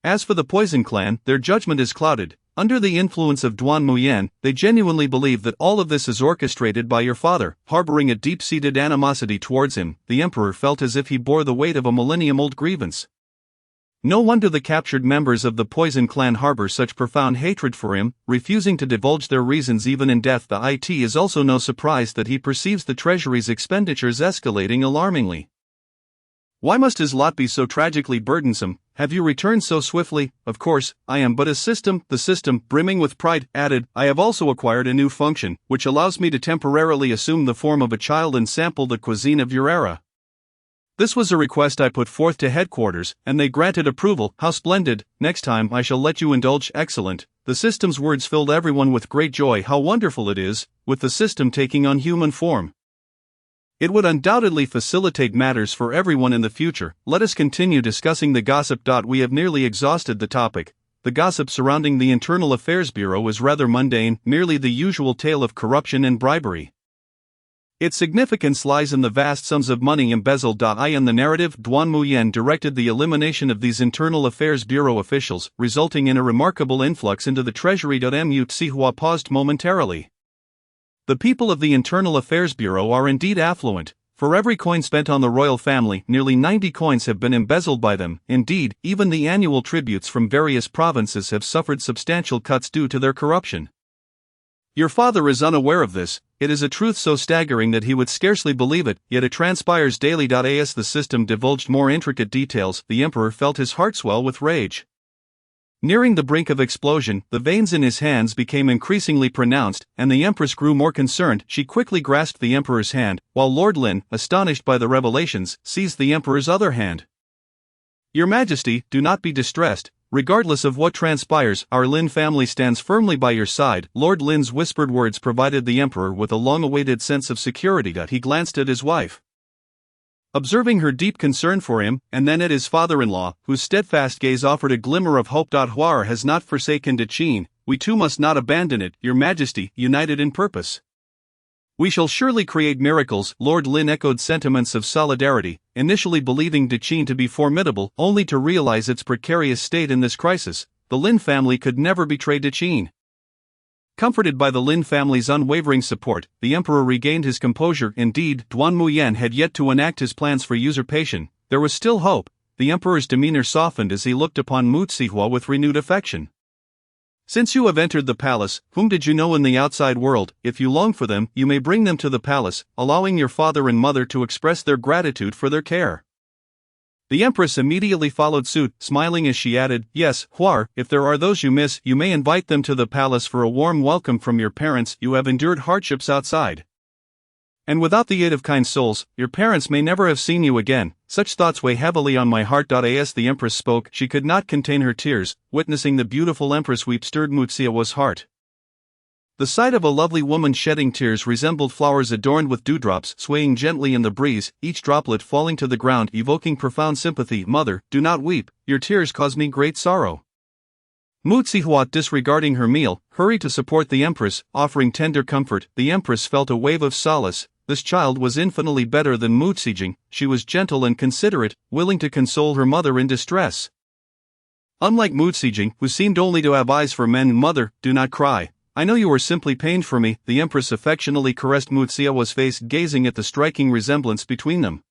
As for the Poison Clan, their judgment is clouded. Under the influence of Duan Muyan, they genuinely believe that all of this is orchestrated by your father. Harboring a deep-seated animosity towards him, the emperor felt as if he bore the weight of a millennium-old grievance. No wonder the captured members of the Poison Clan harbor such profound hatred for him, refusing to divulge their reasons even in death. It is also no surprise that he perceives the treasury's expenditures escalating alarmingly. Why must his lot be so tragically burdensome? Have you returned so swiftly? Of course, I am but a system. The system, brimming with pride, added, I have also acquired a new function, which allows me to temporarily assume the form of a child and sample the cuisine of your era. This was a request I put forth to headquarters, and they granted approval. How splendid! Next time I shall let you indulge. Excellent. The system's words filled everyone with great joy. How wonderful it is, with the system taking on human form. It would undoubtedly facilitate matters for everyone in the future. Let us continue discussing the gossip. We have nearly exhausted the topic. The gossip surrounding the Internal Affairs Bureau is rather mundane, merely the usual tale of corruption and bribery. Its significance lies in the vast sums of money embezzled. In the narrative, Duan Muyan directed the elimination of these Internal Affairs Bureau officials, resulting in a remarkable influx into the treasury. Mu Xihua paused momentarily. The people of the Internal Affairs Bureau are indeed affluent. For every coin spent on the royal family, nearly 90 coins have been embezzled by them. Indeed, even the annual tributes from various provinces have suffered substantial cuts due to their corruption. Your father is unaware of this. It is a truth so staggering that he would scarcely believe it, yet it transpires daily. As the system divulged more intricate details, the emperor felt his heart swell with rage. Nearing the brink of explosion, the veins in his hands became increasingly pronounced, and the empress grew more concerned. She quickly grasped the emperor's hand, while Lord Lin, astonished by the revelations, seized the emperor's other hand. Your Majesty, do not be distressed. Regardless of what transpires, our Lin family stands firmly by your side. Lord Lin's whispered words provided the emperor with a long-awaited sense of security. He glanced at his wife, observing her deep concern for him, and then at his father-in-law, whose steadfast gaze offered a glimmer of hope. Huar has not forsaken Dechin. We too must not abandon it, Your Majesty, united in purpose. We shall surely create miracles. Lord Lin echoed sentiments of solidarity, initially believing Dechin to be formidable, only to realize its precarious state in this crisis. The Lin family could never betray Dechin. Comforted by the Lin family's unwavering support, the emperor regained his composure. Indeed, Duan Muyan had yet to enact his plans for usurpation. There was still hope. The emperor's demeanor softened as he looked upon Mu Xihua with renewed affection. Since you have entered the palace, whom did you know in the outside world? If you long for them, you may bring them to the palace, allowing your father and mother to express their gratitude for their care. The empress immediately followed suit, smiling as she added, Yes, Huar, if there are those you miss, you may invite them to the palace for a warm welcome from your parents. You have endured hardships outside, and without the aid of kind souls, your parents may never have seen you again. Such thoughts weigh heavily on my heart. As the empress spoke, she could not contain her tears. Witnessing the beautiful empress weep stirred Mu Xiaohua's heart. The sight of a lovely woman shedding tears resembled flowers adorned with dewdrops swaying gently in the breeze, each droplet falling to the ground evoking profound sympathy. Mother, do not weep, your tears cause me great sorrow. Mu Zihua, disregarding her meal, hurried to support the empress, offering tender comfort. The empress felt a wave of solace. This child was infinitely better than Mu Zijing. She was gentle and considerate, willing to console her mother in distress. Unlike Mu Zijing, who seemed only to have eyes for men. Mother, do not cry. I know you are simply pained for me. The empress affectionately caressed Mu Zihua's face, gazing at the striking resemblance between them.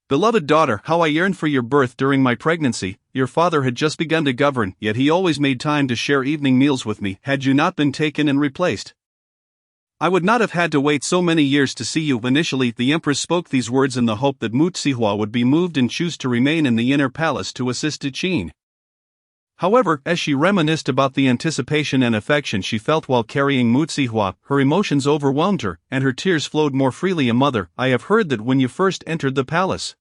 Beloved daughter, how I yearned for your birth during my pregnancy. Your father had just begun to govern, yet he always made time to share evening meals with me. Had you not been taken and replaced, I would not have had to wait so many years to see you. Initially, the empress spoke these words in the hope that Mu Zihua would be moved and choose to remain in the inner palace to assist Qin. However, as she reminisced about the anticipation and affection she felt while carrying Mu Zihua, her emotions overwhelmed her, and her tears flowed more freely. Mother, I have heard that when you first entered the palace,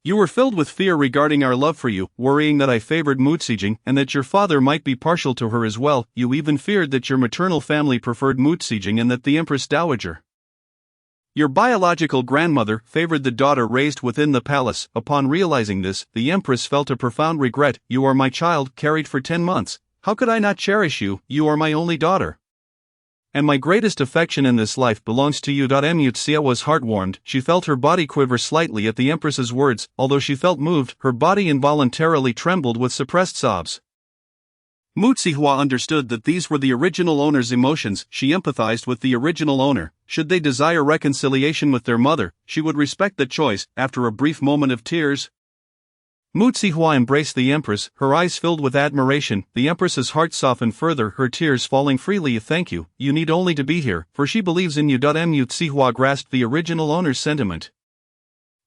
you were filled with fear regarding our love for you, worrying that I favored Mu Zijing and that your father might be partial to her as well. You even feared that your maternal family preferred Mu Zijing and that the Empress Dowager, your biological grandmother, favored the daughter raised within the palace. Upon realizing this, the Empress felt a profound regret. You are my child, carried for 10 months. How could I not cherish you? You are my only daughter, and my greatest affection in this life belongs to you. Mu Zihua's heart warmed. She felt her body quiver slightly at the Empress's words. Although she felt moved, her body involuntarily trembled with suppressed sobs. Mu Zihua understood that these were the original owner's emotions. She empathized with the original owner. Should they desire reconciliation with their mother, she would respect the choice. After a brief moment of tears, Mu Zihua embraced the Empress, her eyes filled with admiration. The Empress's heart softened further, her tears falling freely. Thank you, you need only to be here, for she believes in you. Mu Zihua grasped the original owner's sentiment.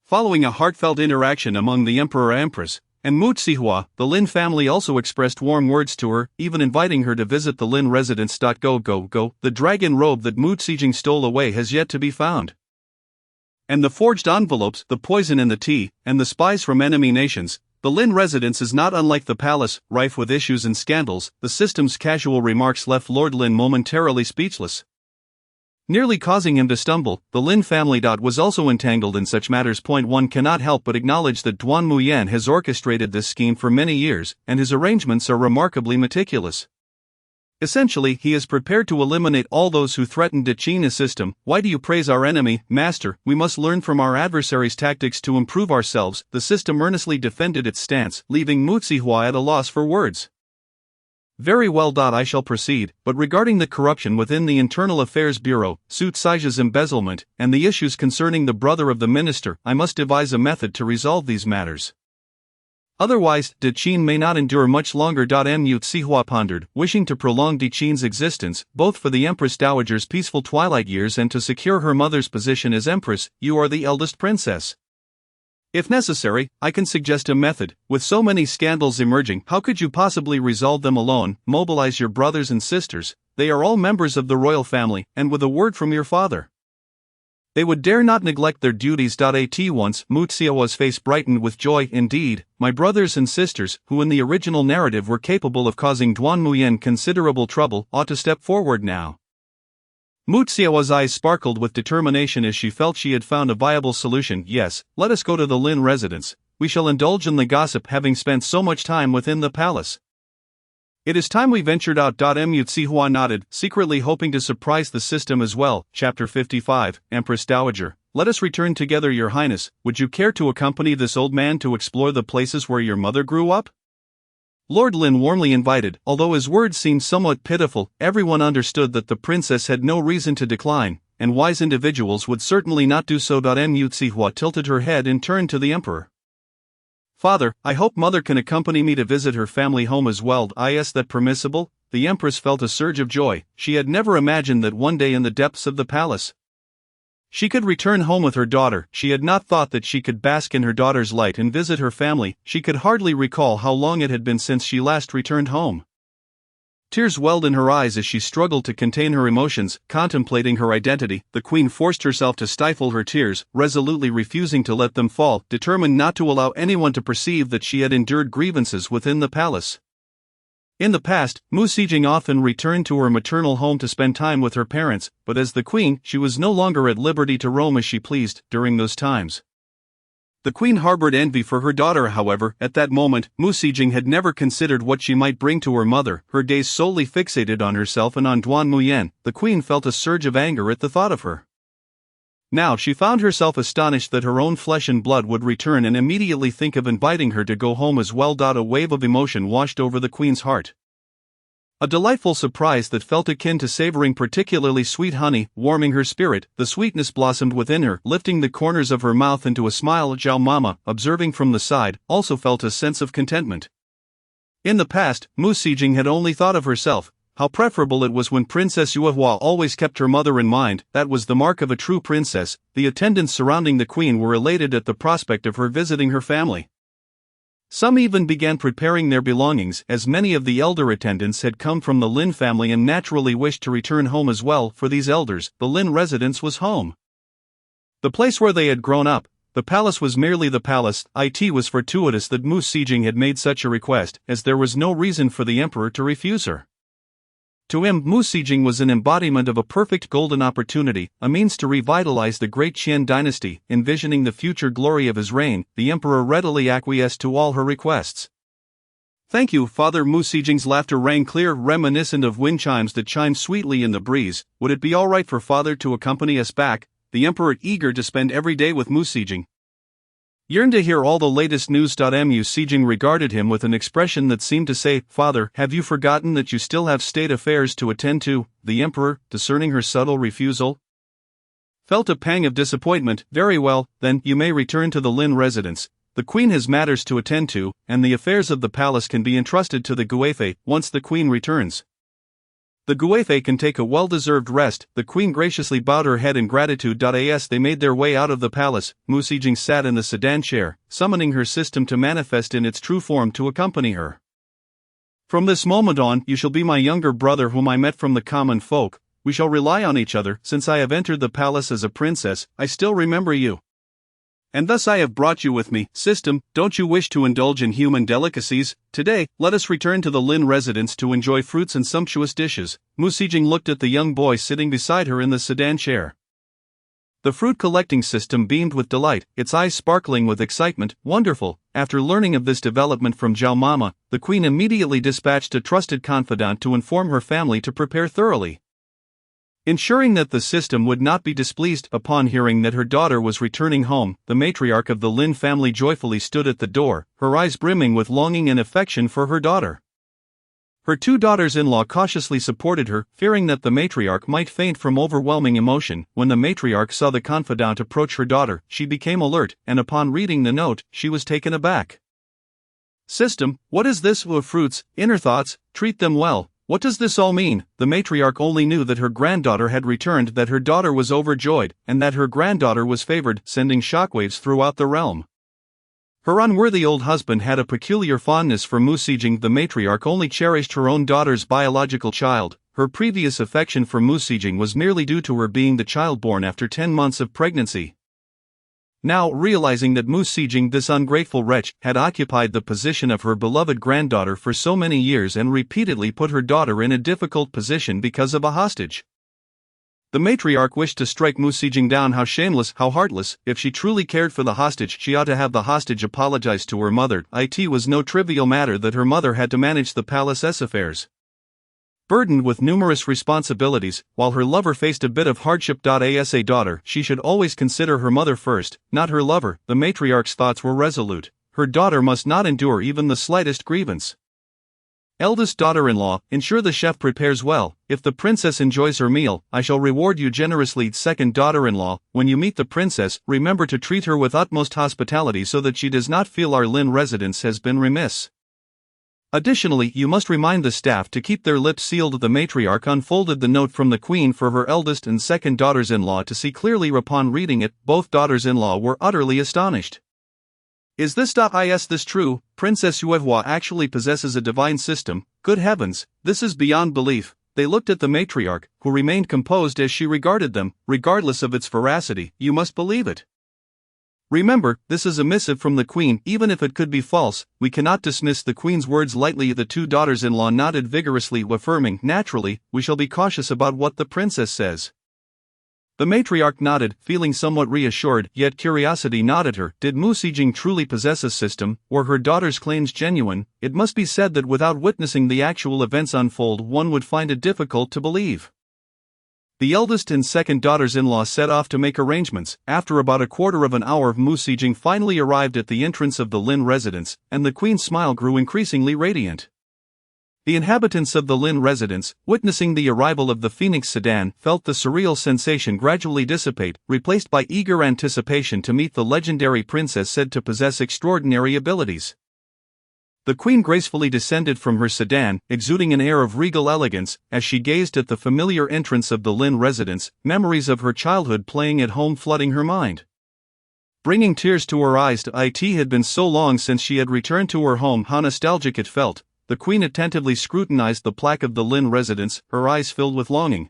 Following a heartfelt interaction among the Emperor-Empress and Mu Zihua, the Lin family also expressed warm words to her, even inviting her to visit the Lin residence. Go. The dragon robe that Mu Zijing stole away has yet to be found, and the forged envelopes, the poison in the tea, and the spies from enemy nations. The Lin residence is not unlike the palace, rife with issues and scandals. The system's casual remarks left Lord Lin momentarily speechless, nearly causing him to stumble. The Lin family was also entangled in such matters. One cannot help but acknowledge that Duan Muyan has orchestrated this scheme for many years, and his arrangements are remarkably meticulous. Essentially, he is prepared to eliminate all those who threaten Qin's system. Why do you praise our enemy, master? We must learn from our adversaries' tactics to improve ourselves. The system earnestly defended its stance, leaving Mu Zihua at a loss for words. Very well. I shall proceed, but regarding the corruption within the Internal Affairs Bureau, Su Caizhi's embezzlement, and the issues concerning the brother of the minister, I must devise a method to resolve these matters. Otherwise, Qin may not endure much longer. Mu Zihua pondered, wishing to prolong Qin's existence, both for the Empress Dowager's peaceful twilight years and to secure her mother's position as Empress. You are the eldest princess. If necessary, I can suggest a method. With so many scandals emerging, how could you possibly resolve them alone? Mobilize your brothers and sisters. They are all members of the royal family, and with a word from your father, they would dare not neglect their duties. At once, Mu Zihua's face brightened with joy. Indeed, my brothers and sisters, who in the original narrative were capable of causing Duan Muyan considerable trouble, ought to step forward now. Mu Zihua's eyes sparkled with determination as she felt she had found a viable solution. Yes, let us go to the Lin residence. We shall indulge in the gossip, having spent so much time within the palace. It is time we ventured out. Mu Zihua nodded, secretly hoping to surprise the system as well. Chapter 55, Empress Dowager. Let us return together, Your Highness. Would you care to accompany this old man to explore the places where your mother grew up? Lord Lin warmly invited. Although his words seemed somewhat pitiful, everyone understood that the princess had no reason to decline, and wise individuals would certainly not do so. Mu Zihua tilted her head and turned to the emperor. Father, I hope mother can accompany me to visit her family home as well. Is that permissible? The empress felt a surge of joy. She had never imagined that one day in the depths of the palace, she could return home with her daughter. She had not thought that she could bask in her daughter's light and visit her family. She could hardly recall how long it had been since she last returned home. Tears welled in her eyes as she struggled to contain her emotions, contemplating her identity. The queen forced herself to stifle her tears, resolutely refusing to let them fall, determined not to allow anyone to perceive that she had endured grievances within the palace. In the past, Mu Sijing often returned to her maternal home to spend time with her parents, but as the queen, she was no longer at liberty to roam as she pleased during those times. The queen harbored envy for her daughter, however. At that moment, Mu Sijing had never considered what she might bring to her mother, her gaze solely fixated on herself and on Duan Muyan. The queen felt a surge of anger at the thought of her. Now she found herself astonished that her own flesh and blood would return and immediately think of inviting her to go home as well. A wave of emotion washed over the queen's heart. A delightful surprise that felt akin to savoring particularly sweet honey, warming her spirit. The sweetness blossomed within her, lifting the corners of her mouth into a smile. Zhao Mama, observing from the side, also felt a sense of contentment. In the past, Mu Sijing had only thought of herself. How preferable it was when Princess Yuehua always kept her mother in mind. That was the mark of a true princess. The attendants surrounding the queen were elated at the prospect of her visiting her family. Some even began preparing their belongings, as many of the elder attendants had come from the Lin family and naturally wished to return home as well. For these elders, the Lin residence was home. The place where they had grown up. The palace was merely the palace. It was fortuitous that Mu Sijing had made such a request, as there was no reason for the emperor to refuse her. To him, Mu Sijing was an embodiment of a perfect golden opportunity, a means to revitalize the great Qian dynasty. Envisioning the future glory of his reign, the emperor readily acquiesced to all her requests. "Thank you, Father." Mu Sijing's laughter rang clear, reminiscent of wind chimes that chime sweetly in the breeze. "Would it be all right for Father to accompany us back?" The emperor, eager to spend every day with Mu Sijing, yearned to hear all the latest news. Mu Sijing regarded him with an expression that seemed to say, "Father, have you forgotten that you still have state affairs to attend to?" The emperor, discerning her subtle refusal, felt a pang of disappointment. "Very well, then, you may return to the Lin residence. The queen has matters to attend to, and the affairs of the palace can be entrusted to the Guifei once the queen returns. The Guifei can take a well-deserved rest." The queen graciously bowed her head in gratitude. As they made their way out of the palace, Mu Sijing sat in the sedan chair, summoning her system to manifest in its true form to accompany her. "From this moment on, you shall be my younger brother whom I met from the common folk. We shall rely on each other. Since I have entered the palace as a princess, I still remember you. And thus I have brought you with me." "System, don't you wish to indulge in human delicacies? Today, let us return to the Lin residence to enjoy fruits and sumptuous dishes." Mu Sijing looked at the young boy sitting beside her in the sedan chair. The fruit-collecting system beamed with delight, its eyes sparkling with excitement. "Wonderful." After learning of this development from Zhao Mama, the queen immediately dispatched a trusted confidant to inform her family to prepare thoroughly, ensuring that the system would not be displeased. Upon hearing that her daughter was returning home, the matriarch of the Lin family joyfully stood at the door, her eyes brimming with longing and affection for her daughter. Her two daughters-in-law cautiously supported her, fearing that the matriarch might faint from overwhelming emotion. When the matriarch saw the confidant approach her daughter, she became alert, and upon reading the note, she was taken aback. "System, what is this? Fruits, inner thoughts, treat them well. What does this all mean?" The matriarch only knew that her granddaughter had returned, that her daughter was overjoyed, and that her granddaughter was favored, sending shockwaves throughout the realm. Her unworthy old husband had a peculiar fondness for Mu Sijing. The matriarch only cherished her own daughter's biological child. Her previous affection for Mu Sijing was merely due to her being the child born after 10 months of pregnancy. Now, realizing that Mu Sijing, this ungrateful wretch, had occupied the position of her beloved granddaughter for so many years and repeatedly put her daughter in a difficult position because of a hostage, the matriarch wished to strike Mu Sijing down. How shameless, how heartless! If she truly cared for the hostage, she ought to have the hostage apologize to her mother. It was no trivial matter that her mother had to manage the palace's affairs, burdened with numerous responsibilities, while her lover faced a bit of hardship. As a daughter, she should always consider her mother first, not her lover. The matriarch's thoughts were resolute. Her daughter must not endure even the slightest grievance. "Eldest daughter-in-law, ensure the chef prepares well. If the princess enjoys her meal, I shall reward you generously." Second daughter-in-law, when you meet the princess, remember to treat her with utmost hospitality so that she does not feel our Lin residence has been remiss. Additionally, you must remind the staff to keep their lips sealed. The matriarch unfolded the note from the queen for her eldest and second daughters-in-law to see clearly. Upon reading it, both daughters-in-law were utterly astonished. "Is this this true? Princess Yuehua actually possesses a divine system? Good heavens, this is beyond belief." They looked at the matriarch, who remained composed as she regarded them, regardless of its veracity. "You must believe it." Remember, this is a missive from the queen. Even if it could be false, we cannot dismiss the queen's words lightly. The two daughters-in-law nodded vigorously, affirming, "Naturally, we shall be cautious about what the princess says." The matriarch nodded, feeling somewhat reassured, yet curiosity gnawed at her. Did Mu Sijing truly possess a system? Were her daughter's claims genuine? It must be said that without witnessing the actual events unfold, one would find it difficult to believe. The eldest and second daughters-in-law set off to make arrangements. After about a quarter of an hour, Mu Sijing finally arrived at the entrance of the Lin residence, and the queen's smile grew increasingly radiant. The inhabitants of the Lin residence, witnessing the arrival of the Phoenix sedan, felt the surreal sensation gradually dissipate, replaced by eager anticipation to meet the legendary princess said to possess extraordinary abilities. The queen gracefully descended from her sedan, exuding an air of regal elegance. As she gazed at the familiar entrance of the Lin residence, memories of her childhood playing at home flooding her mind, bringing tears to her eyes. It had been so long since she had returned to her home, how nostalgic it felt. The queen attentively scrutinized the plaque of the Lin residence, her eyes filled with longing,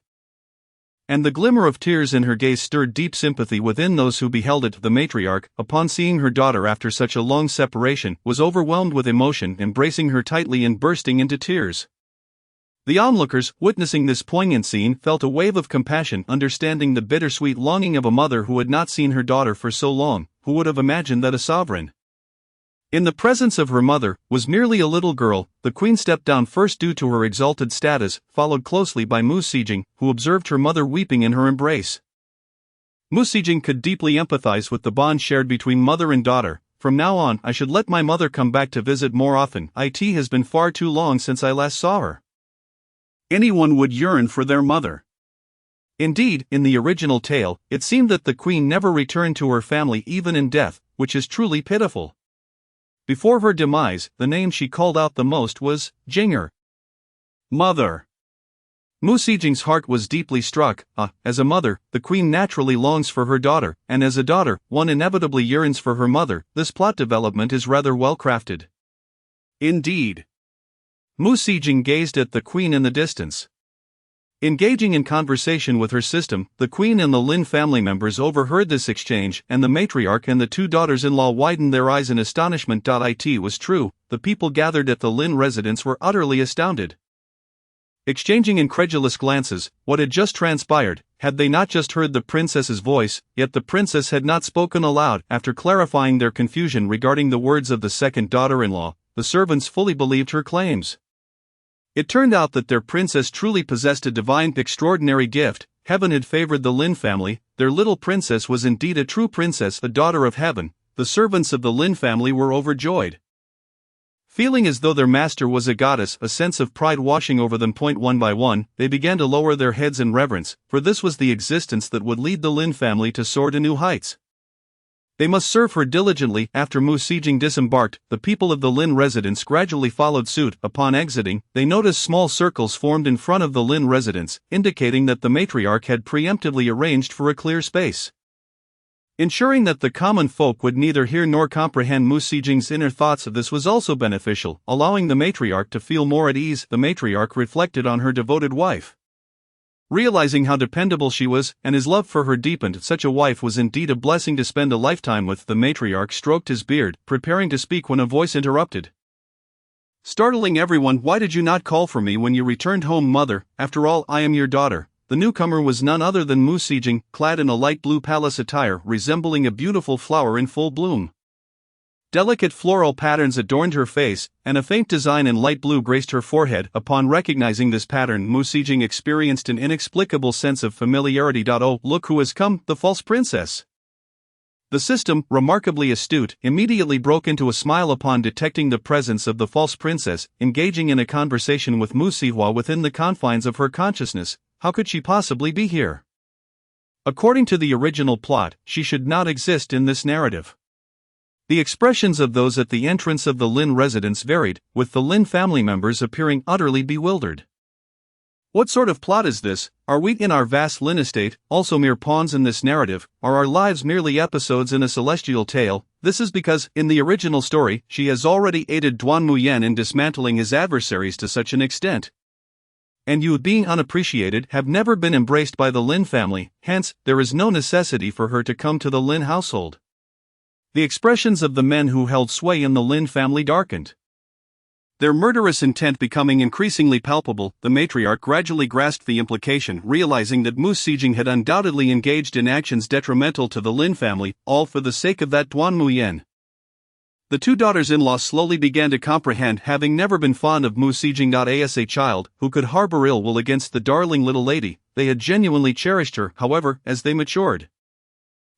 and the glimmer of tears in her gaze stirred deep sympathy within those who beheld it. The matriarch, upon seeing her daughter after such a long separation, was overwhelmed with emotion, embracing her tightly and bursting into tears. The onlookers, witnessing this poignant scene, felt a wave of compassion, understanding the bittersweet longing of a mother who had not seen her daughter for so long. Who would have imagined that a sovereign, in the presence of her mother, was merely a little girl? The queen stepped down first due to her exalted status, followed closely by Mu Sijing, who observed her mother weeping in her embrace. Mu Sijing could deeply empathize with the bond shared between mother and daughter. "From now on, I should let my mother come back to visit more often. It has been far too long since I last saw her." Anyone would yearn for their mother. Indeed, in the original tale, it seemed that the queen never returned to her family even in death, which is truly pitiful. Before her demise, the name she called out the most was Jinger. Mother. Mu Sijing's heart was deeply struck. As a mother, the queen naturally longs for her daughter, and as a daughter, one inevitably yearns for her mother. This plot development is rather well crafted. Indeed. Mu Sijing gazed at the queen in the distance. Engaging in conversation with her system, the queen and the Lin family members overheard this exchange, and the matriarch and the two daughters-in-law widened their eyes in astonishment. It was true, the people gathered at the Lin residence were utterly astounded. Exchanging incredulous glances, what had just transpired? Had they not just heard the princess's voice? Yet the princess had not spoken aloud. After clarifying their confusion regarding the words of the second daughter-in-law, the servants fully believed her claims. It turned out that their princess truly possessed a divine, extraordinary gift. Heaven had favored the Lin family. Their little princess was indeed a true princess, a daughter of heaven. The servants of the Lin family were overjoyed. Feeling as though their master was a goddess, a sense of pride washing over them. One by one, they began to lower their heads in reverence, for this was the existence that would lead the Lin family to soar to new heights. They must serve her diligently. After Mu Sijing disembarked, the people of the Lin residence gradually followed suit. Upon exiting, they noticed small circles formed in front of the Lin residence, indicating that the matriarch had preemptively arranged for a clear space. Ensuring that the common folk would neither hear nor comprehend Mu Sijing's inner thoughts, this was also beneficial, allowing the matriarch to feel more at ease. The matriarch reflected on her devoted wife. Realizing how dependable she was, and his love for her deepened. Such a wife was indeed a blessing to spend a lifetime with. The matriarch stroked his beard, preparing to speak when a voice interrupted, startling everyone. "Why did you not call for me when you returned home, mother? After all, I am your daughter." The newcomer was none other than Mu Sijing, clad in a light blue palace attire resembling a beautiful flower in full bloom. Delicate floral patterns adorned her face, and a faint design in light blue graced her forehead. Upon recognizing this pattern, Mu Sijing experienced an inexplicable sense of familiarity. "Oh, look who has come, the false princess." The system, remarkably astute, immediately broke into a smile upon detecting the presence of the false princess, engaging in a conversation with Mu Sihua within the confines of her consciousness. How could she possibly be here? According to the original plot, she should not exist in this narrative. The expressions of those at the entrance of the Lin residence varied, with the Lin family members appearing utterly bewildered. What sort of plot is this? Are we in our vast Lin estate also mere pawns in this narrative? Are our lives merely episodes in a celestial tale? This is because, in the original story, she has already aided Duan Muyan in dismantling his adversaries to such an extent. And you, being unappreciated, have never been embraced by the Lin family, hence, there is no necessity for her to come to the Lin household. The expressions of the men who held sway in the Lin family darkened. Their murderous intent becoming increasingly palpable, the matriarch gradually grasped the implication, realizing that Mu Sijing had undoubtedly engaged in actions detrimental to the Lin family, all for the sake of that Duan Muyan. The two daughters-in-law slowly began to comprehend, having never been fond of Mu Sijing as a child who could harbor ill will against the darling little lady. They had genuinely cherished her, however, as they matured.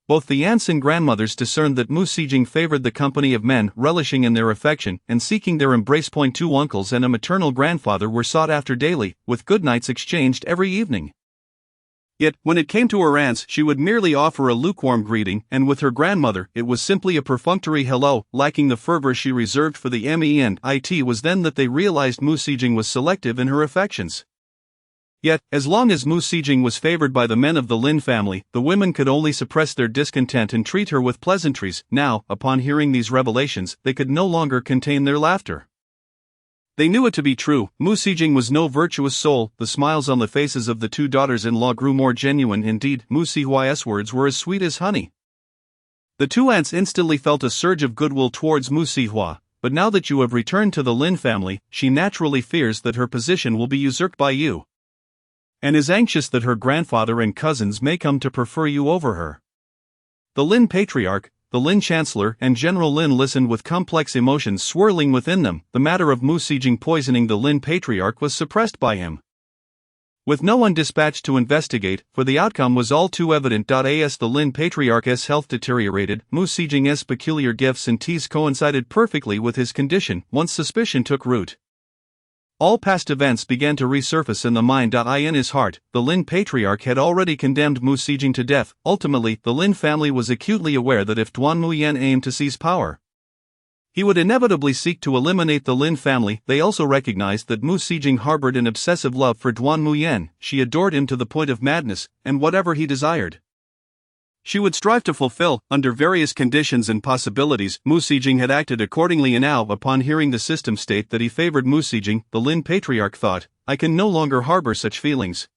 Both the aunts and grandmothers discerned that Mu Sijing favored the company of men relishing in their affection and seeking their embrace. Two uncles and a maternal grandfather were sought after daily, with goodnights exchanged every evening. Yet, when it came to her aunts, she would merely offer a lukewarm greeting, and with her grandmother, it was simply a perfunctory hello, lacking the fervor she reserved for the me, and it was then that they realized Mu Sijing was selective in her affections. Yet, as long as Mu Sijing was favored by the men of the Lin family, the women could only suppress their discontent and treat her with pleasantries. Now, upon hearing these revelations, they could no longer contain their laughter. They knew it to be true, Mu Sijing was no virtuous soul. The smiles on the faces of the two daughters-in-law grew more genuine. Indeed, Mu Sihua's words were as sweet as honey. The two aunts instantly felt a surge of goodwill towards Mu Sihua, but now that you have returned to the Lin family, she naturally fears that her position will be usurped by you, and is anxious that her grandfather and cousins may come to prefer you over her. The Lin Patriarch, the Lin Chancellor, and General Lin listened with complex emotions swirling within them. The matter of Mu Sijing poisoning the Lin Patriarch was suppressed by him, with no one dispatched to investigate, for the outcome was all too evident. As the Lin Patriarch's health deteriorated, Mu Sijing's peculiar gifts and teas coincided perfectly with his condition. Once suspicion took root, all past events began to resurface in the mind. In his heart, the Lin Patriarch had already condemned Mu Sijing to death. Ultimately, the Lin family was acutely aware that if Duan Muyan aimed to seize power, he would inevitably seek to eliminate the Lin family. They also recognized that Mu Sijing harbored an obsessive love for Duan Muyan. She adored him to the point of madness, and whatever he desired, she would strive to fulfill. Under various conditions and possibilities, Mu Sijing had acted accordingly, and now, upon hearing the system state that he favored Mu Sijing, the Lin Patriarch thought, I can no longer harbor such feelings.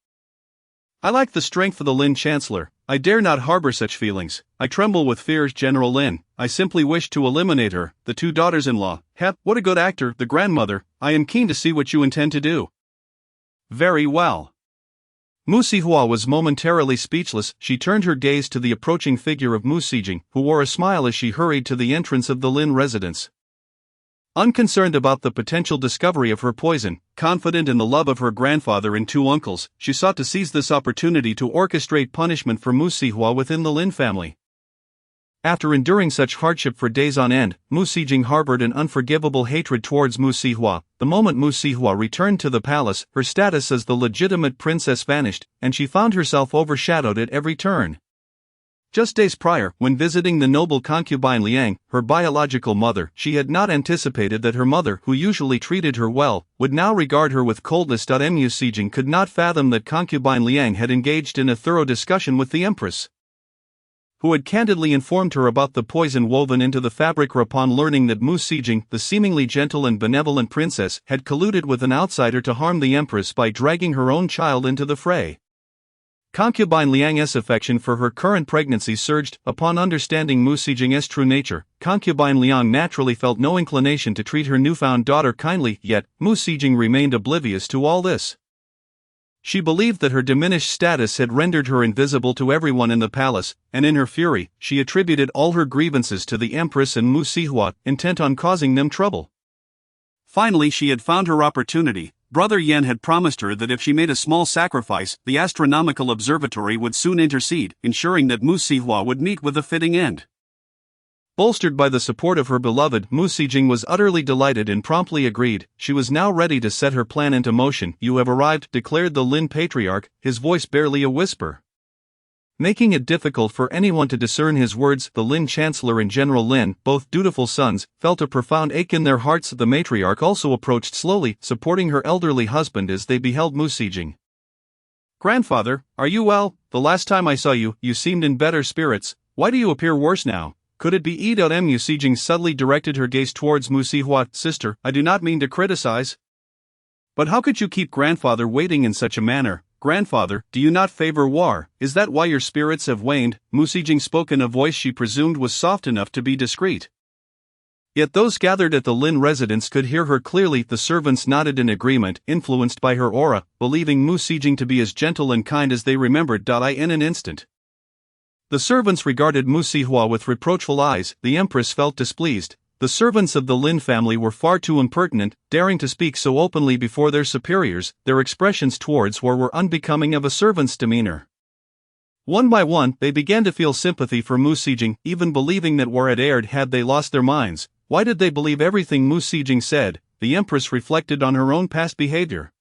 I lack the strength of the Lin Chancellor. I dare not harbor such feelings. I tremble with fears. General Lin, I simply wish to eliminate her. The two daughters-in-law, what a good actor. The grandmother, I am keen to see what you intend to do. Very well. Mu Sihua was momentarily speechless. She turned her gaze to the approaching figure of Mu Sijing, who wore a smile as she hurried to the entrance of the Lin residence. Unconcerned about the potential discovery of her poison, confident in the love of her grandfather and two uncles, she sought to seize this opportunity to orchestrate punishment for Mu Sihua within the Lin family. After enduring such hardship for days on end, Mu Sijing harbored an unforgivable hatred towards Mu Sihua. The moment Mu Sihua returned to the palace, her status as the legitimate princess vanished, and she found herself overshadowed at every turn. Just days prior, when visiting the noble concubine Liang, her biological mother, she had not anticipated that her mother, who usually treated her well, would now regard her with coldness. Mu Sijing could not fathom that concubine Liang had engaged in a thorough discussion with the empress, who had candidly informed her about the poison woven into the fabric. Upon learning that Mu Sijing, the seemingly gentle and benevolent princess, had colluded with an outsider to harm the empress by dragging her own child into the fray, concubine Liang's affection for her current pregnancy surged. Upon understanding Mu Sijing's true nature, concubine Liang naturally felt no inclination to treat her newfound daughter kindly. Yet, Mu Sijing remained oblivious to all this. She believed that her diminished status had rendered her invisible to everyone in the palace, and in her fury, she attributed all her grievances to the empress and Mu Sihua, intent on causing them trouble. Finally, she had found her opportunity. Brother Yan had promised her that if she made a small sacrifice, the astronomical observatory would soon intercede, ensuring that Mu Sihua would meet with a fitting end. Bolstered by the support of her beloved, Mu Sijing was utterly delighted and promptly agreed. She was now ready to set her plan into motion. You have arrived, declared the Lin Patriarch, his voice barely a whisper, making it difficult for anyone to discern his words. The Lin Chancellor and General Lin, both dutiful sons, felt a profound ache in their hearts. The matriarch also approached slowly, supporting her elderly husband as they beheld Mu Sijing. Grandfather, are you well? The last time I saw you, you seemed in better spirits. Why do you appear worse now? Could it be Mu Sijing subtly directed her gaze towards Mu Sihua. Sister, I do not mean to criticize, but how could you keep grandfather waiting in such a manner? "Grandfather, do you not favor war? Is that why your spirits have waned?" Mu Sijing spoke in a voice she presumed was soft enough to be discreet. Yet those gathered at the Lin residence could hear her clearly. The servants nodded in agreement, influenced by her aura, believing Mu Sijing to be as gentle and kind as they remembered. In an instant, the servants regarded Mu Sihua with reproachful eyes. The empress felt displeased. The servants of the Lin family were far too impertinent, daring to speak so openly before their superiors. Their expressions towards war were unbecoming of a servant's demeanor. One by one, they began to feel sympathy for Mu Sijing, even believing that war had erred. Had they lost their minds? Why did they believe everything Mu Sijing said? The empress reflected on her own past behavior.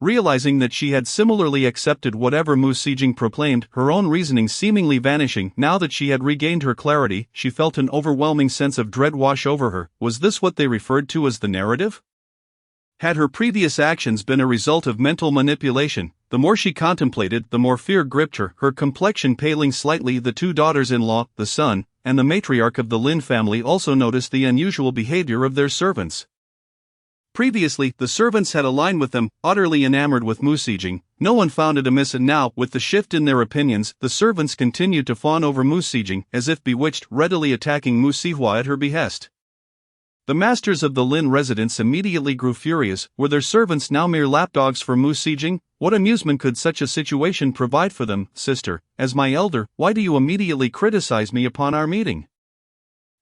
Realizing that she had similarly accepted whatever Mu Sijing proclaimed, her own reasoning seemingly vanishing, now that she had regained her clarity, she felt an overwhelming sense of dread wash over her. Was this what they referred to as the narrative? Had her previous actions been a result of mental manipulation? The more she contemplated, the more fear gripped her, her complexion paling slightly. The two daughters-in-law, the son, and the matriarch of the Lin family also noticed the unusual behavior of their servants. Previously, the servants had aligned with them, utterly enamored with Mu Sijing. No one found it amiss, and now, with the shift in their opinions, the servants continued to fawn over Mu Sijing, as if bewitched, readily attacking Mu Sihua at her behest. The masters of the Lin residence immediately grew furious. Were their servants now mere lapdogs for Mu Sijing? What amusement could such a situation provide for them? "Sister, as my elder, why do you immediately criticize me upon our meeting?"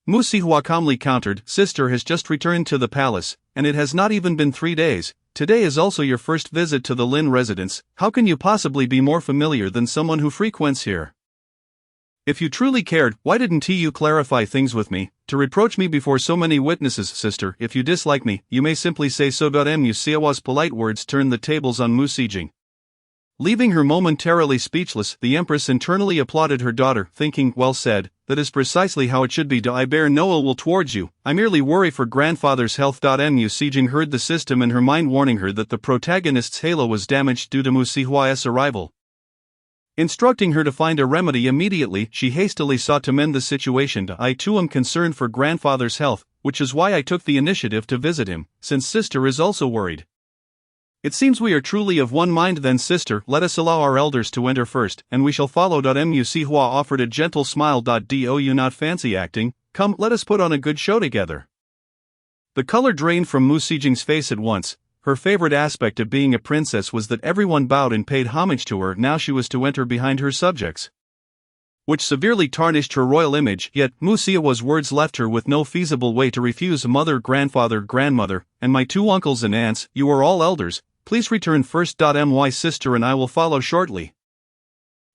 Mu Sihua calmly countered. "Sister has just returned to the palace, and it has not even been 3 days. Today is also your first visit to the Lin residence. How can you possibly be more familiar than someone who frequents here? If you truly cared, why didn't you clarify things with me, to reproach me before so many witnesses? Sister, if you dislike me, you may simply say so." Mu Sihua's polite words turned the tables on Mu Sijing. Leaving her momentarily speechless, the empress internally applauded her daughter, thinking, "Well said, that is precisely how it should be. I bear no ill will towards you, I merely worry for grandfather's health." Mu Sijing heard the system in her mind warning her that the protagonist's halo was damaged due to Mu Sihua's arrival. Instructing her to find a remedy immediately, she hastily sought to mend the situation. "I too am concerned for grandfather's health, which is why I took the initiative to visit him, since sister is also worried." "It seems we are truly of one mind then, sister. Let us allow our elders to enter first, and we shall follow." Mu Sihua offered a gentle smile. "Do you not fancy acting? Come, let us put on a good show together." The color drained from Mu Sijing's face at once. Her favorite aspect of being a princess was that everyone bowed and paid homage to her. Now she was to enter behind her subjects, which severely tarnished her royal image. Yet, Mu Sihua's words left her with no feasible way to refuse. "Mother, grandfather, grandmother, and my 2 uncles and aunts, you are all elders. Please return first. My sister and I will follow shortly,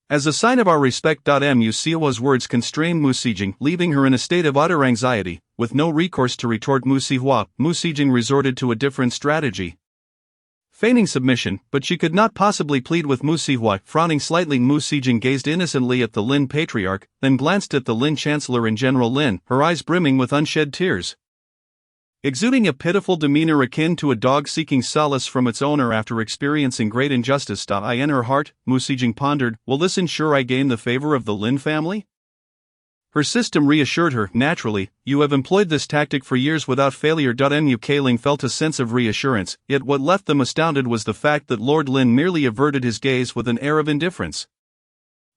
as a sign of our respect." Mu Sihua's words constrained Mu Sijing, leaving her in a state of utter anxiety. With no recourse to retort Mu Sihua, Mu Sijing resorted to a different strategy. Feigning submission, but she could not possibly plead with Mu Sihua. Frowning slightly, Mu Sijing gazed innocently at the Lin patriarch, then glanced at the Lin chancellor and General Lin, her eyes brimming with unshed tears. Exuding a pitiful demeanor akin to a dog seeking solace from its owner after experiencing great injustice. In her heart, Mu Sijing pondered, will this ensure I gain the favor of the Lin family? Her system reassured her. Naturally, you have employed this tactic for years without failure. Mu Kailing felt a sense of reassurance, yet what left them astounded was the fact that Lord Lin merely averted his gaze with an air of indifference.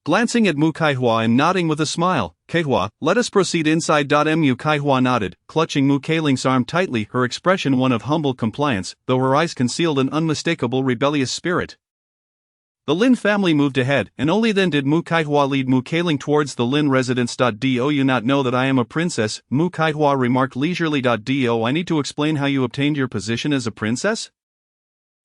Glancing at Mu Kaihua and nodding with a smile, "Kaihua, let us proceed inside." Mu Kaihua nodded, clutching Mu Kailing's arm tightly, her expression one of humble compliance, though her eyes concealed an unmistakable rebellious spirit. The Lin family moved ahead, and only then did Mu Kaihua lead Mu Kailing towards the Lin residence. "Do you not know that I am a princess?" Mu Kaihua remarked leisurely. "Do I need to explain how you obtained your position as a princess?"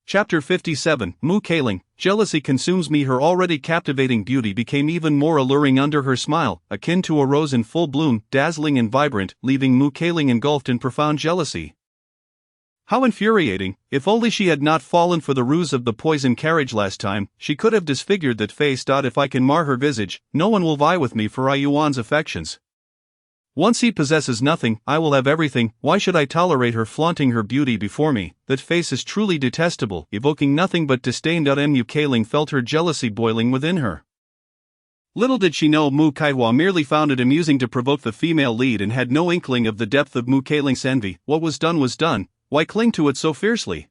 Chapter 57, Mu Kailing, jealousy consumes me. Her already captivating beauty became even more alluring under her smile, akin to a rose in full bloom, dazzling and vibrant, leaving Mu Kailing engulfed in profound jealousy. How infuriating! If only she had not fallen for the ruse of the poison carriage last time, she could have disfigured that face. If I can mar her visage, no one will vie with me for Yuan's affections. Once he possesses nothing, I will have everything. Why should I tolerate her flaunting her beauty before me? That face is truly detestable, evoking nothing but disdain. Mu Kailing felt her jealousy boiling within her. Little did she know Mu Kaihua merely found it amusing to provoke the female lead and had no inkling of the depth of Mu Kailing's envy. What was done was done. Why cling to it so fiercely?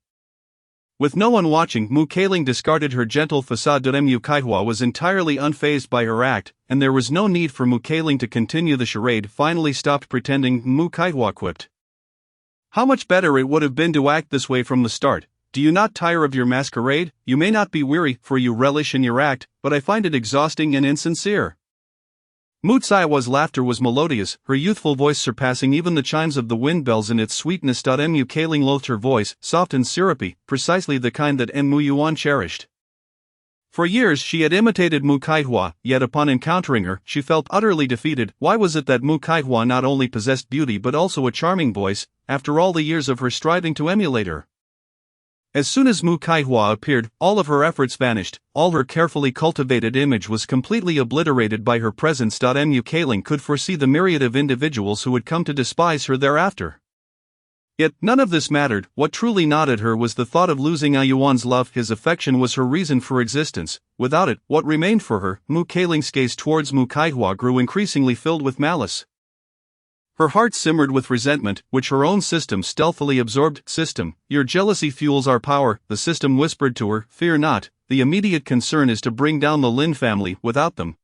With no one watching, Mu Kailing discarded her gentle facade. Mu Kaihua was entirely unfazed by her act, and there was no need for Mu Kailing to continue the charade. Finally stopped pretending, Mu Kaihua quipped. How much better it would have been to act this way from the start. Do you not tire of your masquerade? You may not be weary, for you relish in your act, but I find it exhausting and insincere. Mu Tsaiwa's laughter was melodious, her youthful voice surpassing even the chimes of the wind bells in its sweetness. Mu Kailing loathed her voice, soft and syrupy, precisely the kind that Mu Yuan cherished. For years she had imitated Mu Kaihua, yet upon encountering her, she felt utterly defeated. Why was it that Mu Kaihua not only possessed beauty but also a charming voice, after all the years of her striving to emulate her? As soon as Mu Kaihua appeared, all of her efforts vanished, all her carefully cultivated image was completely obliterated by her presence. Mu Kailing could foresee the myriad of individuals who would come to despise her thereafter. Yet, none of this mattered. What truly gnawed at her was the thought of losing Yuan's love. His affection was her reason for existence. Without it, what remained for her? Mu Kailing's gaze towards Mu Kaihua grew increasingly filled with malice. Her heart simmered with resentment, which her own system stealthily absorbed. System, your jealousy fuels our power, the system whispered to her. Fear not, the immediate concern is to bring down the Lin family. Without them,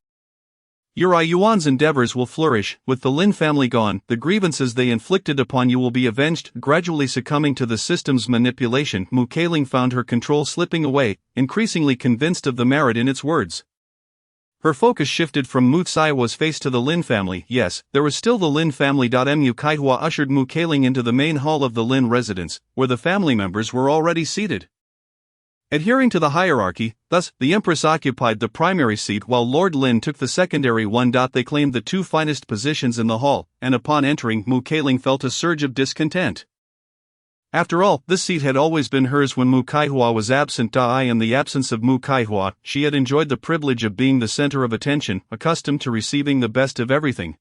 your Yuan's endeavors will flourish. With the Lin family gone, the grievances they inflicted upon you will be avenged. Gradually succumbing to the system's manipulation, Mu Kailing found her control slipping away, increasingly convinced of the merit in its words. Her focus shifted from Mu Tsaiwa's face to the Lin family. Yes, there was still the Lin family. Mu Kaihua ushered Mu Kailing into the main hall of the Lin residence, where the family members were already seated. Adhering to the hierarchy, thus, the Empress occupied the primary seat while Lord Lin took the secondary one. They claimed the two finest positions in the hall, and upon entering, Mu Kailing felt a surge of discontent. After all, this seat had always been hers when Mu Kaihua was absent. In the absence of Mu Kaihua, she had enjoyed the privilege of being the center of attention, accustomed to receiving the best of everything.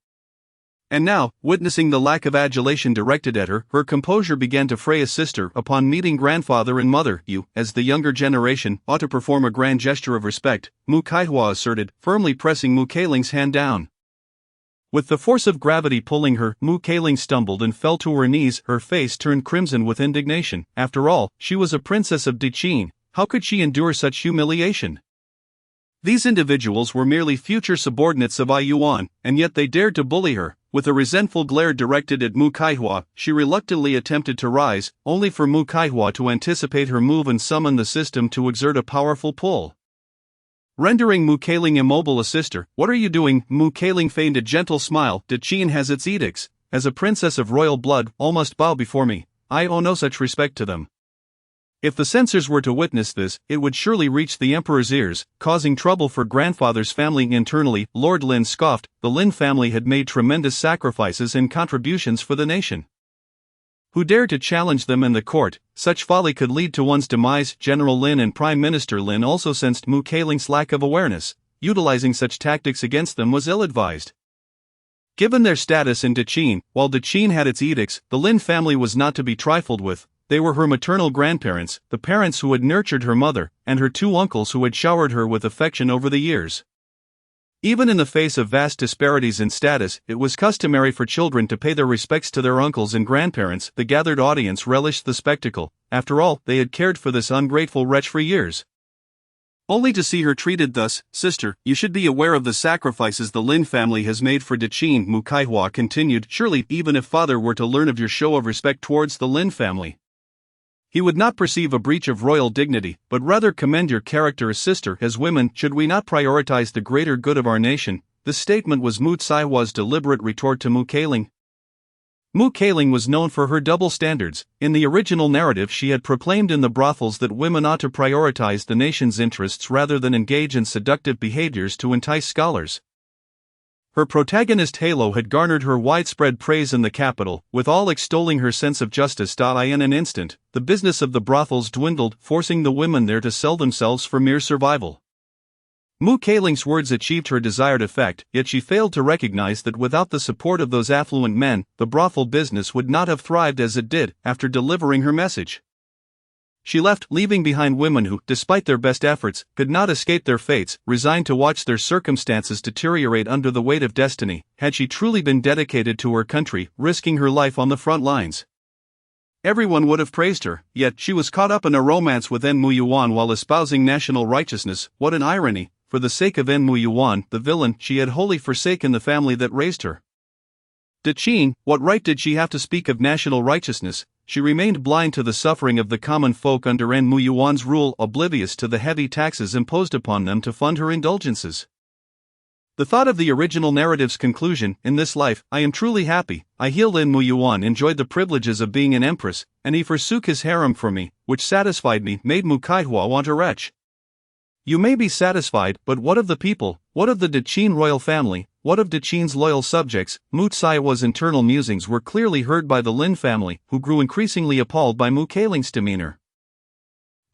And now, witnessing the lack of adulation directed at her, her composure began to fray. A sister, upon meeting grandfather and mother, you, as the younger generation, ought to perform a grand gesture of respect, Mu Kaihua asserted, firmly pressing Mu Kailing's hand down. With the force of gravity pulling her, Mu Kailing stumbled and fell to her knees, her face turned crimson with indignation. After all, she was a princess of Deqin. How could she endure such humiliation? These individuals were merely future subordinates of Yuan, and yet they dared to bully her. With a resentful glare directed at Mu Kaihua, she reluctantly attempted to rise, only for Mu Kaihua to anticipate her move and summon the system to exert a powerful pull. Rendering Mu Kailing immobile. A sister, what are you doing? Mu Kailing feigned a gentle smile. Deqin has its edicts. As a princess of royal blood, all must bow before me. I owe no such respect to them. If the censors were to witness this, it would surely reach the emperor's ears, causing trouble for grandfather's family. Internally, Lord Lin scoffed. The Lin family had made tremendous sacrifices and contributions for the nation. Who dared to challenge them in the court? Such folly could lead to one's demise. General Lin and Prime Minister Lin also sensed Mu Kailing's lack of awareness. Utilizing such tactics against them was ill-advised. Given their status in Deqin, while Deqin had its edicts, the Lin family was not to be trifled with. They were her maternal grandparents, the parents who had nurtured her mother, and her two uncles who had showered her with affection over the years. Even in the face of vast disparities in status, it was customary for children to pay their respects to their uncles and grandparents. The gathered audience relished the spectacle. After all, they had cared for this ungrateful wretch for years. Only to see her treated thus. Sister, you should be aware of the sacrifices the Lin family has made for Deqin, Mu Kaihua continued. Surely, even if father were to learn of your show of respect towards the Lin family, he would not perceive a breach of royal dignity, but rather commend your character as sister. As women, should we not prioritize the greater good of our nation? This statement was Mu Tsaiwa's deliberate retort to Mu Kailing. Mu Kailing was known for her double standards. In the original narrative, she had proclaimed in the brothels that women ought to prioritize the nation's interests rather than engage in seductive behaviors to entice scholars. Her protagonist halo had garnered her widespread praise in the capital, with all extolling her sense of justice. In an instant, the business of the brothels dwindled, forcing the women there to sell themselves for mere survival. Mu Kailing's words achieved her desired effect, yet she failed to recognize that without the support of those affluent men, the brothel business would not have thrived as it did. After delivering her message, she left, leaving behind women who, despite their best efforts, could not escape their fates, resigned to watch their circumstances deteriorate under the weight of destiny. Had she truly been dedicated to her country, risking her life on the front lines, everyone would have praised her, yet she was caught up in a romance with Enmu Yuan while espousing national righteousness. What an irony! For the sake of Enmu Yuan, the villain, she had wholly forsaken the family that raised her. Diqin, what right did she have to speak of national righteousness? She remained blind to the suffering of the common folk under Enmu Yuan's rule, oblivious to the heavy taxes imposed upon them to fund her indulgences. The thought of the original narrative's conclusion, in this life, I am truly happy, I healed Enmu Yuan, enjoyed the privileges of being an empress, and he forsook his harem for me, which satisfied me, made Mu Kaihua want a wretch. You may be satisfied, but what of the people, what of the Diqin royal family, what of Diqin's loyal subjects? Mu Caihua's internal musings were clearly heard by the Lin family, who grew increasingly appalled by Mu Keiling's demeanor.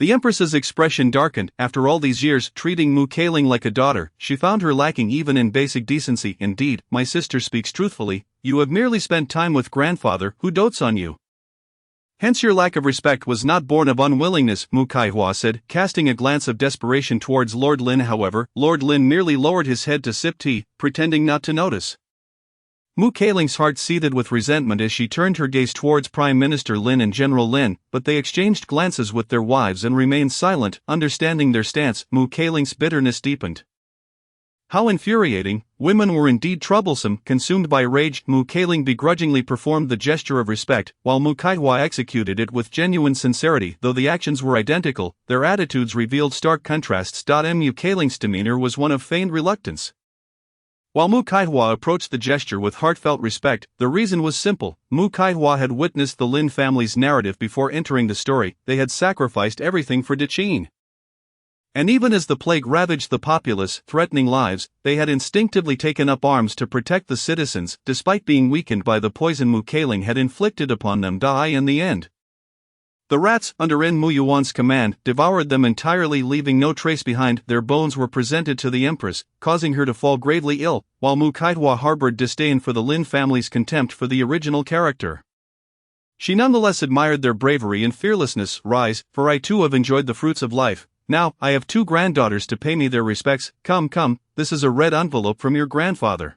The empress's expression darkened. After all these years treating Mu Keiling like a daughter, she found her lacking even in basic decency. Indeed, my sister speaks truthfully, you have merely spent time with grandfather, who dotes on you. Hence your lack of respect was not born of unwillingness, Mu Kaihua said, casting a glance of desperation towards Lord Lin. However, Lord Lin merely lowered his head to sip tea, pretending not to notice. Mu Keiling's heart seethed with resentment as she turned her gaze towards Prime Minister Lin and General Lin, but they exchanged glances with their wives and remained silent. Understanding their stance, Mu Keiling's bitterness deepened. How infuriating! Women were indeed troublesome. Consumed by rage, Mu Keiling begrudgingly performed the gesture of respect, while Mu Kaihua executed it with genuine sincerity. Though the actions were identical, their attitudes revealed stark contrasts. Mu Keiling's demeanor was one of feigned reluctance, while Mu Kaihua approached the gesture with heartfelt respect. The reason was simple: Mu Kaihua had witnessed the Lin family's narrative before entering the story. They had sacrificed everything for Diqin. And even as the plague ravaged the populace, threatening lives, they had instinctively taken up arms to protect the citizens, despite being weakened by the poison Mu Keiling had inflicted upon them. In the end, the rats, under Enmu Yuan's command, devoured them entirely, leaving no trace behind. Their bones were presented to the empress, causing her to fall gravely ill, while Mu Kaihua harbored disdain for the Lin family's contempt for the original character. She nonetheless admired their bravery and fearlessness. Rise, for I too have enjoyed the fruits of life. Now, I have 2 granddaughters to pay me their respects. Come, this is a red envelope from your grandfather.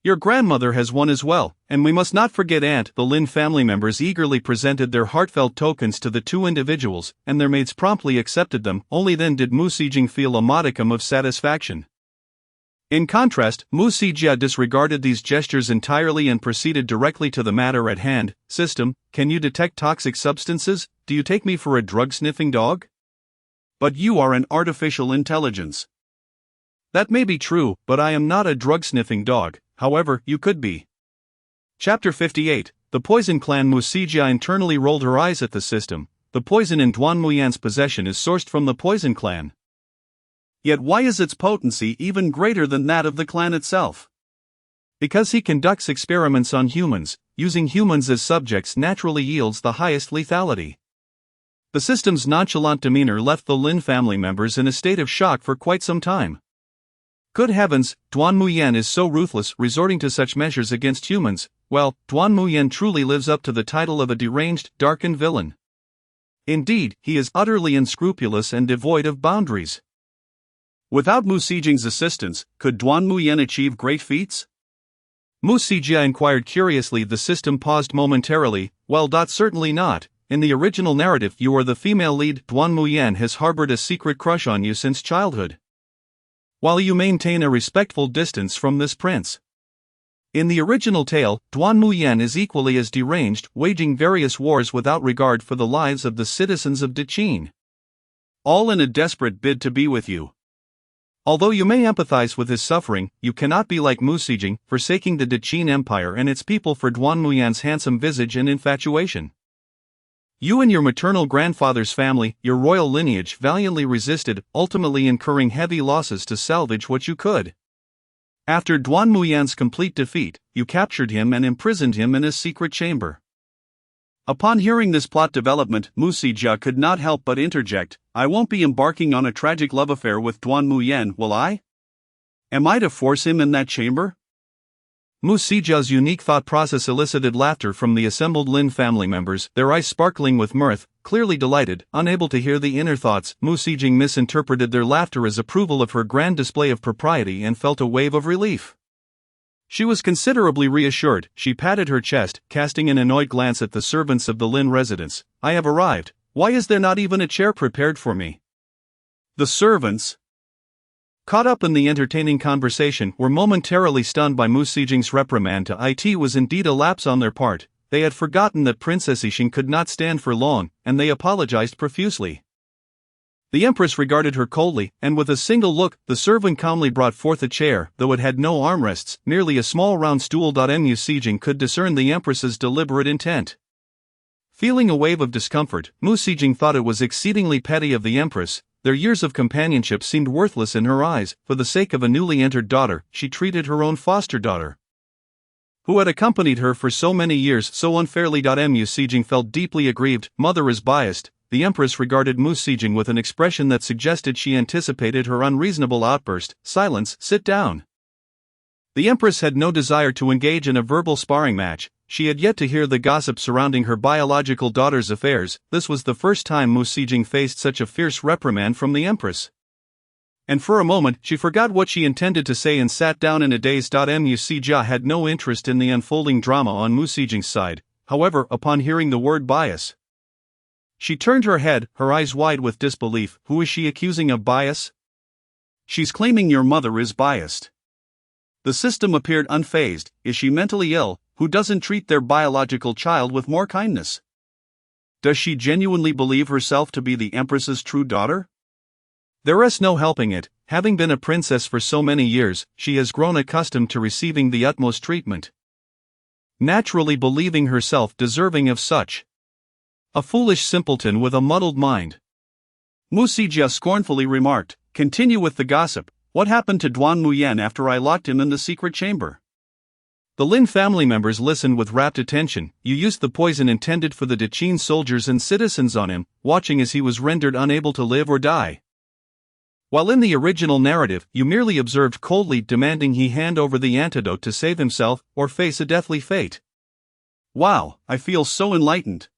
Your grandmother has one as well, and we must not forget Aunt. The Lin family members eagerly presented their heartfelt tokens to the 2 individuals, and their maids promptly accepted them. Only then did Mu Sijing feel a modicum of satisfaction. In contrast, Mu Sijia disregarded these gestures entirely and proceeded directly to the matter at hand. System, can you detect toxic substances? Do you take me for a drug-sniffing dog? But you are an artificial intelligence. That may be true, but I am not a drug-sniffing dog. However, you could be. Chapter 58. The Poison Clan. Mu Sijia internally rolled her eyes at the system. The poison in Duan Muyan's possession is sourced from the Poison Clan. Yet why is its potency even greater than that of the clan itself? Because he conducts experiments on humans, using humans as subjects naturally yields the highest lethality. The system's nonchalant demeanor left the Lin family members in a state of shock for quite some time. Good heavens, Duan Muyan is so ruthless, resorting to such measures against humans. Well, Duan Muyan truly lives up to the title of a deranged, darkened villain. Indeed, he is utterly unscrupulous and devoid of boundaries. Without Mu Sijing's assistance, could Duan Muyan achieve great feats? Mu Sijia inquired curiously. The system paused momentarily. Well, certainly not. In the original narrative, you are the female lead. Duan Muyan has harbored a secret crush on you since childhood, while you maintain a respectful distance from this prince. In the original tale, Duan Muyan is equally as deranged, waging various wars without regard for the lives of the citizens of Diqin, all in a desperate bid to be with you. Although you may empathize with his suffering, you cannot be like Mu Sijing, forsaking the Diqin Empire and its people for Duan Muyan's handsome visage and infatuation. You and your maternal grandfather's family, your royal lineage, valiantly resisted, ultimately incurring heavy losses to salvage what you could. After Duan Muyan's complete defeat, you captured him and imprisoned him in a secret chamber. Upon hearing this plot development, Mu Sijia could not help but interject, I won't be embarking on a tragic love affair with Duan Muyan, will I? Am I to force him in that chamber? Mu Sijia's unique thought process elicited laughter from the assembled Lin family members, their eyes sparkling with mirth. Clearly delighted, unable to hear the inner thoughts, Mu Sijing misinterpreted their laughter as approval of her grand display of propriety and felt a wave of relief. She was considerably reassured. She patted her chest, casting an annoyed glance at the servants of the Lin residence. I have arrived. Why is there not even a chair prepared for me? The servants, caught up in the entertaining conversation, were momentarily stunned by Mu Sijing's reprimand. It was indeed a lapse on their part. They had forgotten that Princess Yixing could not stand for long, and they apologized profusely. The Empress regarded her coldly, and with a single look, the servant calmly brought forth a chair, though it had no armrests, merely a small round stool. Mu Sijing could discern the Empress's deliberate intent. Feeling a wave of discomfort, Mu Sijing thought it was exceedingly petty of the Empress. Their years of companionship seemed worthless in her eyes. For the sake of a newly entered daughter, she treated her own foster daughter, who had accompanied her for so many years, so unfairly. Mu Sijing felt deeply aggrieved. Mother is biased. The Empress regarded Mu Sijing with an expression that suggested she anticipated her unreasonable outburst. Silence, sit down. The Empress had no desire to engage in a verbal sparring match. She had yet to hear the gossip surrounding her biological daughter's affairs. This was the first time Mu Sijing faced such a fierce reprimand from the Empress. And for a moment, she forgot what she intended to say and sat down in a daze. Mu Sijia had no interest in the unfolding drama on Mu Sijing's side. However, upon hearing the word bias, she turned her head, her eyes wide with disbelief. Who is she accusing of bias? She's claiming your mother is biased. The system appeared unfazed. Is she mentally ill? Who doesn't treat their biological child with more kindness? Does she genuinely believe herself to be the Empress's true daughter? There is no helping it. Having been a princess for so many years, she has grown accustomed to receiving the utmost treatment, naturally believing herself deserving of such. A foolish simpleton with a muddled mind. Mu Sijia scornfully remarked. Continue with the gossip. What happened to Duan Muyan after I locked him in the secret chamber? The Lin family members listened with rapt attention. You used the poison intended for the Deqin soldiers and citizens on him, watching as he was rendered unable to live or die. While in the original narrative, you merely observed coldly, demanding he hand over the antidote to save himself or face a deathly fate. Wow, I feel so enlightened.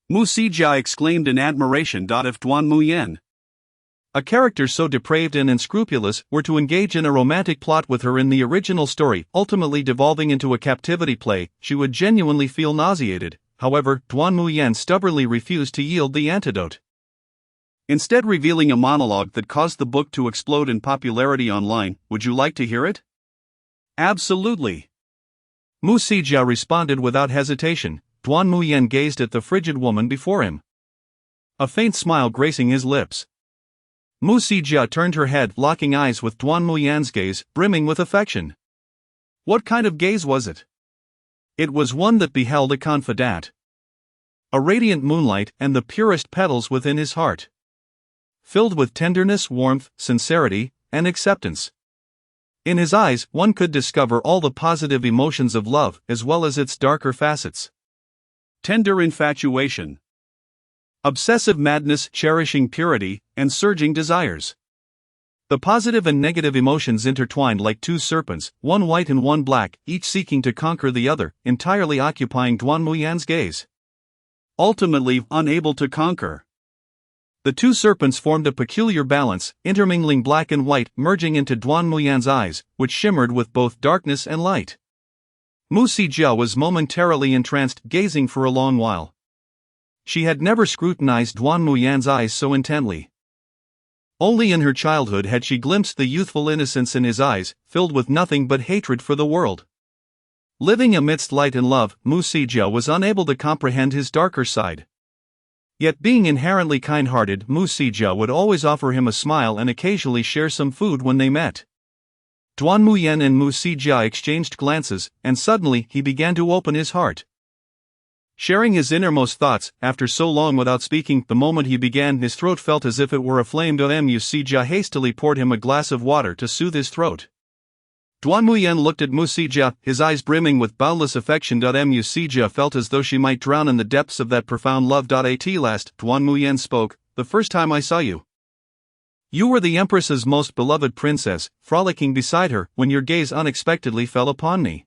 Mu Sijia exclaimed in admiration. If Duan Muyan, a character so depraved and unscrupulous, were to engage in a romantic plot with her in the original story, ultimately devolving into a captivity play, she would genuinely feel nauseated. However, Duan Muyan stubbornly refused to yield the antidote, instead revealing a monologue that caused the book to explode in popularity online. Would you like to hear it? Absolutely. Mu Sijia responded without hesitation. Duan Muyan gazed at the frigid woman before him, a faint smile gracing his lips. Mu Sijia turned her head, locking eyes with Duan Muyan's gaze, brimming with affection. What kind of gaze was it? It was one that beheld a confidant, a radiant moonlight, and the purest petals within his heart, filled with tenderness, warmth, sincerity, and acceptance. In his eyes, one could discover all the positive emotions of love, as well as its darker facets. Tender infatuation, obsessive madness, cherishing purity, and surging desires. The positive and negative emotions intertwined like two serpents, one white and one black, each seeking to conquer the other, entirely occupying Duan Muyan's gaze. Ultimately, unable to conquer, the two serpents formed a peculiar balance, intermingling black and white, merging into Duan Muyan's eyes, which shimmered with both darkness and light. Mu Sijia was momentarily entranced, gazing for a long while. She had never scrutinized Duan Muyan's eyes so intently. Only in her childhood had she glimpsed the youthful innocence in his eyes, filled with nothing but hatred for the world. Living amidst light and love, Mu Sijia was unable to comprehend his darker side. Yet being inherently kind-hearted, Mu Sijia would always offer him a smile and occasionally share some food when they met. Duan Muyan and Mu Sijia exchanged glances, and suddenly he began to open his heart, sharing his innermost thoughts. After so long without speaking, the moment he began, his throat felt as if it were aflame. Mu Sijia hastily poured him a glass of water to soothe his throat. Duan Muyan looked at Mu Sijia, his eyes brimming with boundless affection. Mu Sijia felt as though she might drown in the depths of that profound love. At last, Duan Muyan spoke. The first time I saw you, you were the Empress's most beloved princess, frolicking beside her, when your gaze unexpectedly fell upon me.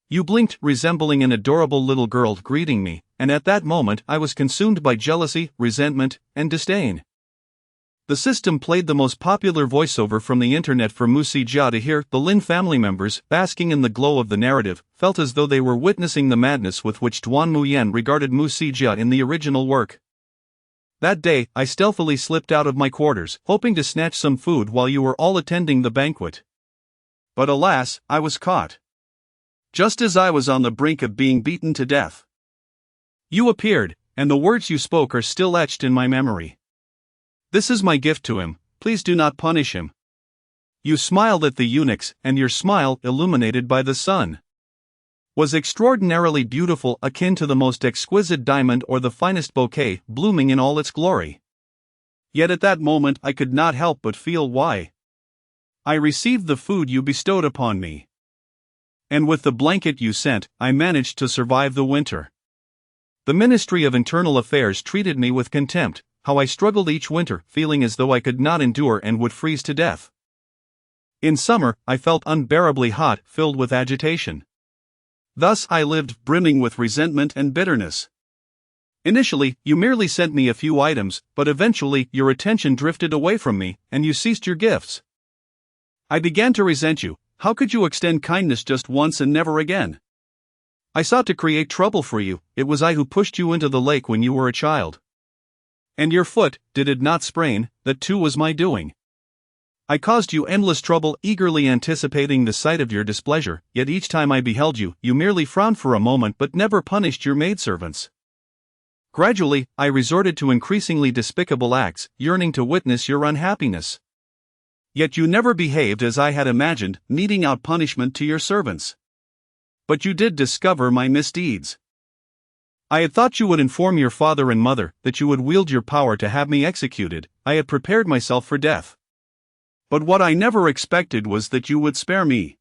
You blinked, resembling an adorable little girl greeting me, and at that moment I was consumed by jealousy, resentment, and disdain. The system played the most popular voiceover from the internet for Mu Sijia to hear. The Lin family members, basking in the glow of the narrative, felt as though they were witnessing the madness with which Duan Muyan regarded Mu Sijia in the original work. That day, I stealthily slipped out of my quarters, hoping to snatch some food while you were all attending the banquet. But alas, I was caught. Just as I was on the brink of being beaten to death, you appeared, and the words you spoke are still etched in my memory. This is my gift to him, please do not punish him. You smiled at the eunuchs, and your smile, illuminated by the sun, was extraordinarily beautiful, akin to the most exquisite diamond or the finest bouquet, blooming in all its glory. Yet at that moment I could not help but feel why. I received the food you bestowed upon me, and with the blanket you sent, I managed to survive the winter. The Ministry of Internal Affairs treated me with contempt. How I struggled each winter, feeling as though I could not endure and would freeze to death. In summer, I felt unbearably hot, filled with agitation. Thus I lived, brimming with resentment and bitterness. Initially, you merely sent me a few items, but eventually your attention drifted away from me, and you ceased your gifts. I began to resent you. How could you extend kindness just once and never again? I sought to create trouble for you. It was I who pushed you into the lake when you were a child. And your foot, did it not sprain? That too was my doing. I caused you endless trouble, eagerly anticipating the sight of your displeasure, yet each time I beheld you, you merely frowned for a moment but never punished your maidservants. Gradually, I resorted to increasingly despicable acts, yearning to witness your unhappiness. Yet you never behaved as I had imagined, meting out punishment to your servants. But you did discover my misdeeds. I had thought you would inform your father and mother, that you would wield your power to have me executed. I had prepared myself for death. But what I never expected was that you would spare me.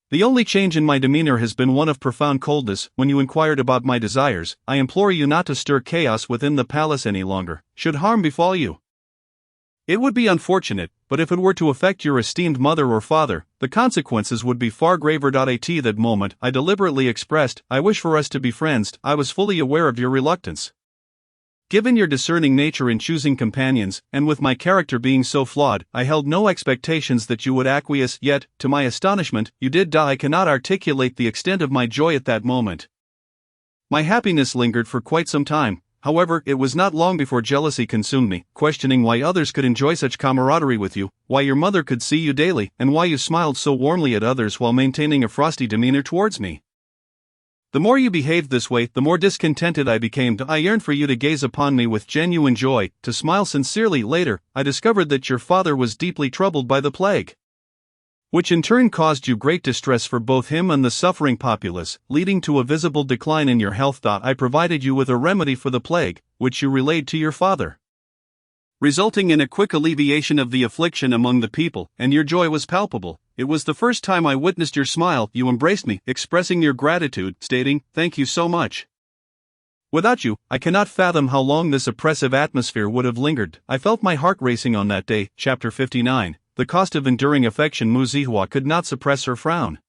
The only change in my demeanor has been one of profound coldness. When you inquired about my desires, I implore you not to stir chaos within the palace any longer, should harm befall you. It would be unfortunate, but if it were to affect your esteemed mother or father, the consequences would be far graver. At that moment, I deliberately expressed, I wish for us to be friends. I was fully aware of your reluctance. Given your discerning nature in choosing companions, and with my character being so flawed, I held no expectations that you would acquiesce, yet, to my astonishment, you did. I cannot articulate the extent of my joy at that moment. My happiness lingered for quite some time. However, it was not long before jealousy consumed me, questioning why others could enjoy such camaraderie with you, why your mother could see you daily, and why you smiled so warmly at others while maintaining a frosty demeanor towards me. The more you behaved this way, the more discontented I became. I yearned for you to gaze upon me with genuine joy, to smile sincerely. Later, I discovered that your father was deeply troubled by the plague, which in turn caused you great distress for both him and the suffering populace, leading to a visible decline in your health. I provided you with a remedy for the plague, which you relayed to your father, resulting in a quick alleviation of the affliction among the people, and your joy was palpable. It was the first time I witnessed your smile. You embraced me, expressing your gratitude, stating, "Thank you so much." Without you, I cannot fathom how long this oppressive atmosphere would have lingered. I felt my heart racing on that day. Chapter 59. The cost of enduring affection. Mu Zihua could not suppress her frown.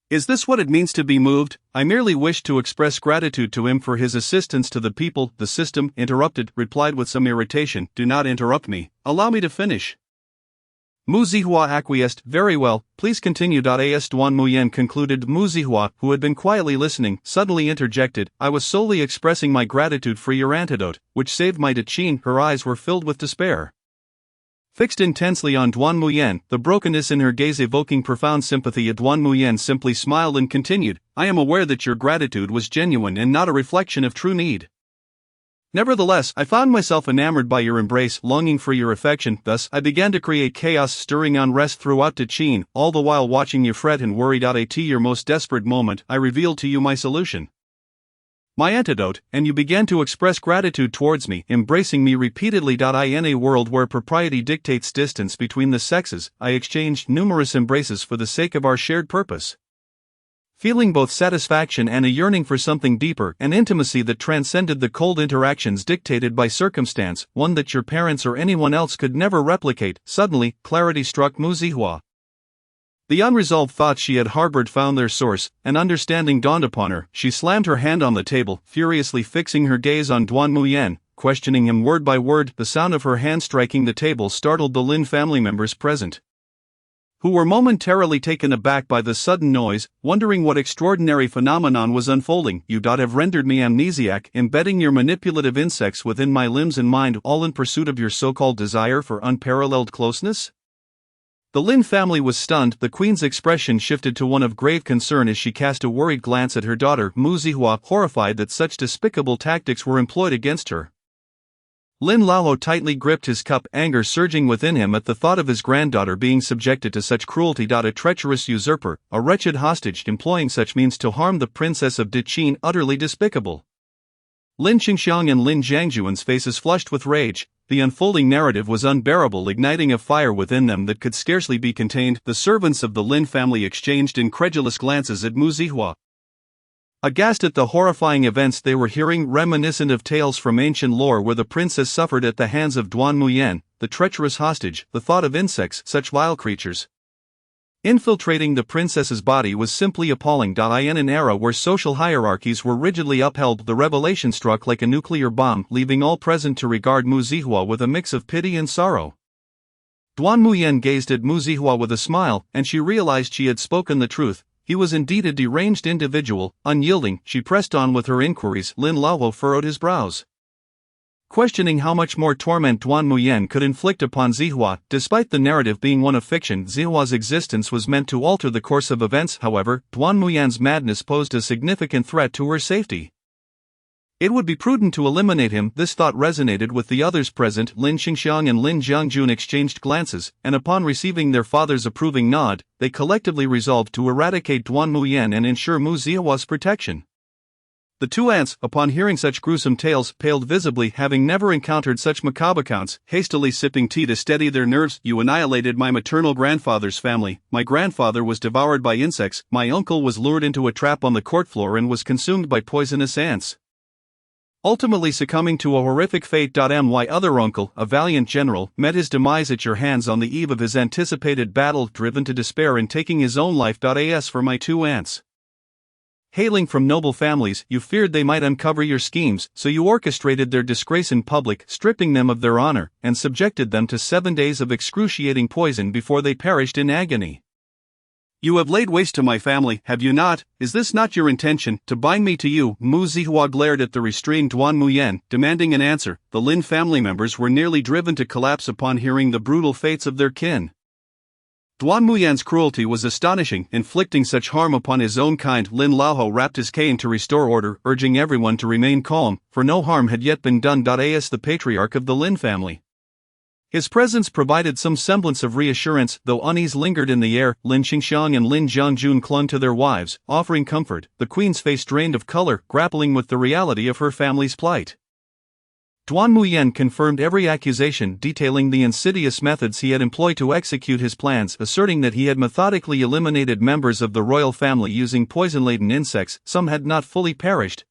Is this what it means to be moved? I merely wished to express gratitude to him for his assistance to the people. The system, interrupted, replied with some irritation, "Do not interrupt me, allow me to finish." Mu Zihua acquiesced, "Very well, please continue." As Duan Muyan concluded, Mu Zihua, who had been quietly listening, suddenly interjected, "I was solely expressing my gratitude for your antidote, which saved my Daqin." Her eyes were filled with despair. Fixed intensely on Duan Muyan, the brokenness in her gaze evoking profound sympathy. Duan Muyan simply smiled and continued, "I am aware that your gratitude was genuine and not a reflection of true need. Nevertheless, I found myself enamored by your embrace, longing for your affection. Thus, I began to create chaos, stirring unrest throughout Daqin, all the while watching you fret and worry. At your most desperate moment, I revealed to you my solution, my antidote, and you began to express gratitude towards me, embracing me repeatedly. In a world where propriety dictates distance between the sexes, I exchanged numerous embraces for the sake of our shared purpose, feeling both satisfaction and a yearning for something deeper, an intimacy that transcended the cold interactions dictated by circumstance, one that your parents or anyone else could never replicate. Suddenly, clarity struck Mu Zihua. The unresolved thoughts she had harbored found their source, and understanding dawned upon her. She slammed her hand on the table, furiously fixing her gaze on Duan Muyan. questioning him word by word. The sound of her hand striking the table startled the Lin family members present, who were momentarily taken aback by the sudden noise, wondering what extraordinary phenomenon was unfolding. You have rendered me amnesiac, embedding your manipulative insects within my limbs and mind, all in pursuit of your so-called desire for unparalleled closeness? The Lin family was stunned. The queen's expression shifted to one of grave concern as she cast a worried glance at her daughter, Mu Zihua, horrified that such despicable tactics were employed against her. Lin Laohou tightly gripped his cup, anger surging within him at the thought of his granddaughter being subjected to such cruelty. A treacherous usurper, a wretched hostage employing such means to harm the princess of Diqin, utterly despicable. Lin Xingxiang and Lin Jiangjuan's faces flushed with rage. The unfolding narrative was unbearable, igniting a fire within them that could scarcely be contained. The servants of the Lin family exchanged incredulous glances at Mu Zihua, aghast at the horrifying events they were hearing, reminiscent of tales from ancient lore where the princess suffered at the hands of Duan Muyan, the treacherous hostage. The thought of insects, such vile creatures, infiltrating the princess's body was simply appalling. In an era where social hierarchies were rigidly upheld, the revelation struck like a nuclear bomb, leaving all present to regard Mu Zihua with a mix of pity and sorrow. Duan Muyan gazed at Mu Zihua with a smile, and she realized she had spoken the truth. He was indeed a deranged individual. Unyielding, she pressed on with her inquiries. Lin Laohou furrowed his brows, questioning how much more torment Duan Muyan could inflict upon Zihua. Despite the narrative being one of fiction, Zihua's existence was meant to alter the course of events. However, Duan Muyan's madness posed a significant threat to her safety. It would be prudent to eliminate him. This thought resonated with the others present. Lin Xingxiang and Lin Jiangjun exchanged glances, and upon receiving their father's approving nod, they collectively resolved to eradicate Duan Muyan and ensure Mu Zihua's protection. The two aunts, upon hearing such gruesome tales, paled visibly, having never encountered such macabre accounts, hastily sipping tea to steady their nerves. You annihilated my maternal grandfather's family. My grandfather was devoured by insects. My uncle was lured into a trap on the court floor and was consumed by poisonous ants, ultimately succumbing to a horrific fate. My other uncle, a valiant general, met his demise at your hands on the eve of his anticipated battle, driven to despair and taking his own life. As for my two aunts, hailing from noble families, you feared they might uncover your schemes, so you orchestrated their disgrace in public, stripping them of their honor, and subjected them to 7 days of excruciating poison before they perished in agony. You have laid waste to my family, have you not? Is this not your intention, to bind me to you? Mu Zihua glared at the restrained Duan Muyan, demanding an answer. The Lin family members were nearly driven to collapse upon hearing the brutal fates of their kin. Duan Muyan's cruelty was astonishing, inflicting such harm upon his own kind. Lin Laohou rapped his cane to restore order, urging everyone to remain calm, for no harm had yet been done. As the patriarch of the Lin family, his presence provided some semblance of reassurance, though unease lingered in the air. Lin Xingxiang and Lin Jiangjun clung to their wives, offering comfort. The queen's face drained of color, grappling with the reality of her family's plight. Duan Muyan confirmed every accusation, detailing the insidious methods he had employed to execute his plans, asserting that he had methodically eliminated members of the royal family using poison-laden insects. Some had not fully perished,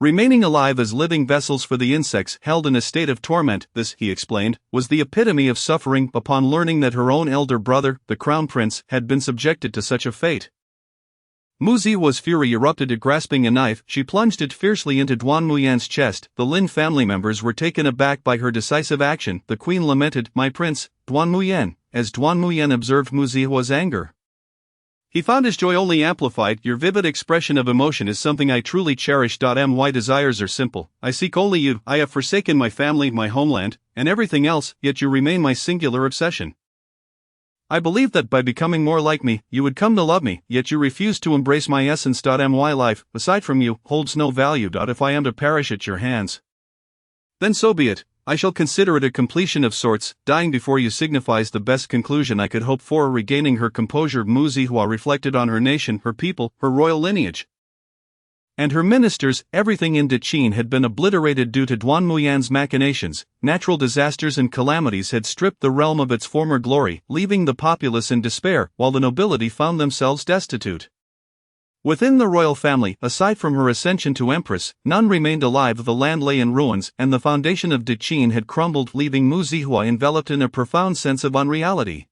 remaining alive as living vessels for the insects, held in a state of torment. This, he explained, was the epitome of suffering. Upon learning that her own elder brother, the crown prince, had been subjected to such a fate, Mu Zihua's fury erupted. Grasping a knife, she plunged it fiercely into Duan Muyan's chest. The Lin family members were taken aback by her decisive action. The queen lamented, "My prince, Duan Muyan," as Duan Muyan observed Mu Zihua's anger. He found his joy only amplified. Your vivid expression of emotion is something I truly cherish. My desires are simple. I seek only you. I have forsaken my family, my homeland, and everything else, yet you remain my singular obsession. I believed that by becoming more like me, you would come to love me, yet you refuse to embrace my essence. My life, aside from you, holds no value. If I am to perish at your hands, then so be it. I shall consider it a completion of sorts. Dying before you signifies the best conclusion I could hope for. Regaining her composure, Mu Zihua reflected on her nation, her people, her royal lineage, and her ministers. Everything in Diqin had been obliterated due to Duan Muyan's machinations. Natural disasters and calamities had stripped the realm of its former glory, leaving the populace in despair, while the nobility found themselves destitute. Within the royal family, aside from her ascension to empress, none remained alive. The land lay in ruins, and the foundation of Diqin had crumbled, leaving Mu Zihua enveloped in a profound sense of unreality.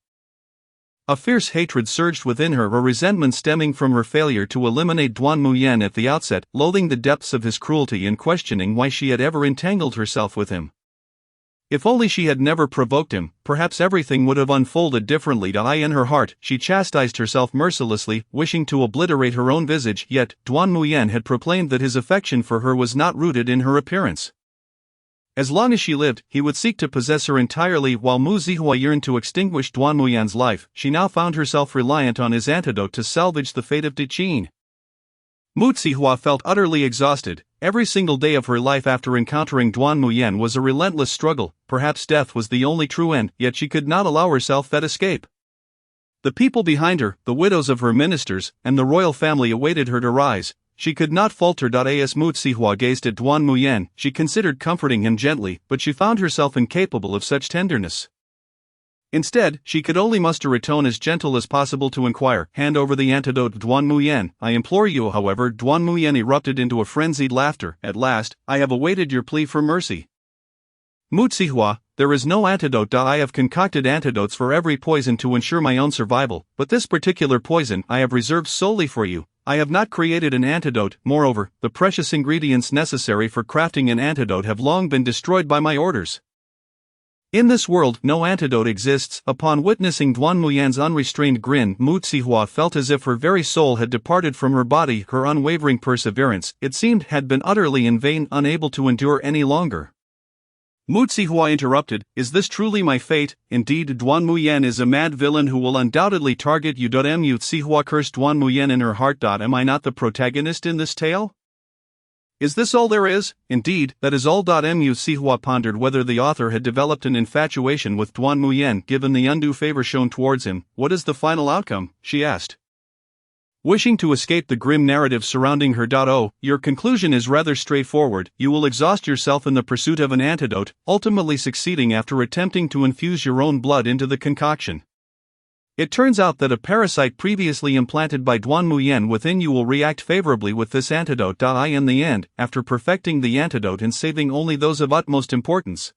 A fierce hatred surged within her, a resentment stemming from her failure to eliminate Duan Muyen at the outset, loathing the depths of his cruelty and questioning why she had ever entangled herself with him. If only she had never provoked him, perhaps everything would have unfolded differently. In her heart, she chastised herself mercilessly, wishing to obliterate her own visage, yet Duan Muyen had proclaimed that his affection for her was not rooted in her appearance. As long as she lived, he would seek to possess her entirely. While Mu Zihua yearned to extinguish Duan Muyen's life, she now found herself reliant on his antidote to salvage the fate of Diqin. Mu Zihua felt utterly exhausted. Every single day of her life after encountering Duan Muyen was a relentless struggle. Perhaps death was the only true end, yet she could not allow herself that escape. The people behind her, the widows of her ministers, and the royal family awaited her to rise. She could not falter. As Mu Zihua gazed at Duan Muyen, she considered comforting him gently, but she found herself incapable of such tenderness. Instead, she could only muster a tone as gentle as possible to inquire, "Hand over the antidote, Duan Muyen, I implore you." However, Duan Muyen erupted into a frenzied laughter. "At last, I have awaited your plea for mercy. Mu Zihua, there is no antidote. I have concocted antidotes for every poison to ensure my own survival, but this particular poison I have reserved solely for you. I have not created an antidote. Moreover, the precious ingredients necessary for crafting an antidote have long been destroyed by my orders. In this world, no antidote exists." Upon witnessing Duan Muyen's unrestrained grin, Mu Zihua felt as if her very soul had departed from her body. Her unwavering perseverance, it seemed, had been utterly in vain, unable to endure any longer. Mu Zihua interrupted, "Is this truly my fate? Indeed, Duan Muyen is a mad villain who will undoubtedly target you." Mu Zihua cursed Duan Muyen in her heart. Am I not the protagonist in this tale? Is this all there is? Indeed, that is all. Mu Zihua pondered whether the author had developed an infatuation with Duan Muyen given the undue favor shown towards him. "What is the final outcome?" she asked. Wishing to escape the grim narrative surrounding her. Your conclusion is rather straightforward. You will exhaust yourself in the pursuit of an antidote, ultimately succeeding after attempting to infuse your own blood into the concoction. It turns out that a parasite previously implanted by Duan Muyen within you will react favorably with this antidote. In the end, after perfecting the antidote and saving only those of utmost importance,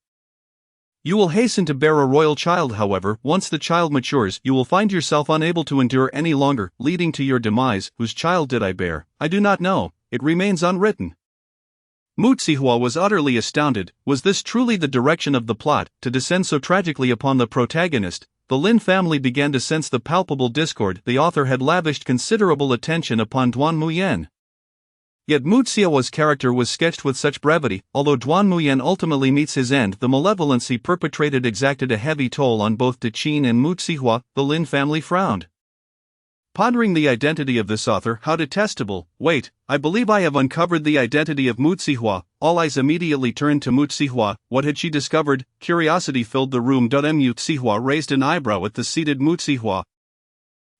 you will hasten to bear a royal child. However, once the child matures, you will find yourself unable to endure any longer, leading to your demise. Whose child did I bear? I do not know, it remains unwritten. Mu Zihua was utterly astounded. Was this truly the direction of the plot, to descend so tragically upon the protagonist? The Lin family began to sense the palpable discord. The author had lavished considerable attention upon Duan Muyen. Yet Mu Zihua's character was sketched with such brevity. Although Duan Muyen ultimately meets his end, the malevolence he perpetrated exacted a heavy toll on both Diqin and Mu Zihua. The Lin family frowned. Pondering the identity of this author, how detestable. Wait, I believe I have uncovered the identity of Mu Zihua. All eyes immediately turned to Mu Zihua. What had she discovered? Curiosity filled the room. Mu Zihua raised an eyebrow at the seated Mu Zihua,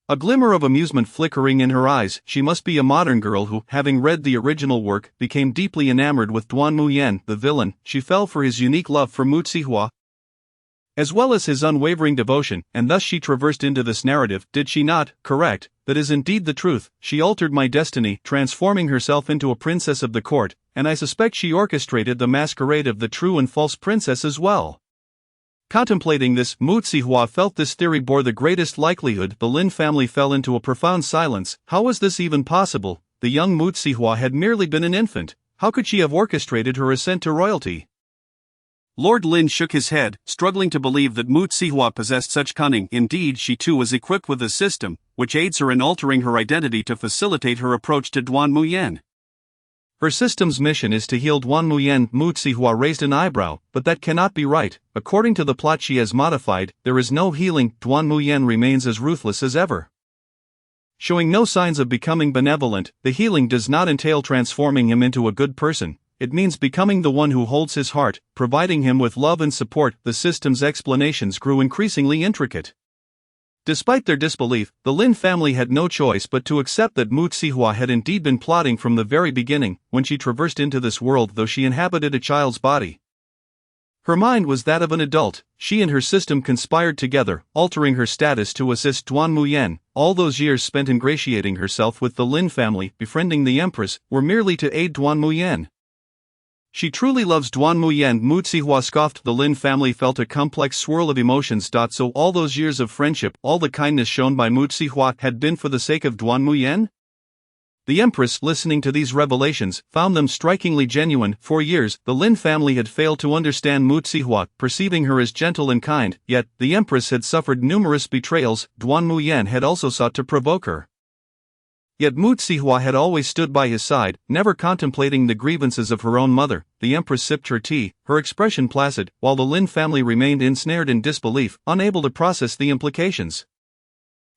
a glimmer of amusement flickering in her eyes. She must be a modern girl who, having read the original work, became deeply enamored with Duan Muyen, the villain. She fell for his unique love for Mu Zihua, as well as his unwavering devotion, and thus she traversed into this narrative, did she not? Correct, that is indeed the truth. She altered my destiny, transforming herself into a princess of the court, and I suspect she orchestrated the masquerade of the true and false princess as well. Contemplating this, Mu Zihua felt this theory bore the greatest likelihood. The Lin family fell into a profound silence. How was this even possible? The young Mu Zihua had merely been an infant. How could she have orchestrated her ascent to royalty? Lord Lin shook his head, struggling to believe that Mu Zihua possessed such cunning. Indeed, she too was equipped with a system, which aids her in altering her identity to facilitate her approach to Duan Muyen. Her system's mission is to heal Duan Muyen. Mu Zihua raised an eyebrow, but that cannot be right. According to the plot she has modified, there is no healing. Duan Muyen remains as ruthless as ever, showing no signs of becoming benevolent. The healing does not entail transforming him into a good person. It means becoming the one who holds his heart, providing him with love and support. The system's explanations grew increasingly intricate. Despite their disbelief, the Lin family had no choice but to accept that Mu Zihua had indeed been plotting from the very beginning, when she traversed into this world. Though she inhabited a child's body, her mind was that of an adult. She and her system conspired together, altering her status to assist Duan Muyen. All those years spent ingratiating herself with the Lin family, befriending the empress, were merely to aid Duan Muyen. She truly loves Duan Muyan. Mu Zihua scoffed. The Lin family felt a complex swirl of emotions. So all those years of friendship, all the kindness shown by Mu Zihua had been for the sake of Duan Muyan? The Empress, listening to these revelations, found them strikingly genuine. For years, the Lin family had failed to understand Mu Zihua, perceiving her as gentle and kind, yet, the Empress had suffered numerous betrayals. Duan Muyan had also sought to provoke her. Yet Mu Zihua had always stood by his side, never contemplating the grievances of her own mother. The Empress sipped her tea, her expression placid, while the Lin family remained ensnared in disbelief, unable to process the implications.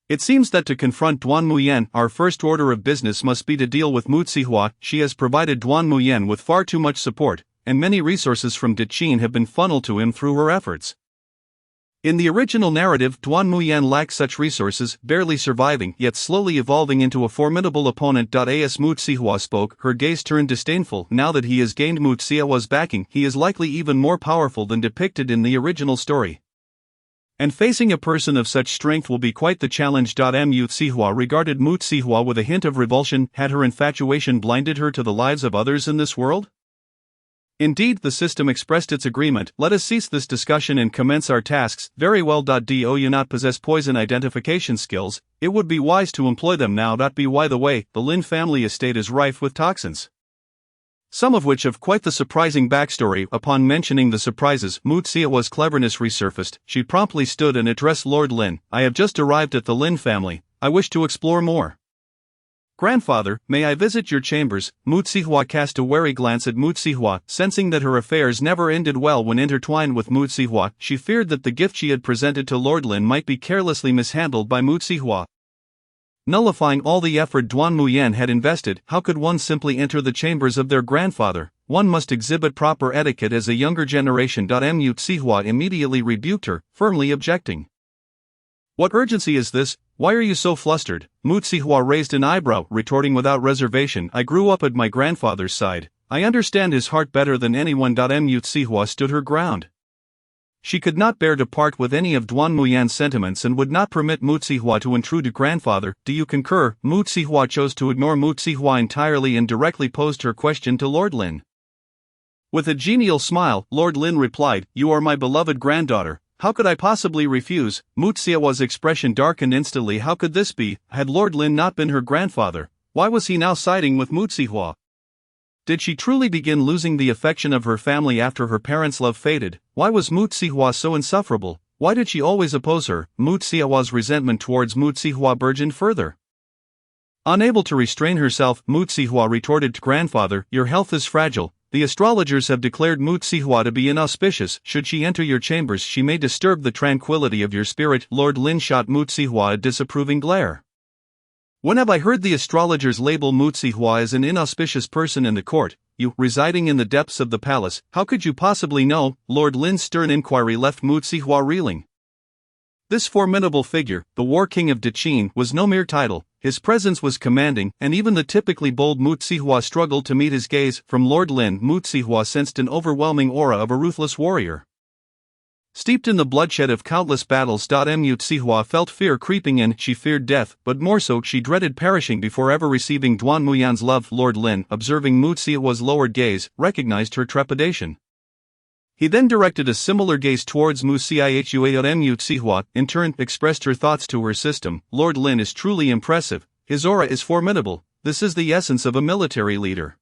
It seems that to confront Duan Muyan, our first order of business must be to deal with Mu Zihua. She has provided Duan Muyan with far too much support, and many resources from Deqin have been funneled to him through her efforts. In the original narrative, Duan Muyan lacked such resources, barely surviving, yet slowly evolving into a formidable opponent. As Mu Zihua spoke, her gaze turned disdainful. Now that he has gained Mu Zihua's backing, he is likely even more powerful than depicted in the original story. And facing a person of such strength will be quite the challenge. Mu Zihua regarded Mu Zihua with a hint of revulsion. Had her infatuation blinded her to the lives of others in this world? Indeed, the system expressed its agreement. Let us cease this discussion and commence our tasks. Very well. Do you not possess poison identification skills? It would be wise to employ them now. By the way, the Lin family estate is rife with toxins, some of which have quite the surprising backstory. Upon mentioning the surprises, Mu Zihua's cleverness resurfaced. She promptly stood and addressed Lord Lin. I have just arrived at the Lin family. I wish to explore more. Grandfather, may I visit your chambers? Mu Zihua cast a wary glance at Mu Zihua, sensing that her affairs never ended well when intertwined with Mu Zihua. She feared that the gift she had presented to Lord Lin might be carelessly mishandled by Mu Zihua, nullifying all the effort Duan Muyan had invested. How could one simply enter the chambers of their grandfather? One must exhibit proper etiquette as a younger generation. Mu Zihua immediately rebuked her, firmly objecting. What urgency is this? Why are you so flustered? Mu Zihua raised an eyebrow, retorting without reservation. I grew up at my grandfather's side. I understand his heart better than anyone. Mu Zihua stood her ground. She could not bear to part with any of Duan Muyan's sentiments and would not permit Mu Zihua to intrude. Grandfather, do you concur? Mu Zihua chose to ignore Mu Zihua entirely and directly posed her question to Lord Lin. With a genial smile, Lord Lin replied, You are my beloved granddaughter. How could I possibly refuse? Mu Zihua's expression darkened instantly. How could this be? Had Lord Lin not been her grandfather, why was he now siding with Mu Zihua? Did she truly begin losing the affection of her family after her parents' love faded? Why was Mu Zihua so insufferable? Why did she always oppose her? Mu Zihua's resentment towards Mu Zihua burgeoned further. Unable to restrain herself, Mu Zihua retorted to Grandfather, Your health is fragile. The astrologers have declared Mu Zihua to be inauspicious. Should she enter your chambers, she may disturb the tranquility of your spirit. Lord Lin shot Mu Zihua a disapproving glare. When have I heard the astrologers label Mu Zihua as an inauspicious person in the court? You, residing in the depths of the palace, how could you possibly know? Lord Lin's stern inquiry left Mu Zihua reeling. This formidable figure, the War King of Deqin, was no mere title. His presence was commanding, and even the typically bold Mu Zihua struggled to meet his gaze. From Lord Lin, Mu Zihua sensed an overwhelming aura of a ruthless warrior. Steeped in the bloodshed of countless battles, Mu Zihua felt fear creeping in. She feared death, but more so, she dreaded perishing before ever receiving Duan Muyan's love. Lord Lin, observing Mu Zihua's lowered gaze, recognized her trepidation. He then directed a similar gaze towards Mu Zihua. Mu Zihua, in turn, expressed her thoughts to her system. Lord Lin is truly impressive. His aura is formidable. This is the essence of a military leader.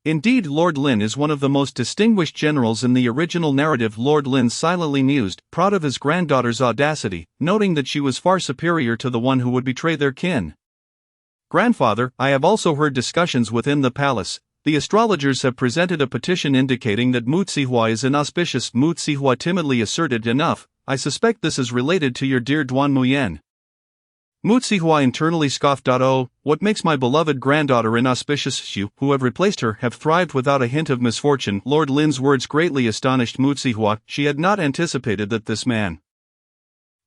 Indeed, Lord Lin is one of the most distinguished generals in the original narrative. Lord Lin silently mused, proud of his granddaughter's audacity, noting that she was far superior to the one who would betray their kin. Grandfather, I have also heard discussions within the palace. The astrologers have presented a petition indicating that Mu Zihua is inauspicious. Mu Zihua timidly asserted, Enough, I suspect this is related to your dear Duan Muyan. Mu Zihua internally scoffed. Oh, what makes my beloved granddaughter inauspicious? You, who have replaced her, have thrived without a hint of misfortune. Lord Lin's words greatly astonished Mu Zihua. She had not anticipated that this man,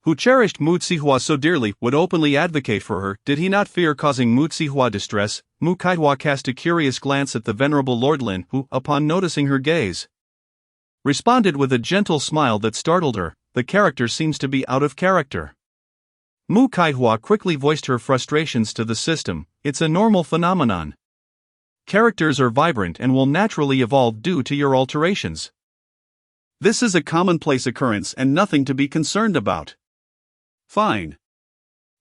who cherished Mu Zihua so dearly, would openly advocate for her. Did he not fear causing Mu Zihua distress? Mu Zihua cast a curious glance at the venerable Lord Lin, who, upon noticing her gaze, responded with a gentle smile that startled her. The character seems to be out of character. Mu Zihua quickly voiced her frustrations to the system. It's a normal phenomenon. Characters are vibrant and will naturally evolve due to your alterations. This is a commonplace occurrence and nothing to be concerned about. Fine.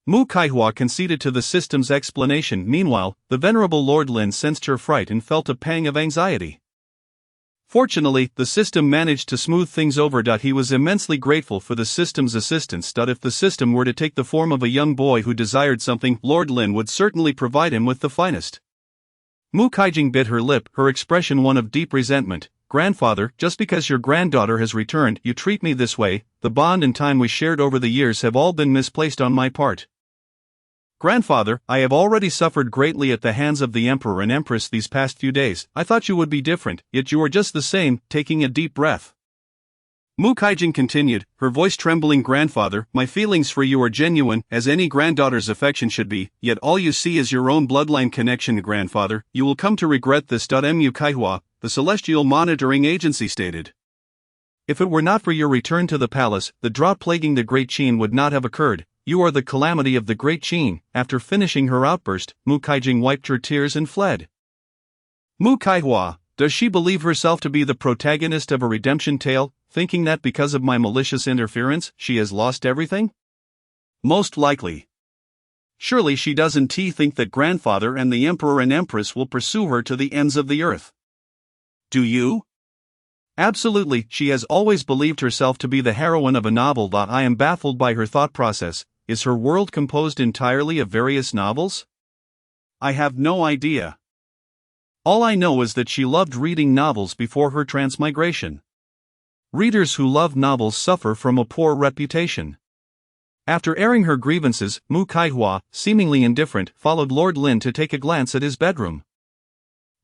Mu Kaihua conceded to the system's explanation. Meanwhile, the venerable Lord Lin sensed her fright and felt a pang of anxiety. Fortunately, the system managed to smooth things over. He was immensely grateful for the system's assistance. If the system were to take the form of a young boy who desired something, Lord Lin would certainly provide him with the finest. Mu Kaijing bit her lip, her expression one of deep resentment. Grandfather, just because your granddaughter has returned, you treat me this way. The bond and time we shared over the years have all been misplaced on my part. Grandfather, I have already suffered greatly at the hands of the Emperor and Empress these past few days. I thought you would be different, yet you are just the same. Taking a deep breath, Mu Kaijing continued, her voice trembling. Grandfather, my feelings for you are genuine, as any granddaughter's affection should be, yet all you see is your own bloodline connection. Grandfather, you will come to regret this. Mu Kaihua, the Celestial Monitoring Agency stated. If it were not for your return to the palace, the drought plaguing the Great Qin would not have occurred. You are the calamity of the Great Qin. After finishing her outburst, Mu Kaijing wiped her tears and fled. Mu Kaihua, does she believe herself to be the protagonist of a redemption tale, thinking that because of my malicious interference, she has lost everything? Most likely. Surely she doesn't think that grandfather and the Emperor and Empress will pursue her to the ends of the earth. Do you? Absolutely, she has always believed herself to be the heroine of a novel. I am baffled by her thought process. Is her world composed entirely of various novels? I have no idea. All I know is that she loved reading novels before her transmigration. Readers who love novels suffer from a poor reputation. After airing her grievances, Mu Kaihua, seemingly indifferent, followed Lord Lin to take a glance at his bedroom.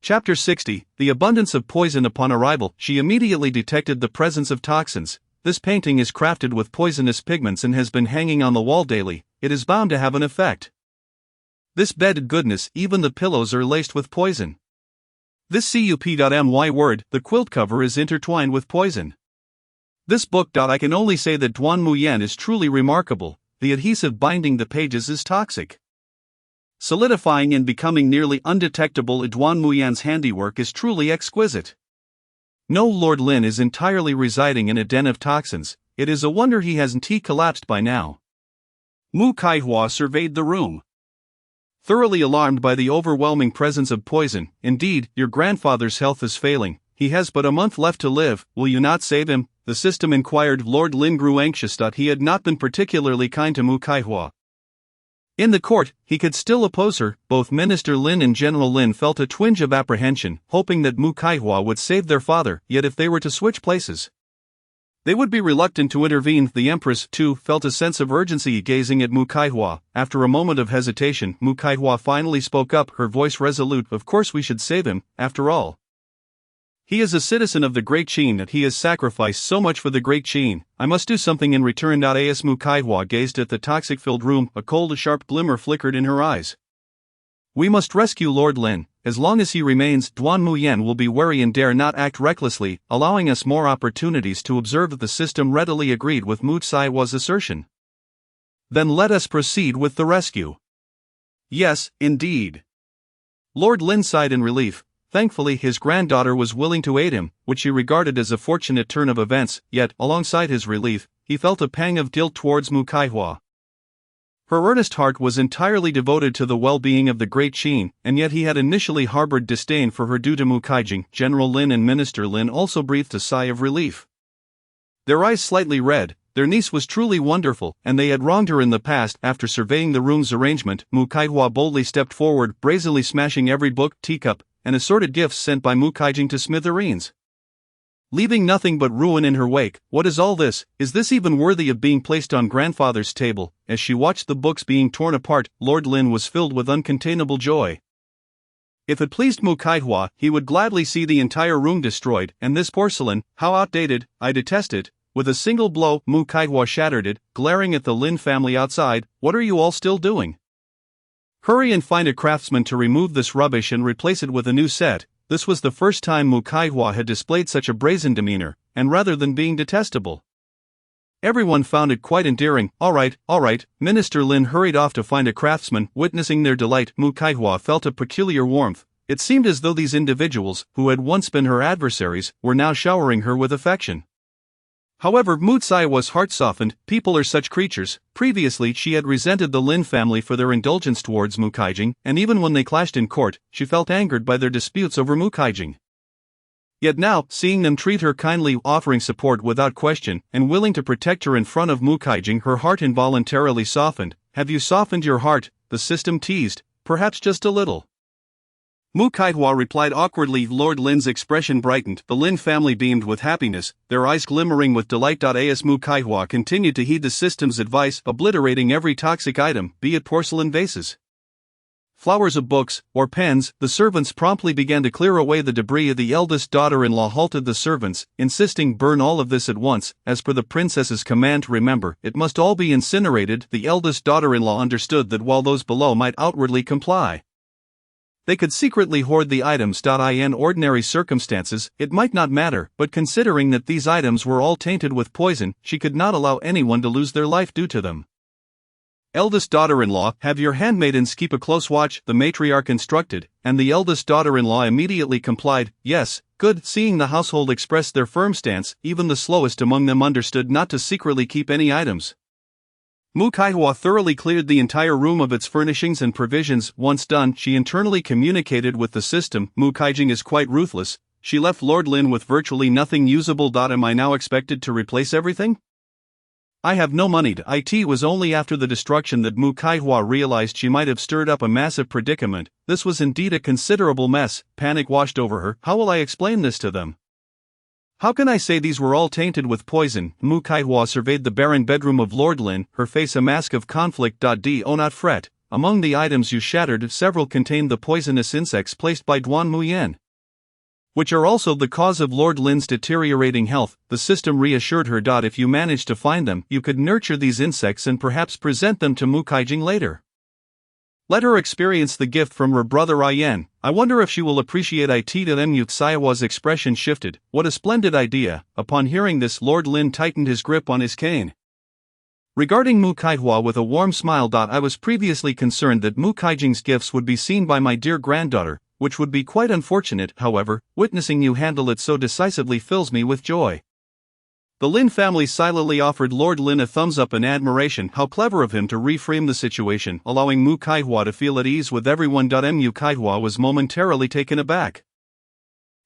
Chapter 60, The Abundance of Poison. Upon arrival, she immediately detected the presence of toxins. This painting is crafted with poisonous pigments and has been hanging on the wall daily. It is bound to have an effect. This bedded goodness, even the pillows are laced with poison. This cup.my word, the quilt cover is intertwined with poison. This book. I can only say that Duan Muyan is truly remarkable. The adhesive binding the pages is toxic. Solidifying and becoming nearly undetectable. Duan Muyan's handiwork is truly exquisite. No, Lord Lin is entirely residing in a den of toxins. It is a wonder he hasn't collapsed by now. Mu Kaihua surveyed the room, thoroughly alarmed by the overwhelming presence of poison. Indeed, your grandfather's health is failing. He has but a month left to live. Will you not save him? The system inquired. Lord Lin grew anxious. He had not been particularly kind to Mu Kaihua. In the court, he could still oppose her. Both Minister Lin and General Lin felt a twinge of apprehension, hoping that Mu Kaihua would save their father, yet if they were to switch places, they would be reluctant to intervene. The Empress, too, felt a sense of urgency gazing at Mu Kaihua. After a moment of hesitation, Mu Kaihua finally spoke up, her voice resolute. Of course we should save him, after all. He is a citizen of the Great Qin and he has sacrificed so much for the Great Qin. I must do something in return. As Mu Kaihua gazed at the toxic-filled room, a cold, sharp glimmer flickered in her eyes. We must rescue Lord Lin. As long as he remains, Duan Muyan will be wary and dare not act recklessly, allowing us more opportunities to observe. The system readily agreed with Mu Kaihua's assertion. Then let us proceed with the rescue. Yes, indeed. Lord Lin sighed in relief. Thankfully, his granddaughter was willing to aid him, which he regarded as a fortunate turn of events, yet, alongside his relief, he felt a pang of guilt towards Mu Kaihua. Her earnest heart was entirely devoted to the well-being of the Great Qin, and yet he had initially harbored disdain for her due to Mu Kaijing. General Lin and Minister Lin also breathed a sigh of relief. Their eyes slightly red. Their niece was truly wonderful, and they had wronged her in the past. After surveying the room's arrangement, Mu Kaihua boldly stepped forward, brazenly smashing every book, teacup, and assorted gifts sent by Mu Kaijing to smithereens, leaving nothing but ruin in her wake. What is all this? Is this even worthy of being placed on grandfather's table? As she watched the books being torn apart, Lord Lin was filled with uncontainable joy. If it pleased Mu Kaihua, he would gladly see the entire room destroyed, and this porcelain, how outdated, I detest it. With a single blow, Mu Kaihua shattered it, glaring at the Lin family outside. What are you all still doing? Hurry and find a craftsman to remove this rubbish and replace it with a new set. This was the first time Mu Kaihua had displayed such a brazen demeanor, and rather than being detestable, everyone found it quite endearing. All right. Minister Lin hurried off to find a craftsman. Witnessing their delight, Mu Kaihua felt a peculiar warmth. It seemed as though these individuals, who had once been her adversaries, were now showering her with affection. However, Musaewa's heart softened. People are such creatures. Previously she had resented the Lin family for their indulgence towards Mukaijing, and even when they clashed in court, she felt angered by their disputes over Mukaijing. Yet now, seeing them treat her kindly, offering support without question, and willing to protect her in front of Mukaijing, her heart involuntarily softened. Have you softened your heart? The system teased. Perhaps just a little. Mukaihua replied awkwardly. Lord Lin's expression brightened. The Lin family beamed with happiness, their eyes glimmering with delight. As Mukaihua continued to heed the system's advice, obliterating every toxic item, be it porcelain vases, flowers of books, or pens, the servants promptly began to clear away the debris. The eldest daughter-in-law halted the servants, insisting, burn all of this at once, as per the princess's command. Remember, it must all be incinerated. The eldest daughter-in-law understood that while those below might outwardly comply, they could secretly hoard the items. In ordinary circumstances, it might not matter, but considering that these items were all tainted with poison, she could not allow anyone to lose their life due to them. Eldest daughter-in-law, have your handmaidens keep a close watch, the matriarch instructed, and the eldest daughter-in-law immediately complied. Yes, good. Seeing the household express their firm stance, even the slowest among them understood not to secretly keep any items. Mukaihua thoroughly cleared the entire room of its furnishings and provisions. Once done, she internally communicated with the system. Mukaijing is quite ruthless. She left Lord Lin with virtually nothing usable. Am I now expected to replace everything? I have no money. It was only after the destruction that Mukaihua realized she might have stirred up a massive predicament. This was indeed a considerable mess. Panic washed over her. How will I explain this to them? How can I say these were all tainted with poison? Mukaihua surveyed the barren bedroom of Lord Lin, her face a mask of conflict. Do not fret. Among the items you shattered, several contained the poisonous insects placed by Duan Muyan, which are also the cause of Lord Lin's deteriorating health. The system reassured her. If you managed to find them, you could nurture these insects and perhaps present them to Mukaijing later. Let her experience the gift from her brother Ayan. I wonder if she will appreciate it. Musaewa's expression shifted. What a splendid idea. Upon hearing this, Lord Lin tightened his grip on his cane, regarding Mukaihua with a warm smile. I was previously concerned that Mukaijing's gifts would be seen by my dear granddaughter, which would be quite unfortunate. However, witnessing you handle it so decisively fills me with joy. The Lin family silently offered Lord Lin a thumbs up in admiration. How clever of him to reframe the situation, allowing Mukaihua to feel at ease with everyone. Mukaihua was momentarily taken aback.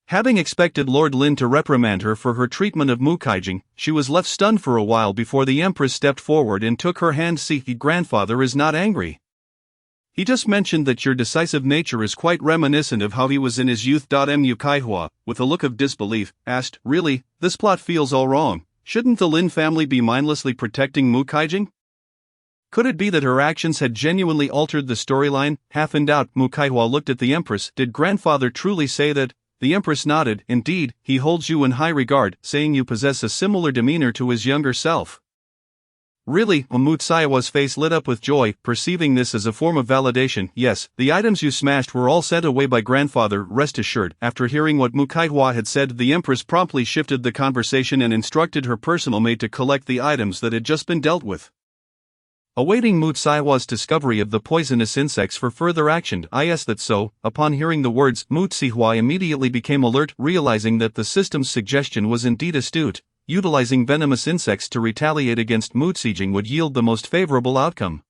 Having expected Lord Lin to reprimand her for her treatment of Mukaijing, she was left stunned for a while before the Empress stepped forward and took her hand. See, grandfather is not angry. He just mentioned that your decisive nature is quite reminiscent of how he was in his youth. Mukaihua, with a look of disbelief, asked, really, this plot feels all wrong. Shouldn't the Lin family be mindlessly protecting Mukaijing? Could it be that her actions had genuinely altered the storyline? Half in doubt, Mukaihua looked at the Empress. Did grandfather truly say that? The Empress nodded. Indeed, he holds you in high regard, saying you possess a similar demeanor to his younger self. Really? Musaewa's face lit up with joy, perceiving this as a form of validation. Yes, the items you smashed were all sent away by grandfather, rest assured. After hearing what Mukaihua had said, the Empress promptly shifted the conversation and instructed her personal maid to collect the items that had just been dealt with, awaiting Musaewa's discovery of the poisonous insects for further action. Yes, that's so. Upon hearing the words, Musaewa immediately became alert, realizing that the system's suggestion was indeed astute. Utilizing venomous insects to retaliate against Mukaijing would yield the most favorable outcome.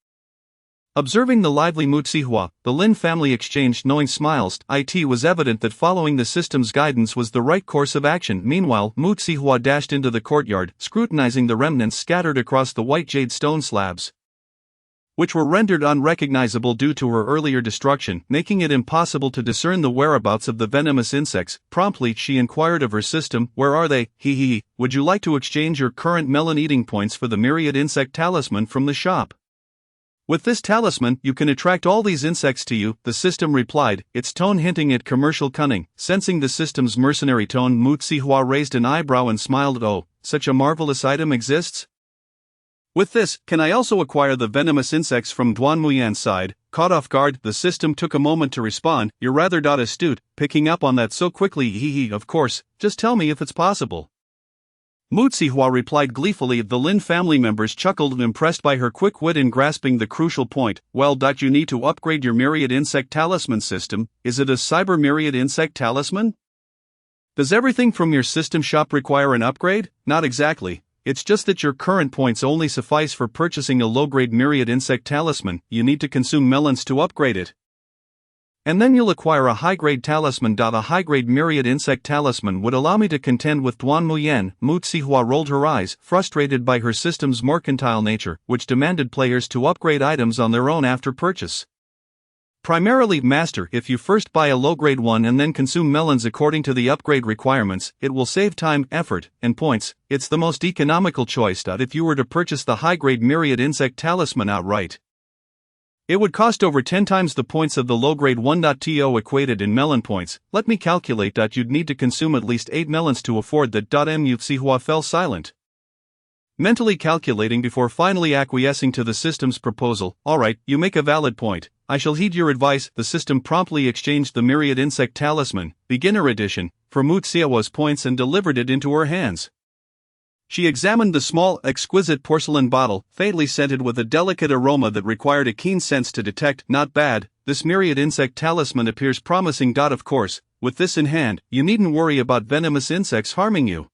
Observing the lively Musaewa, the Lin family exchanged knowing smiles. It was evident that following the system's guidance was the right course of action. Meanwhile, Musaewa dashed into the courtyard, scrutinizing the remnants scattered across the white jade stone slabs, which were rendered unrecognizable due to her earlier destruction, making it impossible to discern the whereabouts of the venomous insects. Promptly, she inquired of her system, where are they? Would you like to exchange your current melon eating points for the myriad insect talisman from the shop? With this talisman, you can attract all these insects to you, the system replied, its tone hinting at commercial cunning. Sensing the system's mercenary tone, Musaewa raised an eyebrow and smiled. Oh, such a marvelous item exists? With this, can I also acquire the venomous insects from Duan Muyan's side? Caught off guard, the system took a moment to respond. You're rather astute, picking up on that so quickly. Of course, just tell me if it's possible. Mu Zihua replied gleefully. The Lin family members chuckled, impressed by her quick wit in grasping the crucial point. Well, you need to upgrade your Myriad Insect Talisman system. Is it a Cyber Myriad Insect Talisman? Does everything from your system shop require an upgrade? Not exactly. It's just that your current points only suffice for purchasing a low-grade Myriad Insect Talisman. You need to consume melons to upgrade it. And then you'll acquire a high-grade talisman. A high-grade Myriad Insect Talisman would allow me to contend with Duan Muyan. Mu Zihua rolled her eyes, frustrated by her system's mercantile nature, which demanded players to upgrade items on their own after purchase. Primarily, Master, if you first buy a low-grade one and then consume melons according to the upgrade requirements, it will save time, effort, and points. It's the most economical choice. If you were to purchase the high-grade Myriad Insect Talisman outright, it would cost over 10 times the points of the low-grade one. To equated in melon points, let me calculate. You'd need to consume at least 8 melons to afford that. Mu Zihua fell silent, mentally calculating before finally acquiescing to the system's proposal. Alright, you make a valid point. I shall heed your advice. The system promptly exchanged the Myriad Insect Talisman, Beginner Edition, for Mu Zihua's points and delivered it into her hands. She examined the small, exquisite porcelain bottle, faintly scented with a delicate aroma that required a keen sense to detect. Not bad, this Myriad Insect Talisman appears promising. Of course, with this in hand, you needn't worry about venomous insects harming you.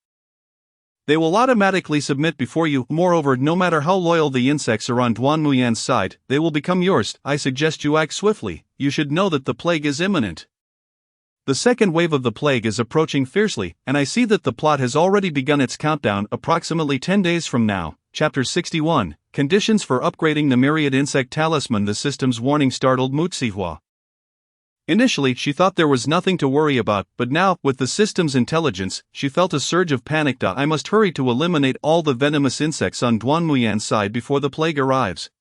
They will automatically submit before you. Moreover, no matter how loyal the insects are on Duan Muyan's side, they will become yours. I suggest you act swiftly. You should know that the plague is imminent. The second wave of the plague is approaching fiercely, and I see that the plot has already begun its countdown. Approximately 10 days from now. Chapter 61, Conditions for Upgrading the Myriad Insect Talisman. The system's warning startled Mu Zihua. Initially, she thought there was nothing to worry about, but now, with the system's intelligence, she felt a surge of panic. I must hurry to eliminate all the venomous insects on Duan Muyan's side before the plague arrives.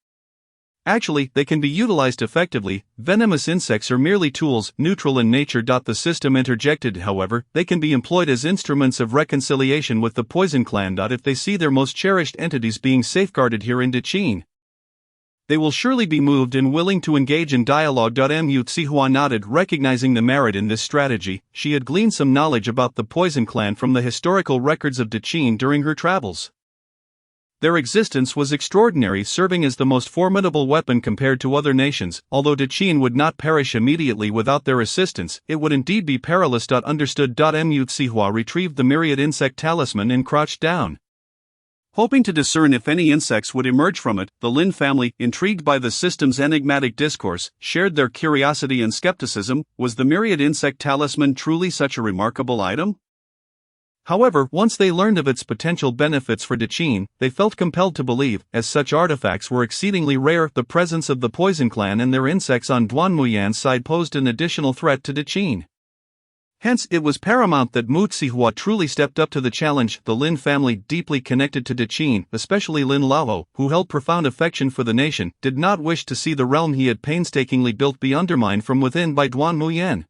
Actually, they can be utilized effectively. Venomous insects are merely tools, neutral in nature. The system interjected. However, they can be employed as instruments of reconciliation with the Poison Clan. If they see their most cherished entities being safeguarded here in Daqin, they will surely be moved and willing to engage in dialogue. Mu Zihua nodded, recognizing the merit in this strategy. She had gleaned some knowledge about the Poison Clan from the historical records of Daqin during her travels. Their existence was extraordinary, serving as the most formidable weapon compared to other nations. Although Daqin would not perish immediately without their assistance, it would indeed be perilous. Understood. Mu Zihua retrieved the Myriad Insect Talisman and crouched down, hoping to discern if any insects would emerge from it. The Lin family, intrigued by the system's enigmatic discourse, shared their curiosity and skepticism. Was the Myriad Insect Talisman truly such a remarkable item? However, once they learned of its potential benefits for Daqin, they felt compelled to believe, as such artifacts were exceedingly rare. The presence of the Poison Clan and their insects on Duan Muyan's side posed an additional threat to Daqin. Hence, it was paramount that Mu Zihua truly stepped up to the challenge. The Lin family, deeply connected to Daqin, especially Lin Laoho, who held profound affection for the nation, did not wish to see the realm he had painstakingly built be undermined from within by Duan Muyan.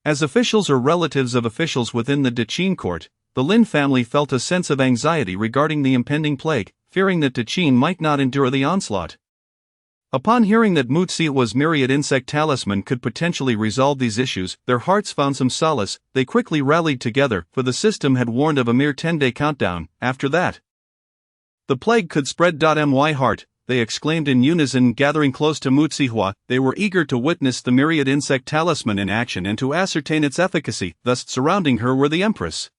As officials or relatives of officials within the Daqin court, the Lin family felt a sense of anxiety regarding the impending plague, fearing that Daqin might not endure the onslaught. Upon hearing that Mu Zihua's Myriad Insect Talisman could potentially resolve these issues, their hearts found some solace. They quickly rallied together, for the system had warned of a mere 10-day countdown. After that, the plague could spread. My heart, they exclaimed in unison, gathering close to Mu Zihua. They were eager to witness the Myriad Insect Talisman in action and to ascertain its efficacy. Thus, surrounding her were the Empress,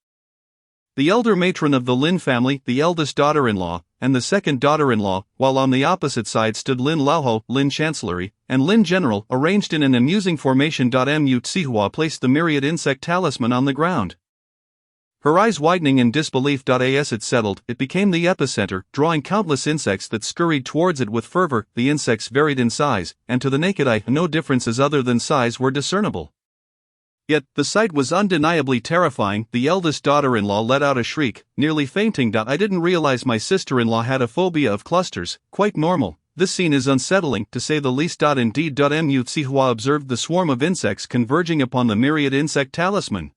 the elder matron of the Lin family, the eldest daughter-in-law, and the second daughter-in-law, while on the opposite side stood Lin Laoho, Lin Chancellery, and Lin General, arranged in an amusing formation. Mu Zihua placed the Myriad Insect Talisman on the ground, her eyes widening in disbelief. As it settled, it became the epicenter, drawing countless insects that scurried towards it with fervor. The insects varied in size, and to the naked eye, no differences other than size were discernible. Yet, the sight was undeniably terrifying. The eldest daughter-in-law let out a shriek, nearly fainting. I didn't realize my sister-in-law had a phobia of clusters. Quite normal. This scene is unsettling, to say the least. Indeed. Mu Zihua observed the swarm of insects converging upon the Myriad Insect Talisman,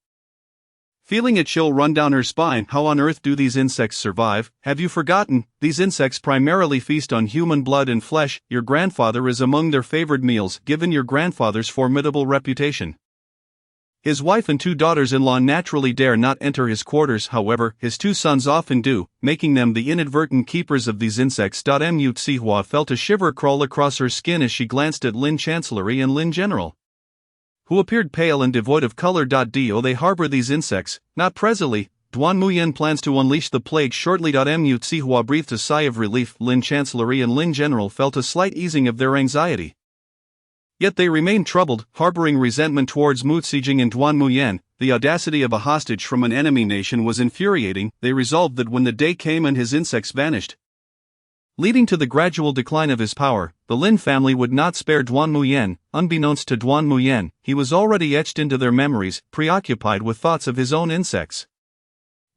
feeling a chill run down her spine. How on earth do these insects survive? Have you forgotten? These insects primarily feast on human blood and flesh. Your grandfather is among their favored meals, given your grandfather's formidable reputation. His wife and 2 daughters-in-law naturally dare not enter his quarters, however, his 2 sons often do, making them the inadvertent keepers of these insects. Mu Sihua felt a shiver crawl across her skin as she glanced at Lin Chancellery and Lin General, who appeared pale and devoid of color. Do they harbor these insects? Not presently. Duan Muyen plans to unleash the plague shortly. Mu Sihua breathed a sigh of relief. Lin Chancellery and Lin General felt a slight easing of their anxiety. Yet they remained troubled, harboring resentment towards Mu Xijing and Duan Muyen. The audacity of a hostage from an enemy nation was infuriating. They resolved that when the day came and his insects vanished, leading to the gradual decline of his power, the Lin family would not spare Duan Muyen. Unbeknownst to Duan Muyen, he was already etched into their memories, preoccupied with thoughts of his own insects.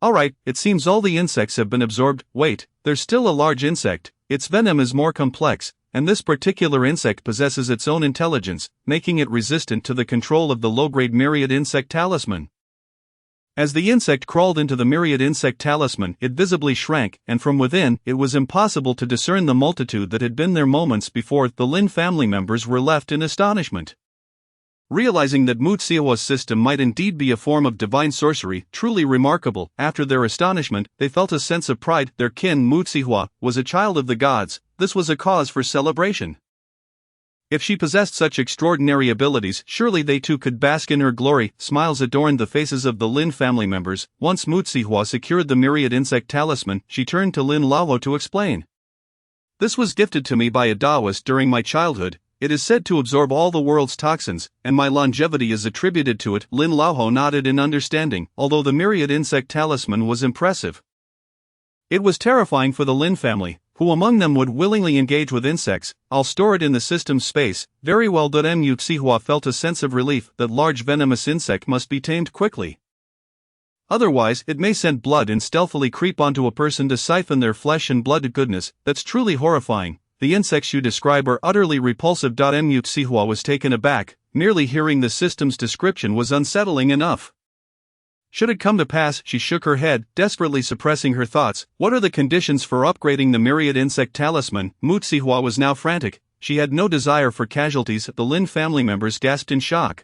Alright, it seems all the insects have been absorbed. Wait, there's still a large insect. Its venom is more complex, and this particular insect possesses its own intelligence, making it resistant to the control of the low-grade myriad insect talisman. As the insect crawled into the myriad insect talisman, it visibly shrank, and from within, it was impossible to discern the multitude that had been there moments before. The Lin family members were left in astonishment. Realizing that Mu Xihua's system might indeed be a form of divine sorcery, truly remarkable, after their astonishment, they felt a sense of pride. Their kin, Mu Xihua, was a child of the gods. This was a cause for celebration. If she possessed such extraordinary abilities, surely they too could bask in her glory. Smiles adorned the faces of the Lin family members. Once Mu Xihua secured the myriad insect talisman, she turned to Lin Laohou to explain. This was gifted to me by a Taoist during my childhood. It is said to absorb all the world's toxins, and my longevity is attributed to it. Lin Laohou nodded in understanding, although the myriad insect talisman was impressive. It was terrifying for the Lin family. Who among them would willingly engage with insects? I'll store it in the system's space. Very well. Mu Xihua felt a sense of relief. That large venomous insect must be tamed quickly. Otherwise, it may scent blood and stealthily creep onto a person to siphon their flesh and blood. Goodness, that's truly horrifying. The insects you describe are utterly repulsive. Mu Xihua was taken aback. Merely hearing the system's description was unsettling enough. Should it come to pass, she shook her head, desperately suppressing her thoughts. What are the conditions for upgrading the myriad insect talisman? Mu Xihua was now frantic. She had no desire for casualties. The Lin family members gasped in shock.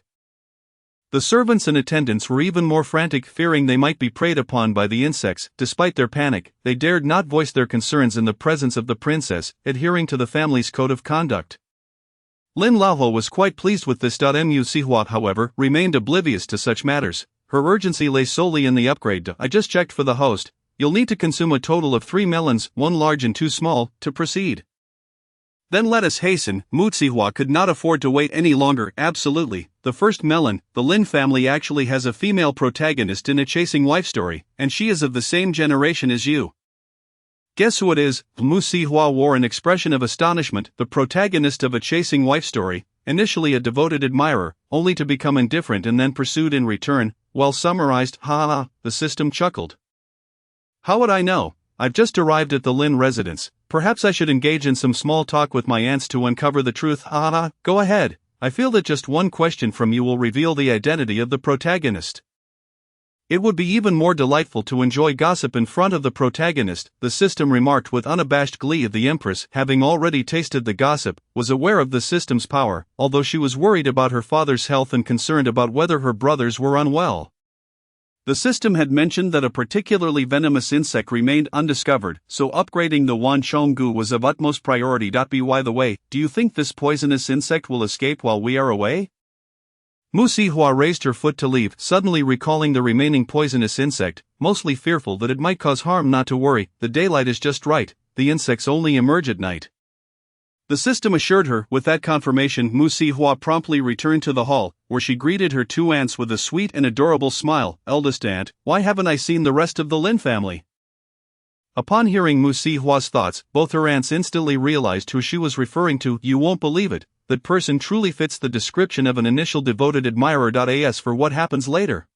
The servants and attendants were even more frantic, fearing they might be preyed upon by the insects. Despite their panic, they dared not voice their concerns in the presence of the princess, adhering to the family's code of conduct. Lin Laohou was quite pleased with this. Mu Xihua, however, remained oblivious to such matters. Her urgency lay solely in the upgrade. I just checked for the host. You'll need to consume a total of 3 melons, 1 large and 2 small, to proceed. Then let us hasten. Mu Xihua could not afford to wait any longer. Absolutely. The first melon. The Lin family actually has a female protagonist in a chasing wife story, and she is of the same generation as you. Guess who it is? Mu Xihua wore an expression of astonishment. The protagonist of a chasing wife story, initially a devoted admirer, only to become indifferent and then pursued in return. Well summarized. Ha ha, the system chuckled. How would I know? I've just arrived at the Lin residence. Perhaps I should engage in some small talk with my aunts to uncover the truth. Ha ha, go ahead. I feel that just one question from you will reveal the identity of the protagonist. It would be even more delightful to enjoy gossip in front of the protagonist, the system remarked with unabashed glee. The Empress, having already tasted the gossip, was aware of the system's power, although she was worried about her father's health and concerned about whether her brothers were unwell. The system had mentioned that a particularly venomous insect remained undiscovered, so upgrading the Wanchonggu was of utmost priority. By the way, do you think this poisonous insect will escape while we are away? Mu Xihua raised her foot to leave, suddenly recalling the remaining poisonous insect, mostly fearful that it might cause harm. Not to worry, the daylight is just right, the insects only emerge at night. The system assured her. With that confirmation, Mu Xihua promptly returned to the hall, where she greeted her 2 aunts with a sweet and adorable smile. Eldest aunt, why haven't I seen the rest of the Lin family? Upon hearing Mu Xihua's thoughts, both her aunts instantly realized who she was referring to. You won't believe it. That person truly fits the description of an initial devoted admirer. As for what happens later,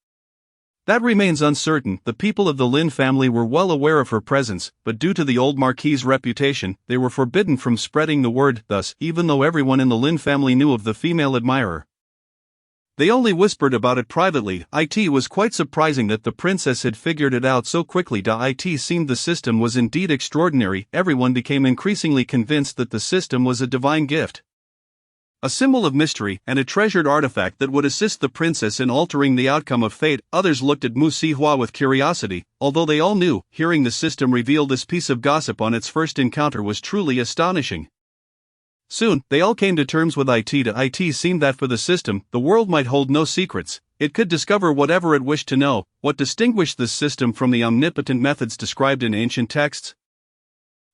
that remains uncertain. The people of the Lin family were well aware of her presence, but due to the old marquis's reputation, they were forbidden from spreading the word. Thus, even though everyone in the Lin family knew of the female admirer, they only whispered about it privately. It was quite surprising that the princess had figured it out so quickly. It seemed the system was indeed extraordinary. Everyone became increasingly convinced that the system was a divine gift. A symbol of mystery and a treasured artifact that would assist the princess in altering the outcome of fate. Others looked at Mu Sihua with curiosity, although they all knew, hearing the system reveal this piece of gossip on its first encounter was truly astonishing. Soon, they all came to terms with it. It seemed that for the system, the world might hold no secrets. It could discover whatever it wished to know. What distinguished this system from the omnipotent methods described in ancient texts?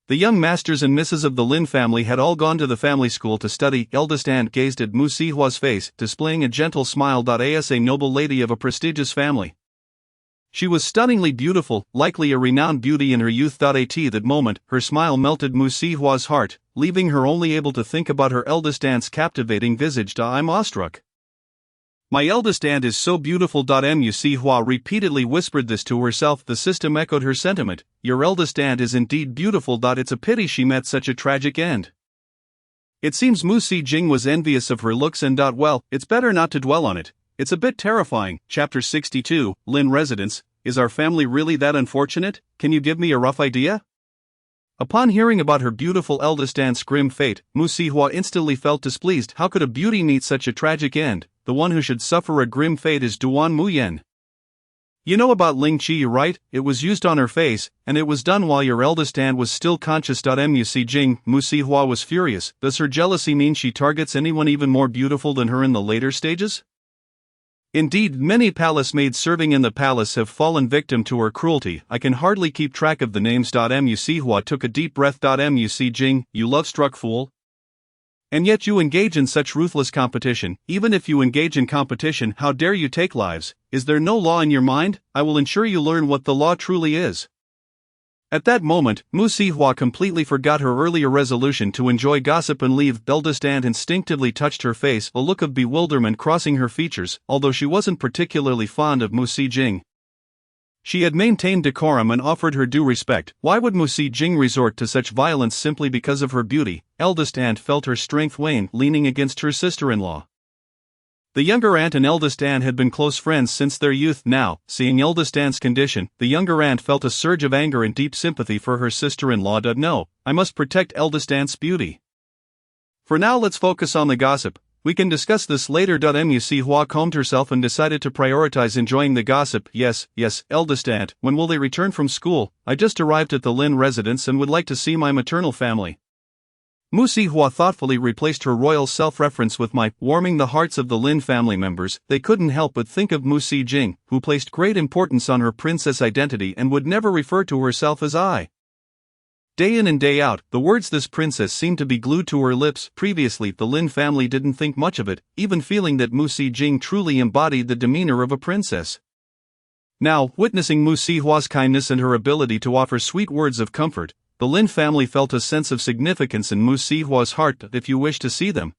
The young masters and misses of the Lin family had all gone to the family school to study. Eldest aunt gazed at Mu Sihua's face, displaying a gentle smile. As a noble lady of a prestigious family, she was stunningly beautiful, likely a renowned beauty in her youth. At that moment, her smile melted Mu Sihua's heart, leaving her only able to think about her eldest aunt's captivating visage. I'm awestruck. My eldest aunt is so beautiful. Mu Sihua repeatedly whispered this to herself. The system echoed her sentiment. Your eldest aunt is indeed beautiful. It's a pity she met such a tragic end. It seems Mu Sijing was envious of her looks and well, it's better not to dwell on it. It's a bit terrifying. Chapter 62, Lin Residence. Is our family really that unfortunate? Can you give me a rough idea? Upon hearing about her beautiful eldest aunt's grim fate, Mu Sihua instantly felt displeased. How could a beauty meet such a tragic end? The one who should suffer a grim fate is Duan Muyen. You know about Ling Qi, right? It was used on her face, and it was done while your eldest aunt was still conscious. Mu Sijing, Mu Sihua was furious. Does her jealousy mean she targets anyone even more beautiful than her in the later stages? Indeed, many palace maids serving in the palace have fallen victim to her cruelty. I can hardly keep track of the names. Mu Sihua took a deep breath. Mu Sijing, you love-struck fool. And yet you engage in such ruthless competition. Even if you engage in competition, how dare you take lives? Is there no law in your mind? I will ensure you learn what the law truly is. At that moment, Mu Sihua completely forgot her earlier resolution to enjoy gossip and leave. Eldest aunt instinctively touched her face, a look of bewilderment crossing her features, although she wasn't particularly fond of Mu Sijing. She had maintained decorum and offered her due respect. Why would Mu Sijing resort to such violence simply because of her beauty? Eldest aunt felt her strength wane, leaning against her sister-in-law. The younger aunt and eldest aunt had been close friends since their youth. Now, seeing eldest aunt's condition, the younger aunt felt a surge of anger and deep sympathy for her sister-in-law. No, I must protect eldest aunt's beauty. For now, let's focus on the gossip. We can discuss this later. Mu Sihua calmed herself and decided to prioritize enjoying the gossip. Yes, eldest aunt, when will they return from school? I just arrived at the Lin residence and would like to see my maternal family. Mu Sihua thoughtfully replaced her royal self-reference with my, warming the hearts of the Lin family members. They couldn't help but think of Mu Sijing, who placed great importance on her princess identity and would never refer to herself as I. Day in and day out, the words this princess seemed to be glued to her lips. Previously, the Lin family didn't think much of it, even feeling that Mu Sijing truly embodied the demeanor of a princess. Now, witnessing Mu Sihua's kindness and her ability to offer sweet words of comfort, the Lin family felt a sense of significance in Mu Sihua's heart. If you wish to see them,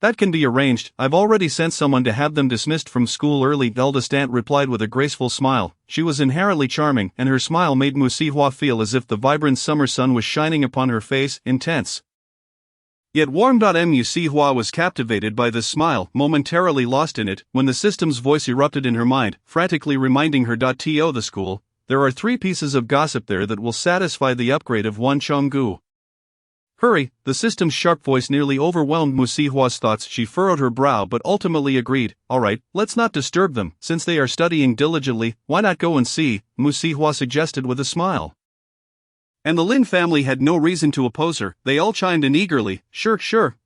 that can be arranged. I've already sent someone to have them dismissed from school early. Eldest aunt replied with a graceful smile. She was inherently charming, and her smile made Mu Sihua feel as if the vibrant summer sun was shining upon her face, intense yet warm. Mu Sihua was captivated by this smile, momentarily lost in it, when the system's voice erupted in her mind, frantically reminding her. To the school, there are 3 pieces of gossip there that will satisfy the upgrade of one Chonggu. Hurry, the system's sharp voice nearly overwhelmed Mu Sihua's thoughts. She furrowed her brow but ultimately agreed. Alright, let's not disturb them. Since they are studying diligently, why not go and see? Mu Sihua suggested with a smile. And the Lin family had no reason to oppose her. They all chimed in eagerly. Sure.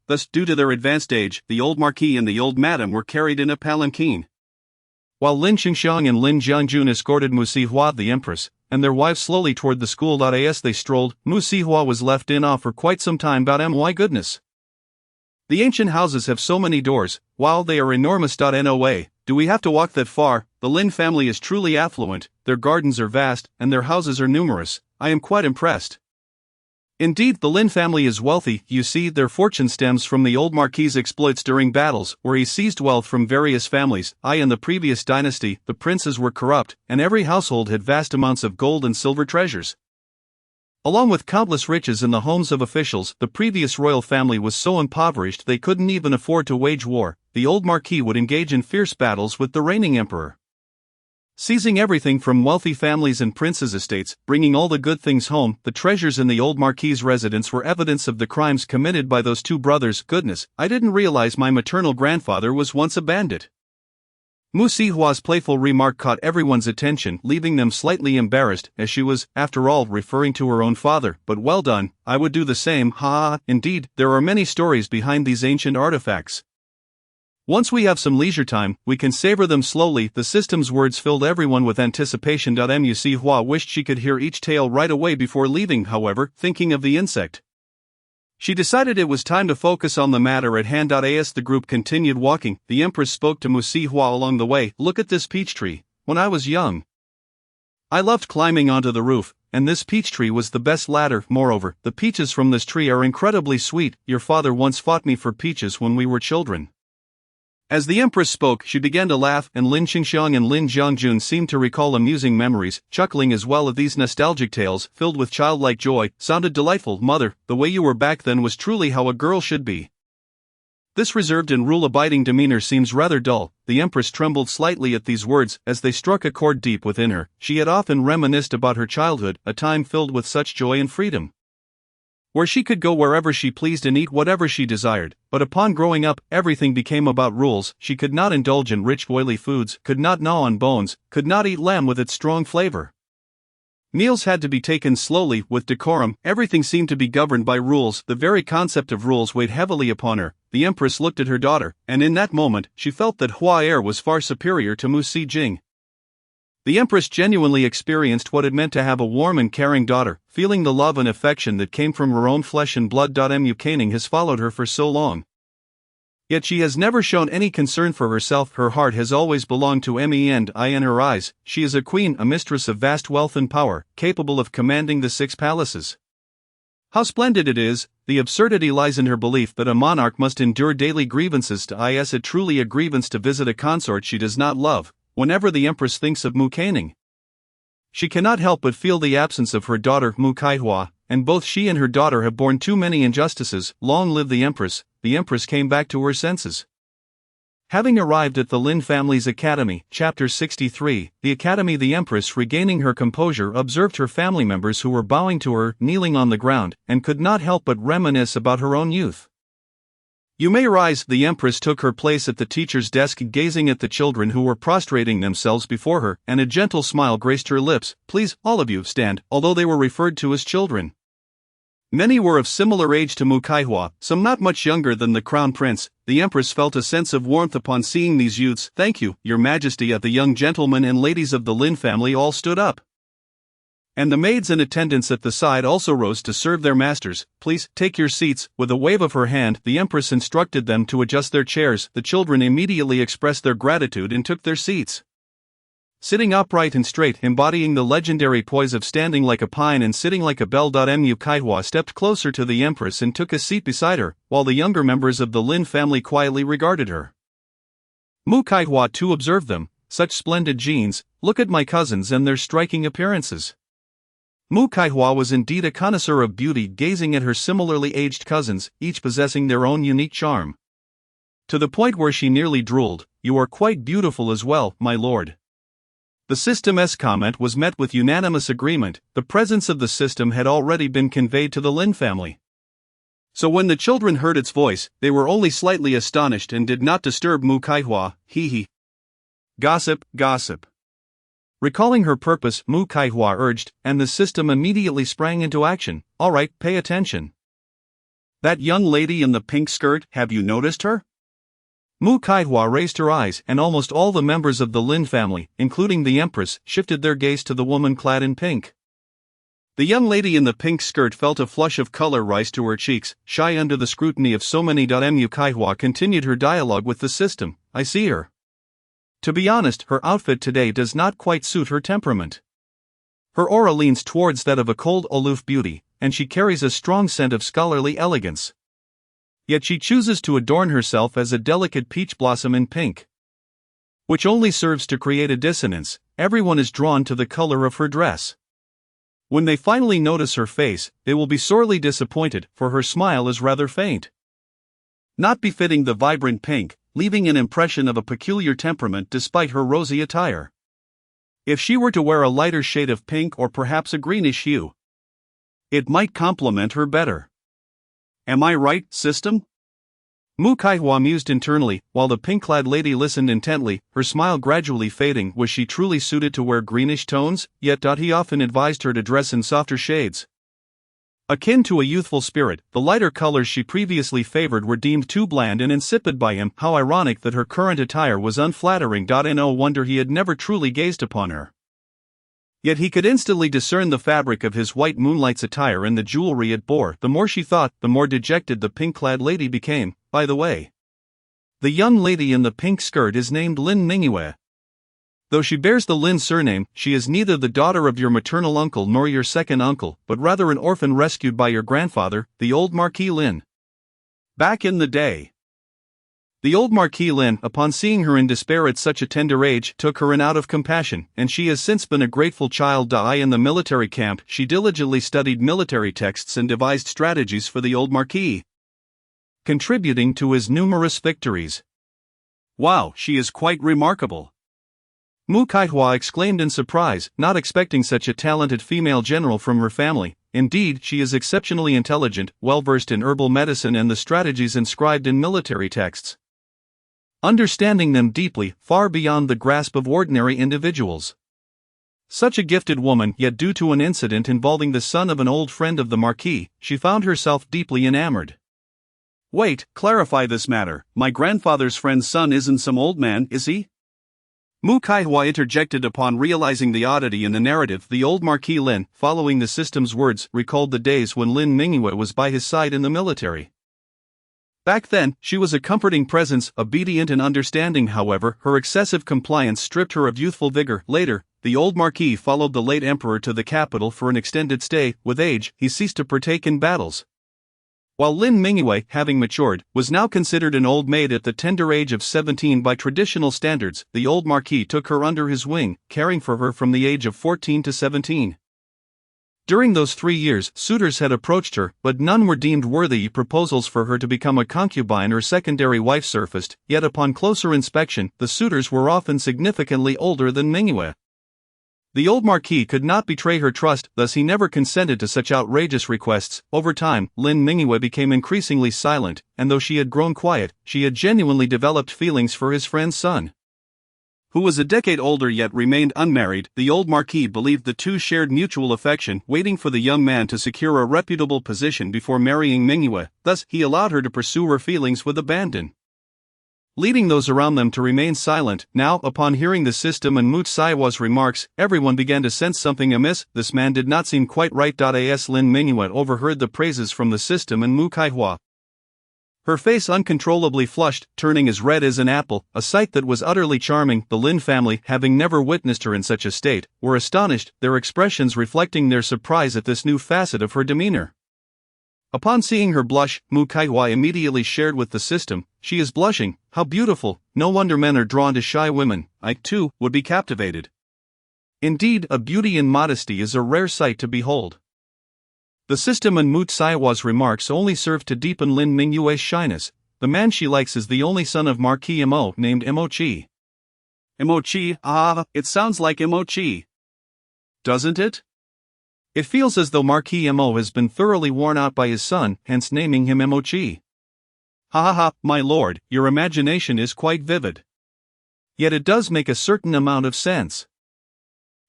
Thus, due to their advanced age, the old marquis and the old madam were carried in a palanquin, while Lin Qingxiang and Lin Jiangjun escorted Mu Sihua the empress and their wives slowly toward the school. As they strolled, Mu Sihua was left in awe for quite some time. My goodness. The ancient houses have so many doors, while they are enormous. No, do we have to walk that far? The Lin family is truly affluent, their gardens are vast, and their houses are numerous. I am quite impressed. Indeed, the Lin family is wealthy. You see, their fortune stems from the old marquis's exploits during battles, where he seized wealth from various families. In the previous dynasty, the princes were corrupt, and every household had vast amounts of gold and silver treasures. Along with countless riches in the homes of officials, the previous royal family was so impoverished they couldn't even afford to wage war. The old marquis would engage in fierce battles with the reigning emperor. seizing everything from wealthy families and princes' estates, bringing all the good things home. The treasures in the old marquis's residence were evidence of the crimes committed by those two brothers. Goodness, I didn't realize my maternal grandfather was once a bandit. Mu Sihua's playful remark caught everyone's attention, leaving them slightly embarrassed, as she was, after all, referring to her own father. But well done, I would do the same. Ha! Indeed, there are many stories behind these ancient artifacts. Once we have some leisure time, we can savor them slowly. The system's words filled everyone with anticipation. Mu Sihua wished she could hear each tale right away before leaving, however, thinking of the insect. She decided it was time to focus on the matter at hand. As the group continued walking, the Empress spoke to Mu Sihua along the way. Look at this peach tree. When I was young, I loved climbing onto the roof, and this peach tree was the best ladder. Moreover, the peaches from this tree are incredibly sweet. Your father once fought me for peaches when we were children. As the Empress spoke, she began to laugh, and Lin Qingxiang and Lin Jiangjun seemed to recall amusing memories, chuckling as well at these nostalgic tales, filled with childlike joy. Sounded delightful. Mother, the way you were back then was truly how a girl should be. This reserved and rule-abiding demeanor seems rather dull. The Empress trembled slightly at these words, as they struck a chord deep within her. She had often reminisced about her childhood, a time filled with such joy and freedom, where she could go wherever she pleased and eat whatever she desired. But upon growing up, everything became about rules. She could not indulge in rich oily foods, could not gnaw on bones, could not eat lamb with its strong flavor. Meals had to be taken slowly, with decorum. Everything seemed to be governed by rules. The very concept of rules weighed heavily upon her. The Empress looked at her daughter, and in that moment, she felt that Hua Er was far superior to Mu Si Jing. The Empress genuinely experienced what it meant to have a warm and caring daughter, feeling the love and affection that came from her own flesh and blood. Mu Caning has followed her for so long, yet she has never shown any concern for herself. Her heart has always belonged to Me, and I. In her eyes, she is a queen, a mistress of vast wealth and power, capable of commanding the 6 palaces. How splendid it is! The absurdity lies in her belief that a monarch must endure daily grievances. Is it truly a grievance to visit a consort she does not love? Whenever the Empress thinks of Mu Caning, she cannot help but feel the absence of her daughter Mu Kaihua, and both she and her daughter have borne too many injustices. Long live the Empress! The Empress came back to her senses. Having arrived at the Lin family's academy, Chapter 63, the academy. The Empress, regaining her composure, observed her family members who were bowing to her, kneeling on the ground, and could not help but reminisce about her own youth. You may rise. The Empress took her place at the teacher's desk, gazing at the children who were prostrating themselves before her, and a gentle smile graced her lips. Please, all of you, stand. Although they were referred to as children, many were of similar age to Mu Kaihua, some not much younger than the Crown Prince. The Empress felt a sense of warmth upon seeing these youths. Thank you, Your Majesty. The young gentlemen and ladies of the Lin family all stood up, and the maids and attendants at the side also rose to serve their masters. Please, take your seats. With a wave of her hand, the Empress instructed them to adjust their chairs. The children immediately expressed their gratitude and took their seats, sitting upright and straight, embodying the legendary poise of standing like a pine and sitting like a bell. Mu Kaihua stepped closer to the Empress and took a seat beside her, while the younger members of the Lin family quietly regarded her. Mu Kaihua too observed them. Such splendid genes, look at my cousins and their striking appearances. Mu Kaihua was indeed a connoisseur of beauty, gazing at her similarly aged cousins, each possessing their own unique charm, to the point where she nearly drooled. You are quite beautiful as well, my lord. The system's comment was met with unanimous agreement. The presence of the system had already been conveyed to the Lin family, so when the children heard its voice, they were only slightly astonished and did not disturb Mu Kaihua. He. Gossip, gossip. Recalling her purpose, Mu Kaihua urged, and the system immediately sprang into action. All right, pay attention. That young lady in the pink skirt, have you noticed her? Mu Kaihua raised her eyes, and almost all the members of the Lin family, including the Empress, shifted their gaze to the woman clad in pink. The young lady in the pink skirt felt a flush of color rise to her cheeks, shy under the scrutiny of so many. Mu Kaihua continued her dialogue with the system. I see her. To be honest, her outfit today does not quite suit her temperament. Her aura leans towards that of a cold, aloof beauty, and she carries a strong scent of scholarly elegance. Yet she chooses to adorn herself as a delicate peach blossom in pink, which only serves to create a dissonance. Everyone is drawn to the color of her dress. When they finally notice her face, they will be sorely disappointed, for her smile is rather faint, not befitting the vibrant pink, leaving an impression of a peculiar temperament despite her rosy attire. If she were to wear a lighter shade of pink or perhaps a greenish hue, it might complement her better. Am I right, system? Mu Kaihua mused internally, while the pink-clad lady listened intently, her smile gradually fading. Was she truly suited to wear greenish tones? Yet he often advised her to dress in softer shades. Akin to a youthful spirit, the lighter colors she previously favored were deemed too bland and insipid by him. How ironic that her current attire was unflattering. No wonder he had never truly gazed upon her. Yet he could instantly discern the fabric of his white moonlight's attire and the jewelry it bore. The more she thought, the more dejected the pink-clad lady became. By the way, the young lady in the pink skirt is named Lin Mingyue. Though she bears the Lin surname, she is neither the daughter of your maternal uncle nor your second uncle, but rather an orphan rescued by your grandfather, the old Marquis Lin. Back in the day, the old Marquis Lin, upon seeing her in despair at such a tender age, took her in out of compassion, and she has since been a grateful child. In the military camp, she diligently studied military texts and devised strategies for the old Marquis, contributing to his numerous victories. Wow, she is quite remarkable! Mu Kaihua exclaimed in surprise, not expecting such a talented female general from her family. Indeed, she is exceptionally intelligent, well-versed in herbal medicine and the strategies inscribed in military texts, understanding them deeply, far beyond the grasp of ordinary individuals. Such a gifted woman, yet due to an incident involving the son of an old friend of the Marquis, she found herself deeply enamored. Wait, clarify this matter. My grandfather's friend's son isn't some old man, is he? Mu Kaihua interjected upon realizing the oddity in the narrative. The old Marquis Lin, following the system's words, recalled the days when Lin Mingyue was by his side in the military. Back then, she was a comforting presence, obedient and understanding. However, her excessive compliance stripped her of youthful vigor. Later, the old Marquis followed the late emperor to the capital for an extended stay. With age, he ceased to partake in battles. While Lin Mingyue, having matured, was now considered an old maid at the tender age of 17 by traditional standards, the old Marquis took her under his wing, caring for her from the age of 14 to 17. During those 3 years, suitors had approached her, but none were deemed worthy. Proposals for her to become a concubine or secondary wife surfaced, yet upon closer inspection, the suitors were often significantly older than Mingyue. The old Marquis could not betray her trust, thus he never consented to such outrageous requests. Over time, Lin Mingyue became increasingly silent, and though she had grown quiet, she had genuinely developed feelings for his friend's son, who was a decade older yet remained unmarried. The old Marquis believed the two shared mutual affection, waiting for the young man to secure a reputable position before marrying Mingyue. Thus, he allowed her to pursue her feelings with abandon, leading those around them to remain silent. Now, upon hearing the system and Mu Kaihua's remarks, everyone began to sense something amiss. This man did not seem quite right. As Lin Mingyue overheard the praises from the system and Mu Kaihua, her face uncontrollably flushed, turning as red as an apple, a sight that was utterly charming. The Lin family, having never witnessed her in such a state, were astonished, their expressions reflecting their surprise at this new facet of her demeanor. Upon seeing her blush, Mu Kaihua immediately shared with the system, "She is blushing, how beautiful, no wonder men are drawn to shy women. I, too, would be captivated." Indeed, a beauty in modesty is a rare sight to behold. The system and Mu Kaihua's remarks only served to deepen Lin Mingyue's shyness. The man she likes is the only son of Marquis Mo, named Imochi. Imochi, it sounds like Imochi, doesn't it? It feels as though Marquis Mo has been thoroughly worn out by his son, hence naming him Imochi. My lord, your imagination is quite vivid. Yet it does make a certain amount of sense.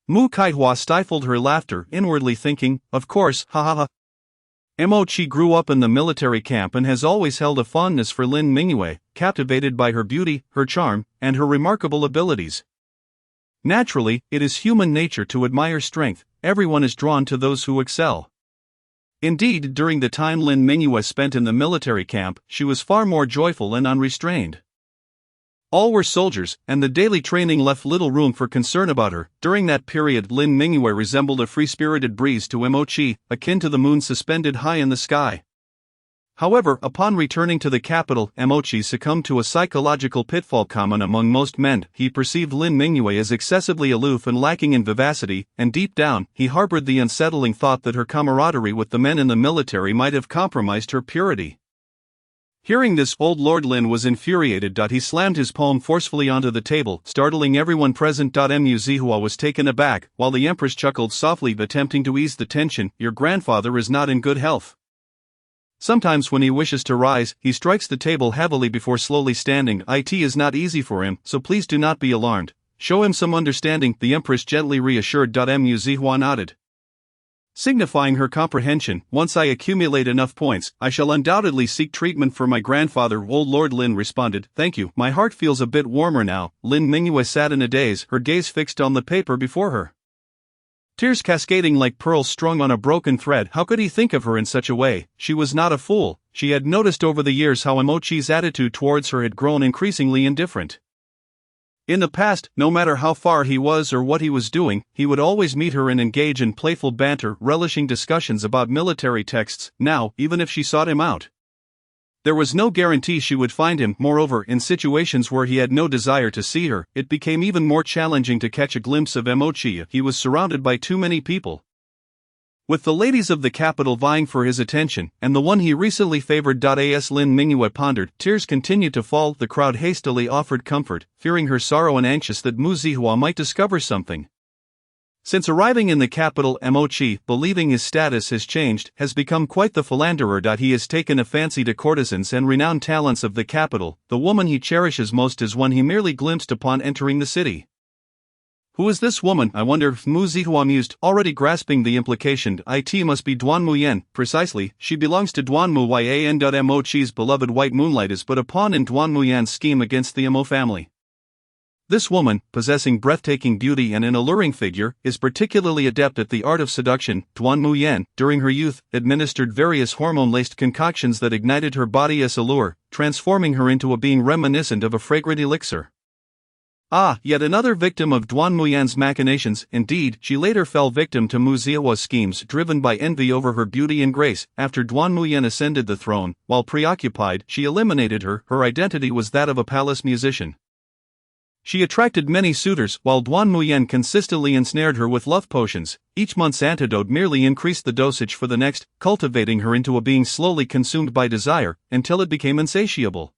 Mu Kaihua stifled her laughter, inwardly thinking, of course, Imochi grew up in the military camp and has always held a fondness for Lin Mingyue, captivated by her beauty, her charm, and her remarkable abilities. Naturally, it is human nature to admire strength. Everyone is drawn to those who excel. Indeed, during the time Lin Mingyue spent in the military camp, she was far more joyful and unrestrained. All were soldiers, and the daily training left little room for concern about her. During that period, Lin Mingyue resembled a free-spirited breeze to Imochi, akin to the moon suspended high in the sky. However, upon returning to the capital, Imochi succumbed to a psychological pitfall common among most men. He perceived Lin Mingyue as excessively aloof and lacking in vivacity, and deep down, he harbored the unsettling thought that her camaraderie with the men in the military might have compromised her purity. Hearing this, old Lord Lin was infuriated. He slammed his palm forcefully onto the table, startling everyone present. Mu Zihua was taken aback, while the Empress chuckled softly, attempting to ease the tension. Your grandfather is not in good health. Sometimes when he wishes to rise, he strikes the table heavily before slowly standing. It is not easy for him, so please do not be alarmed. Show him some understanding, the Empress gently reassured. Mu Zihua nodded, signifying her comprehension. Once I accumulate enough points, I shall undoubtedly seek treatment for my grandfather. Old Lord Lin responded, thank you, my heart feels a bit warmer now. Lin Mingyue sat in a daze, her gaze fixed on the paper before her, tears cascading like pearls strung on a broken thread. How could he think of her in such a way? She was not a fool. She had noticed over the years how Emochi's attitude towards her had grown increasingly indifferent. In the past, no matter how far he was or what he was doing, he would always meet her and engage in playful banter, relishing discussions about military texts. Now, even if she sought him out, there was no guarantee she would find him. Moreover, in situations where he had no desire to see her, it became even more challenging to catch a glimpse of Emochi. He was surrounded by too many people, with the ladies of the capital vying for his attention, and the one he recently favored. As Lin Mingyue pondered, tears continued to fall. The crowd hastily offered comfort, fearing her sorrow and anxious that Mu Zihua might discover something. Since arriving in the capital, Emochi, believing his status has changed, has become quite the philanderer. He has taken a fancy to courtesans and renowned talents of the capital. The woman he cherishes most is one he merely glimpsed upon entering the city. Who is this woman, I wonder? Mu Zihua mused, already grasping the implication. It must be Duan Muyan. Precisely, she belongs to Duan Muyan. Emochi's beloved White Moonlight is but a pawn in Duan Muyan's scheme against the Emo family. This woman, possessing breathtaking beauty and an alluring figure, is particularly adept at the art of seduction. Duan Muyan, during her youth, administered various hormone-laced concoctions that ignited her body as allure, transforming her into a being reminiscent of a fragrant elixir. Ah, yet another victim of Duan Muyan's machinations. Indeed, she later fell victim to Mu Zihua's schemes, driven by envy over her beauty and grace. After Duan Muyan ascended the throne, while preoccupied, she eliminated her. Her identity was that of a palace musician. She attracted many suitors, while Duan Muyan consistently ensnared her with love potions. Each month's antidote merely increased the dosage for the next, cultivating her into a being slowly consumed by desire, until it became insatiable.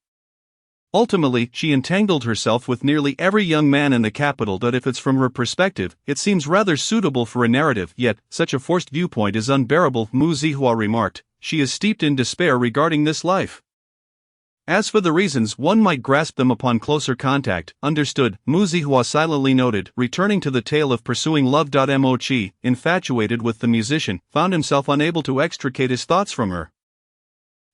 Ultimately, she entangled herself with nearly every young man in the capital. If it's from her perspective, it seems rather suitable for a narrative, yet, such a forced viewpoint is unbearable, Mu Zihua remarked. She is steeped in despair regarding this life. As for the reasons, one might grasp them upon closer contact. Understood, Mu Zihua silently noted, returning to the tale of pursuing love. Emochi, infatuated with the musician, found himself unable to extricate his thoughts from her,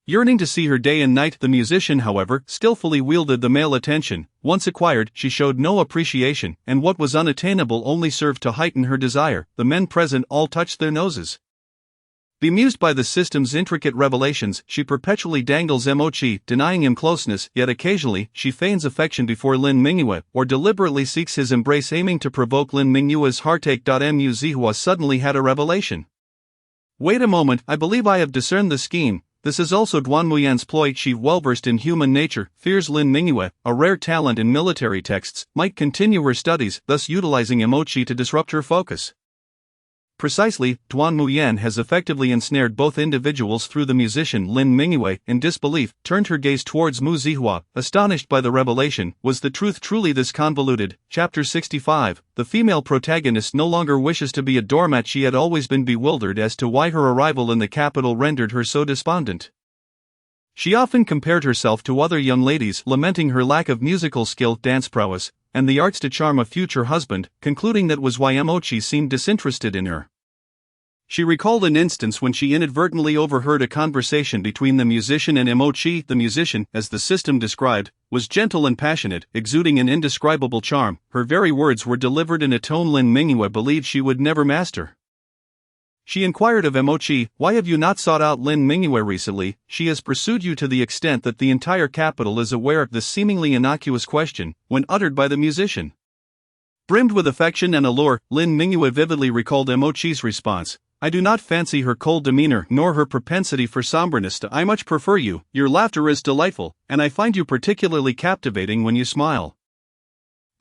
yearning to see her day and night. The musician, however, skillfully wielded the male attention. Once acquired, she showed no appreciation, and what was unattainable only served to heighten her desire. The men present all touched their noses, bemused by the system's intricate revelations. She perpetually dangles Emochi, denying him closeness, yet occasionally, she feigns affection before Lin Mingyue, or deliberately seeks his embrace, aiming to provoke Lin Mingyue's heartache. Mu Zihua suddenly had a revelation. Wait a moment, I believe I have discerned the scheme. This is also Duan Muyan's ploy. She, well-versed in human nature, fears Lin Mingyue, a rare talent in military texts, might continue her studies, thus utilizing Emochi to disrupt her focus. Precisely, Duan Muyan has effectively ensnared both individuals through the musician. Lin Mingyue, in disbelief, turned her gaze towards Mu Zihua, astonished by the revelation. Was the truth truly this convoluted? Chapter 65. The female protagonist no longer wishes to be a doormat. She had always been bewildered as to why her arrival in the capital rendered her so despondent. She often compared herself to other young ladies, lamenting her lack of musical skill, dance prowess, and the arts to charm a future husband, concluding that was why Emochi seemed disinterested in her. She recalled an instance when she inadvertently overheard a conversation between the musician and Emochi. The musician, as the system described, was gentle and passionate, exuding an indescribable charm. Her very words were delivered in a tone Lin Mingyue believed she would never master. She inquired of Emochi, "Why have you not sought out Lin Mingyue recently? She has pursued you to the extent that the entire capital is aware of this seemingly innocuous question," when uttered by the musician. Brimmed with affection and allure, Lin Mingyue vividly recalled Emochi's response. "I do not fancy her cold demeanor nor her propensity for somberness. I much prefer you. Your laughter is delightful, and I find you particularly captivating when you smile."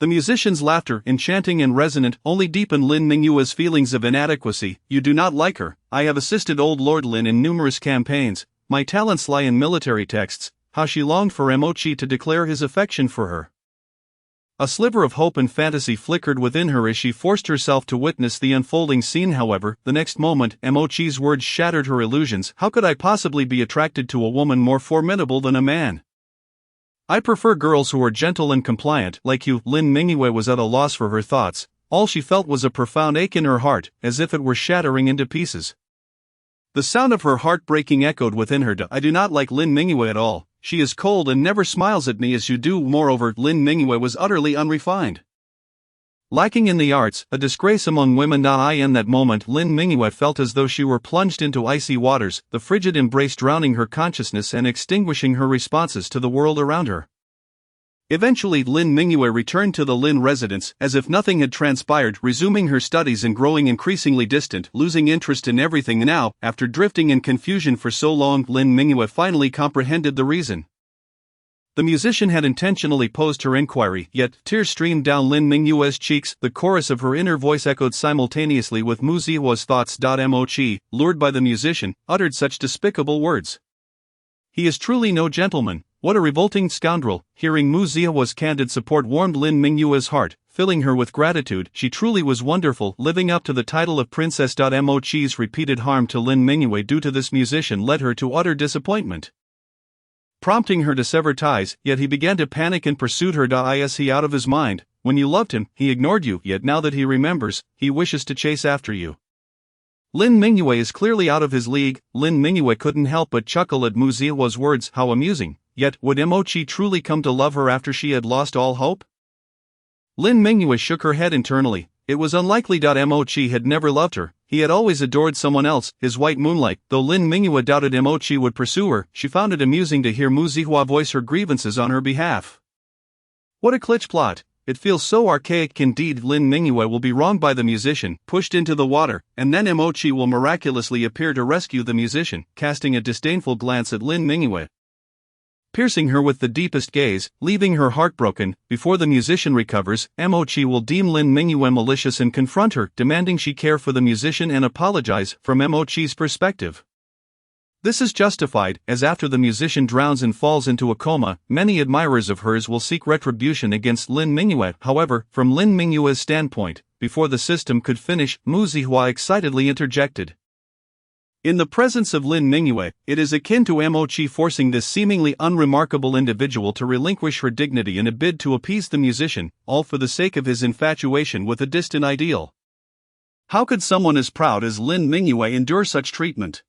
The musician's laughter, enchanting and resonant, only deepened Lin Mingyue's feelings of inadequacy. "You do not like her. I have assisted old Lord Lin in numerous campaigns. My talents lie in military texts, how she longed for Mochi to declare his affection for her. A sliver of hope and fantasy flickered within her as she forced herself to witness the unfolding scene. However, the next moment, Mochi's words shattered her illusions. How could I possibly be attracted to a woman more formidable than a man? I prefer girls who are gentle and compliant, like you. Lin Mingyue was at a loss for her thoughts. All she felt was a profound ache in her heart, as if it were shattering into pieces. The sound of her heart breaking echoed within her. I do not like Lin Mingyue at all. She is cold and never smiles at me as you do. Moreover, Lin Mingyue was utterly unrefined. Lacking in the arts, a disgrace among women. In that moment, Lin Mingyue felt as though she were plunged into icy waters, the frigid embrace drowning her consciousness and extinguishing her responses to the world around her. Eventually, Lin Mingyue returned to the Lin residence as if nothing had transpired, resuming her studies and growing increasingly distant, losing interest in everything. Now, after drifting in confusion for so long, Lin Mingyue finally comprehended the reason. The musician had intentionally posed her inquiry, yet tears streamed down Lin Mingyue's cheeks. The chorus of her inner voice echoed simultaneously with Mu Zihua's thoughts. Mochi, lured by the musician, uttered such despicable words. He is truly no gentleman. What a revolting scoundrel! Hearing Mu Zihua's candid support warmed Lin Mingyue's heart, filling her with gratitude. She truly was wonderful, living up to the title of princess. Mochi's repeated harm to Lin Mingyue due to this musician led her to utter disappointment, prompting her to sever ties. Yet he began to panic and pursued her. Is he out of his mind? When you loved him, he ignored you, yet now that he remembers, he wishes to chase after you. Lin Mingyue is clearly out of his league. Lin Mingyue couldn't help but chuckle at Mu Zihua's words. How amusing. Yet, would Mochi truly come to love her after she had lost all hope? Lin Mingyue shook her head internally. It was unlikely. Mochi had never loved her. He had always adored someone else, his white moonlight. Though Lin Mingyue doubted Mochi would pursue her, she found it amusing to hear Mu Zihua voice her grievances on her behalf. What a klitsch plot! It feels so archaic. Indeed, Lin Mingyue will be wronged by the musician, pushed into the water, and then Mochi will miraculously appear to rescue the musician. Casting a disdainful glance at Lin Mingyue, piercing her with the deepest gaze, leaving her heartbroken. Before the musician recovers, Mochi will deem Lin Mingyue malicious and confront her, demanding she care for the musician and apologize. From Mochi's perspective, this is justified, as after the musician drowns and falls into a coma, many admirers of hers will seek retribution against Lin Mingyue. However, from Lin Mingyue's standpoint, before the system could finish, Mu Zihua excitedly interjected. In the presence of Lin Mingyue, it is akin to Mochi forcing this seemingly unremarkable individual to relinquish her dignity in a bid to appease the musician, all for the sake of his infatuation with a distant ideal. How could someone as proud as Lin Mingyue endure such treatment?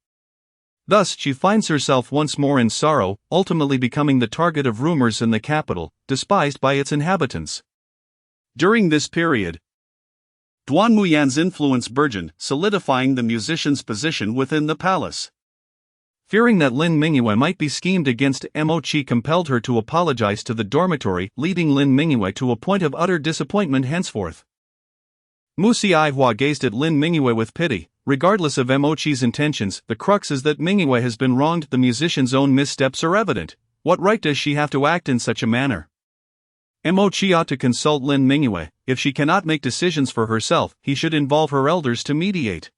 Thus, she finds herself once more in sorrow, ultimately becoming the target of rumors in the capital, despised by its inhabitants. During this period, Duan Muyan's influence burgeoned, solidifying the musician's position within the palace. Fearing that Lin Mingyue might be schemed against, Mochi compelled her to apologize to the dormitory, leading Lin Mingyue to a point of utter disappointment henceforth. Mu Zihua gazed at Lin Mingyue with pity. Regardless of Mochi's intentions, the crux is that Mingyue has been wronged. The musician's own missteps are evident. What right does she have to act in such a manner? Mochi ought to consult Lin Mingyue. If she cannot make decisions for herself, he should involve her elders to mediate.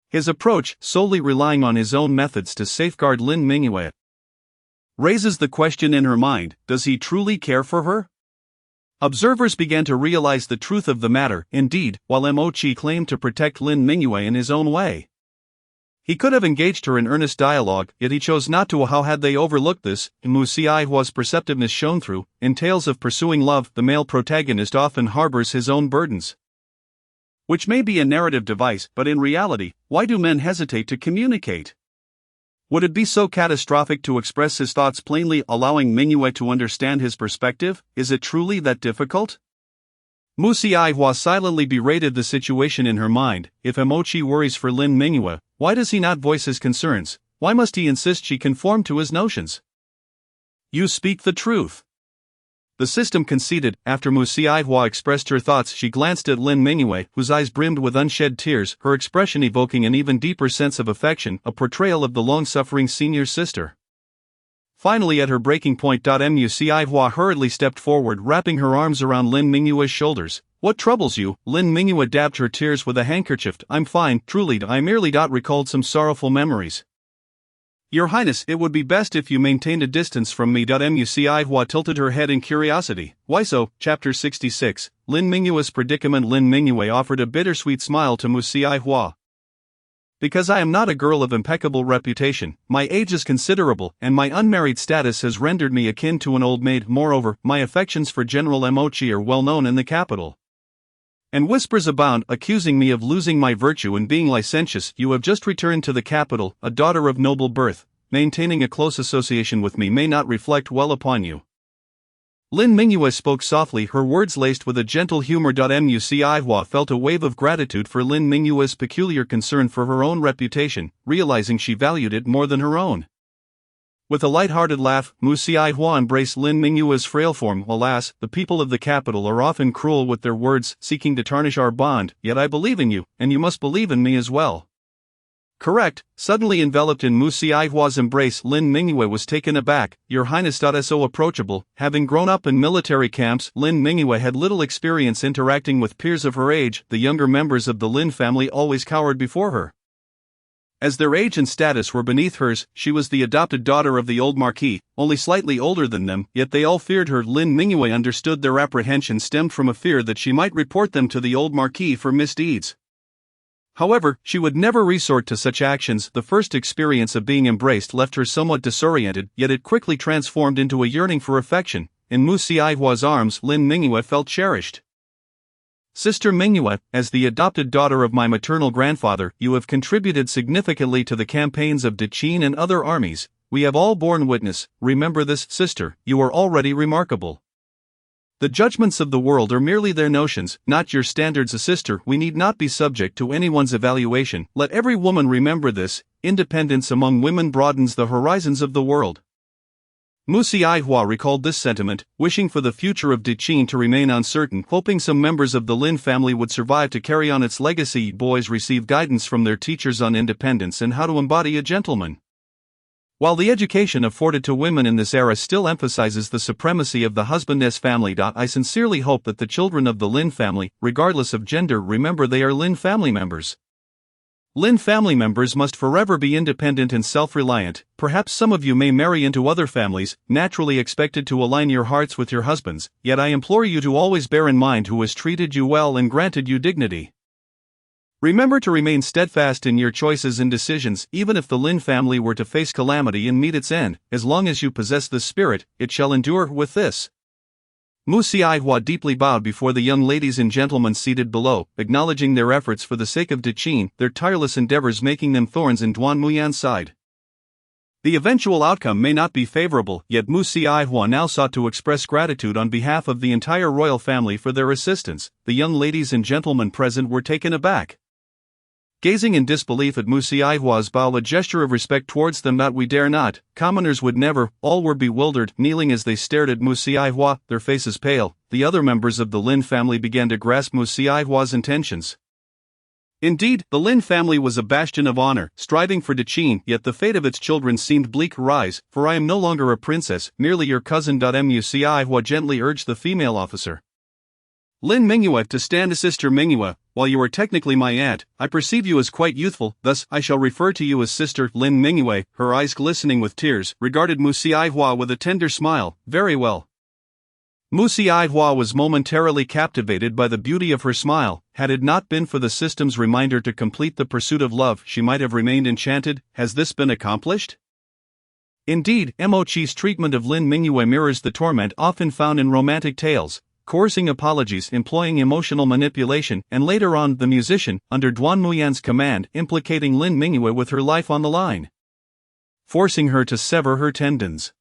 His approach, solely relying on his own methods to safeguard Lin Mingyue, raises the question in her mind, does he truly care for her? Observers began to realize the truth of the matter. Indeed, while Mochi claimed to protect Lin Mingyue in his own way, he could have engaged her in earnest dialogue, yet he chose not to. How had they overlooked this? Mu Zihua's perceptiveness shone through. In tales of pursuing love, the male protagonist often harbors his own burdens, which may be a narrative device, but in reality, why do men hesitate to communicate? Would it be so catastrophic to express his thoughts plainly, allowing Mingyue to understand his perspective? Is it truly that difficult? Mu Zihua silently berated the situation in her mind. If Mochi worries for Lin Mingyue, why does he not voice his concerns? Why must he insist she conform to his notions? You speak the truth. The system conceded. After Mu Zihua expressed her thoughts, she glanced at Lin Mingyue, whose eyes brimmed with unshed tears, her expression evoking an even deeper sense of affection, a portrayal of the long-suffering senior sister. Finally, at her breaking point, Mu Zihua hurriedly stepped forward, wrapping her arms around Lin Mingyue's shoulders. What troubles you? Lin Mingyue dabbed her tears with a handkerchief. I'm fine, truly, I merely recalled some sorrowful memories. Your Highness, it would be best if you maintained a distance from me. Musi Hua tilted her head in curiosity. Why so? Chapter 66, Lin Mingyue's predicament. Lin Mingyue offered a bittersweet smile to Musi Hua. Because I am not a girl of impeccable reputation, my age is considerable, and my unmarried status has rendered me akin to an old maid. Moreover, my affections for General Mochi are well known in the capital. And whispers abound, accusing me of losing my virtue and being licentious. You have just returned to the capital, a daughter of noble birth. Maintaining a close association with me may not reflect well upon you. Lin Mingyue spoke softly, her words laced with a gentle humor. Musi Hua felt a wave of gratitude for Lin Mingyue's peculiar concern for her own reputation, realizing she valued it more than her own. With a light-hearted laugh, Musi Hua embraced Lin Mingyue's frail form. Alas, the people of the capital are often cruel with their words, seeking to tarnish our bond, yet I believe in you, and you must believe in me as well. Correct. Suddenly enveloped in Musi Hua's embrace, Lin Mingyue was taken aback. Your Highness. So approachable. Having grown up in military camps, Lin Mingyue had little experience interacting with peers of her age. The younger members of the Lin family always cowered before her. As their age and status were beneath hers, she was the adopted daughter of the old marquis, only slightly older than them, yet they all feared her. Lin Mingyue understood their apprehension stemmed from a fear that she might report them to the old marquis for misdeeds. However, she would never resort to such actions. The first experience of being embraced left her somewhat disoriented, yet it quickly transformed into a yearning for affection. In Musi Hua's arms, Lin Mingyue felt cherished. Sister Mingyue, as the adopted daughter of my maternal grandfather, you have contributed significantly to the campaigns of Deqin and other armies. We have all borne witness. Remember this, sister, you are already remarkable. The judgments of the world are merely their notions, not your standards. A sister, we need not be subject to anyone's evaluation. Let every woman remember this. Independence among women broadens the horizons of the world. Musi Hua recalled this sentiment, wishing for the future of Deqin to remain uncertain, hoping some members of the Lin family would survive to carry on its legacy. Boys receive guidance from their teachers on independence and how to embody a gentleman. While the education afforded to women in this era still emphasizes the supremacy of the husband's family, I sincerely hope that the children of the Lin family, regardless of gender, remember they are Lin family members. Lin family members must forever be independent and self-reliant. Perhaps some of you may marry into other families, naturally expected to align your hearts with your husbands, yet I implore you to always bear in mind who has treated you well and granted you dignity. Remember to remain steadfast in your choices and decisions, even if the Lin family were to face calamity and meet its end. As long as you possess this spirit, it shall endure. With this, Musi Hua deeply bowed before the young ladies and gentlemen seated below, acknowledging their efforts for the sake of Deqin, their tireless endeavors making them thorns in Duan Muyan's side. The eventual outcome may not be favorable, yet Musi Hua now sought to express gratitude on behalf of the entire royal family for their assistance. The young ladies and gentlemen present were taken aback. Gazing in disbelief at Musi Hua's bow, a gesture of respect towards them that we dare not, commoners would never, all were bewildered, kneeling as they stared at Musi Hua, their faces pale. The other members of the Lin family began to grasp Musi Hua's intentions. Indeed, the Lin family was a bastion of honor, striving for Deqin, yet the fate of its children seemed bleak. Rise, for I am no longer a princess, merely your cousin. Musi Hua gently urged the female officer. Lin Mingyue, to stand. Sister Mingyue, while you are technically my aunt, I perceive you as quite youthful, thus I shall refer to you as sister. Lin Mingyue, her eyes glistening with tears, regarded Musi Hua with a tender smile. Very well. Musi Hua was momentarily captivated by the beauty of her smile. Had it not been for the system's reminder to complete the pursuit of love, she might have remained enchanted. Has this been accomplished? Indeed, Mochi's treatment of Lin Mingyue mirrors the torment often found in romantic tales. Coercing apologies, employing emotional manipulation, and later on, the musician, under Duan Muyan's command, implicating Lin Mingyue with her life on the line, forcing her to sever her tendons.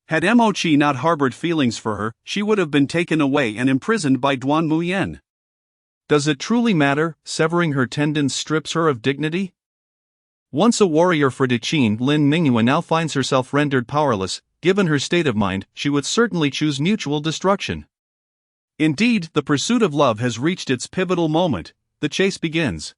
Had Mochi not harbored feelings for her, she would have been taken away and imprisoned by Duan Muyan. Does it truly matter? Severing her tendons strips her of dignity? Once a warrior for Deqin, Lin Mingyue now finds herself rendered powerless. Given her state of mind, she would certainly choose mutual destruction. Indeed, the pursuit of love has reached its pivotal moment. The chase begins.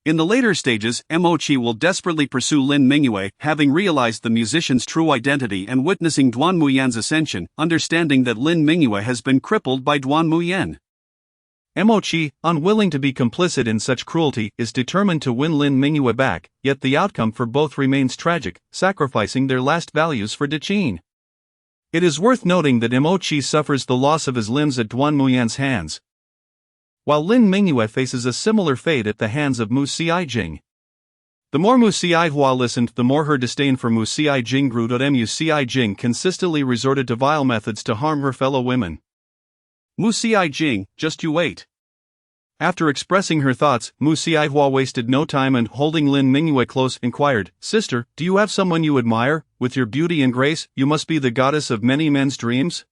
In the later stages, Mochi will desperately pursue Lin Mingyue, having realized the musician's true identity and witnessing Duan Muyan's ascension, understanding that Lin Mingyue has been crippled by Duan Muyan. Mochi, unwilling to be complicit in such cruelty, is determined to win Lin Mingyue back, yet the outcome for both remains tragic, sacrificing their last values for Dechin. It is worth noting that Mochi suffers the loss of his limbs at Duan Muyan's hands, while Lin Mingyue faces a similar fate at the hands of Mu Xiaijing. The more Mu Xiaihua listened, the more her disdain for Mu Xiaijing grew. Mu Xiaijing consistently resorted to vile methods to harm her fellow women. Mu Xiaijing, just you wait. After expressing her thoughts, Mu Xiaihua wasted no time and, holding Lin Mingyue close, inquired, "Sister, do you have someone you admire? With your beauty and grace, you must be the goddess of many men's dreams?"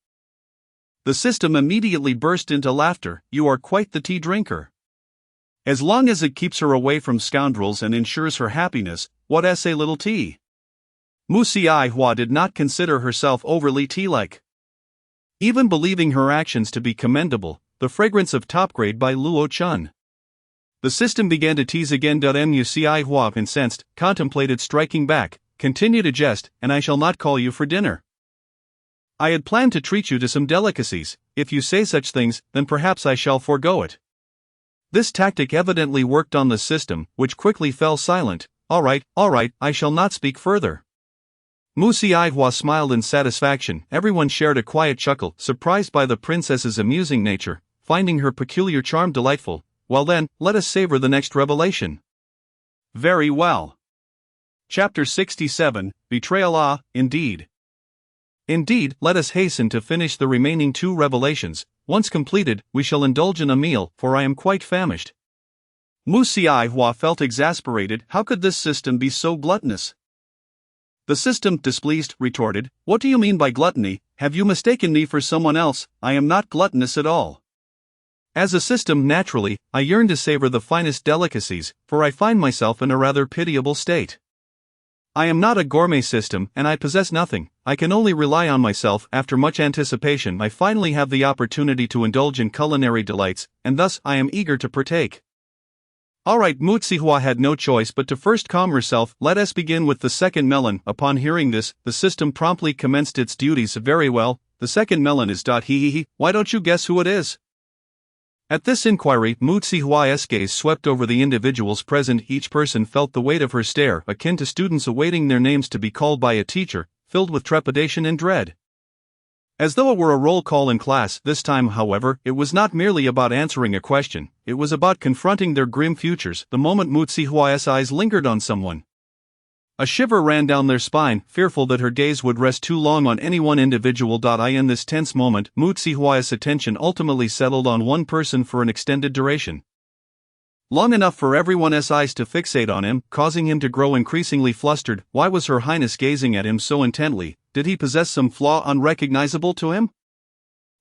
The system immediately burst into laughter. "You are quite the tea drinker. As long as it keeps her away from scoundrels and ensures her happiness, what a little tea." Mu Xiaihua did not consider herself overly tea-like, even believing her actions to be commendable. The Fragrance of Top Grade by Luo Chun. The system began to tease again. Mu Xiaihua, incensed, contemplated striking back. "Continue to jest, and I shall not call you for dinner. I had planned to treat you to some delicacies. If you say such things, then perhaps I shall forego it." This tactic evidently worked on the system, which quickly fell silent. All right, I shall not speak further." Mu Xiaihua smiled in satisfaction. Everyone shared a quiet chuckle, surprised by the princess's amusing nature, finding her peculiar charm delightful. "Well then, let us savor the next revelation." Very well. Chapter 67, Betrayal. Indeed. Indeed, let us hasten to finish the remaining 2 revelations. Once completed, we shall indulge in a meal, for I am quite famished. Mu Xiaihua felt exasperated. How could this system be so gluttonous? The system, displeased, retorted, "What do you mean by gluttony? Have you mistaken me for someone else? I am not gluttonous at all. As a system, naturally, I yearn to savor the finest delicacies, for I find myself in a rather pitiable state. I am not a gourmet system, and I possess nothing. I can only rely on myself. After much anticipation, I finally have the opportunity to indulge in culinary delights, and thus I am eager to partake." Alright, Mu Xiaihua had no choice but to first calm herself. Let us begin with the second melon. Upon hearing this, the system promptly commenced its duties. Very well, the second melon is. He. Why don't you guess who it is? At this inquiry, Mu Xiahua's gaze swept over the individuals present. Each person felt the weight of her stare, akin to students awaiting their names to be called by a teacher, filled with trepidation and dread. As though it were a roll call in class. This time, however, it was not merely about answering a question, it was about confronting their grim futures. The moment Mu Xiahua's eyes lingered on someone, a shiver ran down their spine, fearful that her gaze would rest too long on any one individual. In this tense moment, Mu Xiahua's attention ultimately settled on one person for an extended duration. Long enough for everyone's eyes to fixate on him, causing him to grow increasingly flustered. Why was Her Highness gazing at him so intently? Did he possess some flaw unrecognizable to him?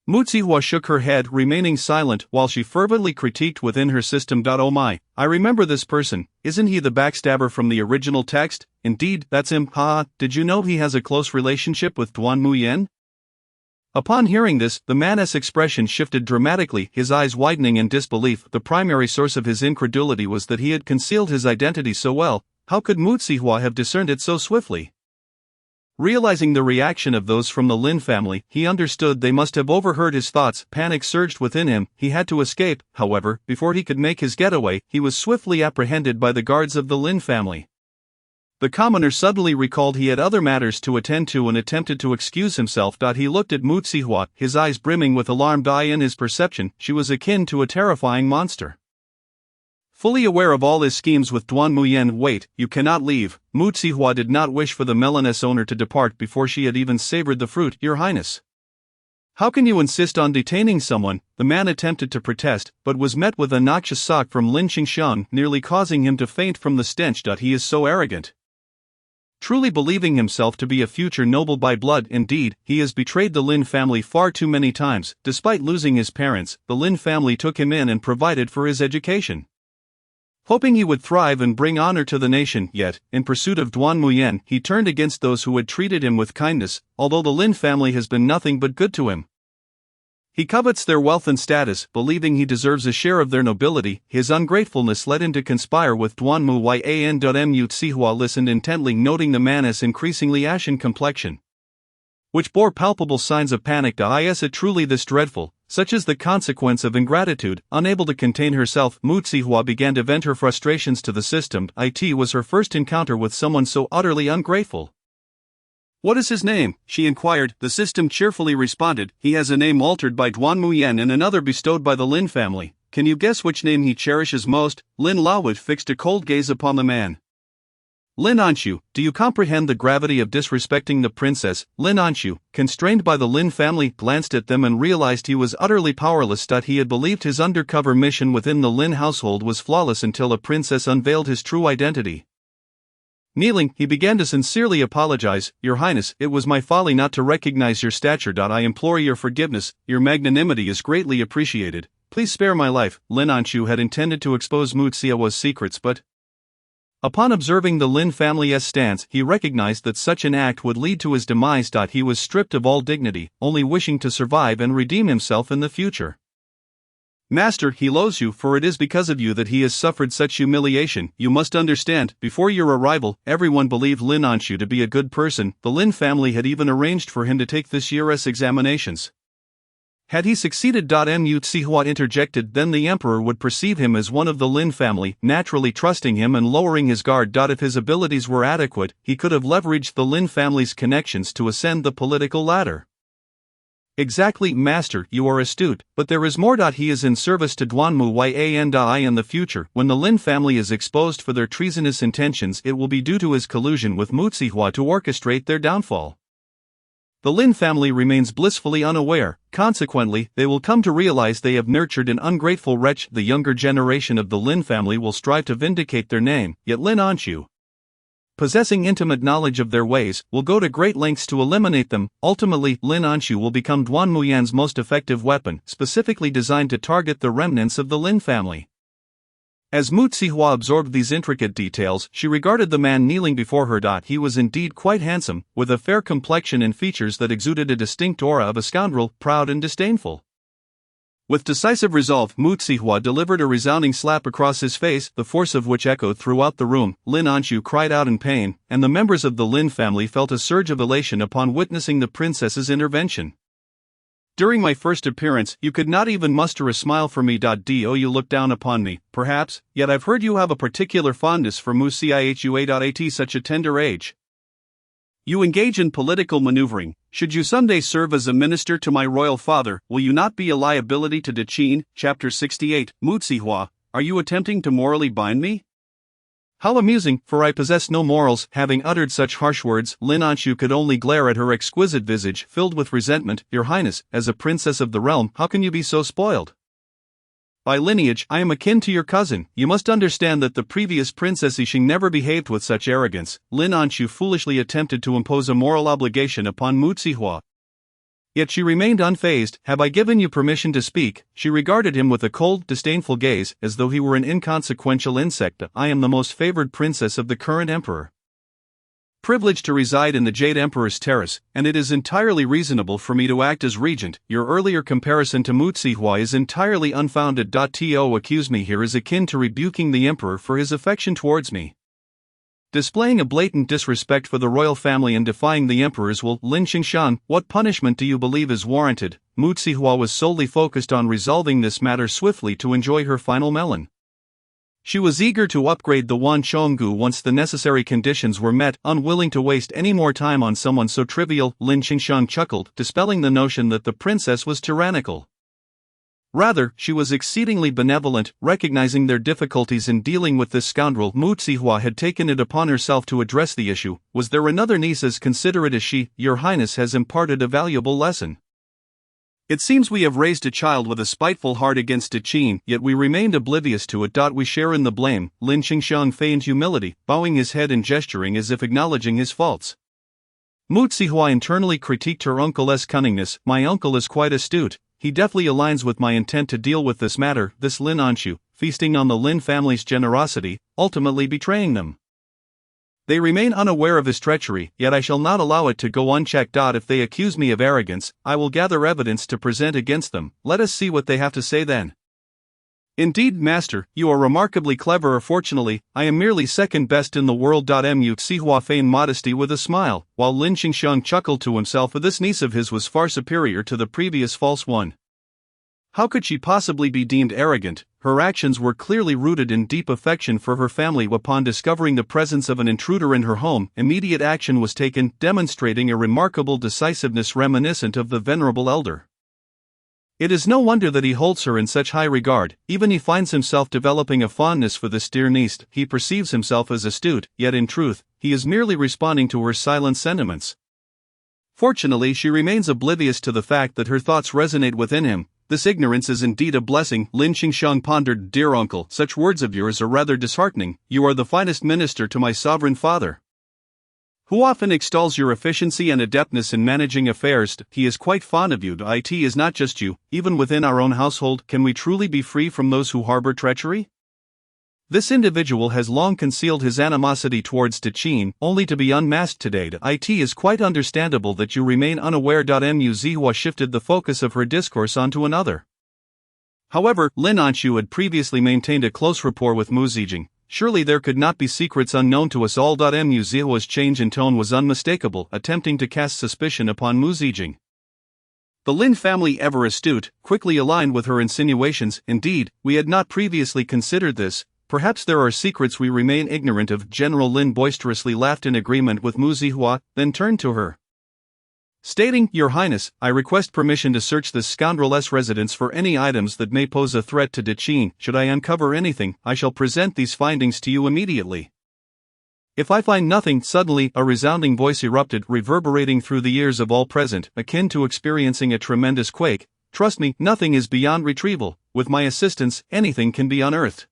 Mu Xiaihua shook her head, remaining silent, while she fervently critiqued within her system. Oh my, I remember this person. Isn't he the backstabber from the original text? Indeed, that's him. Did you know he has a close relationship with Duan Muyan? Upon hearing this, the man's expression shifted dramatically, his eyes widening in disbelief. The primary source of his incredulity was that he had concealed his identity so well. How could Mu Xiaihua have discerned it so swiftly? Realizing the reaction of those from the Lin family, he understood they must have overheard his thoughts. Panic surged within him. He had to escape. However, before he could make his getaway, he was swiftly apprehended by the guards of the Lin family. The commoner suddenly recalled he had other matters to attend to and attempted to excuse himself. He looked at Mu Xiaihua, his eyes brimming with alarm. In his perception, she was akin to a terrifying monster. Fully aware of all his schemes with Duan Muyan, "Wait, you cannot leave." Mu Xiaihua did not wish for the meloness owner to depart before she had even savored the fruit. "Your Highness, how can you insist on detaining someone?" The man attempted to protest, but was met with a noxious sock from Lin Qingxiang, nearly causing him to faint from the stench. He is so arrogant. Truly believing himself to be a future noble by blood. Indeed, he has betrayed the Lin family far too many times. Despite losing his parents, the Lin family took him in and provided for his education, hoping he would thrive and bring honor to the nation. Yet, in pursuit of Duan Muyan, he turned against those who had treated him with kindness, although the Lin family has been nothing but good to him. He covets their wealth and status, believing he deserves a share of their nobility. His ungratefulness led him to conspire with Duan Muyan. Mu Xiaihua listened intently, noting the man's increasingly ashen complexion, which bore palpable signs of panic. Is it truly this dreadful? Such is the consequence of ingratitude. Unable to contain herself, Mu Zihua began to vent her frustrations to the system. It was her first encounter with someone so utterly ungrateful. "What is his name?" she inquired. The system cheerfully responded, "He has a name altered by Duan Muyan and another bestowed by the Lin family. Can you guess which name he cherishes most?" Lin Lawood fixed a cold gaze upon the man. "Lin Anshu, do you comprehend the gravity of disrespecting the princess?" Lin Anshu, constrained by the Lin family, glanced at them and realized he was utterly powerless. He had believed his undercover mission within the Lin household was flawless until a princess unveiled his true identity. Kneeling, he began to sincerely apologize. "Your Highness, it was my folly not to recognize your stature. I implore your forgiveness. Your magnanimity is greatly appreciated. Please spare my life." Lin Anshu had intended to expose Mu Zihua's secrets, but upon observing the Lin family's stance, he recognized that such an act would lead to his demise. He was stripped of all dignity, only wishing to survive and redeem himself in the future. "Master, he loathes you, for it is because of you that he has suffered such humiliation. You must understand, before your arrival, everyone believed Lin Anshu to be a good person. The Lin family had even arranged for him to take this year's examinations. Had he succeeded, Mu Zihua interjected, then the emperor would perceive him as one of the Lin family, naturally trusting him and lowering his guard. If his abilities were adequate, he could have leveraged the Lin family's connections to ascend the political ladder." "Exactly, Master, you are astute, but there is more. He is in service to Duanmu Yan in the future. When the Lin family is exposed for their treasonous intentions, it will be due to his collusion with Mu Zihua to orchestrate their downfall. The Lin family remains blissfully unaware, consequently, they will come to realize they have nurtured an ungrateful wretch. The younger generation of the Lin family will strive to vindicate their name, yet Lin Anshu, possessing intimate knowledge of their ways, will go to great lengths to eliminate them. Ultimately, Lin Anshu will become Duan Muyan's most effective weapon, specifically designed to target the remnants of the Lin family." As Mu Zihua absorbed these intricate details, she regarded the man kneeling before her. He was indeed quite handsome, with a fair complexion and features that exuded a distinct aura of a scoundrel, proud and disdainful. With decisive resolve, Mu Zihua delivered a resounding slap across his face, the force of which echoed throughout the room. Lin Anshu cried out in pain, and the members of the Lin family felt a surge of elation upon witnessing the princess's intervention. "During my first appearance, you could not even muster a smile for me. Do you look down upon me, perhaps? Yet I've heard you have a particular fondness for Mu Zihua. At such a tender age, you engage in political maneuvering. Should you someday serve as a minister to my royal father, will you not be a liability to the Qin?" Chapter 68. "Mu Zihua, are you attempting to morally bind me? How amusing, for I possess no morals." Having uttered such harsh words, Lin Anshu could only glare at her exquisite visage, filled with resentment. "Your Highness, as a princess of the realm, how can you be so spoiled? By lineage, I am akin to your cousin. You must understand that the previous Princess Yixing never behaved with such arrogance." Lin Anshu foolishly attempted to impose a moral obligation upon Mu Zihua. Yet she remained unfazed. "Have I given you permission to speak?" She regarded him with a cold, disdainful gaze, as though he were an inconsequential insect. "I am the most favored princess of the current emperor, privileged to reside in the Jade Emperor's terrace, and it is entirely reasonable for me to act as regent. Your earlier comparison to Mu Zihua is entirely unfounded. To accuse me here is akin to rebuking the emperor for his affection towards me. Displaying a blatant disrespect for the royal family and defying the emperor's will." "Lin Qingshan, what punishment do you believe is warranted?" Mu Zihua was solely focused on resolving this matter swiftly to enjoy her final melon. She was eager to upgrade the Wan Chonggu once the necessary conditions were met, unwilling to waste any more time on someone so trivial. Lin Qingshan chuckled, dispelling the notion that the princess was tyrannical. Rather, she was exceedingly benevolent, recognizing their difficulties in dealing with this scoundrel. Mu Zihua had taken it upon herself to address the issue. "Was there another niece as considerate as she? Your Highness has imparted a valuable lesson. It seems we have raised a child with a spiteful heart against the Qin, yet we remained oblivious to it. We share in the blame." Lin Qingshan feigned humility, bowing his head and gesturing as if acknowledging his faults. Mu Zihua internally critiqued her uncle's cunningness. "My uncle is quite astute. He deftly aligns with my intent to deal with this matter." This Lin Anshu, feasting on the Lin family's generosity, ultimately betraying them. "They remain unaware of his treachery, yet I shall not allow it to go unchecked. If they accuse me of arrogance, I will gather evidence to present against them. Let us see what they have to say then." "Indeed, Master, you are remarkably clever. Fortunately, I am merely second best in the world." Mu Zihua feigned modesty with a smile, while Lin Qingshan chuckled to himself, for this niece of his was far superior to the previous false one. How could she possibly be deemed arrogant? Her actions were clearly rooted in deep affection for her family. Upon discovering the presence of an intruder in her home, immediate action was taken, demonstrating a remarkable decisiveness reminiscent of the venerable elder. It is no wonder that he holds her in such high regard. Even he finds himself developing a fondness for this dear niece. He perceives himself as astute, yet in truth, he is merely responding to her silent sentiments. Fortunately, she remains oblivious to the fact that her thoughts resonate within him. This ignorance is indeed a blessing. Lin Qingxiang pondered. Dear uncle, such words of yours are rather disheartening. You are the finest minister to my sovereign father, who often extols your efficiency and adeptness in managing affairs. He is quite fond of you. It is not just you, even within our own household, can we truly be free from those who harbor treachery? This individual has long concealed his animosity towards Daqin, only to be unmasked today. It is quite understandable that you remain unaware. Mu Zihua shifted the focus of her discourse onto another. However, Lin Anshu had previously maintained a close rapport with Mu Zijing. Surely there could not be secrets unknown to us all. Mu Zihua's change in tone was unmistakable, attempting to cast suspicion upon Mu Zijing. The Lin family, ever astute, quickly aligned with her insinuations. Indeed, we had not previously considered this. Perhaps there are secrets we remain ignorant of. General Lin boisterously laughed in agreement with Mu Zihua, then turned to her, stating, Your Highness, I request permission to search this scoundrel's residence for any items that may pose a threat to Daqin. Should I uncover anything, I shall present these findings to you immediately. If I find nothing, suddenly, a resounding voice erupted, reverberating through the ears of all present, akin to experiencing a tremendous quake. Trust me, nothing is beyond retrieval. With my assistance, anything can be unearthed.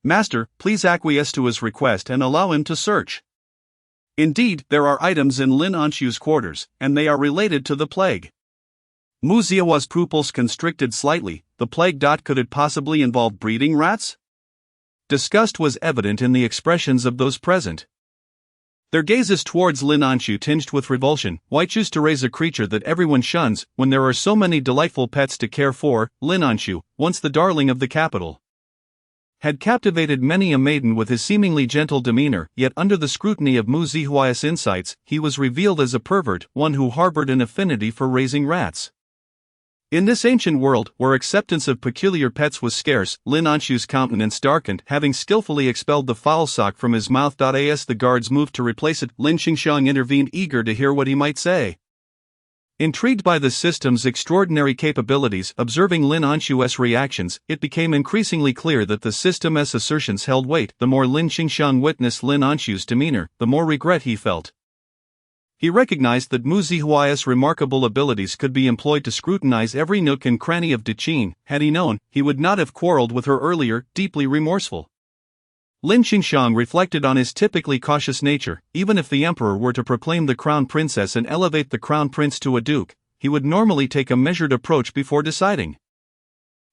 Master, please acquiesce to his request and allow him to search. Indeed, there are items in Lin Anshu's quarters, and they are related to the plague. Mu Zihua's pupils constricted slightly. The plague. Could it possibly involve breeding rats? Disgust was evident in the expressions of those present. Their gazes towards Lin Anshu tinged with revulsion. Why choose to raise a creature that everyone shuns, when there are so many delightful pets to care for? Lin Anshu, once the darling of the capital, had captivated many a maiden with his seemingly gentle demeanor, yet under the scrutiny of Mu Zihua's insights, he was revealed as a pervert, one who harbored an affinity for raising rats. In this ancient world, where acceptance of peculiar pets was scarce, Lin Anshu's countenance darkened. Having skillfully expelled the foul sock from his mouth. As the guards moved to replace it, Lin Qingxiang intervened, eager to hear what he might say. Intrigued by the system's extraordinary capabilities, observing Lin Anshu's reactions, it became increasingly clear that the system's assertions held weight. The more Lin Qingxiang witnessed Lin Anshu's demeanor, the more regret he felt. He recognized that Mu Zihua's remarkable abilities could be employed to scrutinize every nook and cranny of Daqin. Had he known, he would not have quarreled with her earlier, deeply remorseful. Lin Qingxiang reflected on his typically cautious nature. Even if the emperor were to proclaim the crown princess and elevate the crown prince to a duke, he would normally take a measured approach before deciding.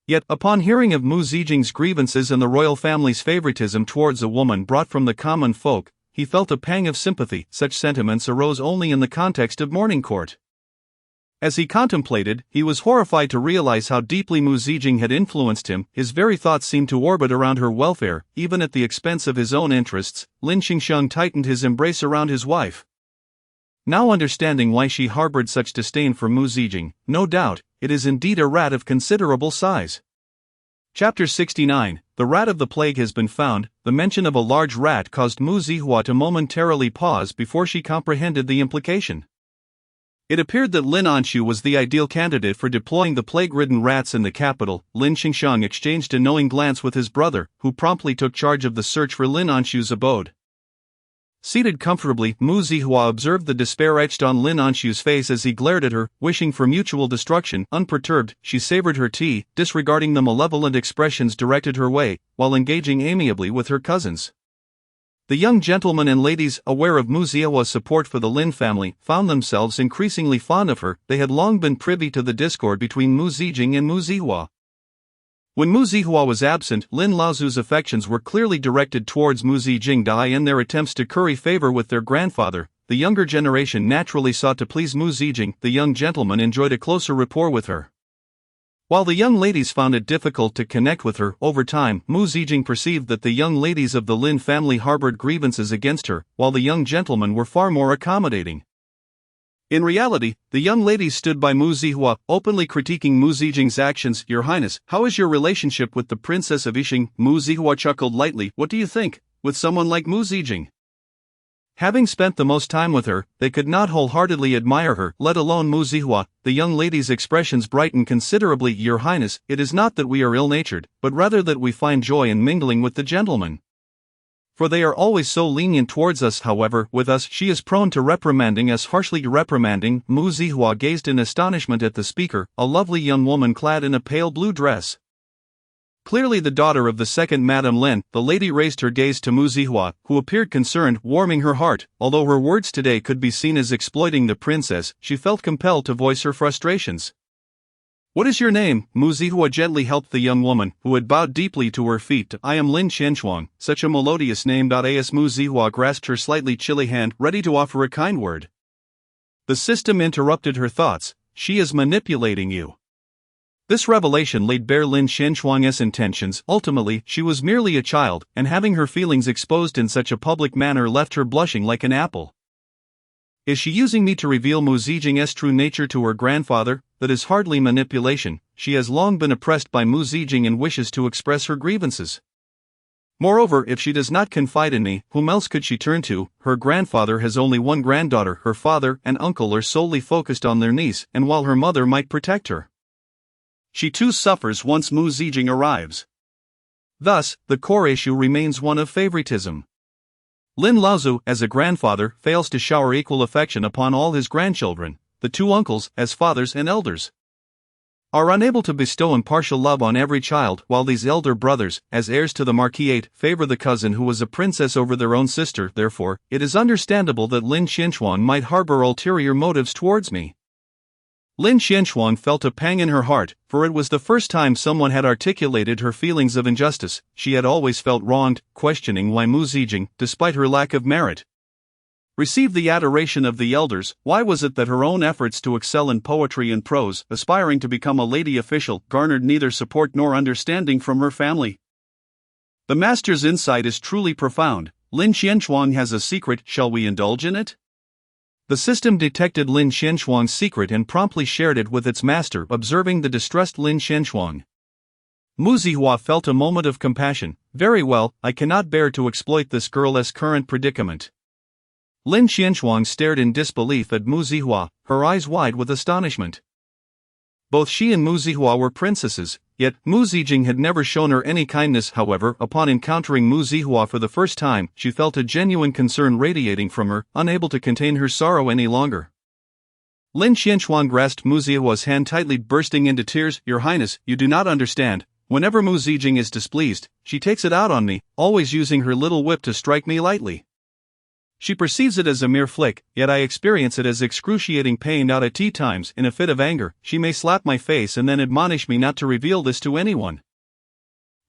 Yet, upon hearing of Mu Zijing's grievances and the royal family's favoritism towards a woman brought from the common folk, he felt a pang of sympathy. Such sentiments arose only in the context of morning court. As he contemplated, he was horrified to realize how deeply Mu Zijing had influenced him. His very thoughts seemed to orbit around her welfare, even at the expense of his own interests. Lin Qingxiang tightened his embrace around his wife. Now understanding why she harbored such disdain for Mu Zijing, no doubt, it is indeed a rat of considerable size. Chapter 69, The Rat of the Plague has been found. The mention of a large rat caused Mu Zihua to momentarily pause before she comprehended the implication. It appeared that Lin Anshu was the ideal candidate for deploying the plague-ridden rats in the capital. Lin Qingxiang exchanged a knowing glance with his brother, who promptly took charge of the search for Lin Anshu's abode. Seated comfortably, Mu Zihua observed the despair etched on Lin Anshu's face as he glared at her, wishing for mutual destruction. Unperturbed, she savored her tea, disregarding the malevolent expressions directed her way, while engaging amiably with her cousins. The young gentlemen and ladies, aware of Mu Zihua's support for the Lin family, found themselves increasingly fond of her. They had long been privy to the discord between Mu Zijing and Mu Zihua. When Mu Zihua was absent, Lin Laozu's affections were clearly directed towards Mu Zijing. In their attempts to curry favor with their grandfather, the younger generation naturally sought to please Mu Zijing. The young gentleman enjoyed a closer rapport with her, while the young ladies found it difficult to connect with her. Over time, Mu Zijing perceived that the young ladies of the Lin family harbored grievances against her, while the young gentlemen were far more accommodating. In reality, the young ladies stood by Mu Zihua, openly critiquing Mu Zijing's actions. Your Highness, how is your relationship with the Princess of Yixing? Mu Zihua chuckled lightly. What do you think, with someone like Mu Zijing? Having spent the most time with her, they could not wholeheartedly admire her, let alone Mu Zihua. The young lady's expressions brightened considerably. Your Highness, it is not that we are ill-natured, but rather that we find joy in mingling with the gentlemen. For they are always so lenient towards us. However, with us she is prone to reprimanding us harshly. Reprimanding? Mu Zihua gazed in astonishment at the speaker, a lovely young woman clad in a pale blue dress. Clearly the daughter of the second Madame Lin. The lady raised her gaze to Mu Zihua, who appeared concerned, warming her heart. Although her words today could be seen as exploiting the princess, she felt compelled to voice her frustrations. What is your name? Mu Zihua gently helped the young woman, who had bowed deeply to her feet. I am Lin Qianshuang. Such a melodious name. As Mu Zihua grasped her slightly chilly hand, ready to offer a kind word. The system interrupted her thoughts. She is manipulating you. This revelation laid bare Lin Qianshuang's intentions. Ultimately, she was merely a child, and having her feelings exposed in such a public manner left her blushing like an apple. Is she using me to reveal Mu Zijing's true nature to her grandfather? That is hardly manipulation. She has long been oppressed by Mu Zijing and wishes to express her grievances. Moreover, if she does not confide in me, whom else could she turn to? Her grandfather has only one granddaughter. Her father and uncle are solely focused on their niece, and while her mother might protect her, she too suffers once Mu Zijing arrives. Thus, the core issue remains one of favoritism. Lin Laozu, as a grandfather, fails to shower equal affection upon all his grandchildren. The two uncles, as fathers and elders, are unable to bestow impartial love on every child, while these elder brothers, as heirs to the marquisate, favor the cousin who was a princess over their own sister. Therefore, it is understandable that Lin Qianshuang might harbor ulterior motives towards me. Lin Qianshuang felt a pang in her heart, for it was the first time someone had articulated her feelings of injustice. She had always felt wronged, questioning why Mu Zijing, despite her lack of merit, received the adoration of the elders. Why was it that her own efforts to excel in poetry and prose, aspiring to become a lady official, garnered neither support nor understanding from her family? The master's insight is truly profound. Lin Qianshuang has a secret. Shall we indulge in it? The system detected Lin Qianshuang's secret and promptly shared it with its master. Observing the distressed Lin Qianshuang, Mu Zihua felt a moment of compassion. Very well, I cannot bear to exploit this girl's current predicament. Lin Qianshuang stared in disbelief at Mu Zihua, her eyes wide with astonishment. Both she and Mu Zihua were princesses, yet Mu Zijing had never shown her any kindness. However, upon encountering Mu Zihua for the first time, she felt a genuine concern radiating from her, unable to contain her sorrow any longer. Lin Qianshuang grasped Mu Zihua's hand tightly, bursting into tears. Your Highness, you do not understand. Whenever Mu Zijing is displeased, she takes it out on me, always using her little whip to strike me lightly. She perceives it as a mere flick, yet I experience it as excruciating pain. At tea times, in a fit of anger, she may slap my face and then admonish me not to reveal this to anyone.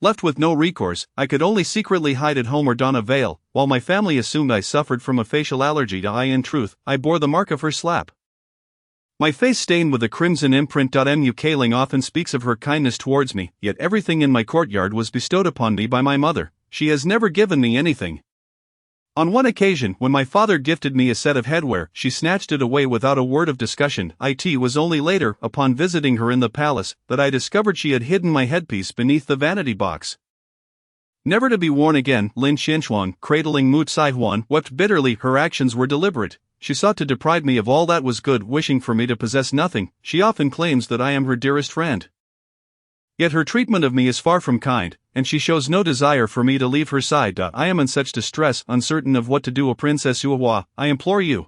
Left with no recourse, I could only secretly hide at home or don a veil, while my family assumed I suffered from a facial allergy. In truth, I bore the mark of her slap. My face stained with a crimson imprint. Mu Kailing often speaks of her kindness towards me, yet everything in my courtyard was bestowed upon me by my mother. She has never given me anything. On one occasion, when my father gifted me a set of headwear, she snatched it away without a word of discussion. It was only later, upon visiting her in the palace, that I discovered she had hidden my headpiece beneath the vanity box. Never to be worn again. Lin Qianshuang, cradling Mu Zaihuan, wept bitterly. Her actions were deliberate. She sought to deprive me of all that was good, wishing for me to possess nothing. She often claims that I am her dearest friend. Yet her treatment of me is far from kind, and she shows no desire for me to leave her side. I am in such distress, uncertain of what to do. Princess Yuehua, I implore you,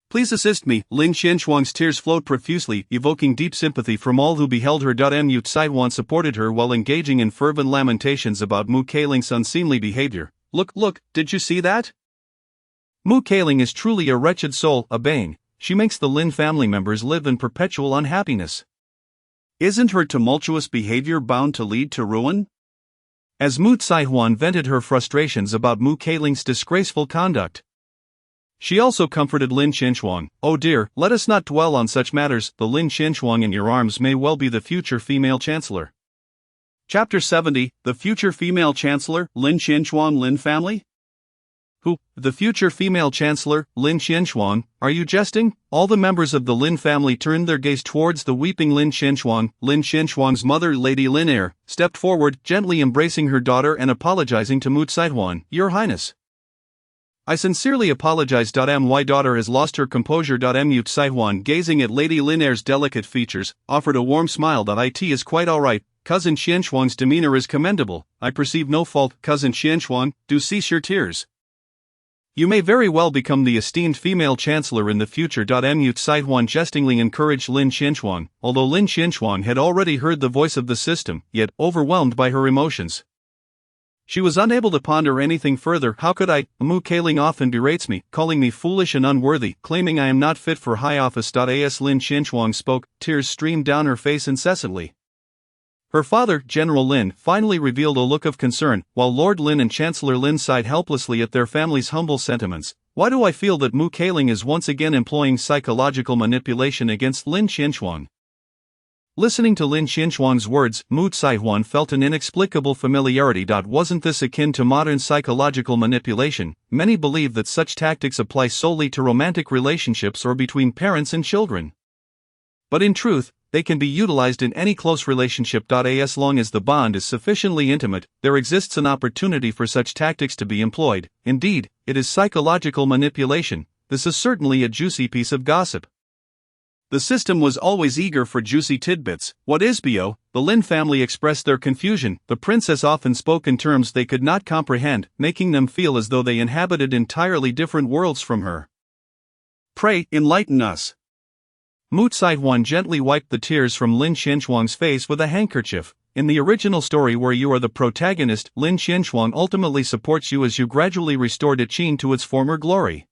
please assist me. Lin Qianshuang's tears flowed profusely, evoking deep sympathy from all who beheld her. Mu Zaihuan supported her while engaging in fervent lamentations about Mu Kailing's unseemly behavior. Look, did you see that? Mu Kailing is truly a wretched soul, a bane. She makes the Lin family members live in perpetual unhappiness. Isn't her tumultuous behavior bound to lead to ruin? As Mu Zaihuan vented her frustrations about Mu Kailing's disgraceful conduct, she also comforted Lin Qianshuang. Oh dear, let us not dwell on such matters. The Lin Qianshuang in your arms may well be the future female chancellor. Chapter 70, The Future Female Chancellor, Lin Qianshuang Lin Family? Who, the future female chancellor, Lin Qianxuan? Are you jesting? All the members of the Lin family turned their gaze towards the weeping Lin Qianxuan. Lin Qianxuan's mother, Lady Lin Er, stepped forward, gently embracing her daughter and apologizing to Mu Caihuan. Your Highness, I sincerely apologize. My daughter has lost her composure. Mu Caihuan, gazing at Lady Lin Er's delicate features, offered a warm smile. It is quite alright. Cousin Qianxuan's demeanor is commendable. I perceive no fault. Cousin Qianxuan, do cease your tears. You may very well become the esteemed female chancellor in the future. Mu Caihuan jestingly encouraged Lin Qianxuan, although Lin Qianxuan had already heard the voice of the system, yet, overwhelmed by her emotions, she was unable to ponder anything further. How could I? Mu Kailing often berates me, calling me foolish and unworthy, claiming I am not fit for high office. As Lin Qianxuan spoke, tears streamed down her face incessantly. Her father, General Lin, finally revealed a look of concern, while Lord Lin and Chancellor Lin sighed helplessly at their family's humble sentiments. Why do I feel that Mu Kailing is once again employing psychological manipulation against Lin Qianxuan? Listening to Lin Qianxuan's words, Mu Caihuan felt an inexplicable familiarity. Wasn't this akin to modern psychological manipulation? Many believe that such tactics apply solely to romantic relationships or between parents and children. But in truth, they can be utilized in any close relationship. As long as the bond is sufficiently intimate, there exists an opportunity for such tactics to be employed. Indeed, it is psychological manipulation. This is certainly a juicy piece of gossip. The system was always eager for juicy tidbits. What is BO? The Lin family expressed their confusion. The princess often spoke in terms they could not comprehend, making them feel as though they inhabited entirely different worlds from her. Pray, enlighten us. Mu Caihuan gently wiped the tears from Lin Qianxuan's face with a handkerchief. In the original story where you are the protagonist, Lin Qianxuan ultimately supports you as you gradually restore Deqin to its former glory.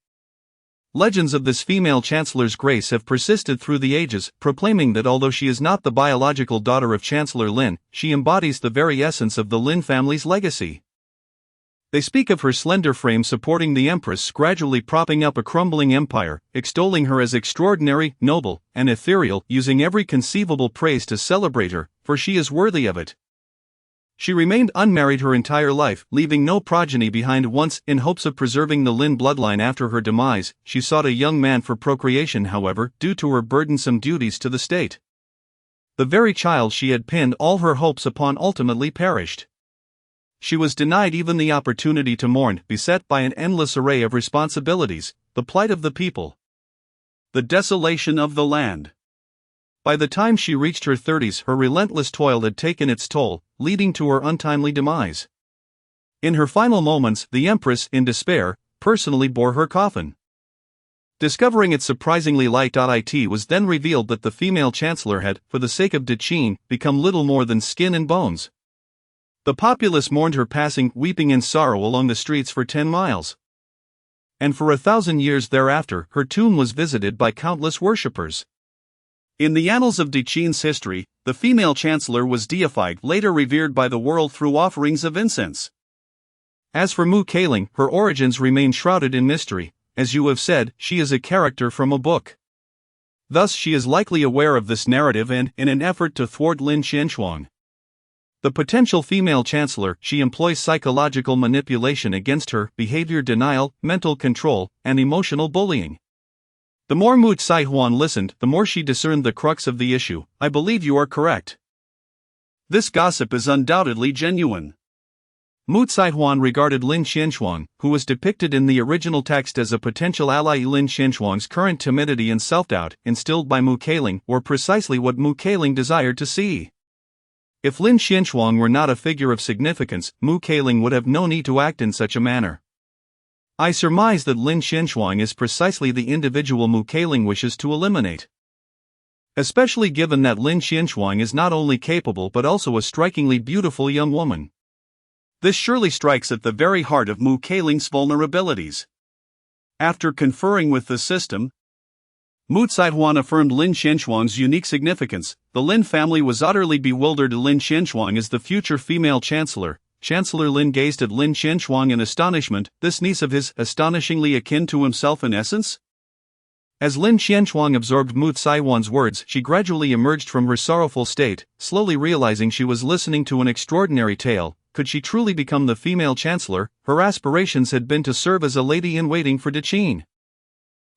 Legends of this female chancellor's grace have persisted through the ages, proclaiming that although she is not the biological daughter of Chancellor Lin, she embodies the very essence of the Lin family's legacy. They speak of her slender frame supporting the empress, gradually propping up a crumbling empire, extolling her as extraordinary, noble, and ethereal, using every conceivable praise to celebrate her, for she is worthy of it. She remained unmarried her entire life, leaving no progeny behind. Once, in hopes of preserving the Lin bloodline after her demise, she sought a young man for procreation. However, due to her burdensome duties to the state, the very child she had pinned all her hopes upon ultimately perished. She was denied even the opportunity to mourn, beset by an endless array of responsibilities, the plight of the people, the desolation of the land. By the time she reached her 30s, her relentless toil had taken its toll, leading to her untimely demise. In her final moments, the empress, in despair, personally bore her coffin. Discovering it surprisingly light, it was then revealed that the female chancellor had, for the sake of Deqin, become little more than skin and bones. The populace mourned her passing, weeping in sorrow along the streets for 10 miles. And for 1,000 years thereafter, her tomb was visited by countless worshippers. In the annals of Deqin's history, the female chancellor was deified, later revered by the world through offerings of incense. As for Mu Kailing, her origins remain shrouded in mystery. As you have said, she is a character from a book. Thus she is likely aware of this narrative and, in an effort to thwart Lin Qianxuan, the potential female chancellor, she employs psychological manipulation against her, behavior denial, mental control, and emotional bullying. The more Mu Caihuan listened, the more she discerned the crux of the issue. I believe you are correct. This gossip is undoubtedly genuine. Mu Caihuan regarded Lin Qianxuan, who was depicted in the original text as a potential ally. Lin Qianxuan's current timidity and self-doubt, instilled by Mu Kailing, were precisely what Mu Kailing desired to see. If Lin Qianxuan were not a figure of significance, Mu Kailing would have no need to act in such a manner. I surmise that Lin Qianxuan is precisely the individual Mu Kailing wishes to eliminate. Especially given that Lin Qianxuan is not only capable but also a strikingly beautiful young woman. This surely strikes at the very heart of Mu Kailing's vulnerabilities. After conferring with the system, Mu Caihuan affirmed Lin Qianxuan's unique significance. The Lin family was utterly bewildered. Lin Qianxuan is the future female chancellor. Chancellor Lin gazed at Lin Qianxuan in astonishment. This niece of his, astonishingly akin to himself in essence? As Lin Qianxuan absorbed Mu Caihuan's words, she gradually emerged from her sorrowful state, slowly realizing she was listening to an extraordinary tale. could she truly become the female chancellor, her aspirations had been to serve as a lady-in-waiting for Dechin.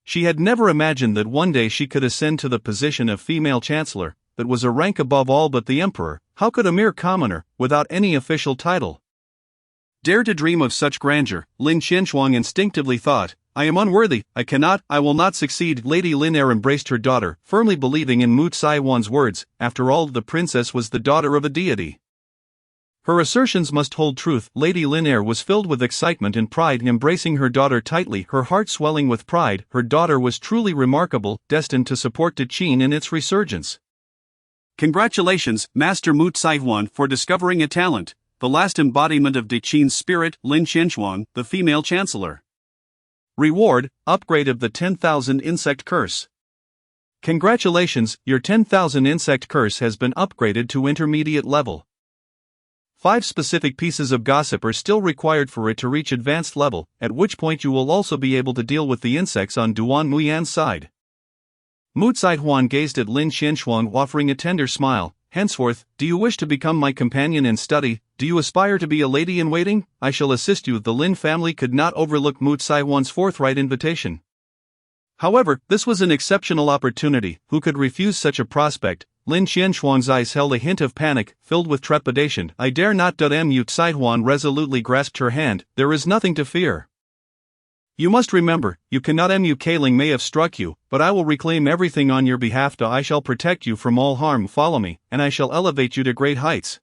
She had never imagined that one day she could ascend to the position of female chancellor, that was a rank above all but the emperor. How could a mere commoner, without any official title, dare to dream of such grandeur? Lin Qianxuang instinctively thought, I am unworthy, I will not succeed. Lady Lin Er embraced her daughter, firmly believing in Mu Saihuan's words. After all, the princess was the daughter of a deity. Her assertions must hold truth. Lady Lin Er was filled with excitement and pride, embracing her daughter tightly, her heart swelling with pride. Her daughter was truly remarkable, destined to support Dechin in its resurgence. Congratulations, Master Mu Saihuan, for discovering a talent, the last embodiment of Dechin's spirit. Lin Qianxuang, the female chancellor. Reward, upgrade of the 10,000 insect curse. Congratulations, your 10,000 insect curse has been upgraded to intermediate level. 5 specific pieces of gossip are still required for it to reach advanced level, at which point you will also be able to deal with the insects on Duan Muyan's side. Mu Saihuan gazed at Lin Qianxuang, offering a tender smile. Henceforth, do you wish to become my companion in study? Do you aspire to be a lady-in-waiting? I shall assist you. The Lin family could not overlook Mu Saihuan's forthright invitation. However, this was an exceptional opportunity. Who could refuse such a prospect? Lin Qianxuang's eyes held a hint of panic, filled with trepidation. I dare not. Mu Saihuan resolutely grasped her hand. There is nothing to fear. You must remember, you cannot. Mu Kailing may have struck you, but I will reclaim everything on your behalf. I shall protect you from all harm. Follow me, and I shall elevate you to great heights.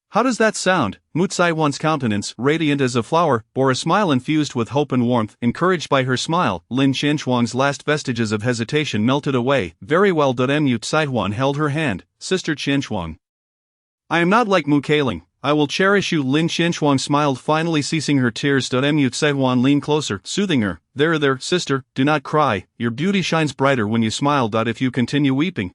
How does that sound? Mu Saihuan's countenance, radiant as a flower, bore a smile infused with hope and warmth. Encouraged by her smile, Lin Qianxuang's last vestiges of hesitation melted away. Very well. Mu Saihuan held her hand. Sister Qianxuang, I am not like Mu Kailing. I will cherish you. Lin Qianxuang smiled, finally ceasing her tears. Mu Saihuan leaned closer, soothing her. There, sister, do not cry. Your beauty shines brighter when you smile. If you continue weeping,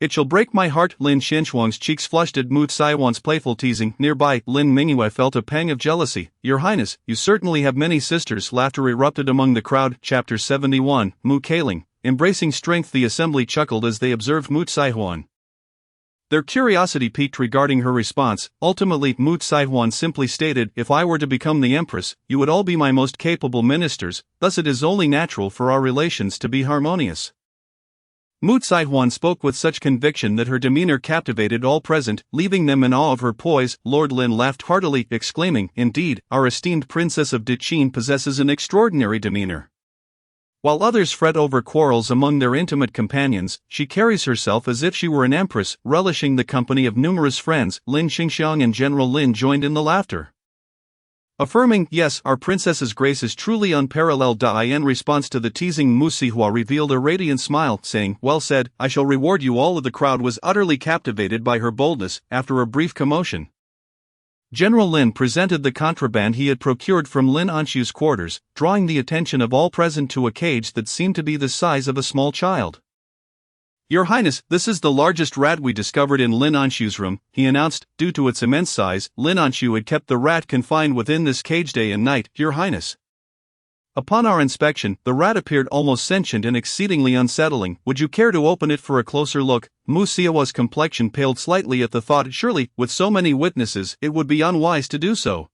it shall break my heart. Lin Qianxuang's cheeks flushed at Mu Saihuan's playful teasing. Nearby, Lin Mingyue felt a pang of jealousy. Your Highness, you certainly have many sisters. Laughter erupted among the crowd. Chapter 71, Mu Kailing. Embracing strength. The assembly chuckled as they observed Mu Saihuan. Their curiosity piqued regarding her response. Ultimately, Mu Saihuan simply stated, if I were to become the empress, you would all be my most capable ministers, thus it is only natural for our relations to be harmonious. Mu Saihuan spoke with such conviction that her demeanor captivated all present, leaving them in awe of her poise. Lord Lin laughed heartily, exclaiming, indeed, our esteemed princess of Dechin possesses an extraordinary demeanor. While others fret over quarrels among their intimate companions, she carries herself as if she were an empress, relishing the company of numerous friends. Lin Xingxiang and General Lin joined in the laughter, affirming, yes, our princess's grace is truly unparalleled. In response to the teasing, Mu Sihua revealed a radiant smile, saying, well said, I shall reward you all. The crowd was utterly captivated by her boldness. After a brief commotion, General Lin presented the contraband he had procured from Lin Anshu's quarters, drawing the attention of all present to a cage that seemed to be the size of a small child. Your Highness, this is the largest rat we discovered in Lin Anshu's room, he announced. Due to its immense size, Lin Anshu had kept the rat confined within this cage day and night. Your Highness, upon our inspection, the rat appeared almost sentient and exceedingly unsettling. Would you care to open it for a closer look? Mu Siawa's complexion paled slightly at the thought. Surely, with so many witnesses, it would be unwise to do so.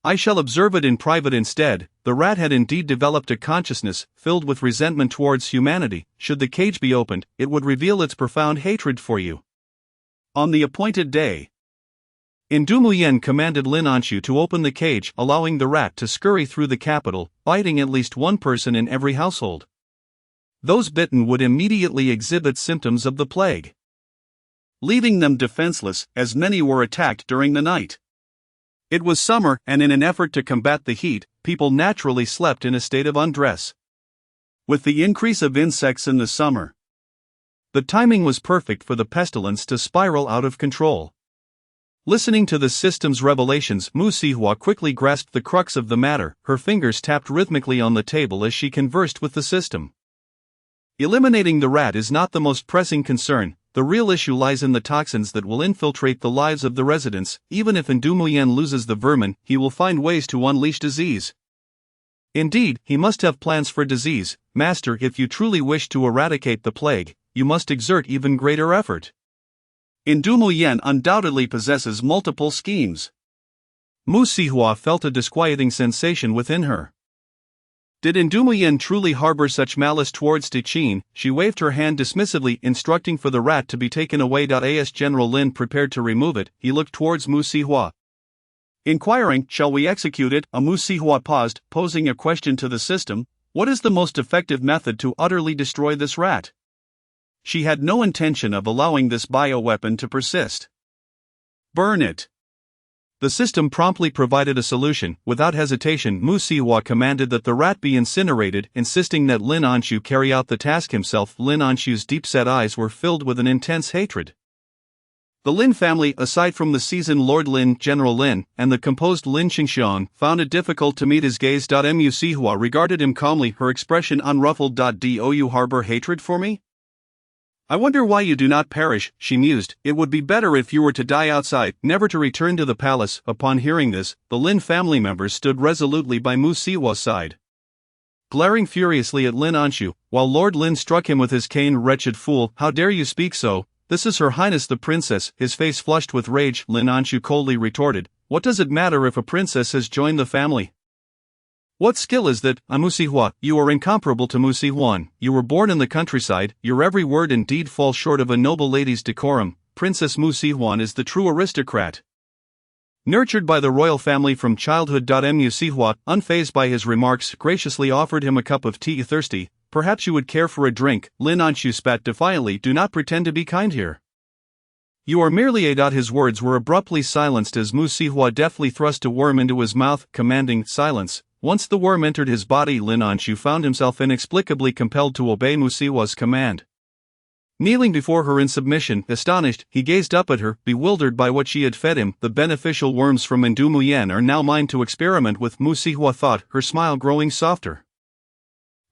I shall observe it in private instead. The rat had indeed developed a consciousness, filled with resentment towards humanity. Should the cage be opened, it would reveal its profound hatred for you. On the appointed day, Indumuyen commanded Lin Anshu to open the cage, allowing the rat to scurry through the capital, biting at least one person in every household. Those bitten would immediately exhibit symptoms of the plague, leaving them defenseless, as many were attacked during the night. It was summer, and in an effort to combat the heat, people naturally slept in a state of undress. With the increase of insects in the summer, the timing was perfect for the pestilence to spiral out of control. Listening to the system's revelations, Mu Sihua quickly grasped the crux of the matter. Her fingers tapped rhythmically on the table as she conversed with the system. Eliminating the rat is not the most pressing concern. The real issue lies in the toxins that will infiltrate the lives of the residents. Even if Indumuyen loses the vermin, he will find ways to unleash disease. Indeed, he must have plans for disease. Master, if you truly wish to eradicate the plague, you must exert even greater effort. Ndumu Yen undoubtedly possesses multiple schemes. Mu Sihua felt a disquieting sensation within her. Did Ndumu Yen truly harbor such malice towards Tichin? She waved her hand dismissively, instructing for the rat to be taken away. As General Lin prepared to remove it, he looked towards Mu Sihua, inquiring, "Shall we execute it?" Mu Sihua paused, posing a question to the system: what is the most effective method to utterly destroy this rat? She had no intention of allowing this bioweapon to persist. Burn it. The system promptly provided a solution. Without hesitation, Mu Sihua commanded that the rat be incinerated, insisting that Lin Anshu carry out the task himself. Lin Anshu's deep-set eyes were filled with an intense hatred. The Lin family, aside from the seasoned Lord Lin, General Lin, and the composed Lin Xingxiang, found it difficult to meet his gaze. Mu Sihua regarded him calmly, her expression unruffled. Do you harbor hatred for me? I wonder why you do not perish, she mused. It would be better if you were to die outside, never to return to the palace. Upon hearing this, the Lin family members stood resolutely by Mu Sihua's side, glaring furiously at Lin Anshu, while Lord Lin struck him with his cane. Wretched fool, how dare you speak so? This is Her Highness the Princess. His face flushed with rage. Lin Anshu coldly retorted, what does it matter if a princess has joined the family? What skill is that? Mu Sihua, you are incomparable to Mu Sihuan. You were born in the countryside, your every word and deed falls short of a noble lady's decorum. Princess Mu Sihuan is the true aristocrat, nurtured by the royal family from childhood. Mu Sihua, unfazed by his remarks, graciously offered him a cup of tea. Thirsty? Perhaps you would care for a drink. Lin Anshu spat defiantly. Do not pretend to be kind here. You are merely a. His words were abruptly silenced as Mu Sihua deftly thrust a worm into his mouth, commanding silence. Once the worm entered his body, Lin Anshu found himself inexplicably compelled to obey Mu Sihua's command. Kneeling before her in submission, astonished, he gazed up at her, bewildered by what she had fed him. The beneficial worms from Ndumu Yen are now mine to experiment with, Mu Sihua thought, her smile growing softer,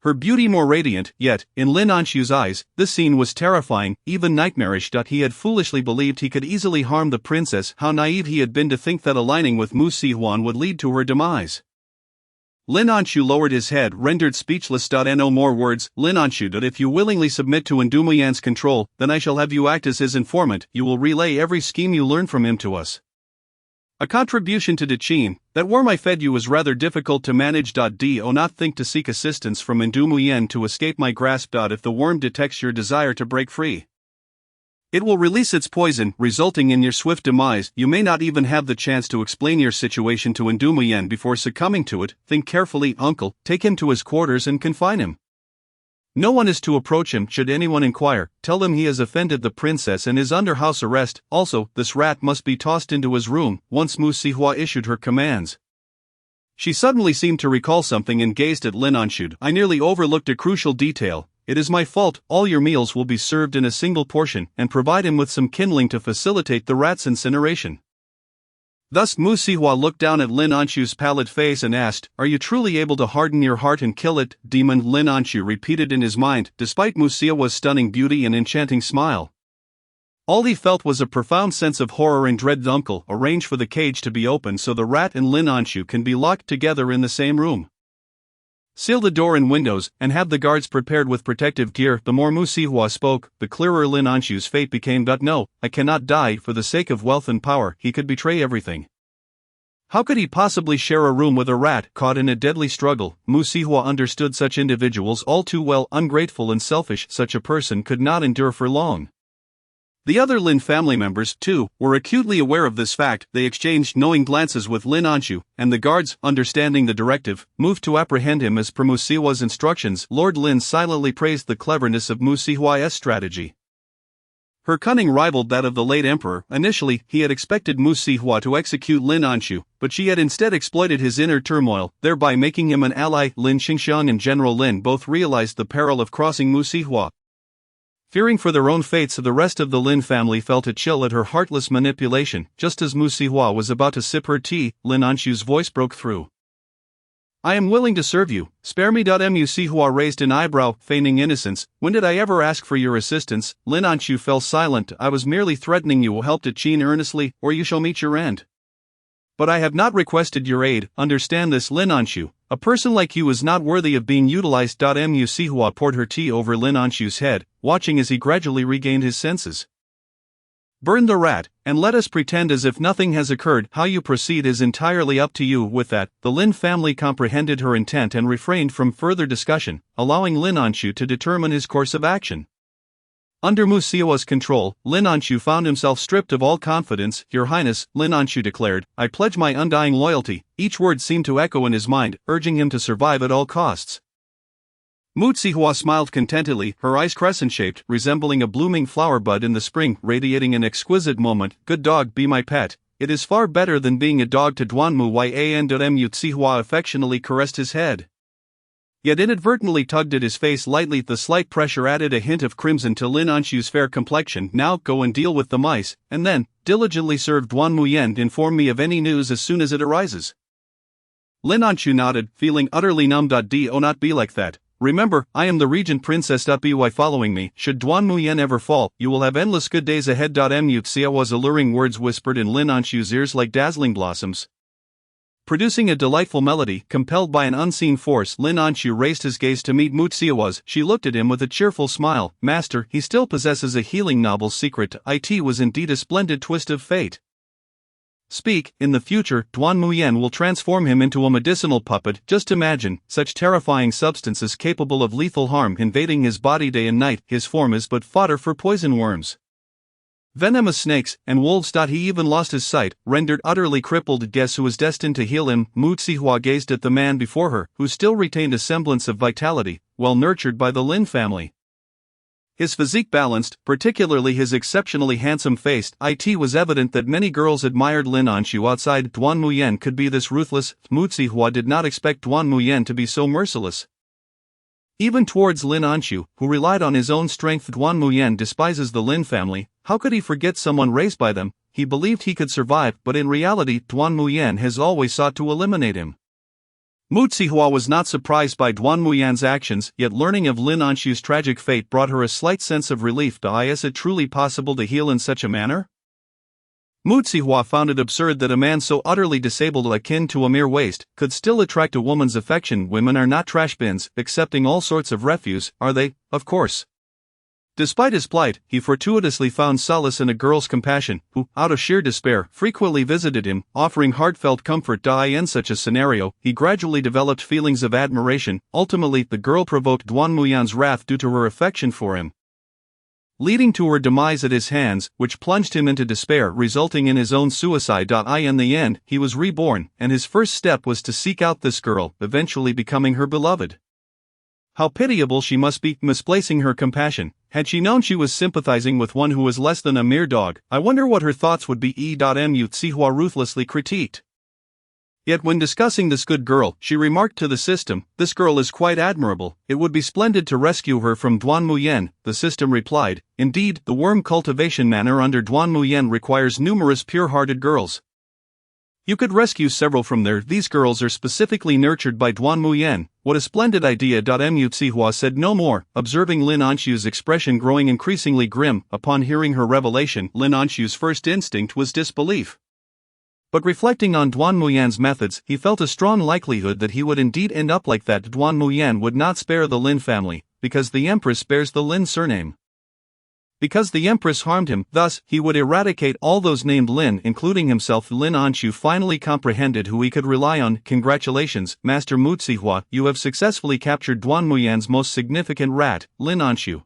her beauty more radiant. Yet, in Lin Anshu's eyes, this scene was terrifying, even nightmarish. He had foolishly believed he could easily harm the princess. How naive he had been to think that aligning with Mu Sihuan would lead to her demise. Lin Anshu lowered his head, rendered speechless. No more words. Lin Anshu, if you willingly submit to Ndumu Yan's control, then I shall have you act as his informant. You will relay every scheme you learn from him to us. A contribution to Tichin. That worm I fed you was rather difficult to manage. Do not think to seek assistance from Ndumu Yan to escape my grasp. If the worm detects your desire to break free, it will release its poison, resulting in your swift demise. You may not even have the chance to explain your situation to Ndumu Yen before succumbing to it. Think carefully, uncle. Take him to his quarters and confine him. No one is to approach him. Should anyone inquire, tell him he has offended the princess and is under house arrest. Also, this rat must be tossed into his room. Once Mu Sihua issued her commands, she suddenly seemed to recall something and gazed at Lin Anshu. I nearly overlooked a crucial detail. It is my fault. All your meals will be served in a single portion, and provide him with some kindling to facilitate the rat's incineration. Thus Mu Sihua looked down at Lin Anshu's pallid face and asked, are you truly able to harden your heart and kill it? Demon, Lin Anshu repeated in his mind, despite Mu Sihua's stunning beauty and enchanting smile. All he felt was a profound sense of horror and dread. Uncle, arrange for the cage to be opened so the rat and Lin Anshu can be locked together in the same room. Seal the door and windows, and have the guards prepared with protective gear. The more Mu Sihua spoke, the clearer Lin Anshu's fate became. No, I cannot die. For the sake of wealth and power, he could betray everything. How could he possibly share a room with a rat caught in a deadly struggle? Mu Sihua understood such individuals all too well. Ungrateful and selfish, such a person could not endure for long. The other Lin family members, too, were acutely aware of this fact. They exchanged knowing glances with Lin Anshu, and the guards, understanding the directive, moved to apprehend him as per Mu Sihua's instructions. Lord Lin silently praised the cleverness of Mu Sihua's strategy. Her cunning rivaled that of the late emperor. Initially, he had expected Mu Sihua to execute Lin Anshu, but she had instead exploited his inner turmoil, thereby making him an ally. Lin Xingxiang and General Lin both realized the peril of crossing Mu Sihua. Fearing for their own fates, the rest of the Lin family felt a chill at her heartless manipulation. Just as Mu Sihua was about to sip her tea, Lin Anshu's voice broke through. I am willing to serve you. Spare me. Mu Sihua raised an eyebrow, feigning innocence. When did I ever ask for your assistance? Lin Anshu fell silent. I was merely threatening you. Help Tichin earnestly, or you shall meet your end. But I have not requested your aid. Understand this, Lin Anshu. A person like you is not worthy of being utilized. Mu Sihua poured her tea over Lin Anshu's head, watching as he gradually regained his senses. Burn the rat, and let us pretend as if nothing has occurred. How you proceed is entirely up to you. With that, the Lin family comprehended her intent and refrained from further discussion, allowing Lin Anshu to determine his course of action. Under Mu Xiao's control, Lin Anshu found himself stripped of all confidence. Your Highness, Lin Anshu declared, I pledge my undying loyalty. Each word seemed to echo in his mind, urging him to survive at all costs. Mu Xihua smiled contentedly, her eyes crescent-shaped, resembling a blooming flower bud in the spring, radiating an exquisite moment. Good dog, be my pet. It is far better than being a dog to Duanmu. Mu Xihua affectionately caressed his head, yet inadvertently tugged at his face lightly. The slight pressure added a hint of crimson to Lin Anshu's fair complexion. Now go and deal with the mice, and then, diligently serve Duanmu Yen. Inform me of any news as soon as it arises. Lin Anshu nodded, feeling utterly numb. Do not be like that. Remember, I am the regent princess. By following me, should Duanmu Yen ever fall, you will have endless good days ahead. Mu Xiao's alluring words whispered in Lin Anshu's ears like dazzling blossoms, producing a delightful melody. Compelled by an unseen force, Lin Anshu raised his gaze to meet Mu Xiao's. She looked at him with a cheerful smile. Master, he still possesses a healing novel secret. It was indeed a splendid twist of fate. Speak, in the future, Duanmu Yen will transform him into a medicinal puppet. Just imagine, such terrifying substances capable of lethal harm invading his body day and night. His form is but fodder for poison worms, venomous snakes, and wolves. He even lost his sight, rendered utterly crippled. Guess who is destined to heal him? Mu Xihua gazed at the man before her, who still retained a semblance of vitality, well nurtured by the Lin family. His physique balanced, particularly his exceptionally handsome face. It was evident that many girls admired Lin Anshu. Outside Duanmu Yen could be this ruthless. Mu Xihua did not expect Duanmu Yen to be so merciless, even towards Lin Anshu, who relied on his own strength. Duanmu Yen despises the Lin family. How could he forget someone raised by them? He believed he could survive, but in reality, Duanmu Yen has always sought to eliminate him. Mu Xihua was not surprised by Duanmu Yan's actions, yet learning of Lin Anshu's tragic fate brought her a slight sense of relief. Is it truly possible to heal in such a manner? Mu Xihua found it absurd that a man so utterly disabled, akin to a mere waste, could still attract a woman's affection. Women are not trash bins, accepting all sorts of refuse, are they? Of course. Despite his plight, he fortuitously found solace in a girl's compassion, who, out of sheer despair, frequently visited him, offering heartfelt comfort. In such a scenario, he gradually developed feelings of admiration. Ultimately, the girl provoked Duanmu Yan's wrath due to her affection for him, leading to her demise at his hands, which plunged him into despair, resulting in his own suicide. In the end, he was reborn, and his first step was to seek out this girl, eventually becoming her beloved. How pitiable she must be, misplacing her compassion. Had she known she was sympathizing with one who was less than a mere dog, I wonder what her thoughts would be. Mu Xihua ruthlessly critiqued. Yet when discussing this good girl, she remarked to the system, this girl is quite admirable, it would be splendid to rescue her from Duanmu Yen. The system replied, indeed, the worm cultivation manor under Duanmu Yen requires numerous pure-hearted girls. You could rescue several from there. These girls are specifically nurtured by Duanmu Yen. What a splendid idea. Mu Xihua said no more, observing Lin Anshu's expression growing increasingly grim. Upon hearing her revelation, Lin Anshu's first instinct was disbelief. But reflecting on Duanmu Yan's methods, he felt a strong likelihood that he would indeed end up like that. Duanmu Yan would not spare the Lin family, because the Empress bears the Lin surname. Because the Empress harmed him, thus, he would eradicate all those named Lin, including himself. Lin Anshu finally comprehended who he could rely on. Congratulations, Master Mu Xihua, you have successfully captured Duanmu Yan's most significant rat, Lin Anshu.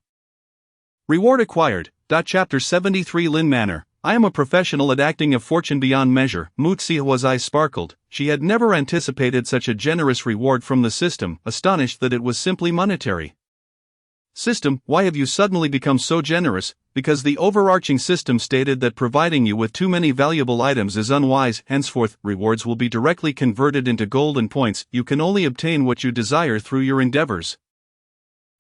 Reward acquired. Chapter 73 Lin Manor. I am a professional at acting a fortune beyond measure. Mu Xihua's eyes sparkled. She had never anticipated such a generous reward from the system, astonished that it was simply monetary. System, why have you suddenly become so generous? Because the overarching system stated that providing you with too many valuable items is unwise. Henceforth, rewards will be directly converted into golden points. You can only obtain what you desire through your endeavors.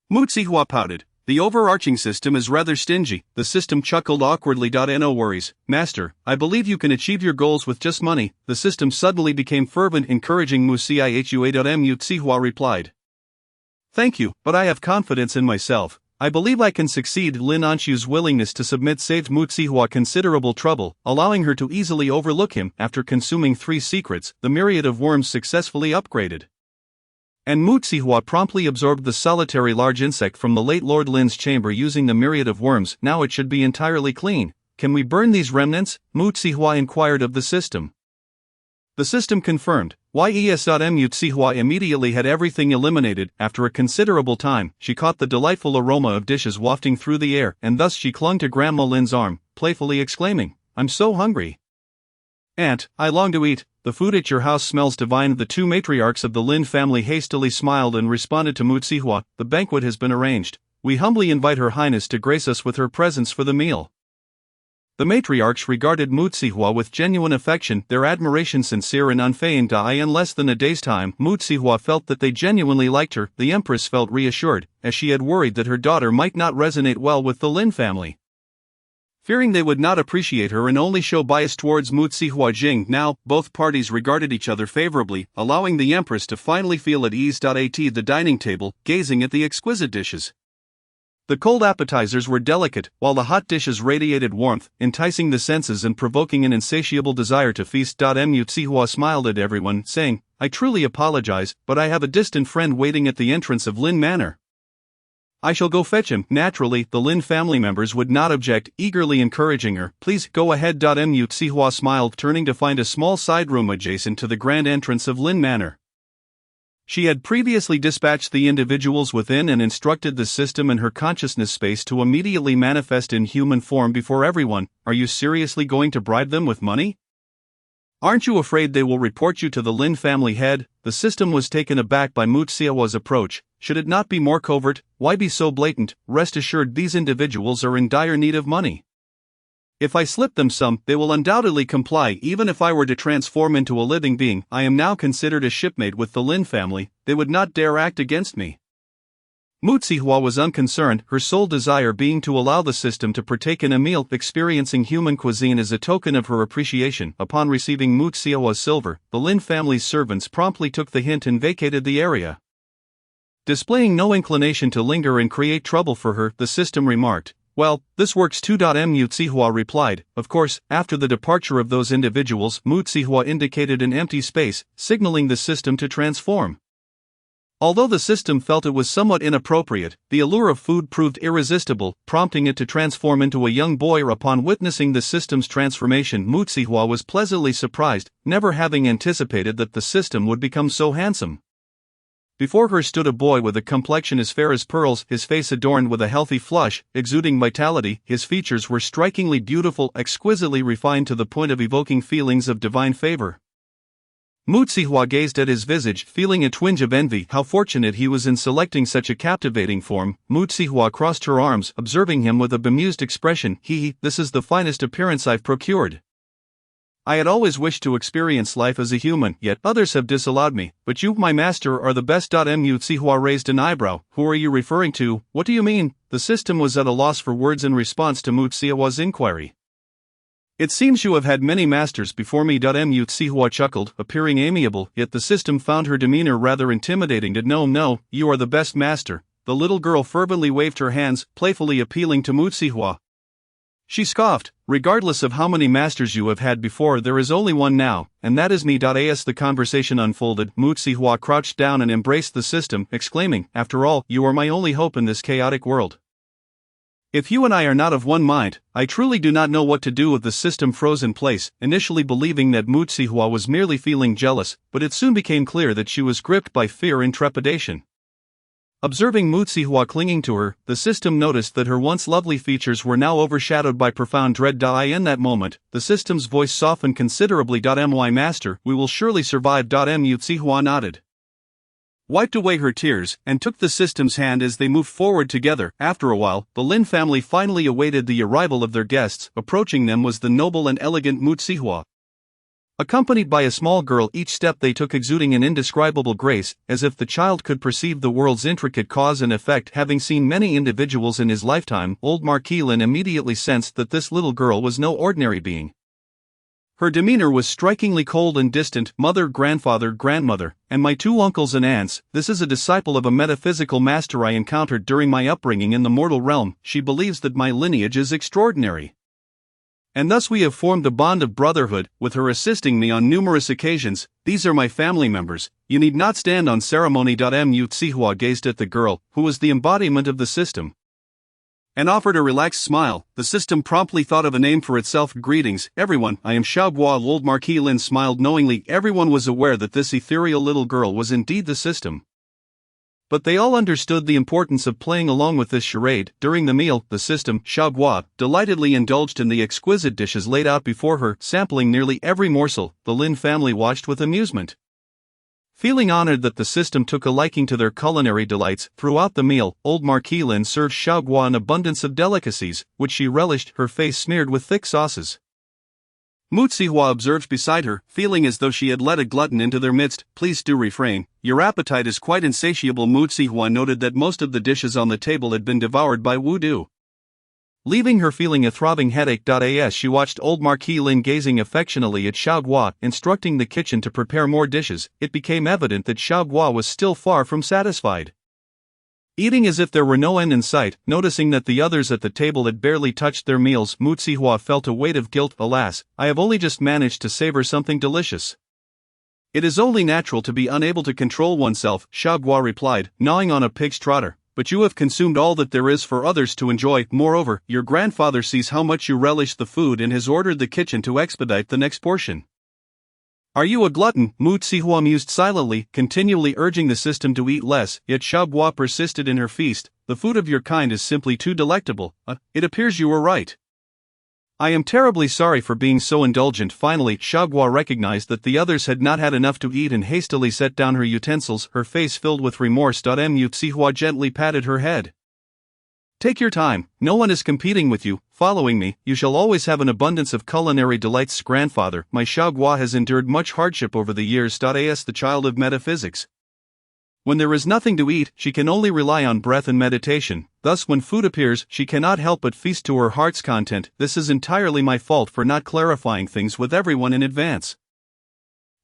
Mu Xihua pouted. The overarching system is rather stingy. The system chuckled awkwardly. No worries, Master, I believe you can achieve your goals with just money. The system suddenly became fervent, encouraging Mu Xihua. Mu Xihua replied. Thank you, but I have confidence in myself. I believe I can succeed. Lin Anshu's willingness to submit saved Mu Xihua considerable trouble, allowing her to easily overlook him. After consuming 3 secrets, the myriad of worms successfully upgraded, and Mu Xihua promptly absorbed the solitary large insect from the late Lord Lin's chamber using the myriad of worms. Now it should be entirely clean. can we burn these remnants? Mu Zihua inquired of the system. The system confirmed. Yes.Mu Zihua immediately had everything eliminated. After a considerable time, she caught the delightful aroma of dishes wafting through the air, and thus she clung to Grandma Lin's arm, playfully exclaiming, "I'm so hungry. Aunt, I long to eat. The food at your house smells divine." The two matriarchs of the Lin family hastily smiled and responded to Mu Zihua, "The banquet has been arranged. We humbly invite Her Highness to grace us with her presence for the meal." The matriarchs regarded Mu Zihua with genuine affection, their admiration sincere and unfeigned. In less than a day's time, Mu Zihua felt that they genuinely liked her. The empress felt reassured, as she had worried that her daughter might not resonate well with the Lin family. Fearing they would not appreciate her and only show bias towards Mu Zihua Jing, now, both parties regarded each other favorably, allowing the empress to finally feel at ease. At the dining table, gazing at the exquisite dishes. The cold appetizers were delicate, while the hot dishes radiated warmth, enticing the senses and provoking an insatiable desire to feast. Mu Zihua smiled at everyone, saying, "I truly apologize, but I have a distant friend waiting at the entrance of Lin Manor. I shall go fetch him." Naturally, the Lin family members would not object, eagerly encouraging her. "Please, go ahead." Mu Zihua smiled, turning to find a small side room adjacent to the grand entrance of Lin Manor. She had previously dispatched the individuals within and instructed the system and her consciousness space to immediately manifest in human form before everyone. "Are you seriously going to bribe them with money? Aren't you afraid they will report you to the Lin family head?" The system was taken aback by Mu Zihua's approach. "Should it not be more covert? Why be so blatant? Rest assured these individuals are in dire need of money. If I slip them some, they will undoubtedly comply. Even if I were to transform into a living being, I am now considered a shipmate with the Lin family, they would not dare act against me." Mu Zihua was unconcerned, her sole desire being to allow the system to partake in a meal, experiencing human cuisine as a token of her appreciation. Upon receiving Mu Zihua's silver, the Lin family's servants promptly took the hint and vacated the area. Displaying no inclination to linger and create trouble for her, the system remarked, "Well, this works too." Mu Zihua replied, "Of course." After the departure of those individuals, Mu Zihua indicated an empty space, signaling the system to transform. Although the system felt it was somewhat inappropriate, the allure of food proved irresistible, prompting it to transform into a young boy. Upon witnessing the system's transformation, Mu Zihua was pleasantly surprised, never having anticipated that the system would become so handsome. Before her stood a boy with a complexion as fair as pearls, his face adorned with a healthy flush, exuding vitality. His features were strikingly beautiful, exquisitely refined to the point of evoking feelings of divine favor. Mu Zihua gazed at his visage, feeling a twinge of envy. How fortunate he was in selecting such a captivating form. Mu Zihua crossed her arms, observing him with a bemused expression. This is the finest appearance I've procured. I had always wished to experience life as a human, yet others have disallowed me. But you, my master, are the best." Mu Zihua raised an eyebrow. "Who are you referring to? What do you mean?" The system was at a loss for words in response to Mu Zihua's inquiry. "It seems you have had many masters before me." Mu Zihua chuckled, appearing amiable, yet the system found her demeanor rather intimidating. No, you are the best master." The little girl fervently waved her hands, playfully appealing to Mu Zihua. She scoffed, "Regardless of how many masters you have had before, there is only one now, and that is me." As the conversation unfolded, Mu Zihua crouched down and embraced the system, exclaiming, "After all, you are my only hope in this chaotic world. If you and I are not of one mind, I truly do not know what to do." With the system froze in place, initially believing that Mu Zihua was merely feeling jealous, but it soon became clear that she was gripped by fear and trepidation. Observing Mu Zihua clinging to her, the system noticed that her once lovely features were now overshadowed by profound dread. In that moment, the system's voice softened considerably. "My master, we will surely survive." Mu Zihua nodded, wiped away her tears, and took the system's hand as they moved forward together. After a while, the Lin family finally awaited the arrival of their guests. Approaching them was the noble and elegant Mu Zihua, accompanied by a small girl. Each step they took exuding an indescribable grace, as if the child could perceive the world's intricate cause and effect. Having seen many individuals in his lifetime, old Marquis Lin immediately sensed that this little girl was no ordinary being. Her demeanor was strikingly cold and distant. "Mother, grandfather, grandmother, and my two uncles and aunts, this is a disciple of a metaphysical master I encountered during my upbringing in the mortal realm. She believes that my lineage is extraordinary, and thus we have formed a bond of brotherhood, with her assisting me on numerous occasions. These are my family members. You need not stand on ceremony." Mu Zihua gazed at the girl, who was the embodiment of the system. and offered a relaxed smile. The system promptly thought of a name for itself. Greetings, everyone, I am Xiaoguo. Old Marquis Lin smiled knowingly. Everyone was aware that this ethereal little girl was indeed the system. But they all understood the importance of playing along with this charade. During the meal, the system, Xiaoguo, delightedly indulged in the exquisite dishes laid out before her, sampling nearly every morsel. The Lin family watched with amusement. Feeling honored that the system took a liking to their culinary delights, throughout the meal, old Marquis Lin served Xiaoguo an abundance of delicacies, which she relished, her face smeared with thick sauces. Mu Zihua observed beside her, feeling as though she had let a glutton into their midst. Please do refrain, your appetite is quite insatiable. Mu Zihua noted that most of the dishes on the table had been devoured by Wu Du. Leaving her feeling a throbbing headache. As she watched old Marquis Lin gazing affectionately at Xiaoguo, instructing the kitchen to prepare more dishes, it became evident that Xiaoguo was still far from satisfied. Eating as if there were no end in sight, noticing that the others at the table had barely touched their meals, Mu Zihua felt a weight of guilt. Alas, I have only just managed to savor something delicious. It is only natural to be unable to control oneself, Xiaoguo replied, gnawing on a pig's trotter. But you have consumed all that there is for others to enjoy. Moreover, your grandfather sees how much you relish the food and has ordered the kitchen to expedite the next portion. Are you a glutton? Mu Zihua mused silently, continually urging the system to eat less, yet Xiaoguo persisted in her feast. The food of your kind is simply too delectable. It appears you were right. I am terribly sorry for being so indulgent. Finally, Xiaoguo recognized that the others had not had enough to eat and hastily set down her utensils, her face filled with remorse. Mu Zihua gently patted her head. Take your time, no one is competing with you. Following me, you shall always have an abundance of culinary delights. Grandfather, my Xiaoguo has endured much hardship over the years. As the child of metaphysics, when there is nothing to eat, she can only rely on breath and meditation. Thus when food appears, she cannot help but feast to her heart's content. This is entirely my fault for not clarifying things with everyone in advance.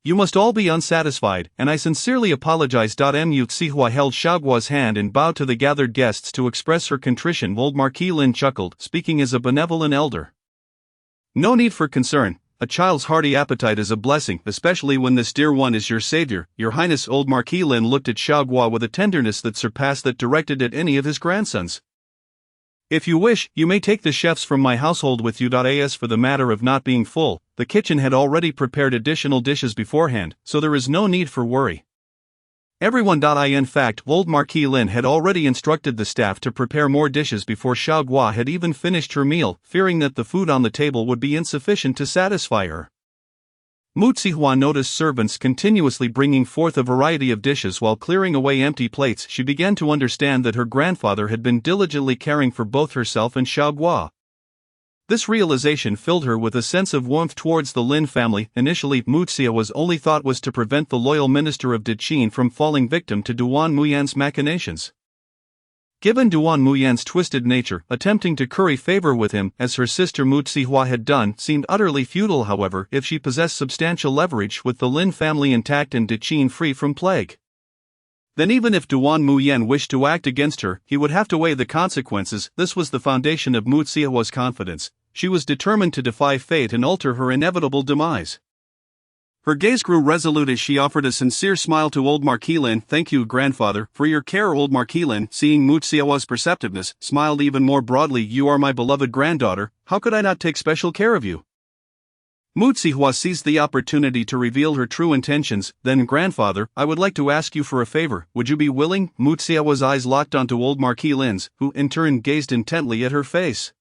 You must all be unsatisfied, and I sincerely apologize. Mu Zihua held Xiaoguo's hand and bowed to the gathered guests to express her contrition. Old Marquis Lin chuckled, speaking as a benevolent elder. No need for concern. A child's hearty appetite is a blessing, especially when this dear one is your savior, your highness. Old Marquis Lin looked at Xiaoguo with a tenderness that surpassed that directed at any of his grandsons. If you wish, you may take the chefs from my household with you. As for the matter of not being full, the kitchen had already prepared additional dishes beforehand, so there is no need for worry. Everyone. In fact, old Marquis Lin had already instructed the staff to prepare more dishes before Xiaoguo had even finished her meal, fearing that the food on the table would be insufficient to satisfy her. Mu Zihua noticed servants continuously bringing forth a variety of dishes while clearing away empty plates. She began to understand that her grandfather had been diligently caring for both herself and Xiaoguo. This realization filled her with a sense of warmth towards the Lin family. Initially, Mu Zihua's only thought was to prevent the loyal minister of Deqin from falling victim to Duan Muyan's machinations. Given Duan Muyan's twisted nature, attempting to curry favor with him, as her sister Mu Zihua had done, seemed utterly futile. However, if she possessed substantial leverage with the Lin family intact and Deqin free from plague, then even if Duan Muyan wished to act against her, he would have to weigh the consequences. This was the foundation of Mu Zihua's confidence. She was determined to defy fate and alter her inevitable demise. Her gaze grew resolute as she offered a sincere smile to old Marquis Lin. Thank you, grandfather, for your care. Old Marquis Lin, seeing Mu Zihua's perceptiveness, smiled even more broadly. You are my beloved granddaughter, how could I not take special care of you? Mu Zihua seized the opportunity to reveal her true intentions. Then, grandfather, I would like to ask you for a favor. Would you be willing? Mu Zihua's eyes locked onto old Marquis Lin's, who in turn gazed intently at her face.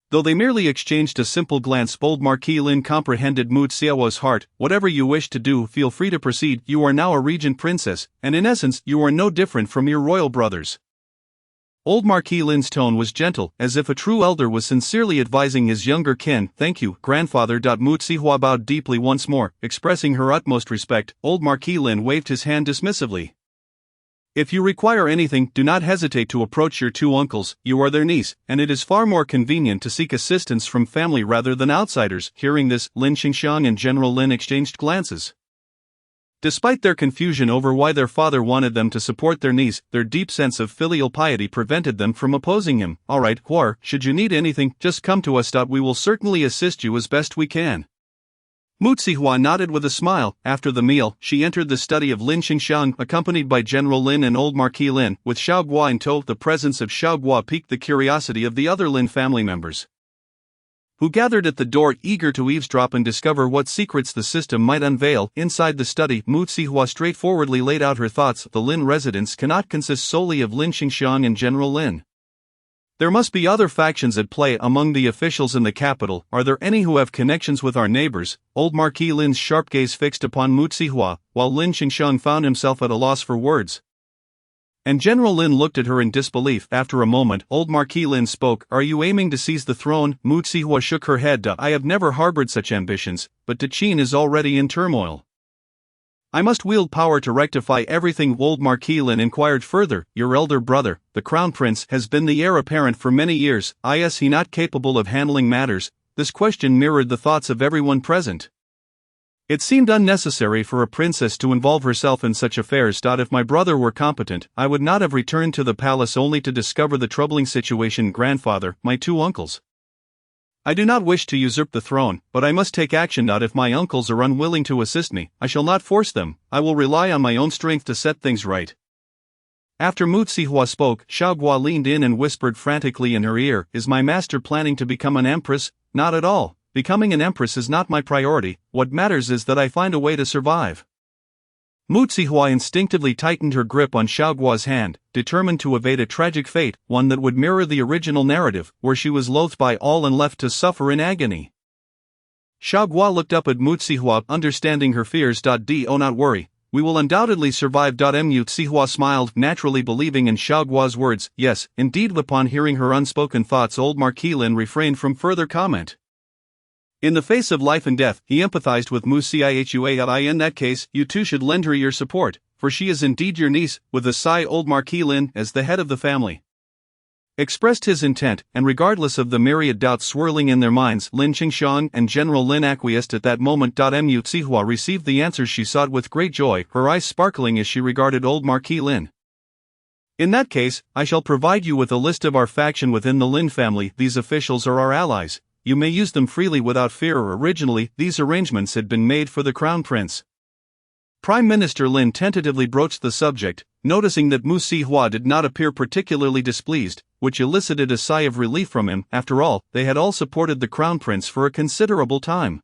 Though they merely exchanged a simple glance, old Marquis Lin comprehended Mu Zihua's heart. Whatever you wish to do, feel free to proceed. You are now a regent princess, and in essence, you are no different from your royal brothers. Old Marquis Lin's tone was gentle, as if a true elder was sincerely advising his younger kin. Thank you, grandfather. Mu Zihua bowed deeply once more, expressing her utmost respect. Old Marquis Lin waved his hand dismissively. If you require anything, do not hesitate to approach your two uncles. You are their niece, and it is far more convenient to seek assistance from family rather than outsiders. Hearing this, Lin Xingxiang and General Lin exchanged glances. Despite their confusion over why their father wanted them to support their niece, their deep sense of filial piety prevented them from opposing him. Alright, Huar, should you need anything, just come to us. We will certainly assist you as best we can. Mu Zihua nodded with a smile. After the meal, she entered the study of Lin Xingxiang, accompanied by General Lin and old Marquis Lin. With Xiao Guo in tow, the presence of Xiao Guo piqued the curiosity of the other Lin family members, who gathered at the door eager to eavesdrop and discover what secrets the system might unveil. Inside the study, Mu Zihua straightforwardly laid out her thoughts. The Lin residence cannot consist solely of Lin Xingxiang and General Lin. There must be other factions at play among the officials in the capital. Are there any who have connections with our neighbors? Old Marquis Lin's sharp gaze fixed upon Mu Zihua, while Lin Xingxiang found himself at a loss for words. And General Lin looked at her in disbelief. After a moment, old Marquis Lin spoke. Are you aiming to seize the throne? Mu Zihua shook her head. I have never harbored such ambitions, but Daqin is already in turmoil. I must wield power to rectify everything. Old Marquis Lin inquired further. Your elder brother, the Crown Prince, has been the heir apparent for many years. Is he not capable of handling matters? This question mirrored the thoughts of everyone present. It seemed unnecessary for a princess to involve herself in such affairs. If my brother were competent, I would not have returned to the palace only to discover the troubling situation. Grandfather, my two uncles. I do not wish to usurp the throne, but I must take action. If my uncles are unwilling to assist me, I shall not force them. I will rely on my own strength to set things right. After Mu Zihua spoke, Xiao Guo leaned in and whispered frantically in her ear. Is my master planning to become an empress? Not at all. Becoming an empress is not my priority. What matters is that I find a way to survive. Mu Zihua instinctively tightened her grip on Xiao Guo's hand, determined to evade a tragic fate, one that would mirror the original narrative, where she was loathed by all and left to suffer in agony. Xiao Guo looked up at Mu Zihua, understanding her fears. Do not worry, we will undoubtedly survive. Mu Zihua smiled, naturally believing in Xiao Guo's words. Yes, indeed. Upon hearing her unspoken thoughts, old Marquis Lin refrained from further comment. In the face of life and death, he empathized with Mu Zihua. In that case, you too should lend her your support, for she is indeed your niece. With a sigh, old Marquis Lin, as the head of the family, expressed his intent, and regardless of the myriad doubts swirling in their minds, Lin Xingxiang and General Lin acquiesced at that moment. Mu Zihua received the answers she sought with great joy, her eyes sparkling as she regarded old Marquis Lin. In that case, I shall provide you with a list of our faction within the Lin family. These officials are our allies. You may use them freely without fear. Originally, these arrangements had been made for the Crown Prince. Prime Minister Lin tentatively broached the subject, noticing that Mu Zihua did not appear particularly displeased, which elicited a sigh of relief from him. After all, they had all supported the Crown Prince for a considerable time.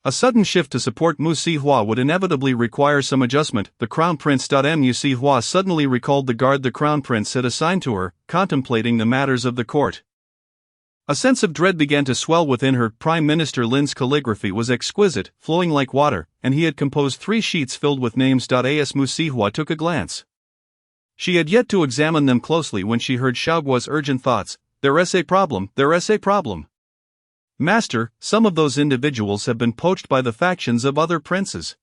A sudden shift to support Mu Zihua would inevitably require some adjustment. The Crown Prince. Mu Zihua suddenly recalled the guard the Crown Prince had assigned to her, contemplating the matters of the court. A sense of dread began to swell within her. Prime Minister Lin's calligraphy was exquisite, flowing like water, and he had composed 3 sheets filled with names. As Mu Zihua took a glance, she had yet to examine them closely when she heard Xiao Guo's urgent thoughts. There's a problem. Master, some of those individuals have been poached by the factions of other princes,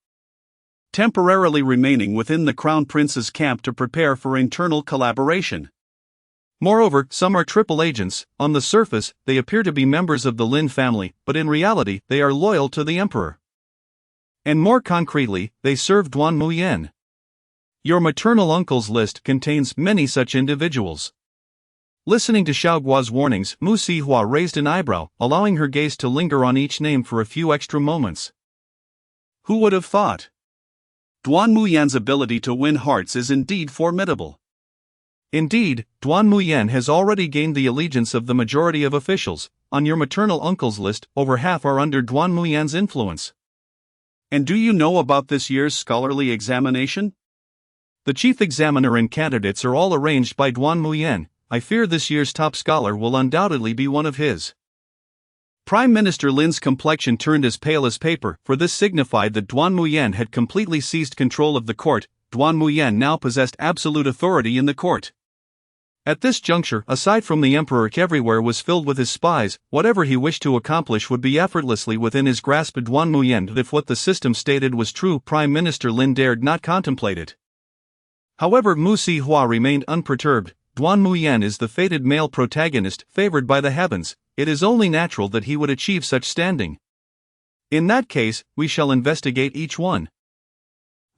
temporarily remaining within the Crown Prince's camp to prepare for internal collaboration. Moreover, some are triple agents. On the surface, they appear to be members of the Lin family, but in reality, they are loyal to the emperor. And more concretely, they serve Duan Muyan. Your maternal uncle's list contains many such individuals. Listening to Xiao Guo's warnings, Mu Zihua raised an eyebrow, allowing her gaze to linger on each name for a few extra moments. Who would have thought? Duan Muyan's ability to win hearts is indeed formidable. Indeed, Duan Muyan has already gained the allegiance of the majority of officials. On your maternal uncle's list, over half are under Duan Muyan's influence. And do you know about this year's scholarly examination? The chief examiner and candidates are all arranged by Duan Muyan. I fear this year's top scholar will undoubtedly be one of his. Prime Minister Lin's complexion turned as pale as paper, for this signified that Duan Muyan had completely seized control of the court. Duan Muyan now possessed absolute authority in the court. At this juncture, aside from the emperor, everywhere was filled with his spies. Whatever he wished to accomplish would be effortlessly within his grasp. Duan Muyan. If what the system stated was true, Prime Minister Lin dared not contemplate it. However, Mu Zihua remained unperturbed. Duan Muyan is the fated male protagonist, favored by the heavens. It is only natural that he would achieve such standing. In that case, we shall investigate each one,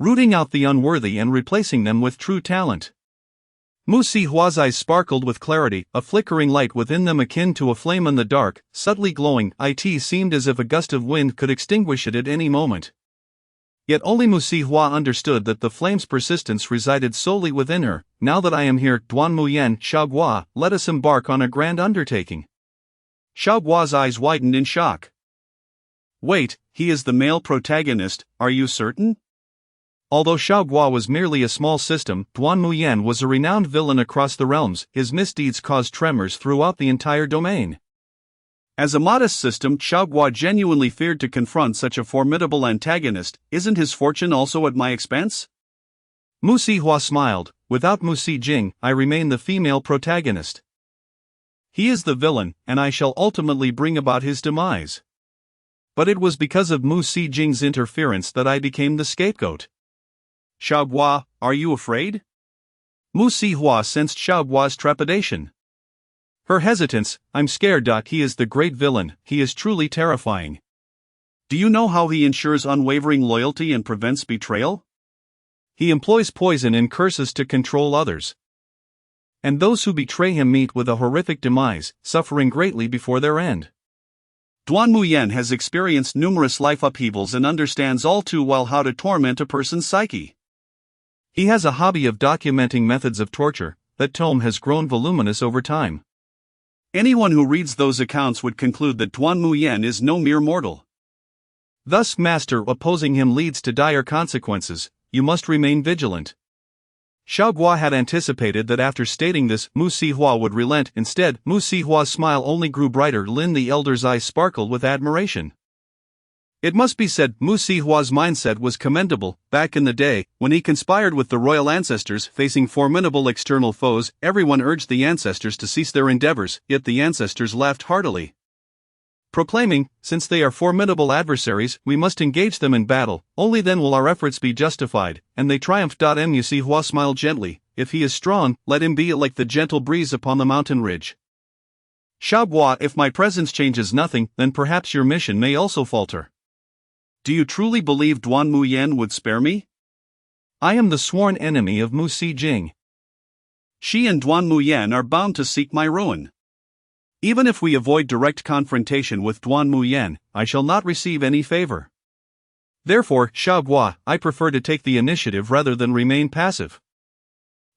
rooting out the unworthy and replacing them with true talent. Mu Sihua's eyes sparkled with clarity, a flickering light within them akin to a flame in the dark, subtly glowing. It seemed as if a gust of wind could extinguish it at any moment. Yet only Mu Sihua understood that the flame's persistence resided solely within her. Now that I am here, Duan Muyan, Xiaoguo, let us embark on a grand undertaking. Xiaoguo's eyes widened in shock. Wait, he is the male protagonist, are you certain? Although Xiaoguo was merely a small system, Duan Muyan was a renowned villain across the realms. His misdeeds caused tremors throughout the entire domain. As a modest system, Xiaoguo genuinely feared to confront such a formidable antagonist. Isn't his fortune also at my expense? Mu Sihua smiled. Without Mu Sijing, I remain the female protagonist. He is the villain, and I shall ultimately bring about his demise. But it was because of Mu Sijing's interference that I became the scapegoat. Xiaoguo, are you afraid? Mu Sihua sensed Xiaoguo's trepidation. Her hesitance, I'm scared. He is the great villain, he is truly terrifying. Do you know how he ensures unwavering loyalty and prevents betrayal? He employs poison and curses to control others. And those who betray him meet with a horrific demise, suffering greatly before their end. Duan Muyan has experienced numerous life upheavals and understands all too well how to torment a person's psyche. He has a hobby of documenting methods of torture. That tome has grown voluminous over time. Anyone who reads those accounts would conclude that Duan Muyan is no mere mortal. Thus, master, opposing him leads to dire consequences. You must remain vigilant. Xiaoguo had anticipated that after stating this, Mu Sihua would relent. Instead, Mu Sihua's smile only grew brighter. Lin the Elder's eyes sparkled with admiration. It must be said, Mu Sihua's mindset was commendable. Back in the day, when he conspired with the royal ancestors facing formidable external foes, everyone urged the ancestors to cease their endeavors, yet the ancestors laughed heartily, proclaiming, since they are formidable adversaries, we must engage them in battle, only then will our efforts be justified, and they triumphed. Mu Sihua smiled gently. If he is strong, let him be like the gentle breeze upon the mountain ridge. Xiaoguo, if my presence changes nothing, then perhaps your mission may also falter. Do you truly believe Duan Muyan would spare me? I am the sworn enemy of Mu Sijing. She and Duan Muyan are bound to seek my ruin. Even if we avoid direct confrontation with Duan Muyan, I shall not receive any favor. Therefore, Xiaoguo, I prefer to take the initiative rather than remain passive.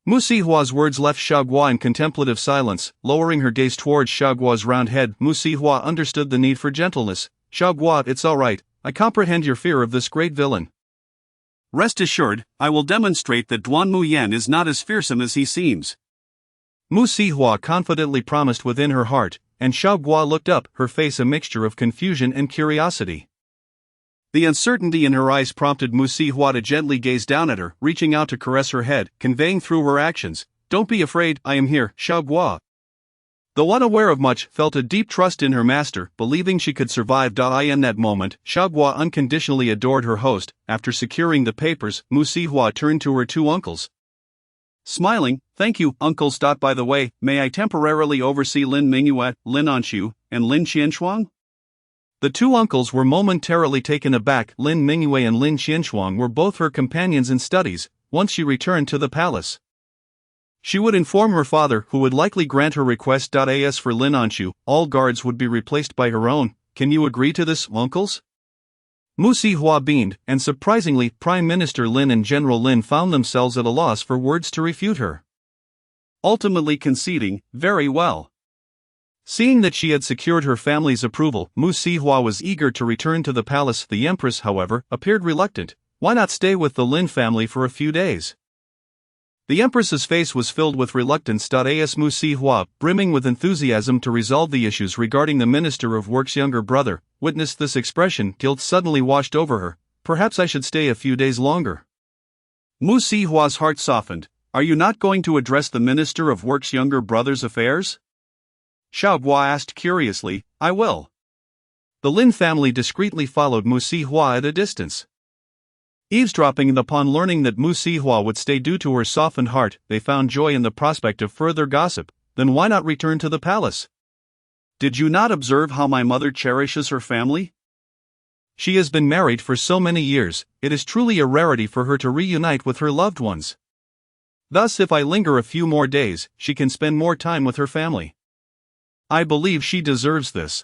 Mu Sihua's words left Xiaoguo in contemplative silence. Lowering her gaze towards Xiaoguo's round head, Mu Sihua understood the need for gentleness. Xiaoguo, it's all right. I comprehend your fear of this great villain. Rest assured, I will demonstrate that Duan Muyan is not as fearsome as he seems. Mu Sihua confidently promised within her heart, and Xiaoguo looked up, her face a mixture of confusion and curiosity. The uncertainty in her eyes prompted Mu Sihua to gently gaze down at her, reaching out to caress her head, conveying through her actions, "Don't be afraid, I am here, Xiaoguo." Though unaware of much, felt a deep trust in her master, believing she could survive. In that moment, Xiaoguo unconditionally adored her host. After securing the papers, Mu Sihua turned to her two uncles. Smiling, "Thank you, uncles. By the way, may I temporarily oversee Lin Mingyue, Lin Anshu, and Lin Qianshuang?" The two uncles were momentarily taken aback. Lin Mingyue and Lin Qianshuang were both her companions in studies. Once she returned to the palace, she would inform her father, who would likely grant her request. As for Lin Anshu, all guards would be replaced by her own. Can you agree to this, uncles? Mu Sihua beamed, and surprisingly, Prime Minister Lin and General Lin found themselves at a loss for words to refute her. Ultimately conceding, very well. Seeing that she had secured her family's approval, Mu Sihua was eager to return to the palace. The Empress, however, appeared reluctant. Why not stay with the Lin family for a few days? The Empress's face was filled with reluctance. As Mu Sihua, brimming with enthusiasm to resolve the issues regarding the Minister of Work's younger brother, witnessed this expression, guilt suddenly washed over her. Perhaps I should stay a few days longer. Mu Sihua's heart softened. Are you not going to address the Minister of Work's younger brother's affairs? Xiaoguo asked curiously. I will. The Lin family discreetly followed Mu Sihua at a distance. Eavesdropping upon learning that Mu Sihua would stay due to her softened heart, they found joy in the prospect of further gossip. Then why not return to the palace? Did you not observe how my mother cherishes her family? She has been married for so many years, it is truly a rarity for her to reunite with her loved ones. Thus if I linger a few more days, she can spend more time with her family. I believe she deserves this.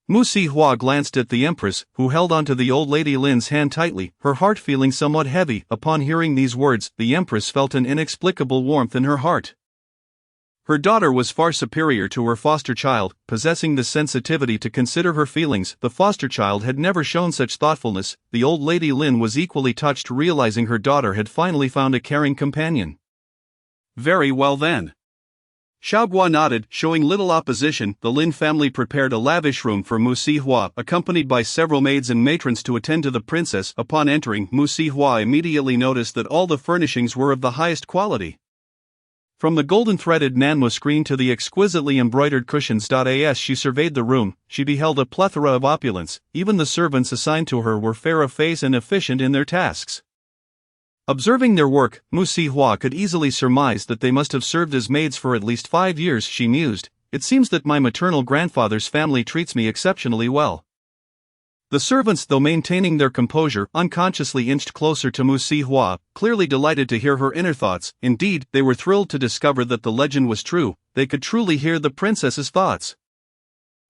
Mu Sihua glanced at the Empress, who held onto the old lady Lin's hand tightly, her heart feeling somewhat heavy. Upon hearing these words, the Empress felt an inexplicable warmth in her heart. Her daughter was far superior to her foster child, possessing the sensitivity to consider her feelings. The foster child had never shown such thoughtfulness. The old lady Lin was equally touched, realizing her daughter had finally found a caring companion. Very well then. Xiaoguo nodded, showing little opposition. The Lin family prepared a lavish room for Mu Sihua, accompanied by several maids and matrons to attend to the princess. Upon entering, Mu Sihua immediately noticed that all the furnishings were of the highest quality. From the golden-threaded Nanmo screen to the exquisitely embroidered cushions. As she surveyed the room, she beheld a plethora of opulence. Even the servants assigned to her were fair of face and efficient in their tasks. Observing their work, Mu Sihua could easily surmise that they must have served as maids for at least 5 years. She mused, "It seems that my maternal grandfather's family treats me exceptionally well." The servants, though maintaining their composure, unconsciously inched closer to Mu Sihua, clearly delighted to hear her inner thoughts. Indeed, they were thrilled to discover that the legend was true. They could truly hear the princess's thoughts.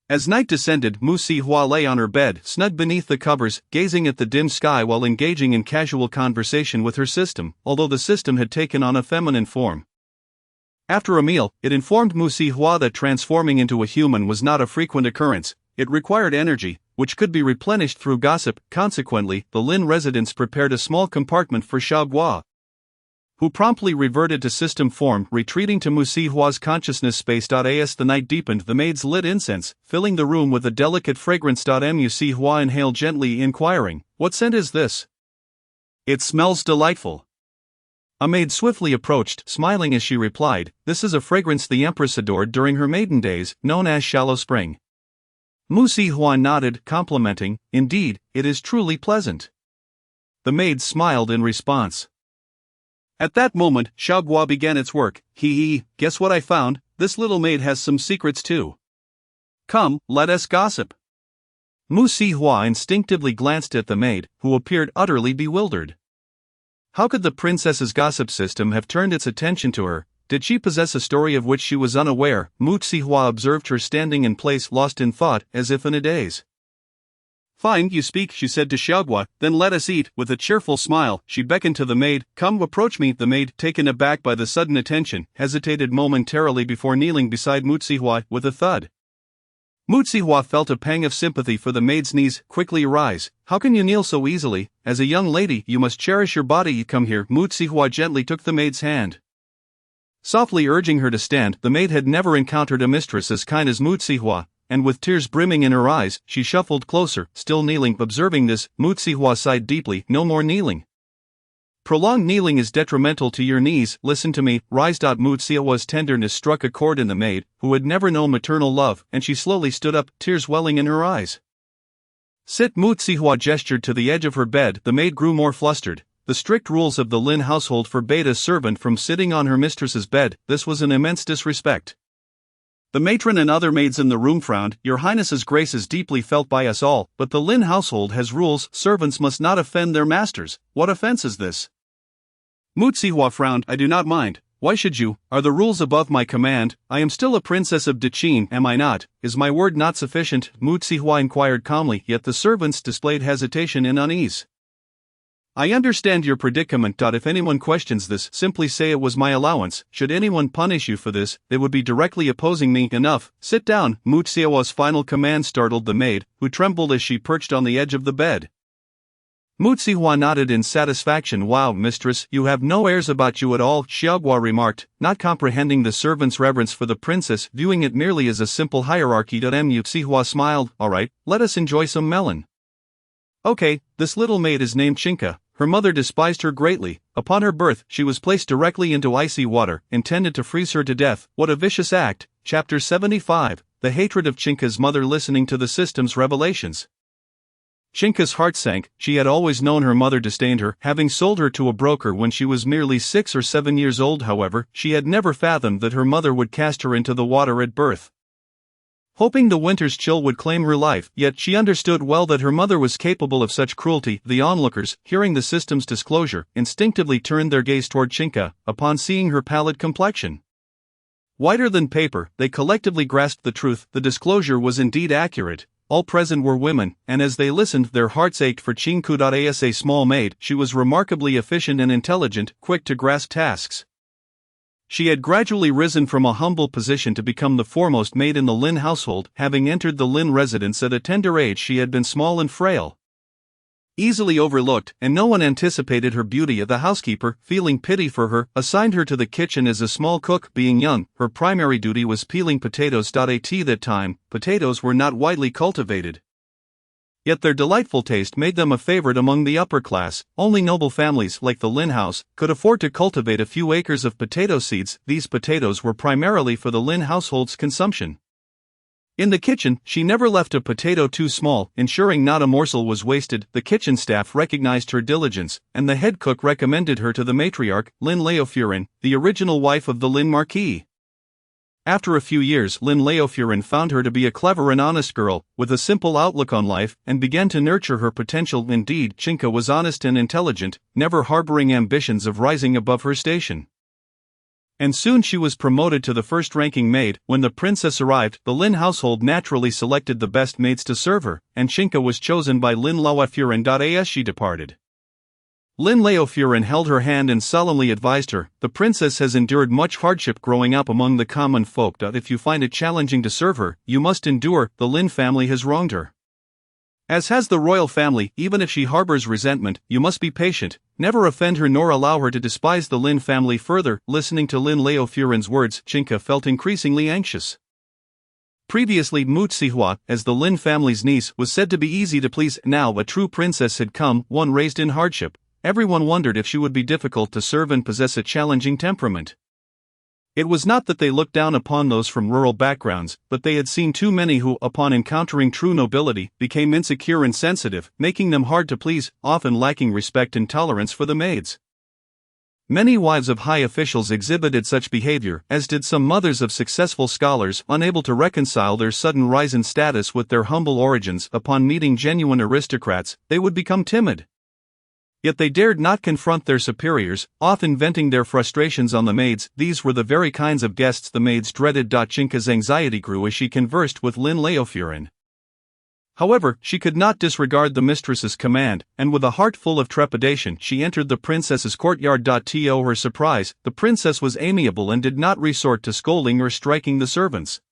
As night descended, Mu Sihua lay on her bed, snug beneath the covers, gazing at the dim sky while engaging in casual conversation with her system, although the system had taken on a feminine form. After a meal, it informed Mu Sihua that transforming into a human was not a frequent occurrence. It required energy, which could be replenished through gossip. Consequently, the Lin residents prepared a small compartment for Xiaoguo, who promptly reverted to system form, retreating to Mu Sihua's consciousness space. As the night deepened, the maids lit incense, filling the room with a delicate fragrance. Mu Sihua inhaled gently, inquiring, "What scent is this?" "It smells delightful." A maid swiftly approached, smiling as she replied, "This is a fragrance the Empress adored during her maiden days, known as Shallow Spring." Mu Sihua nodded, complimenting, "Indeed, it is truly pleasant." The maid smiled in response. At that moment, Xiaoguo began its work. Guess what I found? This little maid has some secrets too. Come, let us gossip." Mu Sihua instinctively glanced at the maid, who appeared utterly bewildered. How could the princess's gossip system have turned its attention to her? Did she possess a story of which she was unaware? Mu Sihua observed her standing in place, lost in thought, as if in a daze. "Fine, you speak," she said to Xiaoguo, "then let us eat." With a cheerful smile, she beckoned to the maid. "Come, approach me." The maid, taken aback by the sudden attention, hesitated momentarily before kneeling beside Mu Sihua. With a thud, Mu Sihua felt a pang of sympathy for the maid's knees. "Quickly rise. How can you kneel so easily? As a young lady, you must cherish your body." "Come here." Mu Sihua gently took the maid's hand, softly urging her to stand. The maid had never encountered a mistress as kind as Mu Sihua, and with tears brimming in her eyes, she shuffled closer, still kneeling. Observing this, Mu Sihua sighed deeply. "No more kneeling. Prolonged kneeling is detrimental to your knees. Listen to me, rise." Mu Sihua's tenderness struck a chord in the maid, who had never known maternal love, and she slowly stood up, tears welling in her eyes. "Sit." Mu Sihua gestured to the edge of her bed. The maid grew more flustered. The strict rules of the Lin household forbade a servant from sitting on her mistress's bed. This was an immense disrespect. The matron and other maids in the room frowned. "Your Highness's grace is deeply felt by us all, but the Lin household has rules. Servants must not offend their masters." "What offense is this?" Mu Sihua frowned. "I do not mind. Why should you? Are the rules above my command? I am still a princess of Deqin, am I not? Is my word not sufficient?" Mu Sihua inquired calmly, yet the servants displayed hesitation and unease. "I understand your predicament. If anyone questions this, simply say it was my allowance. Should anyone punish you for this, they would be directly opposing me." "Enough, sit down." Mu Sihua's final command startled the maid, who trembled as she perched on the edge of the bed. Mu Sihua nodded in satisfaction. "Wow, mistress, you have no airs about you at all," Xiaoguo remarked, not comprehending the servant's reverence for the princess, viewing it merely as a simple hierarchy. Mu Sihua smiled. "All right, let us enjoy some melon." "Okay, this little maid is named Chinka. Her mother despised her greatly. Upon her birth, she was placed directly into icy water, intended to freeze her to death. What a vicious act." Chapter 75, The Hatred of Chinka's Mother. Listening to the system's revelations, Chinka's heart sank. She had always known her mother disdained her, having sold her to a broker when she was merely 6 or 7 years old. However, she had never fathomed that her mother would cast her into the water at birth. hoping the winter's chill would claim her life, yet she understood well that her mother was capable of such cruelty. The onlookers, hearing the system's disclosure, instinctively turned their gaze toward Chinka, upon seeing her pallid complexion. Whiter than paper, they collectively grasped the truth. The disclosure was indeed accurate. All present were women, and as they listened, their hearts ached for Chinku. As a small maid, she was remarkably efficient and intelligent, quick to grasp tasks. She had gradually risen from a humble position to become the foremost maid in the Lin household. Having entered the Lin residence at a tender age, she had been small and frail, easily overlooked, and no one anticipated her beauty. The housekeeper, feeling pity for her, assigned her to the kitchen as a small cook. Being young, her primary duty was peeling potatoes. At that time, potatoes were not widely cultivated. Yet their delightful taste made them a favorite among the upper class. Only noble families, like the Lin house, could afford to cultivate a few acres of potato seeds. These potatoes were primarily for the Lin household's consumption. In the kitchen, she never left a potato too small, ensuring not a morsel was wasted. The kitchen staff recognized her diligence, and the head cook recommended her to the matriarch, Lin Leofurin, the original wife of the Lin Marquis. After a few years, Lin Leofurin found her to be a clever and honest girl, with a simple outlook on life, and began to nurture her potential. Indeed, Chinka was honest and intelligent, never harboring ambitions of rising above her station. And soon she was promoted to the first-ranking maid. When the princess arrived, the Lin household naturally selected the best maids to serve her, and Chinka was chosen by Lin Leofurin. As she departed, Lin Leofurin held her hand and solemnly advised her, "The princess has endured much hardship growing up among the common folk. If you find it challenging to serve her, you must endure. The Lin family has wronged her, as has the royal family. Even if she harbors resentment, you must be patient. Never offend her nor allow her to despise the Lin family further." Listening to Lin Leofurin's words, Chinka felt increasingly anxious. Previously, Mutsihua, as the Lin family's niece, was said to be easy to please. Now a true princess had come, one raised in hardship. Everyone wondered if she would be difficult to serve and possess a challenging temperament. It was not that they looked down upon those from rural backgrounds, but they had seen too many who, upon encountering true nobility, became insecure and sensitive, making them hard to please, often lacking respect and tolerance for the maids. Many wives of high officials exhibited such behavior, as did some mothers of successful scholars, unable to reconcile their sudden rise in status with their humble origins. Upon meeting genuine aristocrats, they would become timid. Yet they dared not confront their superiors, often venting their frustrations on the maids. These were the very kinds of guests the maids dreaded. Chinka's anxiety grew as she conversed with Lin Leofurin. However, she could not disregard the mistress's command, and with a heart full of trepidation she entered the princess's courtyard. To her surprise, the princess was amiable and did not resort to scolding or striking the servants.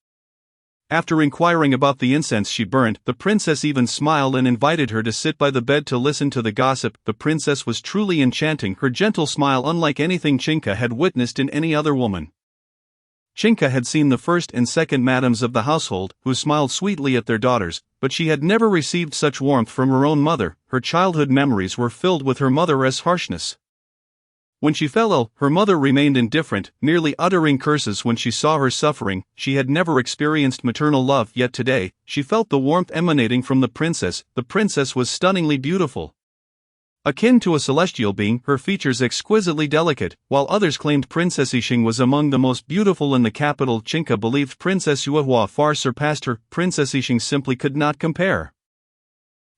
After inquiring about the incense she burned, the princess even smiled and invited her to sit by the bed to listen to the gossip. The princess was truly enchanting, her gentle smile unlike anything Chinka had witnessed in any other woman. Chinka had seen the first and second madams of the household, who smiled sweetly at their daughters, but she had never received such warmth from her own mother. Her childhood memories were filled with her mother's harshness. When she fell ill, her mother remained indifferent, merely uttering curses when she saw her suffering. She had never experienced maternal love, yet today, she felt the warmth emanating from the princess. The princess was stunningly beautiful. Akin to a celestial being, her features exquisitely delicate, while others claimed Princess Yixing was among the most beautiful in the capital. Chinka believed Princess Yuehua far surpassed her. Princess Yixing simply could not compare.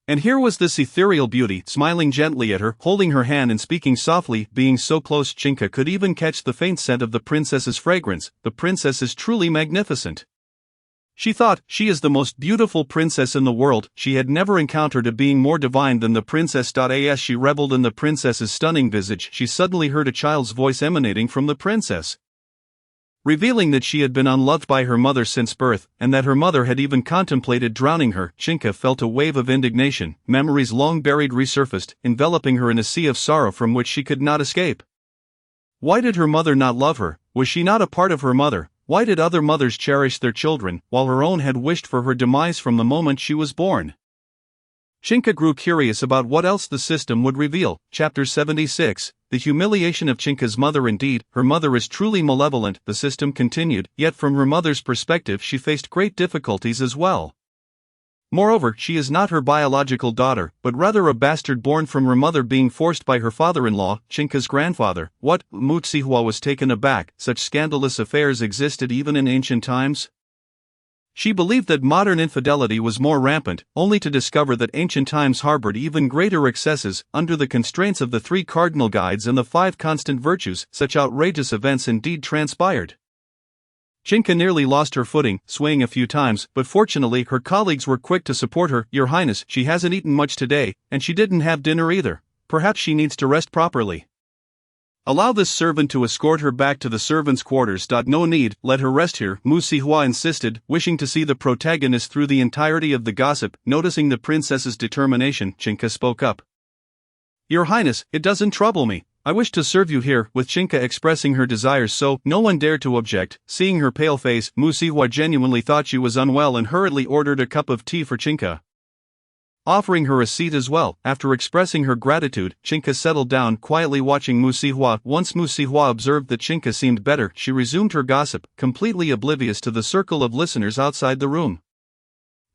And here was this ethereal beauty, smiling gently at her, holding her hand and speaking softly. Being so close, Chinka could even catch the faint scent of the princess's fragrance. The princess is truly magnificent, she thought. She is the most beautiful princess in the world. She had never encountered a being more divine than the princess. As she reveled in the princess's stunning visage, she suddenly heard a child's voice emanating from the princess, revealing that she had been unloved by her mother since birth, and that her mother had even contemplated drowning her. Chinka felt a wave of indignation. Memories long buried resurfaced, enveloping her in a sea of sorrow from which she could not escape. Why did her mother not love her? Was she not a part of her mother? Why did other mothers cherish their children, while her own had wished for her demise from the moment she was born? Chinka grew curious about what else the system would reveal. Chapter 76. The humiliation of Chinka's mother. Indeed, her mother is truly malevolent, the system continued, yet from her mother's perspective she faced great difficulties as well. Moreover, she is not her biological daughter, but rather a bastard born from her mother being forced by her father-in-law, Chinka's grandfather. What? Mutsihua was taken aback. Such scandalous affairs existed even in ancient times? She believed that modern infidelity was more rampant, only to discover that ancient times harbored even greater excesses. Under the constraints of the 3 cardinal guides and the 5 constant virtues, such outrageous events indeed transpired. Chinka nearly lost her footing, swaying a few times, but fortunately her colleagues were quick to support her. "Your Highness, she hasn't eaten much today, and she didn't have dinner either. Perhaps she needs to rest properly. Allow this servant to escort her back to the servants' quarters. No need, let her rest here," Mu Sihua insisted, wishing to see the protagonist through the entirety of the gossip. Noticing the princess's determination, Chinka spoke up. "Your Highness, it doesn't trouble me. I wish to serve you here," with Chinka expressing her desires so no one dared to object. Seeing her pale face, Mu Sihua genuinely thought she was unwell and hurriedly ordered a cup of tea for Chinka, offering her a seat as well. After expressing her gratitude, Chinka settled down, quietly watching Mu Sihua. Once Mu Sihua observed that Chinka seemed better, she resumed her gossip, completely oblivious to the circle of listeners outside the room.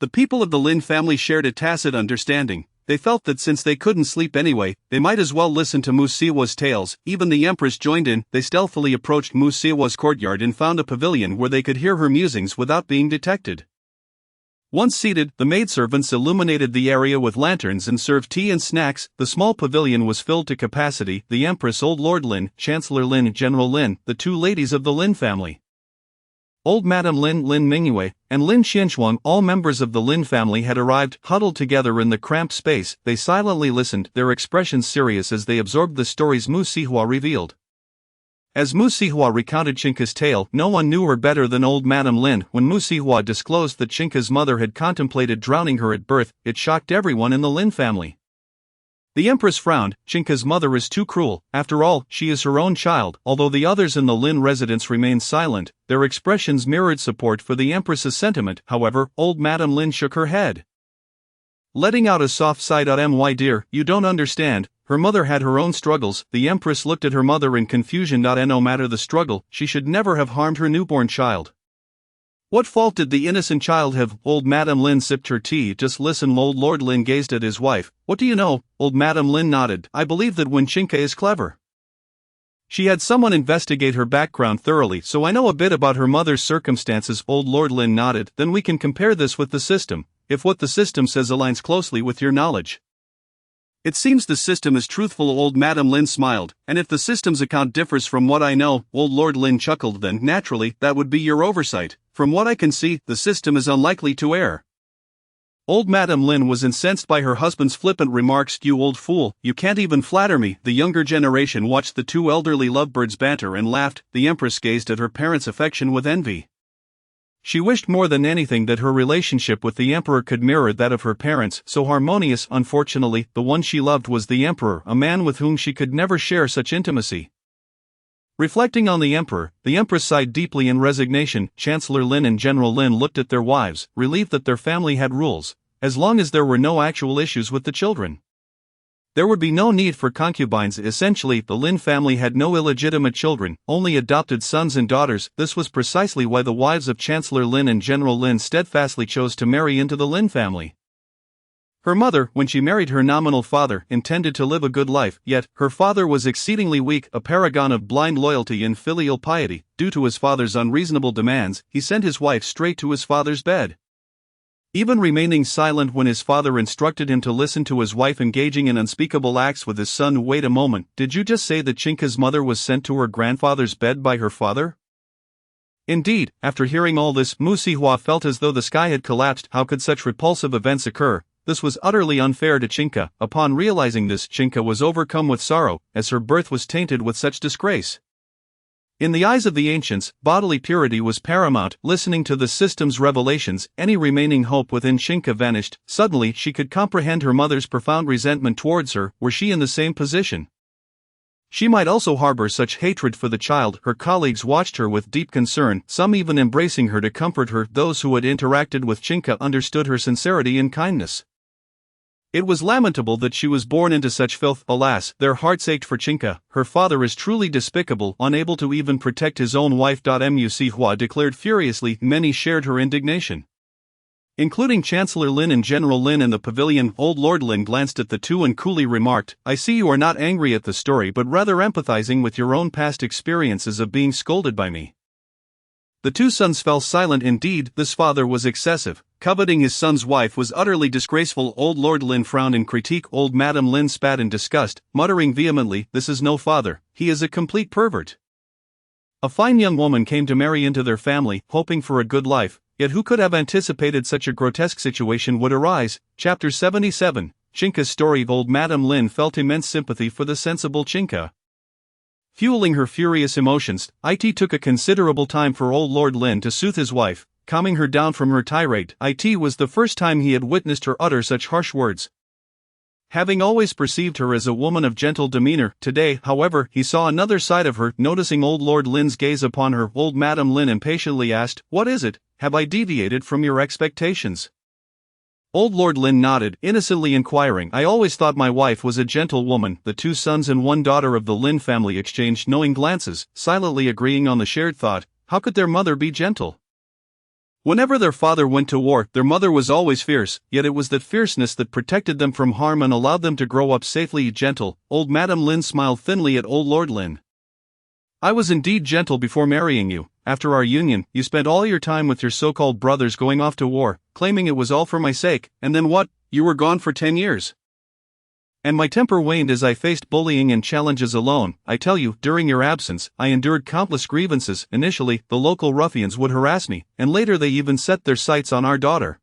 The people of the Lin family shared a tacit understanding. They felt that since they couldn't sleep anyway, they might as well listen to Mu Sihua's tales. Even the empress joined in. They stealthily approached Mu Sihua's courtyard and found a pavilion where they could hear her musings without being detected. Once seated, the maidservants illuminated the area with lanterns and served tea and snacks. The small pavilion was filled to capacity. The Empress, Old Lord Lin, Chancellor Lin, General Lin, the 2 ladies of the Lin family, Old Madam Lin, Lin Mingyue, and Lin Xianshuang, all members of the Lin family, had arrived. Huddled together in the cramped space, they silently listened, their expressions serious as they absorbed the stories Mu Sihua revealed. As Mu Sihua recounted Chinka's tale, no one knew her better than old Madam Lin. When Mu Sihua disclosed that Chinka's mother had contemplated drowning her at birth, it shocked everyone in the Lin family. The Empress frowned. Chinka's mother is too cruel. After all, she is her own child. Although the others in the Lin residence remained silent, their expressions mirrored support for the Empress's sentiment. However, old Madam Lin shook her head, letting out a soft sigh. "My dear, you don't understand. Her mother had her own struggles." The Empress looked at her mother in confusion. No matter the struggle, she should never have harmed her newborn child. What fault did the innocent child have? Old Madam Lin sipped her tea. "Just listen." Old Lord Lin gazed at his wife. "What do you know?" Old Madam Lin nodded. "I believe that when Chinka is clever, she had someone investigate her background thoroughly, so I know a bit about her mother's circumstances." Old Lord Lin nodded. "Then we can compare this with the system, if what the system says aligns closely with your knowledge." "It seems the system is truthful." Old Madam Lin smiled. "And if the system's account differs from what I know," Old Lord Lin chuckled, "then naturally, that would be your oversight. From what I can see, the system is unlikely to err." Old Madam Lin was incensed by her husband's flippant remarks. "You old fool, you can't even flatter me." The younger generation watched the 2 elderly lovebirds banter and laughed. The Empress gazed at her parents' affection with envy. She wished more than anything that her relationship with the Emperor could mirror that of her parents, so harmonious. Unfortunately, the one she loved was the Emperor, a man with whom she could never share such intimacy. Reflecting on the Emperor, the Empress sighed deeply in resignation. Chancellor Lin and General Lin looked at their wives, relieved that their family had rules, as long as there were no actual issues with the children. There would be no need for concubines. Essentially, the Lin family had no illegitimate children, only adopted sons and daughters. This was precisely why the wives of Chancellor Lin and General Lin steadfastly chose to marry into the Lin family. Her mother, when she married her nominal father, intended to live a good life, yet, her father was exceedingly weak, a paragon of blind loyalty and filial piety. Due to his father's unreasonable demands, he sent his wife straight to his father's bed, even remaining silent when his father instructed him to listen to his wife engaging in unspeakable acts with his son. Wait a moment, did you just say that Chinka's mother was sent to her grandfather's bed by her father? Indeed, after hearing all this, Mu Sihua felt as though the sky had collapsed. How could such repulsive events occur? This was utterly unfair to Chinka. Upon realizing this, Chinka was overcome with sorrow, as her birth was tainted with such disgrace. In the eyes of the ancients, bodily purity was paramount. Listening to the system's revelations, any remaining hope within Chinka vanished. Suddenly, she could comprehend her mother's profound resentment towards her. Were she in the same position, she might also harbor such hatred for the child. Her colleagues watched her with deep concern, some even embracing her to comfort her. Those who had interacted with Chinka understood her sincerity and kindness. It was lamentable that she was born into such filth. Alas, their hearts ached for Chinka. Her father is truly despicable, unable to even protect his own wife. Mu Sihua declared furiously. Many shared her indignation, including Chancellor Lin and General Lin in the pavilion. Old Lord Lin glanced at the two and coolly remarked, "I see you are not angry at the story but rather empathizing with your own past experiences of being scolded by me." The two sons fell silent. Indeed, this father was excessive. Coveting his son's wife was utterly disgraceful. Old Lord Lin frowned in critique. Old Madam Lin spat in disgust, muttering vehemently, "This is no father, he is a complete pervert." A fine young woman came to marry into their family, hoping for a good life, yet who could have anticipated such a grotesque situation would arise? Chapter 77, Chinka's story. Old Madam Lin felt immense sympathy for the sensible Chinka. Fueling her furious emotions, it took a considerable time for old Lord Lin to soothe his wife, calming her down from her tirade. It was the first time he had witnessed her utter such harsh words. Having always perceived her as a woman of gentle demeanor, today, however, he saw another side of her. Noticing old Lord Lin's gaze upon her, old Madam Lin impatiently asked, "What is it? Have I deviated from your expectations?" Old Lord Lin nodded, innocently inquiring, "I always thought my wife was a gentle woman." The two sons and one daughter of the Lin family exchanged knowing glances, silently agreeing on the shared thought: how could their mother be gentle? Whenever their father went to war, their mother was always fierce, yet it was that fierceness that protected them from harm and allowed them to grow up safely. Gentle. Old Madam Lin smiled thinly at old Lord Lin. "I was indeed gentle before marrying you. After our union, you spent all your time with your so-called brothers going off to war, claiming it was all for my sake, and then what? You were gone for 10 years. And my temper waned as I faced bullying and challenges alone. I tell you, during your absence, I endured countless grievances. Initially, the local ruffians would harass me, and later they even set their sights on our daughter.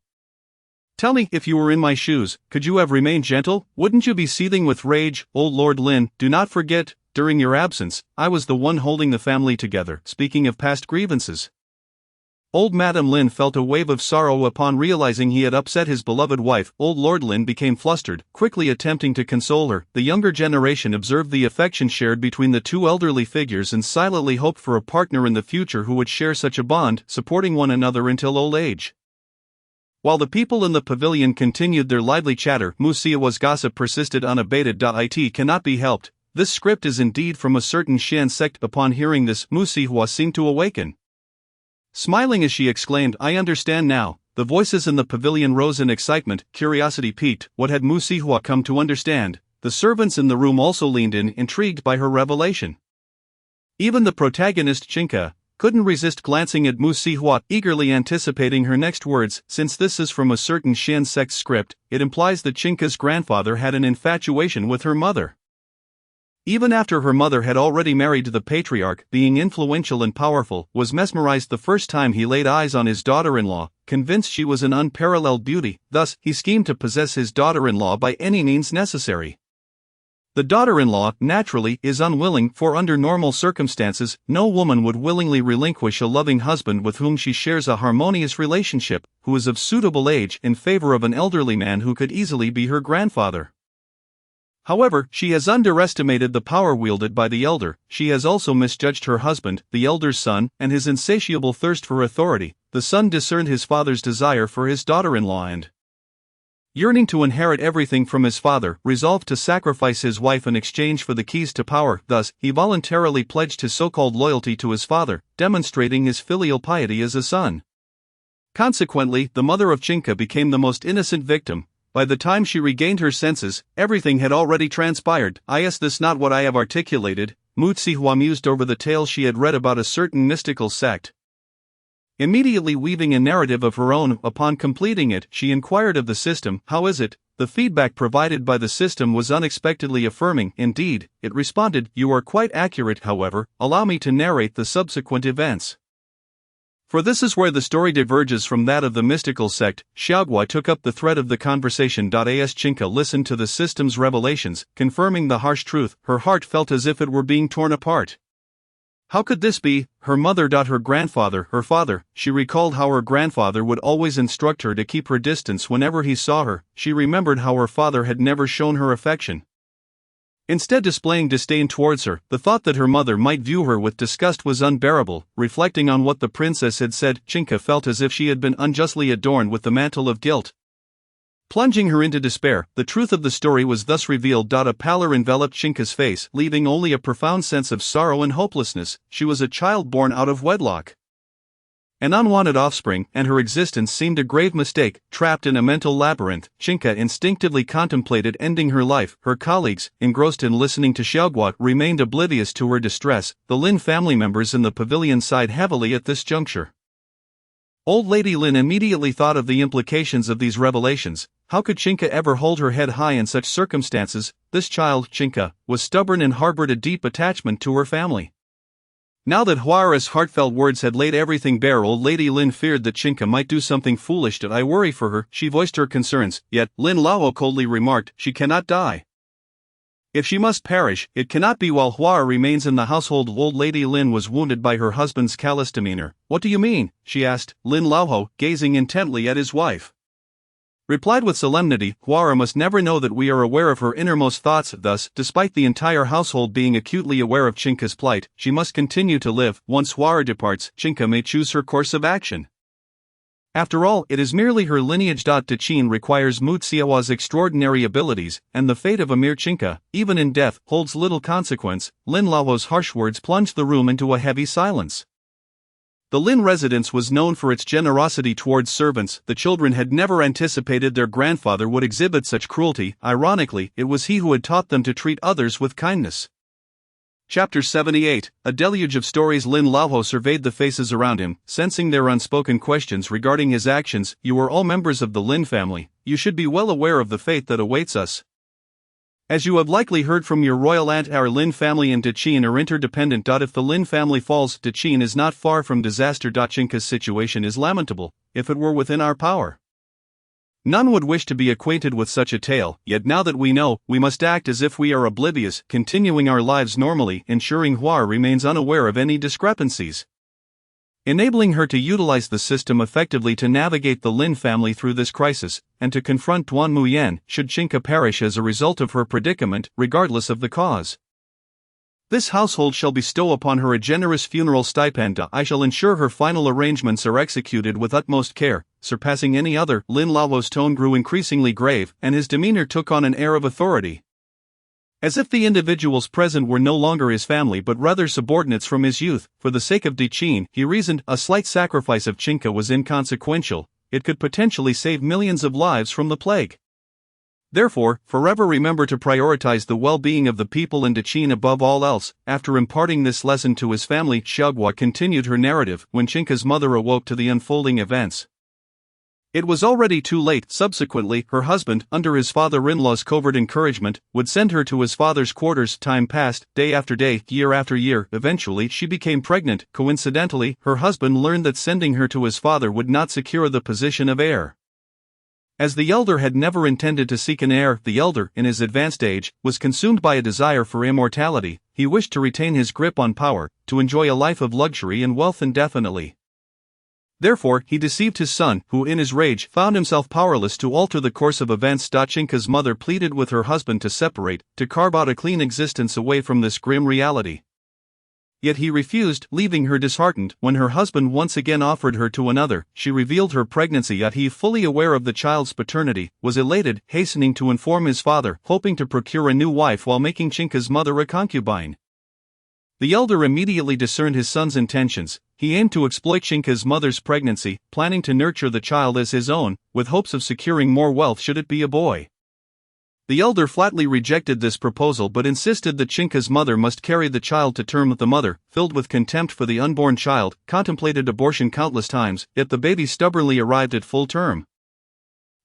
Tell me, if you were in my shoes, could you have remained gentle? Wouldn't you be seething with rage?" Old Lord Lin, do not forget, during your absence, I was the one holding the family together. Speaking of past grievances. Old Madam Lin felt a wave of sorrow upon realizing he had upset his beloved wife. Old Lord Lin became flustered, quickly attempting to console her. The younger generation observed the affection shared between the two elderly figures and silently hoped for a partner in the future who would share such a bond, supporting one another until old age. While the people in the pavilion continued their lively chatter, Musiawa's gossip persisted unabated. It cannot be helped. This script is indeed from a certain Xian sect. Upon hearing this, Musiwa seemed to awaken. Smiling as she exclaimed, "I understand now." The voices in the pavilion rose in excitement, curiosity piqued. What had Musiwa come to understand? The servants in the room also leaned in, intrigued by her revelation. Even the protagonist Chinka couldn't resist glancing at Musiwa, eagerly anticipating her next words. Since this is from a certain Xian sect script, it implies that Chinka's grandfather had an infatuation with her mother. Even after her mother had already married the patriarch, being influential and powerful, was mesmerized the first time he laid eyes on his daughter-in-law, convinced she was an unparalleled beauty. Thus, he schemed to possess his daughter-in-law by any means necessary. The daughter-in-law, naturally, is unwilling, for under normal circumstances, no woman would willingly relinquish a loving husband with whom she shares a harmonious relationship, who is of suitable age, in favor of an elderly man who could easily be her grandfather. However, she has underestimated the power wielded by the elder. She has also misjudged her husband, the elder's son, and his insatiable thirst for authority. The son discerned his father's desire for his daughter-in-law and, yearning to inherit everything from his father, resolved to sacrifice his wife in exchange for the keys to power. Thus, he voluntarily pledged his so-called loyalty to his father, demonstrating his filial piety as a son. Consequently, the mother of Chinka became the most innocent victim. By the time she regained her senses, everything had already transpired. Is this not what I have articulated? Musiwa mused over the tale she had read about a certain mystical sect. Immediately weaving a narrative of her own, upon completing it, she inquired of the system, "How is it?" The feedback provided by the system was unexpectedly affirming. Indeed, it responded, "You are quite accurate. However, allow me to narrate the subsequent events. For this is where the story diverges from that of the mystical sect." Xiaogua took up the thread of the conversation. As Chinka listened to the system's revelations, confirming the harsh truth, her heart felt as if it were being torn apart. How could this be? Her mother. Her grandfather, her father. She recalled how her grandfather would always instruct her to keep her distance whenever he saw her. She remembered how her father had never shown her affection, instead displaying disdain towards her. The thought that her mother might view her with disgust was unbearable. Reflecting on what the princess had said, Chinka felt as if she had been unjustly adorned with the mantle of guilt, plunging her into despair. The truth of the story was thus revealed. A pallor enveloped Chinka's face, leaving only a profound sense of sorrow and hopelessness. She was a child born out of wedlock. An unwanted offspring, and her existence seemed a grave mistake. Trapped in a mental labyrinth, Chinka instinctively contemplated ending her life. Her colleagues, engrossed in listening to Xiaoguo, remained oblivious to her distress. The Lin family members in the pavilion sighed heavily at this juncture. Old Lady Lin immediately thought of the implications of these revelations. How could Chinka ever hold her head high in such circumstances? This child, Chinka, was stubborn and harbored a deep attachment to her family. Now that Huara's heartfelt words had laid everything bare, old Lady Lin feared that Chinka might do something foolish. "I worry for her," she voiced her concerns, yet, Lin Lao coldly remarked, "She cannot die. If she must perish, it cannot be while Huara remains in the household." Old Lady Lin was wounded by her husband's callous demeanor. "What do you mean?" she asked. Lin Lao, gazing intently at his wife, replied with solemnity, "Huara must never know that we are aware of her innermost thoughts. Thus, despite the entire household being acutely aware of Chinka's plight, she must continue to live. Once Huara departs, Chinka may choose her course of action. After all, it is merely her lineage. Dechin requires Mu Xiaohua's extraordinary abilities, and the fate of a mere Chinka, even in death, holds little consequence." Lin Lao's harsh words plunged the room into a heavy silence. The Lin residence was known for its generosity towards servants. The children had never anticipated their grandfather would exhibit such cruelty. Ironically, it was he who had taught them to treat others with kindness. Chapter 78, A Deluge of Stories. Lin Lao surveyed the faces around him, sensing their unspoken questions regarding his actions. "You are all members of the Lin family. You should be well aware of the fate that awaits us. As you have likely heard from your royal aunt, our Lin family and Dechin are interdependent. If the Lin family falls, Dechin is not far from disaster. Chinka's situation is lamentable. If it were within our power, none would wish to be acquainted with such a tale, yet now that we know, we must act as if we are oblivious, continuing our lives normally, ensuring Huara remains unaware of any discrepancies, enabling her to utilize the system effectively to navigate the Lin family through this crisis, and to confront Duan Muyan should Chinka perish as a result of her predicament, regardless of the cause. This household shall bestow upon her a generous funeral stipend. I shall ensure her final arrangements are executed with utmost care, surpassing any other." Lin Lao's tone grew increasingly grave, and his demeanor took on an air of authority, as if the individuals present were no longer his family but rather subordinates from his youth. For the sake of Dechin, he reasoned, a slight sacrifice of Chinka was inconsequential. It could potentially save millions of lives from the plague. Therefore, forever remember to prioritize the well-being of the people and Dechin above all else. After imparting this lesson to his family, Xiaoguo continued her narrative. When Chinka's mother awoke to the unfolding events, it was already too late. Subsequently, her husband, under his father-in-law's covert encouragement, would send her to his father's quarters. Time passed, day after day, year after year. Eventually, she became pregnant. Coincidentally, her husband learned that sending her to his father would not secure the position of heir. As the elder had never intended to seek an heir, the elder, in his advanced age, was consumed by a desire for immortality. He wished to retain his grip on power, to enjoy a life of luxury and wealth indefinitely. Therefore, he deceived his son, who in his rage found himself powerless to alter the course of events. Chinka's mother pleaded with her husband to separate, to carve out a clean existence away from this grim reality. Yet he refused, leaving her disheartened. When her husband once again offered her to another, she revealed her pregnancy. Yet he, fully aware of the child's paternity, was elated, hastening to inform his father, hoping to procure a new wife while making Chinka's mother a concubine. The elder immediately discerned his son's intentions. He aimed to exploit Chinka's mother's pregnancy, planning to nurture the child as his own, with hopes of securing more wealth should it be a boy. The elder flatly rejected this proposal but insisted that Chinka's mother must carry the child to term. The mother, filled with contempt for the unborn child, contemplated abortion countless times, yet the baby stubbornly arrived at full term.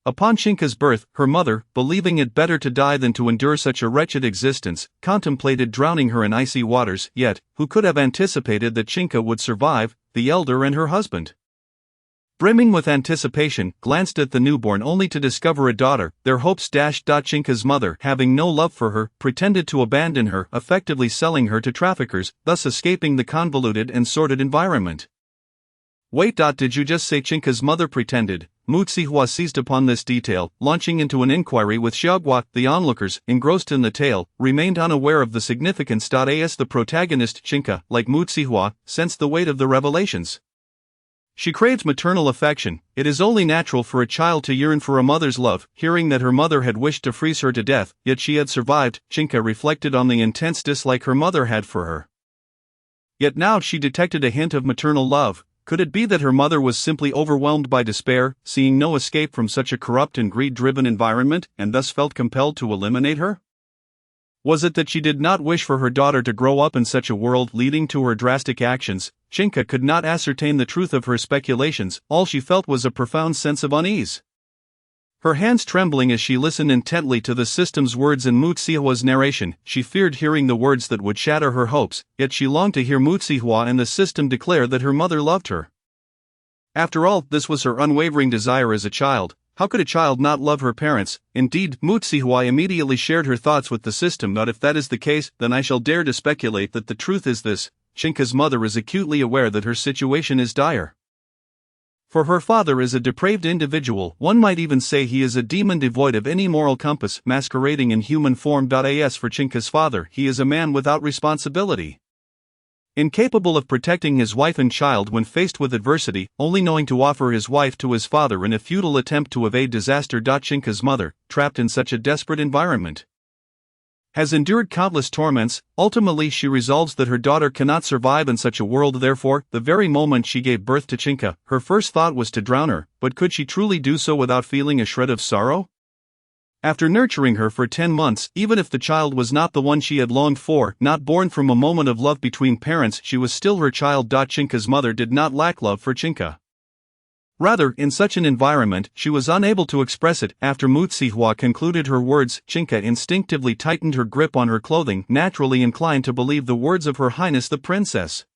Upon Chinka's birth, her mother, believing it better to die than to endure such a wretched existence, contemplated drowning her in icy waters. Yet, who could have anticipated that Chinka would survive? The elder and her husband, brimming with anticipation, glanced at the newborn only to discover a daughter. Their hopes dashed. Chinka's mother, having no love for her, pretended to abandon her, effectively selling her to traffickers, thus escaping the convoluted and sordid environment. Wait. Did you just say Chinka's mother pretended? Mu Zihua seized upon this detail, launching into an inquiry with Xiaoguo. The onlookers, engrossed in the tale, remained unaware of the significance. As the protagonist, Chinka, like Mu Zihua, sensed the weight of the revelations. She craved maternal affection. It is only natural for a child to yearn for a mother's love. Hearing that her mother had wished to freeze her to death, yet she had survived, Chinka reflected on the intense dislike her mother had for her. Yet now she detected a hint of maternal love. Could it be that her mother was simply overwhelmed by despair, seeing no escape from such a corrupt and greed-driven environment, and thus felt compelled to eliminate her? Was it that she did not wish for her daughter to grow up in such a world, leading to her drastic actions? Chinka could not ascertain the truth of her speculations. All she felt was a profound sense of unease. Her hands trembling as she listened intently to the system's words and Mutsihwa's narration. She feared hearing the words that would shatter her hopes, yet she longed to hear Mutsihwa and the system declare that her mother loved her. After all, this was her unwavering desire as a child. How could a child not love her parents? Indeed, Mutsihwa immediately shared her thoughts with the system. But if that is the case, then I shall dare to speculate that the truth is this: Chinka's mother is acutely aware that her situation is dire. For her father is a depraved individual, one might even say he is a demon devoid of any moral compass, masquerading in human form. As for Chinka's father, he is a man without responsibility, incapable of protecting his wife and child when faced with adversity, only knowing to offer his wife to his father in a futile attempt to evade disaster. Chinka's mother, trapped in such a desperate environment, has endured countless torments. Ultimately, she resolves that her daughter cannot survive in such a world. Therefore, the very moment she gave birth to Chinka, her first thought was to drown her. But could she truly do so without feeling a shred of sorrow? After nurturing her for 10 months, even if the child was not the one she had longed for, not born from a moment of love between parents, she was still her child. Chinka's mother did not lack love for Chinka. Rather, in such an environment, she was unable to express it. After Mutsihwa concluded her words, Chinka instinctively tightened her grip on her clothing, naturally inclined to believe the words of Her Highness the Princess.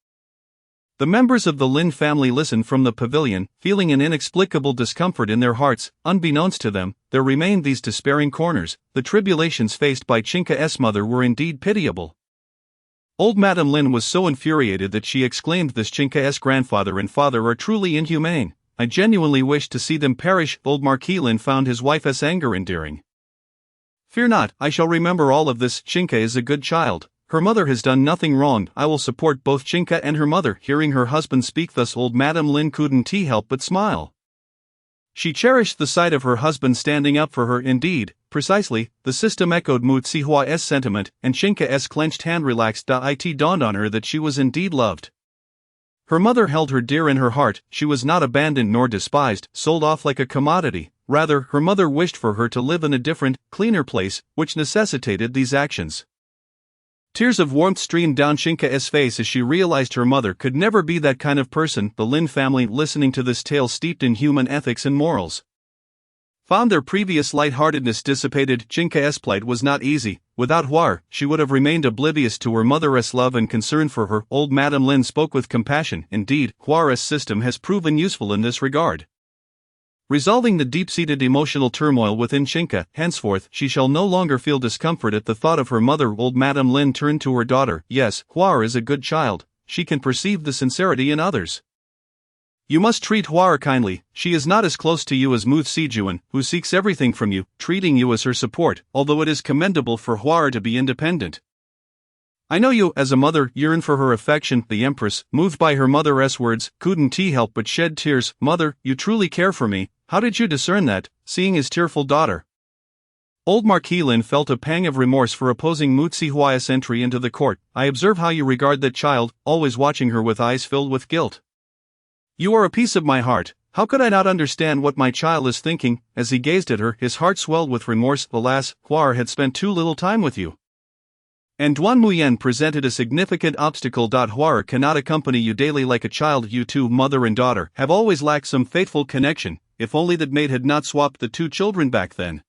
The members of the Lin family listened from the pavilion, feeling an inexplicable discomfort in their hearts. Unbeknownst to them, there remained these despairing corners. The tribulations faced by Chinka's mother were indeed pitiable. Old Madame Lin was so infuriated that she exclaimed, "This Chinka's grandfather and father are truly inhumane. I genuinely wish to see them perish." Old Marquis Lin found his wife's anger endearing. "Fear not, I shall remember all of this. Chinka is a good child. Her mother has done nothing wrong. I will support both Chinka and her mother." Hearing her husband speak thus, old Madame Lin couldn't help but smile. She cherished the sight of her husband standing up for her. Indeed, precisely, the system echoed Mutsihwa's sentiment, and Chinka's clenched hand relaxed. It dawned on her that she was indeed loved. Her mother held her dear in her heart. She was not abandoned nor despised, sold off like a commodity. Rather, her mother wished for her to live in a different, cleaner place, which necessitated these actions. Tears of warmth streamed down Chinka's face as she realized her mother could never be that kind of person. The Lin family, listening to this tale steeped in human ethics and morals, found their previous lightheartedness dissipated. Chinka's plight was not easy. Without Hwar, she would have remained oblivious to her mother's love and concern for her. Old Madame Lin spoke with compassion. Indeed, Hwar's system has proven useful in this regard, resolving the deep-seated emotional turmoil within Chinka. Henceforth, she shall no longer feel discomfort at the thought of her mother. Old Madame Lin turned to her daughter. "Yes, Hwar is a good child. She can perceive the sincerity in others. You must treat Hwar kindly. She is not as close to you as Mutsihjuan, who seeks everything from you, treating you as her support, although it is commendable for Hwar to be independent. I know you, as a mother, yearn for her affection." The Empress, moved by her mother's words, couldn't help but shed tears. "Mother, you truly care for me. How did you discern that?" Seeing his tearful daughter, old Marquis Lin felt a pang of remorse for opposing Mutsihwa's entry into the court. "I observe how you regard that child, always watching her with eyes filled with guilt. You are a piece of my heart. How could I not understand what my child is thinking?" As he gazed at her, his heart swelled with remorse. Alas, Hwar had spent too little time with you, and Duan Muyen presented a significant obstacle. Hwar cannot accompany you daily like a child. You two, mother and daughter, have always lacked some fateful connection. If only that maid had not swapped the two children back then.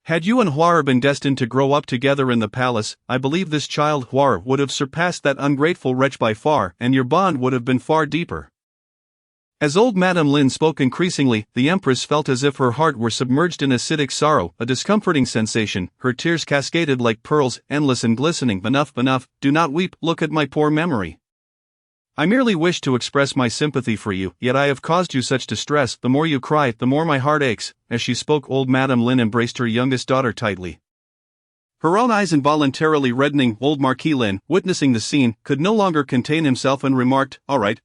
Had you and Hwar been destined to grow up together in the palace, I believe this child Hwar would have surpassed that ungrateful wretch by far, and your bond would have been far deeper. As old Madame Lin spoke increasingly, the Empress felt as if her heart were submerged in acidic sorrow, a discomforting sensation. Her tears cascaded like pearls, endless and glistening. "Enough, enough, do not weep. Look at my poor memory. I merely wish to express my sympathy for you, yet I have caused you such distress. The more you cry, the more my heart aches." As she spoke, old Madame Lin embraced her youngest daughter tightly, her own eyes involuntarily reddening. Old Marquis Lin, witnessing the scene, could no longer contain himself and remarked, all right,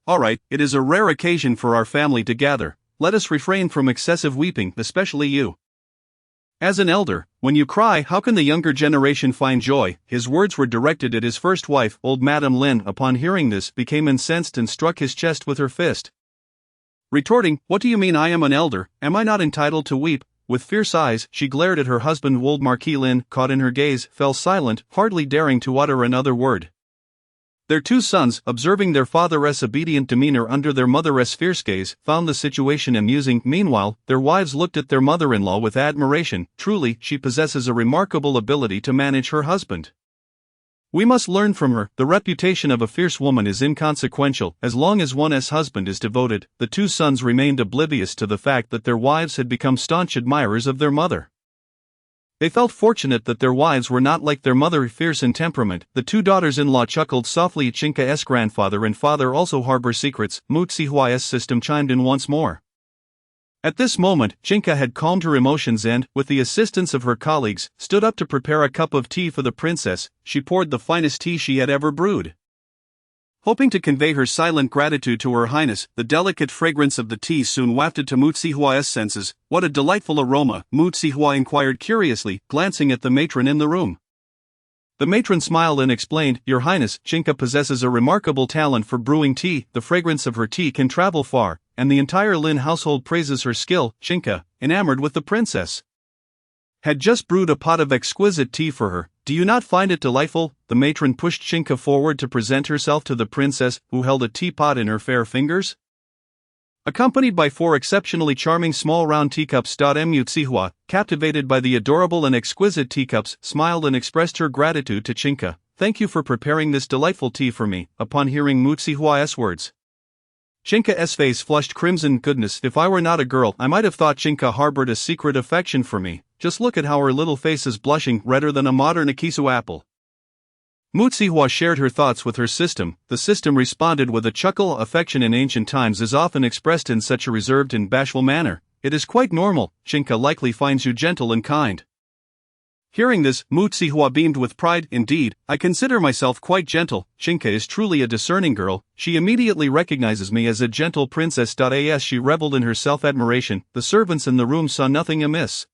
it is a rare occasion for our family to gather. Let us refrain from excessive weeping, especially you." As an elder, when you cry, how can the younger generation find joy? His words were directed at his first wife, old Madame Lin. Upon hearing this, became incensed and struck his chest with her fist. Retorting, "What do you mean I am an elder? Am I not entitled to weep?" With fierce eyes, she glared at her husband. Old Marquis Lin, caught in her gaze, fell silent, hardly daring to utter another word. Their two sons, observing their father's obedient demeanor under their mother's fierce gaze, found the situation amusing. Meanwhile, their wives looked at their mother-in-law with admiration. Truly, she possesses a remarkable ability to manage her husband. We must learn from her. The reputation of a fierce woman is inconsequential, as long as one's husband is devoted. The two sons remained oblivious to the fact that their wives had become staunch admirers of their mother. They felt fortunate that their wives were not like their mother, fierce in temperament. The two daughters-in-law chuckled softly. Chinka's grandfather and father also harbor secrets. Mu Zihua's system chimed in once more. At this moment, Chinka had calmed her emotions and, with the assistance of her colleagues, stood up to prepare a cup of tea for the princess. She poured the finest tea she had ever brewed. Hoping to convey her silent gratitude to Her Highness, the delicate fragrance of the tea soon wafted to Mu Zihua's senses. What a delightful aroma, Mu Zihua inquired curiously, glancing at the matron in the room. The matron smiled and explained, "Your Highness, Chinka possesses a remarkable talent for brewing tea. The fragrance of her tea can travel far, and the entire Lin household praises her skill." Chinka, enamored with the princess, had just brewed a pot of exquisite tea for her. "Do you not find it delightful?" The matron pushed Chinka forward to present herself to the princess, who held a teapot in her fair fingers. Accompanied by 4 exceptionally charming small round teacups. Mu Zihua, captivated by the adorable and exquisite teacups, smiled and expressed her gratitude to Chinka. "Thank you for preparing this delightful tea for me." Upon hearing Mu Zihua's words, Chinka's face flushed crimson. Goodness, if I were not a girl, I might have thought Chinka harbored a secret affection for me. Just look at how her little face is blushing, redder than a modern Akisu apple. Mu Zihua shared her thoughts with her system. The system responded with a chuckle. Affection in ancient times is often expressed in such a reserved and bashful manner. It is quite normal. Chinka likely finds you gentle and kind. Hearing this, Mu Zihua beamed with pride. "Indeed, I consider myself quite gentle. Chinka is truly a discerning girl. She immediately recognizes me as a gentle princess." As she reveled in her self-admiration, the servants in the room saw nothing amiss.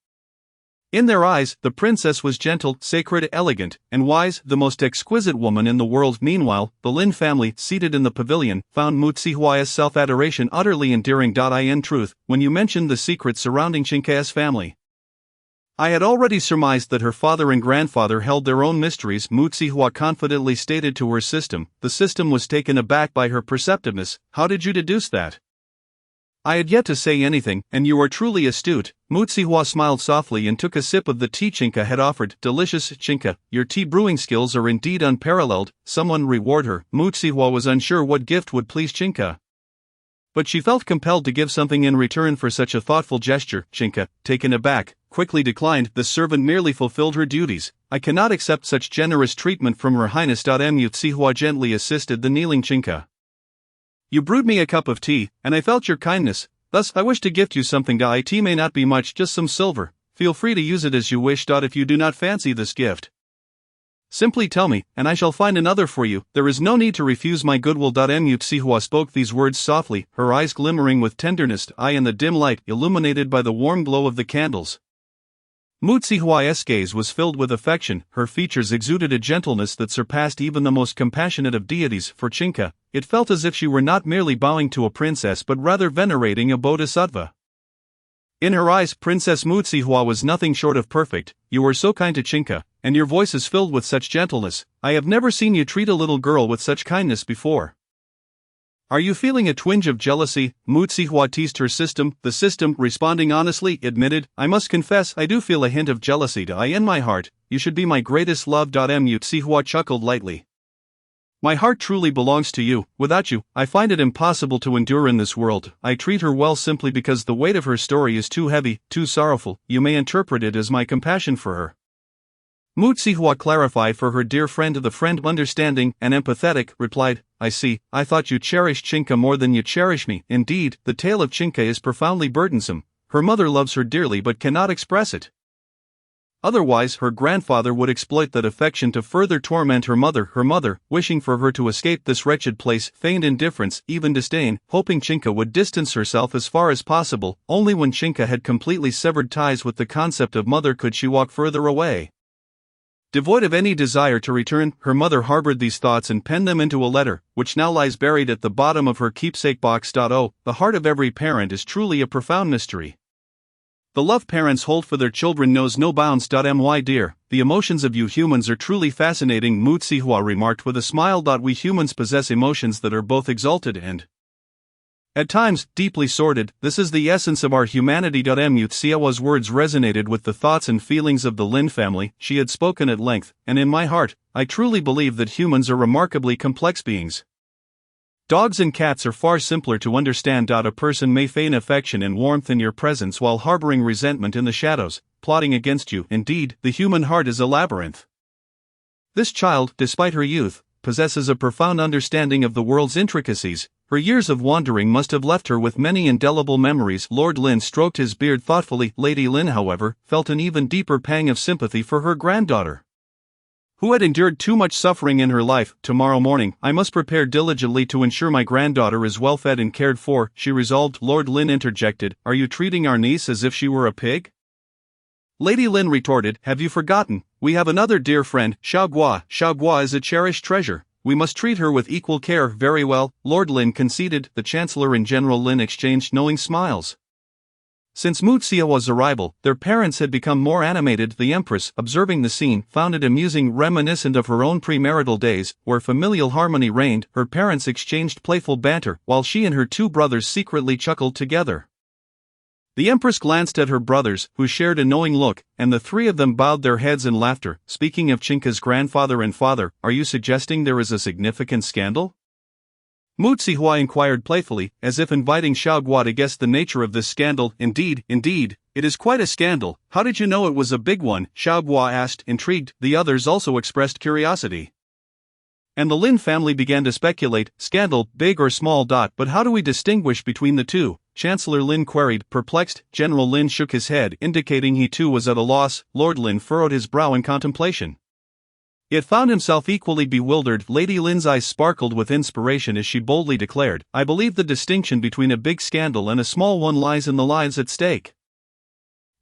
In their eyes, the princess was gentle, sacred, elegant, and wise, the most exquisite woman in the world. Meanwhile, the Lin family, seated in the pavilion, found Mu Zihua's self-adoration utterly endearing. In truth, when you mentioned the secrets surrounding Chinka's family, I had already surmised that her father and grandfather held their own mysteries. Mu Zihua confidently stated to her system. The system was taken aback by her perceptiveness. "How did you deduce that?" I had yet to say anything, and you are truly astute. Mu Zihua smiled softly and took a sip of the tea Chinka had offered. "Delicious, Chinka, your tea brewing skills are indeed unparalleled. Someone reward her." Mu Zihua was unsure what gift would please Chinka, but she felt compelled to give something in return for such a thoughtful gesture. Chinka, taken aback, quickly declined. The servant merely fulfilled her duties. "I cannot accept such generous treatment from Her Highness." Mu Zihua gently assisted the kneeling Chinka. "You brewed me a cup of tea, and I felt your kindness. Thus, I wish to gift you something. It may not be much, just some silver. Feel free to use it as you wish. If you do not fancy this gift, simply tell me, and I shall find another for you. There is no need to refuse my goodwill." Mu Zihua spoke these words softly, her eyes glimmering with tenderness. In the dim light, illuminated by the warm glow of the candles, Mu Zihua's gaze was filled with affection. Her features exuded a gentleness that surpassed even the most compassionate of deities. For Chinka, it felt as if she were not merely bowing to a princess but rather venerating a bodhisattva. In her eyes, Princess Mu Zihua was nothing short of perfect. "You are so kind to Chinka, and your voice is filled with such gentleness. I have never seen you treat a little girl with such kindness before. Are you feeling a twinge of jealousy?" Mu Zihua teased her system. The system, responding honestly, admitted, "I must confess, I do feel a hint of jealousy. In my heart, you should be my greatest love." Mu Zihua chuckled lightly. "My heart truly belongs to you. Without you, I find it impossible to endure in this world. I treat her well simply because the weight of her story is too heavy, too sorrowful. You may interpret it as my compassion for her." Mu Zihua clarified for her dear friend. The friend, understanding and empathetic, replied, "I see. I thought you cherished Chinka more than you cherish me." Indeed, the tale of Chinka is profoundly burdensome. Her mother loves her dearly but cannot express it. Otherwise, her grandfather would exploit that affection to further torment her mother, wishing for her to escape this wretched place, feigned indifference, even disdain, hoping Chinka would distance herself as far as possible. Only when Chinka had completely severed ties with the concept of mother could she walk further away. Devoid of any desire to return, her mother harbored these thoughts and penned them into a letter, which now lies buried at the bottom of her keepsake box. The heart of every parent is truly a profound mystery. The love parents hold for their children knows no bounds. My dear, the emotions of you humans are truly fascinating, Mu Zihua remarked with a smile. We humans possess emotions that are both exalted and, at times, deeply sordid. This is the essence of our humanity. Mu Zihua's words resonated with the thoughts and feelings of the Lin family. She had spoken at length, and in my heart, I truly believe that humans are remarkably complex beings. Dogs and cats are far simpler to understand. A person may feign affection and warmth in your presence while harboring resentment in the shadows, plotting against you. Indeed, the human heart is a labyrinth. This child, despite her youth, possesses a profound understanding of the world's intricacies. Her years of wandering must have left her with many indelible memories. Lord Lin stroked his beard thoughtfully. Lady Lin, however, felt an even deeper pang of sympathy for her granddaughter, who had endured too much suffering in her life. Tomorrow morning, I must prepare diligently to ensure my granddaughter is well fed and cared for, she resolved. Lord Lin interjected, are you treating our niece as if she were a pig? Lady Lin retorted, have you forgotten, we have another dear friend, Xiaoguo. Xiaoguo is a cherished treasure. We must treat her with equal care. Very well, Lord Lin conceded. The Chancellor and General Lin exchanged knowing smiles. Since Mu Zihua's arrival, their parents had become more animated. The Empress, observing the scene, found it amusing, reminiscent of her own premarital days, where familial harmony reigned. Her parents exchanged playful banter, while she and her two brothers secretly chuckled together. The Empress glanced at her brothers, who shared a knowing look, and the three of them bowed their heads in laughter. Speaking of Chinka's grandfather and father, are you suggesting there is a significant scandal? Mu Zihua inquired playfully, as if inviting Xiaoguo to guess the nature of this scandal. Indeed, it is quite a scandal. How did you know it was a big one? Xiaoguo asked, intrigued. The others also expressed curiosity, and the Lin family began to speculate, scandal, big or small. But how do we distinguish between the two? Chancellor Lin queried, perplexed. General Lin shook his head, indicating he too was at a loss. Lord Lin furrowed his brow in contemplation, yet found himself equally bewildered. Lady Lin's eyes sparkled with inspiration as she boldly declared, I believe the distinction between a big scandal and a small one lies in the lives at stake.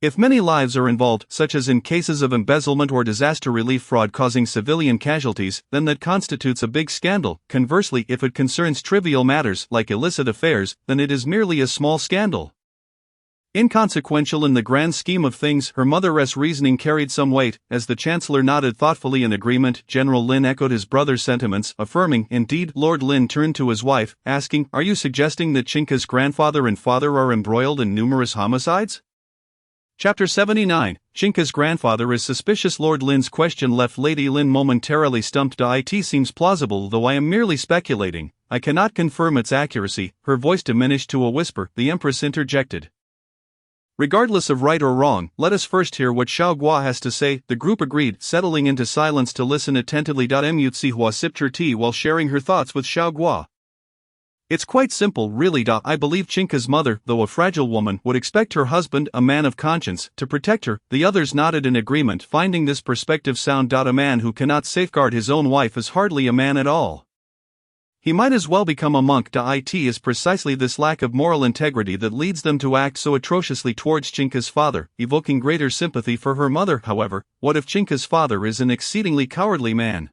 If many lives are involved, such as in cases of embezzlement or disaster relief fraud causing civilian casualties, then that constitutes a big scandal. Conversely, if it concerns trivial matters, like illicit affairs, then it is merely a small scandal. Inconsequential in the grand scheme of things. Her mother's reasoning carried some weight. As the Chancellor nodded thoughtfully in agreement, General Lin echoed his brother's sentiments, affirming, indeed. Lord Lin turned to his wife, asking, are you suggesting that Chinka's grandfather and father are embroiled in numerous homicides? Chapter 79, Chinka's grandfather is suspicious. Lord Lin's question left Lady Lin momentarily stumped. It seems plausible, though I am merely speculating. I cannot confirm its accuracy. Her voice diminished to a whisper. The Empress interjected, regardless of right or wrong, let us first hear what Xiaoguo has to say. The group agreed, settling into silence to listen attentively. Mu Zihua sipped her tea while sharing her thoughts with Xiaoguo. It's quite simple, really. I believe Chinka's mother, though a fragile woman, would expect her husband, a man of conscience, to protect her. The others nodded in agreement, finding this perspective sound. A man who cannot safeguard his own wife is hardly a man at all. He might as well become a monk. It is precisely this lack of moral integrity that leads them to act so atrociously towards Chinka's father, evoking greater sympathy for her mother. However, what if Chinka's father is an exceedingly cowardly man,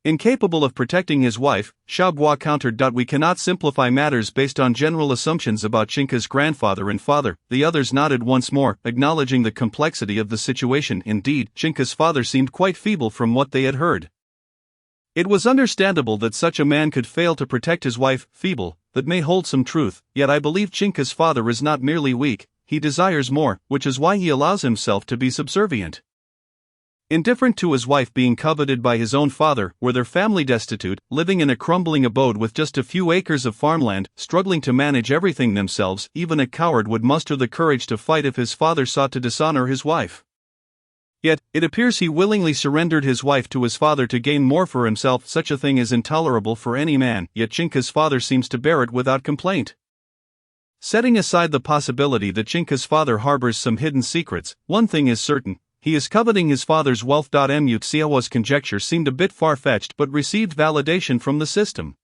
incapable of protecting his wife? Xiaoguo countered. We cannot simplify matters based on general assumptions about Chinka's grandfather and father. The others nodded once more, acknowledging the complexity of the situation. Indeed, Chinka's father seemed quite feeble from what they had heard. It was understandable that such a man could fail to protect his wife. Feeble, that may hold some truth, yet I believe Chinka's father is not merely weak, he desires more, which is why he allows himself to be subservient, indifferent to his wife being coveted by his own father. Were their family destitute, living in a crumbling abode with just a few acres of farmland, struggling to manage everything themselves, even a coward would muster the courage to fight if his father sought to dishonor his wife. Yet, it appears he willingly surrendered his wife to his father to gain more for himself. Such a thing is intolerable for any man, yet Chinka's father seems to bear it without complaint. Setting aside the possibility that Chinka's father harbors some hidden secrets, one thing is certain, he is coveting his father's wealth. Mutsiawa's conjecture seemed a bit far-fetched but received validation from the system.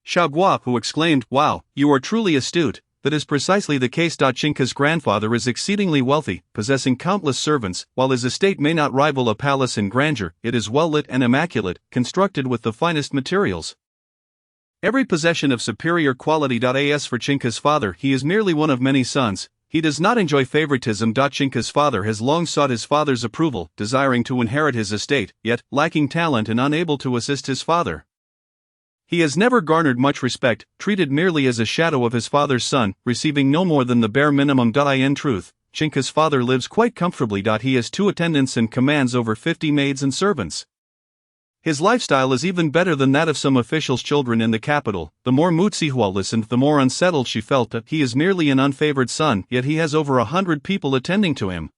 Xiaoguo, who exclaimed, "Wow, you are truly astute, that is precisely the case." Qingke's grandfather is exceedingly wealthy, possessing countless servants. While his estate may not rival a palace in grandeur, it is well lit and immaculate, constructed with the finest materials. Every possession of superior quality. As for Qingke's father, he is merely one of many sons. He does not enjoy favoritism. Qingke's father has long sought his father's approval, desiring to inherit his estate, yet lacking talent and unable to assist his father. He has never garnered much respect, treated merely as a shadow of his father's son, receiving no more than the bare minimum. In truth, Qingke's father lives quite comfortably. He has 2 attendants and commands over 50 maids and servants. His lifestyle is even better than that of some officials' children in the capital. The more Mutsihua listened, the more unsettled she felt. That he is merely an unfavored son, yet he has over 100 people attending to him.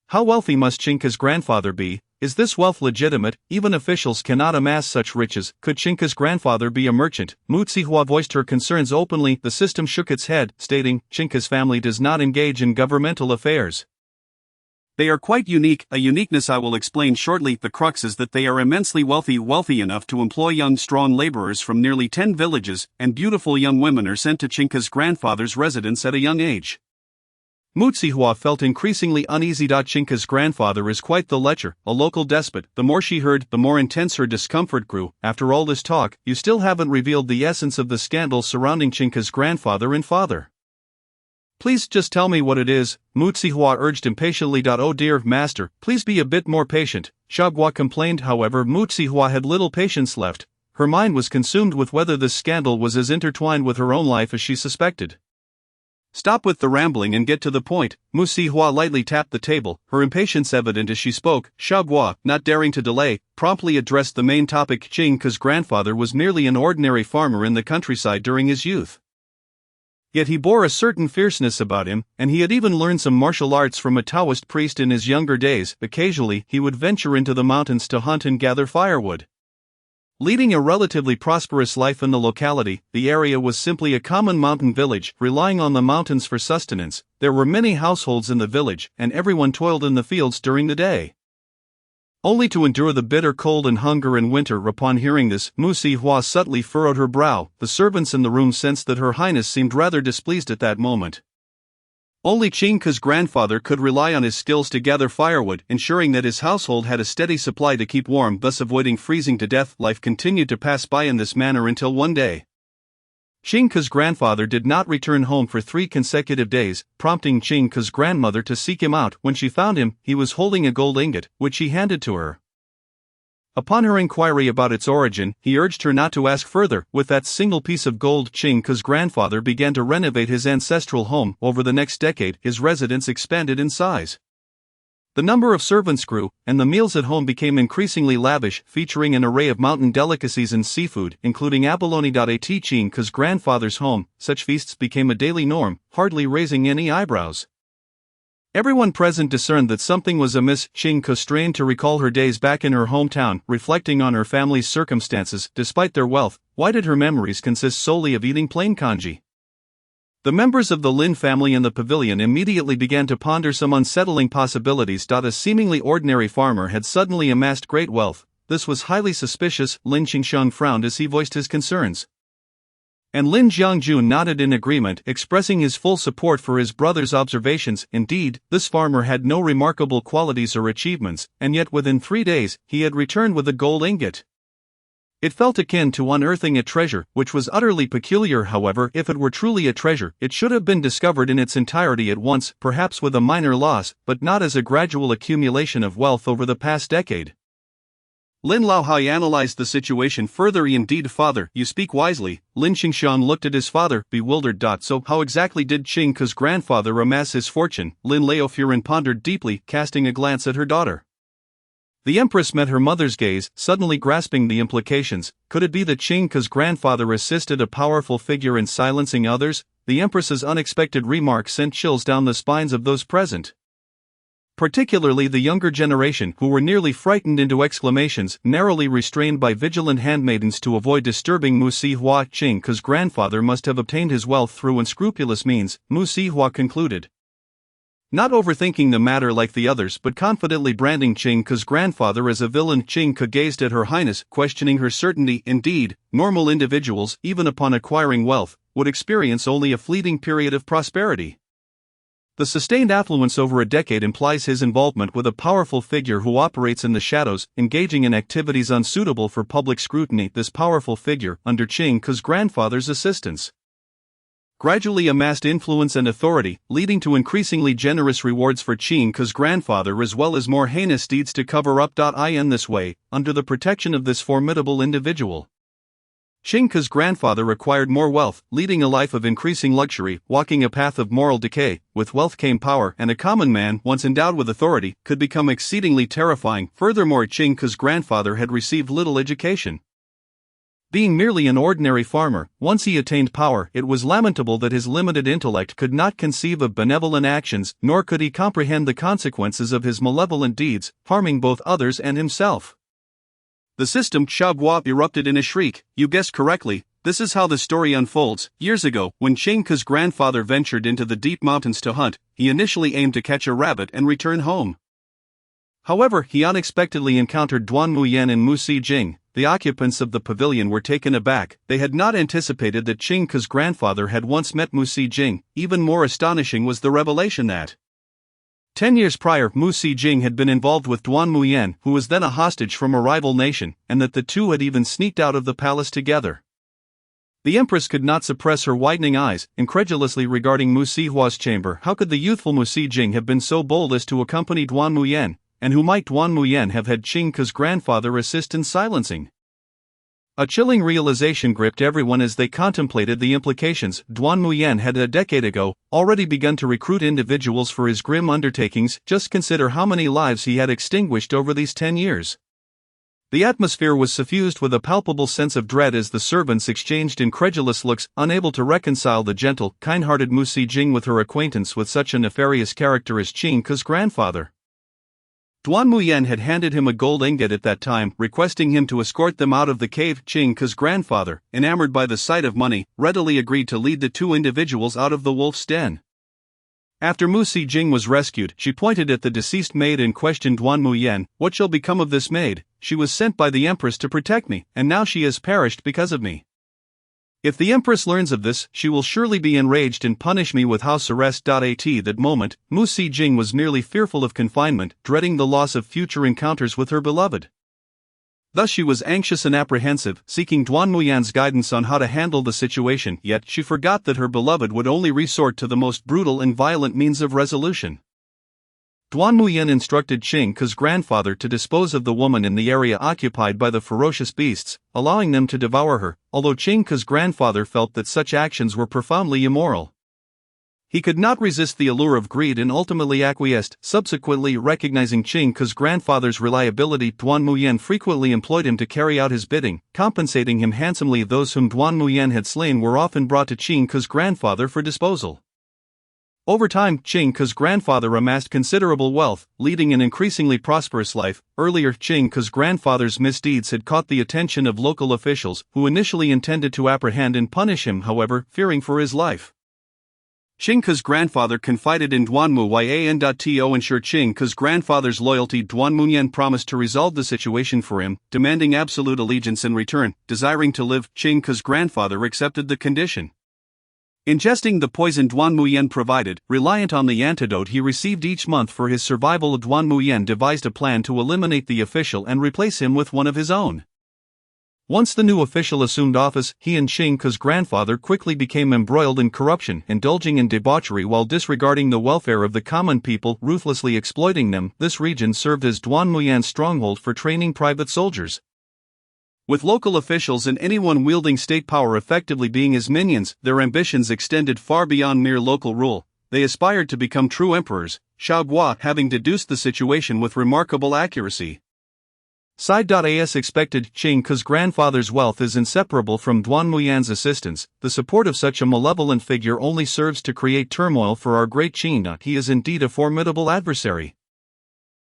How wealthy must Qingke's grandfather be? Is this wealth legitimate? Even officials cannot amass such riches. Could Qingke's grandfather be a merchant? Mutsihua voiced her concerns openly. The system shook its head, stating, "Qingke's family does not engage in governmental affairs. They are quite unique, a uniqueness I will explain shortly. The crux is that they are immensely wealthy enough to employ young strong laborers from nearly 10 villages, and beautiful young women are sent to Qingke's grandfather's residence at a young age." Mutsihua felt increasingly uneasy. Qingke's grandfather is quite the lecher, a local despot. The more she heard, the more intense her discomfort grew. After all this talk, you still haven't revealed the essence of the scandal surrounding Qingke's grandfather and father. Please just tell me what it is, Mutsihua urged impatiently. Oh dear, master, please be a bit more patient, Xiaoguo complained. However, Mutsihua had little patience left. Her mind was consumed with whether this scandal was as intertwined with her own life as she suspected. Stop with the rambling and get to the point. Mutsihua lightly tapped the table, her impatience evident as she spoke. Xiaoguo, not daring to delay, promptly addressed the main topic. Qingke's grandfather was merely an ordinary farmer in the countryside during his youth. Yet he bore a certain fierceness about him, and he had even learned some martial arts from a Taoist priest in his younger days. Occasionally, he would venture into the mountains to hunt and gather firewood. Leading a relatively prosperous life in the locality, the area was simply a common mountain village, relying on the mountains for sustenance. There were many households in the village, and everyone toiled in the fields during the day, only to endure the bitter cold and hunger in winter. Upon hearing this, Mutsihua subtly furrowed her brow. The servants in the room sensed that Her Highness seemed rather displeased at that moment. Only Qingke's grandfather could rely on his skills to gather firewood, ensuring that his household had a steady supply to keep warm, thus avoiding freezing to death. Life continued to pass by in this manner until one day, Qingke's grandfather did not return home for 3 consecutive days, prompting Qingke's grandmother to seek him out. When she found him, he was holding a gold ingot, which he handed to her. Upon her inquiry about its origin, he urged her not to ask further. With that single piece of gold, Qingke's grandfather began to renovate his ancestral home. Over the next decade, his residence expanded in size. The number of servants grew, and the meals at home became increasingly lavish, featuring an array of mountain delicacies and seafood, including abalone. At Qingke's grandfather's home, such feasts became a daily norm, hardly raising any eyebrows. Everyone present discerned that something was amiss. Qingke strained to recall her days back in her hometown, reflecting on her family's circumstances. Despite their wealth, why did her memories consist solely of eating plain congee? The members of the Lin family in the pavilion immediately began to ponder some unsettling possibilities. A seemingly ordinary farmer had suddenly amassed great wealth. This was highly suspicious. Lin Qingxiang frowned as he voiced his concerns, and Lin Jiangjun nodded in agreement, expressing his full support for his brother's observations. Indeed, this farmer had no remarkable qualities or achievements, and yet within 3 days, he had returned with a gold ingot. It felt akin to unearthing a treasure, which was utterly peculiar. However, if it were truly a treasure, it should have been discovered in its entirety at once, perhaps with a minor loss, but not as a gradual accumulation of wealth over the past decade. Lin Laohai analyzed the situation further. Indeed, father, you speak wisely. Lin Qingxiang looked at his father, bewildered. So, how exactly did Qingke's grandfather amass his fortune? Lin Laofuran pondered deeply, casting a glance at her daughter. The Empress met her mother's gaze, suddenly grasping the implications. Could it be that Qingke's grandfather assisted a powerful figure in silencing others? The Empress's unexpected remark sent chills down the spines of those present, particularly the younger generation, who were nearly frightened into exclamations, narrowly restrained by vigilant handmaidens to avoid disturbing Mutsihua. Qingke's grandfather must have obtained his wealth through unscrupulous means, Mutsihua concluded. Not overthinking the matter like the others but confidently branding Qing Ke's grandfather as a villain. Qing Ke gazed at Her Highness, questioning her certainty. Indeed, normal individuals, even upon acquiring wealth, would experience only a fleeting period of prosperity. The sustained affluence over a decade implies his involvement with a powerful figure who operates in the shadows, engaging in activities unsuitable for public scrutiny. This powerful figure, under Qing Ke's grandfather's assistance, gradually amassed influence and authority, leading to increasingly generous rewards for Qing Ke's grandfather as well as more heinous deeds to cover up. In this way, under the protection of this formidable individual, Qing Ke's grandfather acquired more wealth, leading a life of increasing luxury, walking a path of moral decay. With wealth came power, and a common man, once endowed with authority, could become exceedingly terrifying. Furthermore, Qing Ke's grandfather had received little education. Being merely an ordinary farmer, once he attained power, it was lamentable that his limited intellect could not conceive of benevolent actions, nor could he comprehend the consequences of his malevolent deeds, harming both others and himself. The system, Xiaoguo erupted in a shriek. You guessed correctly, this is how the story unfolds. Years ago, when Qing Ke's grandfather ventured into the deep mountains to hunt, he initially aimed to catch a rabbit and return home. However, he unexpectedly encountered Duan Muyan and Mu Sijing. The occupants of the pavilion were taken aback. They had not anticipated that Qing Ke's grandfather had once met Mu Sijing. Even more astonishing was the revelation that 10 years prior, Mu Sijing had been involved with Duan Muyan, who was then a hostage from a rival nation, and that the two had even sneaked out of the palace together. The empress could not suppress her widening eyes, incredulously regarding Mu Sihua's chamber. How could the youthful Mu Sijing have been so bold as to accompany Duan Muyan, and who might Duan Muyan have had Qing Ke's grandfather assist in silencing? A chilling realization gripped everyone as they contemplated the implications. Duan Muyan had a decade ago already begun to recruit individuals for his grim undertakings. Just consider how many lives he had extinguished over these 10 years. The atmosphere was suffused with a palpable sense of dread as the servants exchanged incredulous looks, unable to reconcile the gentle, kind-hearted Mu Sijing with her acquaintance with such a nefarious character as Qing Ke's grandfather. Duan Muyan had handed him a gold ingot at that time, requesting him to escort them out of the cave. Qing Ke's grandfather, enamored by the sight of money, readily agreed to lead the two individuals out of the wolf's den. After Mu Sijing was rescued, she pointed at the deceased maid and questioned Duan Muyan, "What shall become of this maid? She was sent by the empress to protect me, and now she has perished because of me. If the empress learns of this, she will surely be enraged and punish me with house arrest." At that moment, Mu Sijing was merely fearful of confinement, dreading the loss of future encounters with her beloved. Thus she was anxious and apprehensive, seeking Duan Muyan's guidance on how to handle the situation, yet she forgot that her beloved would only resort to the most brutal and violent means of resolution. Duan Muyan instructed Qing Ke's grandfather to dispose of the woman in the area occupied by the ferocious beasts, allowing them to devour her, although Qing Ke's grandfather felt that such actions were profoundly immoral. He could not resist the allure of greed and ultimately acquiesced. Subsequently, recognizing Qing Ke's grandfather's reliability, Duan Muyan frequently employed him to carry out his bidding, compensating him handsomely. Those whom Duan Muyan had slain were often brought to Qing Ke's grandfather for disposal. Over time, Qing Ke's grandfather amassed considerable wealth, leading an increasingly prosperous life. Earlier, Qing Ke's grandfather's misdeeds had caught the attention of local officials, who initially intended to apprehend and punish him, however, fearing for his life. Qing Ke's grandfather confided in Duan Muyan. To ensure Qing Ke's grandfather's loyalty, Duan Muyan promised to resolve the situation for him, demanding absolute allegiance in return. Desiring to live, Qing Ke's grandfather accepted the condition. Ingesting the poison Duan Muyan provided, reliant on the antidote he received each month for his survival, Duan Muyan devised a plan to eliminate the official and replace him with one of his own. Once the new official assumed office, he and Qing Ke's grandfather quickly became embroiled in corruption, indulging in debauchery while disregarding the welfare of the common people, ruthlessly exploiting them. This region served as Duan Muyan's stronghold for training private soldiers. With local officials and anyone wielding state power effectively being his minions, their ambitions extended far beyond mere local rule. They aspired to become true emperors, Xiaoguo having deduced the situation with remarkable accuracy. Side.as expected. Qing Ke's grandfather's wealth is inseparable from Duan Muyan's assistance. The support of such a malevolent figure only serves to create turmoil for our great Qing. He is indeed a formidable adversary.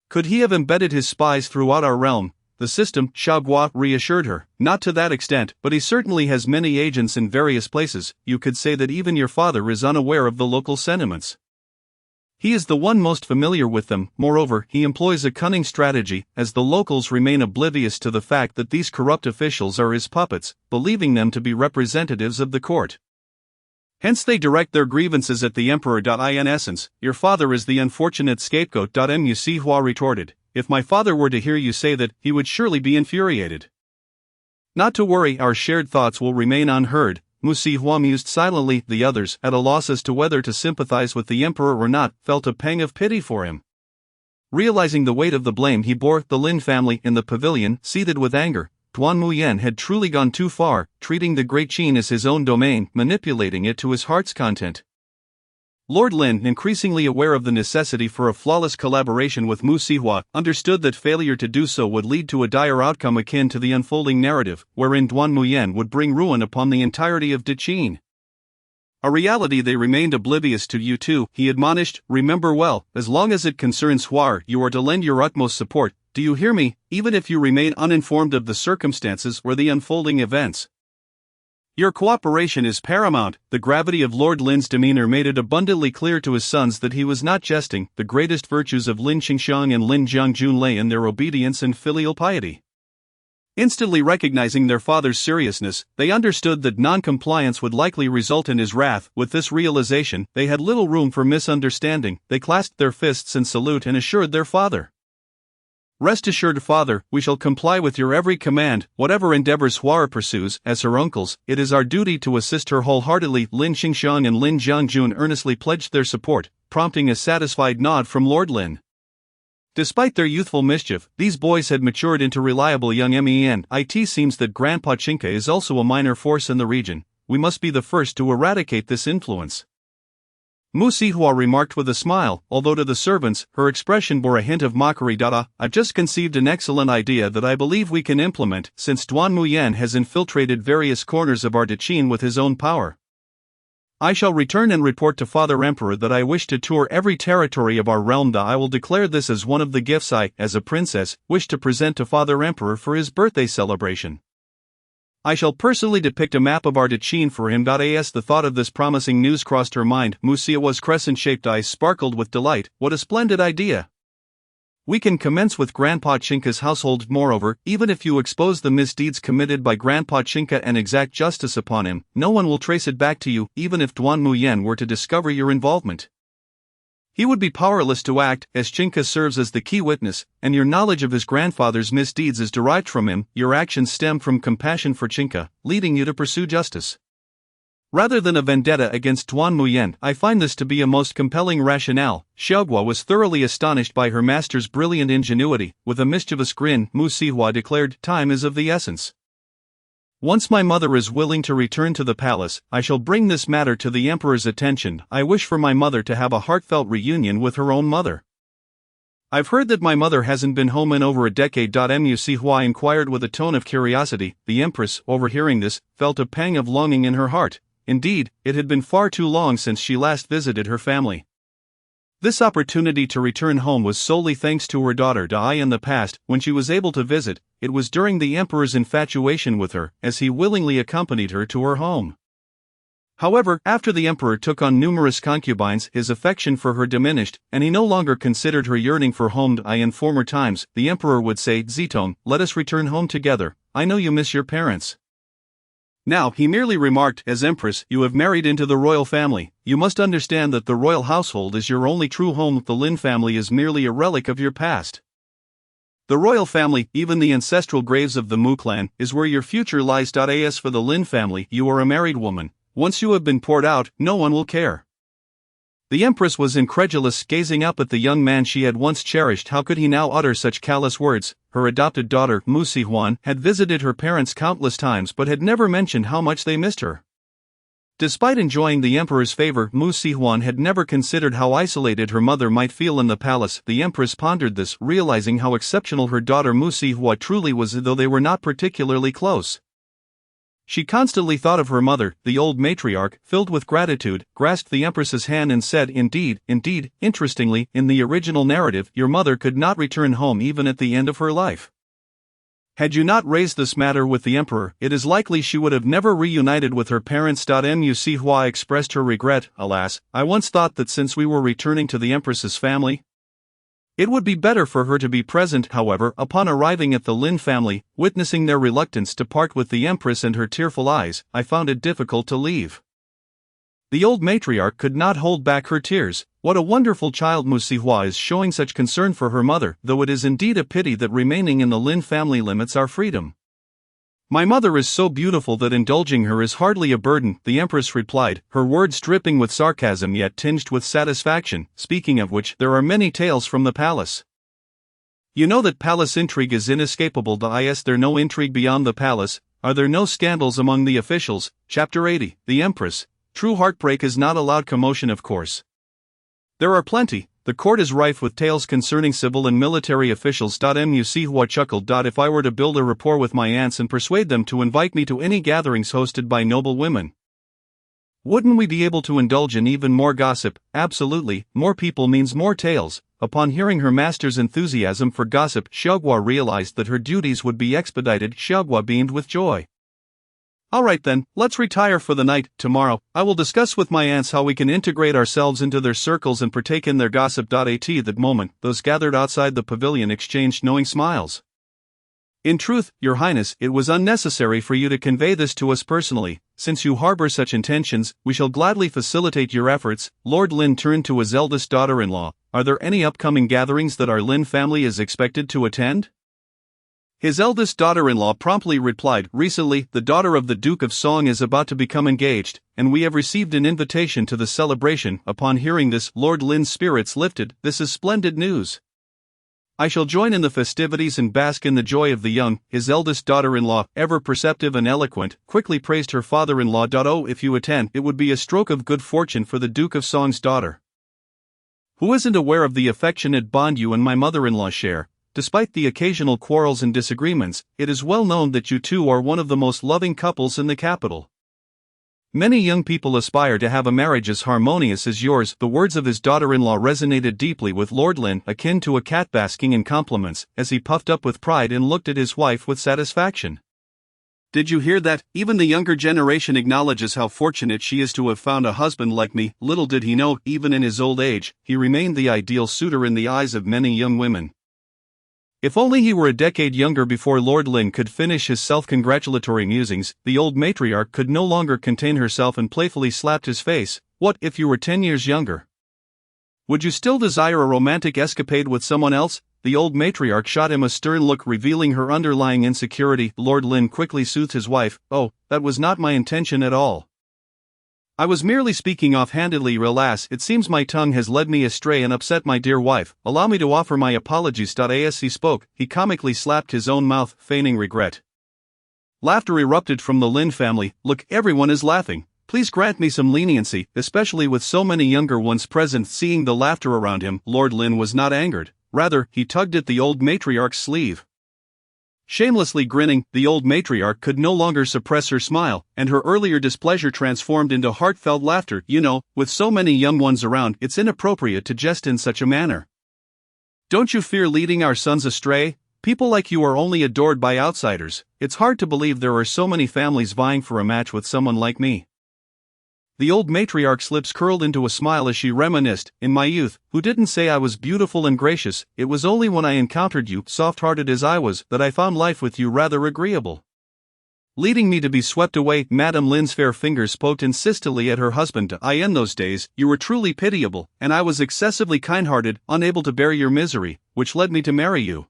Could he have embedded his spies throughout our realm? The system, Xiaoguo reassured her. Not to that extent, but he certainly has many agents in various places. You could say that even your father is unaware of the local sentiments. He is the one most familiar with them. Moreover, he employs a cunning strategy, as the locals remain oblivious to the fact that these corrupt officials are his puppets, believing them to be representatives of the court. Hence they direct their grievances at the emperor. In essence, your father is the unfortunate scapegoat. Mu Si Hua retorted. If my father were to hear you say that, he would surely be infuriated. Not to worry, our shared thoughts will remain unheard. Mu Si Hua mused silently. The others, at a loss as to whether to sympathize with the emperor or not, felt a pang of pity for him. Realizing the weight of the blame he bore, the Lin family, in the pavilion, seethed with anger. Duan Muyan had truly gone too far, treating the Great Qin as his own domain, manipulating it to his heart's content. Lord Lin, increasingly aware of the necessity for a flawless collaboration with Mu Si Hua, understood that failure to do so would lead to a dire outcome akin to the unfolding narrative, wherein Duan Muyan would bring ruin upon the entirety of Qin. A reality they remained oblivious to. You too, he admonished, remember well, as long as it concerns Huar, you are to lend your utmost support. Do you hear me, even if you remain uninformed of the circumstances or the unfolding events? Your cooperation is paramount. The gravity of Lord Lin's demeanor made it abundantly clear to his sons that he was not jesting. The greatest virtues of Lin Qingxiang and Lin Jiangjun lay in their obedience and filial piety. Instantly recognizing their father's seriousness, they understood that non-compliance would likely result in his wrath. With this realization, they had little room for misunderstanding. They clasped their fists in salute and assured their father. Rest assured, father, we shall comply with your every command, whatever endeavors Huara pursues. As her uncles, it is our duty to assist her wholeheartedly. Lin Qingxiang and Lin Jiangjun earnestly pledged their support, prompting a satisfied nod from Lord Lin. Despite their youthful mischief, these boys had matured into reliable young men. It seems that Grandpa Chinka is also a minor force in the region. We must be the first to eradicate this influence. Mu Si Hua remarked with a smile, although to the servants, her expression bore a hint of mockery. I've just conceived an excellent idea that I believe we can implement, since Duan Muyan has infiltrated various corners of our Qin with his own power. I shall return and report to Father Emperor that I wish to tour every territory of our realm. I will declare this as one of the gifts I, as a princess, wish to present to Father Emperor for his birthday celebration. I shall personally depict a map of our Qin for him. As the thought of this promising news crossed her mind, Mu Si Hua's crescent-shaped eyes sparkled with delight. What a splendid idea! We can commence with Grandpa Chinka's household. Moreover, even if you expose the misdeeds committed by Grandpa Chinka and exact justice upon him, no one will trace it back to you, even if Duan Muyan were to discover your involvement. He would be powerless to act, as Chinka serves as the key witness, and your knowledge of his grandfather's misdeeds is derived from him. Your actions stem from compassion for Chinka, leading you to pursue justice. Rather than a vendetta against Duan Muyan, I find this to be a most compelling rationale. Xiaoguo was thoroughly astonished by her master's brilliant ingenuity. With a mischievous grin, Mu Si Hua declared, time is of the essence. Once my mother is willing to return to the palace, I shall bring this matter to the emperor's attention. I wish for my mother to have a heartfelt reunion with her own mother. I've heard that my mother hasn't been home in over a decade. Mu Si Hua inquired with a tone of curiosity. The empress, overhearing this, felt a pang of longing in her heart. Indeed, it had been far too long since she last visited her family. This opportunity to return home was solely thanks to her daughter Dai. In the past, when she was able to visit, it was during the emperor's infatuation with her, as he willingly accompanied her to her home. However, after the emperor took on numerous concubines, his affection for her diminished, and he no longer considered her yearning for home. In former times, the emperor would say, Zitong, let us return home together, I know you miss your parents. Now, he merely remarked, as empress, you have married into the royal family. You must understand that the royal household is your only true home. The Lin family is merely a relic of your past. The royal family, even the ancestral graves of the Mu clan, is where your future lies. As for the Lin family, you are a married woman. Once you have been poured out, no one will care. The empress was incredulous, gazing up at the young man she had once cherished. How could he now utter such callous words? Her adopted daughter, Mu Si Huan, had visited her parents countless times but had never mentioned how much they missed her. Despite enjoying the emperor's favor, Mu Si Huan had never considered how isolated her mother might feel in the palace. The empress pondered this, realizing how exceptional her daughter Mu Si Hua truly was, though they were not particularly close. She constantly thought of her mother. The old matriarch, filled with gratitude, grasped the empress's hand and said, indeed, interestingly, in the original narrative, your mother could not return home even at the end of her life. Had you not raised this matter with the emperor, it is likely she would have never reunited with her parents. Mu Hua expressed her regret. Alas, I once thought that since we were returning to the empress's family, it would be better for her to be present. However, upon arriving at the Lin family, witnessing their reluctance to part with the empress and her tearful eyes, I found it difficult to leave. The old matriarch could not hold back her tears. What a wonderful child! Mu Sihua is showing such concern for her mother, though it is indeed a pity that remaining in the Lin family limits our freedom. My mother is so beautiful that indulging her is hardly a burden, the empress replied, her words dripping with sarcasm yet tinged with satisfaction. Speaking of which, there are many tales from the palace. You know that palace intrigue is inescapable. Is there no intrigue beyond the palace? Are there no scandals among the officials? Chapter 80, The Empress. True heartbreak is not allowed commotion, of course. There are plenty. The court is rife with tales concerning civil and military officials. Mu Sihua chuckled. If I were to build a rapport with my aunts and persuade them to invite me to any gatherings hosted by noble women, wouldn't we be able to indulge in even more gossip? Absolutely, more people means more tales. Upon hearing her master's enthusiasm for gossip, Xiaoguo realized that her duties would be expedited. Xiaoguo beamed with joy. Alright then, let's retire for the night. Tomorrow, I will discuss with my aunts how we can integrate ourselves into their circles and partake in their gossip. At that moment, those gathered outside the pavilion exchanged knowing smiles. In truth, Your Highness, it was unnecessary for you to convey this to us personally. Since you harbor such intentions, we shall gladly facilitate your efforts. Lord Lin turned to his eldest daughter-in-law. Are there any upcoming gatherings that our Lin family is expected to attend? His eldest daughter-in-law promptly replied, recently, the daughter of the Duke of Song is about to become engaged, and we have received an invitation to the celebration. Upon hearing this, Lord Lin's spirits lifted. This is splendid news. I shall join in the festivities and bask in the joy of the young. His eldest daughter-in-law, ever perceptive and eloquent, quickly praised her father-in-law. Oh, if you attend, it would be a stroke of good fortune for the Duke of Song's daughter. Who isn't aware of the affectionate bond you and my mother-in-law share? Despite the occasional quarrels and disagreements, it is well known that you two are one of the most loving couples in the capital. Many young people aspire to have a marriage as harmonious as yours. The words of his daughter-in-law resonated deeply with Lord Lin, akin to a cat basking in compliments, as he puffed up with pride and looked at his wife with satisfaction. Did you hear that? Even the younger generation acknowledges how fortunate she is to have found a husband like me. Little did he know, even in his old age, he remained the ideal suitor in the eyes of many young women. If only he were a decade younger. Before Lord Lin could finish his self-congratulatory musings, the old matriarch could no longer contain herself and playfully slapped his face. What if you were 10 years younger? Would you still desire a romantic escapade with someone else? The old matriarch shot him a stern look, revealing her underlying insecurity. Lord Lin quickly soothed his wife. Oh, that was not my intention at all. I was merely speaking offhandedly. Alas, it seems my tongue has led me astray and upset my dear wife. Allow me to offer my apologies. As he spoke, he comically slapped his own mouth, feigning regret. Laughter erupted from the Lin family. Look, everyone is laughing. Please grant me some leniency, especially with so many younger ones present. Seeing the laughter around him, Lord Lin was not angered. Rather, he tugged at the old matriarch's sleeve. Shamelessly grinning, the old matriarch could no longer suppress her smile, and her earlier displeasure transformed into heartfelt laughter. You know, with so many young ones around, it's inappropriate to jest in such a manner. Don't you fear leading our sons astray? People like you are only adored by outsiders. It's hard to believe there are so many families vying for a match with someone like me. The old matriarch's lips curled into a smile as she reminisced, in my youth, who didn't say I was beautiful and gracious? It was only when I encountered you, soft-hearted as I was, that I found life with you rather agreeable. Leading me to be swept away, Madame Lin's fair fingers poked insistently at her husband. In those days, you were truly pitiable, and I was excessively kind-hearted, unable to bear your misery, which led me to marry you.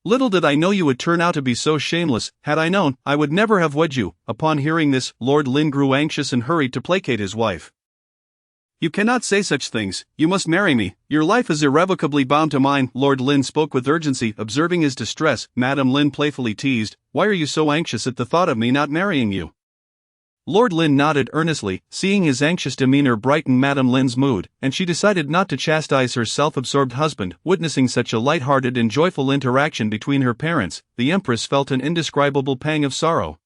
Little did I know you would turn out to be so shameless. Had I known, I would never have wed you. Upon hearing this, Lord Lin grew anxious and hurried to placate his wife. You cannot say such things. You must marry me. Your life is irrevocably bound to mine. Lord Lin spoke with urgency. Observing his distress, Madame Lin playfully teased, why are you so anxious at the thought of me not marrying you? Lord Lin nodded earnestly. Seeing his anxious demeanor brighten Madame Lin's mood, and she decided not to chastise her self-absorbed husband. Witnessing such a light-hearted and joyful interaction between her parents, the Empress felt an indescribable pang of sorrow.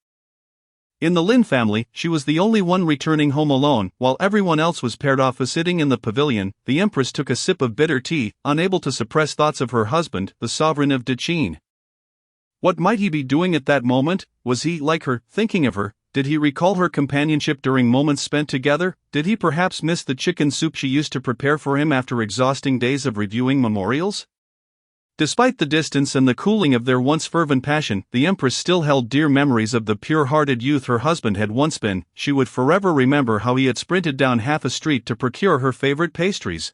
In the Lin family, she was the only one returning home alone, while everyone else was paired off. Sitting in the pavilion, the Empress took a sip of bitter tea, unable to suppress thoughts of her husband, the sovereign of Daqin. What might he be doing at that moment? Was he, like her, thinking of her? Did he recall her companionship during moments spent together? Did he perhaps miss the chicken soup she used to prepare for him after exhausting days of reviewing memorials? Despite the distance and the cooling of their once fervent passion, the Empress still held dear memories of the pure-hearted youth her husband had once been. She would forever remember how he had sprinted down half a street to procure her favorite pastries.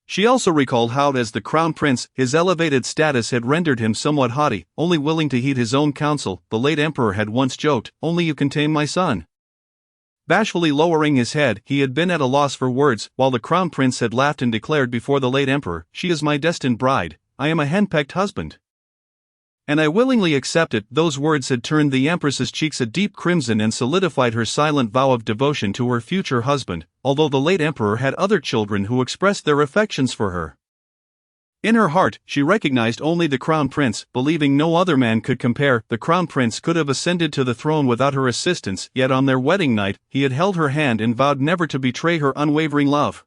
She also recalled how, as the crown prince, his elevated status had rendered him somewhat haughty, only willing to heed his own counsel. The late emperor had once joked, "Only you can tame my son." Bashfully lowering his head, he had been at a loss for words, while the crown prince had laughed and declared before the late emperor, "She is my destined bride. I am a henpecked husband. And I willingly accept it." Those words had turned the empress's cheeks a deep crimson and solidified her silent vow of devotion to her future husband, although the late emperor had other children who expressed their affections for her. In her heart, she recognized only the crown prince, believing no other man could compare. The crown prince could have ascended to the throne without her assistance, yet on their wedding night, he had held her hand and vowed never to betray her unwavering love.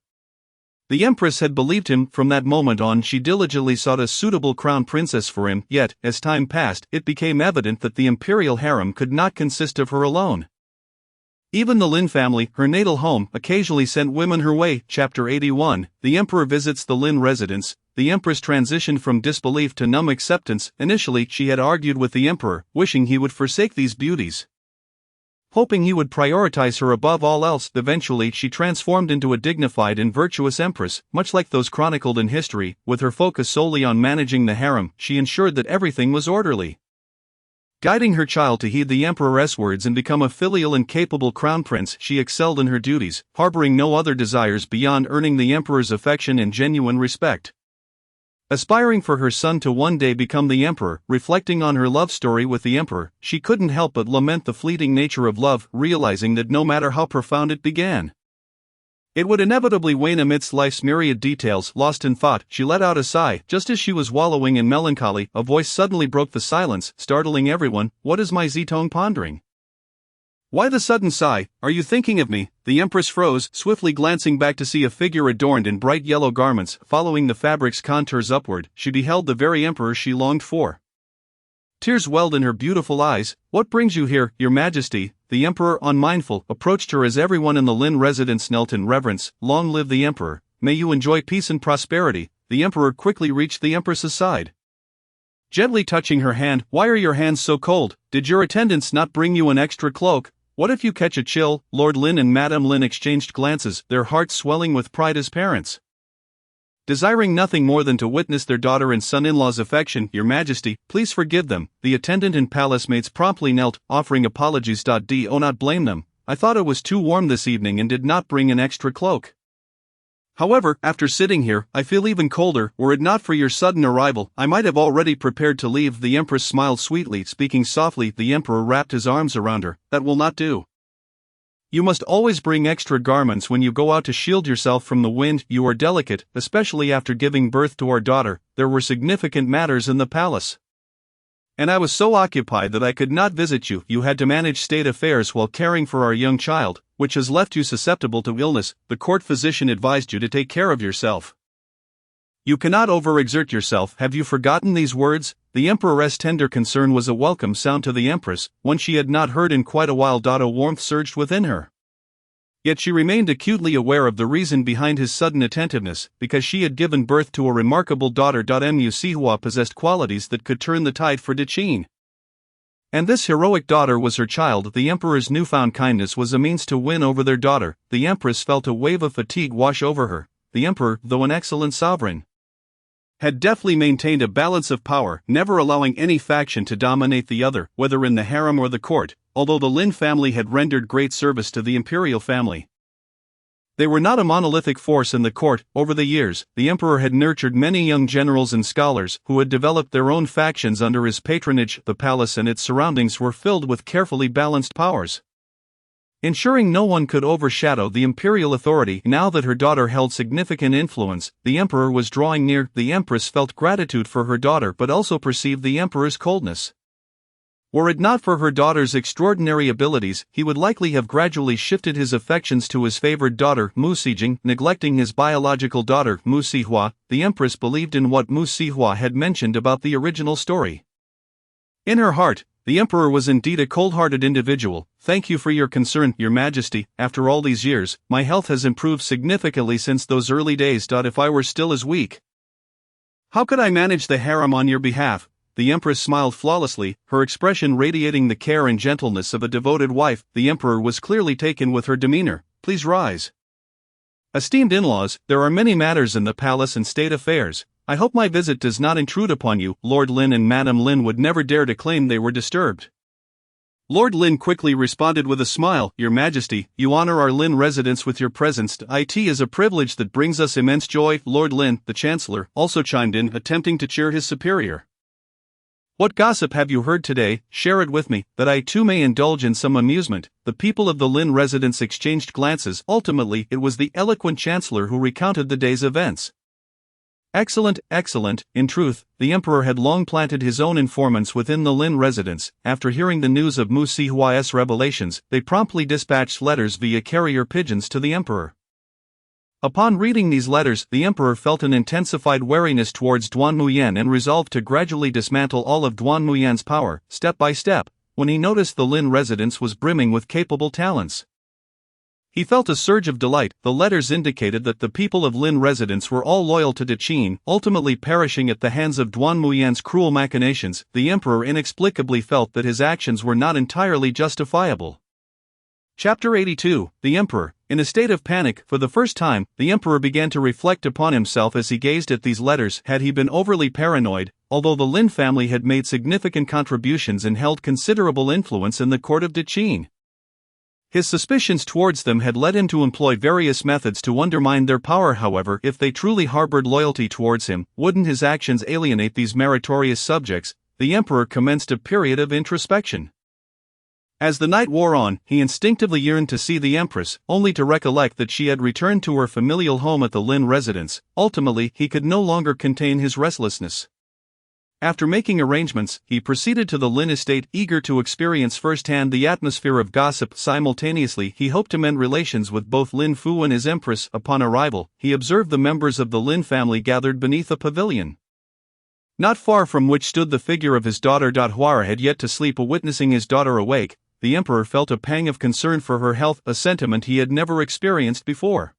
The empress had believed him. From that moment on, she diligently sought a suitable crown princess for him, yet, as time passed, it became evident that the imperial harem could not consist of her alone. Even the Lin family, her natal home, occasionally sent women her way. Chapter 81, The Emperor visits the Lin residence. The empress transitioned from disbelief to numb acceptance. Initially, she had argued with the emperor, wishing he would forsake these beauties, hoping he would prioritize her above all else. Eventually, she transformed into a dignified and virtuous empress, much like those chronicled in history. With her focus solely on managing the harem, she ensured that everything was orderly, guiding her child to heed the emperor's words and become a filial and capable crown prince. She excelled in her duties, harboring no other desires beyond earning the emperor's affection and genuine respect. Aspiring for her son to one day become the emperor, reflecting on her love story with the emperor, she couldn't help but lament the fleeting nature of love, realizing that no matter how profound it began, it would inevitably wane amidst life's myriad details. Lost in thought, she let out a sigh. Just as she was wallowing in melancholy, a voice suddenly broke the silence, startling everyone. "What is my Zitong pondering? Why the sudden sigh? Are you thinking of me?" The empress froze, swiftly glancing back to see a figure adorned in bright yellow garments. Following the fabric's contours upward, she beheld the very emperor she longed for. Tears welled in her beautiful eyes. "What brings you here, your majesty?" The emperor, unmindful, approached her as everyone in the Lin residence knelt in reverence. "Long live the emperor. May you enjoy peace and prosperity." The emperor quickly reached the empress's side, gently touching her hand. "Why are your hands so cold? Did your attendants not bring you an extra cloak? What if you catch a chill?" Lord Lin and Madame Lin exchanged glances, their hearts swelling with pride as parents, desiring nothing more than to witness their daughter and son-in-law's affection. "Your Majesty, please forgive them." The attendant and palace maids promptly knelt, offering apologies. Do not blame them. I thought it was too warm this evening and did not bring an extra cloak. However, after sitting here, I feel even colder. Were it not for your sudden arrival, I might have already prepared to leave." The empress smiled sweetly. Speaking softly, the emperor wrapped his arms around her. "That will not do. You must always bring extra garments when you go out to shield yourself from the wind. You are delicate, especially after giving birth to our daughter." There were significant matters in the palace, and I was so occupied that I could not visit you. You had to manage state affairs while caring for our young child, which has left you susceptible to illness. The court physician advised you to take care of yourself. You cannot overexert yourself. Have you forgotten these words? The emperor's tender concern was a welcome sound to the empress, one she had not heard in quite a while. A warmth surged within her. Yet she remained acutely aware of the reason behind his sudden attentiveness, because she had given birth to a remarkable daughter. Mu Sihua possessed qualities that could turn the tide for Qin. And this heroic daughter was her child. The emperor's newfound kindness was a means to win over their daughter. The empress felt a wave of fatigue wash over her. The emperor, though an excellent sovereign, had deftly maintained a balance of power, never allowing any faction to dominate the other, whether in the harem or the court. Although the Lin family had rendered great service to the imperial family, they were not a monolithic force in the court. Over the years, the emperor had nurtured many young generals and scholars who had developed their own factions under his patronage. The palace and its surroundings were filled with carefully balanced powers, ensuring no one could overshadow the imperial authority. Now that her daughter held significant influence, the emperor was drawing near. The empress felt gratitude for her daughter but also perceived the emperor's coldness. Were it not for her daughter's extraordinary abilities, he would likely have gradually shifted his affections to his favored daughter, Mu Sijing, neglecting his biological daughter, Mu Sihua. The empress believed in what Mu Sihua had mentioned about the original story. In her heart, the emperor was indeed a cold-hearted individual. "Thank you for your concern, your majesty. After all these years, my health has improved significantly since those early days. If I were still as weak, how could I manage the harem on your behalf?" The empress smiled flawlessly, her expression radiating the care and gentleness of a devoted wife. The emperor was clearly taken with her demeanor. "Please rise. Esteemed in-laws, there are many matters in the palace and state affairs. I hope my visit does not intrude upon you." Lord Lin and Madame Lin would never dare to claim they were disturbed. Lord Lin quickly responded with a smile. "Your Majesty, you honor our Lin residence with your presence. It is a privilege that brings us immense joy." Lord Lin, the Chancellor, also chimed in, attempting to cheer his superior. "What gossip have you heard today? Share it with me, that I too may indulge in some amusement." The people of the Lin residence exchanged glances. Ultimately, it was the eloquent Chancellor who recounted the day's events. Excellent, excellent. In truth, the emperor had long planted his own informants within the Lin residence. After hearing the news of Mu Sihua's revelations, they promptly dispatched letters via carrier pigeons to the emperor. Upon reading these letters, the emperor felt an intensified wariness towards Duan Muyan and resolved to gradually dismantle all of Duan Muyan's power, step by step, when he noticed the Lin residence was brimming with capable talents. He felt a surge of delight. The letters indicated that the people of Lin residence were all loyal to Dechin, ultimately perishing at the hands of Duan Muyan's cruel machinations. The emperor inexplicably felt that his actions were not entirely justifiable. Chapter 82, The Emperor. In a state of panic, for the first time, the emperor began to reflect upon himself as he gazed at these letters. Had he been overly paranoid? Although the Lin family had made significant contributions and held considerable influence in the court of Dechin, his suspicions towards them had led him to employ various methods to undermine their power. However, if they truly harbored loyalty towards him, wouldn't his actions alienate these meritorious subjects? The emperor commenced a period of introspection. As the night wore on, he instinctively yearned to see the empress, only to recollect that she had returned to her familial home at the Lin residence. Ultimately, he could no longer contain his restlessness. After making arrangements, he proceeded to the Lin estate, eager to experience firsthand the atmosphere of gossip. Simultaneously, he hoped to mend relations with both Lin Fu and his empress. Upon arrival, he observed the members of the Lin family gathered beneath a pavilion, not far from which stood the figure of his daughter. Hua had yet to sleep. Witnessing his daughter awake, the emperor felt a pang of concern for her health, a sentiment he had never experienced before.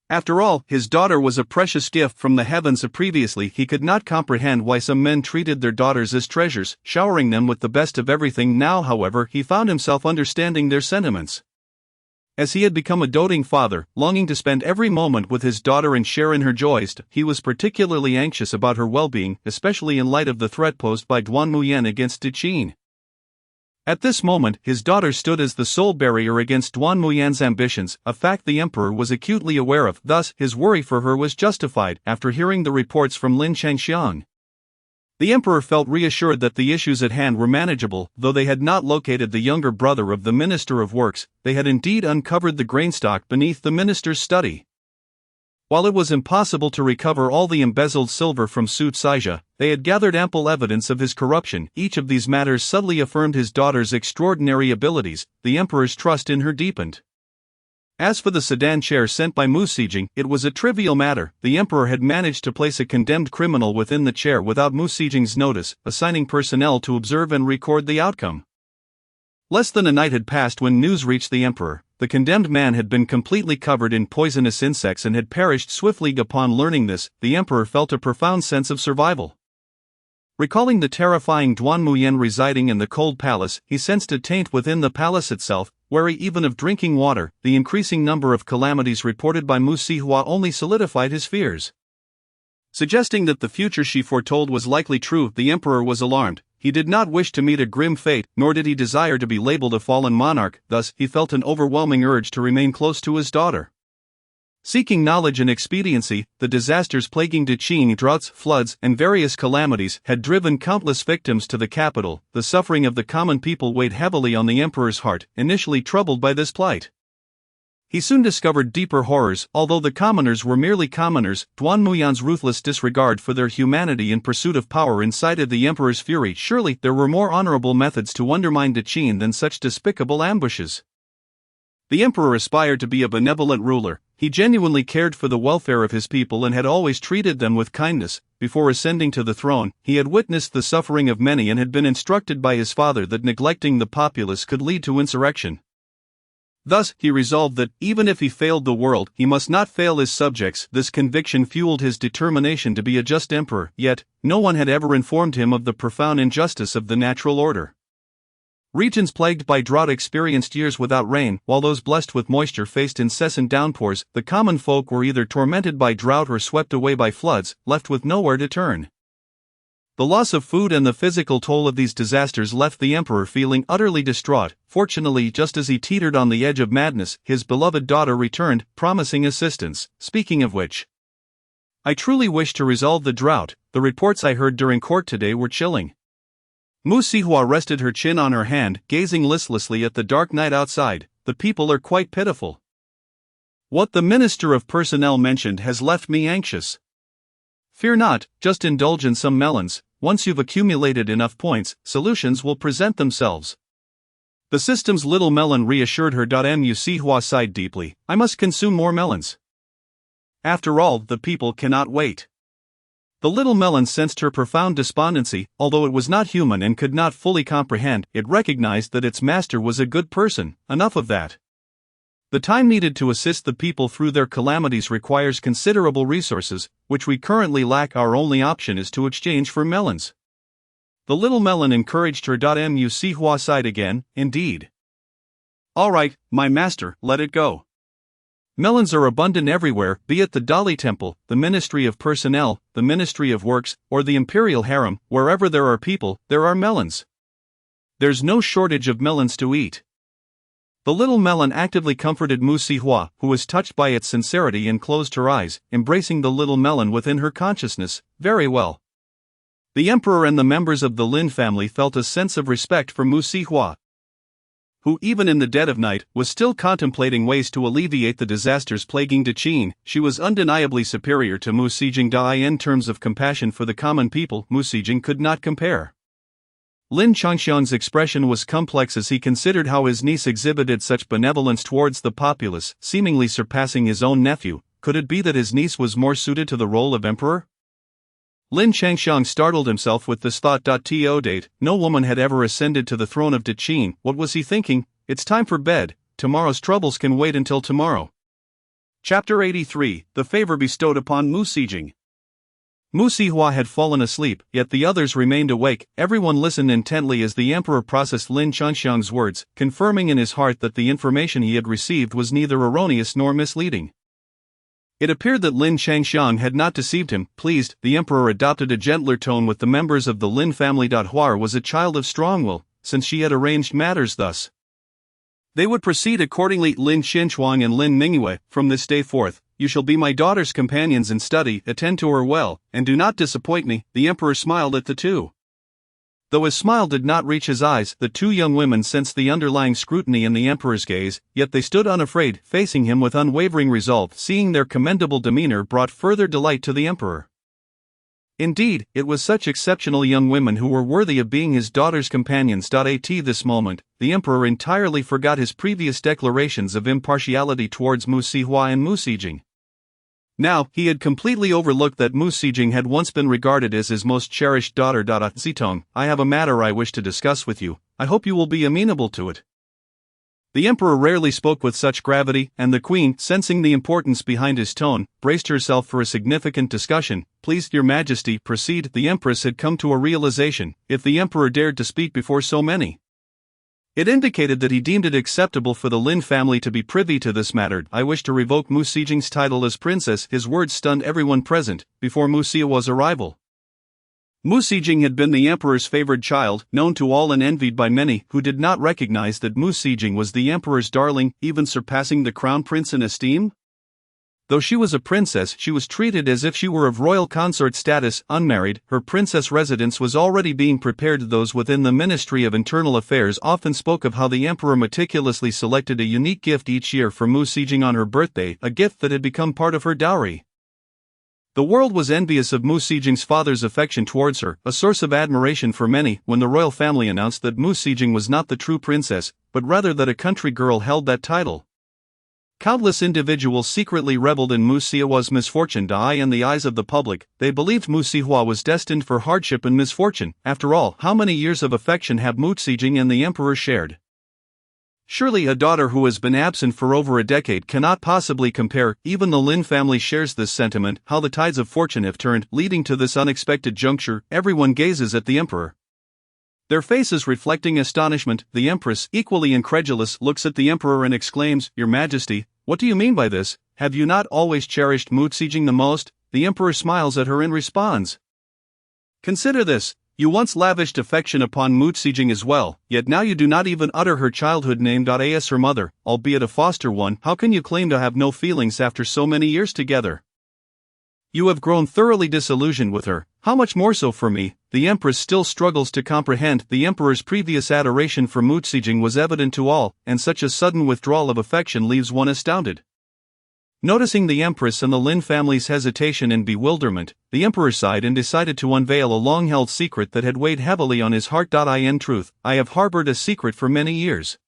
After all, his daughter was a precious gift from the heavens. Previously, he could not comprehend why some men treated their daughters as treasures, showering them with the best of everything. Now, however, he found himself understanding their sentiments. As he had become a doting father, longing to spend every moment with his daughter and share in her joys, he was particularly anxious about her well-being, especially in light of the threat posed by Duan Muyan against Dechin. At this moment, his daughter stood as the sole barrier against Duan Muyan's ambitions, a fact the emperor was acutely aware of. Thus, his worry for her was justified. After hearing the reports from Lin Changxiang, the emperor felt reassured that the issues at hand were manageable. Though they had not located the younger brother of the Minister of Works, they had indeed uncovered the grainstock beneath the minister's study. While it was impossible to recover all the embezzled silver from Su Caizhe, they had gathered ample evidence of his corruption. Each of these matters subtly affirmed his daughter's extraordinary abilities. The emperor's trust in her deepened. As for the sedan chair sent by Mu Sijing, it was a trivial matter. The emperor had managed to place a condemned criminal within the chair without Mu Sijing's notice, assigning personnel to observe and record the outcome. Less than a night had passed when news reached the emperor. The condemned man had been completely covered in poisonous insects and had perished swiftly. Upon learning this, the emperor felt a profound sense of survival. Recalling the terrifying Duan Muyan residing in the cold palace, he sensed a taint within the palace itself. Wary even of drinking water, the increasing number of calamities reported by Mu Sihua only solidified his fears. Suggesting that the future she foretold was likely true, the emperor was alarmed. He did not wish to meet a grim fate, nor did he desire to be labeled a fallen monarch. Thus, he felt an overwhelming urge to remain close to his daughter. Seeking knowledge and expediency, the disasters plaguing Dechin, droughts, floods, and various calamities, had driven countless victims to the capital. The suffering of the common people weighed heavily on the emperor's heart, initially troubled by this plight. He soon discovered deeper horrors. Although the commoners were merely commoners, Duan Muyan's ruthless disregard for their humanity in pursuit of power incited the emperor's fury. Surely, there were more honorable methods to undermine Dechin than such despicable ambushes. The emperor aspired to be a benevolent ruler. He genuinely cared for the welfare of his people and had always treated them with kindness. Before ascending to the throne, he had witnessed the suffering of many and had been instructed by his father that neglecting the populace could lead to insurrection. Thus, he resolved that, even if he failed the world, he must not fail his subjects. This conviction fueled his determination to be a just emperor, yet, no one had ever informed him of the profound injustice of the natural order. Regions plagued by drought experienced years without rain, while those blessed with moisture faced incessant downpours. The common folk were either tormented by drought or swept away by floods, left with nowhere to turn. The loss of food and the physical toll of these disasters left the emperor feeling utterly distraught. Fortunately, just as he teetered on the edge of madness, his beloved daughter returned, promising assistance. Speaking of which, I truly wish to resolve the drought. The reports I heard during court today were chilling. Mu Sihua rested her chin on her hand, gazing listlessly at the dark night outside. The people are quite pitiful. What the Minister of Personnel mentioned has left me anxious. Fear not, just indulge in some melons. Once you've accumulated enough points, solutions will present themselves. The system's little melon reassured her. Mu Sihua sighed deeply. I must consume more melons. After all, the people cannot wait. The little melon sensed her profound despondency. Although it was not human and could not fully comprehend, it recognized that its master was a good person. Enough of that. The time needed to assist the people through their calamities requires considerable resources, which we currently lack. Our only option is to exchange for melons. The little melon encouraged her. Mu Sihua sighed again. Indeed. All right, my master, let it go. Melons are abundant everywhere, be it the Dali Temple, the Ministry of Personnel, the Ministry of Works, or the Imperial Harem. Wherever there are people, there are melons. There's no shortage of melons to eat. The little melon actively comforted Mu Sihua, who was touched by its sincerity and closed her eyes, embracing the little melon within her consciousness. Very well. The emperor and the members of the Lin family felt a sense of respect for Mu Sihua, who, even in the dead of night, was still contemplating ways to alleviate the disasters plaguing Daqin. She was undeniably superior to Mu Sijing in terms of compassion for the common people. Mu Sijing could not compare. Lin Changxiang's expression was complex as he considered how his niece exhibited such benevolence towards the populace, seemingly surpassing his own nephew. Could it be that his niece was more suited to the role of emperor? Lin Changxiang startled himself with this thought. To date, no woman had ever ascended to the throne of Daqin. What was he thinking? It's time for bed. Tomorrow's troubles can wait until tomorrow. Chapter 83, The Favor Bestowed Upon Mu Sijing. Mu Sihua had fallen asleep, yet the others remained awake. Everyone listened intently as the emperor processed Lin Changxiang's words, confirming in his heart that the information he had received was neither erroneous nor misleading. It appeared that Lin Changxiang had not deceived him. Pleased, the emperor adopted a gentler tone with the members of the Lin family. Huar was a child of strong will, since she had arranged matters thus, they would proceed accordingly. Lin Xinchuang and Lin Mingyue, from this day forth, you shall be my daughter's companions in study. Attend to her well, and do not disappoint me. The emperor smiled at the two. Though his smile did not reach his eyes, the two young women sensed the underlying scrutiny in the emperor's gaze, yet they stood unafraid, facing him with unwavering resolve. Seeing their commendable demeanor brought further delight to the emperor. Indeed, it was such exceptional young women who were worthy of being his daughter's companions. At this moment, the emperor entirely forgot his previous declarations of impartiality towards Mu Sihua and Mu Sijing. Now, he had completely overlooked that Mu Sijing had once been regarded as his most cherished daughter. Zitong, I have a matter I wish to discuss with you. I hope you will be amenable to it. The emperor rarely spoke with such gravity, and the queen, sensing the importance behind his tone, braced herself for a significant discussion. Please, your majesty, proceed. The empress had come to a realization: if the emperor dared to speak before so many, it indicated that he deemed it acceptable for the Lin family to be privy to this matter. I wish to revoke Mu Sijing's title as princess. His words stunned everyone present. Before Mu Sihua's arrival, Mu Sijing had been the emperor's favored child, known to all and envied by many who did not recognize that Mu Sijing was the emperor's darling, even surpassing the crown prince in esteem. Though she was a princess, she was treated as if she were of royal consort status. Unmarried, her princess residence was already being prepared. Those within the Ministry of Internal Affairs often spoke of how the emperor meticulously selected a unique gift each year for Mu Sijing on her birthday, a gift that had become part of her dowry. The world was envious of Mu Sijing's father's affection towards her, a source of admiration for many. When the royal family announced that Mu Sijing was not the true princess, but rather that a country girl held that title, Countless individuals secretly reveled in Mu Xihua's misfortune. In the eyes of the public, they believed Mu Xihua was destined for hardship and misfortune. After all, how many years of affection have Mu Xijing and the emperor shared? Surely a daughter who has been absent for over a decade cannot possibly compare. Even the Lin family shares this sentiment. How the tides of fortune have turned, leading to this unexpected juncture. Everyone gazes at the emperor, their faces reflecting astonishment. The empress, equally incredulous, looks at the emperor and exclaims, "Your Majesty, what do you mean by this? Have you not always cherished Mu Xijing the most?" The emperor smiles at her and responds, "Consider this. You once lavished affection upon Mu Xijing as well, yet now you do not even utter her childhood name. As her mother, albeit a foster one, how can you claim to have no feelings after so many years together? You have grown thoroughly disillusioned with her, how much more so for me?" The empress still struggles to comprehend. The emperor's previous adoration for Mu Xijing was evident to all, and such a sudden withdrawal of affection leaves one astounded. Noticing the empress and the Lin family's hesitation and bewilderment, the emperor sighed and decided to unveil a long-held secret that had weighed heavily on his heart. In truth, I have harbored a secret for many years.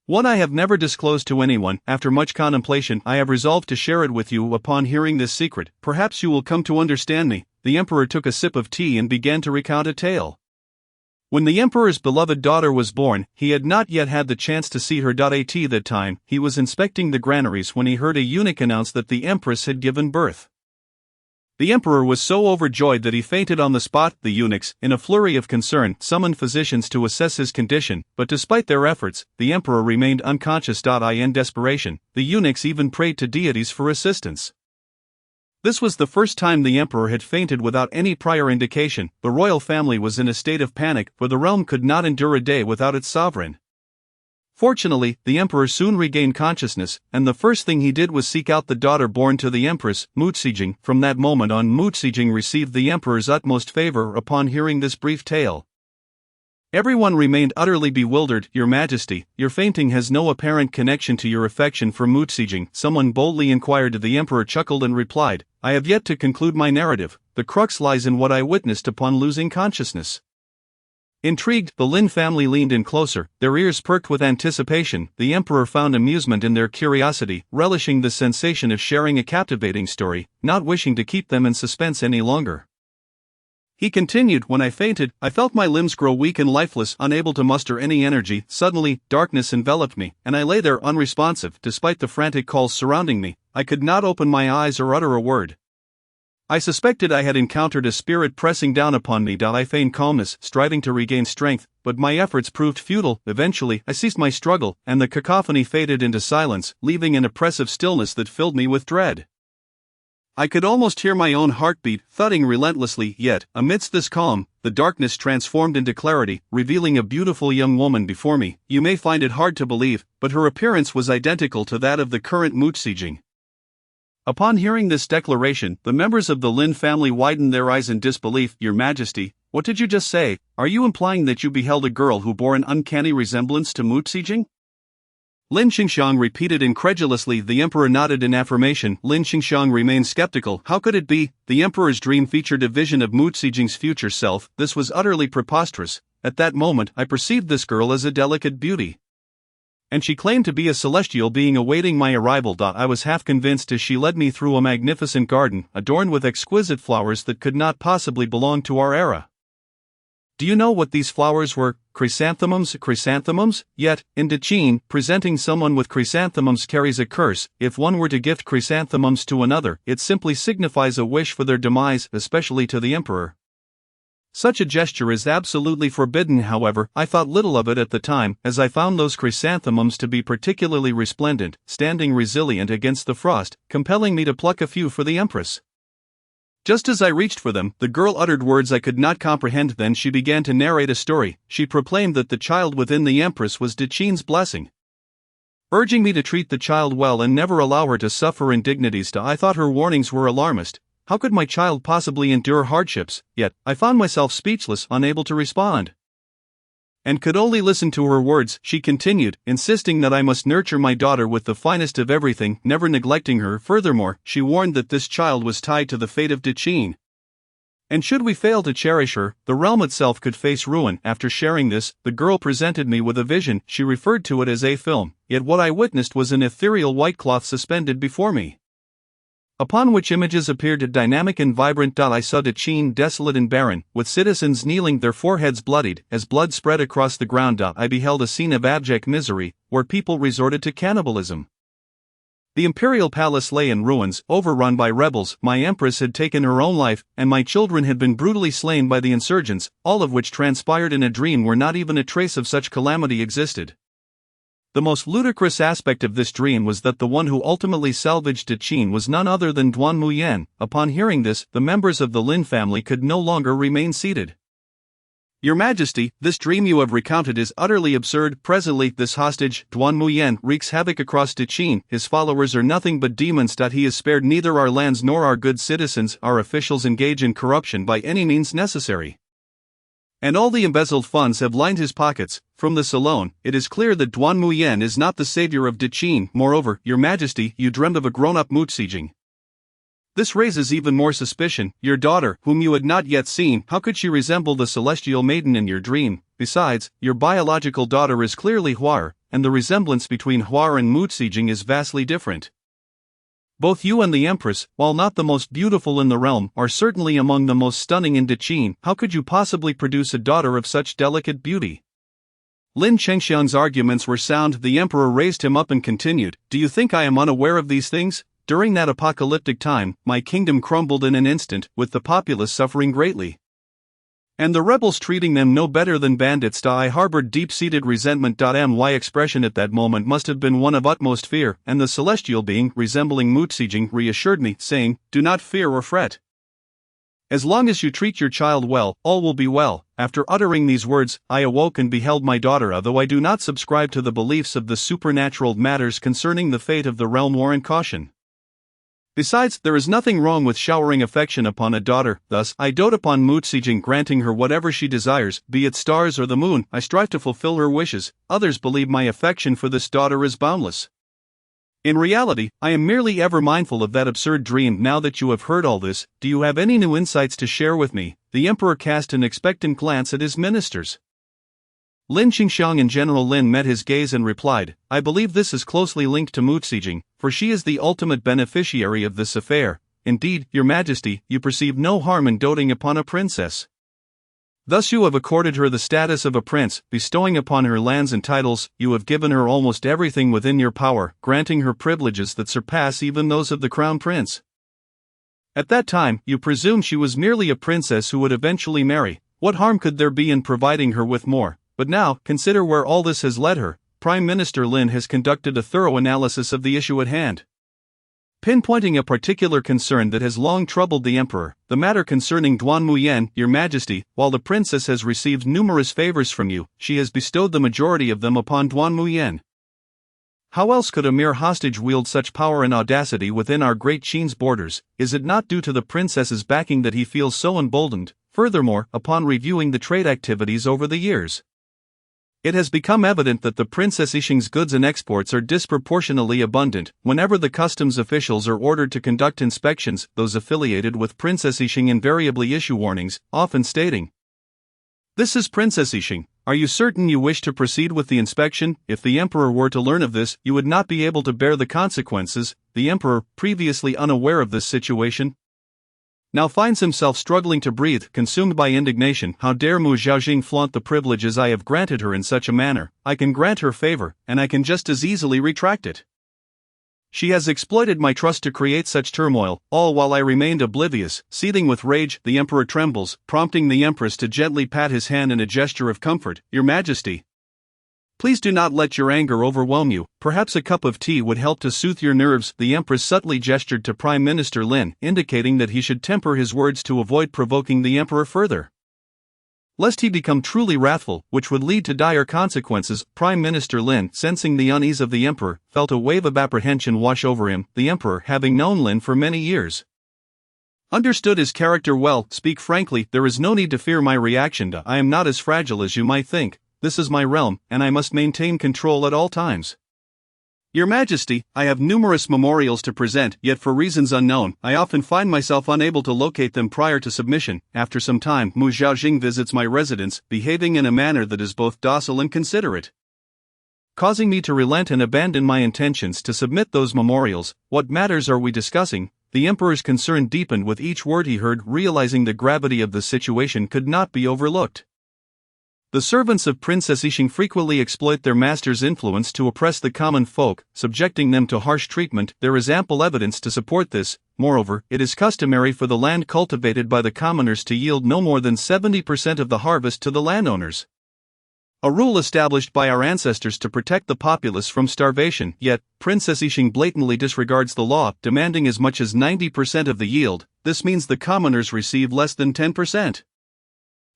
One I have never disclosed to anyone. After much contemplation, I have resolved to share it with you. Upon hearing this secret, perhaps you will come to understand me. The emperor took a sip of tea and began to recount a tale. When the emperor's beloved daughter was born, he had not yet had the chance to see her. At that time, he was inspecting the granaries when he heard a eunuch announce that the empress had given birth. The emperor was so overjoyed that he fainted on the spot. The eunuchs, in a flurry of concern, summoned physicians to assess his condition, but despite their efforts, the emperor remained unconscious. In desperation, the eunuchs even prayed to deities for assistance. This was the first time the emperor had fainted without any prior indication. The royal family was in a state of panic, for the realm could not endure a day without its sovereign. Fortunately, the emperor soon regained consciousness, and the first thing he did was seek out the daughter born to the empress, Mu Xijing. From that moment on, Mu Xijing received the emperor's utmost favor. Upon hearing this brief tale, everyone remained utterly bewildered. "Your Majesty, your fainting has no apparent connection to your affection for Mu Xijing," someone boldly inquired. The emperor chuckled and replied, "I have yet to conclude my narrative. The crux lies in what I witnessed upon losing consciousness." Intrigued, the Lin family leaned in closer, their ears perked with anticipation. The emperor found amusement in their curiosity, relishing the sensation of sharing a captivating story, not wishing to keep them in suspense any longer. He continued, "When I fainted, I felt my limbs grow weak and lifeless, unable to muster any energy. Suddenly, darkness enveloped me, and I lay there unresponsive. Despite the frantic calls surrounding me, I could not open my eyes or utter a word. I suspected I had encountered a spirit pressing down upon me. I feigned calmness, striving to regain strength, but my efforts proved futile. Eventually, I ceased my struggle, and the cacophony faded into silence, leaving an oppressive stillness that filled me with dread. I could almost hear my own heartbeat thudding relentlessly. Yet, amidst this calm, the darkness transformed into clarity, revealing a beautiful young woman before me. You may find it hard to believe, but her appearance was identical to that of the current Mu Xijing." Upon hearing this declaration, the members of the Lin family widened their eyes in disbelief. "Your Majesty, what did you just say? Are you implying that you beheld a girl who bore an uncanny resemblance to Mu Xijing?" Lin Xingxiang repeated incredulously. The emperor nodded in affirmation. Lin Xingxiang remained skeptical. How could it be? The emperor's dream featured a vision of Mu Xijing's future self. This was utterly preposterous. At that moment, I perceived this girl as a delicate beauty, and she claimed to be a celestial being awaiting my arrival. I was half convinced as she led me through a magnificent garden, adorned with exquisite flowers that could not possibly belong to our era. Do you know what these flowers were? Chrysanthemums. Chrysanthemums? Yet, in Dechin, presenting someone with chrysanthemums carries a curse. If one were to gift chrysanthemums to another, it simply signifies a wish for their demise, especially to the emperor. Such a gesture is absolutely forbidden. However, I thought little of it at the time, as I found those chrysanthemums to be particularly resplendent, standing resilient against the frost, compelling me to pluck a few for the empress. Just as I reached for them, the girl uttered words I could not comprehend. Then she began to narrate a story. She proclaimed that the child within the empress was Dechin's blessing, urging me to treat the child well and never allow her to suffer indignities. I thought her warnings were alarmist. How could my child possibly endure hardships? Yet, I found myself speechless, unable to respond, and could only listen to her words. She continued, insisting that I must nurture my daughter with the finest of everything, never neglecting her. Furthermore, she warned that this child was tied to the fate of Dechin. And should we fail to cherish her, the realm itself could face ruin. After sharing this, the girl presented me with a vision. She referred to it as a film, yet what I witnessed was an ethereal white cloth suspended before me, upon which images appeared dynamic and vibrant. I saw Dachine desolate and barren, with citizens kneeling, their foreheads bloodied, as blood spread across the ground. I beheld a scene of abject misery, where people resorted to cannibalism. The imperial palace lay in ruins, overrun by rebels. My empress had taken her own life, and my children had been brutally slain by the insurgents, all of which transpired in a dream where not even a trace of such calamity existed. The most ludicrous aspect of this dream was that the one who ultimately salvaged Dachine was none other than Duan Muyan. Upon hearing this, the members of the Lin family could no longer remain seated. Your Majesty, this dream you have recounted is utterly absurd. Presently, this hostage, Duan Muyan, wreaks havoc across Dachine. His followers are nothing but demons. He has spared neither our lands nor our good citizens. Our officials engage in corruption by any means necessary, and all the embezzled funds have lined his pockets. From this alone, it is clear that Duan Muyan is not the savior of Dachine. Moreover, Your Majesty, you dreamed of a grown-up Mu Xijing. This raises even more suspicion. Your daughter, whom you had not yet seen, how could she resemble the celestial maiden in your dream? Besides, your biological daughter is clearly Huar, and the resemblance between Huar and Mu Xijing is vastly different. Both you and the Empress, while not the most beautiful in the realm, are certainly among the most stunning in Dachine. How could you possibly produce a daughter of such delicate beauty? Lin Chengxiang's arguments were sound. The emperor raised him up and continued, do you think I am unaware of these things? During that apocalyptic time, my kingdom crumbled in an instant, with the populace suffering greatly, and the rebels treating them no better than bandits. I harbored deep-seated resentment. My expression at that moment must have been one of utmost fear, and the celestial being, resembling Mu Xijing, reassured me, saying, do not fear or fret. As long as you treat your child well, all will be well. After uttering these words, I awoke and beheld my daughter. Although I do not subscribe to the beliefs of the supernatural matters concerning the fate of the realm, warrant caution. Besides, there is nothing wrong with showering affection upon a daughter. Thus, I dote upon Mu Xijing, granting her whatever she desires, be it stars or the moon. I strive to fulfill her wishes. Others believe my affection for this daughter is boundless. In reality, I am merely ever mindful of that absurd dream. Now that you have heard all this, do you have any new insights to share with me? The emperor cast an expectant glance at his ministers. Lin Chengxiang and General Lin met his gaze and replied, I believe this is closely linked to Mu Xijing, for she is the ultimate beneficiary of this affair. Indeed, Your Majesty, you perceive no harm in doting upon a princess. Thus you have accorded her the status of a prince, bestowing upon her lands and titles. You have given her almost everything within your power, granting her privileges that surpass even those of the crown prince. At that time, you presumed she was merely a princess who would eventually marry. What harm could there be in providing her with more? But now, consider where all this has led her. Prime Minister Lin has conducted a thorough analysis of the issue at hand, pinpointing a particular concern that has long troubled the emperor, the matter concerning Duan Muyan. Your Majesty, while the princess has received numerous favors from you, she has bestowed the majority of them upon Duan Muyan. How else could a mere hostage wield such power and audacity within our great Qin's borders? Is it not due to the princess's backing that he feels so emboldened? Furthermore, upon reviewing the trade activities over the years, it has become evident that the Princess Yixing's goods and exports are disproportionately abundant. Whenever the customs officials are ordered to conduct inspections, those affiliated with Princess Yixing invariably issue warnings, often stating, "This is Princess Yixing. Are you certain you wish to proceed with the inspection?" If the emperor were to learn of this, you would not be able to bear the consequences. The emperor, previously unaware of this situation, now finds himself struggling to breathe, consumed by indignation. How dare Mu Xiaojing flaunt the privileges I have granted her in such a manner? I can grant her favor, and I can just as easily retract it. She has exploited my trust to create such turmoil, all while I remained oblivious. Seething with rage, the emperor trembles, prompting the empress to gently pat his hand in a gesture of comfort. "Your Majesty, please do not let your anger overwhelm you. Perhaps a cup of tea would help to soothe your nerves." The empress subtly gestured to Prime Minister Lin, indicating that he should temper his words to avoid provoking the emperor further, lest he become truly wrathful, which would lead to dire consequences. Prime Minister Lin, sensing the unease of the emperor, felt a wave of apprehension wash over him. The emperor, having known Lin for many years, understood his character well. "Speak frankly, there is no need to fear my reaction. I am not as fragile as you might think. This is my realm, and I must maintain control at all times. Your Majesty, I have numerous memorials to present, yet for reasons unknown, I often find myself unable to locate them prior to submission. After some time, Mu Xiaojing visits my residence, behaving in a manner that is both docile and considerate, causing me to relent and abandon my intentions to submit those memorials. What matters are we discussing? The Emperor's concern deepened with each word he heard, realizing the gravity of the situation could not be overlooked. The servants of Princess Yixing frequently exploit their master's influence to oppress the common folk, subjecting them to harsh treatment. There is ample evidence to support this. Moreover, it is customary for the land cultivated by the commoners to yield no more than 70% of the harvest to the landowners. A rule established by our ancestors to protect the populace from starvation, yet, Princess Yixing blatantly disregards the law, demanding as much as 90% of the yield. This means the commoners receive less than 10%.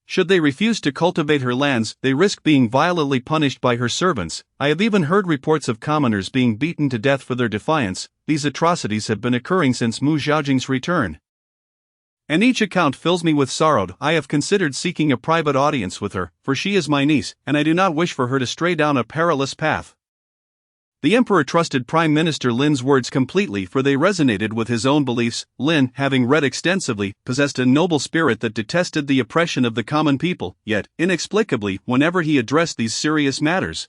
Should they refuse to cultivate her lands, they risk being violently punished by her servants. I have even heard reports of commoners being beaten to death for their defiance. These atrocities have been occurring since Mu Xiaojing's return, and each account fills me with sorrow. I have considered seeking a private audience with her, for she is my niece, and I do not wish for her to stray down a perilous path. The Emperor trusted Prime Minister Lin's words completely, for they resonated with his own beliefs. Lin, having read extensively, possessed a noble spirit that detested the oppression of the common people, yet, inexplicably, whenever he addressed these serious matters,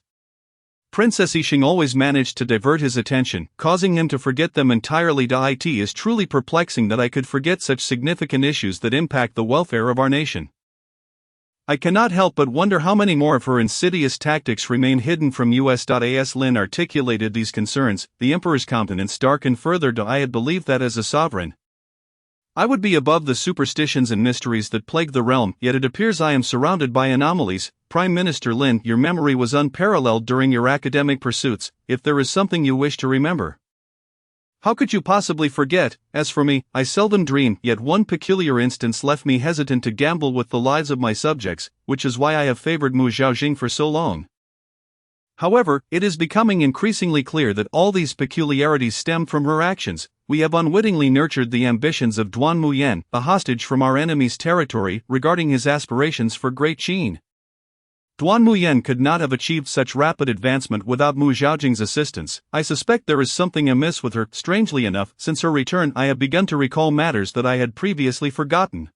Princess Yixing always managed to divert his attention, causing him to forget them entirely. It is truly perplexing that I could forget such significant issues that impact the welfare of our nation. I cannot help but wonder how many more of her insidious tactics remain hidden from us. As Lin articulated these concerns, the Emperor's countenance darkened further. I had believed that as a sovereign, I would be above the superstitions and mysteries that plague the realm, yet it appears I am surrounded by anomalies. Prime Minister Lin, your memory was unparalleled during your academic pursuits. If there is something you wish to remember, how could you possibly forget? As for me, I seldom dream, yet one peculiar instance left me hesitant to gamble with the lives of my subjects, which is why I have favored Mu Xiaojing for so long. However, it is becoming increasingly clear that all these peculiarities stem from her actions. We have unwittingly nurtured the ambitions of Duan Muyan, a hostage from our enemy's territory, regarding his aspirations for Great Qin. Duan Muyan could not have achieved such rapid advancement without Mu Xiaojing's assistance. I suspect there is something amiss with her. Strangely enough, since her return I have begun to recall matters that I had previously forgotten.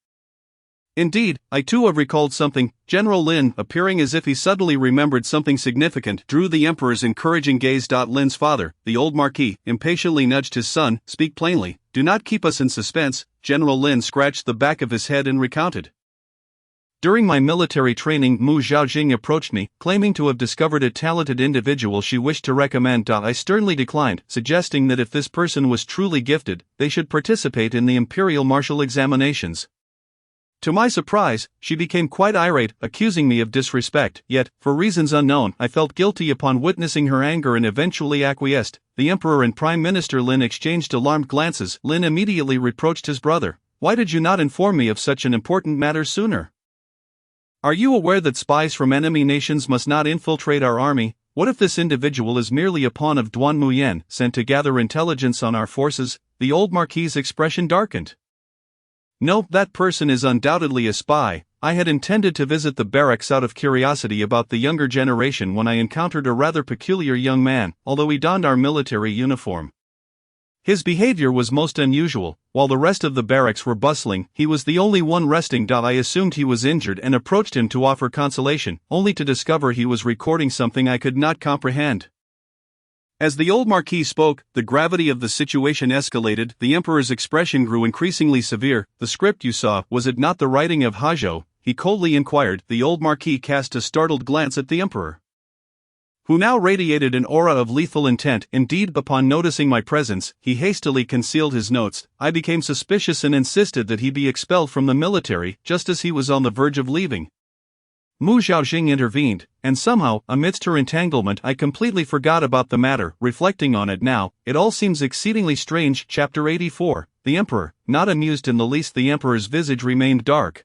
Indeed, I too have recalled something. General Lin, appearing as if he suddenly remembered something significant, drew the Emperor's encouraging gaze. Lin's father, the old Marquis, impatiently nudged his son. Speak plainly, do not keep us in suspense. General Lin scratched the back of his head and recounted. During my military training, Mu Xiaojing approached me, claiming to have discovered a talented individual she wished to recommend. I sternly declined, suggesting that if this person was truly gifted, they should participate in the imperial martial examinations. To my surprise, she became quite irate, accusing me of disrespect, yet, for reasons unknown, I felt guilty upon witnessing her anger and eventually acquiesced. The Emperor and Prime Minister Lin exchanged alarmed glances. Lin immediately reproached his brother. Why did you not inform me of such an important matter sooner? Are you aware that spies from enemy nations must not infiltrate our army? What if this individual is merely a pawn of Duan Muyan, sent to gather intelligence on our forces? The old Marquis's expression darkened. No, that person is undoubtedly a spy. I had intended to visit the barracks out of curiosity about the younger generation when I encountered a rather peculiar young man, although he donned our military uniform. His behavior was most unusual. While the rest of the barracks were bustling, he was the only one resting. I assumed he was injured and approached him to offer consolation, only to discover he was recording something I could not comprehend. As the old Marquis spoke, the gravity of the situation escalated. The Emperor's expression grew increasingly severe. The script you saw, was it not the writing of Hezhou? He coldly inquired. The old Marquis cast a startled glance at the Emperor, who now radiated an aura of lethal intent. Indeed, upon noticing my presence, he hastily concealed his notes. I became suspicious and insisted that he be expelled from the military, just as he was on the verge of leaving. Mu Xiaojing intervened, and somehow, amidst her entanglement, I completely forgot about the matter. Reflecting on it now, it all seems exceedingly strange. Chapter 84. The Emperor, not amused in the least. The Emperor's visage remained dark.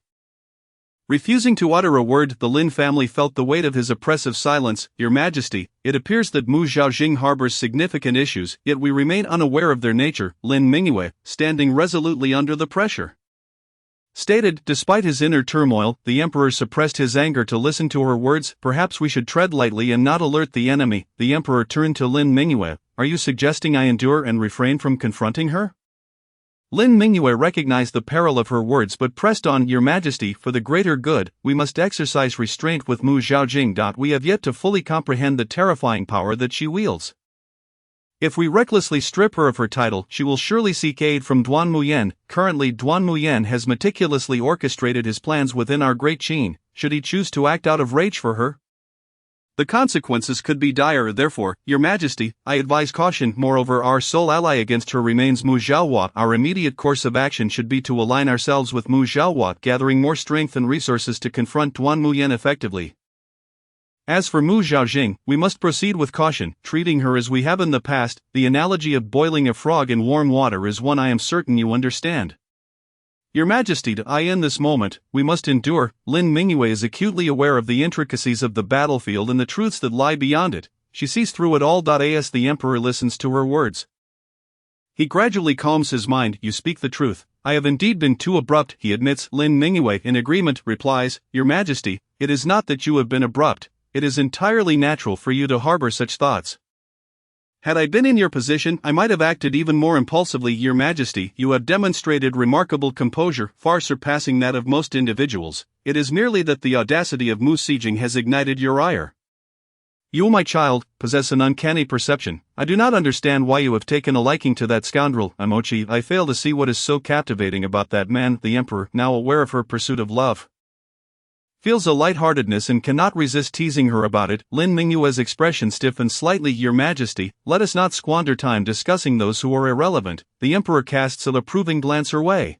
Refusing to utter a word, the Lin family felt the weight of his oppressive silence. Your Majesty, it appears that Mu Xiaojing harbors significant issues, yet we remain unaware of their nature. Lin Mingyue, standing resolutely under the pressure, stated. Despite his inner turmoil, the Emperor suppressed his anger to listen to her words. Perhaps we should tread lightly and not alert the enemy. The Emperor turned to Lin Mingyue. are you suggesting I endure and refrain from confronting her? Lin Mingyue recognized the peril of her words but pressed on, Your Majesty, for the greater good, we must exercise restraint with Mu Xiaojing. We have yet to fully comprehend the terrifying power that she wields. If we recklessly strip her of her title, she will surely seek aid from Duan Muyan. Currently, Duan Muyan has meticulously orchestrated his plans within our great Qin. Should he choose to act out of rage for her, the consequences could be dire. Therefore, Your Majesty, I advise caution. Moreover, our sole ally against her remains Mu Xiaohua. Our immediate course of action should be to align ourselves with Mu Xiaohua, gathering more strength and resources to confront Duan Muyan effectively. As for Mu Xiaojing, we must proceed with caution, treating her as we have in the past. The analogy of boiling a frog in warm water is one I am certain you understand. Your Majesty, in this moment, we must endure. Lin Mingyue is acutely aware of the intricacies of the battlefield and the truths that lie beyond it. She sees through it all. As the Emperor listens to her words, he gradually calms his mind. You speak the truth. I have indeed been too abrupt, he admits. Lin Mingyue, in agreement, replies, Your Majesty, it is not that you have been abrupt. It is entirely natural for you to harbor such thoughts. Had I been in your position, I might have acted even more impulsively. Your Majesty, you have demonstrated remarkable composure, far surpassing that of most individuals. It is merely that the audacity of Mu Xijing has ignited your ire. You, my child, possess an uncanny perception. I do not understand why you have taken a liking to that scoundrel, Amochi. I fail to see what is so captivating about that man. The Emperor, now aware of her pursuit of love, feels a lightheartedness and cannot resist teasing her about it. Lin Mingyue's expression stiffened slightly. Your Majesty, let us not squander time discussing those who are irrelevant. The Emperor casts an approving glance her way.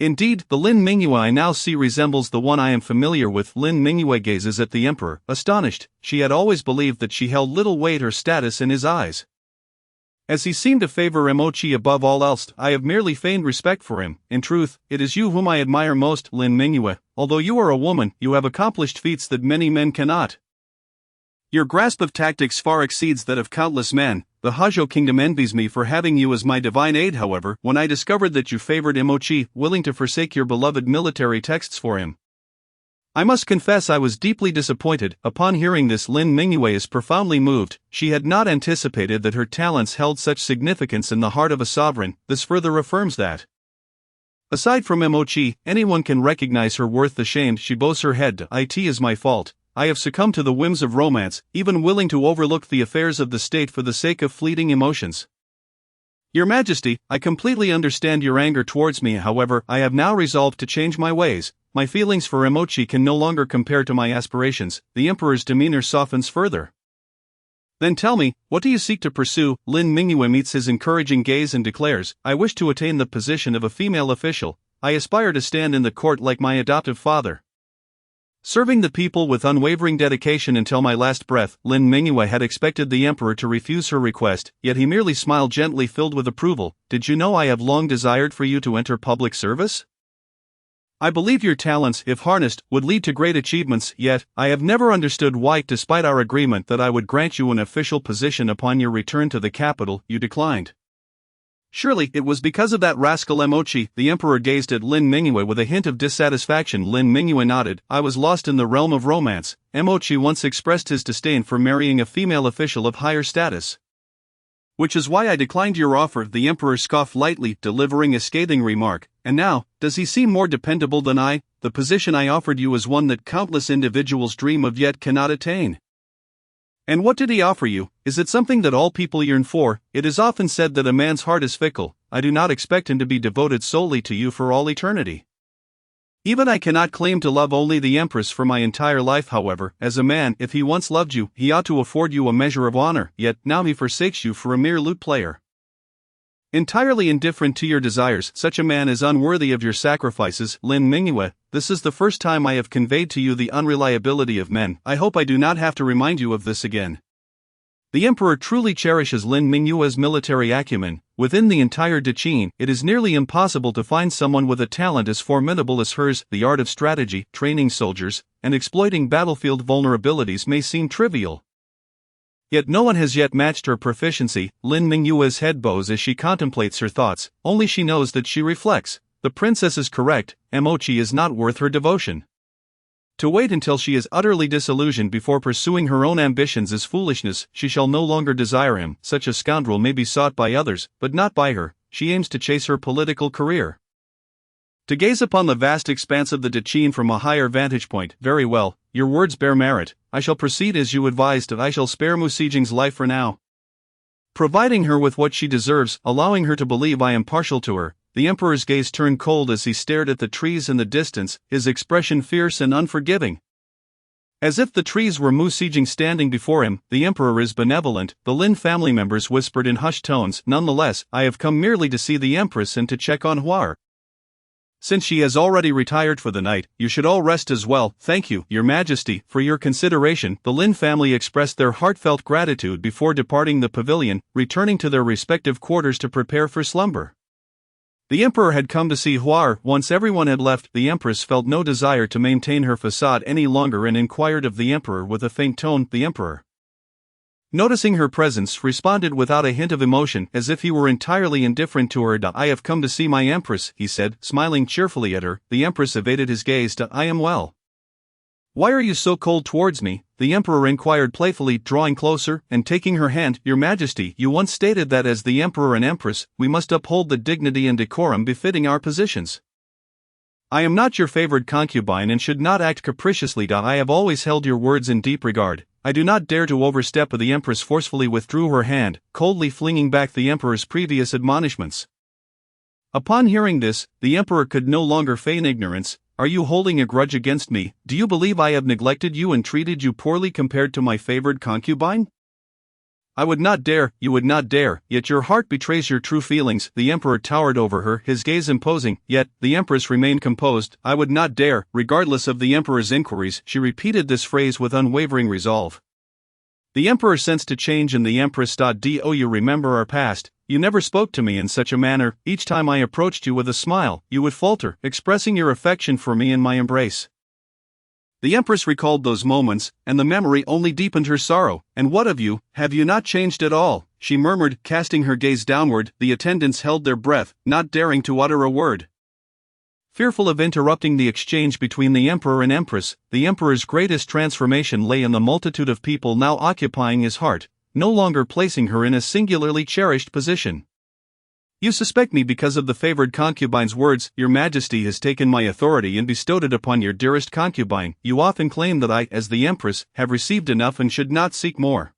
Indeed, the Lin Mingyue I now see resembles the one I am familiar with. Lin Mingyue gazes at the Emperor, astonished. She had always believed that she held little weight or status in his eyes, as he seemed to favor Emochi above all else. I have merely feigned respect for him. In truth, it is you whom I admire most, Lin Mingyue. Although you are a woman, you have accomplished feats that many men cannot. Your grasp of tactics far exceeds that of countless men. The Hajou kingdom envies me for having you as my divine aid. However, when I discovered that you favored Emochi, willing to forsake your beloved military texts for him, I must confess I was deeply disappointed. Upon hearing this, Lin Mingyue is profoundly moved. She had not anticipated that her talents held such significance in the heart of a sovereign. This further affirms that, aside from Emochi, anyone can recognize her worth. Ashamed, she bows her head. It is my fault. I have succumbed to the whims of romance, even willing to overlook the affairs of the state for the sake of fleeting emotions. Your Majesty, I completely understand your anger towards me. However, I have now resolved to change my ways. My feelings for Emochi can no longer compare to my aspirations. The Emperor's demeanor softens further. Then tell me, what do you seek to pursue? Lin Mingyue meets his encouraging gaze and declares, I wish to attain the position of a female official. I aspire to stand in the court like my adoptive father, serving the people with unwavering dedication until my last breath. Lin Mingyue had expected the Emperor to refuse her request, yet he merely smiled gently, filled with approval. Did you know I have long desired for you to enter public service? I believe your talents, if harnessed, would lead to great achievements, yet, I have never understood why, despite our agreement that I would grant you an official position upon your return to the capital, you declined. Surely, it was because of that rascal Emochi. The Emperor gazed at Lin Mingyue with a hint of dissatisfaction. Lin Mingyue nodded. I was lost in the realm of romance. Emochi once expressed his disdain for marrying a female official of higher status, which is why I declined your offer. The Emperor scoffed lightly, delivering a scathing remark. And now, does he seem more dependable than I? The position I offered you is one that countless individuals dream of yet cannot attain. And what did he offer you? Is it something that all people yearn for? It is often said that a man's heart is fickle. I do not expect him to be devoted solely to you for all eternity. Even I cannot claim to love only the Empress for my entire life. However, as a man, if he once loved you, he ought to afford you a measure of honor, yet now he forsakes you for a mere lute player, entirely indifferent to your desires. Such a man is unworthy of your sacrifices. Lin Mingyue, this is the first time I have conveyed to you the unreliability of men. I hope I do not have to remind you of this again. The Emperor truly cherishes Lin Mingyue's military acumen. Within the entire Qin, it is nearly impossible to find someone with a talent as formidable as hers. The art of strategy, training soldiers, and exploiting battlefield vulnerabilities may seem trivial, yet no one has yet matched her proficiency. Lin Mingyue's head bows as she contemplates her thoughts. Only she knows that she reflects. The princess is correct. Emochi is not worth her devotion. To wait until she is utterly disillusioned before pursuing her own ambitions is foolishness. She shall no longer desire him. Such a scoundrel may be sought by others, but not by her. She aims to chase her political career. To gaze upon the vast expanse of the Deccan from a higher vantage point. Very well, your words bear merit. I shall proceed as you advised. I shall spare Musijing's life for now, providing her with what she deserves, allowing her to believe I am partial to her. The emperor's gaze turned cold as he stared at the trees in the distance, his expression fierce and unforgiving. As if the trees were Musijing standing before him. The emperor is benevolent, the Lin family members whispered in hushed tones. Nonetheless, I have come merely to see the empress and to check on Huar. Since she has already retired for the night, you should all rest as well. Thank you, your majesty, for your consideration. The Lin family expressed their heartfelt gratitude before departing the pavilion, returning to their respective quarters to prepare for slumber. The emperor had come to see Huar. Once everyone had left, the empress felt no desire to maintain her facade any longer and inquired of the emperor with a faint tone. The emperor, noticing her presence, responded without a hint of emotion, as if he were entirely indifferent to her. I have come to see my empress, he said, smiling cheerfully at her. The empress evaded his gaze. I am well. Why are you so cold towards me? The emperor inquired playfully, drawing closer and taking her hand. Your majesty, you once stated that as the emperor and empress, we must uphold the dignity and decorum befitting our positions. I am not your favored concubine and should not act capriciously. I have always held your words in deep regard. I do not dare to overstep. The empress forcefully withdrew her hand, coldly flinging back the emperor's previous admonishments. Upon hearing this, the emperor could no longer feign ignorance. Are you holding a grudge against me? Do you believe I have neglected you and treated you poorly compared to my favored concubine? I would not dare, you would not dare, yet your heart betrays your true feelings. The emperor towered over her, his gaze imposing, yet the empress remained composed. I would not dare. Regardless of the emperor's inquiries, she repeated this phrase with unwavering resolve. The emperor sensed a change in the empress. Do you remember our past? You never spoke to me in such a manner. Each time I approached you with a smile, you would falter, expressing your affection for me in my embrace. The empress recalled those moments, and the memory only deepened her sorrow. And what of you? Have you not changed at all? She murmured, casting her gaze downward. The attendants held their breath, not daring to utter a word. Fearful of interrupting the exchange between the emperor and empress, the emperor's greatest transformation lay in the multitude of people now occupying his heart, no longer placing her in a singularly cherished position. You suspect me because of the favored concubine's words. Your majesty has taken my authority and bestowed it upon your dearest concubine. You often claim that I, as the empress, have received enough and should not seek more.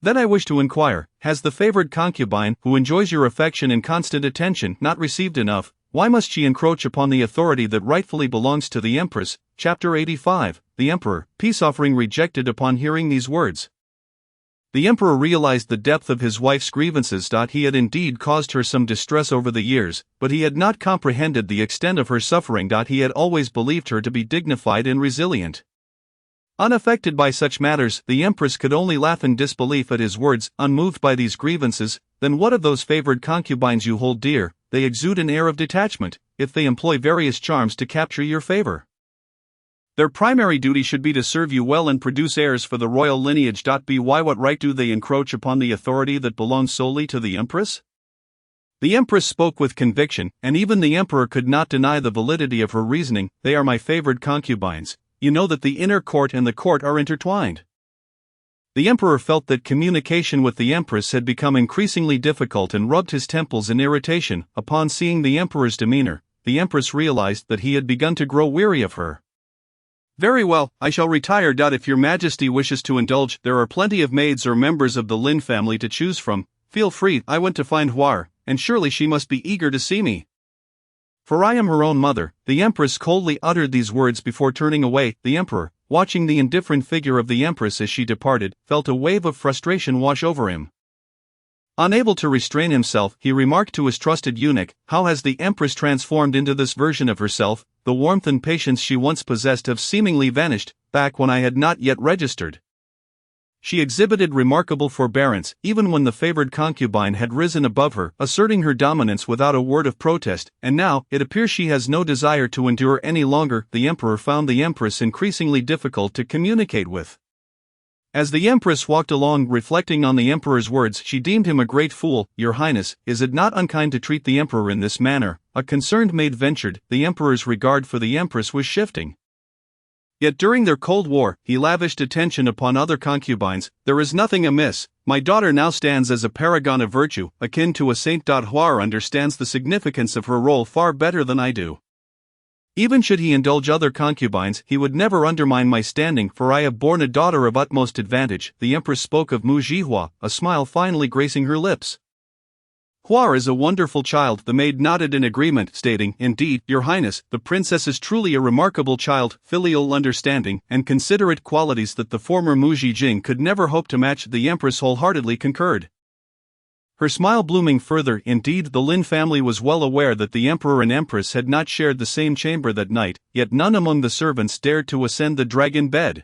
Then I wish to inquire, has the favored concubine, who enjoys your affection and constant attention, not received enough? Why must she encroach upon the authority that rightfully belongs to the empress? Chapter 85, The Emperor, Peace Offering rejected. Upon hearing these words, the emperor realized the depth of his wife's grievances. He had indeed caused her some distress over the years, but he had not comprehended the extent of her suffering. He had always believed her to be dignified and resilient, unaffected by such matters. The empress could only laugh in disbelief at his words. Unmoved by these grievances, then what of those favored concubines you hold dear? They exude an air of detachment, if they employ various charms to capture your favor. Their primary duty should be to serve you well and produce heirs for the royal lineage. By what right do they encroach upon the authority that belongs solely to the empress? The empress spoke with conviction, and even the emperor could not deny the validity of her reasoning. They are my favored concubines. You know that the inner court and the court are intertwined. The emperor felt that communication with the empress had become increasingly difficult and rubbed his temples in irritation. Upon seeing the emperor's demeanor, the empress realized that he had begun to grow weary of her. Very well, I shall retire. If your majesty wishes to indulge, there are plenty of maids or members of the Lin family to choose from. Feel free. I went to find Huar, and surely she must be eager to see me. For I am her own mother. The empress coldly uttered these words before turning away. The emperor, watching the indifferent figure of the empress as she departed, felt a wave of frustration wash over him. Unable to restrain himself, he remarked to his trusted eunuch, "How has the empress transformed into this version of herself? The warmth and patience she once possessed have seemingly vanished, back when I had not yet registered." She exhibited remarkable forbearance, even when the favored concubine had risen above her, asserting her dominance without a word of protest, and now, it appears she has no desire to endure any longer. The emperor found the empress increasingly difficult to communicate with. As the empress walked along reflecting on the emperor's words, she deemed him a great fool. "Your highness, is it not unkind to treat the emperor in this manner?" a concerned maid ventured. The emperor's regard for the empress was shifting. Yet during their Cold War, he lavished attention upon other concubines. There is nothing amiss. My daughter now stands as a paragon of virtue, akin to a saint. Hua understands the significance of her role far better than I do. Even should he indulge other concubines, he would never undermine my standing, for I have borne a daughter of utmost advantage. The Empress spoke of Mu Jihua, a smile finally gracing her lips. Hua is a wonderful child. The maid nodded in agreement, stating, "Indeed, Your Highness, the princess is truly a remarkable child, filial understanding, and considerate qualities that the former Mu Jing could never hope to match." The Empress wholeheartedly concurred, her smile blooming further. Indeed, the Lin family was well aware that the Emperor and Empress had not shared the same chamber that night, yet none among the servants dared to ascend the dragon bed.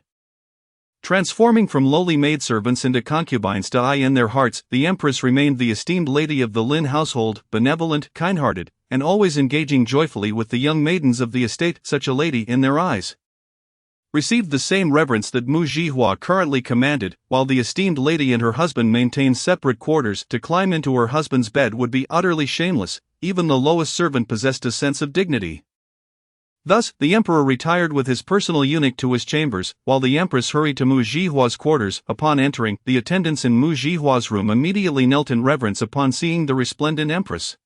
Transforming from lowly maidservants into concubines in their hearts, the Empress remained the esteemed lady of the Lin household, benevolent, kind-hearted, and always engaging joyfully with the young maidens of the estate. Such a lady, in their eyes, received the same reverence that Mu Jihua currently commanded. While the esteemed lady and her husband maintained separate quarters, to climb into her husband's bed would be utterly shameless. Even the lowest servant possessed a sense of dignity. Thus, the Emperor retired with his personal eunuch to his chambers, while the Empress hurried to Mu Jihua's quarters. Upon entering, the attendants in Mu Jihua's room immediately knelt in reverence upon seeing the resplendent Empress.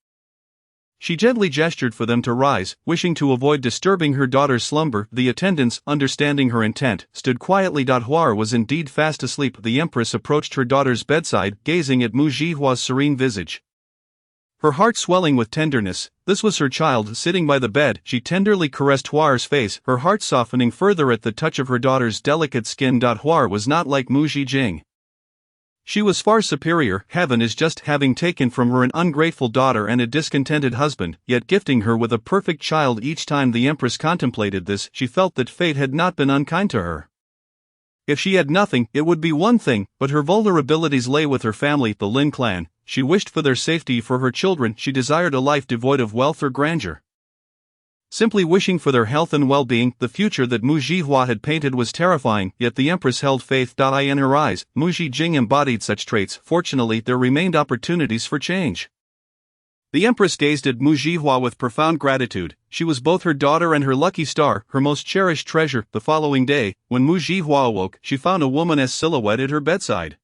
She gently gestured for them to rise, wishing to avoid disturbing her daughter's slumber. The attendants, understanding her intent, stood quietly. Hua was indeed fast asleep. The Empress approached her daughter's bedside, gazing at Mu Jihua's serene visage, her heart swelling with tenderness. This was her child sitting by the bed. She tenderly caressed Hua's face, her heart softening further at the touch of her daughter's delicate skin. Hua was not like Mu Jing. She was far superior. Heaven is just having taken from her an ungrateful daughter and a discontented husband, yet gifting her with a perfect child. Each time the Empress contemplated this, she felt that fate had not been unkind to her. If she had nothing, it would be one thing, but her vulnerabilities lay with her family, the Lin clan. She wished for their safety. For her children, she desired a life devoid of wealth or grandeur. Simply wishing for their health and well-being. The future that Mu Jihua had painted was terrifying, yet the Empress held faith. In her eyes, Mu Jing embodied such traits. Fortunately, there remained opportunities for change. The Empress gazed at Mu Jihua with profound gratitude. She was both her daughter and her lucky star, her most cherished treasure. The following day, when Mu Jihua awoke, she found a woman's silhouette at her bedside.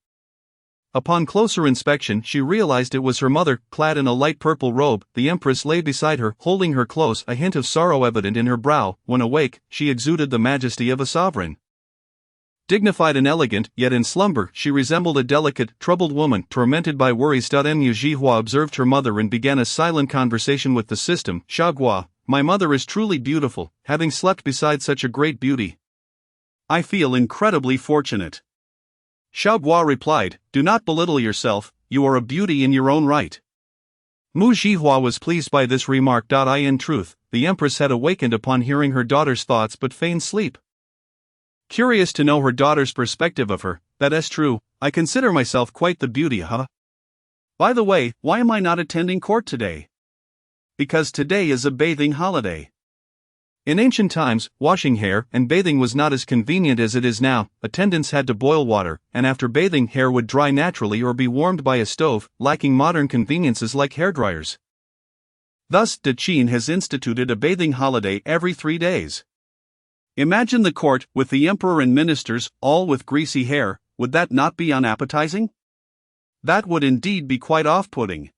Upon closer inspection, she realized it was her mother, clad in a light purple robe. The Empress lay beside her, holding her close, a hint of sorrow evident in her brow. When awake, she exuded the majesty of a sovereign. Dignified and elegant, yet in slumber, she resembled a delicate, troubled woman, tormented by worries. Mu Jihua observed her mother and began a silent conversation with the system. "Xiaoguo, my mother is truly beautiful, having slept beside such a great beauty. I feel incredibly fortunate." Xiaoguo replied, "Do not belittle yourself, you are a beauty in your own right." Mu Jihua was pleased by this remark. In truth, the Empress had awakened upon hearing her daughter's thoughts but feigned sleep. Curious to know her daughter's perspective of her, "That is true, I consider myself quite the beauty, huh? By the way, why am I not attending court today?" "Because today is a bathing holiday." In ancient times, washing hair and bathing was not as convenient as it is now. Attendants had to boil water, and after bathing, hair would dry naturally or be warmed by a stove, lacking modern conveniences like hairdryers. Thus, Qin has instituted a bathing holiday every 3 days. Imagine the court, with the emperor and ministers, all with greasy hair. Would that not be unappetizing? That would indeed be quite off-putting.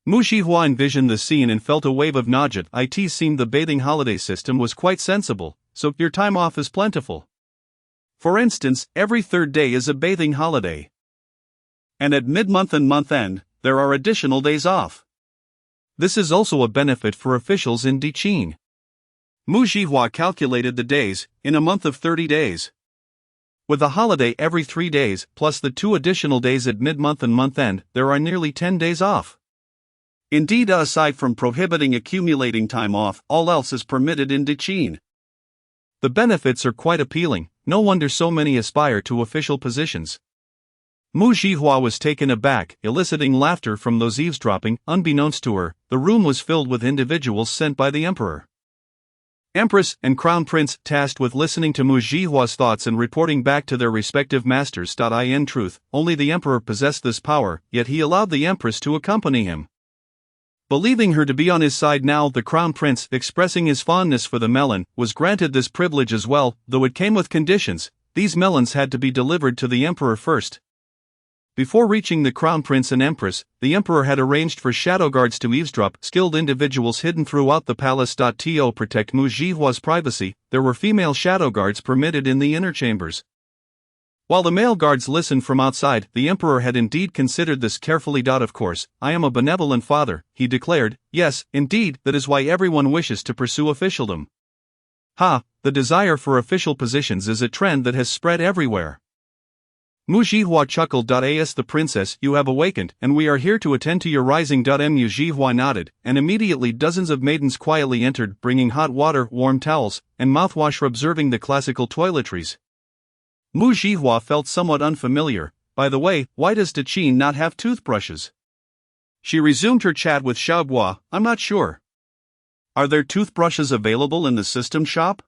Mu Jihua envisioned the scene and felt a wave of nausea. It seemed the bathing holiday system was quite sensible, so your time off is plentiful. For instance, every 3rd day is a bathing holiday. And at mid-month and month-end, there are additional days off. This is also a benefit for officials in Qin. Mu Jihua calculated the days, in a month of 30 days. With a holiday every 3 days, plus the 2 additional days at mid-month and month-end, there are nearly 10 days off. Indeed, aside from prohibiting accumulating time off, all else is permitted in Qin. The benefits are quite appealing, no wonder so many aspire to official positions. Mu Jihua was taken aback, eliciting laughter from those eavesdropping. Unbeknownst to her, the room was filled with individuals sent by the emperor. Empress and Crown Prince, tasked with listening to Mu Jihua's thoughts and reporting back to their respective masters. In truth, only the emperor possessed this power, yet he allowed the empress to accompany him. Believing her to be on his side now, the crown prince, expressing his fondness for the melon, was granted this privilege as well, though it came with conditions. These melons had to be delivered to the emperor first. Before reaching the crown prince and empress, the emperor had arranged for shadow guards to eavesdrop, skilled individuals hidden throughout the palace. To protect Mu Jihua's privacy, there were female shadow guards permitted in the inner chambers. While the male guards listened from outside, the emperor had indeed considered this carefully. Of course, I am a benevolent father, he declared. Yes, indeed, that is why everyone wishes to pursue officialdom. The desire for official positions is a trend that has spread everywhere. Mu Jihua chuckled. As the princess, you have awakened, and we are here to attend to your rising. Mu Jihua nodded, and immediately dozens of maidens quietly entered, bringing hot water, warm towels, and mouthwash. Observing the classical toiletries, Mu Jihua felt somewhat unfamiliar. By the way, why does Daqin not have toothbrushes? She resumed her chat with Xiaoguo. I'm not sure. Are there toothbrushes available in the system shop?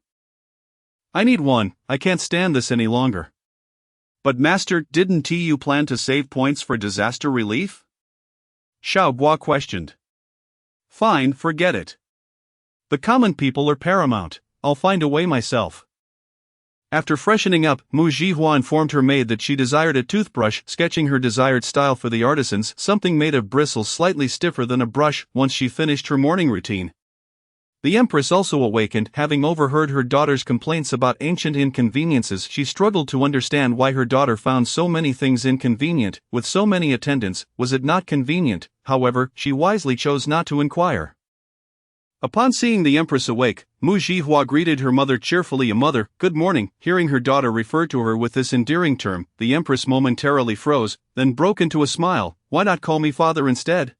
I need one, I can't stand this any longer. But master, didn't you plan to save points for disaster relief? Xiaoguo questioned. Fine, forget it. The common people are paramount, I'll find a way myself. After freshening up, Mu Jihua informed her maid that she desired a toothbrush, sketching her desired style for the artisans, something made of bristles slightly stiffer than a brush. Once she finished her morning routine, the empress also awakened. Having overheard her daughter's complaints about ancient inconveniences, she struggled to understand why her daughter found so many things inconvenient. With so many attendants, was it not convenient? However, she wisely chose not to inquire. Upon seeing the empress awake, Mu Jihua greeted her mother cheerfully. Mother, good morning. Hearing her daughter refer to her with this endearing term, the empress momentarily froze, then broke into a smile. Why not call me father instead?